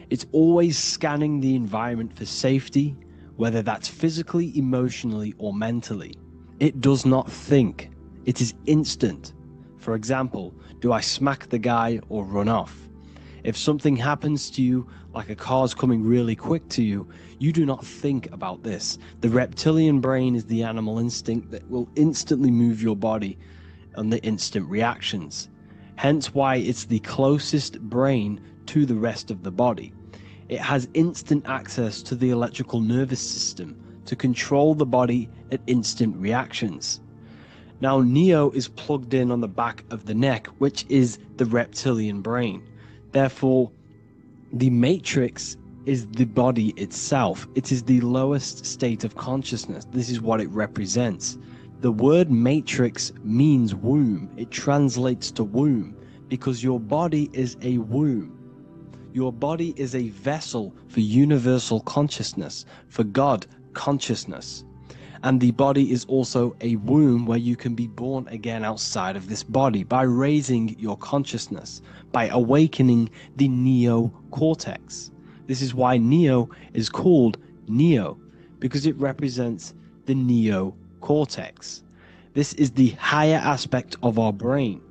S1: It's always scanning the environment for safety, whether that's physically, emotionally, or mentally. It does not think. It is instant. For example, do I smack the guy or run off? If something happens to you, like a car's coming really quick to you, you do not think about this. The reptilian brain is the animal instinct that will instantly move your body on the instant reactions. Hence why it's the closest brain to the rest of the body. It has instant access to the electrical nervous system to control the body at instant reactions. Now, Neo is plugged in on the back of the neck, which is the reptilian brain. Therefore, the matrix is the body itself. It is the lowest state of consciousness. This is what it represents. The word matrix means womb. It translates to womb because your body is a womb. Your body is a vessel for universal consciousness, for God consciousness. And the body is also a womb where you can be born again outside of this body by raising your consciousness, by awakening the neocortex. This is why Neo is called Neo, because it represents the neocortex. This is the higher aspect of our brain.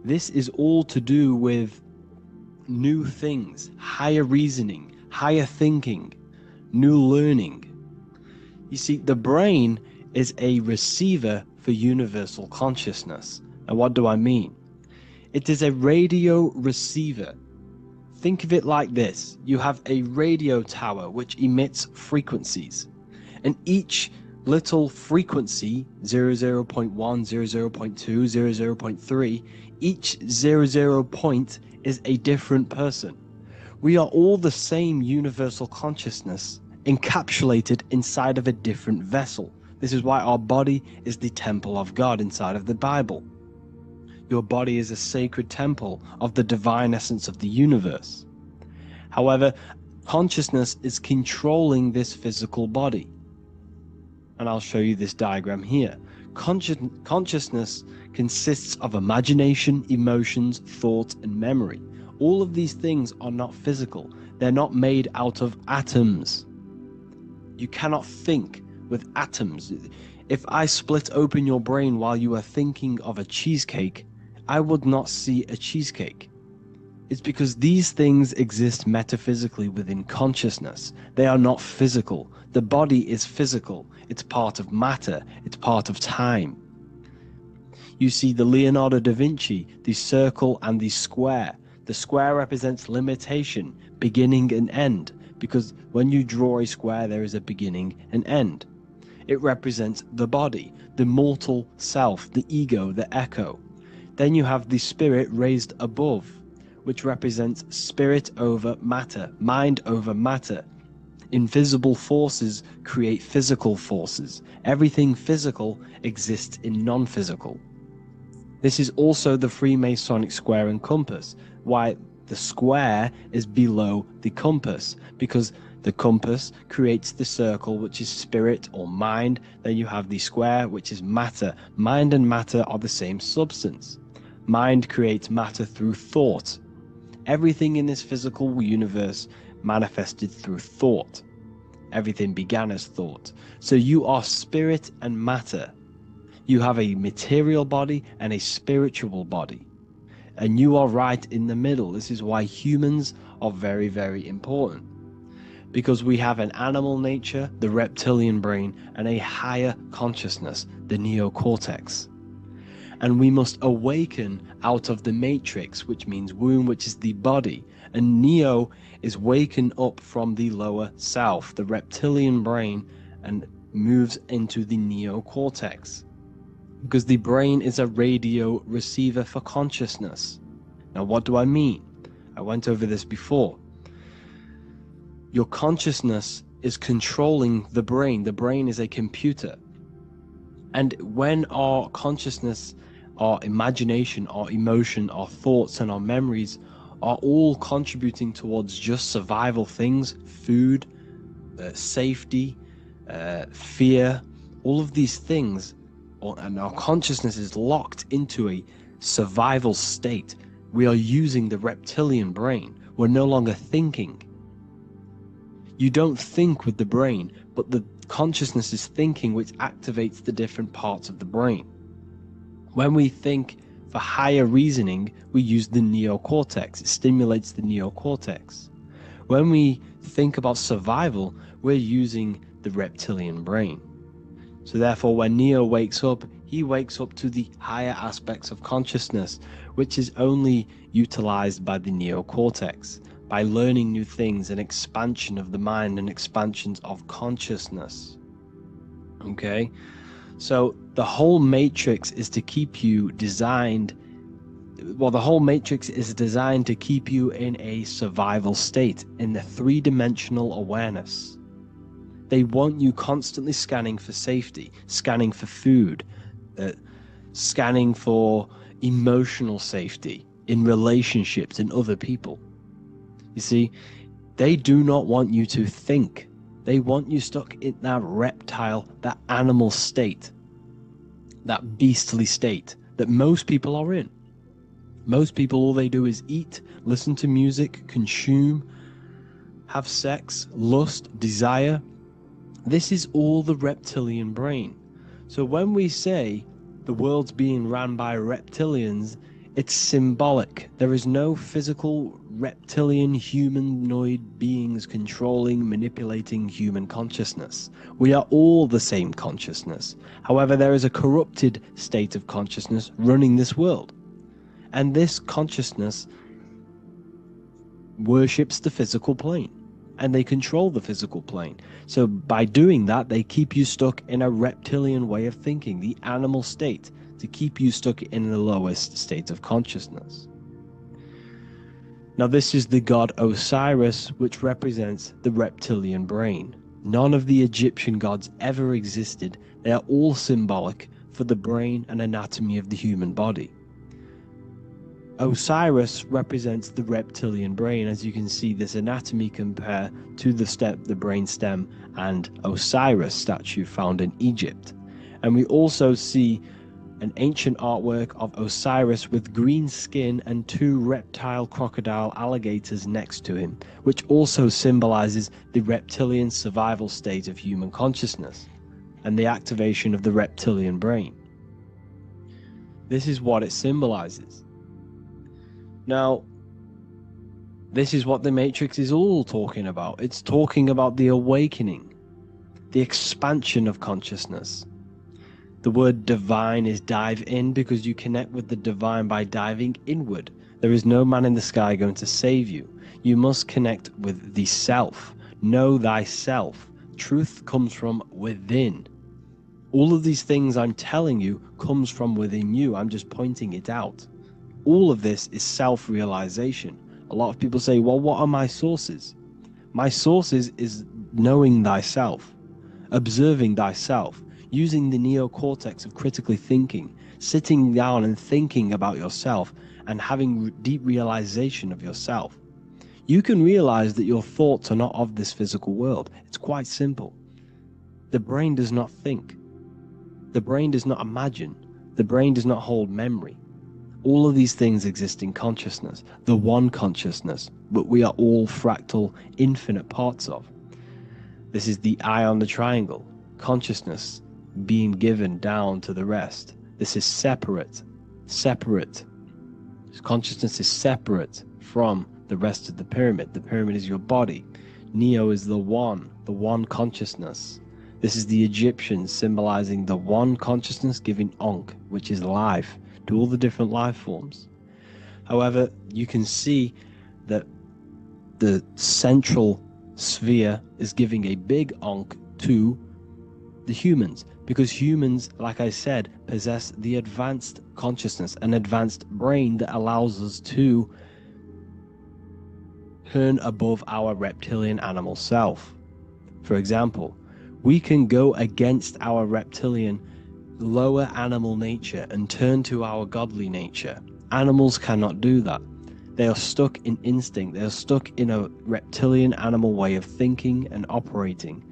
S1: This is all to do with new things, higher reasoning, higher thinking, new learning. You see, the brain is a receiver for universal consciousness. And what do I mean? It is a radio receiver. Think of it like this. You have a radio tower which emits frequencies. And each little frequency, 00.1, 00.2, 00.3, each 00 point is a different person. We are all the same universal consciousness, encapsulated inside of a different vessel. This is why our body is the temple of God inside of the Bible. Your body is a sacred temple of the divine essence of the universe. However, consciousness is controlling this physical body. And I'll show you this diagram here. Consciousness consists of imagination, emotions, thought, and memory. All of these things are not physical. They're not made out of atoms. You cannot think with atoms. If I split open your brain while you are thinking of a cheesecake, I would not see a cheesecake. It's because these things exist metaphysically within consciousness. They are not physical. The body is physical. It's part of matter. It's part of time. You see the Leonardo da Vinci, the circle and the square. The square represents limitation, beginning and end, because when you draw a square, there is a beginning and end. It represents the body, the mortal self, the ego, the echo. Then you have the spirit raised above, which represents spirit over matter, mind over matter. Invisible forces create physical forces. Everything physical exists in non-physical. This is also the Freemasonic square and compass, why the square is below the compass, because the compass creates the circle, which is spirit or mind. Then you have the square, which is matter. Mind and matter are the same substance. Mind creates matter through thought. Everything in this physical universe manifested through thought. Everything began as thought. So you are spirit and matter. You have a material body and a spiritual body. And you are right in the middle. This is why humans are very, very important. Because we have an animal nature, the reptilian brain, and a higher consciousness, the neocortex. And we must awaken out of the matrix, which means womb, which is the body. And neo is waken up from the lower self, the reptilian brain, and moves into the neocortex. Because the brain is a radio receiver for consciousness. Now, what do I mean? I went over this before. Your consciousness is controlling the brain. The brain is a computer. And when our consciousness, our imagination, our emotion, our thoughts, and our memories are all contributing towards just survival things, food, safety, fear, all of these things, and our consciousness is locked into a survival state, we are using the reptilian brain. We're no longer thinking. You don't think with the brain, but the consciousness is thinking, which activates the different parts of the brain. When we think for higher reasoning, we use the neocortex. It stimulates the neocortex. When we think about survival, we're using the reptilian brain. So therefore, when Neo wakes up, he wakes up to the higher aspects of consciousness, which is only utilized by the neocortex, by learning new things and expansion of the mind and expansions of consciousness. Okay? So the whole matrix is to keep you designed, well, the whole matrix is designed to keep you in a survival state, in the three-dimensional awareness. They want you constantly scanning for safety, scanning for food, scanning for emotional safety in relationships and other people. You see, they do not want you to think. They want you stuck in that reptile, that animal state, that beastly state that most people are in. Most people, all they do is eat, listen to music, consume, have sex, lust, desire. This is all the reptilian brain. So when we say the world's being ran by reptilians, it's symbolic. There is no physical reptilian humanoid beings controlling, manipulating human consciousness. We are all the same consciousness. However, there is a corrupted state of consciousness running this world. And this consciousness worships the physical plane, and they control the physical plane. So by doing that, they keep you stuck in a reptilian way of thinking, the animal state, to keep you stuck in the lowest state of consciousness. Now, this is the god Osiris, which represents the reptilian brain. None of the Egyptian gods ever existed. They are all symbolic for the brain and anatomy of the human body. Osiris represents the reptilian brain. As you can see, this anatomy compare to the brain stem and Osiris statue found in Egypt. And we also see an ancient artwork of Osiris with green skin and two reptile crocodile alligators next to him, which also symbolizes the reptilian survival state of human consciousness and the activation of the reptilian brain. This is what it symbolizes. Now, this is what the Matrix is all talking about. It's talking about the awakening, the expansion of consciousness. The word divine is dive in because you connect with the divine by diving inward. There is no man in the sky going to save you. You must connect with the self. Know thyself. Truth comes from within. All of these things I'm telling you comes from within you. I'm just pointing it out. All of this is self-realization. A lot of people say, well, what are my sources? My sources is knowing thyself, observing thyself, using the neocortex of critically thinking, sitting down and thinking about yourself and having deep realization of yourself. You can realize that your thoughts are not of this physical world. It's quite simple. The brain does not think. The brain does not imagine. The brain does not hold memory. All of these things exist in consciousness, the one consciousness, but we are all fractal, infinite parts of. This is the eye on the triangle, consciousness being given down to the rest. This is separate. Consciousness is separate from the rest of the pyramid. The pyramid is your body. Neo is the one consciousness.
S4: This is the Egyptians symbolizing the one consciousness giving Ankh, which is life, to all the different life forms. However, you can see that the central sphere is giving a big Ankh to the humans, because humans, like I said, possess the advanced consciousness, an advanced brain that allows us to turn above our reptilian animal self. For example, we can go against our reptilian lower animal nature and turn to our godly nature. Animals cannot do that. They are stuck in instinct. They are stuck in a reptilian animal way of thinking and operating.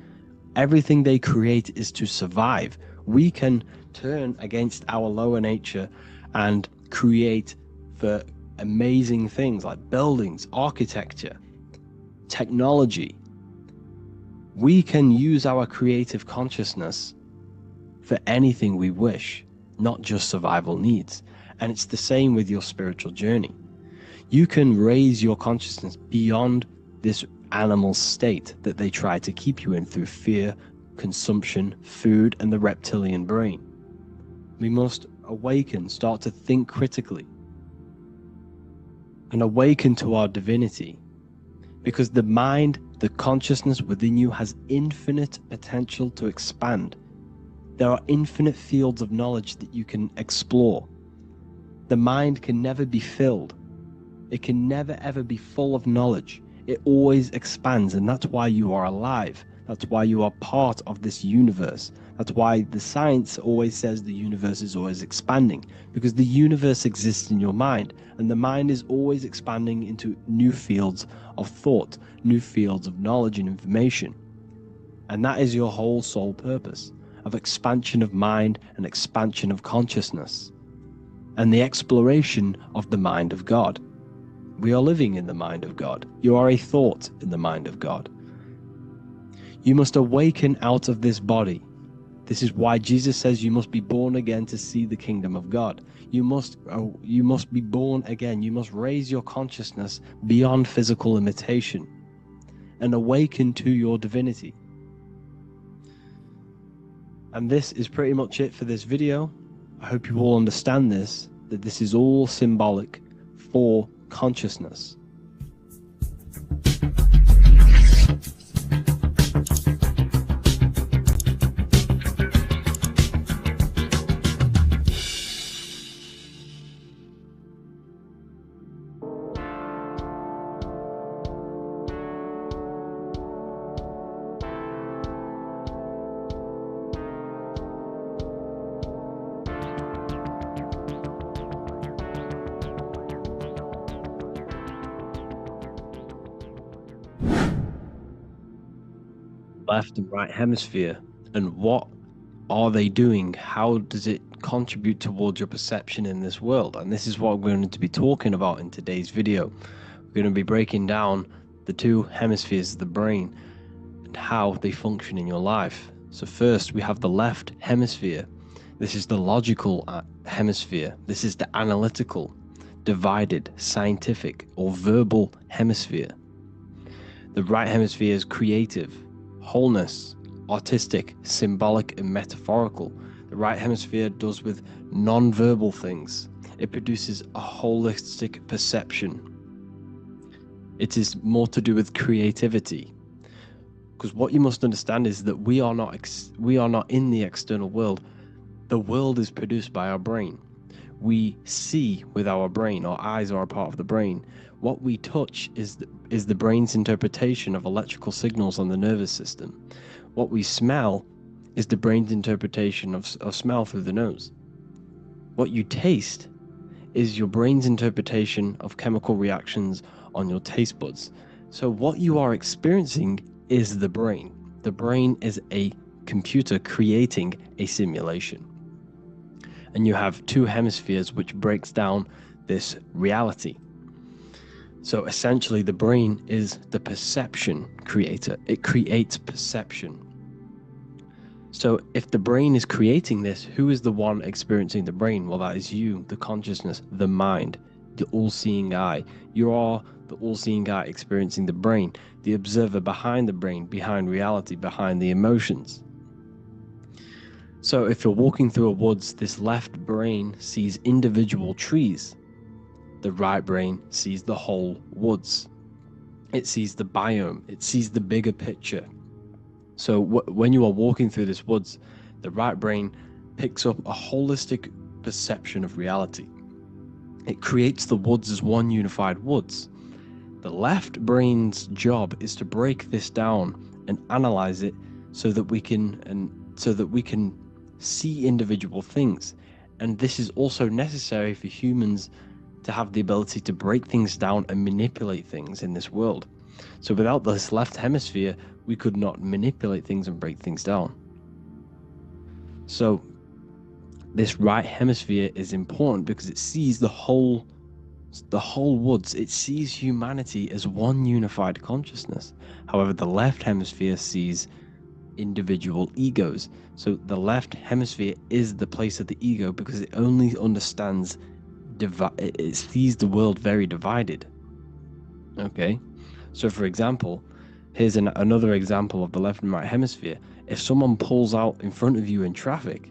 S4: Everything they create is to survive. We can turn against our lower nature and create for amazing things like buildings, architecture, technology. We can use our creative consciousness for anything we wish, not just survival needs. And it's the same with your spiritual journey. You can raise your consciousness beyond this animal state that they try to keep you in through fear, consumption, food, and the reptilian brain. We must awaken, start to think critically, and awaken to our divinity, because the mind, the consciousness within you has infinite potential to expand. There are infinite fields of knowledge that you can explore. The mind can never be filled. It can never ever be full of knowledge. It always expands, and that's why you are alive. That's why you are part of this universe. That's why the science always says the universe is always expanding, because the universe exists in your mind, and the mind is always expanding into new fields of thought, new fields of knowledge and information. And that is your whole soul purpose, of expansion of mind and expansion of consciousness, and the exploration of the mind of God. We are living in the mind of God. You are a thought in the mind of God. You must awaken out of this body. This is why Jesus says you must be born again to see the kingdom of God. You must be born again. You must raise your consciousness beyond physical limitation and awaken to your divinity. And this is pretty much it for this video. I hope you all understand this, that this is all symbolic for consciousness. Left and right hemisphere, and what are they doing? How does it contribute towards your perception in this world? And this is what we're going to be talking about in today's video. We're going to be breaking down the two hemispheres of the brain and how they function in your life. So first we have the left hemisphere. This is the logical hemisphere. This is the analytical, divided, scientific, or verbal hemisphere. The right hemisphere is creative, wholeness, artistic, symbolic, and metaphorical. The right hemisphere does with non-verbal things. It produces a holistic perception. It is more to do with creativity. Because what you must understand is that we are not in the external world. The world is produced by our brain. We see with our brain. Our eyes are a part of the brain. What we touch is the brain's interpretation of electrical signals on the nervous system. What we smell is the brain's interpretation of smell through the nose. What you taste is your brain's interpretation of chemical reactions on your taste buds. So what you are experiencing is the brain. The brain is a computer creating a simulation. And you have two hemispheres which breaks down this reality. So essentially the brain is the perception creator. It creates perception. So if the brain is creating this, who is the one experiencing the brain? Well, that is you, the consciousness, the mind, the all-seeing eye. You are the all-seeing eye experiencing the brain, the observer behind the brain, behind reality, behind the emotions. So if you're walking through a woods, this left brain sees individual trees. The right brain sees the whole woods. It sees the biome. It sees the bigger picture. So when you are walking through this woods, the right brain picks up a holistic perception of reality. It creates the woods as one unified woods. The left brain's job is to break this down and analyze it so that we can see individual things. And this is also necessary for humans to have the ability to break things down and manipulate things in this world. So without this left hemisphere, we could not manipulate things and break things down. So this right hemisphere is important because it sees the whole woods. It sees humanity as one unified consciousness. However, the left hemisphere sees individual egos. So the left hemisphere is the place of the ego because it only understands it sees the world very divided. Okay, so for example, here's another example of the left and right hemisphere. If someone pulls out in front of you in traffic,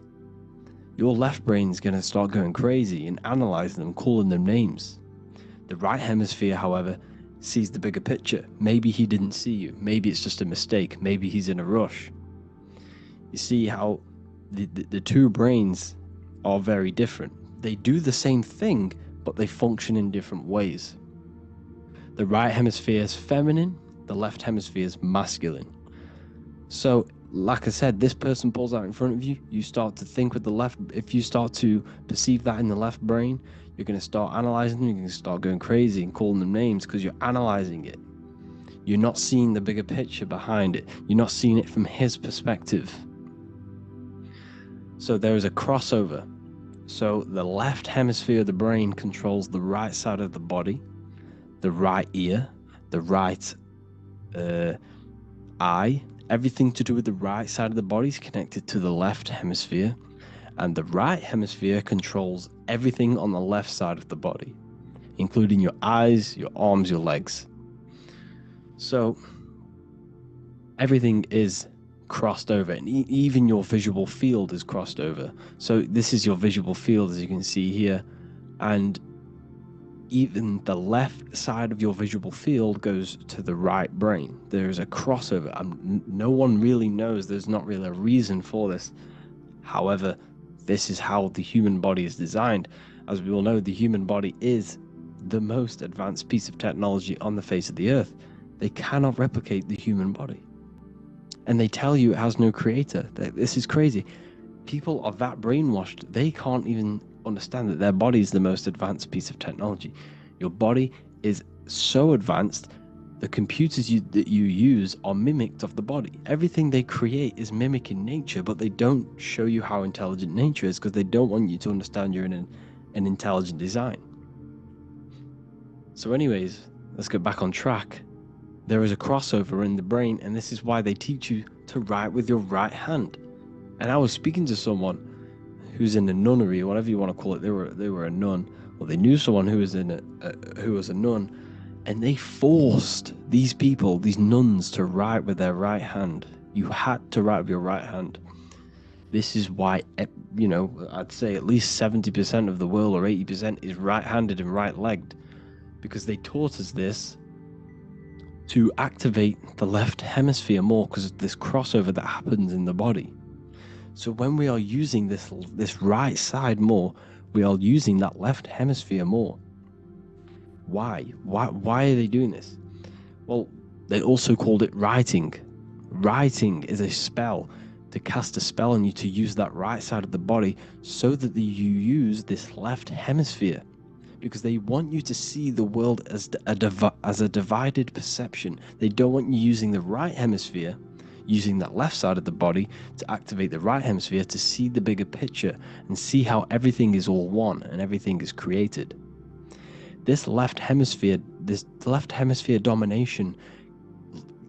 S4: your left brain is going to start going crazy and analyzing them, calling them names. The right hemisphere, however, sees the bigger picture. Maybe he didn't see you. Maybe it's just a mistake. Maybe he's in a rush. You see how the two brains are very different. They do the same thing, but they function in different ways. The right hemisphere is feminine, the left hemisphere is masculine. So, like I said, this person pulls out in front of you, you start to think with the left. If you start to perceive that in the left brain, you're going to start analyzing them, you're going to start going crazy and calling them names because you're analyzing it. You're not seeing the bigger picture behind it. You're not seeing it from his perspective. So there is a crossover. So the left hemisphere of the brain controls the right side of the body, the right ear, the right eye. Everything to do with the right side of the body is connected to the left hemisphere, and the right hemisphere controls everything on the left side of the body, including your eyes, your arms, your legs. So everything is crossed over, and even your visual field is crossed over. So this is your visual field, as you can see here, and even the left side of your visual field goes to the right brain. There's a crossover. No one really knows. There's not really a reason for this. However, this is how the human body is designed. As we all know, the human body is the most advanced piece of technology on the face of the earth. They cannot replicate the human body. And they tell you it has no creator. This is crazy. People are that brainwashed, they can't even understand that their body is the most advanced piece of technology. Your body is so advanced, the computers that you use are mimicked of the body. Everything they create is mimicking nature, but they don't show you how intelligent nature is because they don't want you to understand you're in an intelligent design. So anyways, let's get back on track. There is a crossover in the brain, and this is why they teach you to write with your right hand. And I was speaking to someone who's in a nunnery, or whatever you want to call it. They were a nun, or they knew someone who was who was a nun, and they forced these people, these nuns, to write with their right hand. You had to write with your right hand. This is why, I'd say at least 70% of the world, or 80%, is right-handed and right-legged, because they taught us this to activate the left hemisphere more because of this crossover that happens in the body. So when we are using this right side more, we are using that left hemisphere more. Why? Why are they doing this? Well, they also called it writing. Writing is a spell, to cast a spell on you to use that right side of the body so that you use this left hemisphere, because they want you to see the world as a divided perception. They don't want you using the right hemisphere, using that left side of the body to activate the right hemisphere to see the bigger picture and see how everything is all one and everything is created. This left hemisphere domination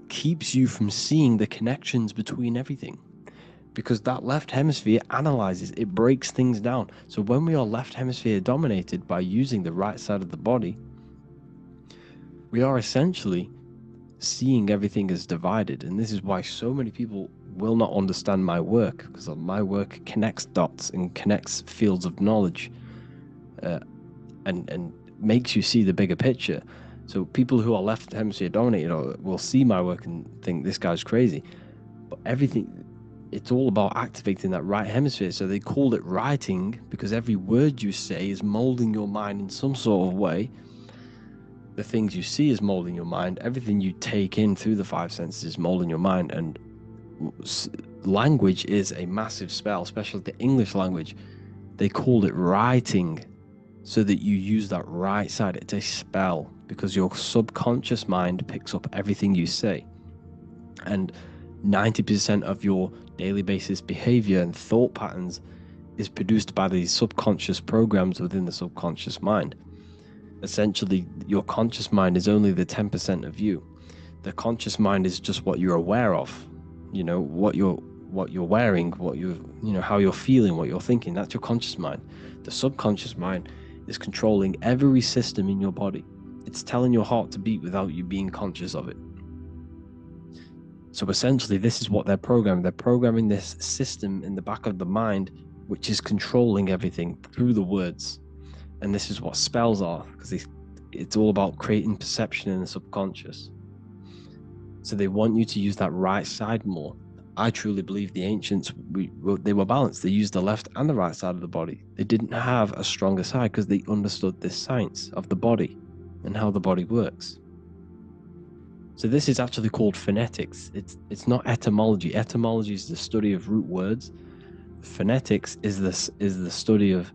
S4: keeps you from seeing the connections between everything, because that left hemisphere analyzes, it breaks things down. So when we are left hemisphere dominated by using the right side of the body, we are essentially seeing everything as divided. And this is why so many people will not understand my work, because my work connects dots and connects fields of knowledge, and makes you see the bigger picture. So people who are left hemisphere dominated will see my work and think this guy's crazy. But everything, it's all about activating that right hemisphere. So they called it writing, because every word you say is molding your mind in some sort of way. The things you see is molding your mind. Everything you take in through the five senses is molding your mind. And language is a massive spell, especially the English language. They called it writing, so that you use that right side. It's a spell, because your subconscious mind picks up everything you say. And 90% of your daily basis behavior and thought patterns is produced by these subconscious programs within the subconscious mind. Essentially, your conscious mind is only the 10% of you. The conscious mind is just what you're aware of, what you're wearing, how you're feeling, what you're thinking. That's your conscious mind. The subconscious mind is controlling every system in your body. It's telling your heart to beat without you being conscious of it. So essentially, this is what they're programming. They're programming this system in the back of the mind, which is controlling everything through the words. And this is what spells are, because it's all about creating perception in the subconscious. So they want you to use that right side more. I truly believe the ancients, they were balanced. They used the left and the right side of the body. They didn't have a stronger side, because they understood this science of the body and how the body works. So this is actually called phonetics. It's not etymology. Etymology is the study of root words. Phonetics is the study of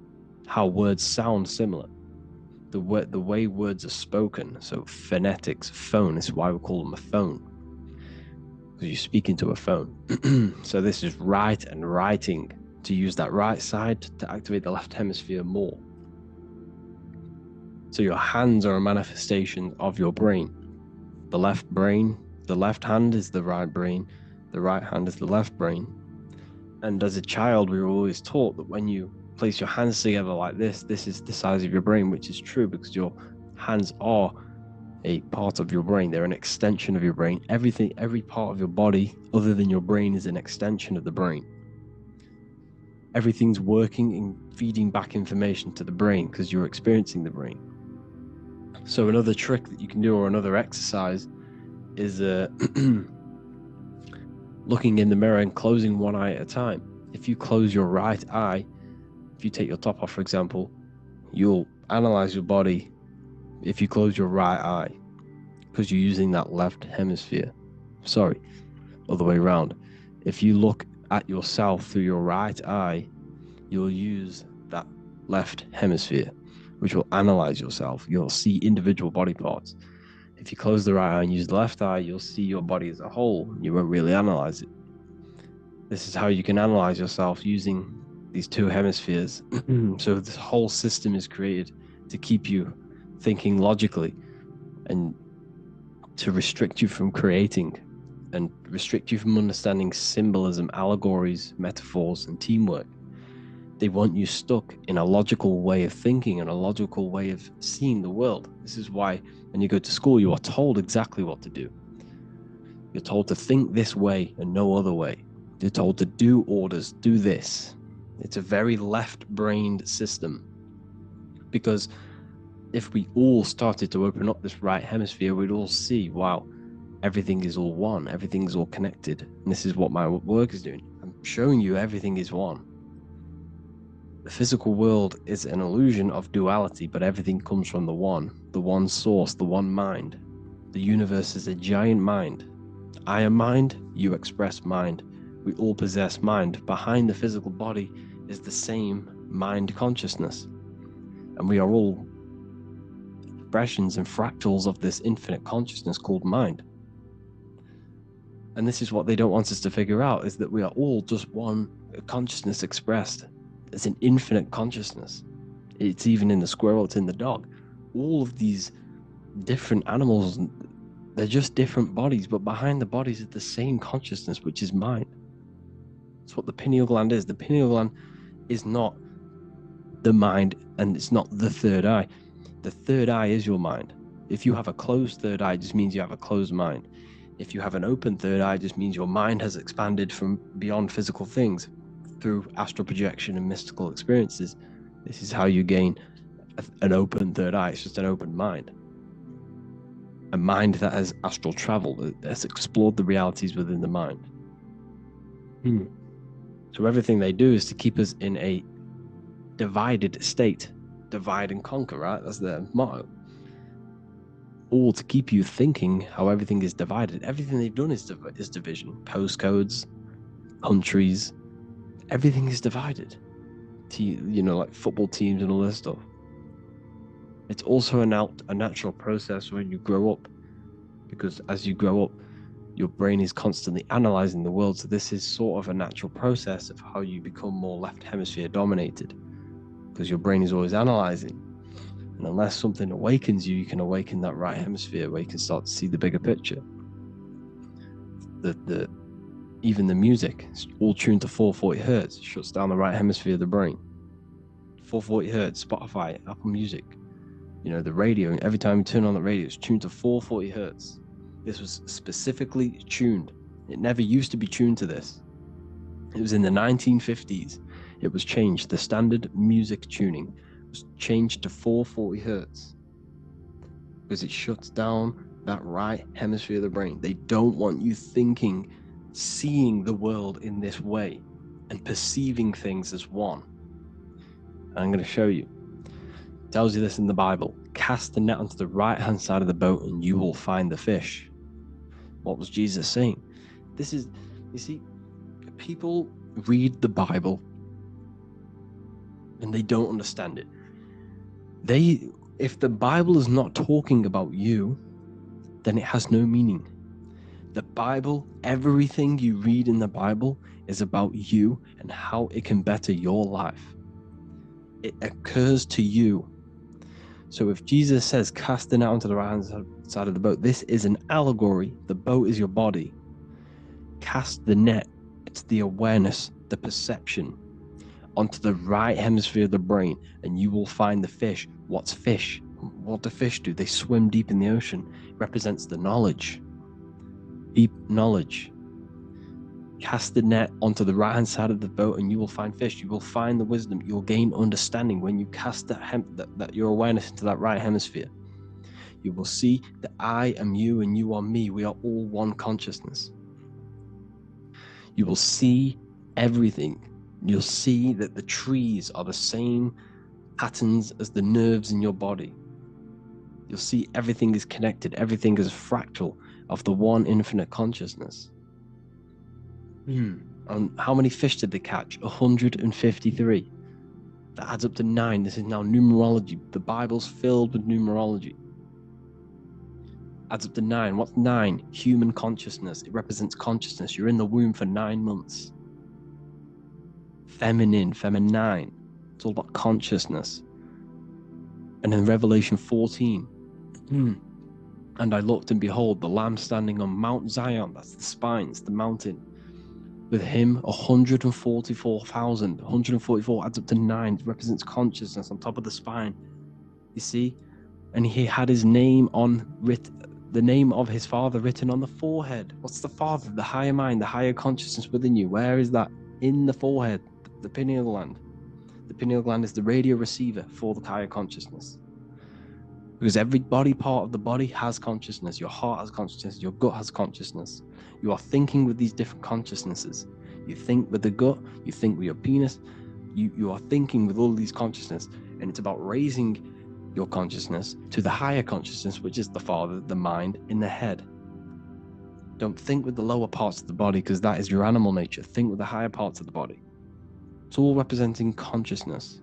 S4: how words sound similar, the way words are spoken. So phonetics, phone, is why we call them a phone, because you speak into a phone. So this is write and writing, to use that right side to activate the left hemisphere more. So your hands are a manifestation of your brain. The left hand is the right brain, the right hand is the left brain. And as a child, we were always taught that when you place your hands together like this is the size of your brain, which is true, because your hands are a part of your brain. They're an extension of your brain. Every part of your body other than your brain is an extension of the brain. Everything's working and feeding back information to the brain, because you're experiencing the brain. So another trick that you can do, or another exercise, is looking in the mirror and closing one eye at a time. If you close your right eye, if you take your top off, for example, you'll analyze your body if you close your right eye, because you're using that left hemisphere. Sorry, other way around. If you look at yourself through your right eye, you'll use that left hemisphere, which will analyze yourself. You'll see individual body parts. If you close the right eye and use the left eye, you'll see your body as a whole. You won't really analyze it. This is how you can analyze yourself, using these two hemispheres. So this whole system is created to keep you thinking logically, and to restrict you from creating, and restrict you from understanding symbolism, allegories, metaphors, and teamwork. They want you stuck in a logical way of thinking and a logical way of seeing the world. This is why when you go to school, you are told exactly what to do. You're told to think this way and no other way. You're told to do orders, do this. It's a very left-brained system, because if we all started to open up this right hemisphere, we'd all see, wow, everything is all one, everything is all connected. And this is what my work is doing. I'm showing you everything is one. The physical world is an illusion of duality, but everything comes from the one source, the one mind. The universe is a giant mind. I am mind, you express mind. We all possess mind. Behind the physical body is the same mind consciousness. And we are all expressions and fractals of this infinite consciousness called mind. And this is what they don't want us to figure out, is that we are all just one consciousness expressed. It's an infinite consciousness. It's even in the squirrel, it's in the dog. All of these different animals, they're just different bodies, but behind the bodies is the same consciousness, which is mind. That's what the pineal gland is. The pineal gland is not the mind, and it's not the third eye. The third eye is your mind. If you have a closed third eye, it just means you have a closed mind. If you have an open third eye, it just means your mind has expanded from beyond physical things through astral projection and mystical experiences. This is how you gain an open third eye. It's just an open mind. A mind that has astral travel, that has explored the realities within the mind. So everything they do is to keep us in a divided state. Divide and conquer, right? That's their motto. All to keep you thinking how everything is divided. Everything they've done is division. Postcodes, countries, everything is divided. Like football teams and all this stuff. It's also a natural process when you grow up, because as you grow up, your brain is constantly analyzing the world. So this is sort of a natural process of how you become more left hemisphere dominated, because your brain is always analyzing. And unless something awakens you, you can awaken that right hemisphere where you can start to see the bigger picture. Even the music is all tuned to 440 hertz, shuts down the right hemisphere of the brain. 440 hertz, Spotify, Apple Music, the radio, every time you turn on the radio, it's tuned to 440 hertz. This was specifically tuned. It never used to be tuned to this. It was in the 1950s. It was changed. The standard music tuning was changed to 440 hertz because it shuts down that right hemisphere of the brain. They don't want you thinking, seeing the world in this way and perceiving things as one. And I'm going to show you. It tells you this in the Bible. Cast the net onto the right hand side of the boat and you will find the fish. What was Jesus saying? This is, you see, people read the Bible and they don't understand it. If the Bible is not talking about you, then it has no meaning. The Bible, everything you read in the Bible is about you and how it can better your life. It occurs to you. So if Jesus says, cast the net onto the right hand side of the boat, this is an allegory. The boat is your body. Cast the net, it's the awareness, the perception, onto the right hemisphere of the brain, and you will find the fish. What's fish? What do fish do? They swim deep in the ocean. It represents the knowledge. Deep knowledge. Cast the net onto the right hand side of the boat and you will find fish. You will find the wisdom. You'll gain understanding when you cast that your awareness into that right hemisphere. You will see that I am you and you are me. We are all one consciousness. You will see everything. You'll see that the trees are the same patterns as the nerves in your body. You'll see everything is connected. Everything is a fractal of the one infinite consciousness. And how many fish did they catch? 153. That adds up to 9. This is now numerology. The Bible's filled with numerology. Adds up to 9. What's 9? Human consciousness. It represents consciousness. You're in the womb for 9 months. Feminine. It's all about consciousness. And in Revelation 14, and I looked and behold the Lamb standing on Mount Zion. That's the spines, the mountain. With him, 144,000. 144 adds up to 9. It represents consciousness on top of the spine. You see? And he had his name the name of his Father written on the forehead. What's the Father? The higher mind, the higher consciousness within you. Where is that? In the forehead, the pineal gland. The pineal gland is the radio receiver for the higher consciousness. Because every body part of the body has consciousness. Your heart has consciousness. Your gut has consciousness. You are thinking with these different consciousnesses. You think with the gut. You think with your penis. You are thinking with all of these consciousness. And it's about raising your consciousness to the higher consciousness, which is the Father, the mind, in the head. Don't think with the lower parts of the body, because that is your animal nature. Think with the higher parts of the body. It's all representing consciousness.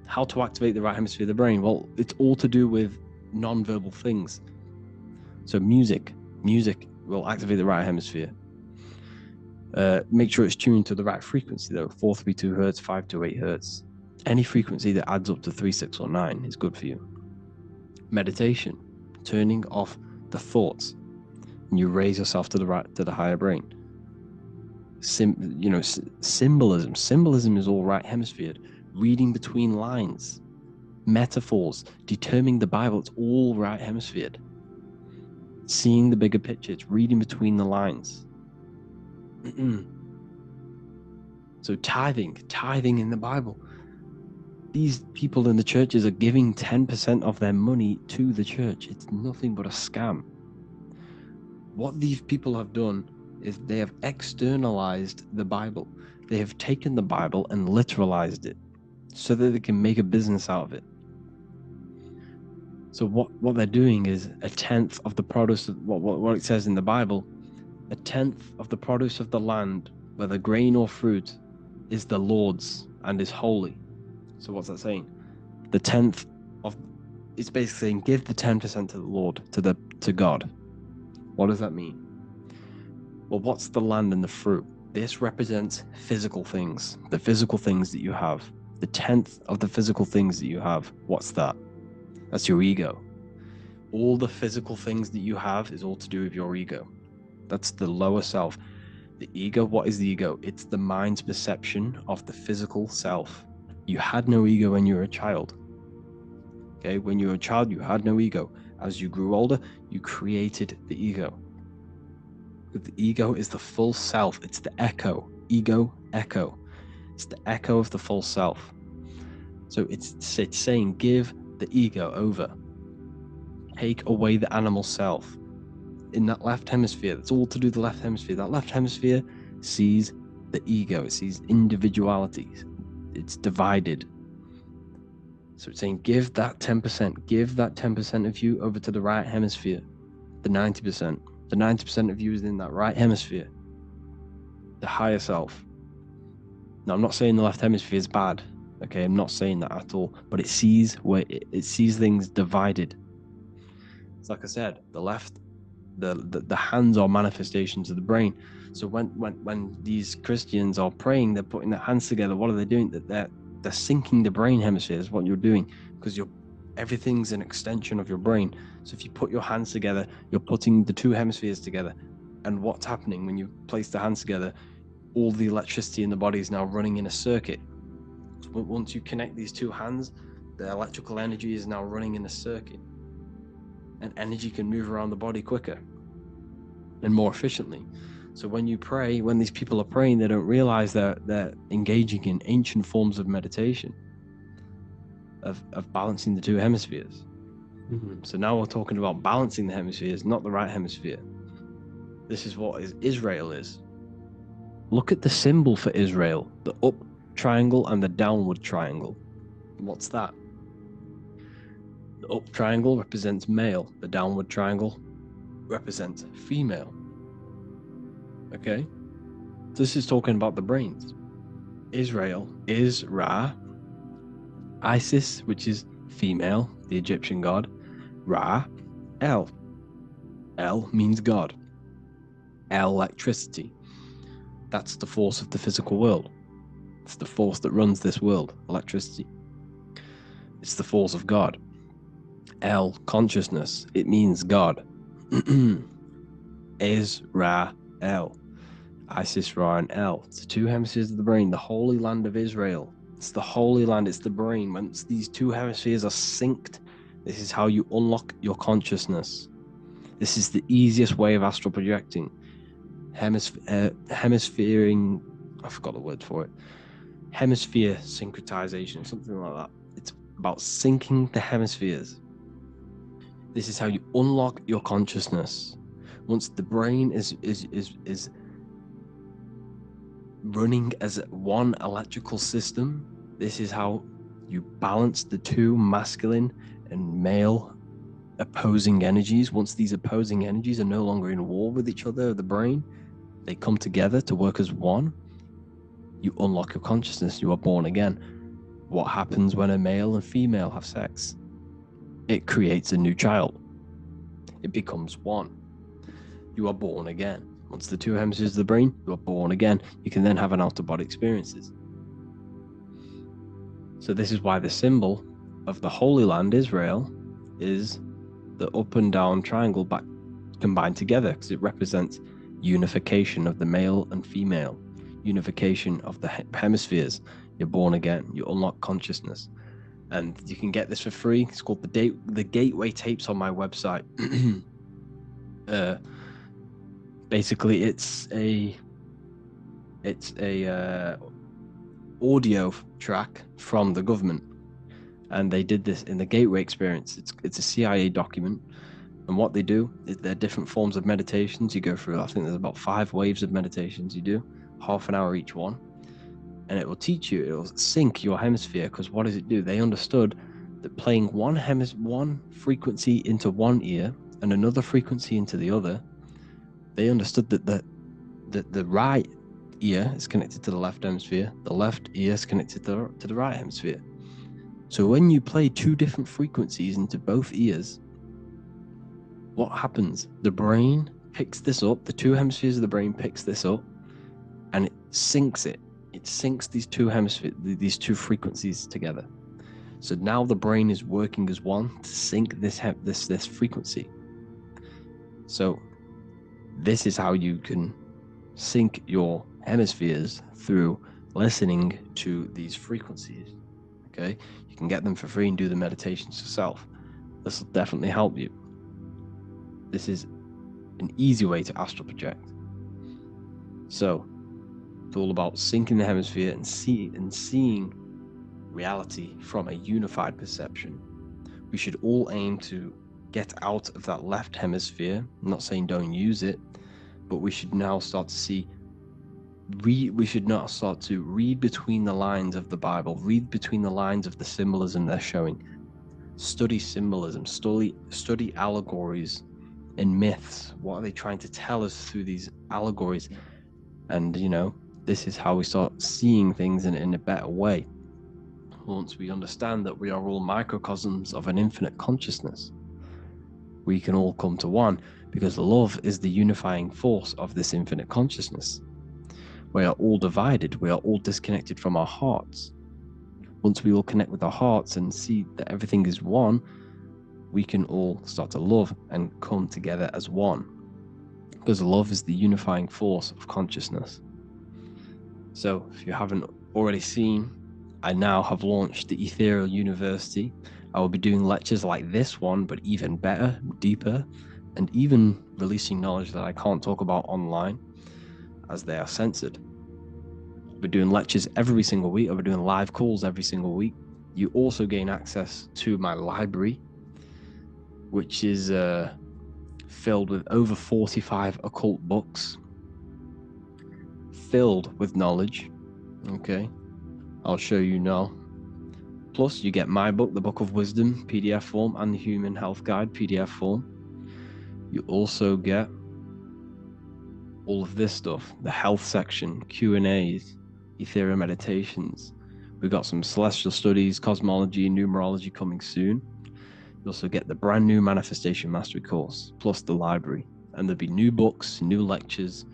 S4: How to activate the right hemisphere of the brain? Well, it's all to do with non-verbal things. So music will activate the right hemisphere. Make sure it's tuned to the right frequency though. 432 hertz, 528 hertz. Any frequency that adds up to 3, 6, or 9 is good for you. Meditation, turning off the thoughts, and you raise yourself to the higher brain. Symbolism. Symbolism is all right hemisphere. Reading between lines, metaphors, determining the Bible, it's all right hemisphered. seeing the bigger picture. It's reading between the lines. So tithing in the Bible. These people in the churches are giving 10% of their money to the church. It's nothing but a scam. What these people have done is they have externalized the Bible. They have taken the Bible and literalized it so that they can make a business out of it. So what they're doing is a tenth of the produce of what it says in the Bible, a tenth of the produce of the land, whether grain or fruit, is the Lord's and is holy. So what's that saying? The tenth of, it's basically saying give the 10% to the Lord, to God. What does that mean? Well, what's the land and the fruit? This represents physical things, the physical things that you have. The tenth of the physical things that you have, what's that? That's your ego. All the physical things that you have is all to do with your ego. That's the lower self. The ego, what is the ego? It's the mind's perception of the physical self. You had no ego when you were a child. Okay, when you were a child, you had no ego. As you grew older, you created the ego. The ego is the full self. It's the echo. Ego, echo. It's the echo of the full self. So it's saying give the ego over. Take away the animal self. In that left hemisphere, that's all to do with the left hemisphere. That left hemisphere sees the ego. It sees individuality. It's divided. So it's saying give that 10%. Give that 10% of you over to the right hemisphere. The 90%. The 90% of you is in that right hemisphere. The higher self. Now, I'm not saying the left hemisphere is bad. Okay, I'm not saying that at all. But it sees it sees things divided. It's like I said, the left, the hands are manifestations of the brain. So when these Christians are praying, they're putting their hands together. What are they doing? They're syncing the brain hemispheres. What you're doing, because everything's an extension of your brain. So if you put your hands together, you're putting the two hemispheres together. And what's happening when you place the hands together? All the electricity in the body is now running in a circuit. So once you connect these two hands, the electrical energy is now running in a circuit. And energy can move around the body quicker and more efficiently. So when you pray, when these people are praying, they don't realize that they're engaging in ancient forms of meditation, of balancing the two hemispheres. So now we're talking about balancing the hemispheres, not the right hemisphere. This is what Israel is. Look at the symbol for Israel, the up triangle and the downward triangle. What's that? The up triangle represents male. The downward triangle represents female. Okay? This is talking about the brains. Israel is Ra. Isis, which is female, the Egyptian god. Ra, El. El means God. Electricity. That's the force of the physical world. It's the force that runs this world, electricity. It's the force of God. El, consciousness. It means God. Is Ra, El. Isis, Ra, and El. It's the two hemispheres of the brain, the holy land of Israel. It's the holy land, it's the brain. Once these two hemispheres are synced, this is how you unlock your consciousness. This is the easiest way of astral projecting. Hemisphering, I forgot the word for it. Hemisphere syncretization, something like that. It's about syncing the hemispheres. This is how you unlock your consciousness. Once the brain is running as one electrical system, this is how you balance the two masculine and male opposing energies. Once these opposing energies are no longer in war with each other, the brain, they come together to work as one. You unlock your consciousness. You are born again. What happens when a male and female have sex? It creates a new child. It becomes one. You are born again. Once the two hemispheres of the brain, you are born again. You can then have an out-of-body experiences. So this is why the symbol of the Holy Land, Israel, is the up and down triangle back combined together, because it represents unification of the male and female, unification of the hemispheres. You're born again. You unlock consciousness. And you can get this for free. It's called the Gateway Tapes on my website.
S1: Basically, it's a audio track from the government, and they did this in the Gateway Experience. It's a CIA document, and what they do is there are different forms of meditations you go through. I think there's about 5 waves of meditations you do, half an hour each one, and it will teach you, it will sync your hemisphere. Because what does it do? They understood that playing one frequency into one ear and another frequency into the other, they understood that the right ear is connected to the left hemisphere, the left ear is connected to the right hemisphere. So when you play 2 different frequencies into both ears, what happens? The brain picks this up, the 2 hemispheres of the brain picks this up, and it syncs it. It syncs these 2 hemispheres, these 2 frequencies together. So now the brain is working as one to sync this frequency. So this is how you can sync your hemispheres, through listening to these frequencies. Okay, you can get them for free and do the meditations yourself. This will definitely help you. This is an easy way to astral project. So it's all about syncing the hemisphere and seeing reality from a unified perception. We should all aim to get out of that left hemisphere. I'm not saying don't use it, but we should now start to see, we should now start to read between the lines of the Bible, read between the lines of the symbolism they're showing. Study symbolism, study allegories and myths. What are they trying to tell us through these allegories? And this is how we start seeing things in a better way. Once we understand that we are all microcosms of an infinite consciousness, we can all come to one, because love is the unifying force of this infinite consciousness. We are all divided, we are all disconnected from our hearts. Once we all connect with our hearts and see that everything is one, we can all start to love and come together as one, because love is the unifying force of consciousness. So if you haven't already seen, I now have launched the Ethereal University. I will be doing lectures like this one, but even better, deeper, and even releasing knowledge that I can't talk about online, as they are censored. We're doing lectures every single week. I'll be doing live calls every single week. You also gain access to my library, which is filled with over 45 occult books, filled with knowledge. Okay, I'll show you now. Plus, you get my book, The Book of Wisdom, PDF form, and the Human Health Guide, PDF form. You also get all of this stuff, the health section, Q&As, ethereal meditations. We've got some celestial studies, cosmology, numerology coming soon. You also get the brand new Manifestation Mastery course, plus the library. And there'll be new books, new lectures,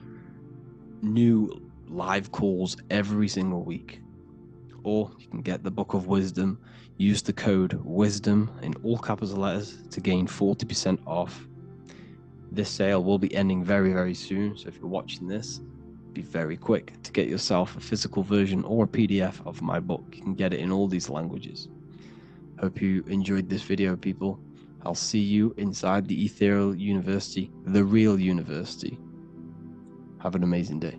S1: new live calls every single week. Or you can get the Book of Wisdom. Use the code WISDOM in all capital letters to gain 40% off. This sale will be ending very, very soon. So if you're watching this, be very quick to get yourself a physical version or a PDF of my book. You can get it in all these languages. Hope you enjoyed this video, people. I'll see you inside the Ethereal University, the real university. Have an amazing day.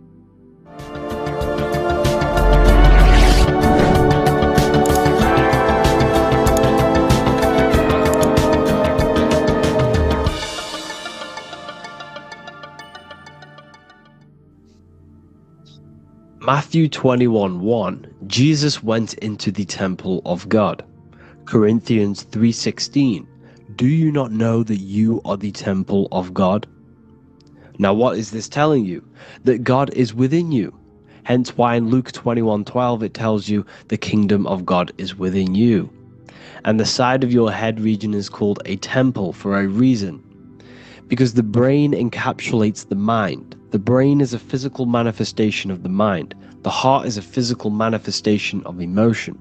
S1: Matthew 21:1, Jesus went into the temple of God. Corinthians 3:16, do you not know that you are the temple of God? Now what is this telling you? That God is within you. Hence why in Luke 21:12 it tells you the kingdom of God is within you. And the side of your head region is called a temple for a reason. Because the brain encapsulates the mind. The brain is a physical manifestation of the mind. The heart is a physical manifestation of emotion.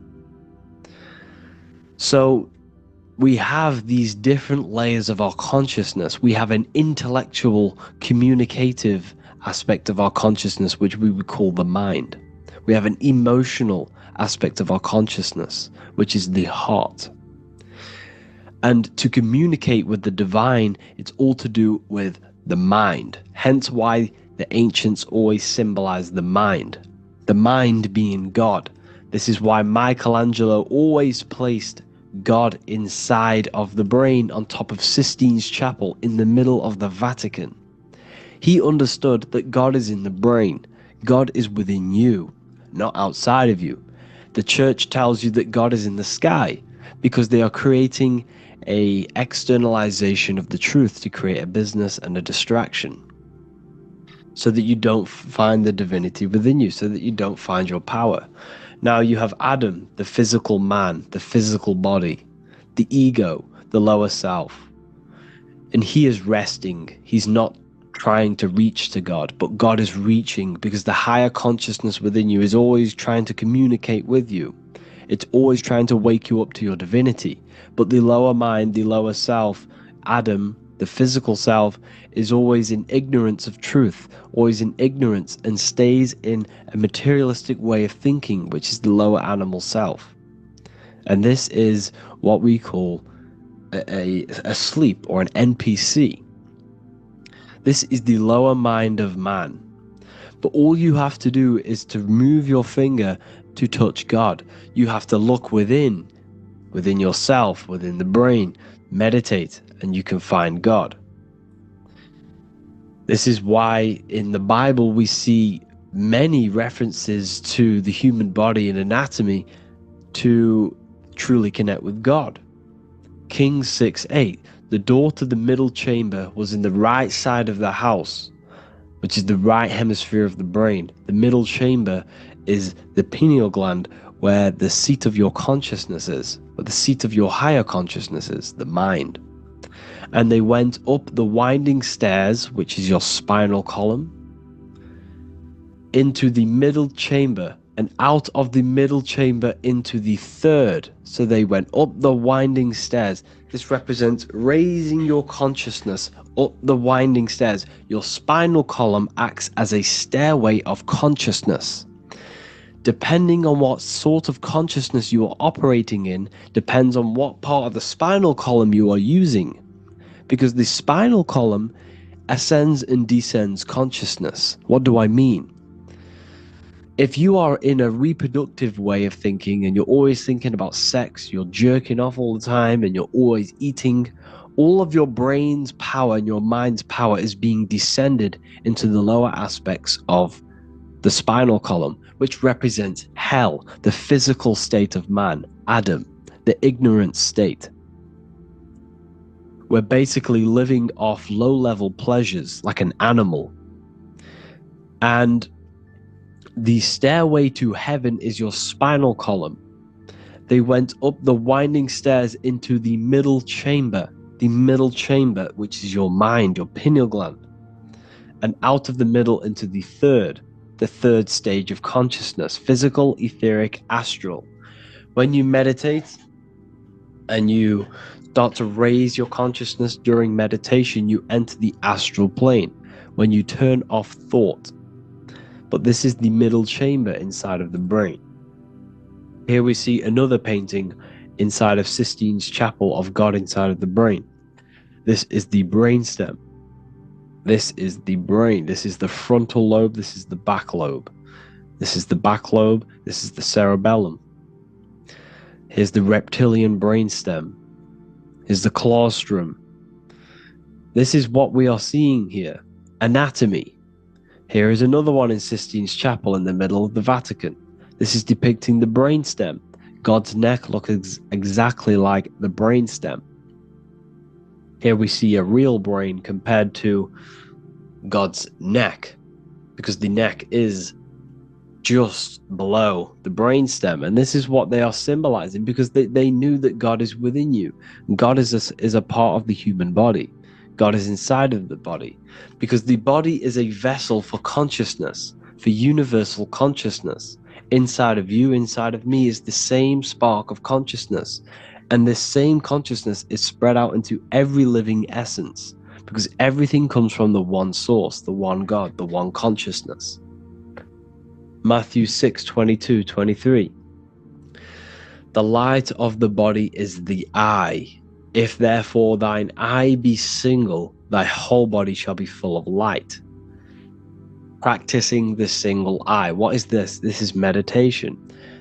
S1: So we have these different layers of our consciousness. We have an intellectual, communicative aspect of our consciousness, which we would call the mind. We have an emotional aspect of our consciousness, which is the heart. And to communicate with the divine, it's all to do with the mind. Hence why the ancients always symbolize the mind being God. This is why Michelangelo always placed God inside of the brain on top of Sistine Chapel in the middle of the Vatican. He understood that God is in the brain. God is within you, not outside of you. The church tells you that God is in the sky because they are creating a externalization of the truth to create a business and a distraction, so that you don't find the divinity within you, so that you don't find your power. Now you have Adam, the physical man, the physical body, the ego, the lower self. And he is resting. He's not trying to reach to God, but God is reaching, because the higher consciousness within you is always trying to communicate with you. It's always trying to wake you up to your divinity. But the lower mind, the lower self, Adam, the physical self, is always in ignorance of truth, always in ignorance, and stays in a materialistic way of thinking, which is the lower animal self. And this is what we call a sleep, or an NPC. This is the lower mind of man. But all you have to do is to move your finger to touch God. You have to look within yourself, within the brain, meditate, and you can find God. This is why in the Bible we see many references to the human body and anatomy to truly connect with God. Kings 6:8, the door to the middle chamber was in the right side of the house, which is the right hemisphere of the brain. The middle chamber is the pineal gland, where the seat of your consciousness is, where the seat of your higher consciousness is, the mind. And they went up the winding stairs, which is your spinal column, into the middle chamber, and out of the middle chamber into the third. So they went up the winding stairs. This represents raising your consciousness up the winding stairs. Your spinal column acts as a stairway of consciousness. Depending on what sort of consciousness you are operating in, depends on what part of the spinal column you are using. Because the spinal column ascends and descends consciousness. What do I mean? If you are in a reproductive way of thinking and you're always thinking about sex, you're jerking off all the time and you're always eating, all of your brain's power and your mind's power is being descended into the lower aspects of the spinal column, which represents hell, the physical state of man, Adam, the ignorant state. We're basically living off low-level pleasures like an animal. And the stairway to heaven is your spinal column. They went up the winding stairs into the middle chamber, which is your mind, your pineal gland, and out of the middle into the third stage of consciousness, physical, etheric, astral. When you meditate and you start to raise your consciousness during meditation, you enter the astral plane when you turn off thought. But this is the middle chamber inside of the brain. Here we see another painting inside of Sistine's Chapel of God inside of the brain. This is the brainstem. This is the brain. This is the frontal lobe. This is the back lobe. This is the back lobe. This is the cerebellum. Here's the reptilian brainstem. Here's the claustrum. This is what we are seeing here. Anatomy. Here is another one in Sistine's Chapel in the middle of the Vatican. This is depicting the brainstem. God's neck looks exactly like the brainstem. Here we see a real brain compared to God's neck, because the neck is just below the brainstem. And this is what they are symbolizing, because they knew that God is within you. God is a part of the human body. God is inside of the body, because the body is a vessel for consciousness, for universal consciousness. Inside of you, inside of me, is the same spark of consciousness. And this same consciousness is spread out into every living essence, because everything comes from the one source, the one God, the one consciousness. Matthew 6:22-23. The light of the body is the eye. If therefore thine eye be single, thy whole body shall be full of light. Practicing the single eye. What is this? This is meditation.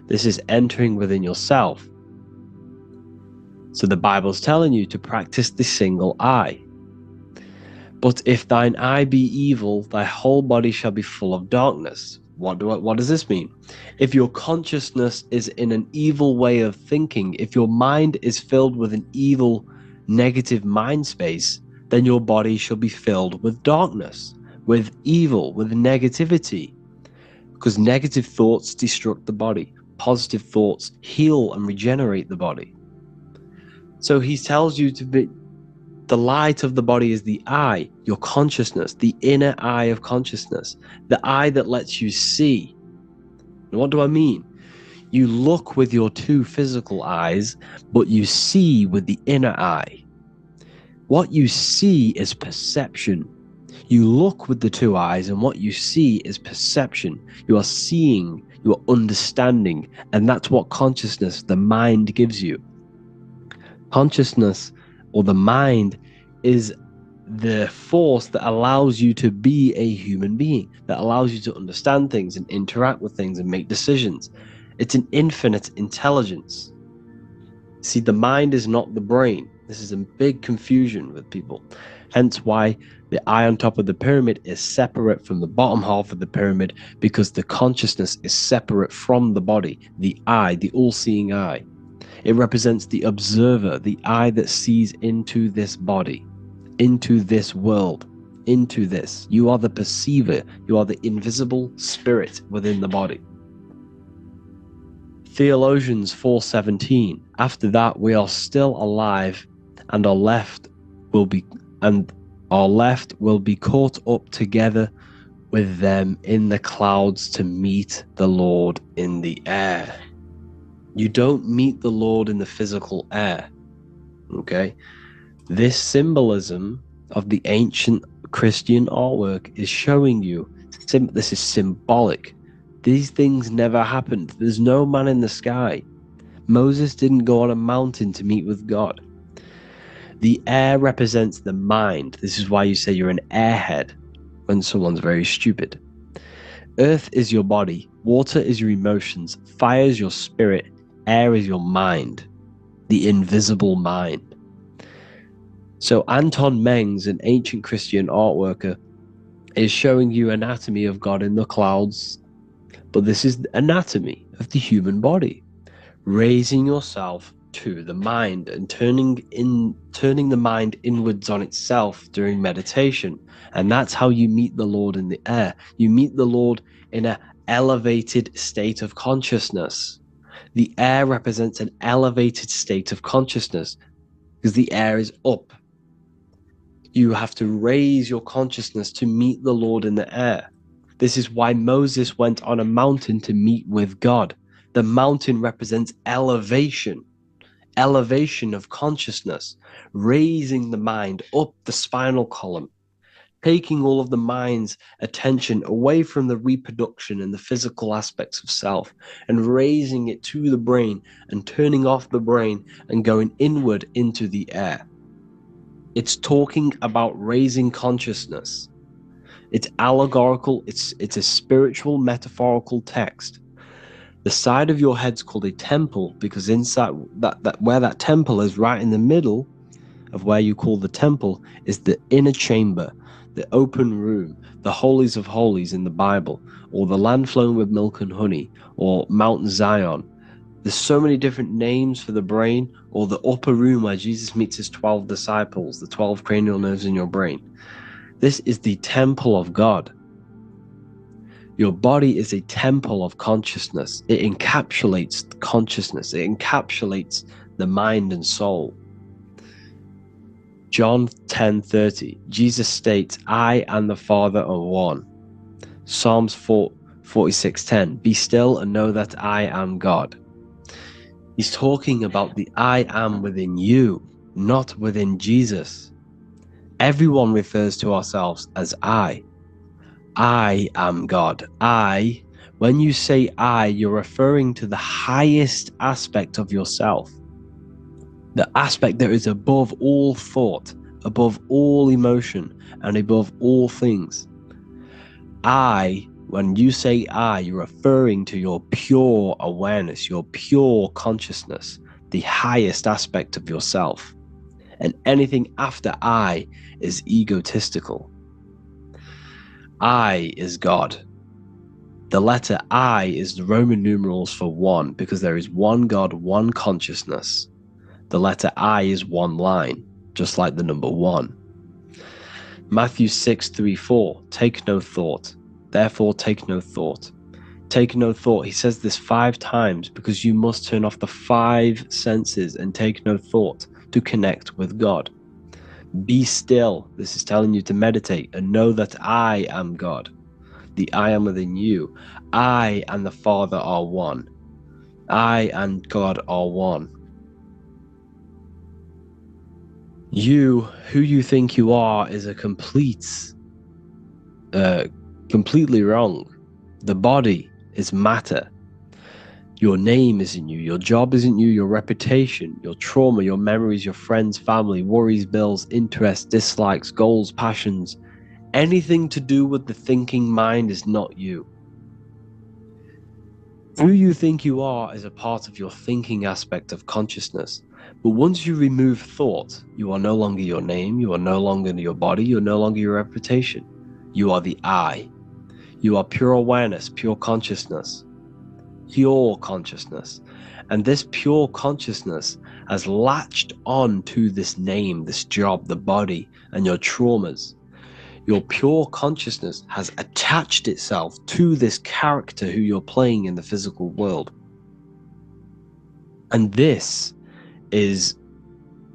S1: This is entering within yourself. So the Bible's telling you to practice the single eye. But if thine eye be evil, thy whole body shall be full of darkness. What does this mean? If your consciousness is in an evil way of thinking, if your mind is filled with an evil, negative mind space, then your body shall be filled with darkness, with evil, with negativity. Because negative thoughts destruct the body. Positive thoughts heal and regenerate the body. So he tells you to be, the light of the body is the eye, your consciousness, the inner eye of consciousness, the eye that lets you see. And what do I mean? You look with your two physical eyes, but you see with the inner eye. What you see is perception. You look with the two eyes, and what you see is perception. You are seeing, you are understanding, and that's what consciousness, the mind, gives you. Consciousness, or the mind, is the force that allows you to be a human being, that allows you to understand things and interact with things and make decisions. It's an infinite intelligence. See, the mind is not the brain. This is a big confusion with people. Hence why the eye on top of the pyramid is separate from the bottom half of the pyramid, because the consciousness is separate from the body, the eye, the all-seeing eye. It represents the observer, the eye that sees into this body, into this world, into this. You are the perceiver. You are the invisible spirit within the body. Theologians 4:17. After that, we are still alive, and our left will be caught up together with them in the clouds to meet the Lord in the air. You don't meet the Lord in the physical air. Okay? This symbolism of the ancient Christian artwork is showing you this is symbolic. These things never happened. There's no man in the sky. Moses didn't go on a mountain to meet with God. The air represents the mind. This is why you say you're an airhead when someone's very stupid. Earth is your body. Water is your emotions. Fire is your spirit. Air is your mind, the invisible mind. So Anton Mengs, an ancient Christian art worker, is showing you anatomy of God in the clouds. But this is the anatomy of the human body. Raising yourself to the mind and turning the mind inwards on itself during meditation. And that's how you meet the Lord in the air. You meet the Lord in an elevated state of consciousness. The air represents an elevated state of consciousness because the air is up. You have to raise your consciousness to meet the Lord in the air. This is why Moses went on a mountain to meet with God. The mountain represents elevation of consciousness, raising the mind up the spinal column, taking all of the mind's attention away from the reproduction and the physical aspects of self and raising it to the brain and turning off the brain and going inward into the air. It's talking about raising consciousness. It's allegorical. It's a spiritual, metaphorical text. The side of your head's called a temple because inside that where that temple is, right in the middle of where you call the temple, is the inner chamber, the open room, the holies of holies in the Bible, or the land flowing with milk and honey, or Mount Zion. There's so many different names for the brain, or the upper room where Jesus meets his 12 disciples, the 12 cranial nerves in your brain. This is the temple of God. Your body is a temple of consciousness. It encapsulates consciousness. It encapsulates the mind and soul. John 10:30, Jesus states, I and the Father are one. Psalms 46:10, be still and know that I am God. He's talking about the I am within you, not within Jesus. Everyone refers to ourselves as I. I am God. When you say I, you're referring to the highest aspect of yourself. The aspect that is above all thought, above all emotion, and above all things. I, when you say I, you're referring to your pure awareness, your pure consciousness, the highest aspect of yourself. And anything after I is egotistical. I is God. The letter I is the Roman numerals for one, because there is one God, one consciousness. The letter I is one line, just like the number 1. Matthew 6:3-4, take no thought, therefore take no thought. Take no thought. He says this 5 times because you must turn off the 5 senses and take no thought to connect with God. Be still. This is telling you to meditate and know that I am God. The I am within you. I and the Father are one. I and God are one. You, who you think you are, is a completely wrong. The body is matter. Your name isn't you. Your job isn't you. Your reputation, your trauma, your memories, your friends, family, worries, bills, interests, dislikes, goals, passions. Anything to do with the thinking mind is not you. Who you think you are is a part of your thinking aspect of consciousness. But once you remove thought, you are no longer your name, you are no longer your body, you're no longer your reputation. You are the I. You are pure awareness, pure consciousness. Pure consciousness. And this pure consciousness has latched on to this name, this job, the body, and your traumas. Your pure consciousness has attached itself to this character who you're playing in the physical world. And this is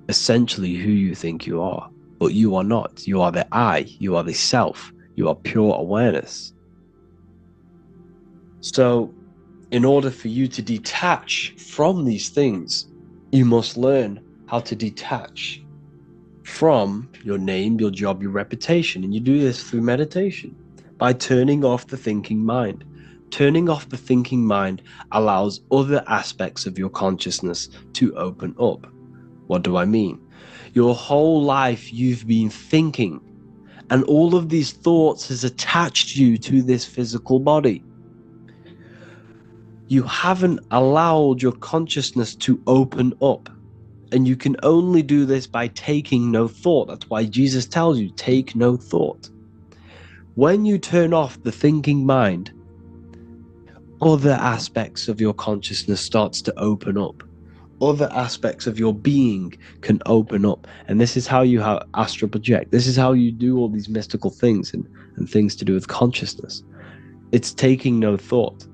S1: essentially who you think you are. But you are not. You are the I. You are the self. You are pure awareness. So, in order for you to detach from these things, you must learn how to detach from your name, your job, your reputation. And you do this through meditation, by turning off the thinking mind. Turning off the thinking mind allows other aspects of your consciousness to open up. What do I mean? Your whole life you've been thinking, and all of these thoughts has attached you to this physical body. You haven't allowed your consciousness to open up. And you can only do this by taking no thought. That's why Jesus tells you, take no thought. When you turn off the thinking mind, other aspects of your consciousness starts to open up. Other aspects of your being can open up. And this is how you astral project. This is how you do all these mystical things and things to do with consciousness. It's taking no thought.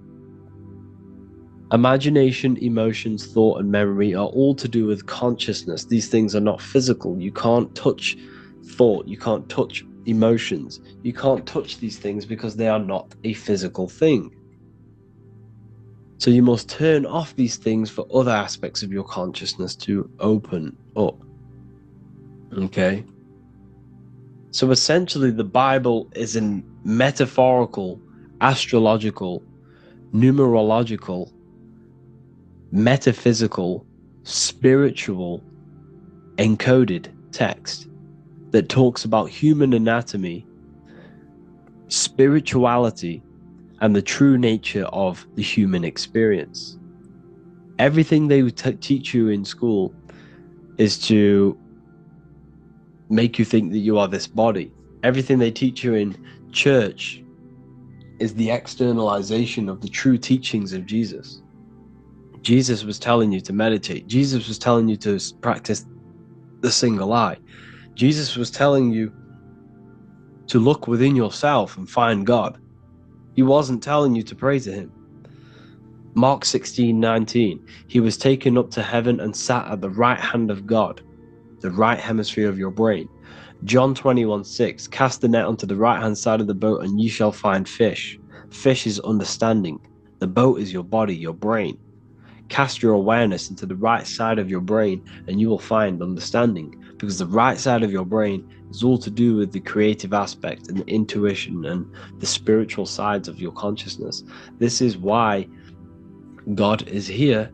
S1: Imagination, emotions, thought, and memory are all to do with consciousness. These things are not physical. You can't touch thought. You can't touch emotions. You can't touch these things because they are not a physical thing. So you must turn off these things for other aspects of your consciousness to open up. Okay? So essentially, the Bible is a metaphorical, astrological, numerological, metaphysical, spiritual, encoded text that talks about human anatomy, spirituality, and the true nature of the human experience. Everything they teach you in school is to make you think that you are this body. Everything they teach you in church is the externalization of the true teachings of Jesus. Jesus was telling you to meditate. Jesus was telling you to practice the single eye. Jesus was telling you to look within yourself and find God. He wasn't telling you to pray to him. Mark 16:19, he was taken up to heaven and sat at the right hand of God, the right hemisphere of your brain. John 21:6, cast the net onto the right hand side of the boat and ye shall find fish. Fish is understanding. The boat is your body, your brain. Cast your awareness into the right side of your brain and you will find understanding, because the right side of your brain is all to do with the creative aspect and the intuition and the spiritual sides of your consciousness. This is why God is here.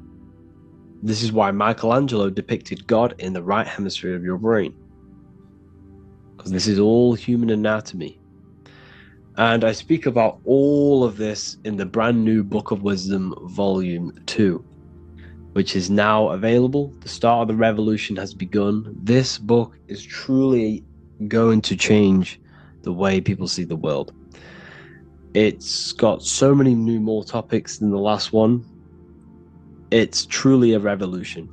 S1: This is why Michelangelo depicted God in the right hemisphere of your brain. because this is all human anatomy. And I speak about all of this in the brand new Book of Wisdom, Volume 2, which is now available. The start of the revolution has begun. This book is truly going to change the way people see the world. It's got so many more topics than the last one. It's truly a revolution.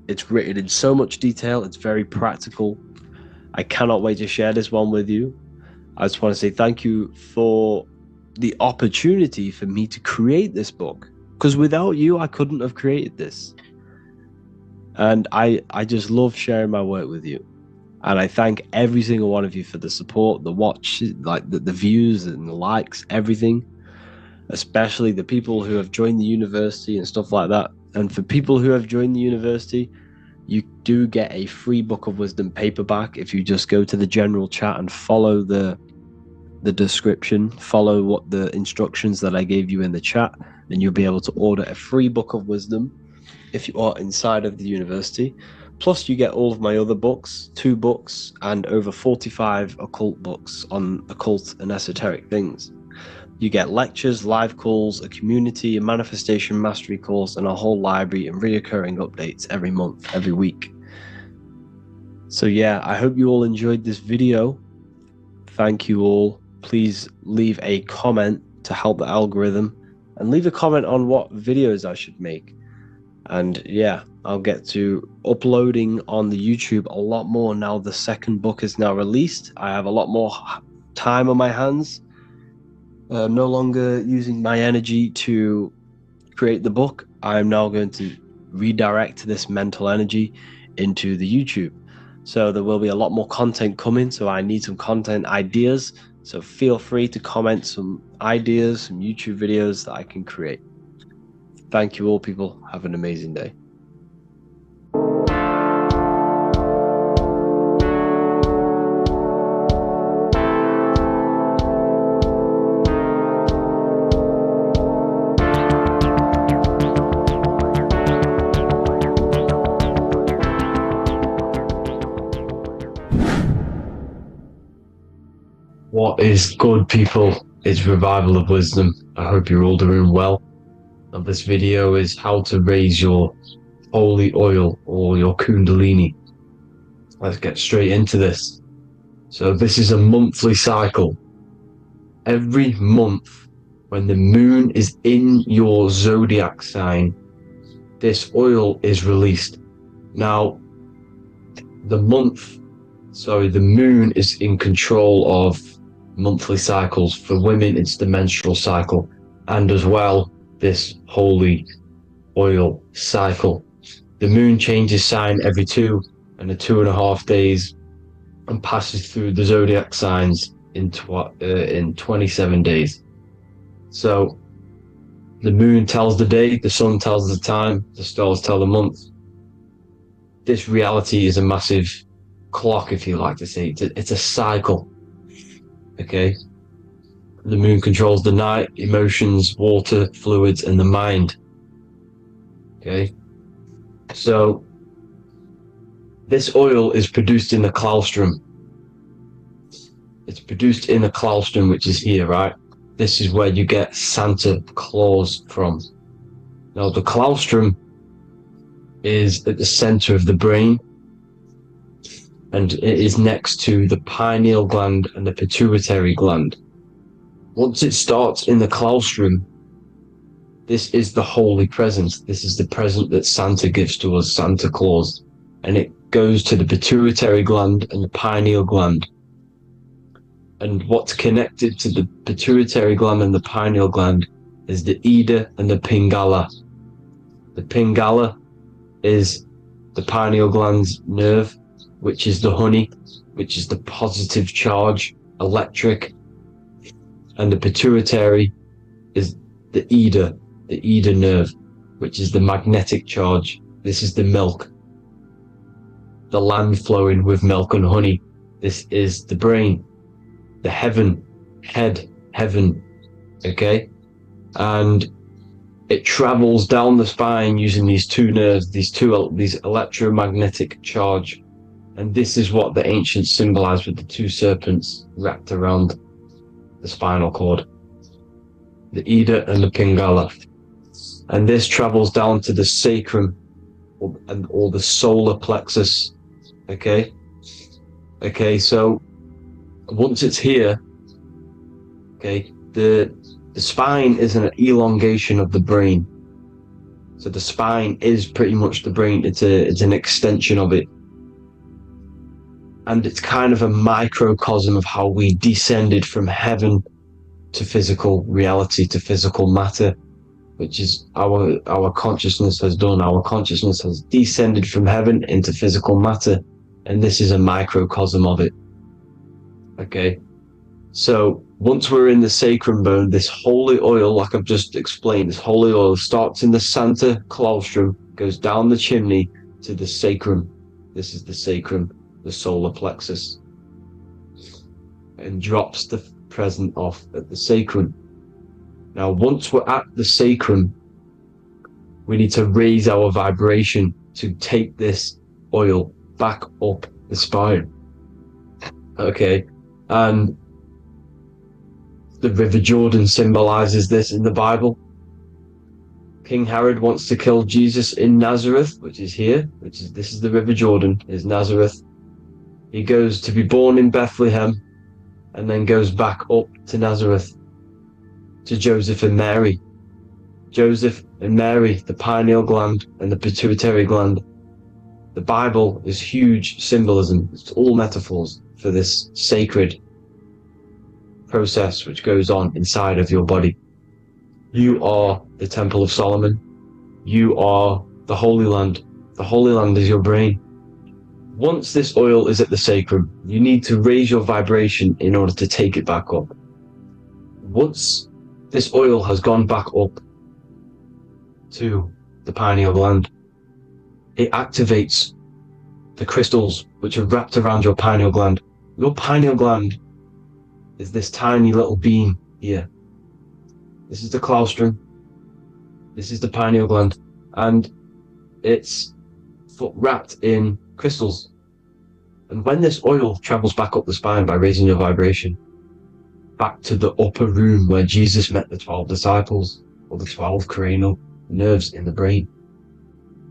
S1: It's written in so much detail. It's very practical. I cannot wait to share this one with you. I just want to say thank you for the opportunity for me to create this book, because without you, I couldn't have created this. And I just love sharing my work with you. And I thank every single one of you for the support, the watch, like the views and the likes, everything, especially the people who have joined the university and stuff like that. And for people who have joined the university, you do get a free Book of Wisdom paperback if you just go to the general chat and follow the description, follow what the instructions that I gave you in the chat, then you'll be able to order a free Book of Wisdom if you are inside of the university. Plus you get all of my other books, 2 books, and over 45 occult books on occult and esoteric things. You get lectures, live calls, a community, a manifestation mastery course, and a whole library and reoccurring updates every month, every week. So yeah, I hope you all enjoyed this video. Thank you all. Please leave a comment to help the algorithm, and leave a comment on what videos I should make. And yeah, I'll get to uploading on the YouTube a lot more now the second book is now released. I have a lot more time on my hands. No longer using my energy to create the book. I'm now going to redirect this mental energy into the YouTube. So there will be a lot more content coming. So I need some content ideas. So feel free to comment some ideas, some YouTube videos that I can create. Thank you all, people. Have an amazing day.
S2: What is good, people? It's Revival of Wisdom. I hope you're all doing well. And this video is how to raise your holy oil or your Kundalini. Let's get straight into this. So this is a monthly cycle. Every month, when the moon is in your zodiac sign, this oil is released. Now, the moon is in control of monthly cycles. For women, it's the menstrual cycle, and as well, this holy oil cycle. The moon changes sign every 2.5 days and passes through the zodiac signs in 27 days. So the moon tells the day, the sun tells the time, the stars tell the month. This reality is a massive clock, if you like to say. It's a cycle. Okay? The moon controls the night, emotions, water, fluids, and the mind. Okay? So this oil is produced in the claustrum. It's produced in the claustrum, which is here, right? This is where you get Santa Claus from. Now, the claustrum is at the center of the brain, and it is next to the pineal gland and the pituitary gland. Once it starts in the claustrum, this is the holy presence. This is the present that Santa gives to us, Santa Claus. And it goes to the pituitary gland and the pineal gland. And what's connected to the pituitary gland and the pineal gland is the Ida and the Pingala. The Pingala is the pineal gland's nerve, which is the honey, which is the positive charge, electric. And the pituitary is the Ida nerve, which is the magnetic charge. This is the milk, the land flowing with milk and honey. This is the brain, the heaven, okay? And it travels down the spine using these two nerves, these electromagnetic charge And this is what the ancients symbolized with the two serpents wrapped around the spinal cord, the Ida and the Pingala. And this travels down to the sacrum or the solar plexus. Okay, so once it's here, okay, the spine is an elongation of the brain. So the spine is pretty much the brain. It's an extension of it. And it's kind of a microcosm of how we descended from heaven to physical reality, to physical matter, which is our consciousness has done. Our consciousness has descended from heaven into physical matter, and this is a microcosm of it. Okay, so once we're in the sacrum bone, this holy oil, like I've just explained, this holy oil starts in the Santa claustrum, goes down the chimney to the sacrum. This is the sacrum, the solar plexus, and drops the present off at the sacrum. Now, once we're at the sacrum, we need to raise our vibration to take this oil back up the spine. Okay, and the River Jordan symbolizes this in the Bible. King Herod wants to kill Jesus in Nazareth, which is here, this is the River Jordan, is Nazareth. He goes to be born in Bethlehem and then goes back up to Nazareth, to Joseph and Mary. Joseph and Mary, the pineal gland and the pituitary gland. The Bible is huge symbolism. It's all metaphors for this sacred process which goes on inside of your body. You are the Temple of Solomon. You are the Holy Land. The Holy Land is your brain. Once this oil is at the sacrum, you need to raise your vibration in order to take it back up. Once this oil has gone back up to the pineal gland, it activates the crystals which are wrapped around your pineal gland. Your pineal gland is this tiny little beam here. This is the claustrum. This is the pineal gland, and it's wrapped in crystals. And when this oil travels back up the spine by raising your vibration back to the upper room where Jesus met the 12 disciples, or the 12 cranial nerves in the brain,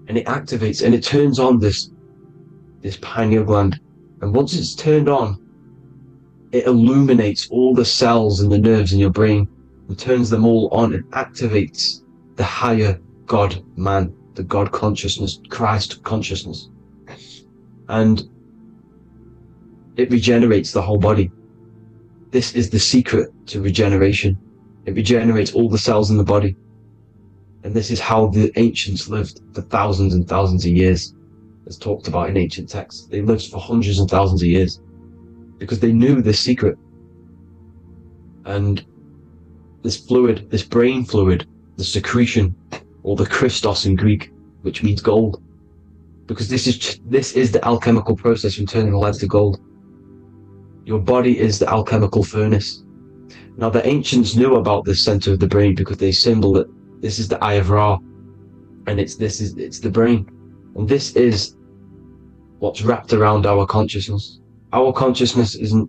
S2: and it activates and it turns on this pineal gland, and once it's turned on, it illuminates all the cells and the nerves in your brain and turns them all on and activates the higher God man, the God consciousness, Christ consciousness, and it regenerates the whole body. This is the secret to regeneration. It regenerates all the cells in the body. And this is how the ancients lived for thousands and thousands of years, as talked about in ancient texts. They lived for hundreds and thousands of years because they knew this secret. And this fluid, this brain fluid, the secretion, or the Christos in Greek, which means gold, because this is the alchemical process from turning lead to gold. Your body is the alchemical furnace. Now, the ancients knew about this center of the brain because they symboled it. This is the Eye of Ra, and it's the brain, and this is what's wrapped around our consciousness. Our consciousness isn't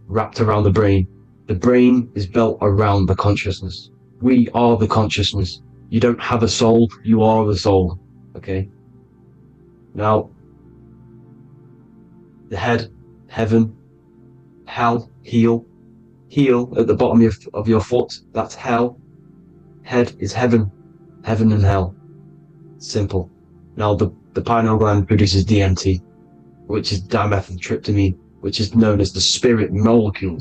S2: wrapped around the brain. The brain is built around the consciousness. We are the consciousness. You don't have a soul, you are the soul. Okay? Now, the head, heaven, hell, heel at the bottom of your foot, that's hell. Head is heaven and hell. Simple. Now, the pineal gland produces DMT, which is dimethyltryptamine, which is known as the spirit molecule.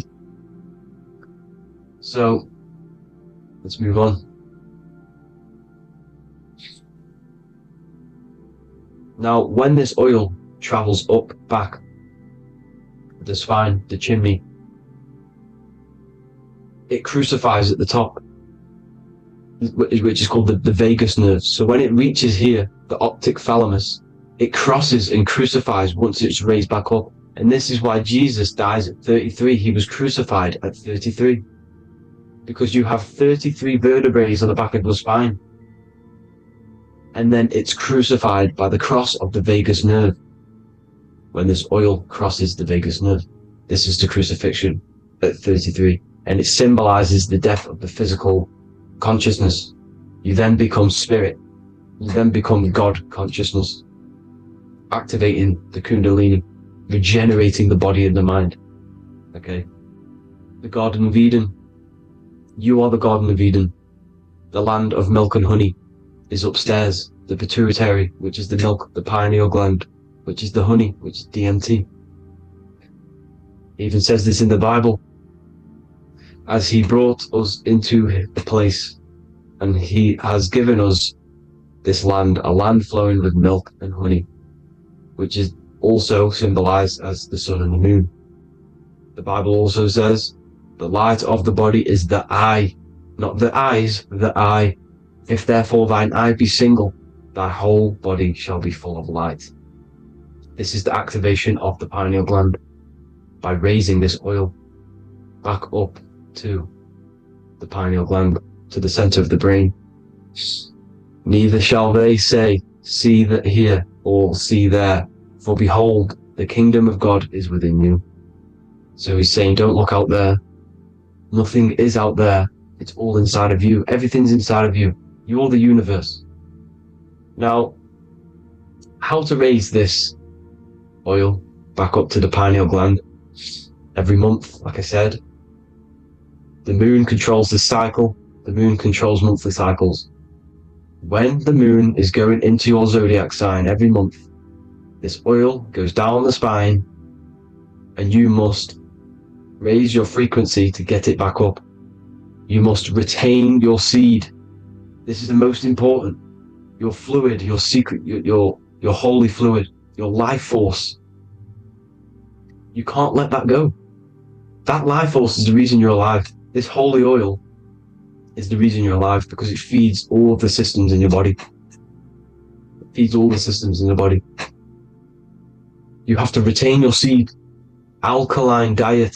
S2: So, let's move on. Now, when this oil travels up, back, the spine, the chimney, it crucifies at the top, which is called the vagus nerve. So when it reaches here, the optic thalamus, it crosses and crucifies once it's raised back up. And this is why Jesus dies at 33. He was crucified at 33. Because you have 33 vertebrae on the back of your spine. And then it's crucified by the cross of the vagus nerve. when this oil crosses the vagus nerve. This is the crucifixion at 33, and it symbolizes the death of the physical consciousness. You then become spirit. You then become God consciousness, activating the Kundalini, regenerating the body and the mind. Okay? The Garden of Eden. You are the Garden of Eden. The land of milk and honey is upstairs. The pituitary, which is the milk, the pineal gland, which is the honey, which is DMT. It even says this in the Bible. As he brought us into the place, and he has given us this land, a land flowing with milk and honey, which is also symbolized as the sun and the moon. The Bible also says, the light of the body is the eye, not the eyes, the eye. If therefore thine eye be single, thy whole body shall be full of light. This is the activation of the pineal gland by raising this oil back up to the pineal gland, to the center of the brain. Neither shall they say, see that here, or see there, for behold, the kingdom of God is within you. So he's saying, don't look out there. Nothing is out there. It's all inside of you. Everything's inside of you. You're the universe. Now, how to raise this oil back up to the pineal gland? Every month, like I said. The moon controls the cycle. The moon controls monthly cycles. When the moon is going into your zodiac sign every month, this oil goes down the spine, and you must raise your frequency to get it back up. You must retain your seed. This is the most important. Your fluid, your secret, your holy fluid, your life force. You can't let that go. That life force is the reason you're alive. This holy oil is the reason you're alive, because it feeds all of the systems in your body. It feeds all the systems in your body. You have to retain your seed. Alkaline diet,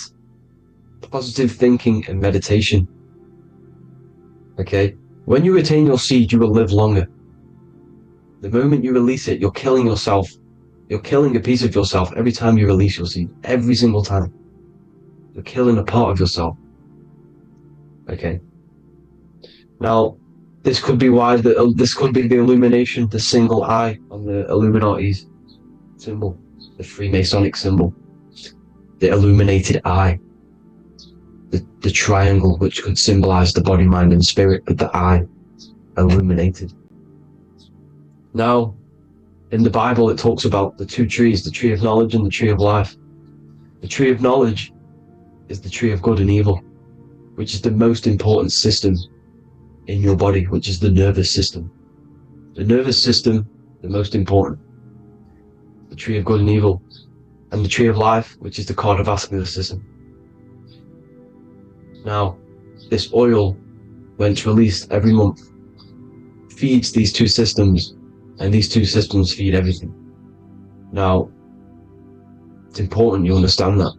S2: positive thinking, and meditation. Okay? When you retain your seed, you will live longer. The moment you release it, you're killing yourself. You're killing a piece of yourself every time you release your seed. Every single time. You're killing a part of yourself. Okay? Now, this could be why this could be the illumination, the single eye on the Illuminati's symbol, the Freemasonic symbol, the illuminated eye, the triangle, which could symbolize the body, mind, and spirit, but the eye illuminated. Now, in the Bible, it talks about the two trees, the tree of knowledge and the tree of life. The tree of knowledge is the tree of good and evil, which is the most important system in your body, which is the nervous system. The nervous system, the most important. The tree of good and evil. And the tree of life, which is the cardiovascular system. Now, this oil, when it's released every month, feeds these two systems, and these two systems feed everything. Now, it's important you understand that.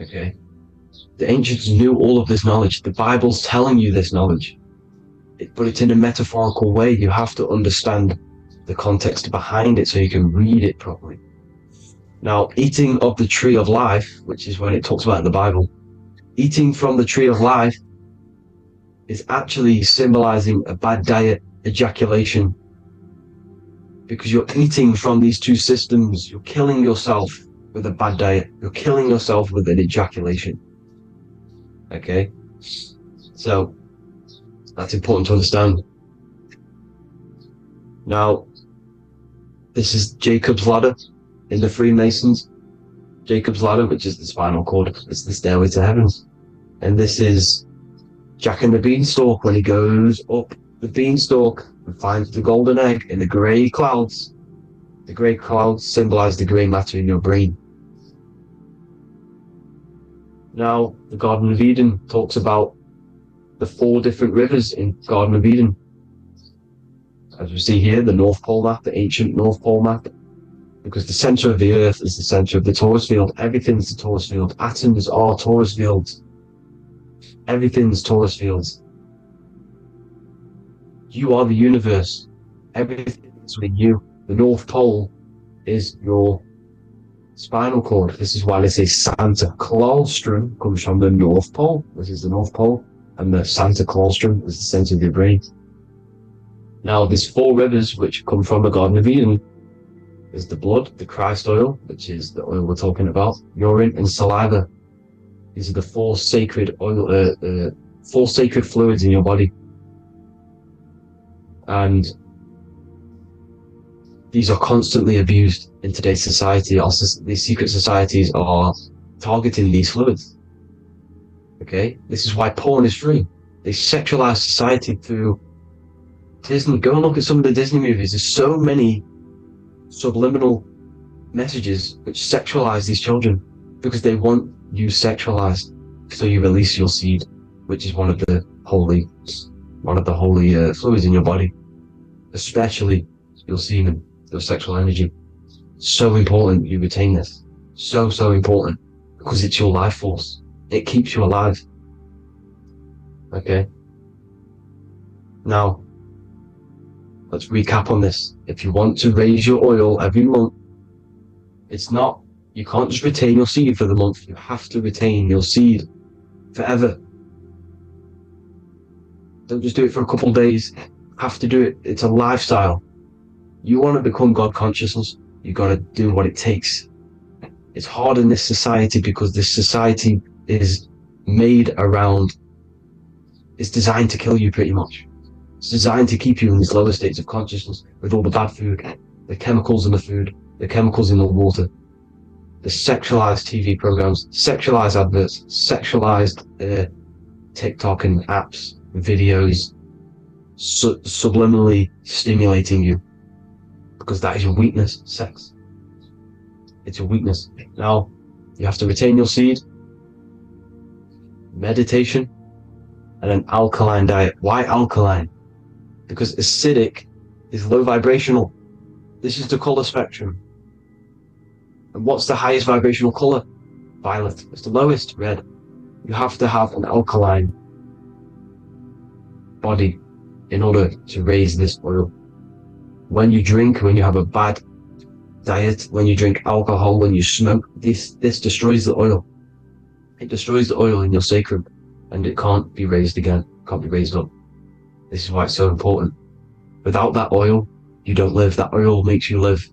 S2: Okay? The ancients knew all of this knowledge. The Bible's telling you this knowledge. But it's in a metaphorical way. You have to understand the context behind it so you can read it properly. Now, eating of the tree of life, which is when it talks about in the Bible, eating from the tree of life is actually symbolizing a bad diet, ejaculation. Because you're eating from these two systems, you're killing yourself with a bad diet. You're killing yourself with an ejaculation. Okay? So, that's important to understand. Now, this is Jacob's ladder in the Freemasons. Jacob's ladder, which is the spinal cord, it's the stairway to heaven. And this is Jack and the Beanstalk when he goes up the beanstalk and finds the golden egg in the grey clouds. The grey clouds symbolize the grey matter in your brain. Now, the Garden of Eden talks about the 4 different rivers in Garden of Eden. As we see here, the North Pole map, the ancient North Pole map. Because the center of the earth is the center of the Taurus field. Everything's the Taurus field. Atoms are Taurus fields. Everything's Taurus fields. You are the universe. Everything is within you. The North Pole is your spinal cord. This is why they say Santa Claustrum comes from the North Pole. This is the North Pole, and the Santa Claustrum is the center of your brain. Now, there's 4 rivers which come from the Garden of Eden. There's the blood, the Christ oil, which is the oil we're talking about, urine, and saliva. These are the 4 sacred oil, 4 sacred fluids in your body. And these are constantly abused in today's society. Also, these secret societies are targeting these fluids. Okay? This is why porn is free. They sexualize society through Disney. Go and look at some of the Disney movies. There's so many subliminal messages which sexualize these children because they want you sexualized, so you release your seed, which is one of the holy fluids in your body, especially your semen, your sexual energy. So important you retain this. So important, because it's your life force. It keeps you alive. Okay? Now, let's recap on this. If you want to raise your oil every month, you can't just retain your seed for the month. You have to retain your seed forever. Don't just do it for a couple of days. You have to do it. It's a lifestyle. You want to become God consciousness, you got to do what it takes. It's hard in this society because this society is made around, it's designed to kill you pretty much. It's designed to keep you in these lower states of consciousness with all the bad food, the chemicals in the food, the chemicals in the water, the sexualized TV programs, sexualized adverts, sexualized TikTok and apps, videos, subliminally stimulating you, because that is your weakness, sex. It's your weakness. Now, you have to retain your seed, meditation, and an alkaline diet. Why alkaline? Because acidic is low vibrational. This is the color spectrum. And what's the highest vibrational color? Violet. It's the lowest, red. You have to have an alkaline body in order to raise this oil. When you drink, when you have a bad diet, when you drink alcohol, when you smoke, this destroys the oil. It destroys the oil in your sacrum, and it can't be raised again, can't be raised up. This is why it's so important. Without that oil, you don't live. That oil makes you live.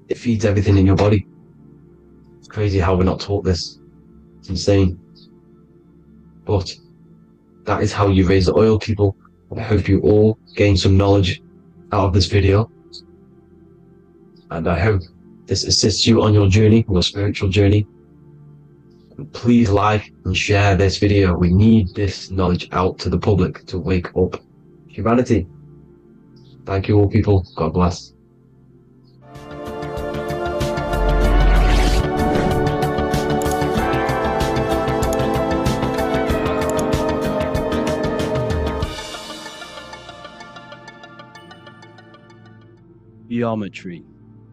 S2: It feeds everything in your body. It's crazy how we're not taught this. It's insane. But that is how you raise the oil, people. I hope you all gain some knowledge out of this video. And I hope this assists you on your journey, your spiritual journey. And please like and share this video. We need this knowledge out to the public to wake up humanity. Thank you all, people. God bless.
S1: Geometry.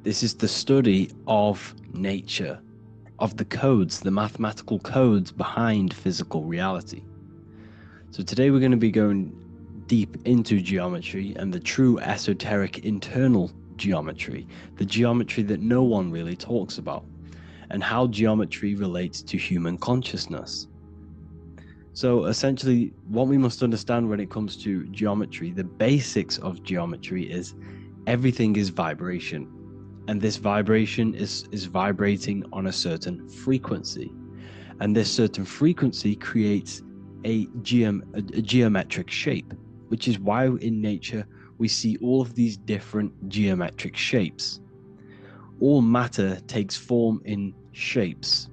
S1: This is the study of nature, of the codes, the mathematical codes behind physical reality. So today we're going to be going deep into geometry and the true esoteric internal geometry, the geometry that no one really talks about, and how geometry relates to human consciousness. So essentially, what we must understand when it comes to geometry, the basics of geometry is everything is vibration. And this vibration is vibrating on a certain frequency. And this certain frequency creates a geometric shape, which is why in nature we see all of these different geometric shapes. All matter takes form in shapes.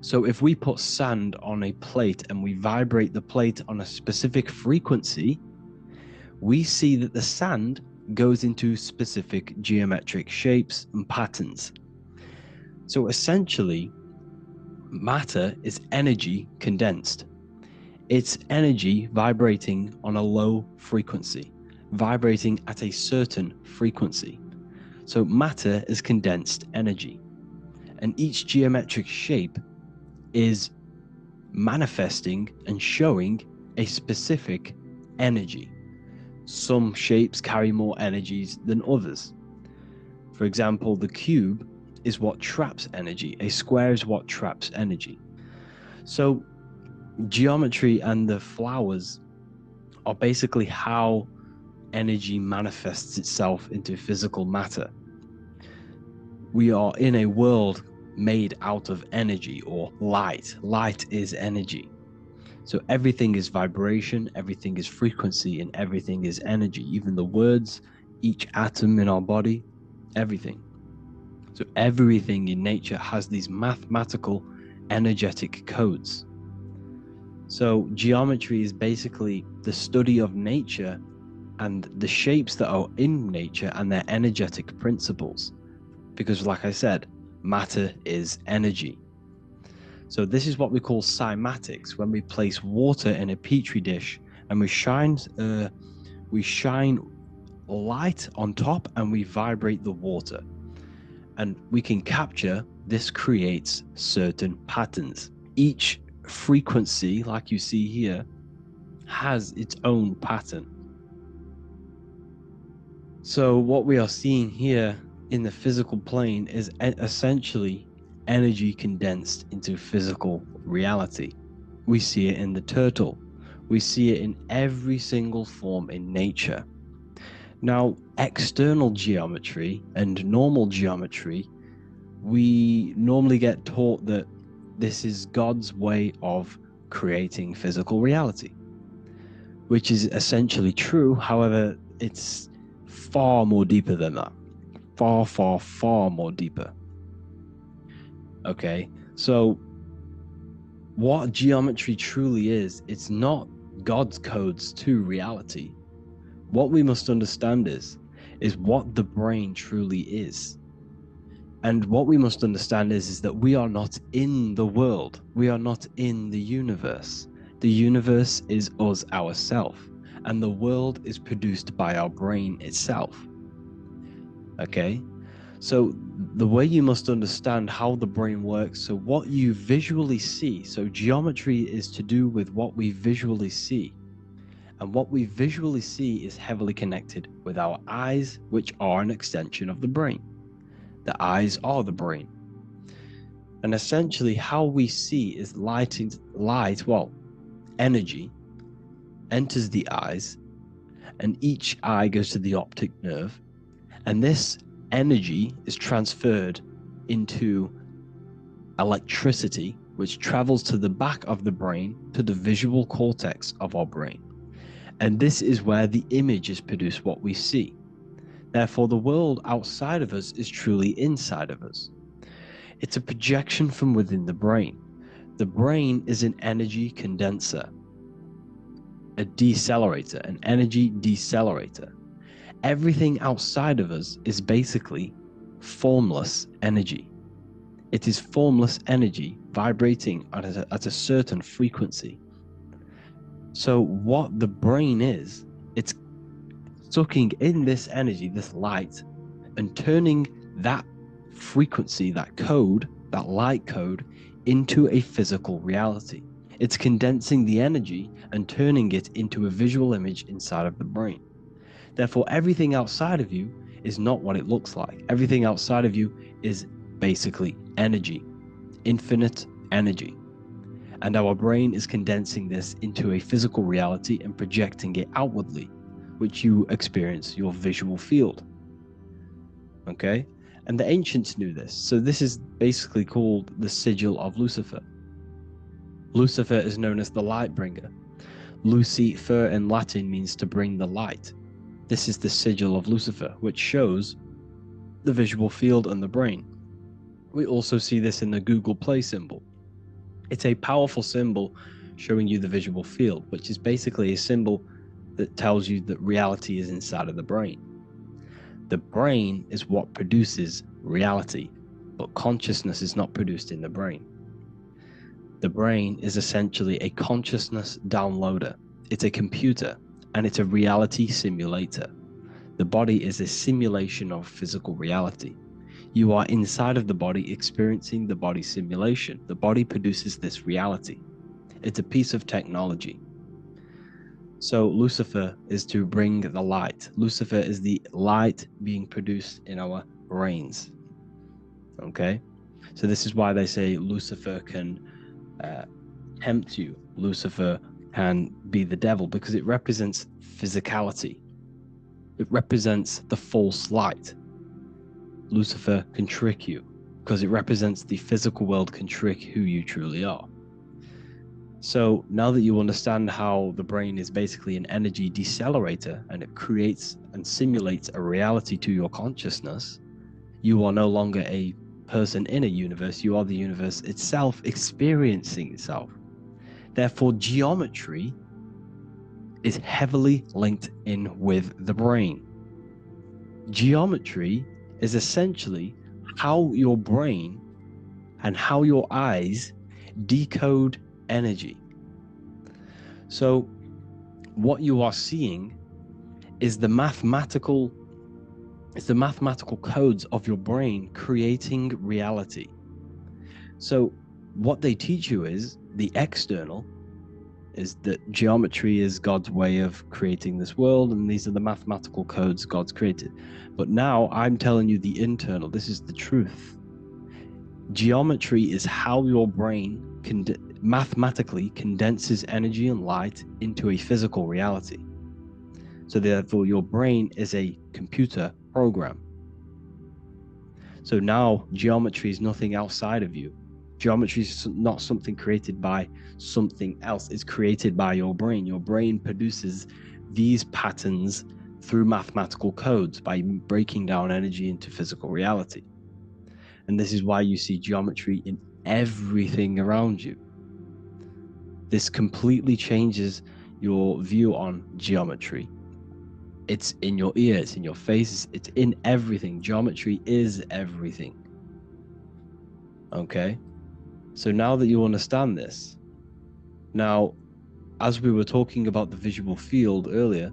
S1: So if we put sand on a plate and we vibrate the plate on a specific frequency, we see that the sand goes into specific geometric shapes and patterns. So essentially, matter is energy condensed. It's energy vibrating on a low frequency, vibrating at a certain frequency. So matter is condensed energy, and each geometric shape is manifesting and showing a specific energy. Some shapes carry more energies than others. For example, the cube is what traps energy. A square is what traps energy. So geometry and the flowers are basically how energy manifests itself into physical matter. We are in a world made out of energy or light. Light is energy. So everything is vibration, everything is frequency, and everything is energy. Even the words, each atom in our body, everything. So everything in nature has these mathematical, energetic codes. So geometry is basically the study of nature and the shapes that are in nature and their energetic principles. Because like I said, matter is energy. So this is what we call cymatics, when we place water in a petri dish and we shine light on top and we vibrate the water. And we can capture, this creates certain patterns. Each frequency, like you see here, has its own pattern. So what we are seeing here in the physical plane is essentially energy condensed into physical reality. We see it in the turtle. We see it in every single form in nature. Now, external geometry and normal geometry, we normally get taught that this is God's way of creating physical reality, which is essentially true. However, it's far more deeper than that. Far, far, far more deeper. Okay, so what geometry truly is, it's not God's codes to reality. What we must understand is what the brain truly is. And what we must understand is that we are not in the world. We are not in the universe. The universe is us ourselves, and the world is produced by our brain itself. Okay? So the way you must understand how the brain works, so what you visually see, so geometry is to do with what we visually see. And what we visually see is heavily connected with our eyes, which are an extension of the brain. The eyes are the brain. And essentially how we see is energy enters the eyes, and each eye goes to the optic nerve, and this energy is transferred into electricity, which travels to the back of the brain, to the visual cortex of our brain. And this is where the image is produced, what we see. Therefore, the world outside of us is truly inside of us. It's a projection from within the brain. The brain is an energy condenser, a decelerator, an energy decelerator. Everything outside of us is basically formless energy. It is formless energy vibrating at a certain frequency. So what the brain is, it's sucking in this energy, this light, and turning that frequency, that code, that light code, into a physical reality. It's condensing the energy and turning it into a visual image inside of the brain. Therefore, everything outside of you is not what it looks like. Everything outside of you is basically energy, infinite energy. And our brain is condensing this into a physical reality and projecting it outwardly, which you experience your visual field. Okay? And the ancients knew this. So this is basically called the sigil of Lucifer. Lucifer is known as the light bringer. Lucifer in Latin means to bring the light. This is the sigil of Lucifer, which shows the visual field and the brain. We also see this in the Google Play symbol. It's a powerful symbol showing you the visual field, which is basically a symbol that tells you that reality is inside of the brain. The brain is what produces reality, but consciousness is not produced in the brain. The brain is essentially a consciousness downloader. It's a computer, and it's a reality simulator. The body is a simulation of physical reality. You are inside of the body experiencing the body simulation. The body produces this reality. It's a piece of technology. So Lucifer is to bring the light. Lucifer is the light being produced in our reigns. Okay, so this is why they say Lucifer can tempt you. Lucifer can be the devil, because it represents physicality. It represents the false light. Lucifer can trick you because it represents the physical world can trick who you truly are. So now that you understand how the brain is basically an energy decelerator and it creates and simulates a reality to your consciousness, you are no longer a person in a universe, you are the universe itself experiencing itself. Therefore, geometry is heavily linked in with the brain. Geometry is essentially how your brain and how your eyes decode energy. So what you are seeing is the mathematical codes of your brain creating reality. So what they teach you is the external is that geometry is God's way of creating this world, and these are the mathematical codes God's created. But now I'm telling you the internal. This is the truth. Geometry is how your brain mathematically condenses energy and light into a physical reality. So therefore, your brain is a computer program. So now geometry is nothing outside of you. Geometry is not something created by something else. It's created by your brain. Your brain produces these patterns through mathematical codes by breaking down energy into physical reality. And this is why you see geometry in everything around you. This completely changes your view on geometry. It's in your ear, it's in your face, it's in everything. Geometry is everything. Okay? So now that you understand this, now, as we were talking about the visual field earlier,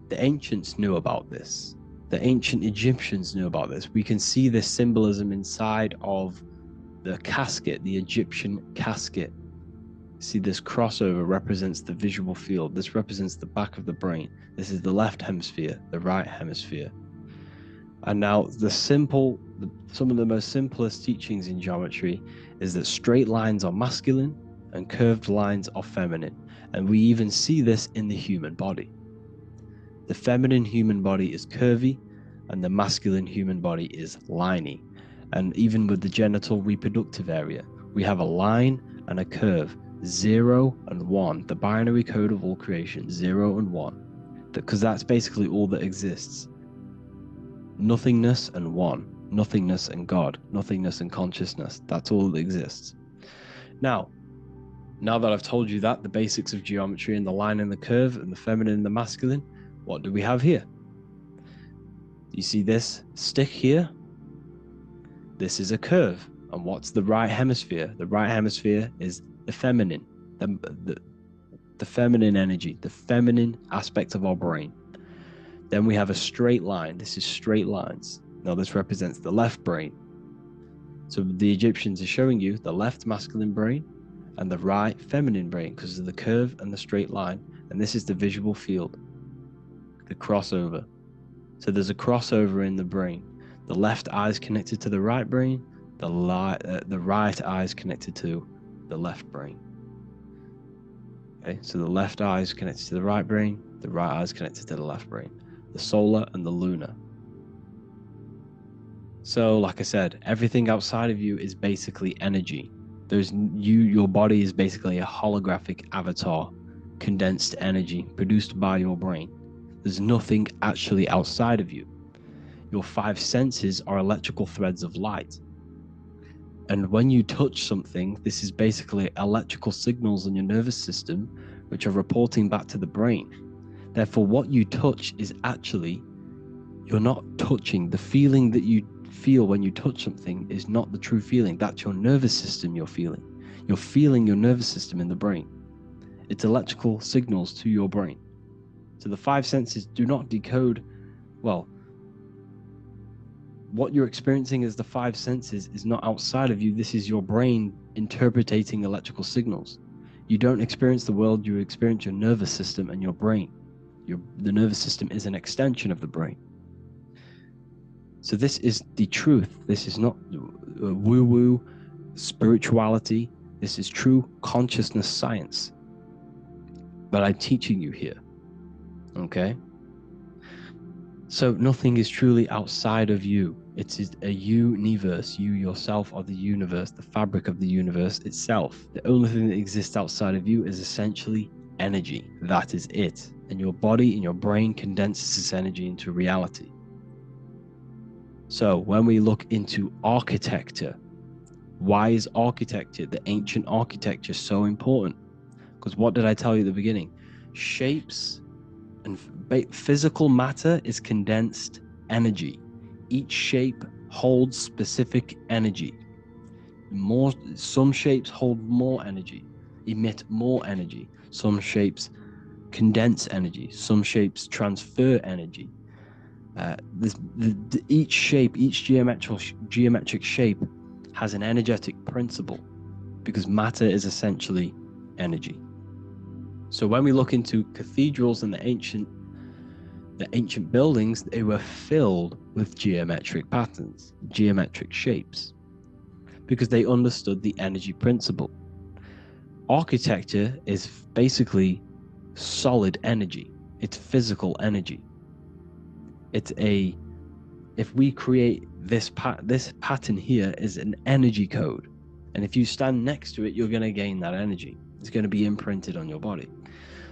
S1: the ancients knew about this. The ancient Egyptians knew about this. We can see this symbolism inside of the casket, the Egyptian casket. See, this crossover represents the visual field. This represents the back of the brain. This is the left hemisphere, the right hemisphere. And now some of the most simplest teachings in geometry is that straight lines are masculine and curved lines are feminine. And we even see this in the human body. The feminine human body is curvy and the masculine human body is liney. And even with the genital reproductive area, we have a line and a curve, 0 and 1, the binary code of all creation, 0 and 1, because that's basically all that exists. Nothingness and one, nothingness and God, nothingness and consciousness. That's all that exists. Now that I've told you that, the basics of geometry and the line and the curve and the feminine and the masculine, what do we have here? You see this stick here? This is a curve. And what's the right hemisphere? The right hemisphere is the feminine, the feminine energy, the feminine aspect of our brain. Then we have a straight line. This is straight lines. Now this represents the left brain. So the Egyptians are showing you the left masculine brain and the right feminine brain because of the curve and the straight line. And this is the visual field, the crossover. So there's a crossover in the brain. The left eye is connected to the right brain. The right eye is connected to the left brain. Okay, so the left eye is connected to the right brain. The right eye is connected to the left brain. The solar and the lunar. So like I said, everything outside of you is basically energy. Your body is basically a holographic avatar, condensed energy produced by your brain. There's nothing actually outside of you. Your 5 senses are electrical threads of light. And when you touch something, this is basically electrical signals in your nervous system, which are reporting back to the brain. Therefore, what you touch is actually, you're not touching. The feeling that you feel when you touch something is not the true feeling. That's your nervous system you're feeling. You're feeling your nervous system in the brain. It's electrical signals to your brain. So the 5 senses do not decode, well, what you're experiencing as the 5 senses is not outside of you. This is your brain interpreting electrical signals. You don't experience the world, you experience your nervous system and your brain. The nervous system is an extension of the brain.
S4: So this is the truth. This is not woo-woo spirituality. This is true consciousness science that I'm teaching you here. Okay? So nothing is truly outside of you. It is a universe. You yourself are the universe, the fabric of the universe itself. The only thing that exists outside of you is essentially energy. That is it. And your body and your brain condenses this energy into reality. So when we look into architecture, why is architecture, the ancient architecture, so important? Because what did I tell you at the beginning? Shapes and physical matter is condensed energy. Each shape holds specific energy. Some shapes hold more energy, emit more energy. Some shapes condense energy. Some shapes transfer energy. Each shape, each geometric shape has an energetic principle, because matter is essentially energy. So when we look into cathedrals and the ancient buildings, they were filled with geometric patterns, geometric shapes, because they understood the energy principle. Architecture is basically solid energy. It's physical energy. If we create this pattern here is an energy code, and if you stand next to it, you're going to gain that energy. It's going to be imprinted on your body.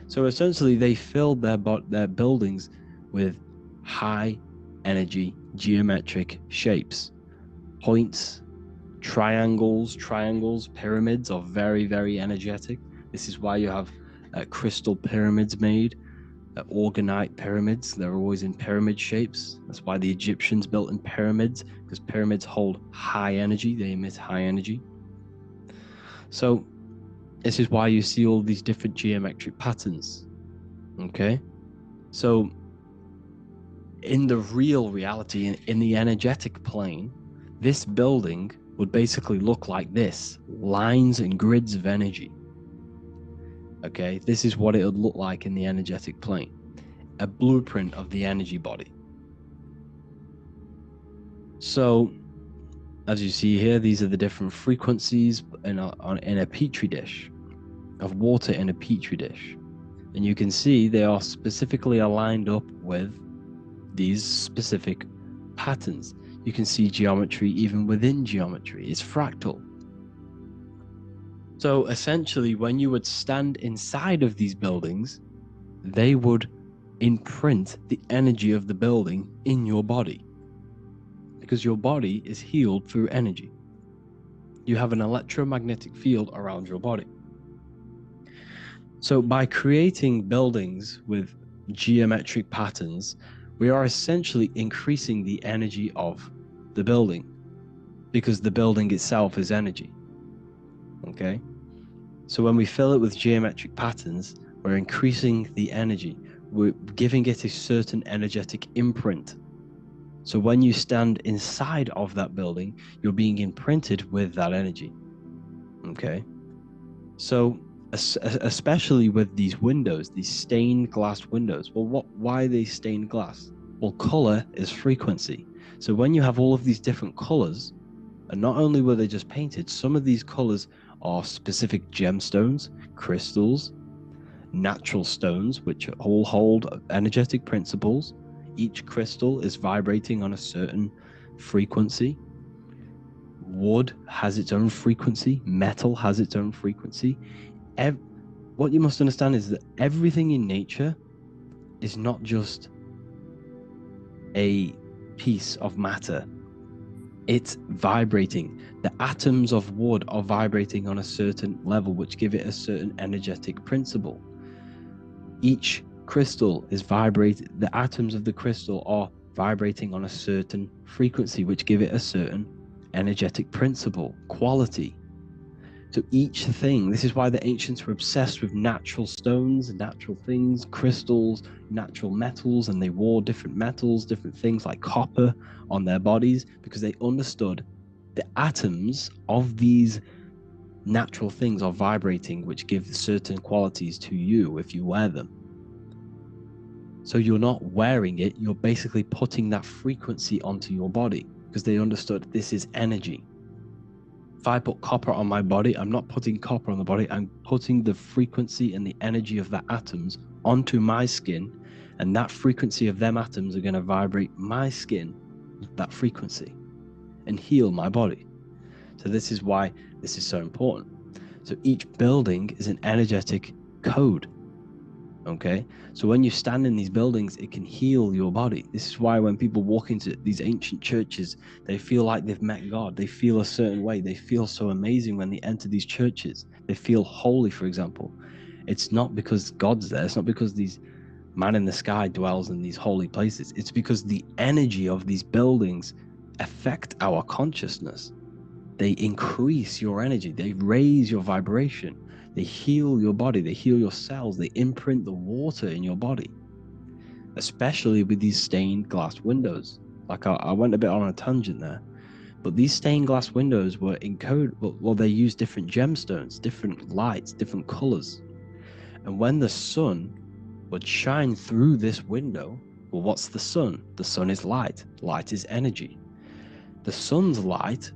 S4: So essentially, they filled their buildings with high energy geometric shapes, points, triangles, pyramids are very, very energetic. This is why you have crystal pyramids made, organite pyramids. They're always in pyramid shapes. That's why the Egyptians built in pyramids, because pyramids hold high energy. They emit high energy. So this is why you see all these different geometric patterns. Okay? So in the real reality, in the energetic plane, this building would basically look like this: lines and grids of energy. Okay, this is what it would look like in the energetic plane, a blueprint of the energy body. So as you see here, these are the different frequencies in a petri dish, of water in a petri dish. And you can see they are specifically aligned up with these specific patterns. You can see geometry even within geometry. It's fractal. So essentially, when you would stand inside of these buildings, they would imprint the energy of the building in your body, because your body is healed through energy. You have an electromagnetic field around your body. So by creating buildings with geometric patterns, we are essentially increasing the energy of the building, because the building itself is energy. Okay? So when we fill it with geometric patterns, we're increasing the energy. We're giving it a certain energetic imprint. So when you stand inside of that building, you're being imprinted with that energy. Okay? So especially with these windows, these stained glass windows. Well, why are they stained glass? Well, color is frequency. So when you have all of these different colors, and not only were they just painted, some of these colors are specific gemstones, crystals, natural stones, which all hold energetic principles. Each crystal is vibrating on a certain frequency. Wood has its own frequency. Metal has its own frequency. What you must understand is that everything in nature is not just a piece of matter. It's vibrating. The atoms of wood are vibrating on a certain level, which give it a certain energetic principle. Each crystal is vibrating. The atoms of the crystal are vibrating on a certain frequency, which give it a certain energetic principle, quality. So each thing, this is why the ancients were obsessed with natural stones, natural things, crystals, natural metals, and they wore different metals, different things like copper on their bodies, because they understood the atoms of these natural things are vibrating, which give certain qualities to you if you wear them.
S1: So you're not wearing it, you're basically putting that frequency onto your body, because they understood this is energy. If I put copper on my body, I'm not putting copper on the body, I'm putting the frequency and the energy of the atoms onto my skin, and that frequency of them atoms are going to vibrate my skin with that frequency and heal my body. So this is why this is so important. So each building is an energetic code. Okay, so when you stand in these buildings, it can heal your body. This is why when people walk into these ancient churches, they feel like they've met God. They feel a certain way. They feel so amazing when they enter these churches. They feel holy, for example. It's not because God's there. It's not because these man in the sky dwells in these holy places. It's because the energy of these buildings affect our consciousness. They increase your energy. They raise your vibration. They heal your body, they heal your cells, they imprint the water in your body, especially with these stained glass windows. Like I went a bit on a tangent there, but these stained glass windows were encoded, well, they use different gemstones, different lights, different colors. And when the sun would shine through this window, well, what's the sun? The sun is light. Light is energy. The sun's light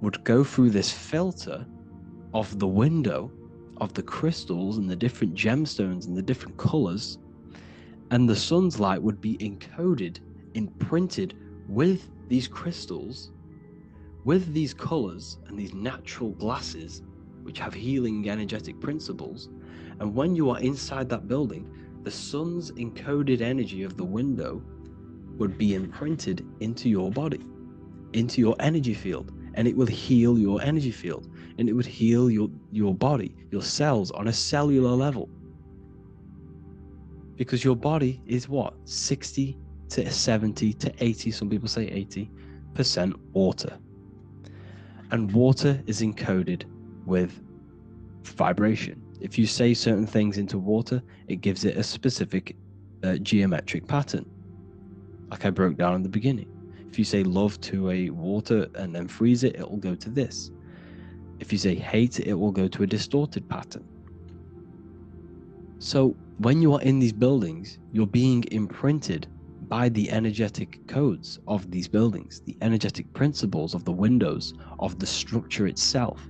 S1: would go through this filter of the window, of the crystals and the different gemstones and the different colors, and the sun's light would be encoded, imprinted with these crystals, with these colors and these natural glasses which have healing energetic principles. And when you are inside that building, the sun's encoded energy of the window would be imprinted into your body, into your energy field, and it will heal your energy field, and it would heal your body, your cells on a cellular level. Because your body is what? 60 to 70 to 80, some people say 80% water. And water is encoded with vibration. If you say certain things into water, it gives it a specific geometric pattern, like I broke down in the beginning. If you say love to a water and then freeze it, it will go to this. If you say hate, it will go to a distorted pattern. So when you are in these buildings, you're being imprinted by the energetic codes of these buildings, the energetic principles of the windows, of the structure itself.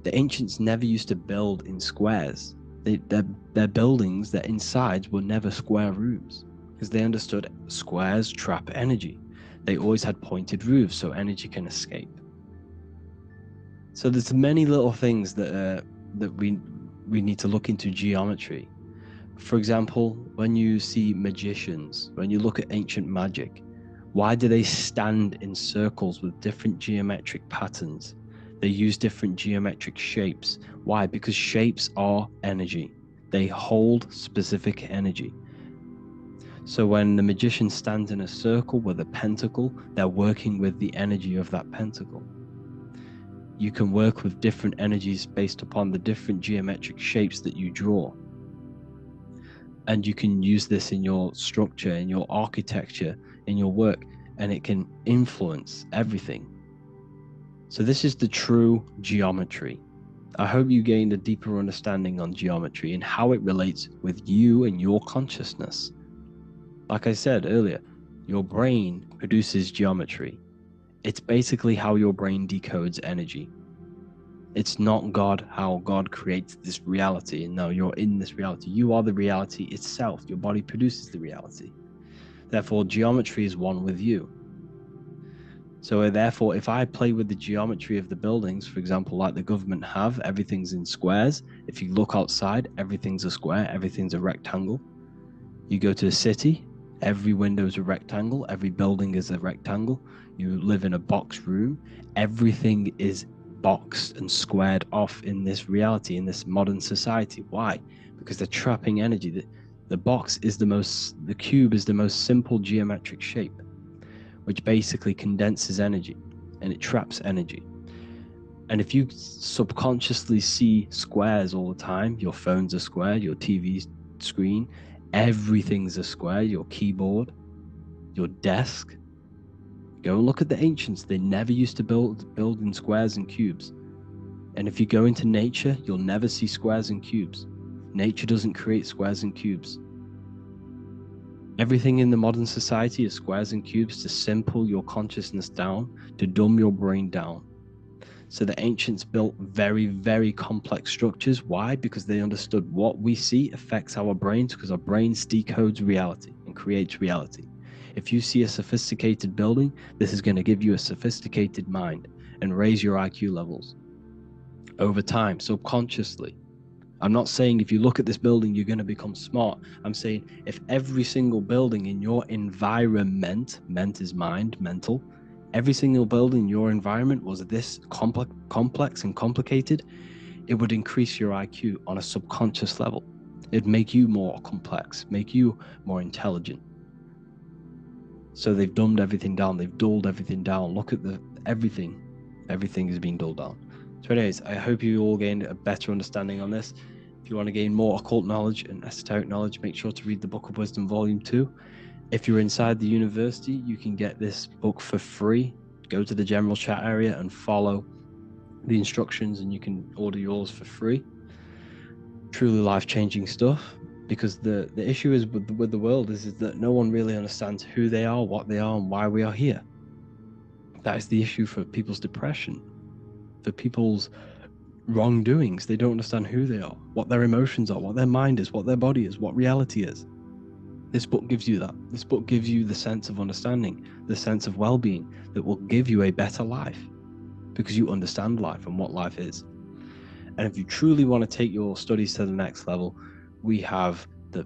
S1: The ancients never used to build in squares. Their buildings, their insides were never square rooms, because they understood squares trap energy. They always had pointed roofs so energy can escape. So there's many little things that we need to look into geometry. For example, when you see magicians, when you look at ancient magic, why do they stand in circles with different geometric patterns? They use different geometric shapes. Why? Because shapes are energy. They hold specific energy. So when the magician stands in a circle with a pentacle, they're working with the energy of that pentacle. You can work with different energies based upon the different geometric shapes that you draw. And you can use this in your structure, in your architecture, in your work, and it can influence everything. So this is the true geometry. I hope you gained a deeper understanding on geometry and how it relates with you and your consciousness. Like I said earlier, your brain produces geometry. It's basically how your brain decodes energy. It's not God, how God creates this reality. And no, you're in this reality. You are the reality itself. Your body produces the reality. Therefore, geometry is one with you. So therefore, if I play with the geometry of the buildings, for example, like the government have, everything's in squares. If you look outside, everything's a square, everything's a rectangle. You go to a city, every window is a rectangle, every building is a rectangle. You live in a box room, everything is boxed and squared off in this reality, in this modern society. Why? Because they're trapping energy. The box is the cube is the most simple geometric shape, which basically condenses energy and it traps energy. And if you subconsciously see squares all the time, your phone's a square, your TV screen, everything's a square, your keyboard, your desk. Go and look at the ancients. They never used to build in squares and cubes. And if you go into nature, you'll never see squares and cubes. Nature doesn't create squares and cubes. Everything in the modern society is squares and cubes to simple your consciousness down, to dumb your brain down. So the ancients built very, very complex structures. Why? Because they understood what we see affects our brains, because our brains decodes reality and creates reality. If you see a sophisticated building, this is going to give you a sophisticated mind and raise your IQ levels over time, subconsciously. I'm not saying if you look at this building, you're going to become smart. I'm saying if every single building in your environment, ment is mind, mental, every single building in your environment was this complex and complicated, it would increase your IQ on a subconscious level. It'd make you more complex, make you more intelligent. So they've dumbed everything down. They've dulled everything down. Look at everything. Everything is being dulled down. So anyways, I hope you all gained a better understanding on this. If you want to gain more occult knowledge and esoteric knowledge, make sure to read the Book of Wisdom Volume 2. If you're inside the university, you can get this book for free. Go to the general chat area and follow the instructions and you can order yours for free. Truly life-changing stuff, because the issue is with the world is that no one really understands who they are, what they are, and why we are here. That is the issue for people's depression, for people's wrongdoings. They don't understand who they are, what their emotions are, what their mind is, what their body is, what reality is. This book gives you that. This book gives you the sense of understanding, the sense of well-being that will give you a better life, because you understand life and what life is. And if you truly want to take your studies to the next level, we have the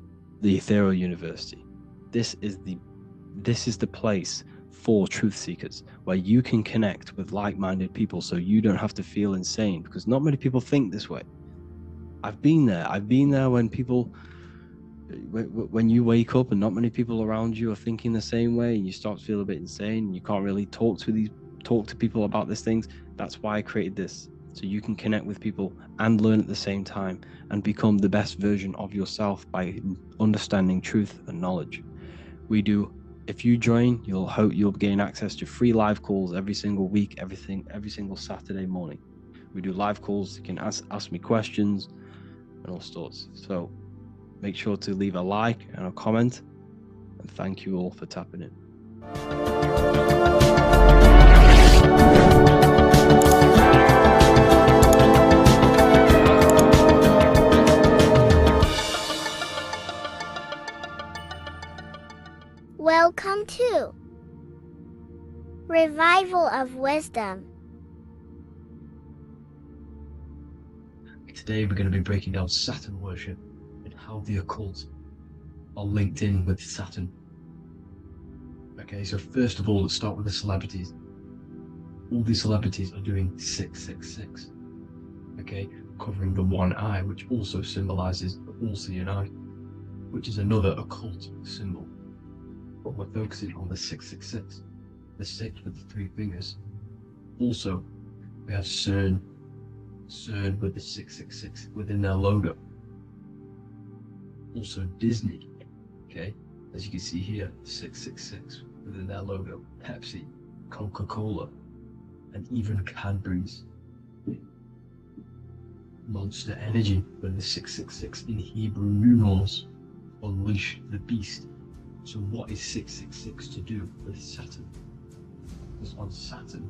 S1: Ethereal University. This is the place for truth seekers, where you can connect with like-minded people so you don't have to feel insane, because not many people think this way. I've been there when you wake up and not many people around you are thinking the same way, and you start to feel a bit insane and you can't really talk to people about these things. That's why I created this, so you can connect with people and learn at the same time and become the best version of yourself by understanding truth and knowledge. If you join, you'll gain access to free live calls every single week, every single Saturday morning. We do live calls. You can ask me questions and all sorts. So make sure to leave a like and a comment, and thank you all for tapping in.
S5: Welcome to Revival of Wisdom.
S2: Today we're going to be breaking down Saturn worship and how the occult are linked in with Saturn. Okay, so first of all, let's start with the celebrities. All these celebrities are doing 666. Okay, covering the one eye, which also symbolizes the all-seeing eye, which is another occult symbol. But we're focusing on the 666, the 6 with the 3 fingers. Also, we have CERN with the 666 within their logo. Also Disney, okay, as you can see here, 666 within their logo. Pepsi, Coca-Cola, and even Cadbury's. Monster Energy with the 666 in Hebrew numerals. Unleash the beast. So what is 666 to do with Saturn? Because on Saturn,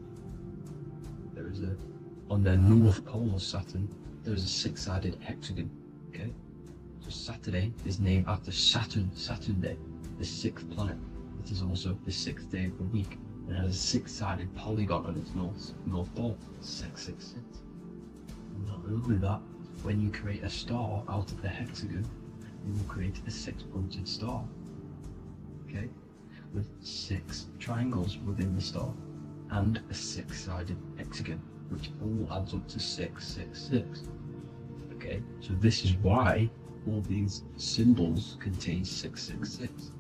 S2: on the north pole of Saturn, there is a 6-sided hexagon, okay? So Saturday is named after Saturn Day, the 6th planet. It is also the 6th day of the week, and has a 6-sided polygon on its north pole, 666. And not only that, when you create a star out of the hexagon, you will create a 6-pointed star. Okay, with 6 triangles within the star and a 6-sided hexagon, which all adds up to 666. Okay, so this is why all these symbols contain 666.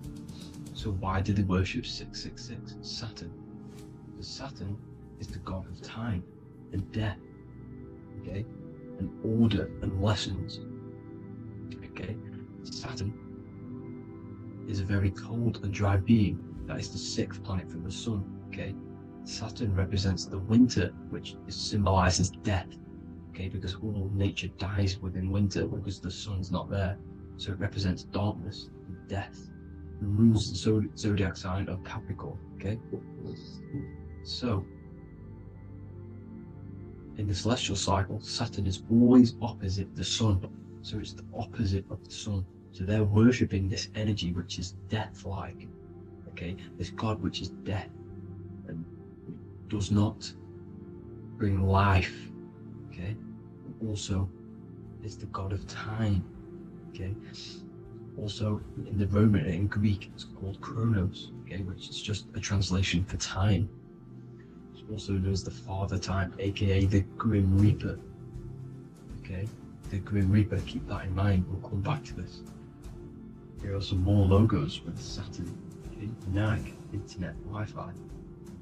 S2: So why do they worship 666? Saturn. Because Saturn is the god of time and death. Okay, and order and lessons. Okay, Saturn is a very cold and dry being. That is the 6th planet from the sun. Okay, Saturn represents the winter, which symbolizes death. Okay, because all nature dies within winter because the sun's not there. So it represents darkness and death. rules the zodiac sign of Capricorn. Okay, so in the celestial cycle, Saturn is always opposite the Sun, so it's the opposite of the Sun. So they're worshipping this energy which is death-like. Okay, this god which is death and does not bring life. Okay, also is the god of time. Okay, also in the Roman and in Greek it's called Chronos. Okay, which is just a translation for time. It's also known as the Father Time, aka the Grim Reaper. Okay, the Grim Reaper. Keep that in mind. We'll come back to this. Here are some more logos with Saturn. Okay, NAG, Internet, Wi-Fi.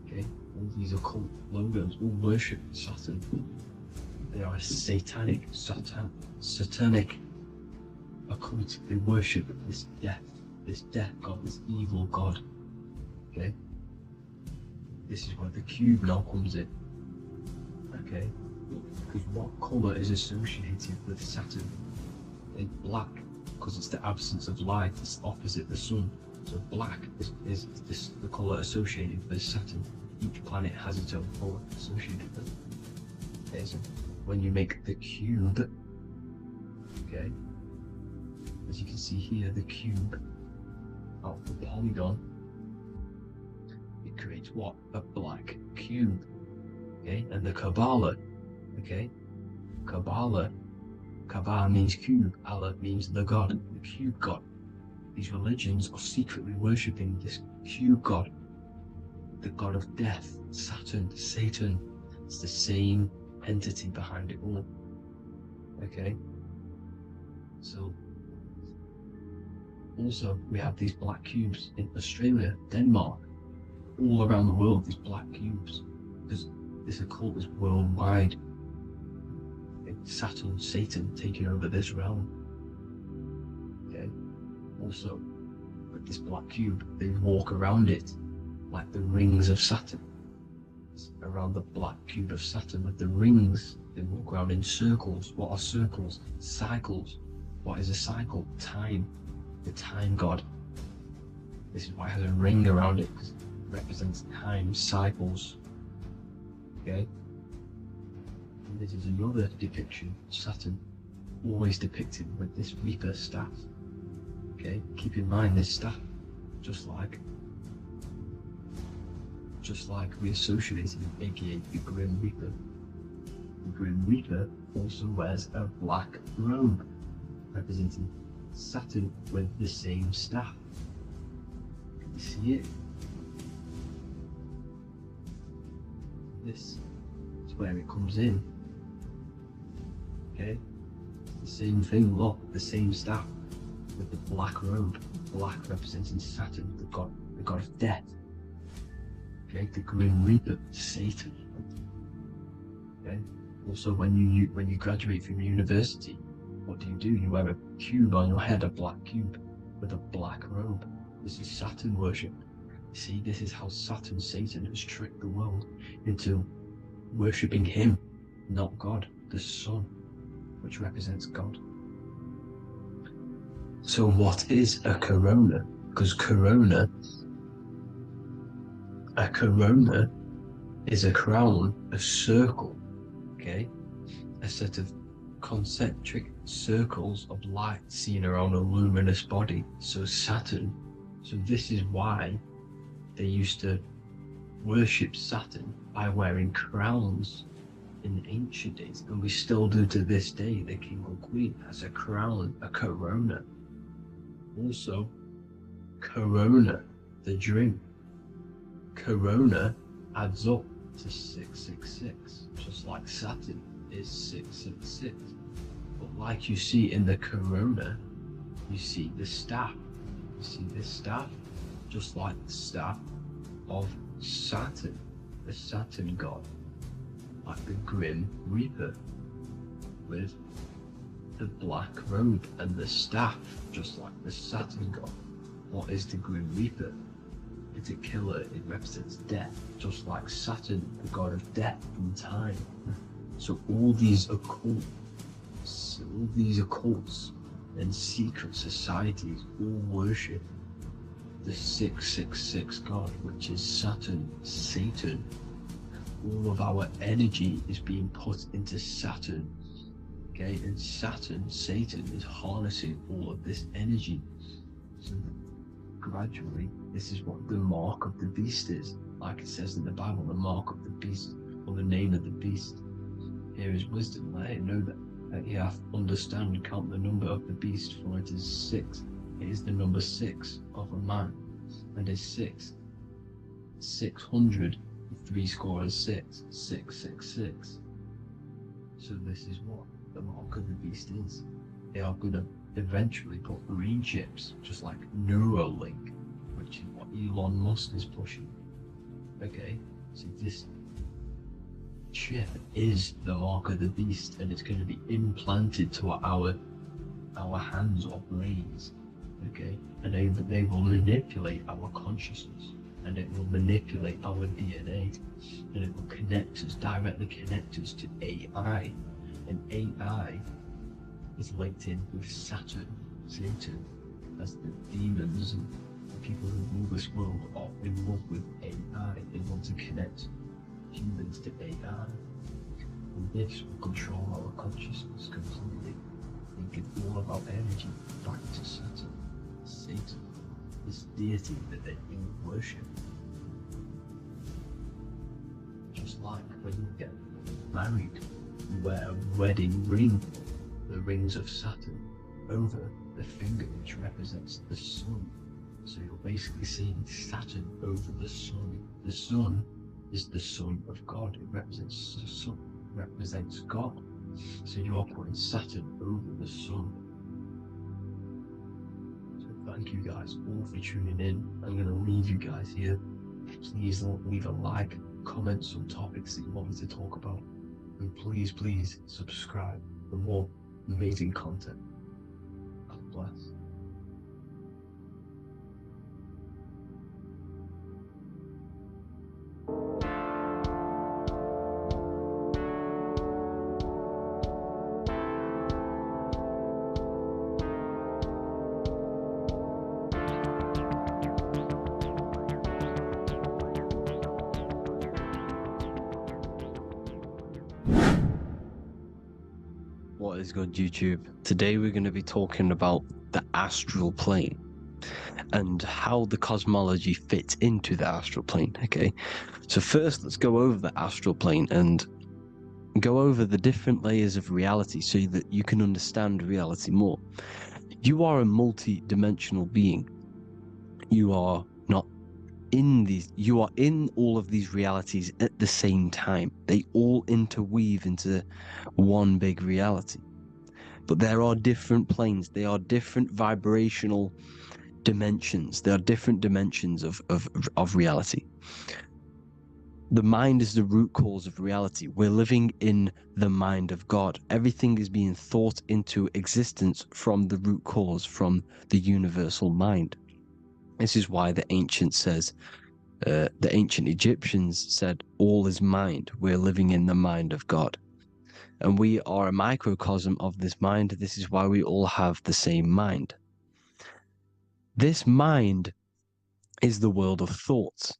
S2: Okay, all these occult logos all worship Saturn. They are satanic, satanic occult. They worship this death god, this evil god. Okay, this is where the cube now comes in. Okay, because what colour is associated with Saturn? It's black, because it's the absence of light. It's opposite the sun. So black is the colour associated with Saturn. Each planet has its own colour associated with it. Okay, so when you make the cube, okay, as you can see here, the cube out of the polygon, it creates what? A black cube. Okay, and the Kabbalah, okay, Kabbalah means cube, Allah means the god, the cube god. These religions are secretly worshipping this cube god, the god of death, Saturn, Satan. It's the same entity behind it all. Okay, so also we have these black cubes in Australia, Denmark, all around the world, these black cubes, because this occult is worldwide. Saturn, Satan taking over this realm. Okay, also with this black cube, they walk around it like the rings of Saturn. It's around the black cube of Saturn with the rings, they walk around in circles. What are circles? Cycles. What is a cycle? Time. The time god. This is why it has a ring around it, because it represents time, cycles. Okay, and this is another depiction of Saturn, always depicted with this Reaper staff. Okay, keep in mind this staff, just like we associated with, aka the Grim Reaper. The Grim Reaper also wears a black robe, representing Saturn with the same staff. Can you see it? This is where it comes in. Okay, the same thing. Look, the same staff with the black robe. Black representing Saturn, the god of death. Okay, the Grim Reaper, Satan. Okay. Also, when you graduate from university, what do? You wear a cube on your head, a black cube with a black robe. This is Saturn worship. See, this is how Saturn, Satan, has tricked the world into worshipping him, not God, the sun, which represents God. So what is a corona? Because a corona is a crown, a circle, okay? A set of concentric circles of light seen around a luminous body. So Saturn, so this is why they used to worship Saturn by wearing crowns in ancient days, and we still do to this day. The king or queen has a crown, a corona. Also, corona, the drink. Corona adds up to 666, just like Saturn is 666. But like you see in the corona, you see the staff. You see this staff, just like the staff of Saturn, the Saturn god, like the Grim Reaper, with the black robe and the staff, just like the Saturn god. What is the Grim Reaper? It's a killer. It represents death, just like Saturn, the god of death and time. So all these occults and secret societies all worship
S4: the 666 god, which is Saturn, Satan. All of our energy is being put into Saturn. Okay, and Saturn, Satan, is harnessing all of this energy. So gradually, this is what the mark of the beast is. Like it says in the Bible, the mark of the beast, or the name of the beast. Here is wisdom. Let it know that you have to understand and count the number of the beast, for it is 6. It is the number 6 of a man, and is 6. 600, 3 score is 6, 666. So this is what the mark of the beast is. They are going to eventually put green chips, just like Neuralink, which is what Elon Musk is pushing. Okay, so this chip is the mark of the beast, and it's going to be implanted to our hands or brains. Okay, and they will manipulate our consciousness, and it will manipulate our DNA, and it will directly connect us to AI, and AI is linked in with Saturn, Satan, as the demons and the people who rule this world are in love with AI. They want to connect humans to AI, and this will control our consciousness completely and give all of our energy back to Saturn, Satan, this deity that they all worship. Just like when you get married, you wear a wedding ring, the rings of Saturn, over the finger, which represents the sun. So you're basically seeing Saturn over the sun. The sun is the son of God. It represents the sun, represents God. So you are putting Saturn over the sun. So thank you guys all for tuning in. I'm going to leave you guys here. Please leave a like, comment some topics that you want me to talk about, and please subscribe for more amazing content. God bless. What is good, YouTube? Today we're going to be talking about the astral plane and how the cosmology fits into the astral plane. Okay, so first let's go over the astral plane and go over the different layers of reality so that you can understand reality more. You are a multi-dimensional being. You are not in these, you are in all of these realities at the same time. They all interweave into one big reality. But there are different planes, they are different vibrational dimensions, there are different dimensions of reality. The mind is the root cause of reality. We're living in the mind of God. Everything is being thought into existence from the root cause, from the universal mind. This is why the ancient Egyptians said, all is mind. We're living in the mind of God. And we are a microcosm of this mind. This is why we all have the same mind. This mind is the world of thoughts.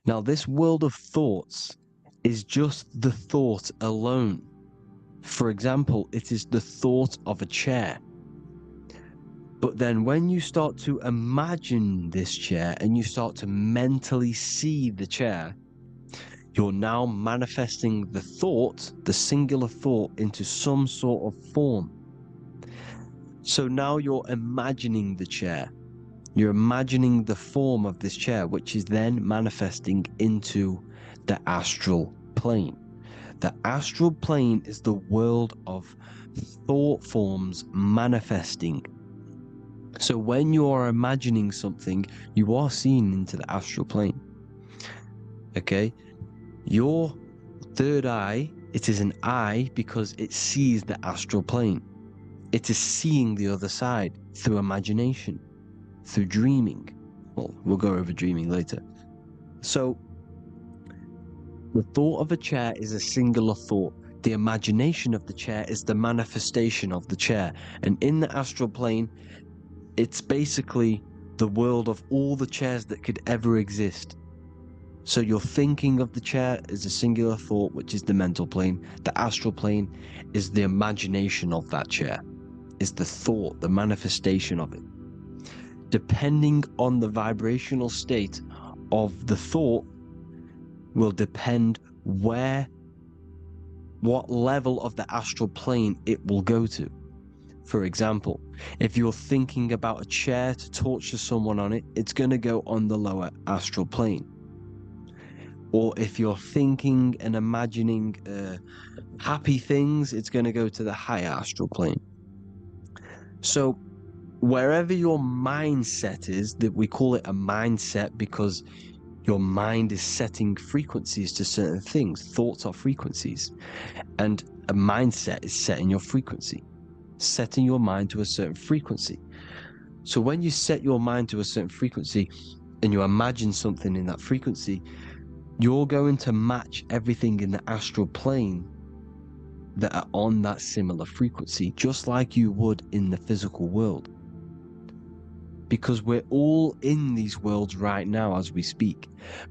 S4: Now, this world of thoughts is just the thought alone. For example, it is the thought of a chair. But then when you start to imagine this chair and you start to mentally see the chair, you're now manifesting the thought, the singular thought, into some sort of form. So now you're imagining the chair. You're imagining the form of this chair, which is then manifesting into the astral plane. The astral plane is the world of thought forms manifesting. So when you are imagining something, you are seeing into the astral plane. Okay? Your third eye, it is an eye because it sees the astral plane. It is seeing the other side through imagination, through dreaming. Well, we'll go over dreaming later. So the thought of a chair is a singular thought. The imagination of the chair is the manifestation of the chair. And in the astral plane, it's basically the world of all the chairs that could ever exist. So you're thinking of the chair as a singular thought, which is the mental plane. The astral plane is the imagination of that chair, is the thought, the manifestation of it. Depending on the vibrational state of the thought will depend what level of the astral plane it will go to. For example, if you're thinking about a chair to torture someone on it, it's going to go on the lower astral plane. Or if you're thinking and imagining happy things, it's going to go to the higher astral plane. So wherever your mindset is, that we call it a mindset because your mind is setting frequencies to certain things. Thoughts are frequencies. And a mindset is setting your frequency, setting your mind to a certain frequency. So when you set your mind to a certain frequency and you imagine something in that frequency, you're going to match everything in the astral plane that are on that similar frequency, just like you would in the physical world. Because we're all in these worlds right now as we speak,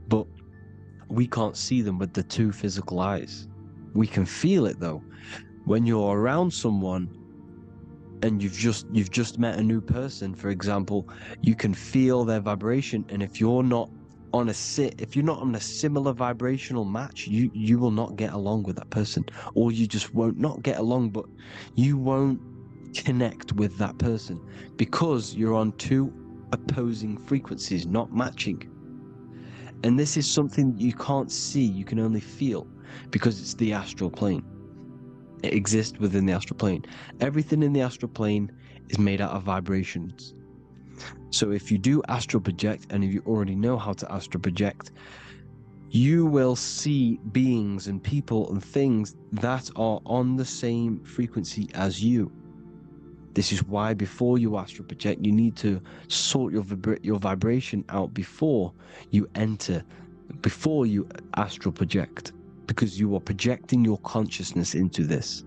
S4: but we can't see them with the two physical eyes. We can feel it though. When you're around someone and you've just met a new person, for example, you can feel their vibration, and if you're not on a similar vibrational match, you will not get along with that person, or you just won't not get along, but you won't connect with that person because you're on two opposing frequencies, not matching. And this is something you can't see, you can only feel, because it's the astral plane. It exists within the astral plane. Everything in the astral plane is made out of vibrations. So if you do astral project, and if you already know how to astral project, you will see beings and people and things that are on the same frequency as you. This is why before you astral project, you need to sort your vibration out before you astral project, because you are projecting your consciousness into this.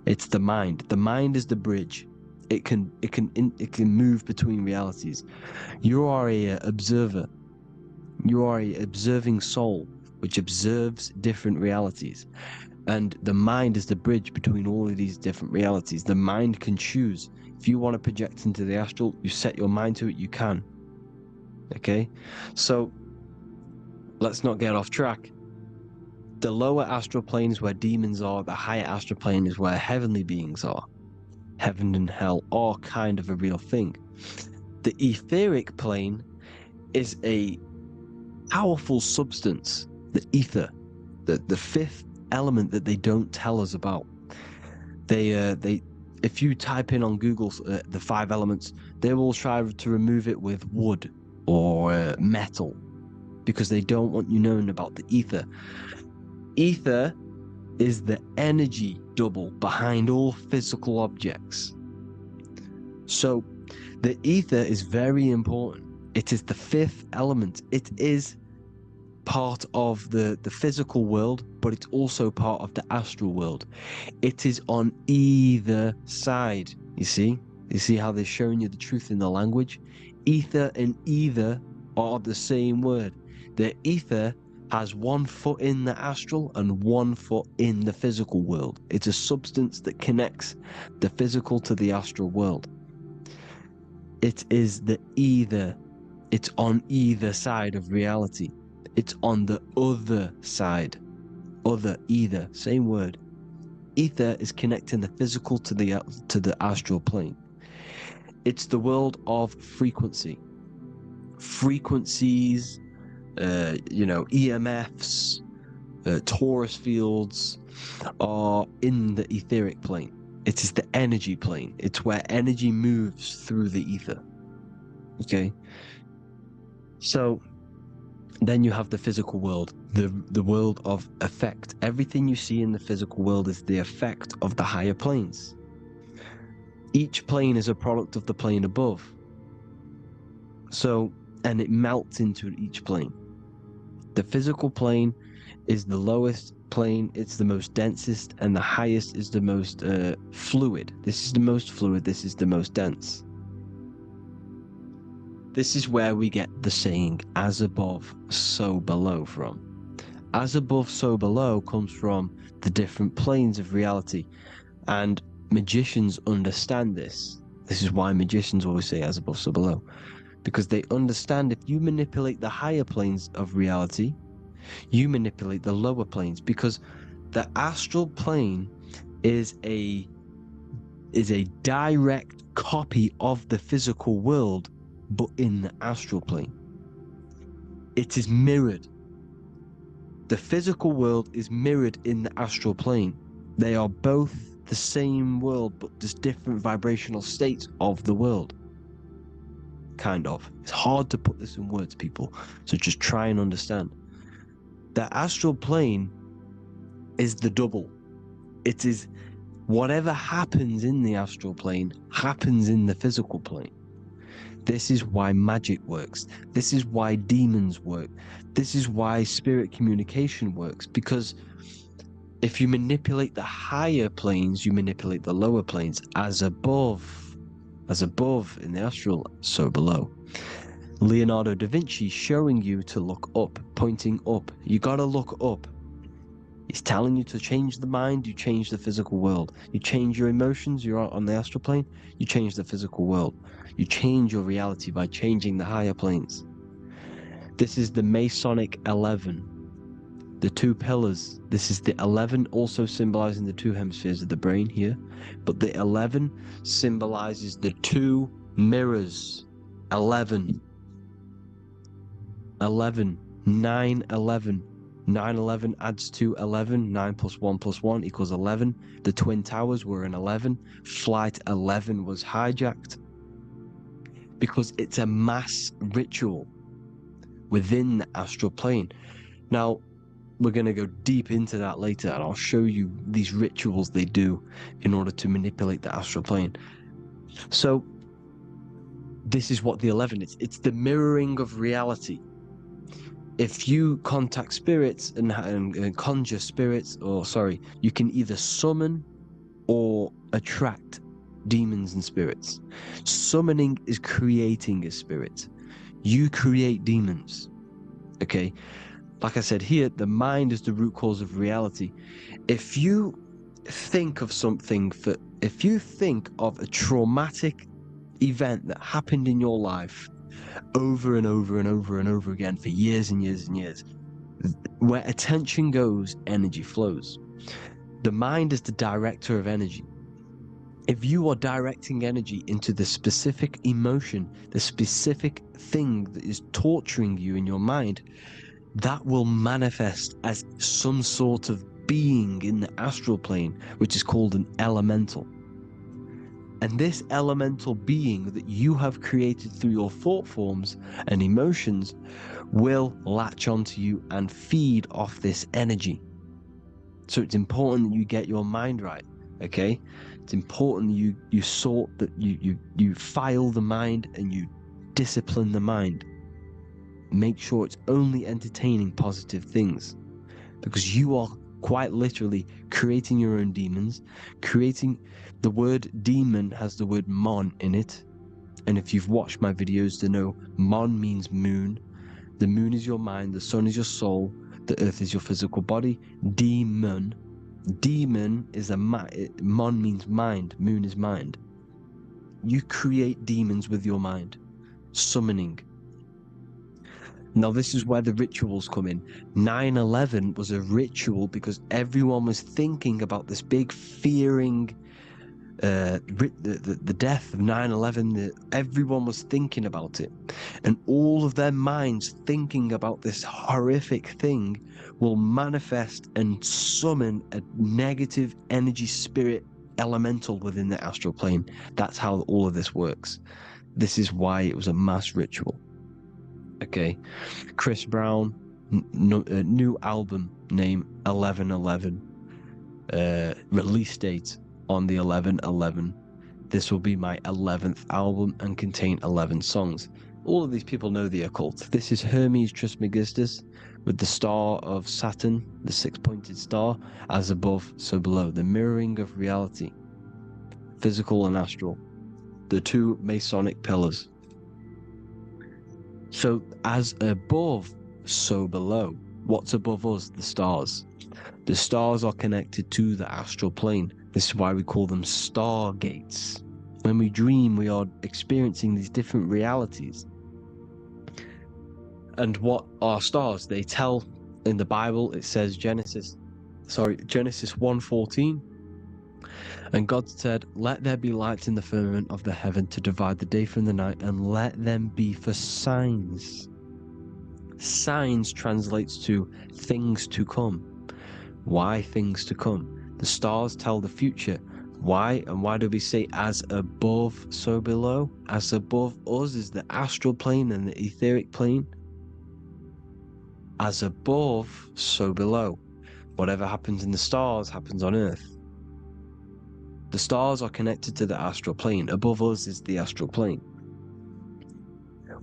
S4: It's the mind. The mind is the bridge. It can move between realities. You are a observer. You are a observing soul which observes different realities. And the mind is the bridge between all of these different realities. The mind can choose. If you want to project into the astral, you set your mind to it, you can. Okay? So let's not get off track. The lower astral plane is where demons are. The higher astral plane is where heavenly beings are. Heaven and hell are kind of a real thing. The etheric plane is a powerful substance, the ether, the fifth element that they don't tell us about. If you type in on Google the 5 elements, they will try to remove it with wood or metal, because they don't want you knowing about the ether. Ether is the energy double behind all physical objects. So the ether is very important. It is the 5th element. It is part of the physical world, but it's also part of the astral world. It is on either side. You see how they're showing you the truth in the language? Ether and either are the same word. The ether has 1 foot in the astral and 1 foot in the physical world. It's a substance that connects the physical to the astral world. It is the either. It's on either side of reality. It's on the other side. Other, either, same word. Ether is connecting the physical to the astral plane. It's the world of frequency. Frequencies, EMFs, Taurus fields are in the etheric plane. It is the energy plane. It's where energy moves through the ether. Okay? So then you have the physical world, the world of effect. Everything you see in the physical world is the effect of the higher planes. Each plane is a product of the plane above. So, and it melts into each plane. The physical plane is the lowest plane, it's the most densest, and the highest is the most fluid. This is the most fluid, this is the most dense. This is where we get the saying, as above, so below from. As above, so below comes from the different planes of reality. And magicians understand this. This is why magicians always say as above, so below. Because they understand if you manipulate the higher planes of reality, you manipulate the lower planes. Because the astral plane is a direct copy of the physical world, but in the astral plane. It is mirrored. The physical world is mirrored in the astral plane. They are both the same world, but just different vibrational states of the world. Kind of. It's hard to put this in words, people. So just try and understand. The astral plane is the double. It is whatever happens in the astral plane happens in the physical plane. This is why magic works. This is why demons work. This is why spirit communication works. Because if you manipulate the higher planes, you manipulate the lower planes. As above in the astral, so below. Leonardo da Vinci showing you to look up, pointing up. You gotta look up. He's telling you to change the mind, you change the physical world. You change your emotions, you're on the astral plane, you change the physical world. You change your reality by changing the higher planes. This is the Masonic 11. The two pillars. This is the 11 also symbolizing the two hemispheres of the brain here. But the 11 symbolizes the two mirrors. 11. 11. 9, 11. 9, 11 adds to 11. 9 plus 1 plus 1 equals 11. The Twin Towers were an 11. Flight 11 was hijacked. Because it's a mass ritual within the astral plane. Now, we're going to go deep into that later, and I'll show you these rituals they do in order to manipulate the astral plane. So, this is what the 11 is. It's the mirroring of reality. If you contact spirits and conjure spirits, you can either summon or attract demons and spirits. Summoning is creating a spirit. You create demons. Okay? Like I said here, the mind is the root cause of reality. If you think of something, if you think of a traumatic event that happened in your life over and over and over and over again for years and years and years, where attention goes, energy flows. The mind is the director of energy. If you are directing energy into the specific emotion, the specific thing that is torturing you in your mind, that will manifest as some sort of being in the astral plane, which is called an elemental. And this elemental being that you have created through your thought forms and emotions will latch onto you and feed off this energy. So it's important that you get your mind right, okay? It's important you sort that you file the mind and you discipline the mind. Make sure it's only entertaining positive things, because you are quite literally creating your own demons. The word demon has the word mon in it, and if you've watched my videos, you know mon means moon. The moon is your mind, the sun is your soul, the earth is your physical body. Demon is mon means mind, moon is mind. You create demons with your mind. Summoning. Now, this is where the rituals come in. 9/11 was a ritual because everyone was thinking about this big fearing, the death of 9/11. Everyone was thinking about it. And all of their minds thinking about this horrific thing will manifest and summon a negative energy spirit elemental within the astral plane. That's how all of this works. This is why it was a mass ritual. Okay, Chris Brown, new album name 11/11, release date on the 11/11. This will be my 11th album and contain 11 songs. All of these people know the occult. This is Hermes Trismegistus with the star of Saturn, the six-pointed star, as above, so below. The mirroring of reality, physical and astral, the two Masonic pillars. So as above, so below. What's above us? The stars. The stars are connected to the astral plane. This is why we call them stargates. When we dream, we are experiencing these different realities. And what are stars? They tell in the Bible, it says Genesis 1:14. And God said, "Let there be lights in the firmament of the heaven to divide the day from the night, and let them be for signs." Signs translates to things to come. Why things to come? The stars tell the future. Why? And why do we say as above, so below? As above us is the astral plane and the etheric plane. As above, so below. Whatever happens in the stars happens on Earth. The stars are connected to the astral plane. Above us is the astral plane.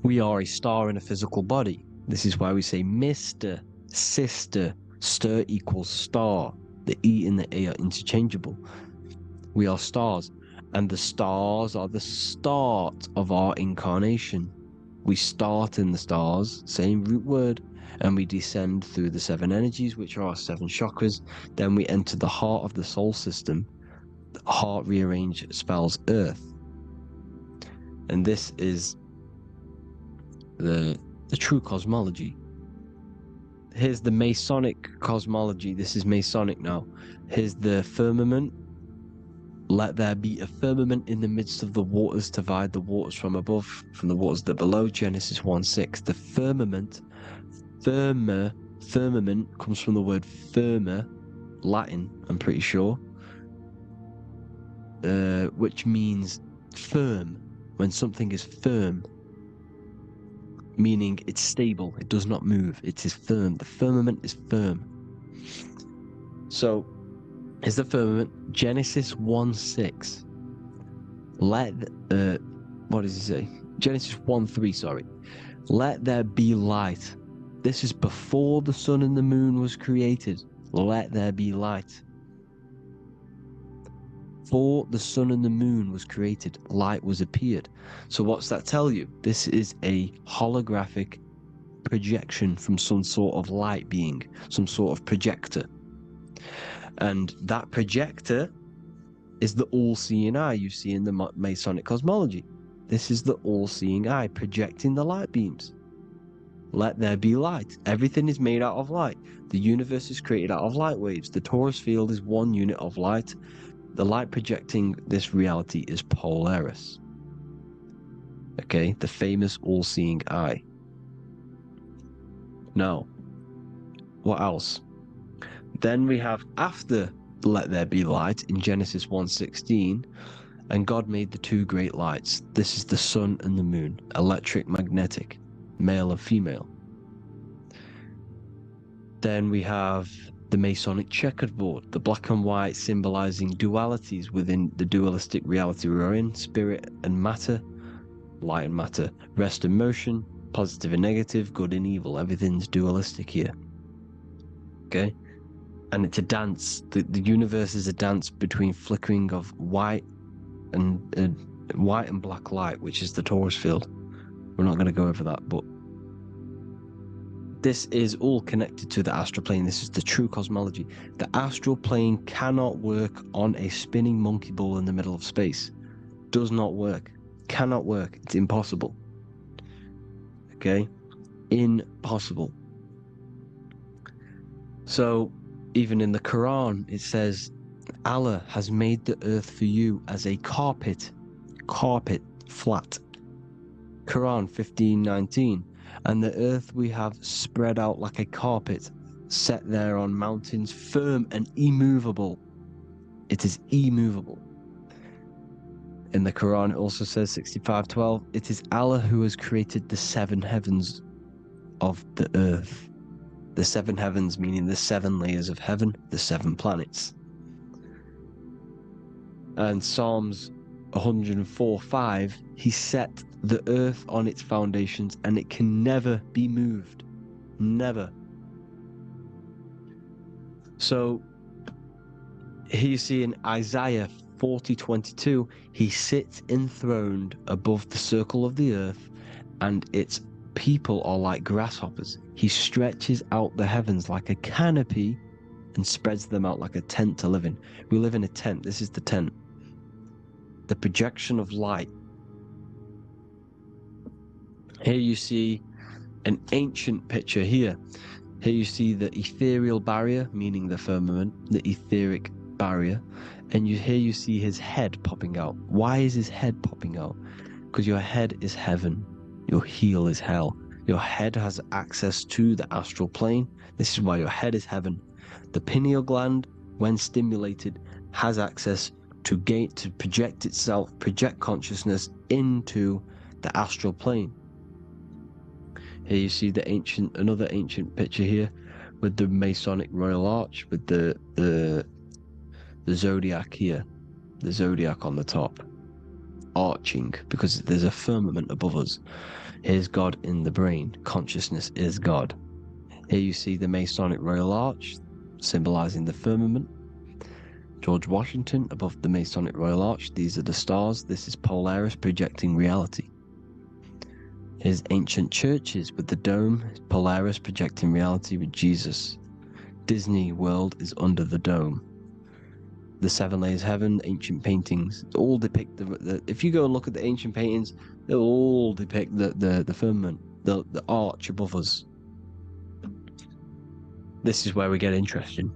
S4: We are a star in a physical body. This is why we say Mr., Sister, stir equals star. The E and the A are interchangeable. We are stars, and the stars are the start of our incarnation. We start in the stars, same root word, and we descend through the 7 energies, which are our 7 chakras. Then we enter the heart of the soul system. The heart rearranged spells Earth. And this is the true cosmology. Here's the Masonic cosmology. This is Masonic now. Here's the firmament. Let there be a firmament in the midst of the waters to divide the waters from above, from the waters that below. Genesis 1:6. The firmament, firmament comes from the word firma, Latin, I'm pretty sure, which means firm. When something is firm, meaning it's stable, it does not move, it is firm. The firmament is firm. So, is the firmament. Genesis 1:6. What does he say? Genesis 1:3, sorry. Let there be light. This is before the sun and the moon was created. Let there be light. Before the sun and the moon was created, light was appeared. So what's that tell you? This is a holographic projection from some sort of light being, some sort of projector. And that projector is the all-seeing eye you see in the Masonic cosmology. This is the all-seeing eye projecting the light beams. Let there be light. Everything is made out of light. The universe is created out of light waves. The Taurus field is one unit of light. The light projecting this reality is Polaris. Okay, the famous all-seeing eye. Now, what else? Then we have after let there be light in Genesis 1:16, and God made the 2 great lights. This is the sun and the moon, electric, magnetic, male and female. Then we have the Masonic checkerboard, the black and white symbolizing dualities within the dualistic reality we're in, spirit and matter, light and matter, rest and motion, positive and negative, good and evil. Everything's dualistic here. Okay? And it's a dance. The universe is a dance between flickering of white and black light, which is the Taurus field. We're not going to go over that, but this is all connected to the astral plane. This is the true cosmology. The astral plane cannot work on a spinning monkey ball in the middle of space. Does not work. Cannot work. It's impossible. Okay? Impossible. So, even in the Quran, it says, Allah has made the earth for you as a carpet, flat. Quran 15:19. And the earth we have spread out like a carpet, set there on mountains, firm and immovable. It is immovable. In the Quran, it also says 65:12, it is Allah who has created the 7 heavens of the earth. The 7 heavens meaning the 7 layers of heaven, the 7 planets. And Psalms 104:5, he set the earth on its foundations and it can never be moved. Never. So here you see in Isaiah 40:22, he sits enthroned above the circle of the earth and its people are like grasshoppers. He stretches out the heavens like a canopy and spreads them out like a tent to live in. We live in a tent. This is the tent. The projection of light. Here you see an ancient picture here. Here you see the ethereal barrier, meaning the firmament, the etheric barrier. And here you see his head popping out. Why is his head popping out? Because your head is heaven. Your heel is hell. Your head has access to the astral plane. This is why your head is heaven. The pineal gland, when stimulated, has access to project itself, project consciousness into the astral plane. Here you see another ancient picture here with the Masonic Royal Arch, with the zodiac here, the zodiac on the top, arching, because there's a firmament above us. Here's God in the brain. Consciousness is God. Here you see the Masonic Royal Arch, symbolizing the firmament. George Washington above the Masonic Royal Arch. These are the stars. This is Polaris projecting reality. Here's ancient churches with the dome. Polaris projecting reality with Jesus. Disney World is under the dome. The seven layers of heaven, ancient paintings, all depict if you go and look at the ancient paintings, they'll all depict the firmament, the arch above us. This is where we get interesting.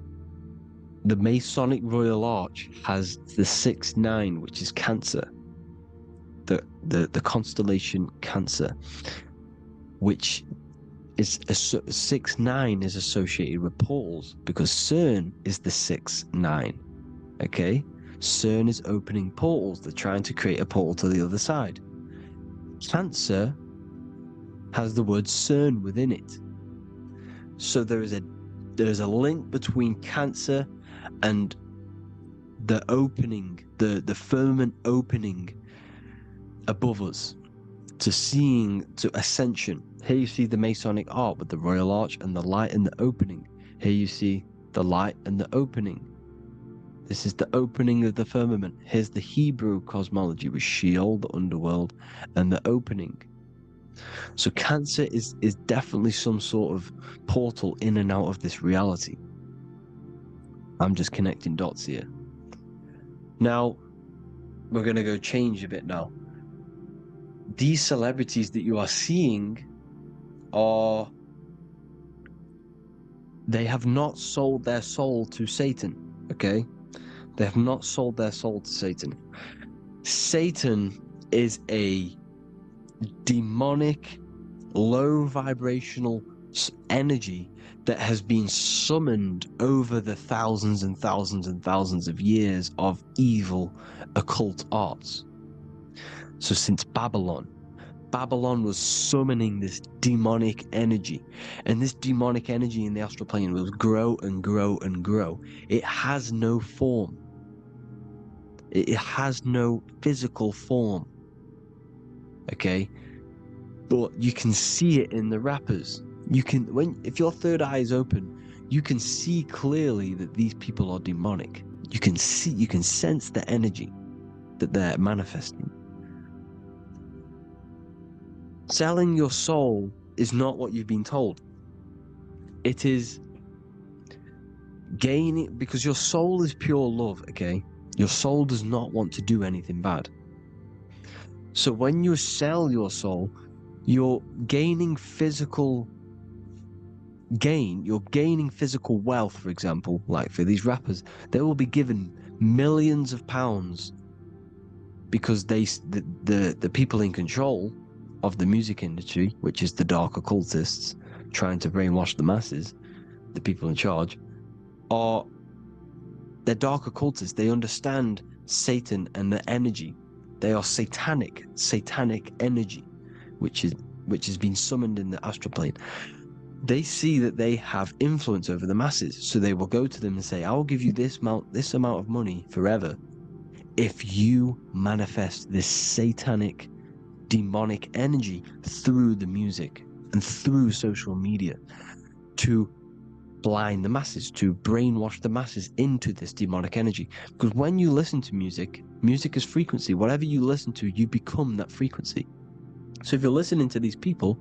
S4: The Masonic Royal Arch has the 6-9, which is Cancer. The constellation Cancer, which is 6-9 is associated with portals, because CERN is the 6-9. Okay, CERN is opening portals. They're trying to create a portal to the other side. Cancer has the word CERN within it, so there is a link between Cancer and the opening, the firmament opening above us to Ascension. Here you see the Masonic Arch with the Royal Arch and the light and the opening. Here you see the light and the opening. This is the opening of the firmament. Here's the Hebrew cosmology with Sheol, the underworld, and the opening. So Cancer is definitely some sort of portal in and out of this reality. I'm just connecting dots here. Now, we're going to go change a bit now. These celebrities that you are seeing they have not sold their soul to Satan, okay? They have not sold their soul to Satan. Satan is a demonic, low vibrational energy that has been summoned over the thousands and thousands and thousands of years of evil occult arts. So since Babylon was summoning this demonic energy, and this demonic energy in the astral plane will grow and grow and grow. It has no form. It has no physical form. Okay? But you can see it in the rappers. If your third eye is open, you can see clearly that these people are demonic. You can sense the energy that they're manifesting. Selling your soul is not what you've been told. It is gaining, because your soul is pure love, okay? Your soul does not want to do anything bad. So when you sell your soul, you're gaining physical gain, you're gaining physical wealth, for example. Like for these rappers, they will be given millions of pounds because the people in control of the music industry, which is the dark occultists trying to brainwash the masses, the people in charge, they're dark occultists. They understand Satan and the energy. They are satanic energy, which has been summoned in the astral plane. They see that they have influence over the masses, so they will go to them and say, I will give you this amount of money forever if you manifest this satanic demonic energy through the music and through social media to blind the masses, to brainwash the masses into this demonic energy. Because when you listen to music is frequency. Whatever you listen to, you become that frequency. So if you're listening to these people,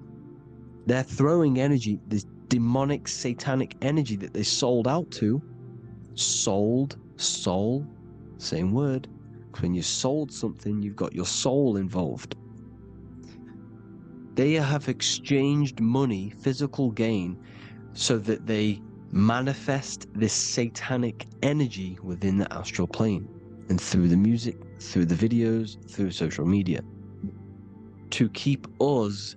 S4: They're throwing energy, this demonic, satanic energy that they sold out to. Sold, soul, same word. When you sold something, you've got your soul involved. They have exchanged money, physical gain, so that they manifest this satanic energy within the astral plane and through the music, through the videos, through social media, to keep us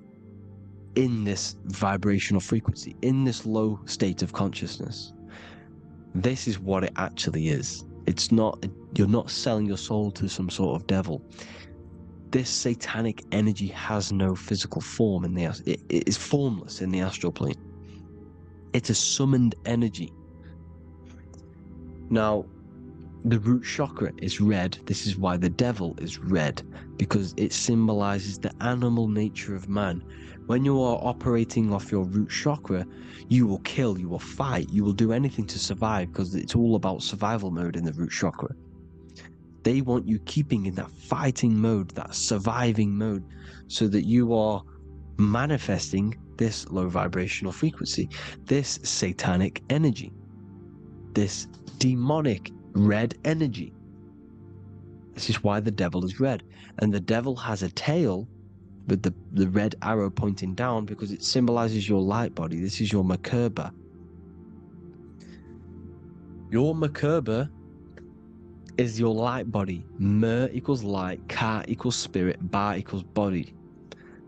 S4: in this vibrational frequency, in this low state of consciousness. This is what it actually is. It's not, you're not selling your soul to some sort of devil. This satanic energy has no physical form in it is formless in the astral plane. It's a summoned energy. Now, the root chakra is red. This is why the devil is red, because it symbolizes the animal nature of man. When you are operating off your root chakra, you will kill, you will fight, you will do anything to survive, because it's all about survival mode in the root chakra. They want you keeping in that fighting mode, that surviving mode, so that you are manifesting this low vibrational frequency, this satanic energy, this demonic red energy. This is why the devil is red. And the devil has a tail with the red arrow pointing down, because it symbolizes your light body. This is your Merkaba. Your Merkaba is your light body. Mer equals light, Ka equals spirit, Ba equals body.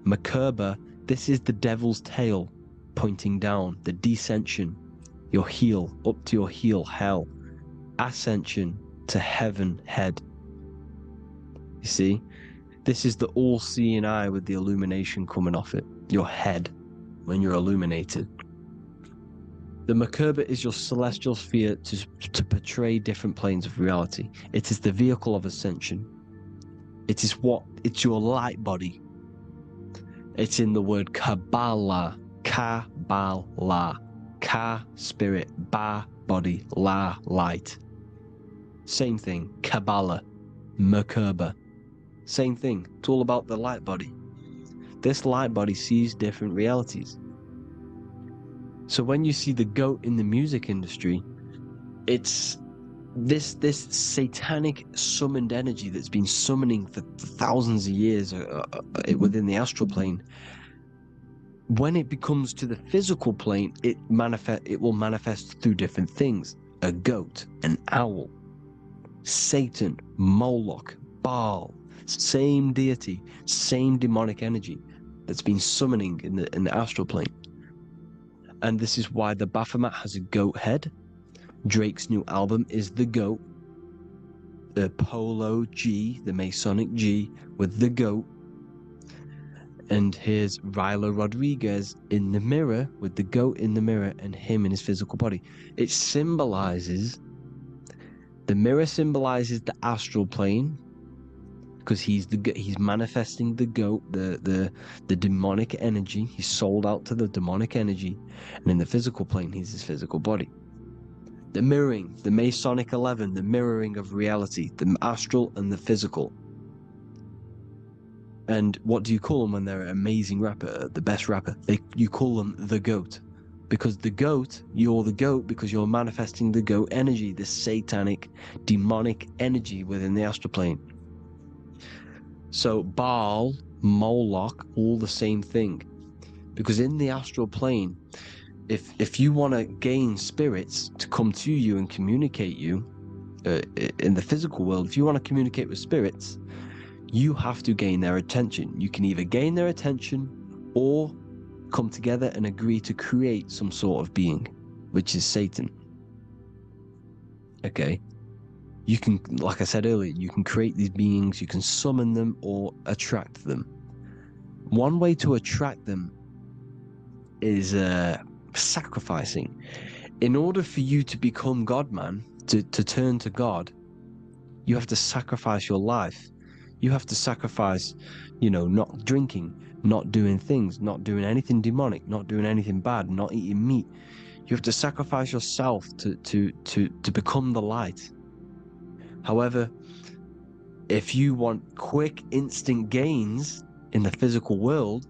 S4: Merkaba, this is the devil's tail pointing down, the descension, your heel, up to your heel, hell. Ascension to heaven, head. You see, this is the all-seeing eye with the illumination coming off it, your head, when you're illuminated. The Merkaba is your celestial sphere to portray different planes of reality. It is the vehicle of ascension. It's your light body. It's in the word Kabbalah, Kabbalah, Ka, spirit, Ba, body, La, light. Same thing, Kabbalah, Merkaba. Same thing, it's all about the light body. This light body sees different realities. So when you see the goat in the music industry, it's this satanic summoned energy that's been summoning for thousands of years within the astral plane. When it becomes to the physical plane, it will manifest through different things. A goat, an owl, Satan, Moloch, Baal, same deity, same demonic energy that's been summoning in the astral plane. And this is why the Baphomet has a goat head. Drake's new album is the goat. The Polo G, the Masonic G, with the goat. And here's Rilo Rodriguez in the mirror, with the goat in the mirror and him in his physical body. It symbolizes, the mirror symbolizes the astral plane, because he's manifesting the goat, the demonic energy. He's sold out to the demonic energy, and in the physical plane, he's his physical body. The mirroring, the Masonic 11, the mirroring of reality, the astral and the physical. And what do you call them when they're an amazing rapper, the best rapper? You call them the goat, because the goat, you're the goat because you're manifesting the goat energy, the satanic, demonic energy within the astral plane. So Baal, Moloch, all the same thing. Because in the astral plane, if you want to gain spirits to come to you and communicate you, in the physical world, if you want to communicate with spirits, you have to gain their attention. You can either gain their attention or come together and agree to create some sort of being, which is Satan. Okay. You can, like I said earlier, you can create these beings, you can summon them or attract them. One way to attract them is sacrificing. In order for you to become God, man, to turn to God, you have to sacrifice your life. You have to sacrifice, not drinking, not doing things, not doing anything demonic, not doing anything bad, not eating meat. You have to sacrifice yourself to become the light. However, if you want quick, instant gains in the physical world,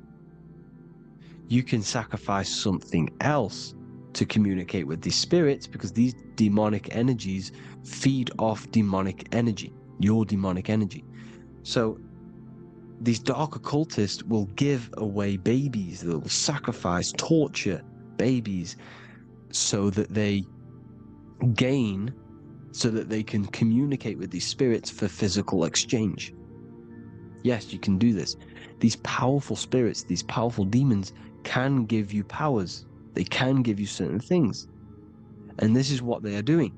S4: you can sacrifice something else to communicate with these spirits, because these demonic energies feed off demonic energy, your demonic energy. So these dark occultists will give away babies, they will sacrifice, torture babies so that they gain, so that they can communicate with these spirits for physical exchange. Yes, you can do this. These powerful spirits, these powerful demons can give you powers. They can give you certain things. And this is what they are doing.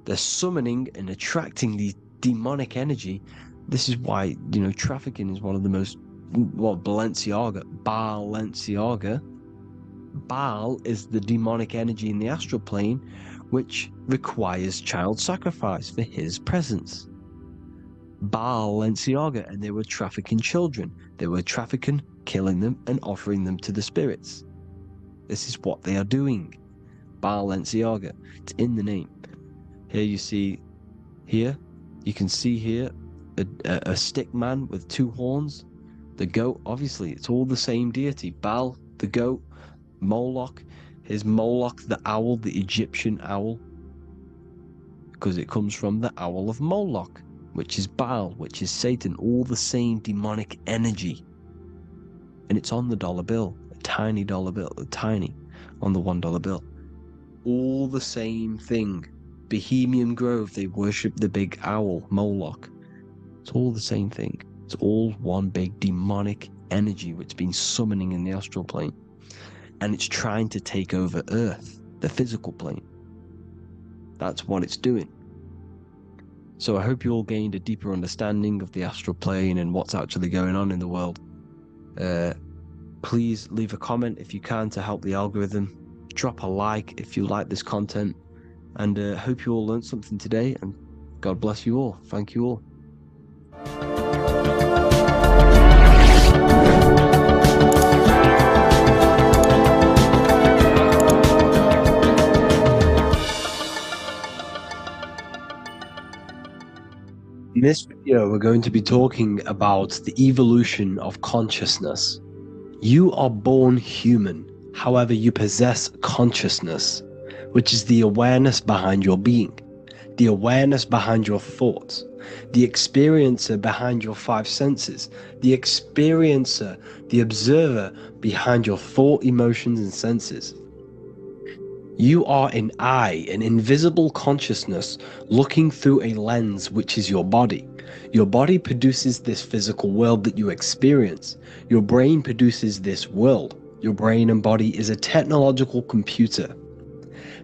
S4: They're summoning and attracting the demonic energy. This is why, trafficking is one of the most, Balenciaga. Baal is the demonic energy in the astral plane, which requires child sacrifice for his presence. Balenciaga, and they were trafficking children. They were trafficking, killing them, and offering them to the spirits. This is what they are doing. Balenciaga. It's in the name. Here you see, you can see here a stick man with two horns. The goat, obviously, it's all the same deity. Baal, the goat. Moloch, here's Moloch, the owl, the Egyptian owl, because it comes from the owl of Moloch, which is Baal, which is Satan, all the same demonic energy. And it's on the dollar bill, a tiny dollar bill, tiny, on the $1 bill. All the same thing. Bohemian Grove, they worship the big owl, Moloch. It's all the same thing. It's all one big demonic energy which has been summoning in the astral plane. And it's trying to take over Earth, the physical plane. That's what it's doing. So I hope you all gained a deeper understanding of the astral plane and what's actually going on in the world. Please leave a comment if you can to help the algorithm. Drop a like if you like this content. And hope you all learned something today. And God bless you all. Thank you all.
S1: In this video, we're going to be talking about the evolution of consciousness. You are born human, however, you possess consciousness, which is the awareness behind your being, the awareness behind your thoughts, the experiencer behind your five senses, the experiencer, the observer behind your thought, emotions, and senses. You are an eye, an invisible consciousness looking through a lens, which is your body. Your body produces this physical world that you experience. Your brain produces this world. Your brain and body is a technological computer.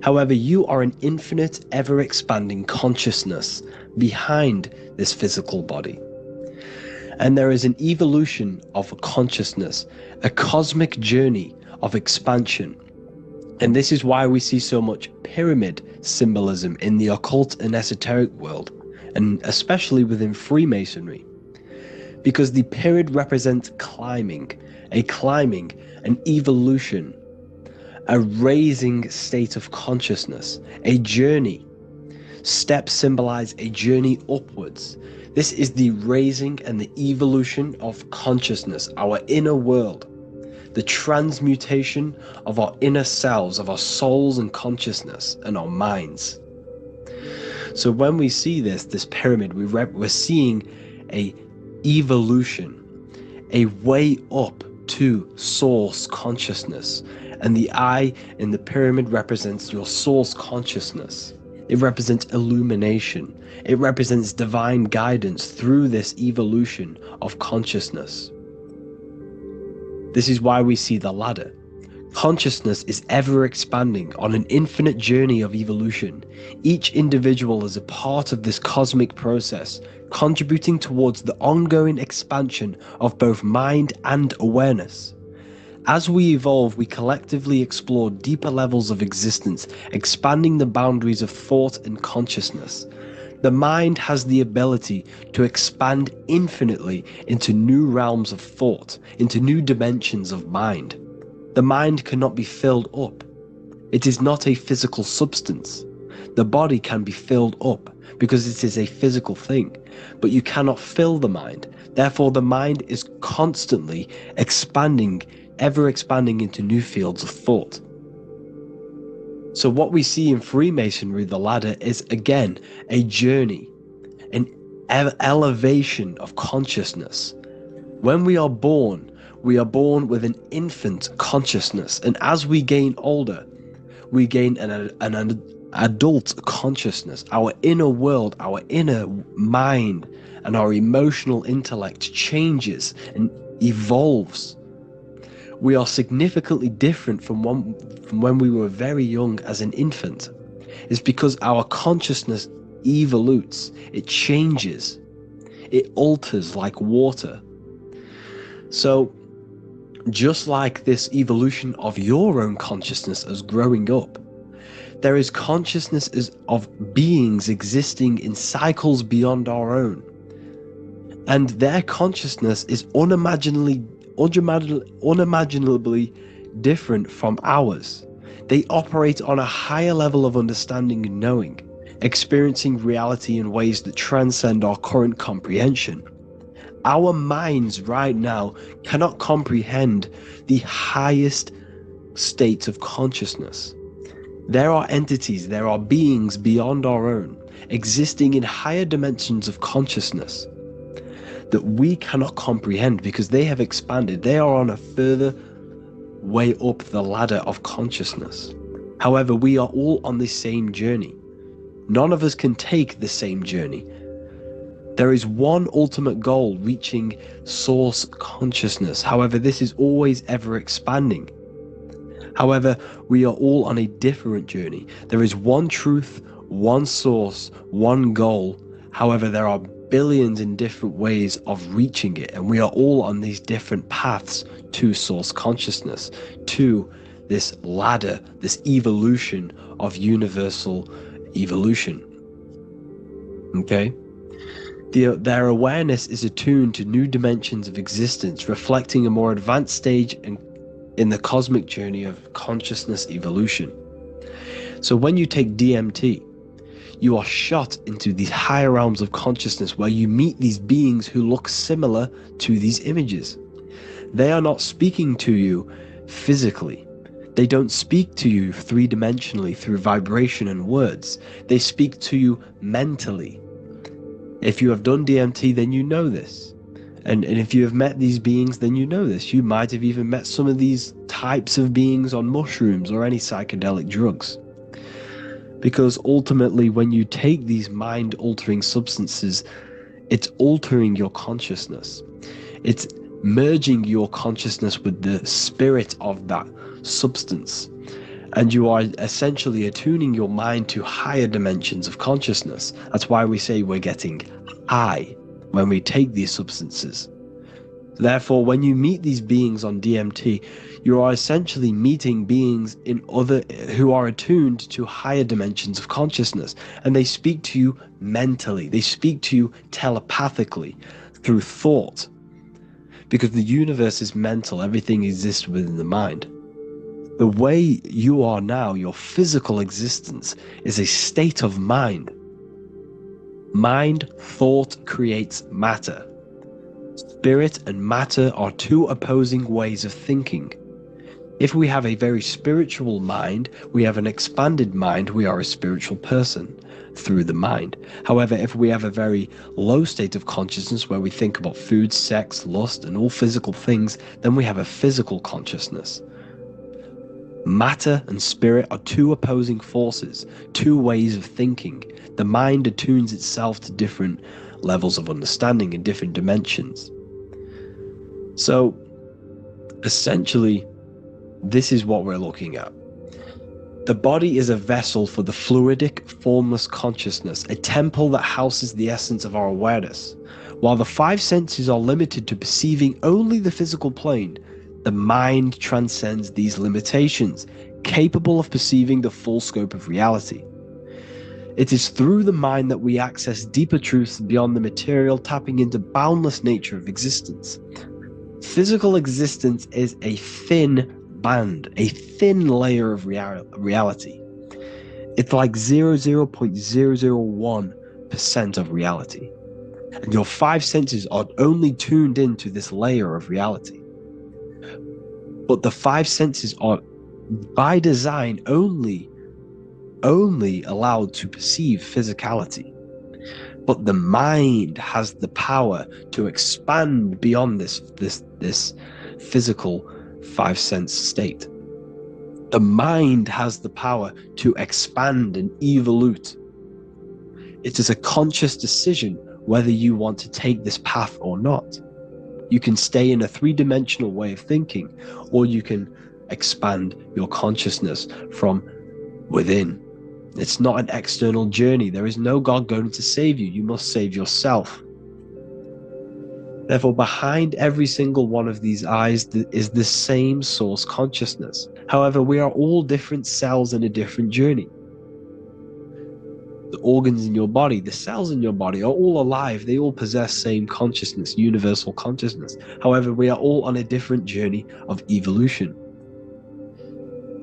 S1: However, you are an infinite, ever-expanding consciousness behind this physical body. And there is an evolution of consciousness, a cosmic journey of expansion. And this is why we see so much pyramid symbolism in the occult and esoteric world, and especially within Freemasonry. Because the pyramid represents climbing, an evolution, a raising state of consciousness, a journey. Steps symbolize a journey upwards. This is the raising and the evolution of consciousness, our inner world. The transmutation of our inner selves, of our souls and consciousness and our minds. So when we see this pyramid, we're seeing a evolution, a way up to source consciousness. And the eye in the pyramid represents your source consciousness. It represents illumination. It represents divine guidance through this evolution of consciousness. This is why we see the ladder. Consciousness is ever expanding on an infinite journey of evolution. Each individual is a part of this cosmic process, contributing towards the ongoing expansion of both mind and awareness. As we evolve, we collectively explore deeper levels of existence, expanding the boundaries of thought and consciousness. The mind has the ability to expand infinitely into new realms of thought, into new dimensions of mind. The mind cannot be filled up. It is not a physical substance. The body can be filled up because it is a physical thing, but you cannot fill the mind. Therefore, the mind is constantly expanding ever expanding into new fields of thought. So what we see in Freemasonry, the ladder, is again a journey, an elevation of consciousness. When we are born with an infant consciousness, and as we gain older, we gain an adult consciousness. Our inner world, our inner mind, and our emotional intellect changes and evolves. We are significantly different from when we were very young as an infant. It's because our consciousness evolutes, it changes, it alters like water. So just like this evolution of your own consciousness as growing up, there is consciousness of beings existing in cycles beyond our own. And their consciousness is unimaginably different from ours. They operate on a higher level of understanding and knowing, experiencing reality in ways that transcend our current comprehension. Our minds right now cannot comprehend the highest states of consciousness. There are entities, there are beings beyond our own, existing in higher dimensions of consciousness that we cannot comprehend because they have expanded. They are on a further way up the ladder of consciousness. However, we are all on the same journey. None of us can take the same journey. There is one ultimate goal, reaching source consciousness. However, this is always ever expanding. However, we are all on a different journey. There is one truth, one source, one goal. However, there are billions in different ways of reaching it, and we are all on these different paths to source consciousness, to this ladder, this evolution of universal evolution. Okay? Their awareness is attuned to new dimensions of existence, reflecting a more advanced stage in the cosmic journey of consciousness evolution. So when you take DMT, you are shot into these higher realms of consciousness where you meet these beings who look similar to these images. They are not speaking to you physically. They don't speak to you three-dimensionally through vibration and words. They speak to you mentally. If you have done DMT, then you know this. And if you have met these beings, then you know this. You might have even met some of these types of beings on mushrooms or any psychedelic drugs. Because ultimately, when you take these mind-altering substances, it's altering your consciousness. It's merging your consciousness with the spirit of that substance. And you are essentially attuning your mind to higher dimensions of consciousness. That's why we say we're getting high when we take these substances. Therefore, when you meet these beings on DMT, you are essentially meeting beings who are attuned to higher dimensions of consciousness, and they speak to you mentally. They speak to you telepathically through thought, because the universe is mental. Everything exists within the mind. The way you are now, your physical existence, is a state of mind. Mind, thought creates matter. Spirit and matter are two opposing ways of thinking. If we have a very spiritual mind, we have an expanded mind, we are a spiritual person through the mind. However, if we have a very low state of consciousness where we think about food, sex, lust, and all physical things, then we have a physical consciousness. Matter and spirit are two opposing forces, two ways of thinking. The mind attunes itself to different levels of understanding in different dimensions. So, essentially, this is what we're looking at. The body is a vessel for the fluidic, formless consciousness, a temple that houses the essence of our awareness. While the five senses are limited to perceiving only the physical plane, the mind transcends these limitations, capable of perceiving the full scope of reality. It is through the mind that we access deeper truths beyond the material, tapping into boundless nature of existence. Physical existence is a thin band, a thin layer of reality. It's like 0.001% of reality. And your five senses are only tuned into this layer of reality. But the five senses are by design only allowed to perceive physicality. But the mind has the power to expand beyond this physical five sense state. The mind has the power to expand and evolute. It is a conscious decision whether you want to take this path or not. You can stay in a three-dimensional way of thinking, or you can expand your consciousness from within. It's not an external journey. There is no God going to save you. You must save yourself. Therefore, behind every single one of these eyes is the same source consciousness. However, we are all different cells in a different journey. The organs in your body, the cells in your body are all alive. They all possess same consciousness, universal consciousness. However, we are all on a different journey of evolution.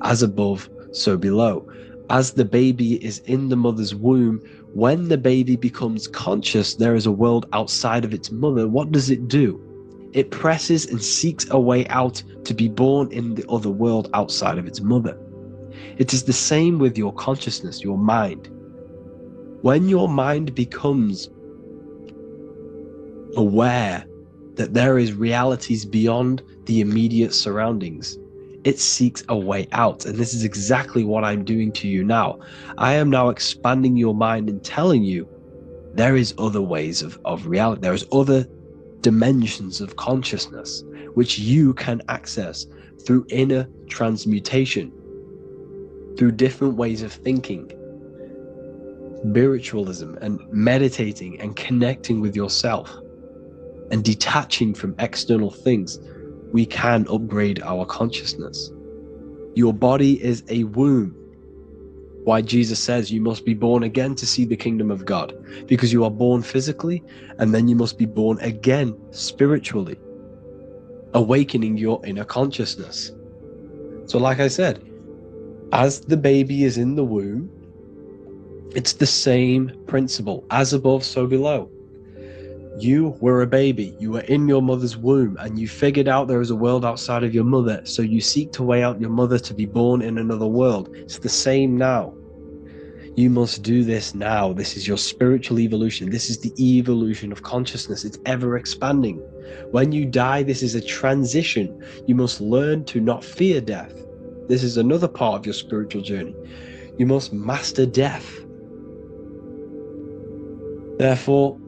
S1: As above, so below. As the baby is in the mother's womb, when the baby becomes conscious, there is a world outside of its mother. What does it do? It presses and seeks a way out to be born in the other world outside of its mother. It is the same with your consciousness, your mind. When your mind becomes aware that there is realities beyond the immediate surroundings, it seeks a way out. And this is exactly what I'm doing to you now. I am now expanding your mind and telling you there is other ways of reality. There is other dimensions of consciousness which you can access through inner transmutation, through different ways of thinking, spiritualism and meditating and connecting with yourself and detaching from external things. We can upgrade our consciousness. Your body is a womb. Why Jesus says you must be born again to see the kingdom of God, because you are born physically and then you must be born again spiritually, awakening your inner consciousness. So like I said, as the baby is in the womb, it's the same principle. As above, so below. You were a baby, you were in your mother's womb, and you figured out there is a world outside of your mother, so you seek to way out your mother to be born in another world. It's the same now. You must do this now. This is your spiritual evolution. This is the evolution of consciousness. It's ever expanding. When you die, this is a transition. You must learn to not fear death. This is another part of your spiritual journey. You must master death. Therefore,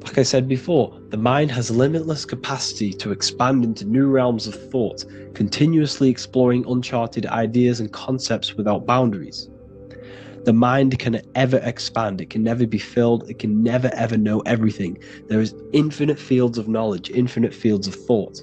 S1: like I said before, the mind has limitless capacity to expand into new realms of thought, continuously exploring uncharted ideas and concepts without boundaries. The mind can ever expand. It can never be filled. It can never ever know everything. There is infinite fields of knowledge, infinite fields of thought.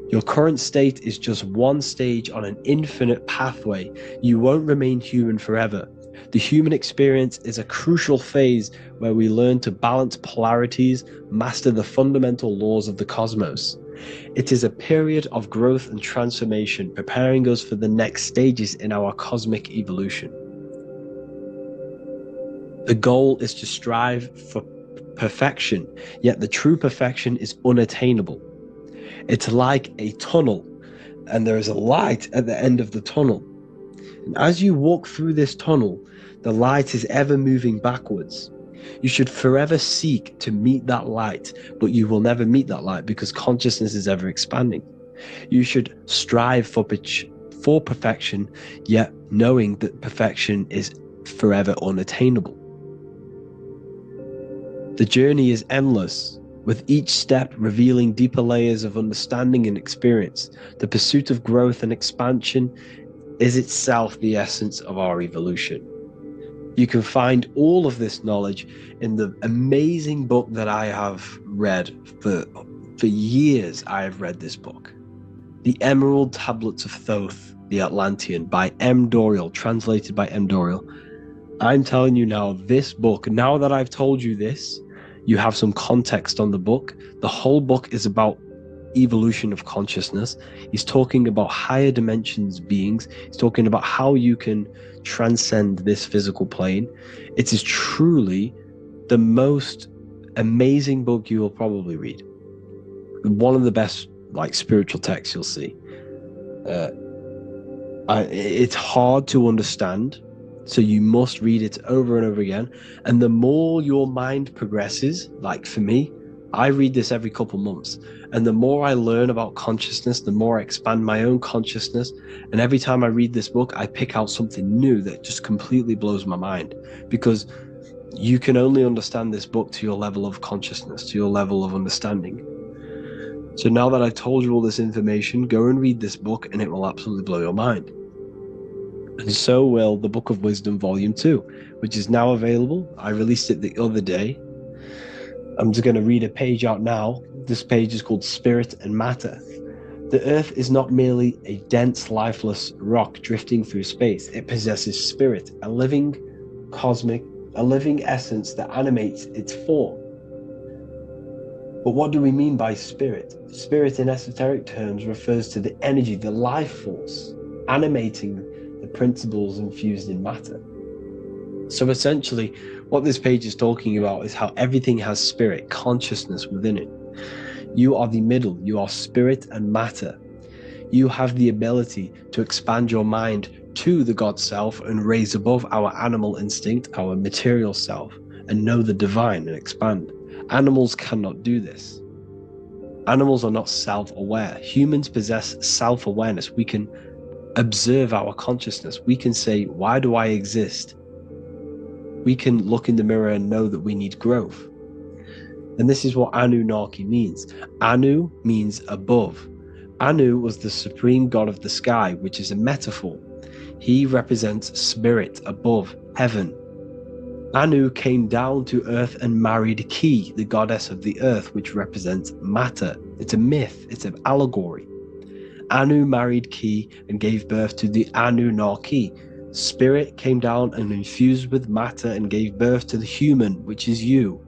S1: Your current state is just one stage on an infinite pathway. You won't remain human forever. The human experience is a crucial phase where we learn to balance polarities, master the fundamental laws of the cosmos. It is a period of growth and transformation, preparing us for the next stages in our cosmic evolution. The goal is to strive for perfection, yet the true perfection is unattainable. It's like a tunnel, and there is a light at the end of the tunnel. And as you walk through this tunnel, the light is ever moving backwards. You should forever seek to meet that light, but you will never meet that light because consciousness is ever expanding. You should strive for perfection, yet knowing that perfection is forever unattainable. The journey is endless, with each step revealing deeper layers of understanding and experience. The pursuit of growth and expansion is itself the essence of our evolution. You can find all of this knowledge in the amazing book that I have read for years. I have read this book, The Emerald Tablets of Thoth, the Atlantean, by M. Dorial, translated by M. Dorial. I'm telling you now, this book, now that I've told you this, you have some context on the book. The whole book is about evolution of consciousness. He's talking about higher dimensions beings. He's talking about how you can transcend this physical plane. It is truly the most amazing book you will probably read. One of the best spiritual texts you'll see. It's hard to understand, so you must read it over and over again. And the more your mind progresses, like for me, I read this every couple months, and the more I learn about consciousness, the more I expand my own consciousness. And every time I read this book, I pick out something new that just completely blows my mind, because you can only understand this book to your level of consciousness, to your level of understanding. So now that I've told you all this information, go and read this book and it will absolutely blow your mind. And so will the Book of Wisdom Volume 2, which is now available. I released it the other day. I'm just going to read a page out now. This page is called Spirit and Matter. The Earth is not merely a dense, lifeless rock drifting through space. It possesses spirit, a living essence that animates its form. But what do we mean by spirit? Spirit in esoteric terms refers to the energy, the life force, animating the principles infused in matter. So essentially, what this page is talking about is how everything has spirit, consciousness within it. You are the middle, you are spirit and matter. You have the ability to expand your mind to the God self and raise above our animal instinct, our material self, and know the divine and expand. Animals cannot do this. Animals are not self-aware. Humans possess self-awareness. We can observe our consciousness. We can say, why do I exist? We can look in the mirror and know that we need growth. And this is what Anunnaki means. Anu means above. Anu was the supreme god of the sky, which is a metaphor. He represents spirit above, heaven. Anu came down to earth and married Ki, the goddess of the earth, which represents matter. It's a myth, it's an allegory. Anu married Ki and gave birth to the Anunnaki. Spirit came down and infused with matter and gave birth to the human, which is you.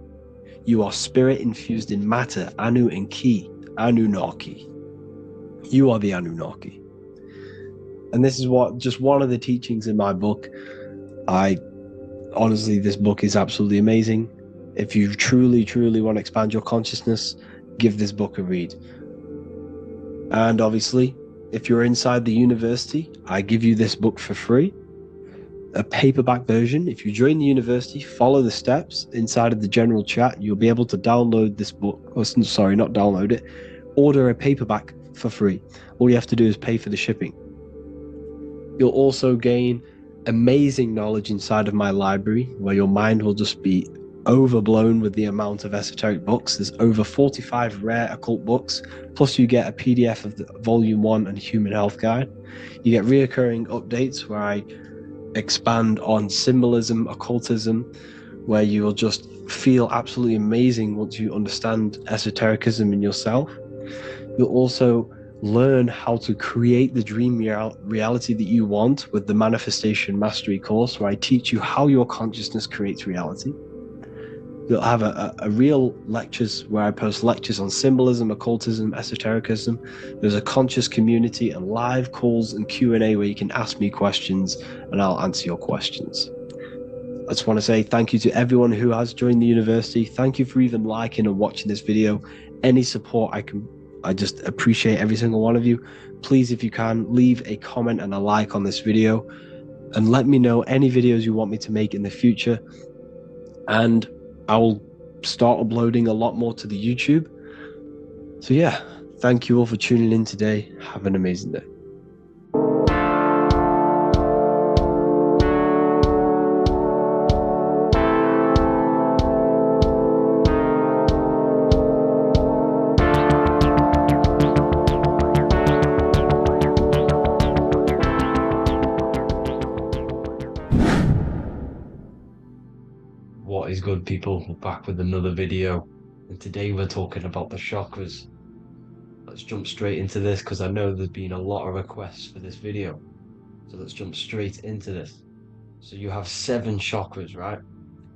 S1: You are spirit infused in matter, Anu and Ki, Anunnaki. You are the Anunnaki. And this is just one of the teachings in my book. Honestly, this book is absolutely amazing. If you truly, truly want to expand your consciousness, give this book a read. And obviously, if you're inside the university, I give you this book for free. A paperback version. If you join the university, follow the steps inside of the general chat, you'll be able to download this book. Oh, sorry, not download it. Order a paperback for free. All you have to do is pay for the shipping. You'll also gain amazing knowledge inside of my library, where your mind will just be overblown with the amount of esoteric books. There's over 45 rare occult books, plus you get a PDF of the Volume 1 and Human Health Guide. You get reoccurring updates where I expand on symbolism, occultism, where you will just feel absolutely amazing once you understand esotericism in yourself. You'll also learn how to create the dream reality that you want with the Manifestation Mastery course, where I teach you how your consciousness creates reality. You'll have a real lectures where I post lectures on symbolism, occultism, esotericism. There's a conscious community and live calls and Q&A where you can ask me questions and I'll answer your questions. I just want to say thank you to everyone who has joined the university. Thank you for even liking and watching this video. Any support I just appreciate every single one of you. Please, if you can, leave a comment and a like on this video and let me know any videos you want me to make in the future. And I will start uploading a lot more to the YouTube. So yeah, thank you all for tuning in today. Have an amazing day.
S2: What is good, people? We're back with another video, and today we're talking about the chakras. Let's jump straight into this because I know there's been a lot of requests for this video. So let's jump straight into this. So you have 7 chakras, right?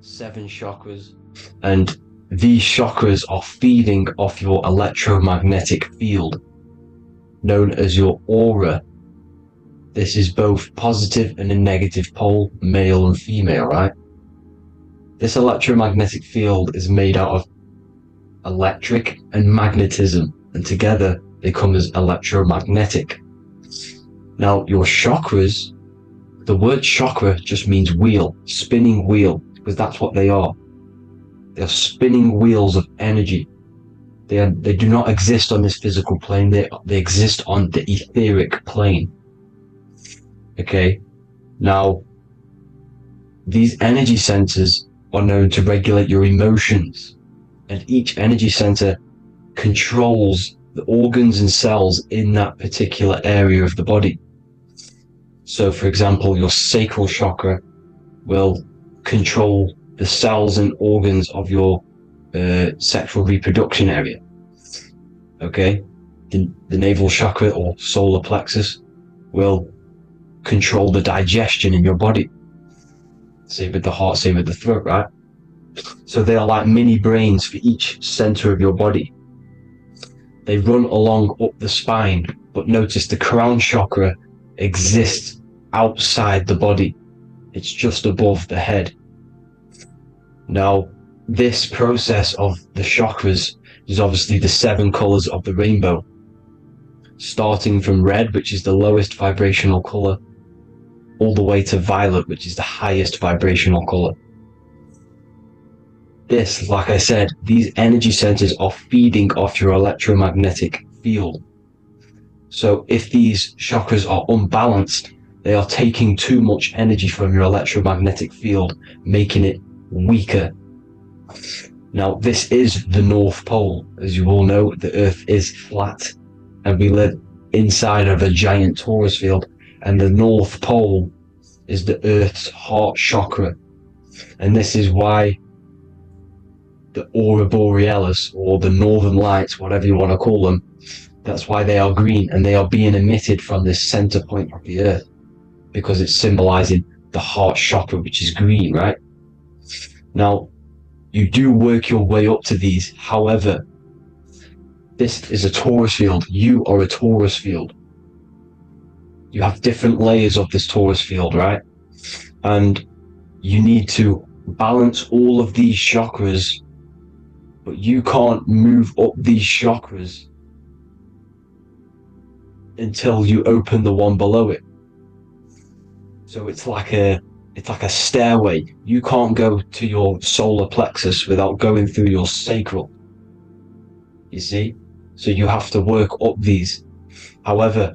S2: 7 chakras, and these chakras are feeding off your electromagnetic field, known as your aura. This is both positive and a negative pole, male and female, right? This electromagnetic field is made out of electric and magnetism, and together they come as electromagnetic. Now, your chakras, the word chakra just means wheel, spinning wheel, because that's what they are. They're spinning wheels of energy. They do not exist on this physical plane. They exist on the etheric plane. Okay? Now, these energy centers are known to regulate your emotions, and each energy center controls the organs and cells in that particular area of the body. So, for example, your sacral chakra will control the cells and organs of your sexual reproduction area. Okay? The navel chakra or solar plexus will control the digestion in your body. Same with the heart, same with the throat, right? So they are like mini brains for each center of your body. They run along up the spine, but notice the crown chakra exists outside the body. It's just above the head. Now, this process of the chakras is obviously the 7 colors of the rainbow, starting from red, which is the lowest vibrational color, all the way to violet, which is the highest vibrational color. This, like I said, these energy centers are feeding off your electromagnetic field. So if these chakras are unbalanced, they are taking too much energy from your electromagnetic field, making it weaker. Now, this is the North Pole. As you all know, the Earth is flat, and we live inside of a giant Taurus field, and the North Pole is the Earth's heart chakra. And this is why the Aurora Borealis, or the Northern Lights, whatever you want to call them, that's why they are green, and they are being emitted from this center point of the Earth, because it's symbolizing the heart chakra, which is green, right? Now, you do work your way up to these. However, this is a Taurus field. You are a Taurus field. You have different layers of this Taurus field, right? And you need to balance all of these chakras, but you can't move up these chakras until you open the one below it. So it's like a stairway. You can't go to your solar plexus without going through your sacral. You see? So you have to work up these. However,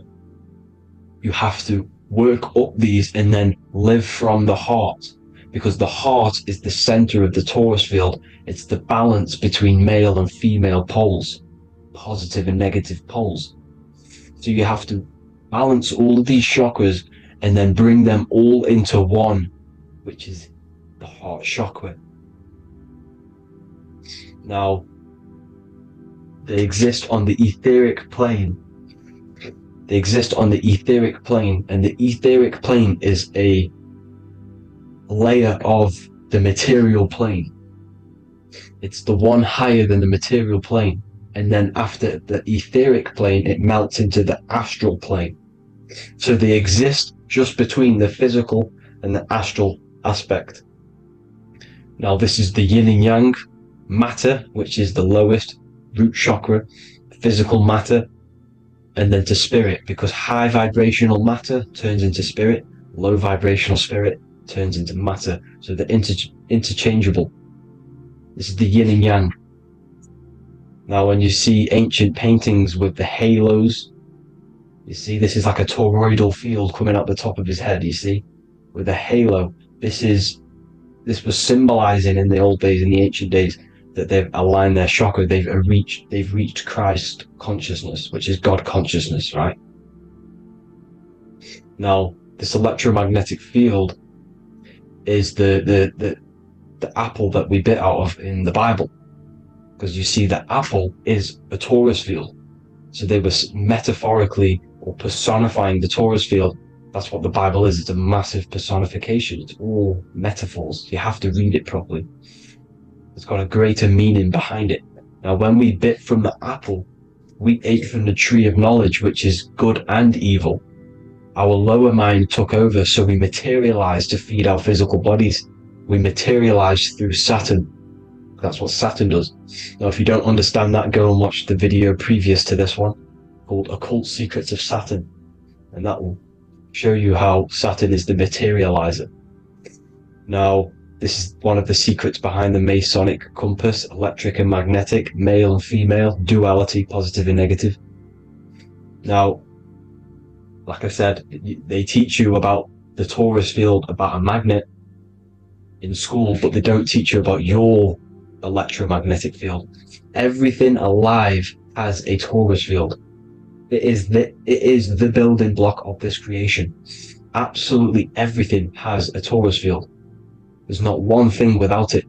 S2: you have to work up these and then live from the heart, because the heart is the center of the Taurus field. It's the balance between male and female poles, positive and negative poles. So you have to balance all of these chakras and then bring them all into one, which is the heart chakra. Now, they exist on the etheric plane. They exist on the etheric plane, and the etheric plane is a layer of the material plane. It's the one higher than the material plane, and then after the etheric plane, it melts into the astral plane. So they exist just between the physical and the astral aspect. Now, this is the yin and yang matter, which is the lowest root chakra, physical matter, and then to spirit, because high vibrational matter turns into spirit, low vibrational spirit turns into matter. So they're interchangeable. This is the yin and yang. Now, when you see ancient paintings with the halos, you see this is like a toroidal field coming out the top of his head, you see, with a halo. This was symbolizing in the old days, in the ancient days, that they've aligned their chakra, they've reached Christ consciousness, which is God consciousness, right? Now, this electromagnetic field is the apple that we bit out of in the Bible, because you see that apple is a Taurus field. So they were metaphorically or personifying the Taurus field. That's what the Bible is. It's a massive personification. It's all metaphors. You have to read it properly. It's got a greater meaning behind it. Now, when we bit from the apple, we ate from the tree of knowledge, which is good and evil. Our lower mind took over, so we materialized to feed our physical bodies. We materialized through Saturn. That's what Saturn does. Now, if you don't understand that, go and watch the video previous to this one called Occult Secrets of Saturn, and that will show you how Saturn is the materializer. Now, this is one of the secrets behind the Masonic compass: electric and magnetic, male and female, duality, positive and negative. Now, like I said, they teach you about the Taurus field, about a magnet in school, but they don't teach you about your electromagnetic field. Everything alive has a Taurus field. It is the building block of this creation. Absolutely everything has a Taurus field. There's not one thing without it.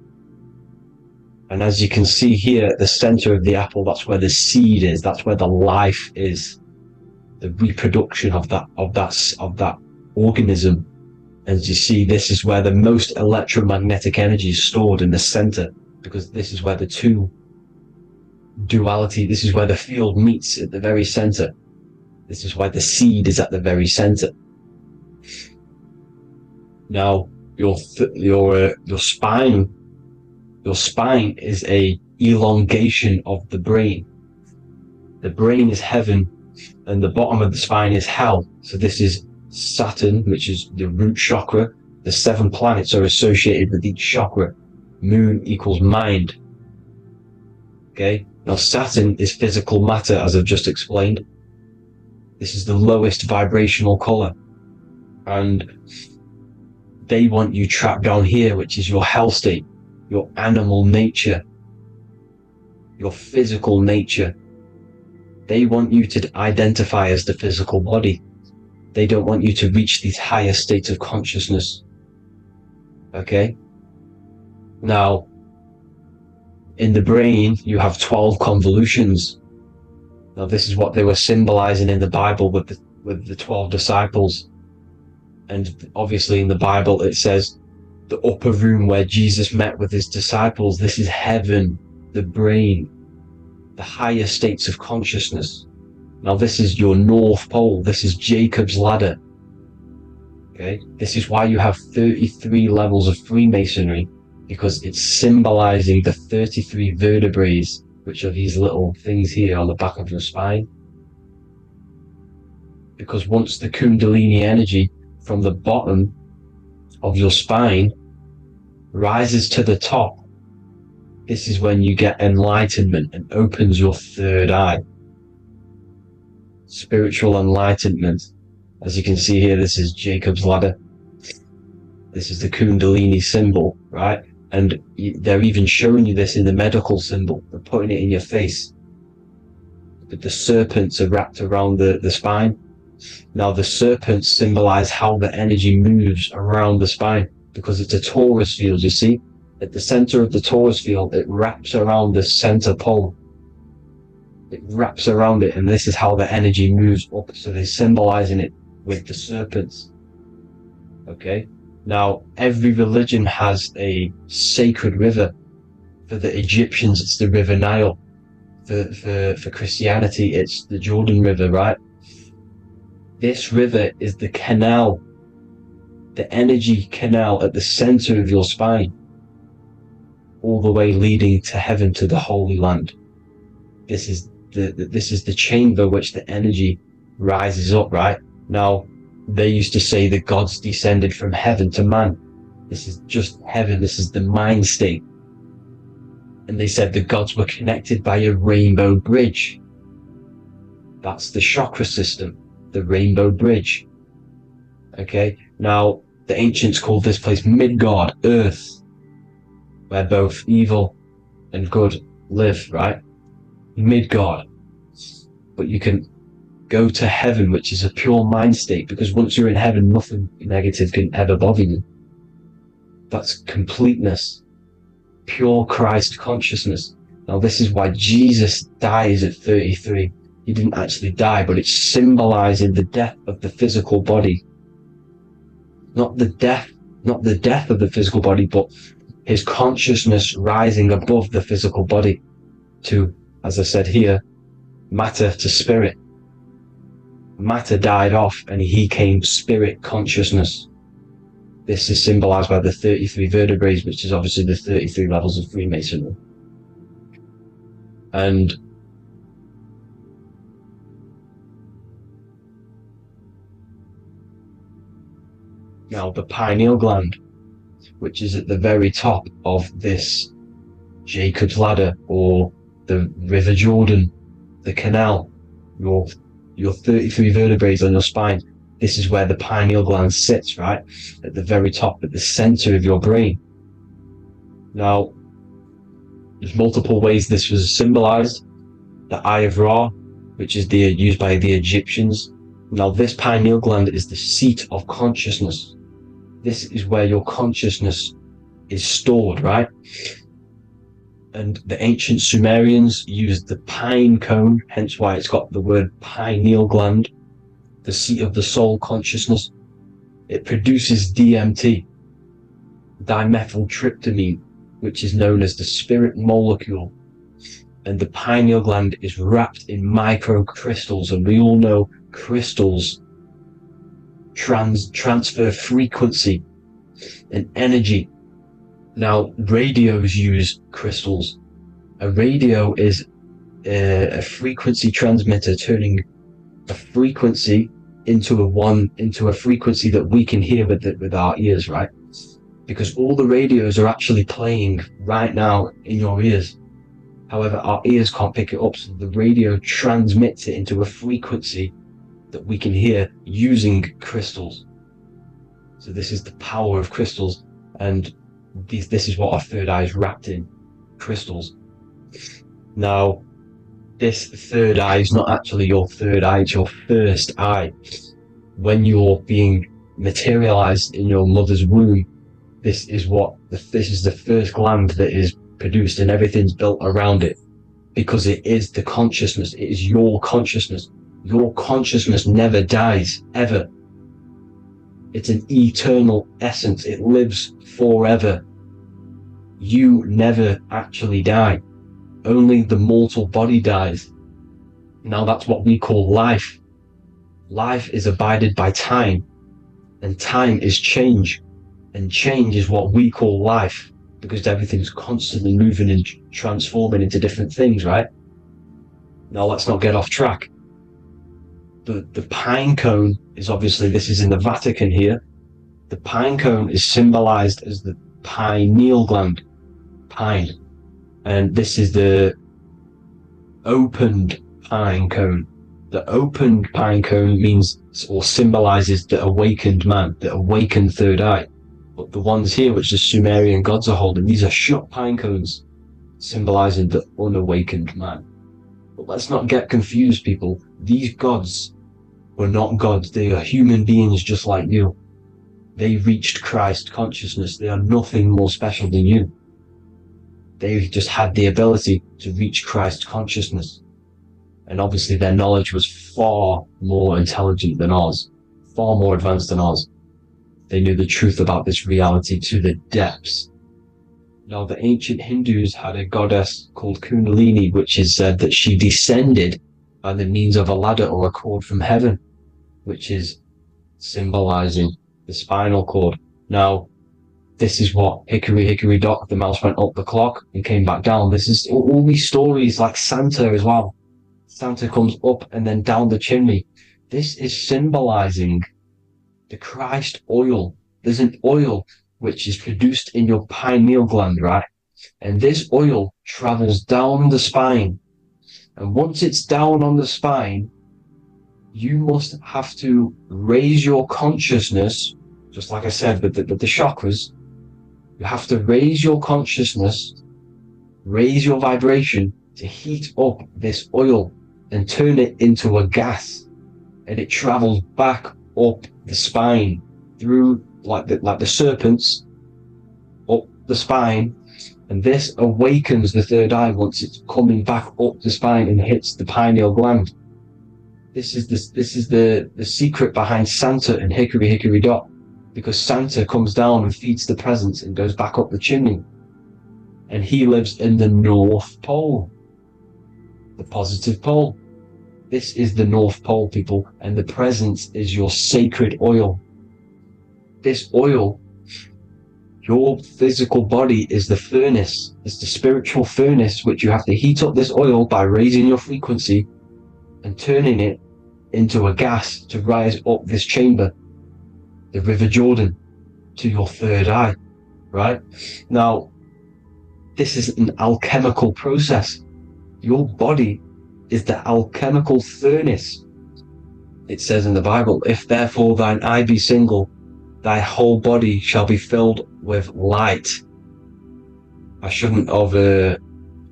S2: And as you can see here at the center of the apple, that's where the seed is. That's where the life is. The reproduction of that organism. As you see, this is where the most electromagnetic energy is stored, in the center, because this is where the two duality, this is where the field meets, at the very center. This is why the seed is at the very center. Now, your spine is a elongation of the brain. The brain is heaven, and the bottom of the spine is hell. So this is Saturn, which is the root chakra. The 7 planets are associated with each chakra. Moon equals mind. Okay, now Saturn is physical matter, as I've just explained. This is the lowest vibrational color, and they want you trapped down here, which is your hell state, your animal nature, your physical nature. They want you to identify as the physical body. They don't want you to reach these higher states of consciousness. Okay? Now, in the brain, you have 12 convolutions. Now, this is what they were symbolizing in the Bible with the 12 disciples. And obviously in the Bible, it says the upper room where Jesus met with his disciples. This is heaven, the brain, the higher states of consciousness. Now, this is your North Pole. This is Jacob's ladder. Okay, this is why you have 33 levels of Freemasonry, because it's symbolizing the 33 vertebrae, which are these little things here on the back of your spine. Because once the Kundalini energy from the bottom of your spine rises to the top, this is when you get enlightenment and opens your third eye. Spiritual enlightenment. As you can see here, this is Jacob's ladder. This is the Kundalini symbol, right? And they're even showing you this in the medical symbol. They're putting it in your face. But the serpents are wrapped around the spine. Now, the serpents symbolize how the energy moves around the spine, because it's a Taurus field, you see? At the center of the Taurus field, it wraps around the center pole. It wraps around it, and this is how the energy moves up. So they're symbolizing it with the serpents. Okay? Now, every religion has a sacred river. For the Egyptians, it's the River Nile. For Christianity, it's the Jordan River, right? This river is the canal, the energy canal at the center of your spine, all the way leading to heaven, to the Holy Land. This is the chamber which the energy rises up, right? Now, they used to say the gods descended from heaven to man. This is just heaven. This is the mind state. And they said the gods were connected by a rainbow bridge. That's the chakra system, the rainbow bridge. Okay, now the ancients called this place Midgard, Earth, where both evil and good live, right? Midgard. But you can go to heaven, which is a pure mind state, because once you're in heaven, nothing negative can ever bother you. That's completeness, pure Christ consciousness. Now, this is why Jesus dies at 33. He didn't actually die, but it's symbolizing the death of the physical body. Not the death of the physical body, but his consciousness rising above the physical body to, as I said here, matter to spirit. Matter died off and he came spirit consciousness. This is symbolized by the 33 vertebrae, which is obviously the 33 levels of Freemasonry. And Now, the pineal gland, which is at the very top of this Jacob's ladder, or the River Jordan, the canal, your 33 vertebrae on your spine. This is where the pineal gland sits, right? At the very top, at the center of your brain. Now, there's multiple ways this was symbolized. The Eye of Ra, which is used by the Egyptians. Now, this pineal gland is the seat of consciousness. This is where your consciousness is stored, right? And the ancient Sumerians used the pine cone, hence why it's got the word pineal gland, the seat of the soul consciousness. It produces DMT, dimethyltryptamine, which is known as the spirit molecule. And the pineal gland is wrapped in microcrystals, and we all know crystals transfer frequency and energy. Now, radios use crystals. A radio is a frequency transmitter, turning a frequency into a frequency that we can hear with our ears, right? Because all the radios are actually playing right now in your ears. However, our ears can't pick it up, so the radio transmits it into a frequency that we can hear using crystals. So this is the power of crystals, and this is what our third eye is wrapped in, crystals. Now, this third eye is not actually your third eye, it's your first eye. When you're being materialized in your mother's womb, this is the first gland that is produced, and everything's built around it, because it is the consciousness. It is your consciousness. Your consciousness never dies, ever. It's an eternal essence. It lives forever. You never actually die. Only the mortal body dies. Now, that's what we call life. Life is abided by time, and time is change, and change is what we call life, because everything's constantly moving and transforming into different things, right? Now, let's not get off track. The pine cone is obviously, this is in the Vatican here. The pine cone is symbolized as the pineal gland, pine. And this is the opened pine cone. The opened pine cone means, or symbolizes, the awakened man, the awakened third eye. But the ones here, which the Sumerian gods are holding, these are shut pine cones, symbolizing the unawakened man. But let's not get confused, people. These gods were not gods. They are human beings just like you. They reached Christ consciousness. They are nothing more special than you. They just had the ability to reach Christ consciousness. And obviously their knowledge was far more intelligent than ours, far more advanced than ours. They knew the truth about this reality to the depths. Now, the ancient Hindus had a goddess called Kundalini, which is said that she descended by the means of a ladder or a cord from heaven, which is symbolizing the spinal cord. Now, this is what hickory hickory dock, the mouse went up the clock and came back down. This is all these stories, like Santa as well. Santa comes up and then down the chimney. This is symbolizing the Christ oil. There's an oil which is produced in your pineal gland, right? And this oil travels down the spine. And once it's down on the spine, you must have to raise your consciousness, just like I said with the chakras. You have to raise your consciousness, raise your vibration to heat up this oil and turn it into a gas. And it travels back up the spine through like the serpents up the spine, and this awakens the third eye once it's coming back up the spine and hits the pineal gland. This is the secret behind Santa and hickory hickory dock, because Santa comes down and feeds the presents and goes back up the chimney, and he lives in the North Pole, the positive pole. This is the North Pole, people, and the presence is your sacred oil. This oil, your physical body is the furnace. It's the spiritual furnace, which you have to heat up this oil by raising your frequency and turning it into a gas to rise up this chamber, the River Jordan, to your third eye, right? Now, this is an alchemical process. Your body is the alchemical furnace. It says in the Bible, if therefore thine eye be single, thy whole body shall be filled with light. I shouldn't have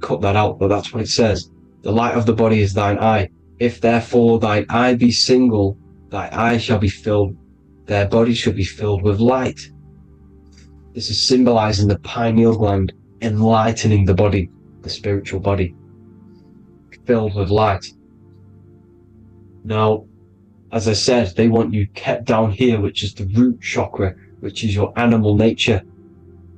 S2: cut that out, but that's what it says. The light of the body is thine eye. If therefore thine eye be single, thy eye shall be filled, their body shall be filled with light. This is symbolizing the pineal gland enlightening the body, the spiritual body, filled with light. Now, as I said, they want you kept down here, which is the root chakra, which is your animal nature,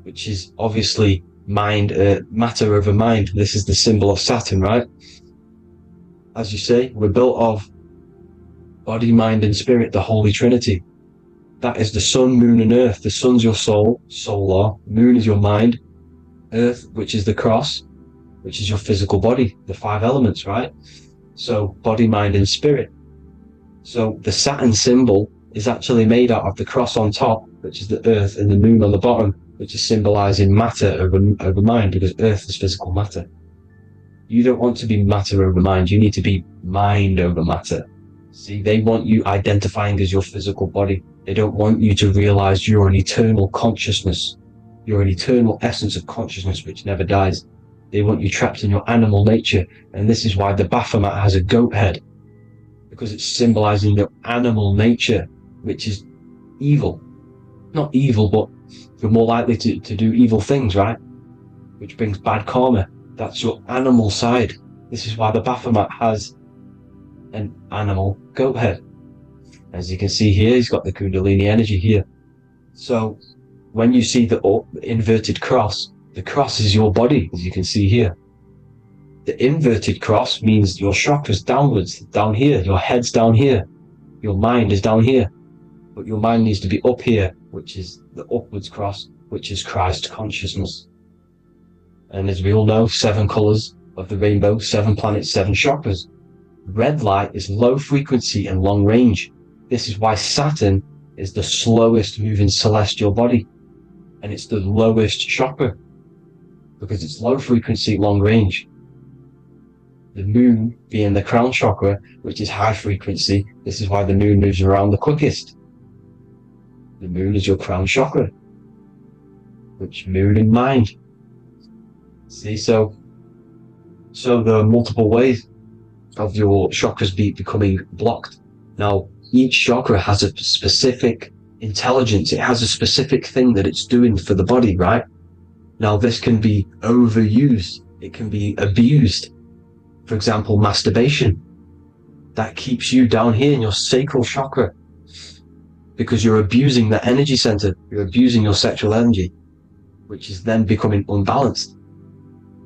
S2: which is obviously mind, matter over mind. This is the symbol of Saturn, right? As you say, we're built of body, mind, and spirit, the Holy Trinity. That is the sun, moon, and earth. The sun's your soul, solar. Moon is your mind. Earth, which is the cross, which is your physical body, the 5 elements, right? So body, mind, and spirit. So the Saturn symbol is actually made out of the cross on top, which is the earth, and the moon on the bottom, which is symbolizing matter over mind, because earth is physical matter. You don't want to be matter over mind. You need to be mind over matter. See, they want you identifying as your physical body. They don't want you to realize you're an eternal consciousness. You're an eternal essence of consciousness which never dies. They want you trapped in your animal nature, and this is why the Baphomet has a goat head, because it's symbolizing your animal nature, which is evil. Not evil, but you're more likely to do evil things, right? Which brings bad karma. That's your animal side. This is why the Baphomet has an animal goat head. As you can see here, he's got the Kundalini energy here. So when you see the inverted cross, the cross is your body, as you can see here. The inverted cross means your chakras downwards, down here, your head's down here, your mind is down here, but your mind needs to be up here, which is the upwards cross, which is Christ consciousness. And as we all know, 7 colors of the rainbow, 7 planets, 7 chakras. Red light is low frequency and long range. This is why Saturn is the slowest moving celestial body, and it's the lowest chakra, because it's low frequency, long range. The moon being the crown chakra, which is high frequency, this is why the moon moves around the quickest. The moon is your crown chakra, which moon in mind. See, so there are multiple ways of your chakras becoming blocked. Now, each chakra has a specific intelligence. It has a specific thing that it's doing for the body, right? Now, this can be overused. It can be abused. For example, masturbation. That keeps you down here in your sacral chakra, because you're abusing the energy center. You're abusing your sexual energy, which is then becoming unbalanced.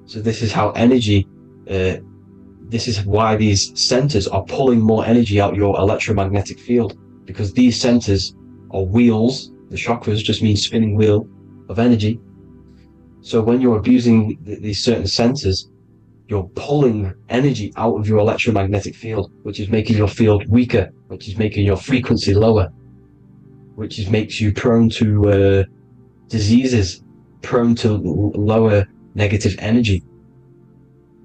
S2: So this is how energy, this is why these centers are pulling more energy out your electromagnetic field, because these centers are wheels. The chakras just mean spinning wheel of energy. So when you're abusing these certain centers, you're pulling energy out of your electromagnetic field, which is making your field weaker, which is making your frequency lower, which makes you prone to diseases, prone to lower negative energy,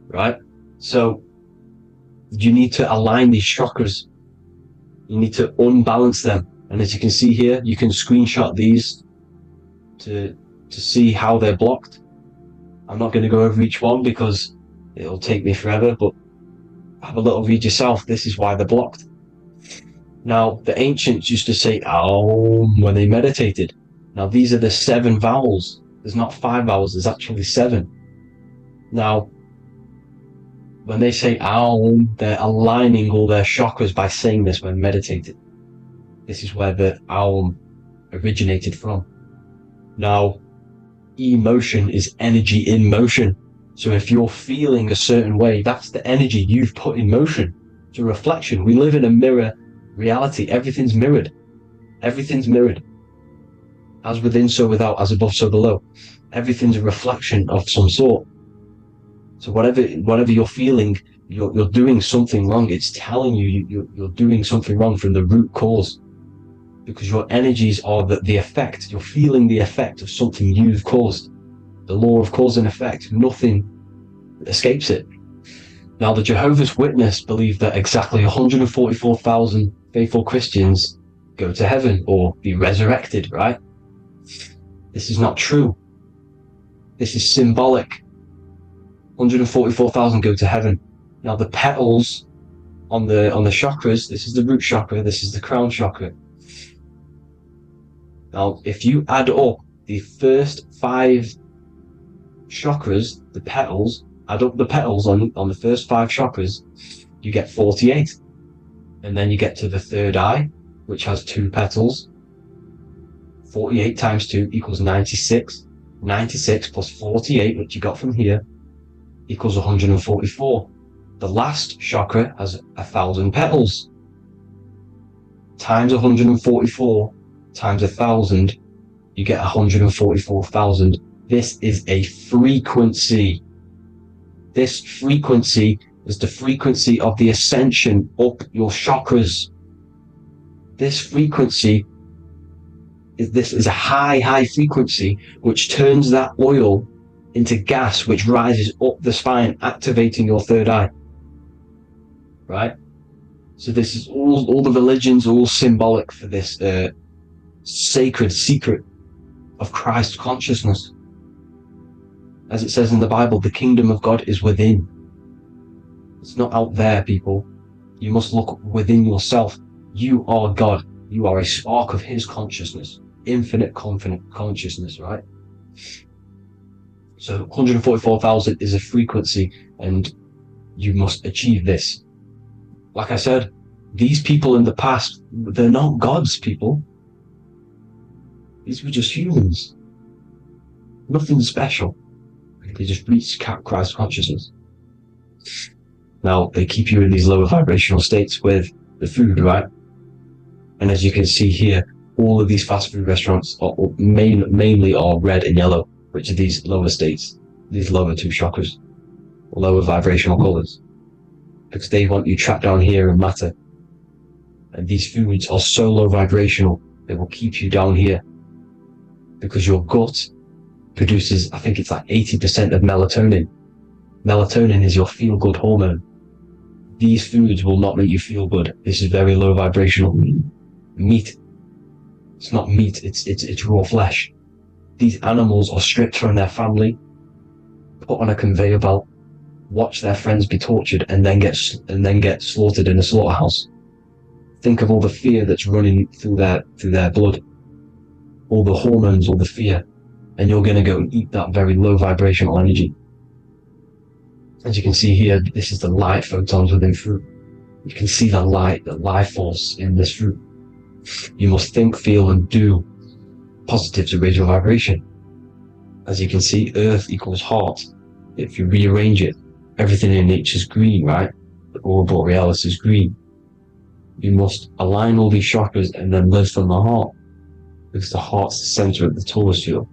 S2: right? So you need to align these chakras. You need to unbalance them. And as you can see here, you can screenshot these to see how they're blocked. I'm not going to go over each one because it'll take me forever, but have a little read yourself. This is why they're blocked. Now, the ancients used to say Aum when they meditated. Now, these are the 7 vowels. There's not 5 vowels, there's actually 7. Now, when they say Aum, they're aligning all their chakras by saying this when meditated. This is where the Aum originated from. Now, emotion is energy in motion. So if you're feeling a certain way, that's the energy you've put in motion. It's a reflection. We live in a mirror reality. Everything's mirrored. Everything's mirrored. As within, so without, as above, so below. Everything's a reflection of some sort. So whatever you're feeling, you're doing something wrong. It's telling you you're doing something wrong from the root cause. because your energies are the effect. You're feeling the effect of something you've caused. The law of cause and effect, nothing escapes it. Now, the Jehovah's Witness believe that exactly 144,000 faithful Christians go to heaven or be resurrected, right? This is not true. This is symbolic. 144,000 go to heaven. Now, the petals on the chakras, this is the root chakra, this is the crown chakra. Now, if you add up the first 5 chakras, the petals, add up the petals on the first 5 chakras, you get 48. And then you get to the third eye, which has 2 petals. 48 times 2 equals 96. 96 plus 48, which you got from here, equals 144. The last chakra has 1,000 petals. Times 144 times 1,000, you get 144,000. This is a frequency. This frequency is the frequency of the ascension up your chakras. This frequency is a high frequency which turns that oil into gas, which rises up the spine, activating your third eye. Right? So this is all the religions are all symbolic for this sacred secret of Christ consciousness. As it says in the Bible, the kingdom of God is within. It's not out there, people. You must look within yourself. You are God. You are a spark of his consciousness, infinite consciousness, right? So 144,000 is a frequency, and you must achieve this. Like I said, these people in the past, they're not gods, people. These were just humans. Nothing special. They just reach Christ consciousness. Now, they keep you in these lower vibrational states with the food, right? And as you can see here, all of these fast food restaurants are mainly are red and yellow, which are these lower states, these lower 2 chakras, lower vibrational colors, because they want you trapped down here in matter. And these foods are so low vibrational, they will keep you down here, because your gut produces, I think it's like 80% of melatonin. Melatonin is your feel-good hormone. These foods will not make you feel good. This is very low vibrational. Meat. It's not meat, it's raw flesh. These animals are stripped from their family, put on a conveyor belt, watch their friends be tortured, and then get slaughtered in a slaughterhouse. Think of all the fear that's running through their blood, all the hormones, all the fear, and you're going to go and eat that very low vibrational energy. As you can see here, this is the light photons within fruit. You can see the light, the life force in this fruit. You must think, feel, and do positive to raise your vibration. As you can see, earth equals heart. If you rearrange it, everything in nature is green, right? The aurora borealis is green. You must align all these chakras and then live from the heart, because the heart's the center of the Taurus field.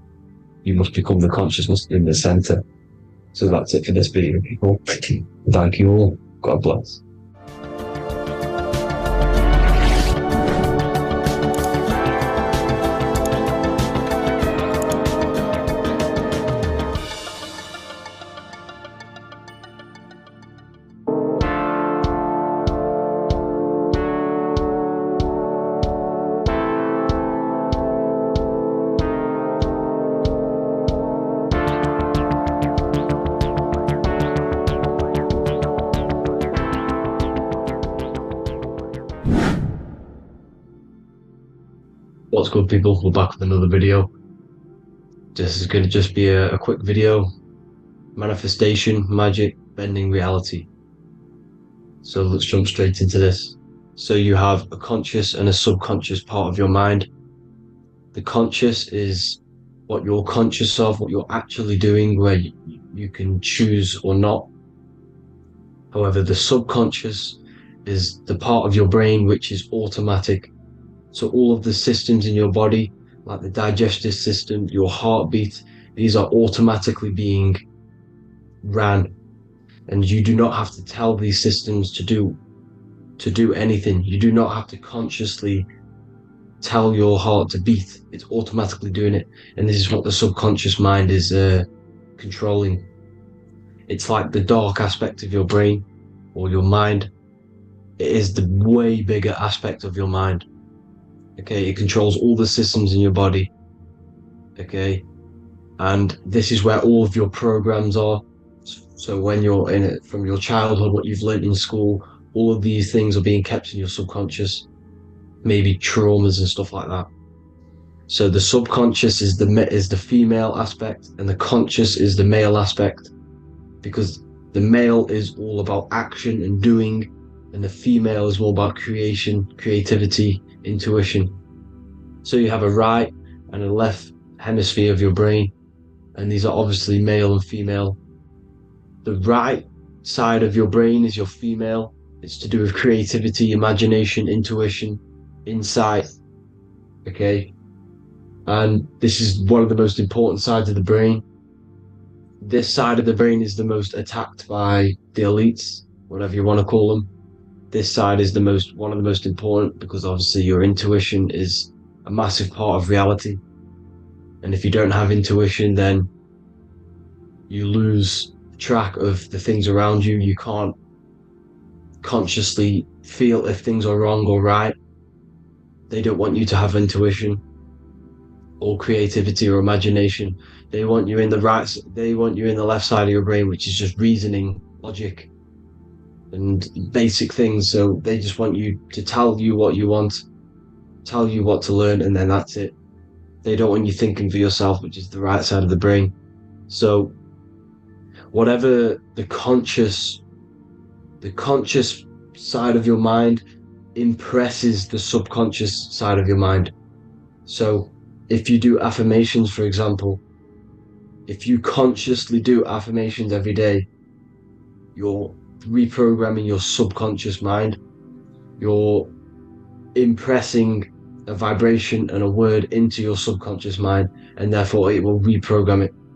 S2: You must become the consciousness in the center. So that's it for this video, people. Thank you all. God bless. What's good, people? We're back with another video. This is going to just be a quick video. Manifestation, magic, bending reality. So let's jump straight into this. So you have a conscious and a subconscious part of your mind. The conscious is what you're conscious of, what you're actually doing, where you can choose or not. However, the subconscious is the part of your brain which is automatic. So all of the systems in your body, like the digestive system, your heartbeat, these are automatically being ran. And you do not have to tell these systems to do anything. You do not have to consciously tell your heart to beat. It's automatically doing it. And this is what the subconscious mind is controlling. It's like the dark aspect of your brain or your mind. It is the way bigger aspect of your mind. Okay, it controls all the systems in your body. Okay, and this is where all of your programs are. So when you're in it from your childhood, what you've learned in school, all of these things are being kept in your subconscious, maybe traumas and stuff like that. So the subconscious is the female aspect, and the conscious is the male aspect, because the male is all about action and doing, and the female is more about creation, creativity, intuition. So you have a right and a left hemisphere of your brain, and these are obviously male and female. The right side of your brain is your female. It's to do with creativity, imagination, intuition, insight. Okay, and this is one of the most important sides of the brain. This side of the brain is the most attacked by the elites, whatever you want to call them. This side is one of the most important, because obviously your intuition is a massive part of reality. And if you don't have intuition, then you lose track of the things around you. You can't consciously feel if things are wrong or right. They don't want you to have intuition or creativity or imagination. They want you in the left side of your brain, which is just reasoning, logic, and basic things. So they just want you to tell you what you want, tell you what to learn, and then that's it. They don't want you thinking for yourself, which is the right side of the brain. So whatever the conscious side of your mind impresses the subconscious side of your mind. So if you do affirmations, for example, if you consciously do affirmations every day, you're reprogramming your subconscious mind. You're impressing a vibration and a word into your subconscious mind, and therefore it will reprogram it.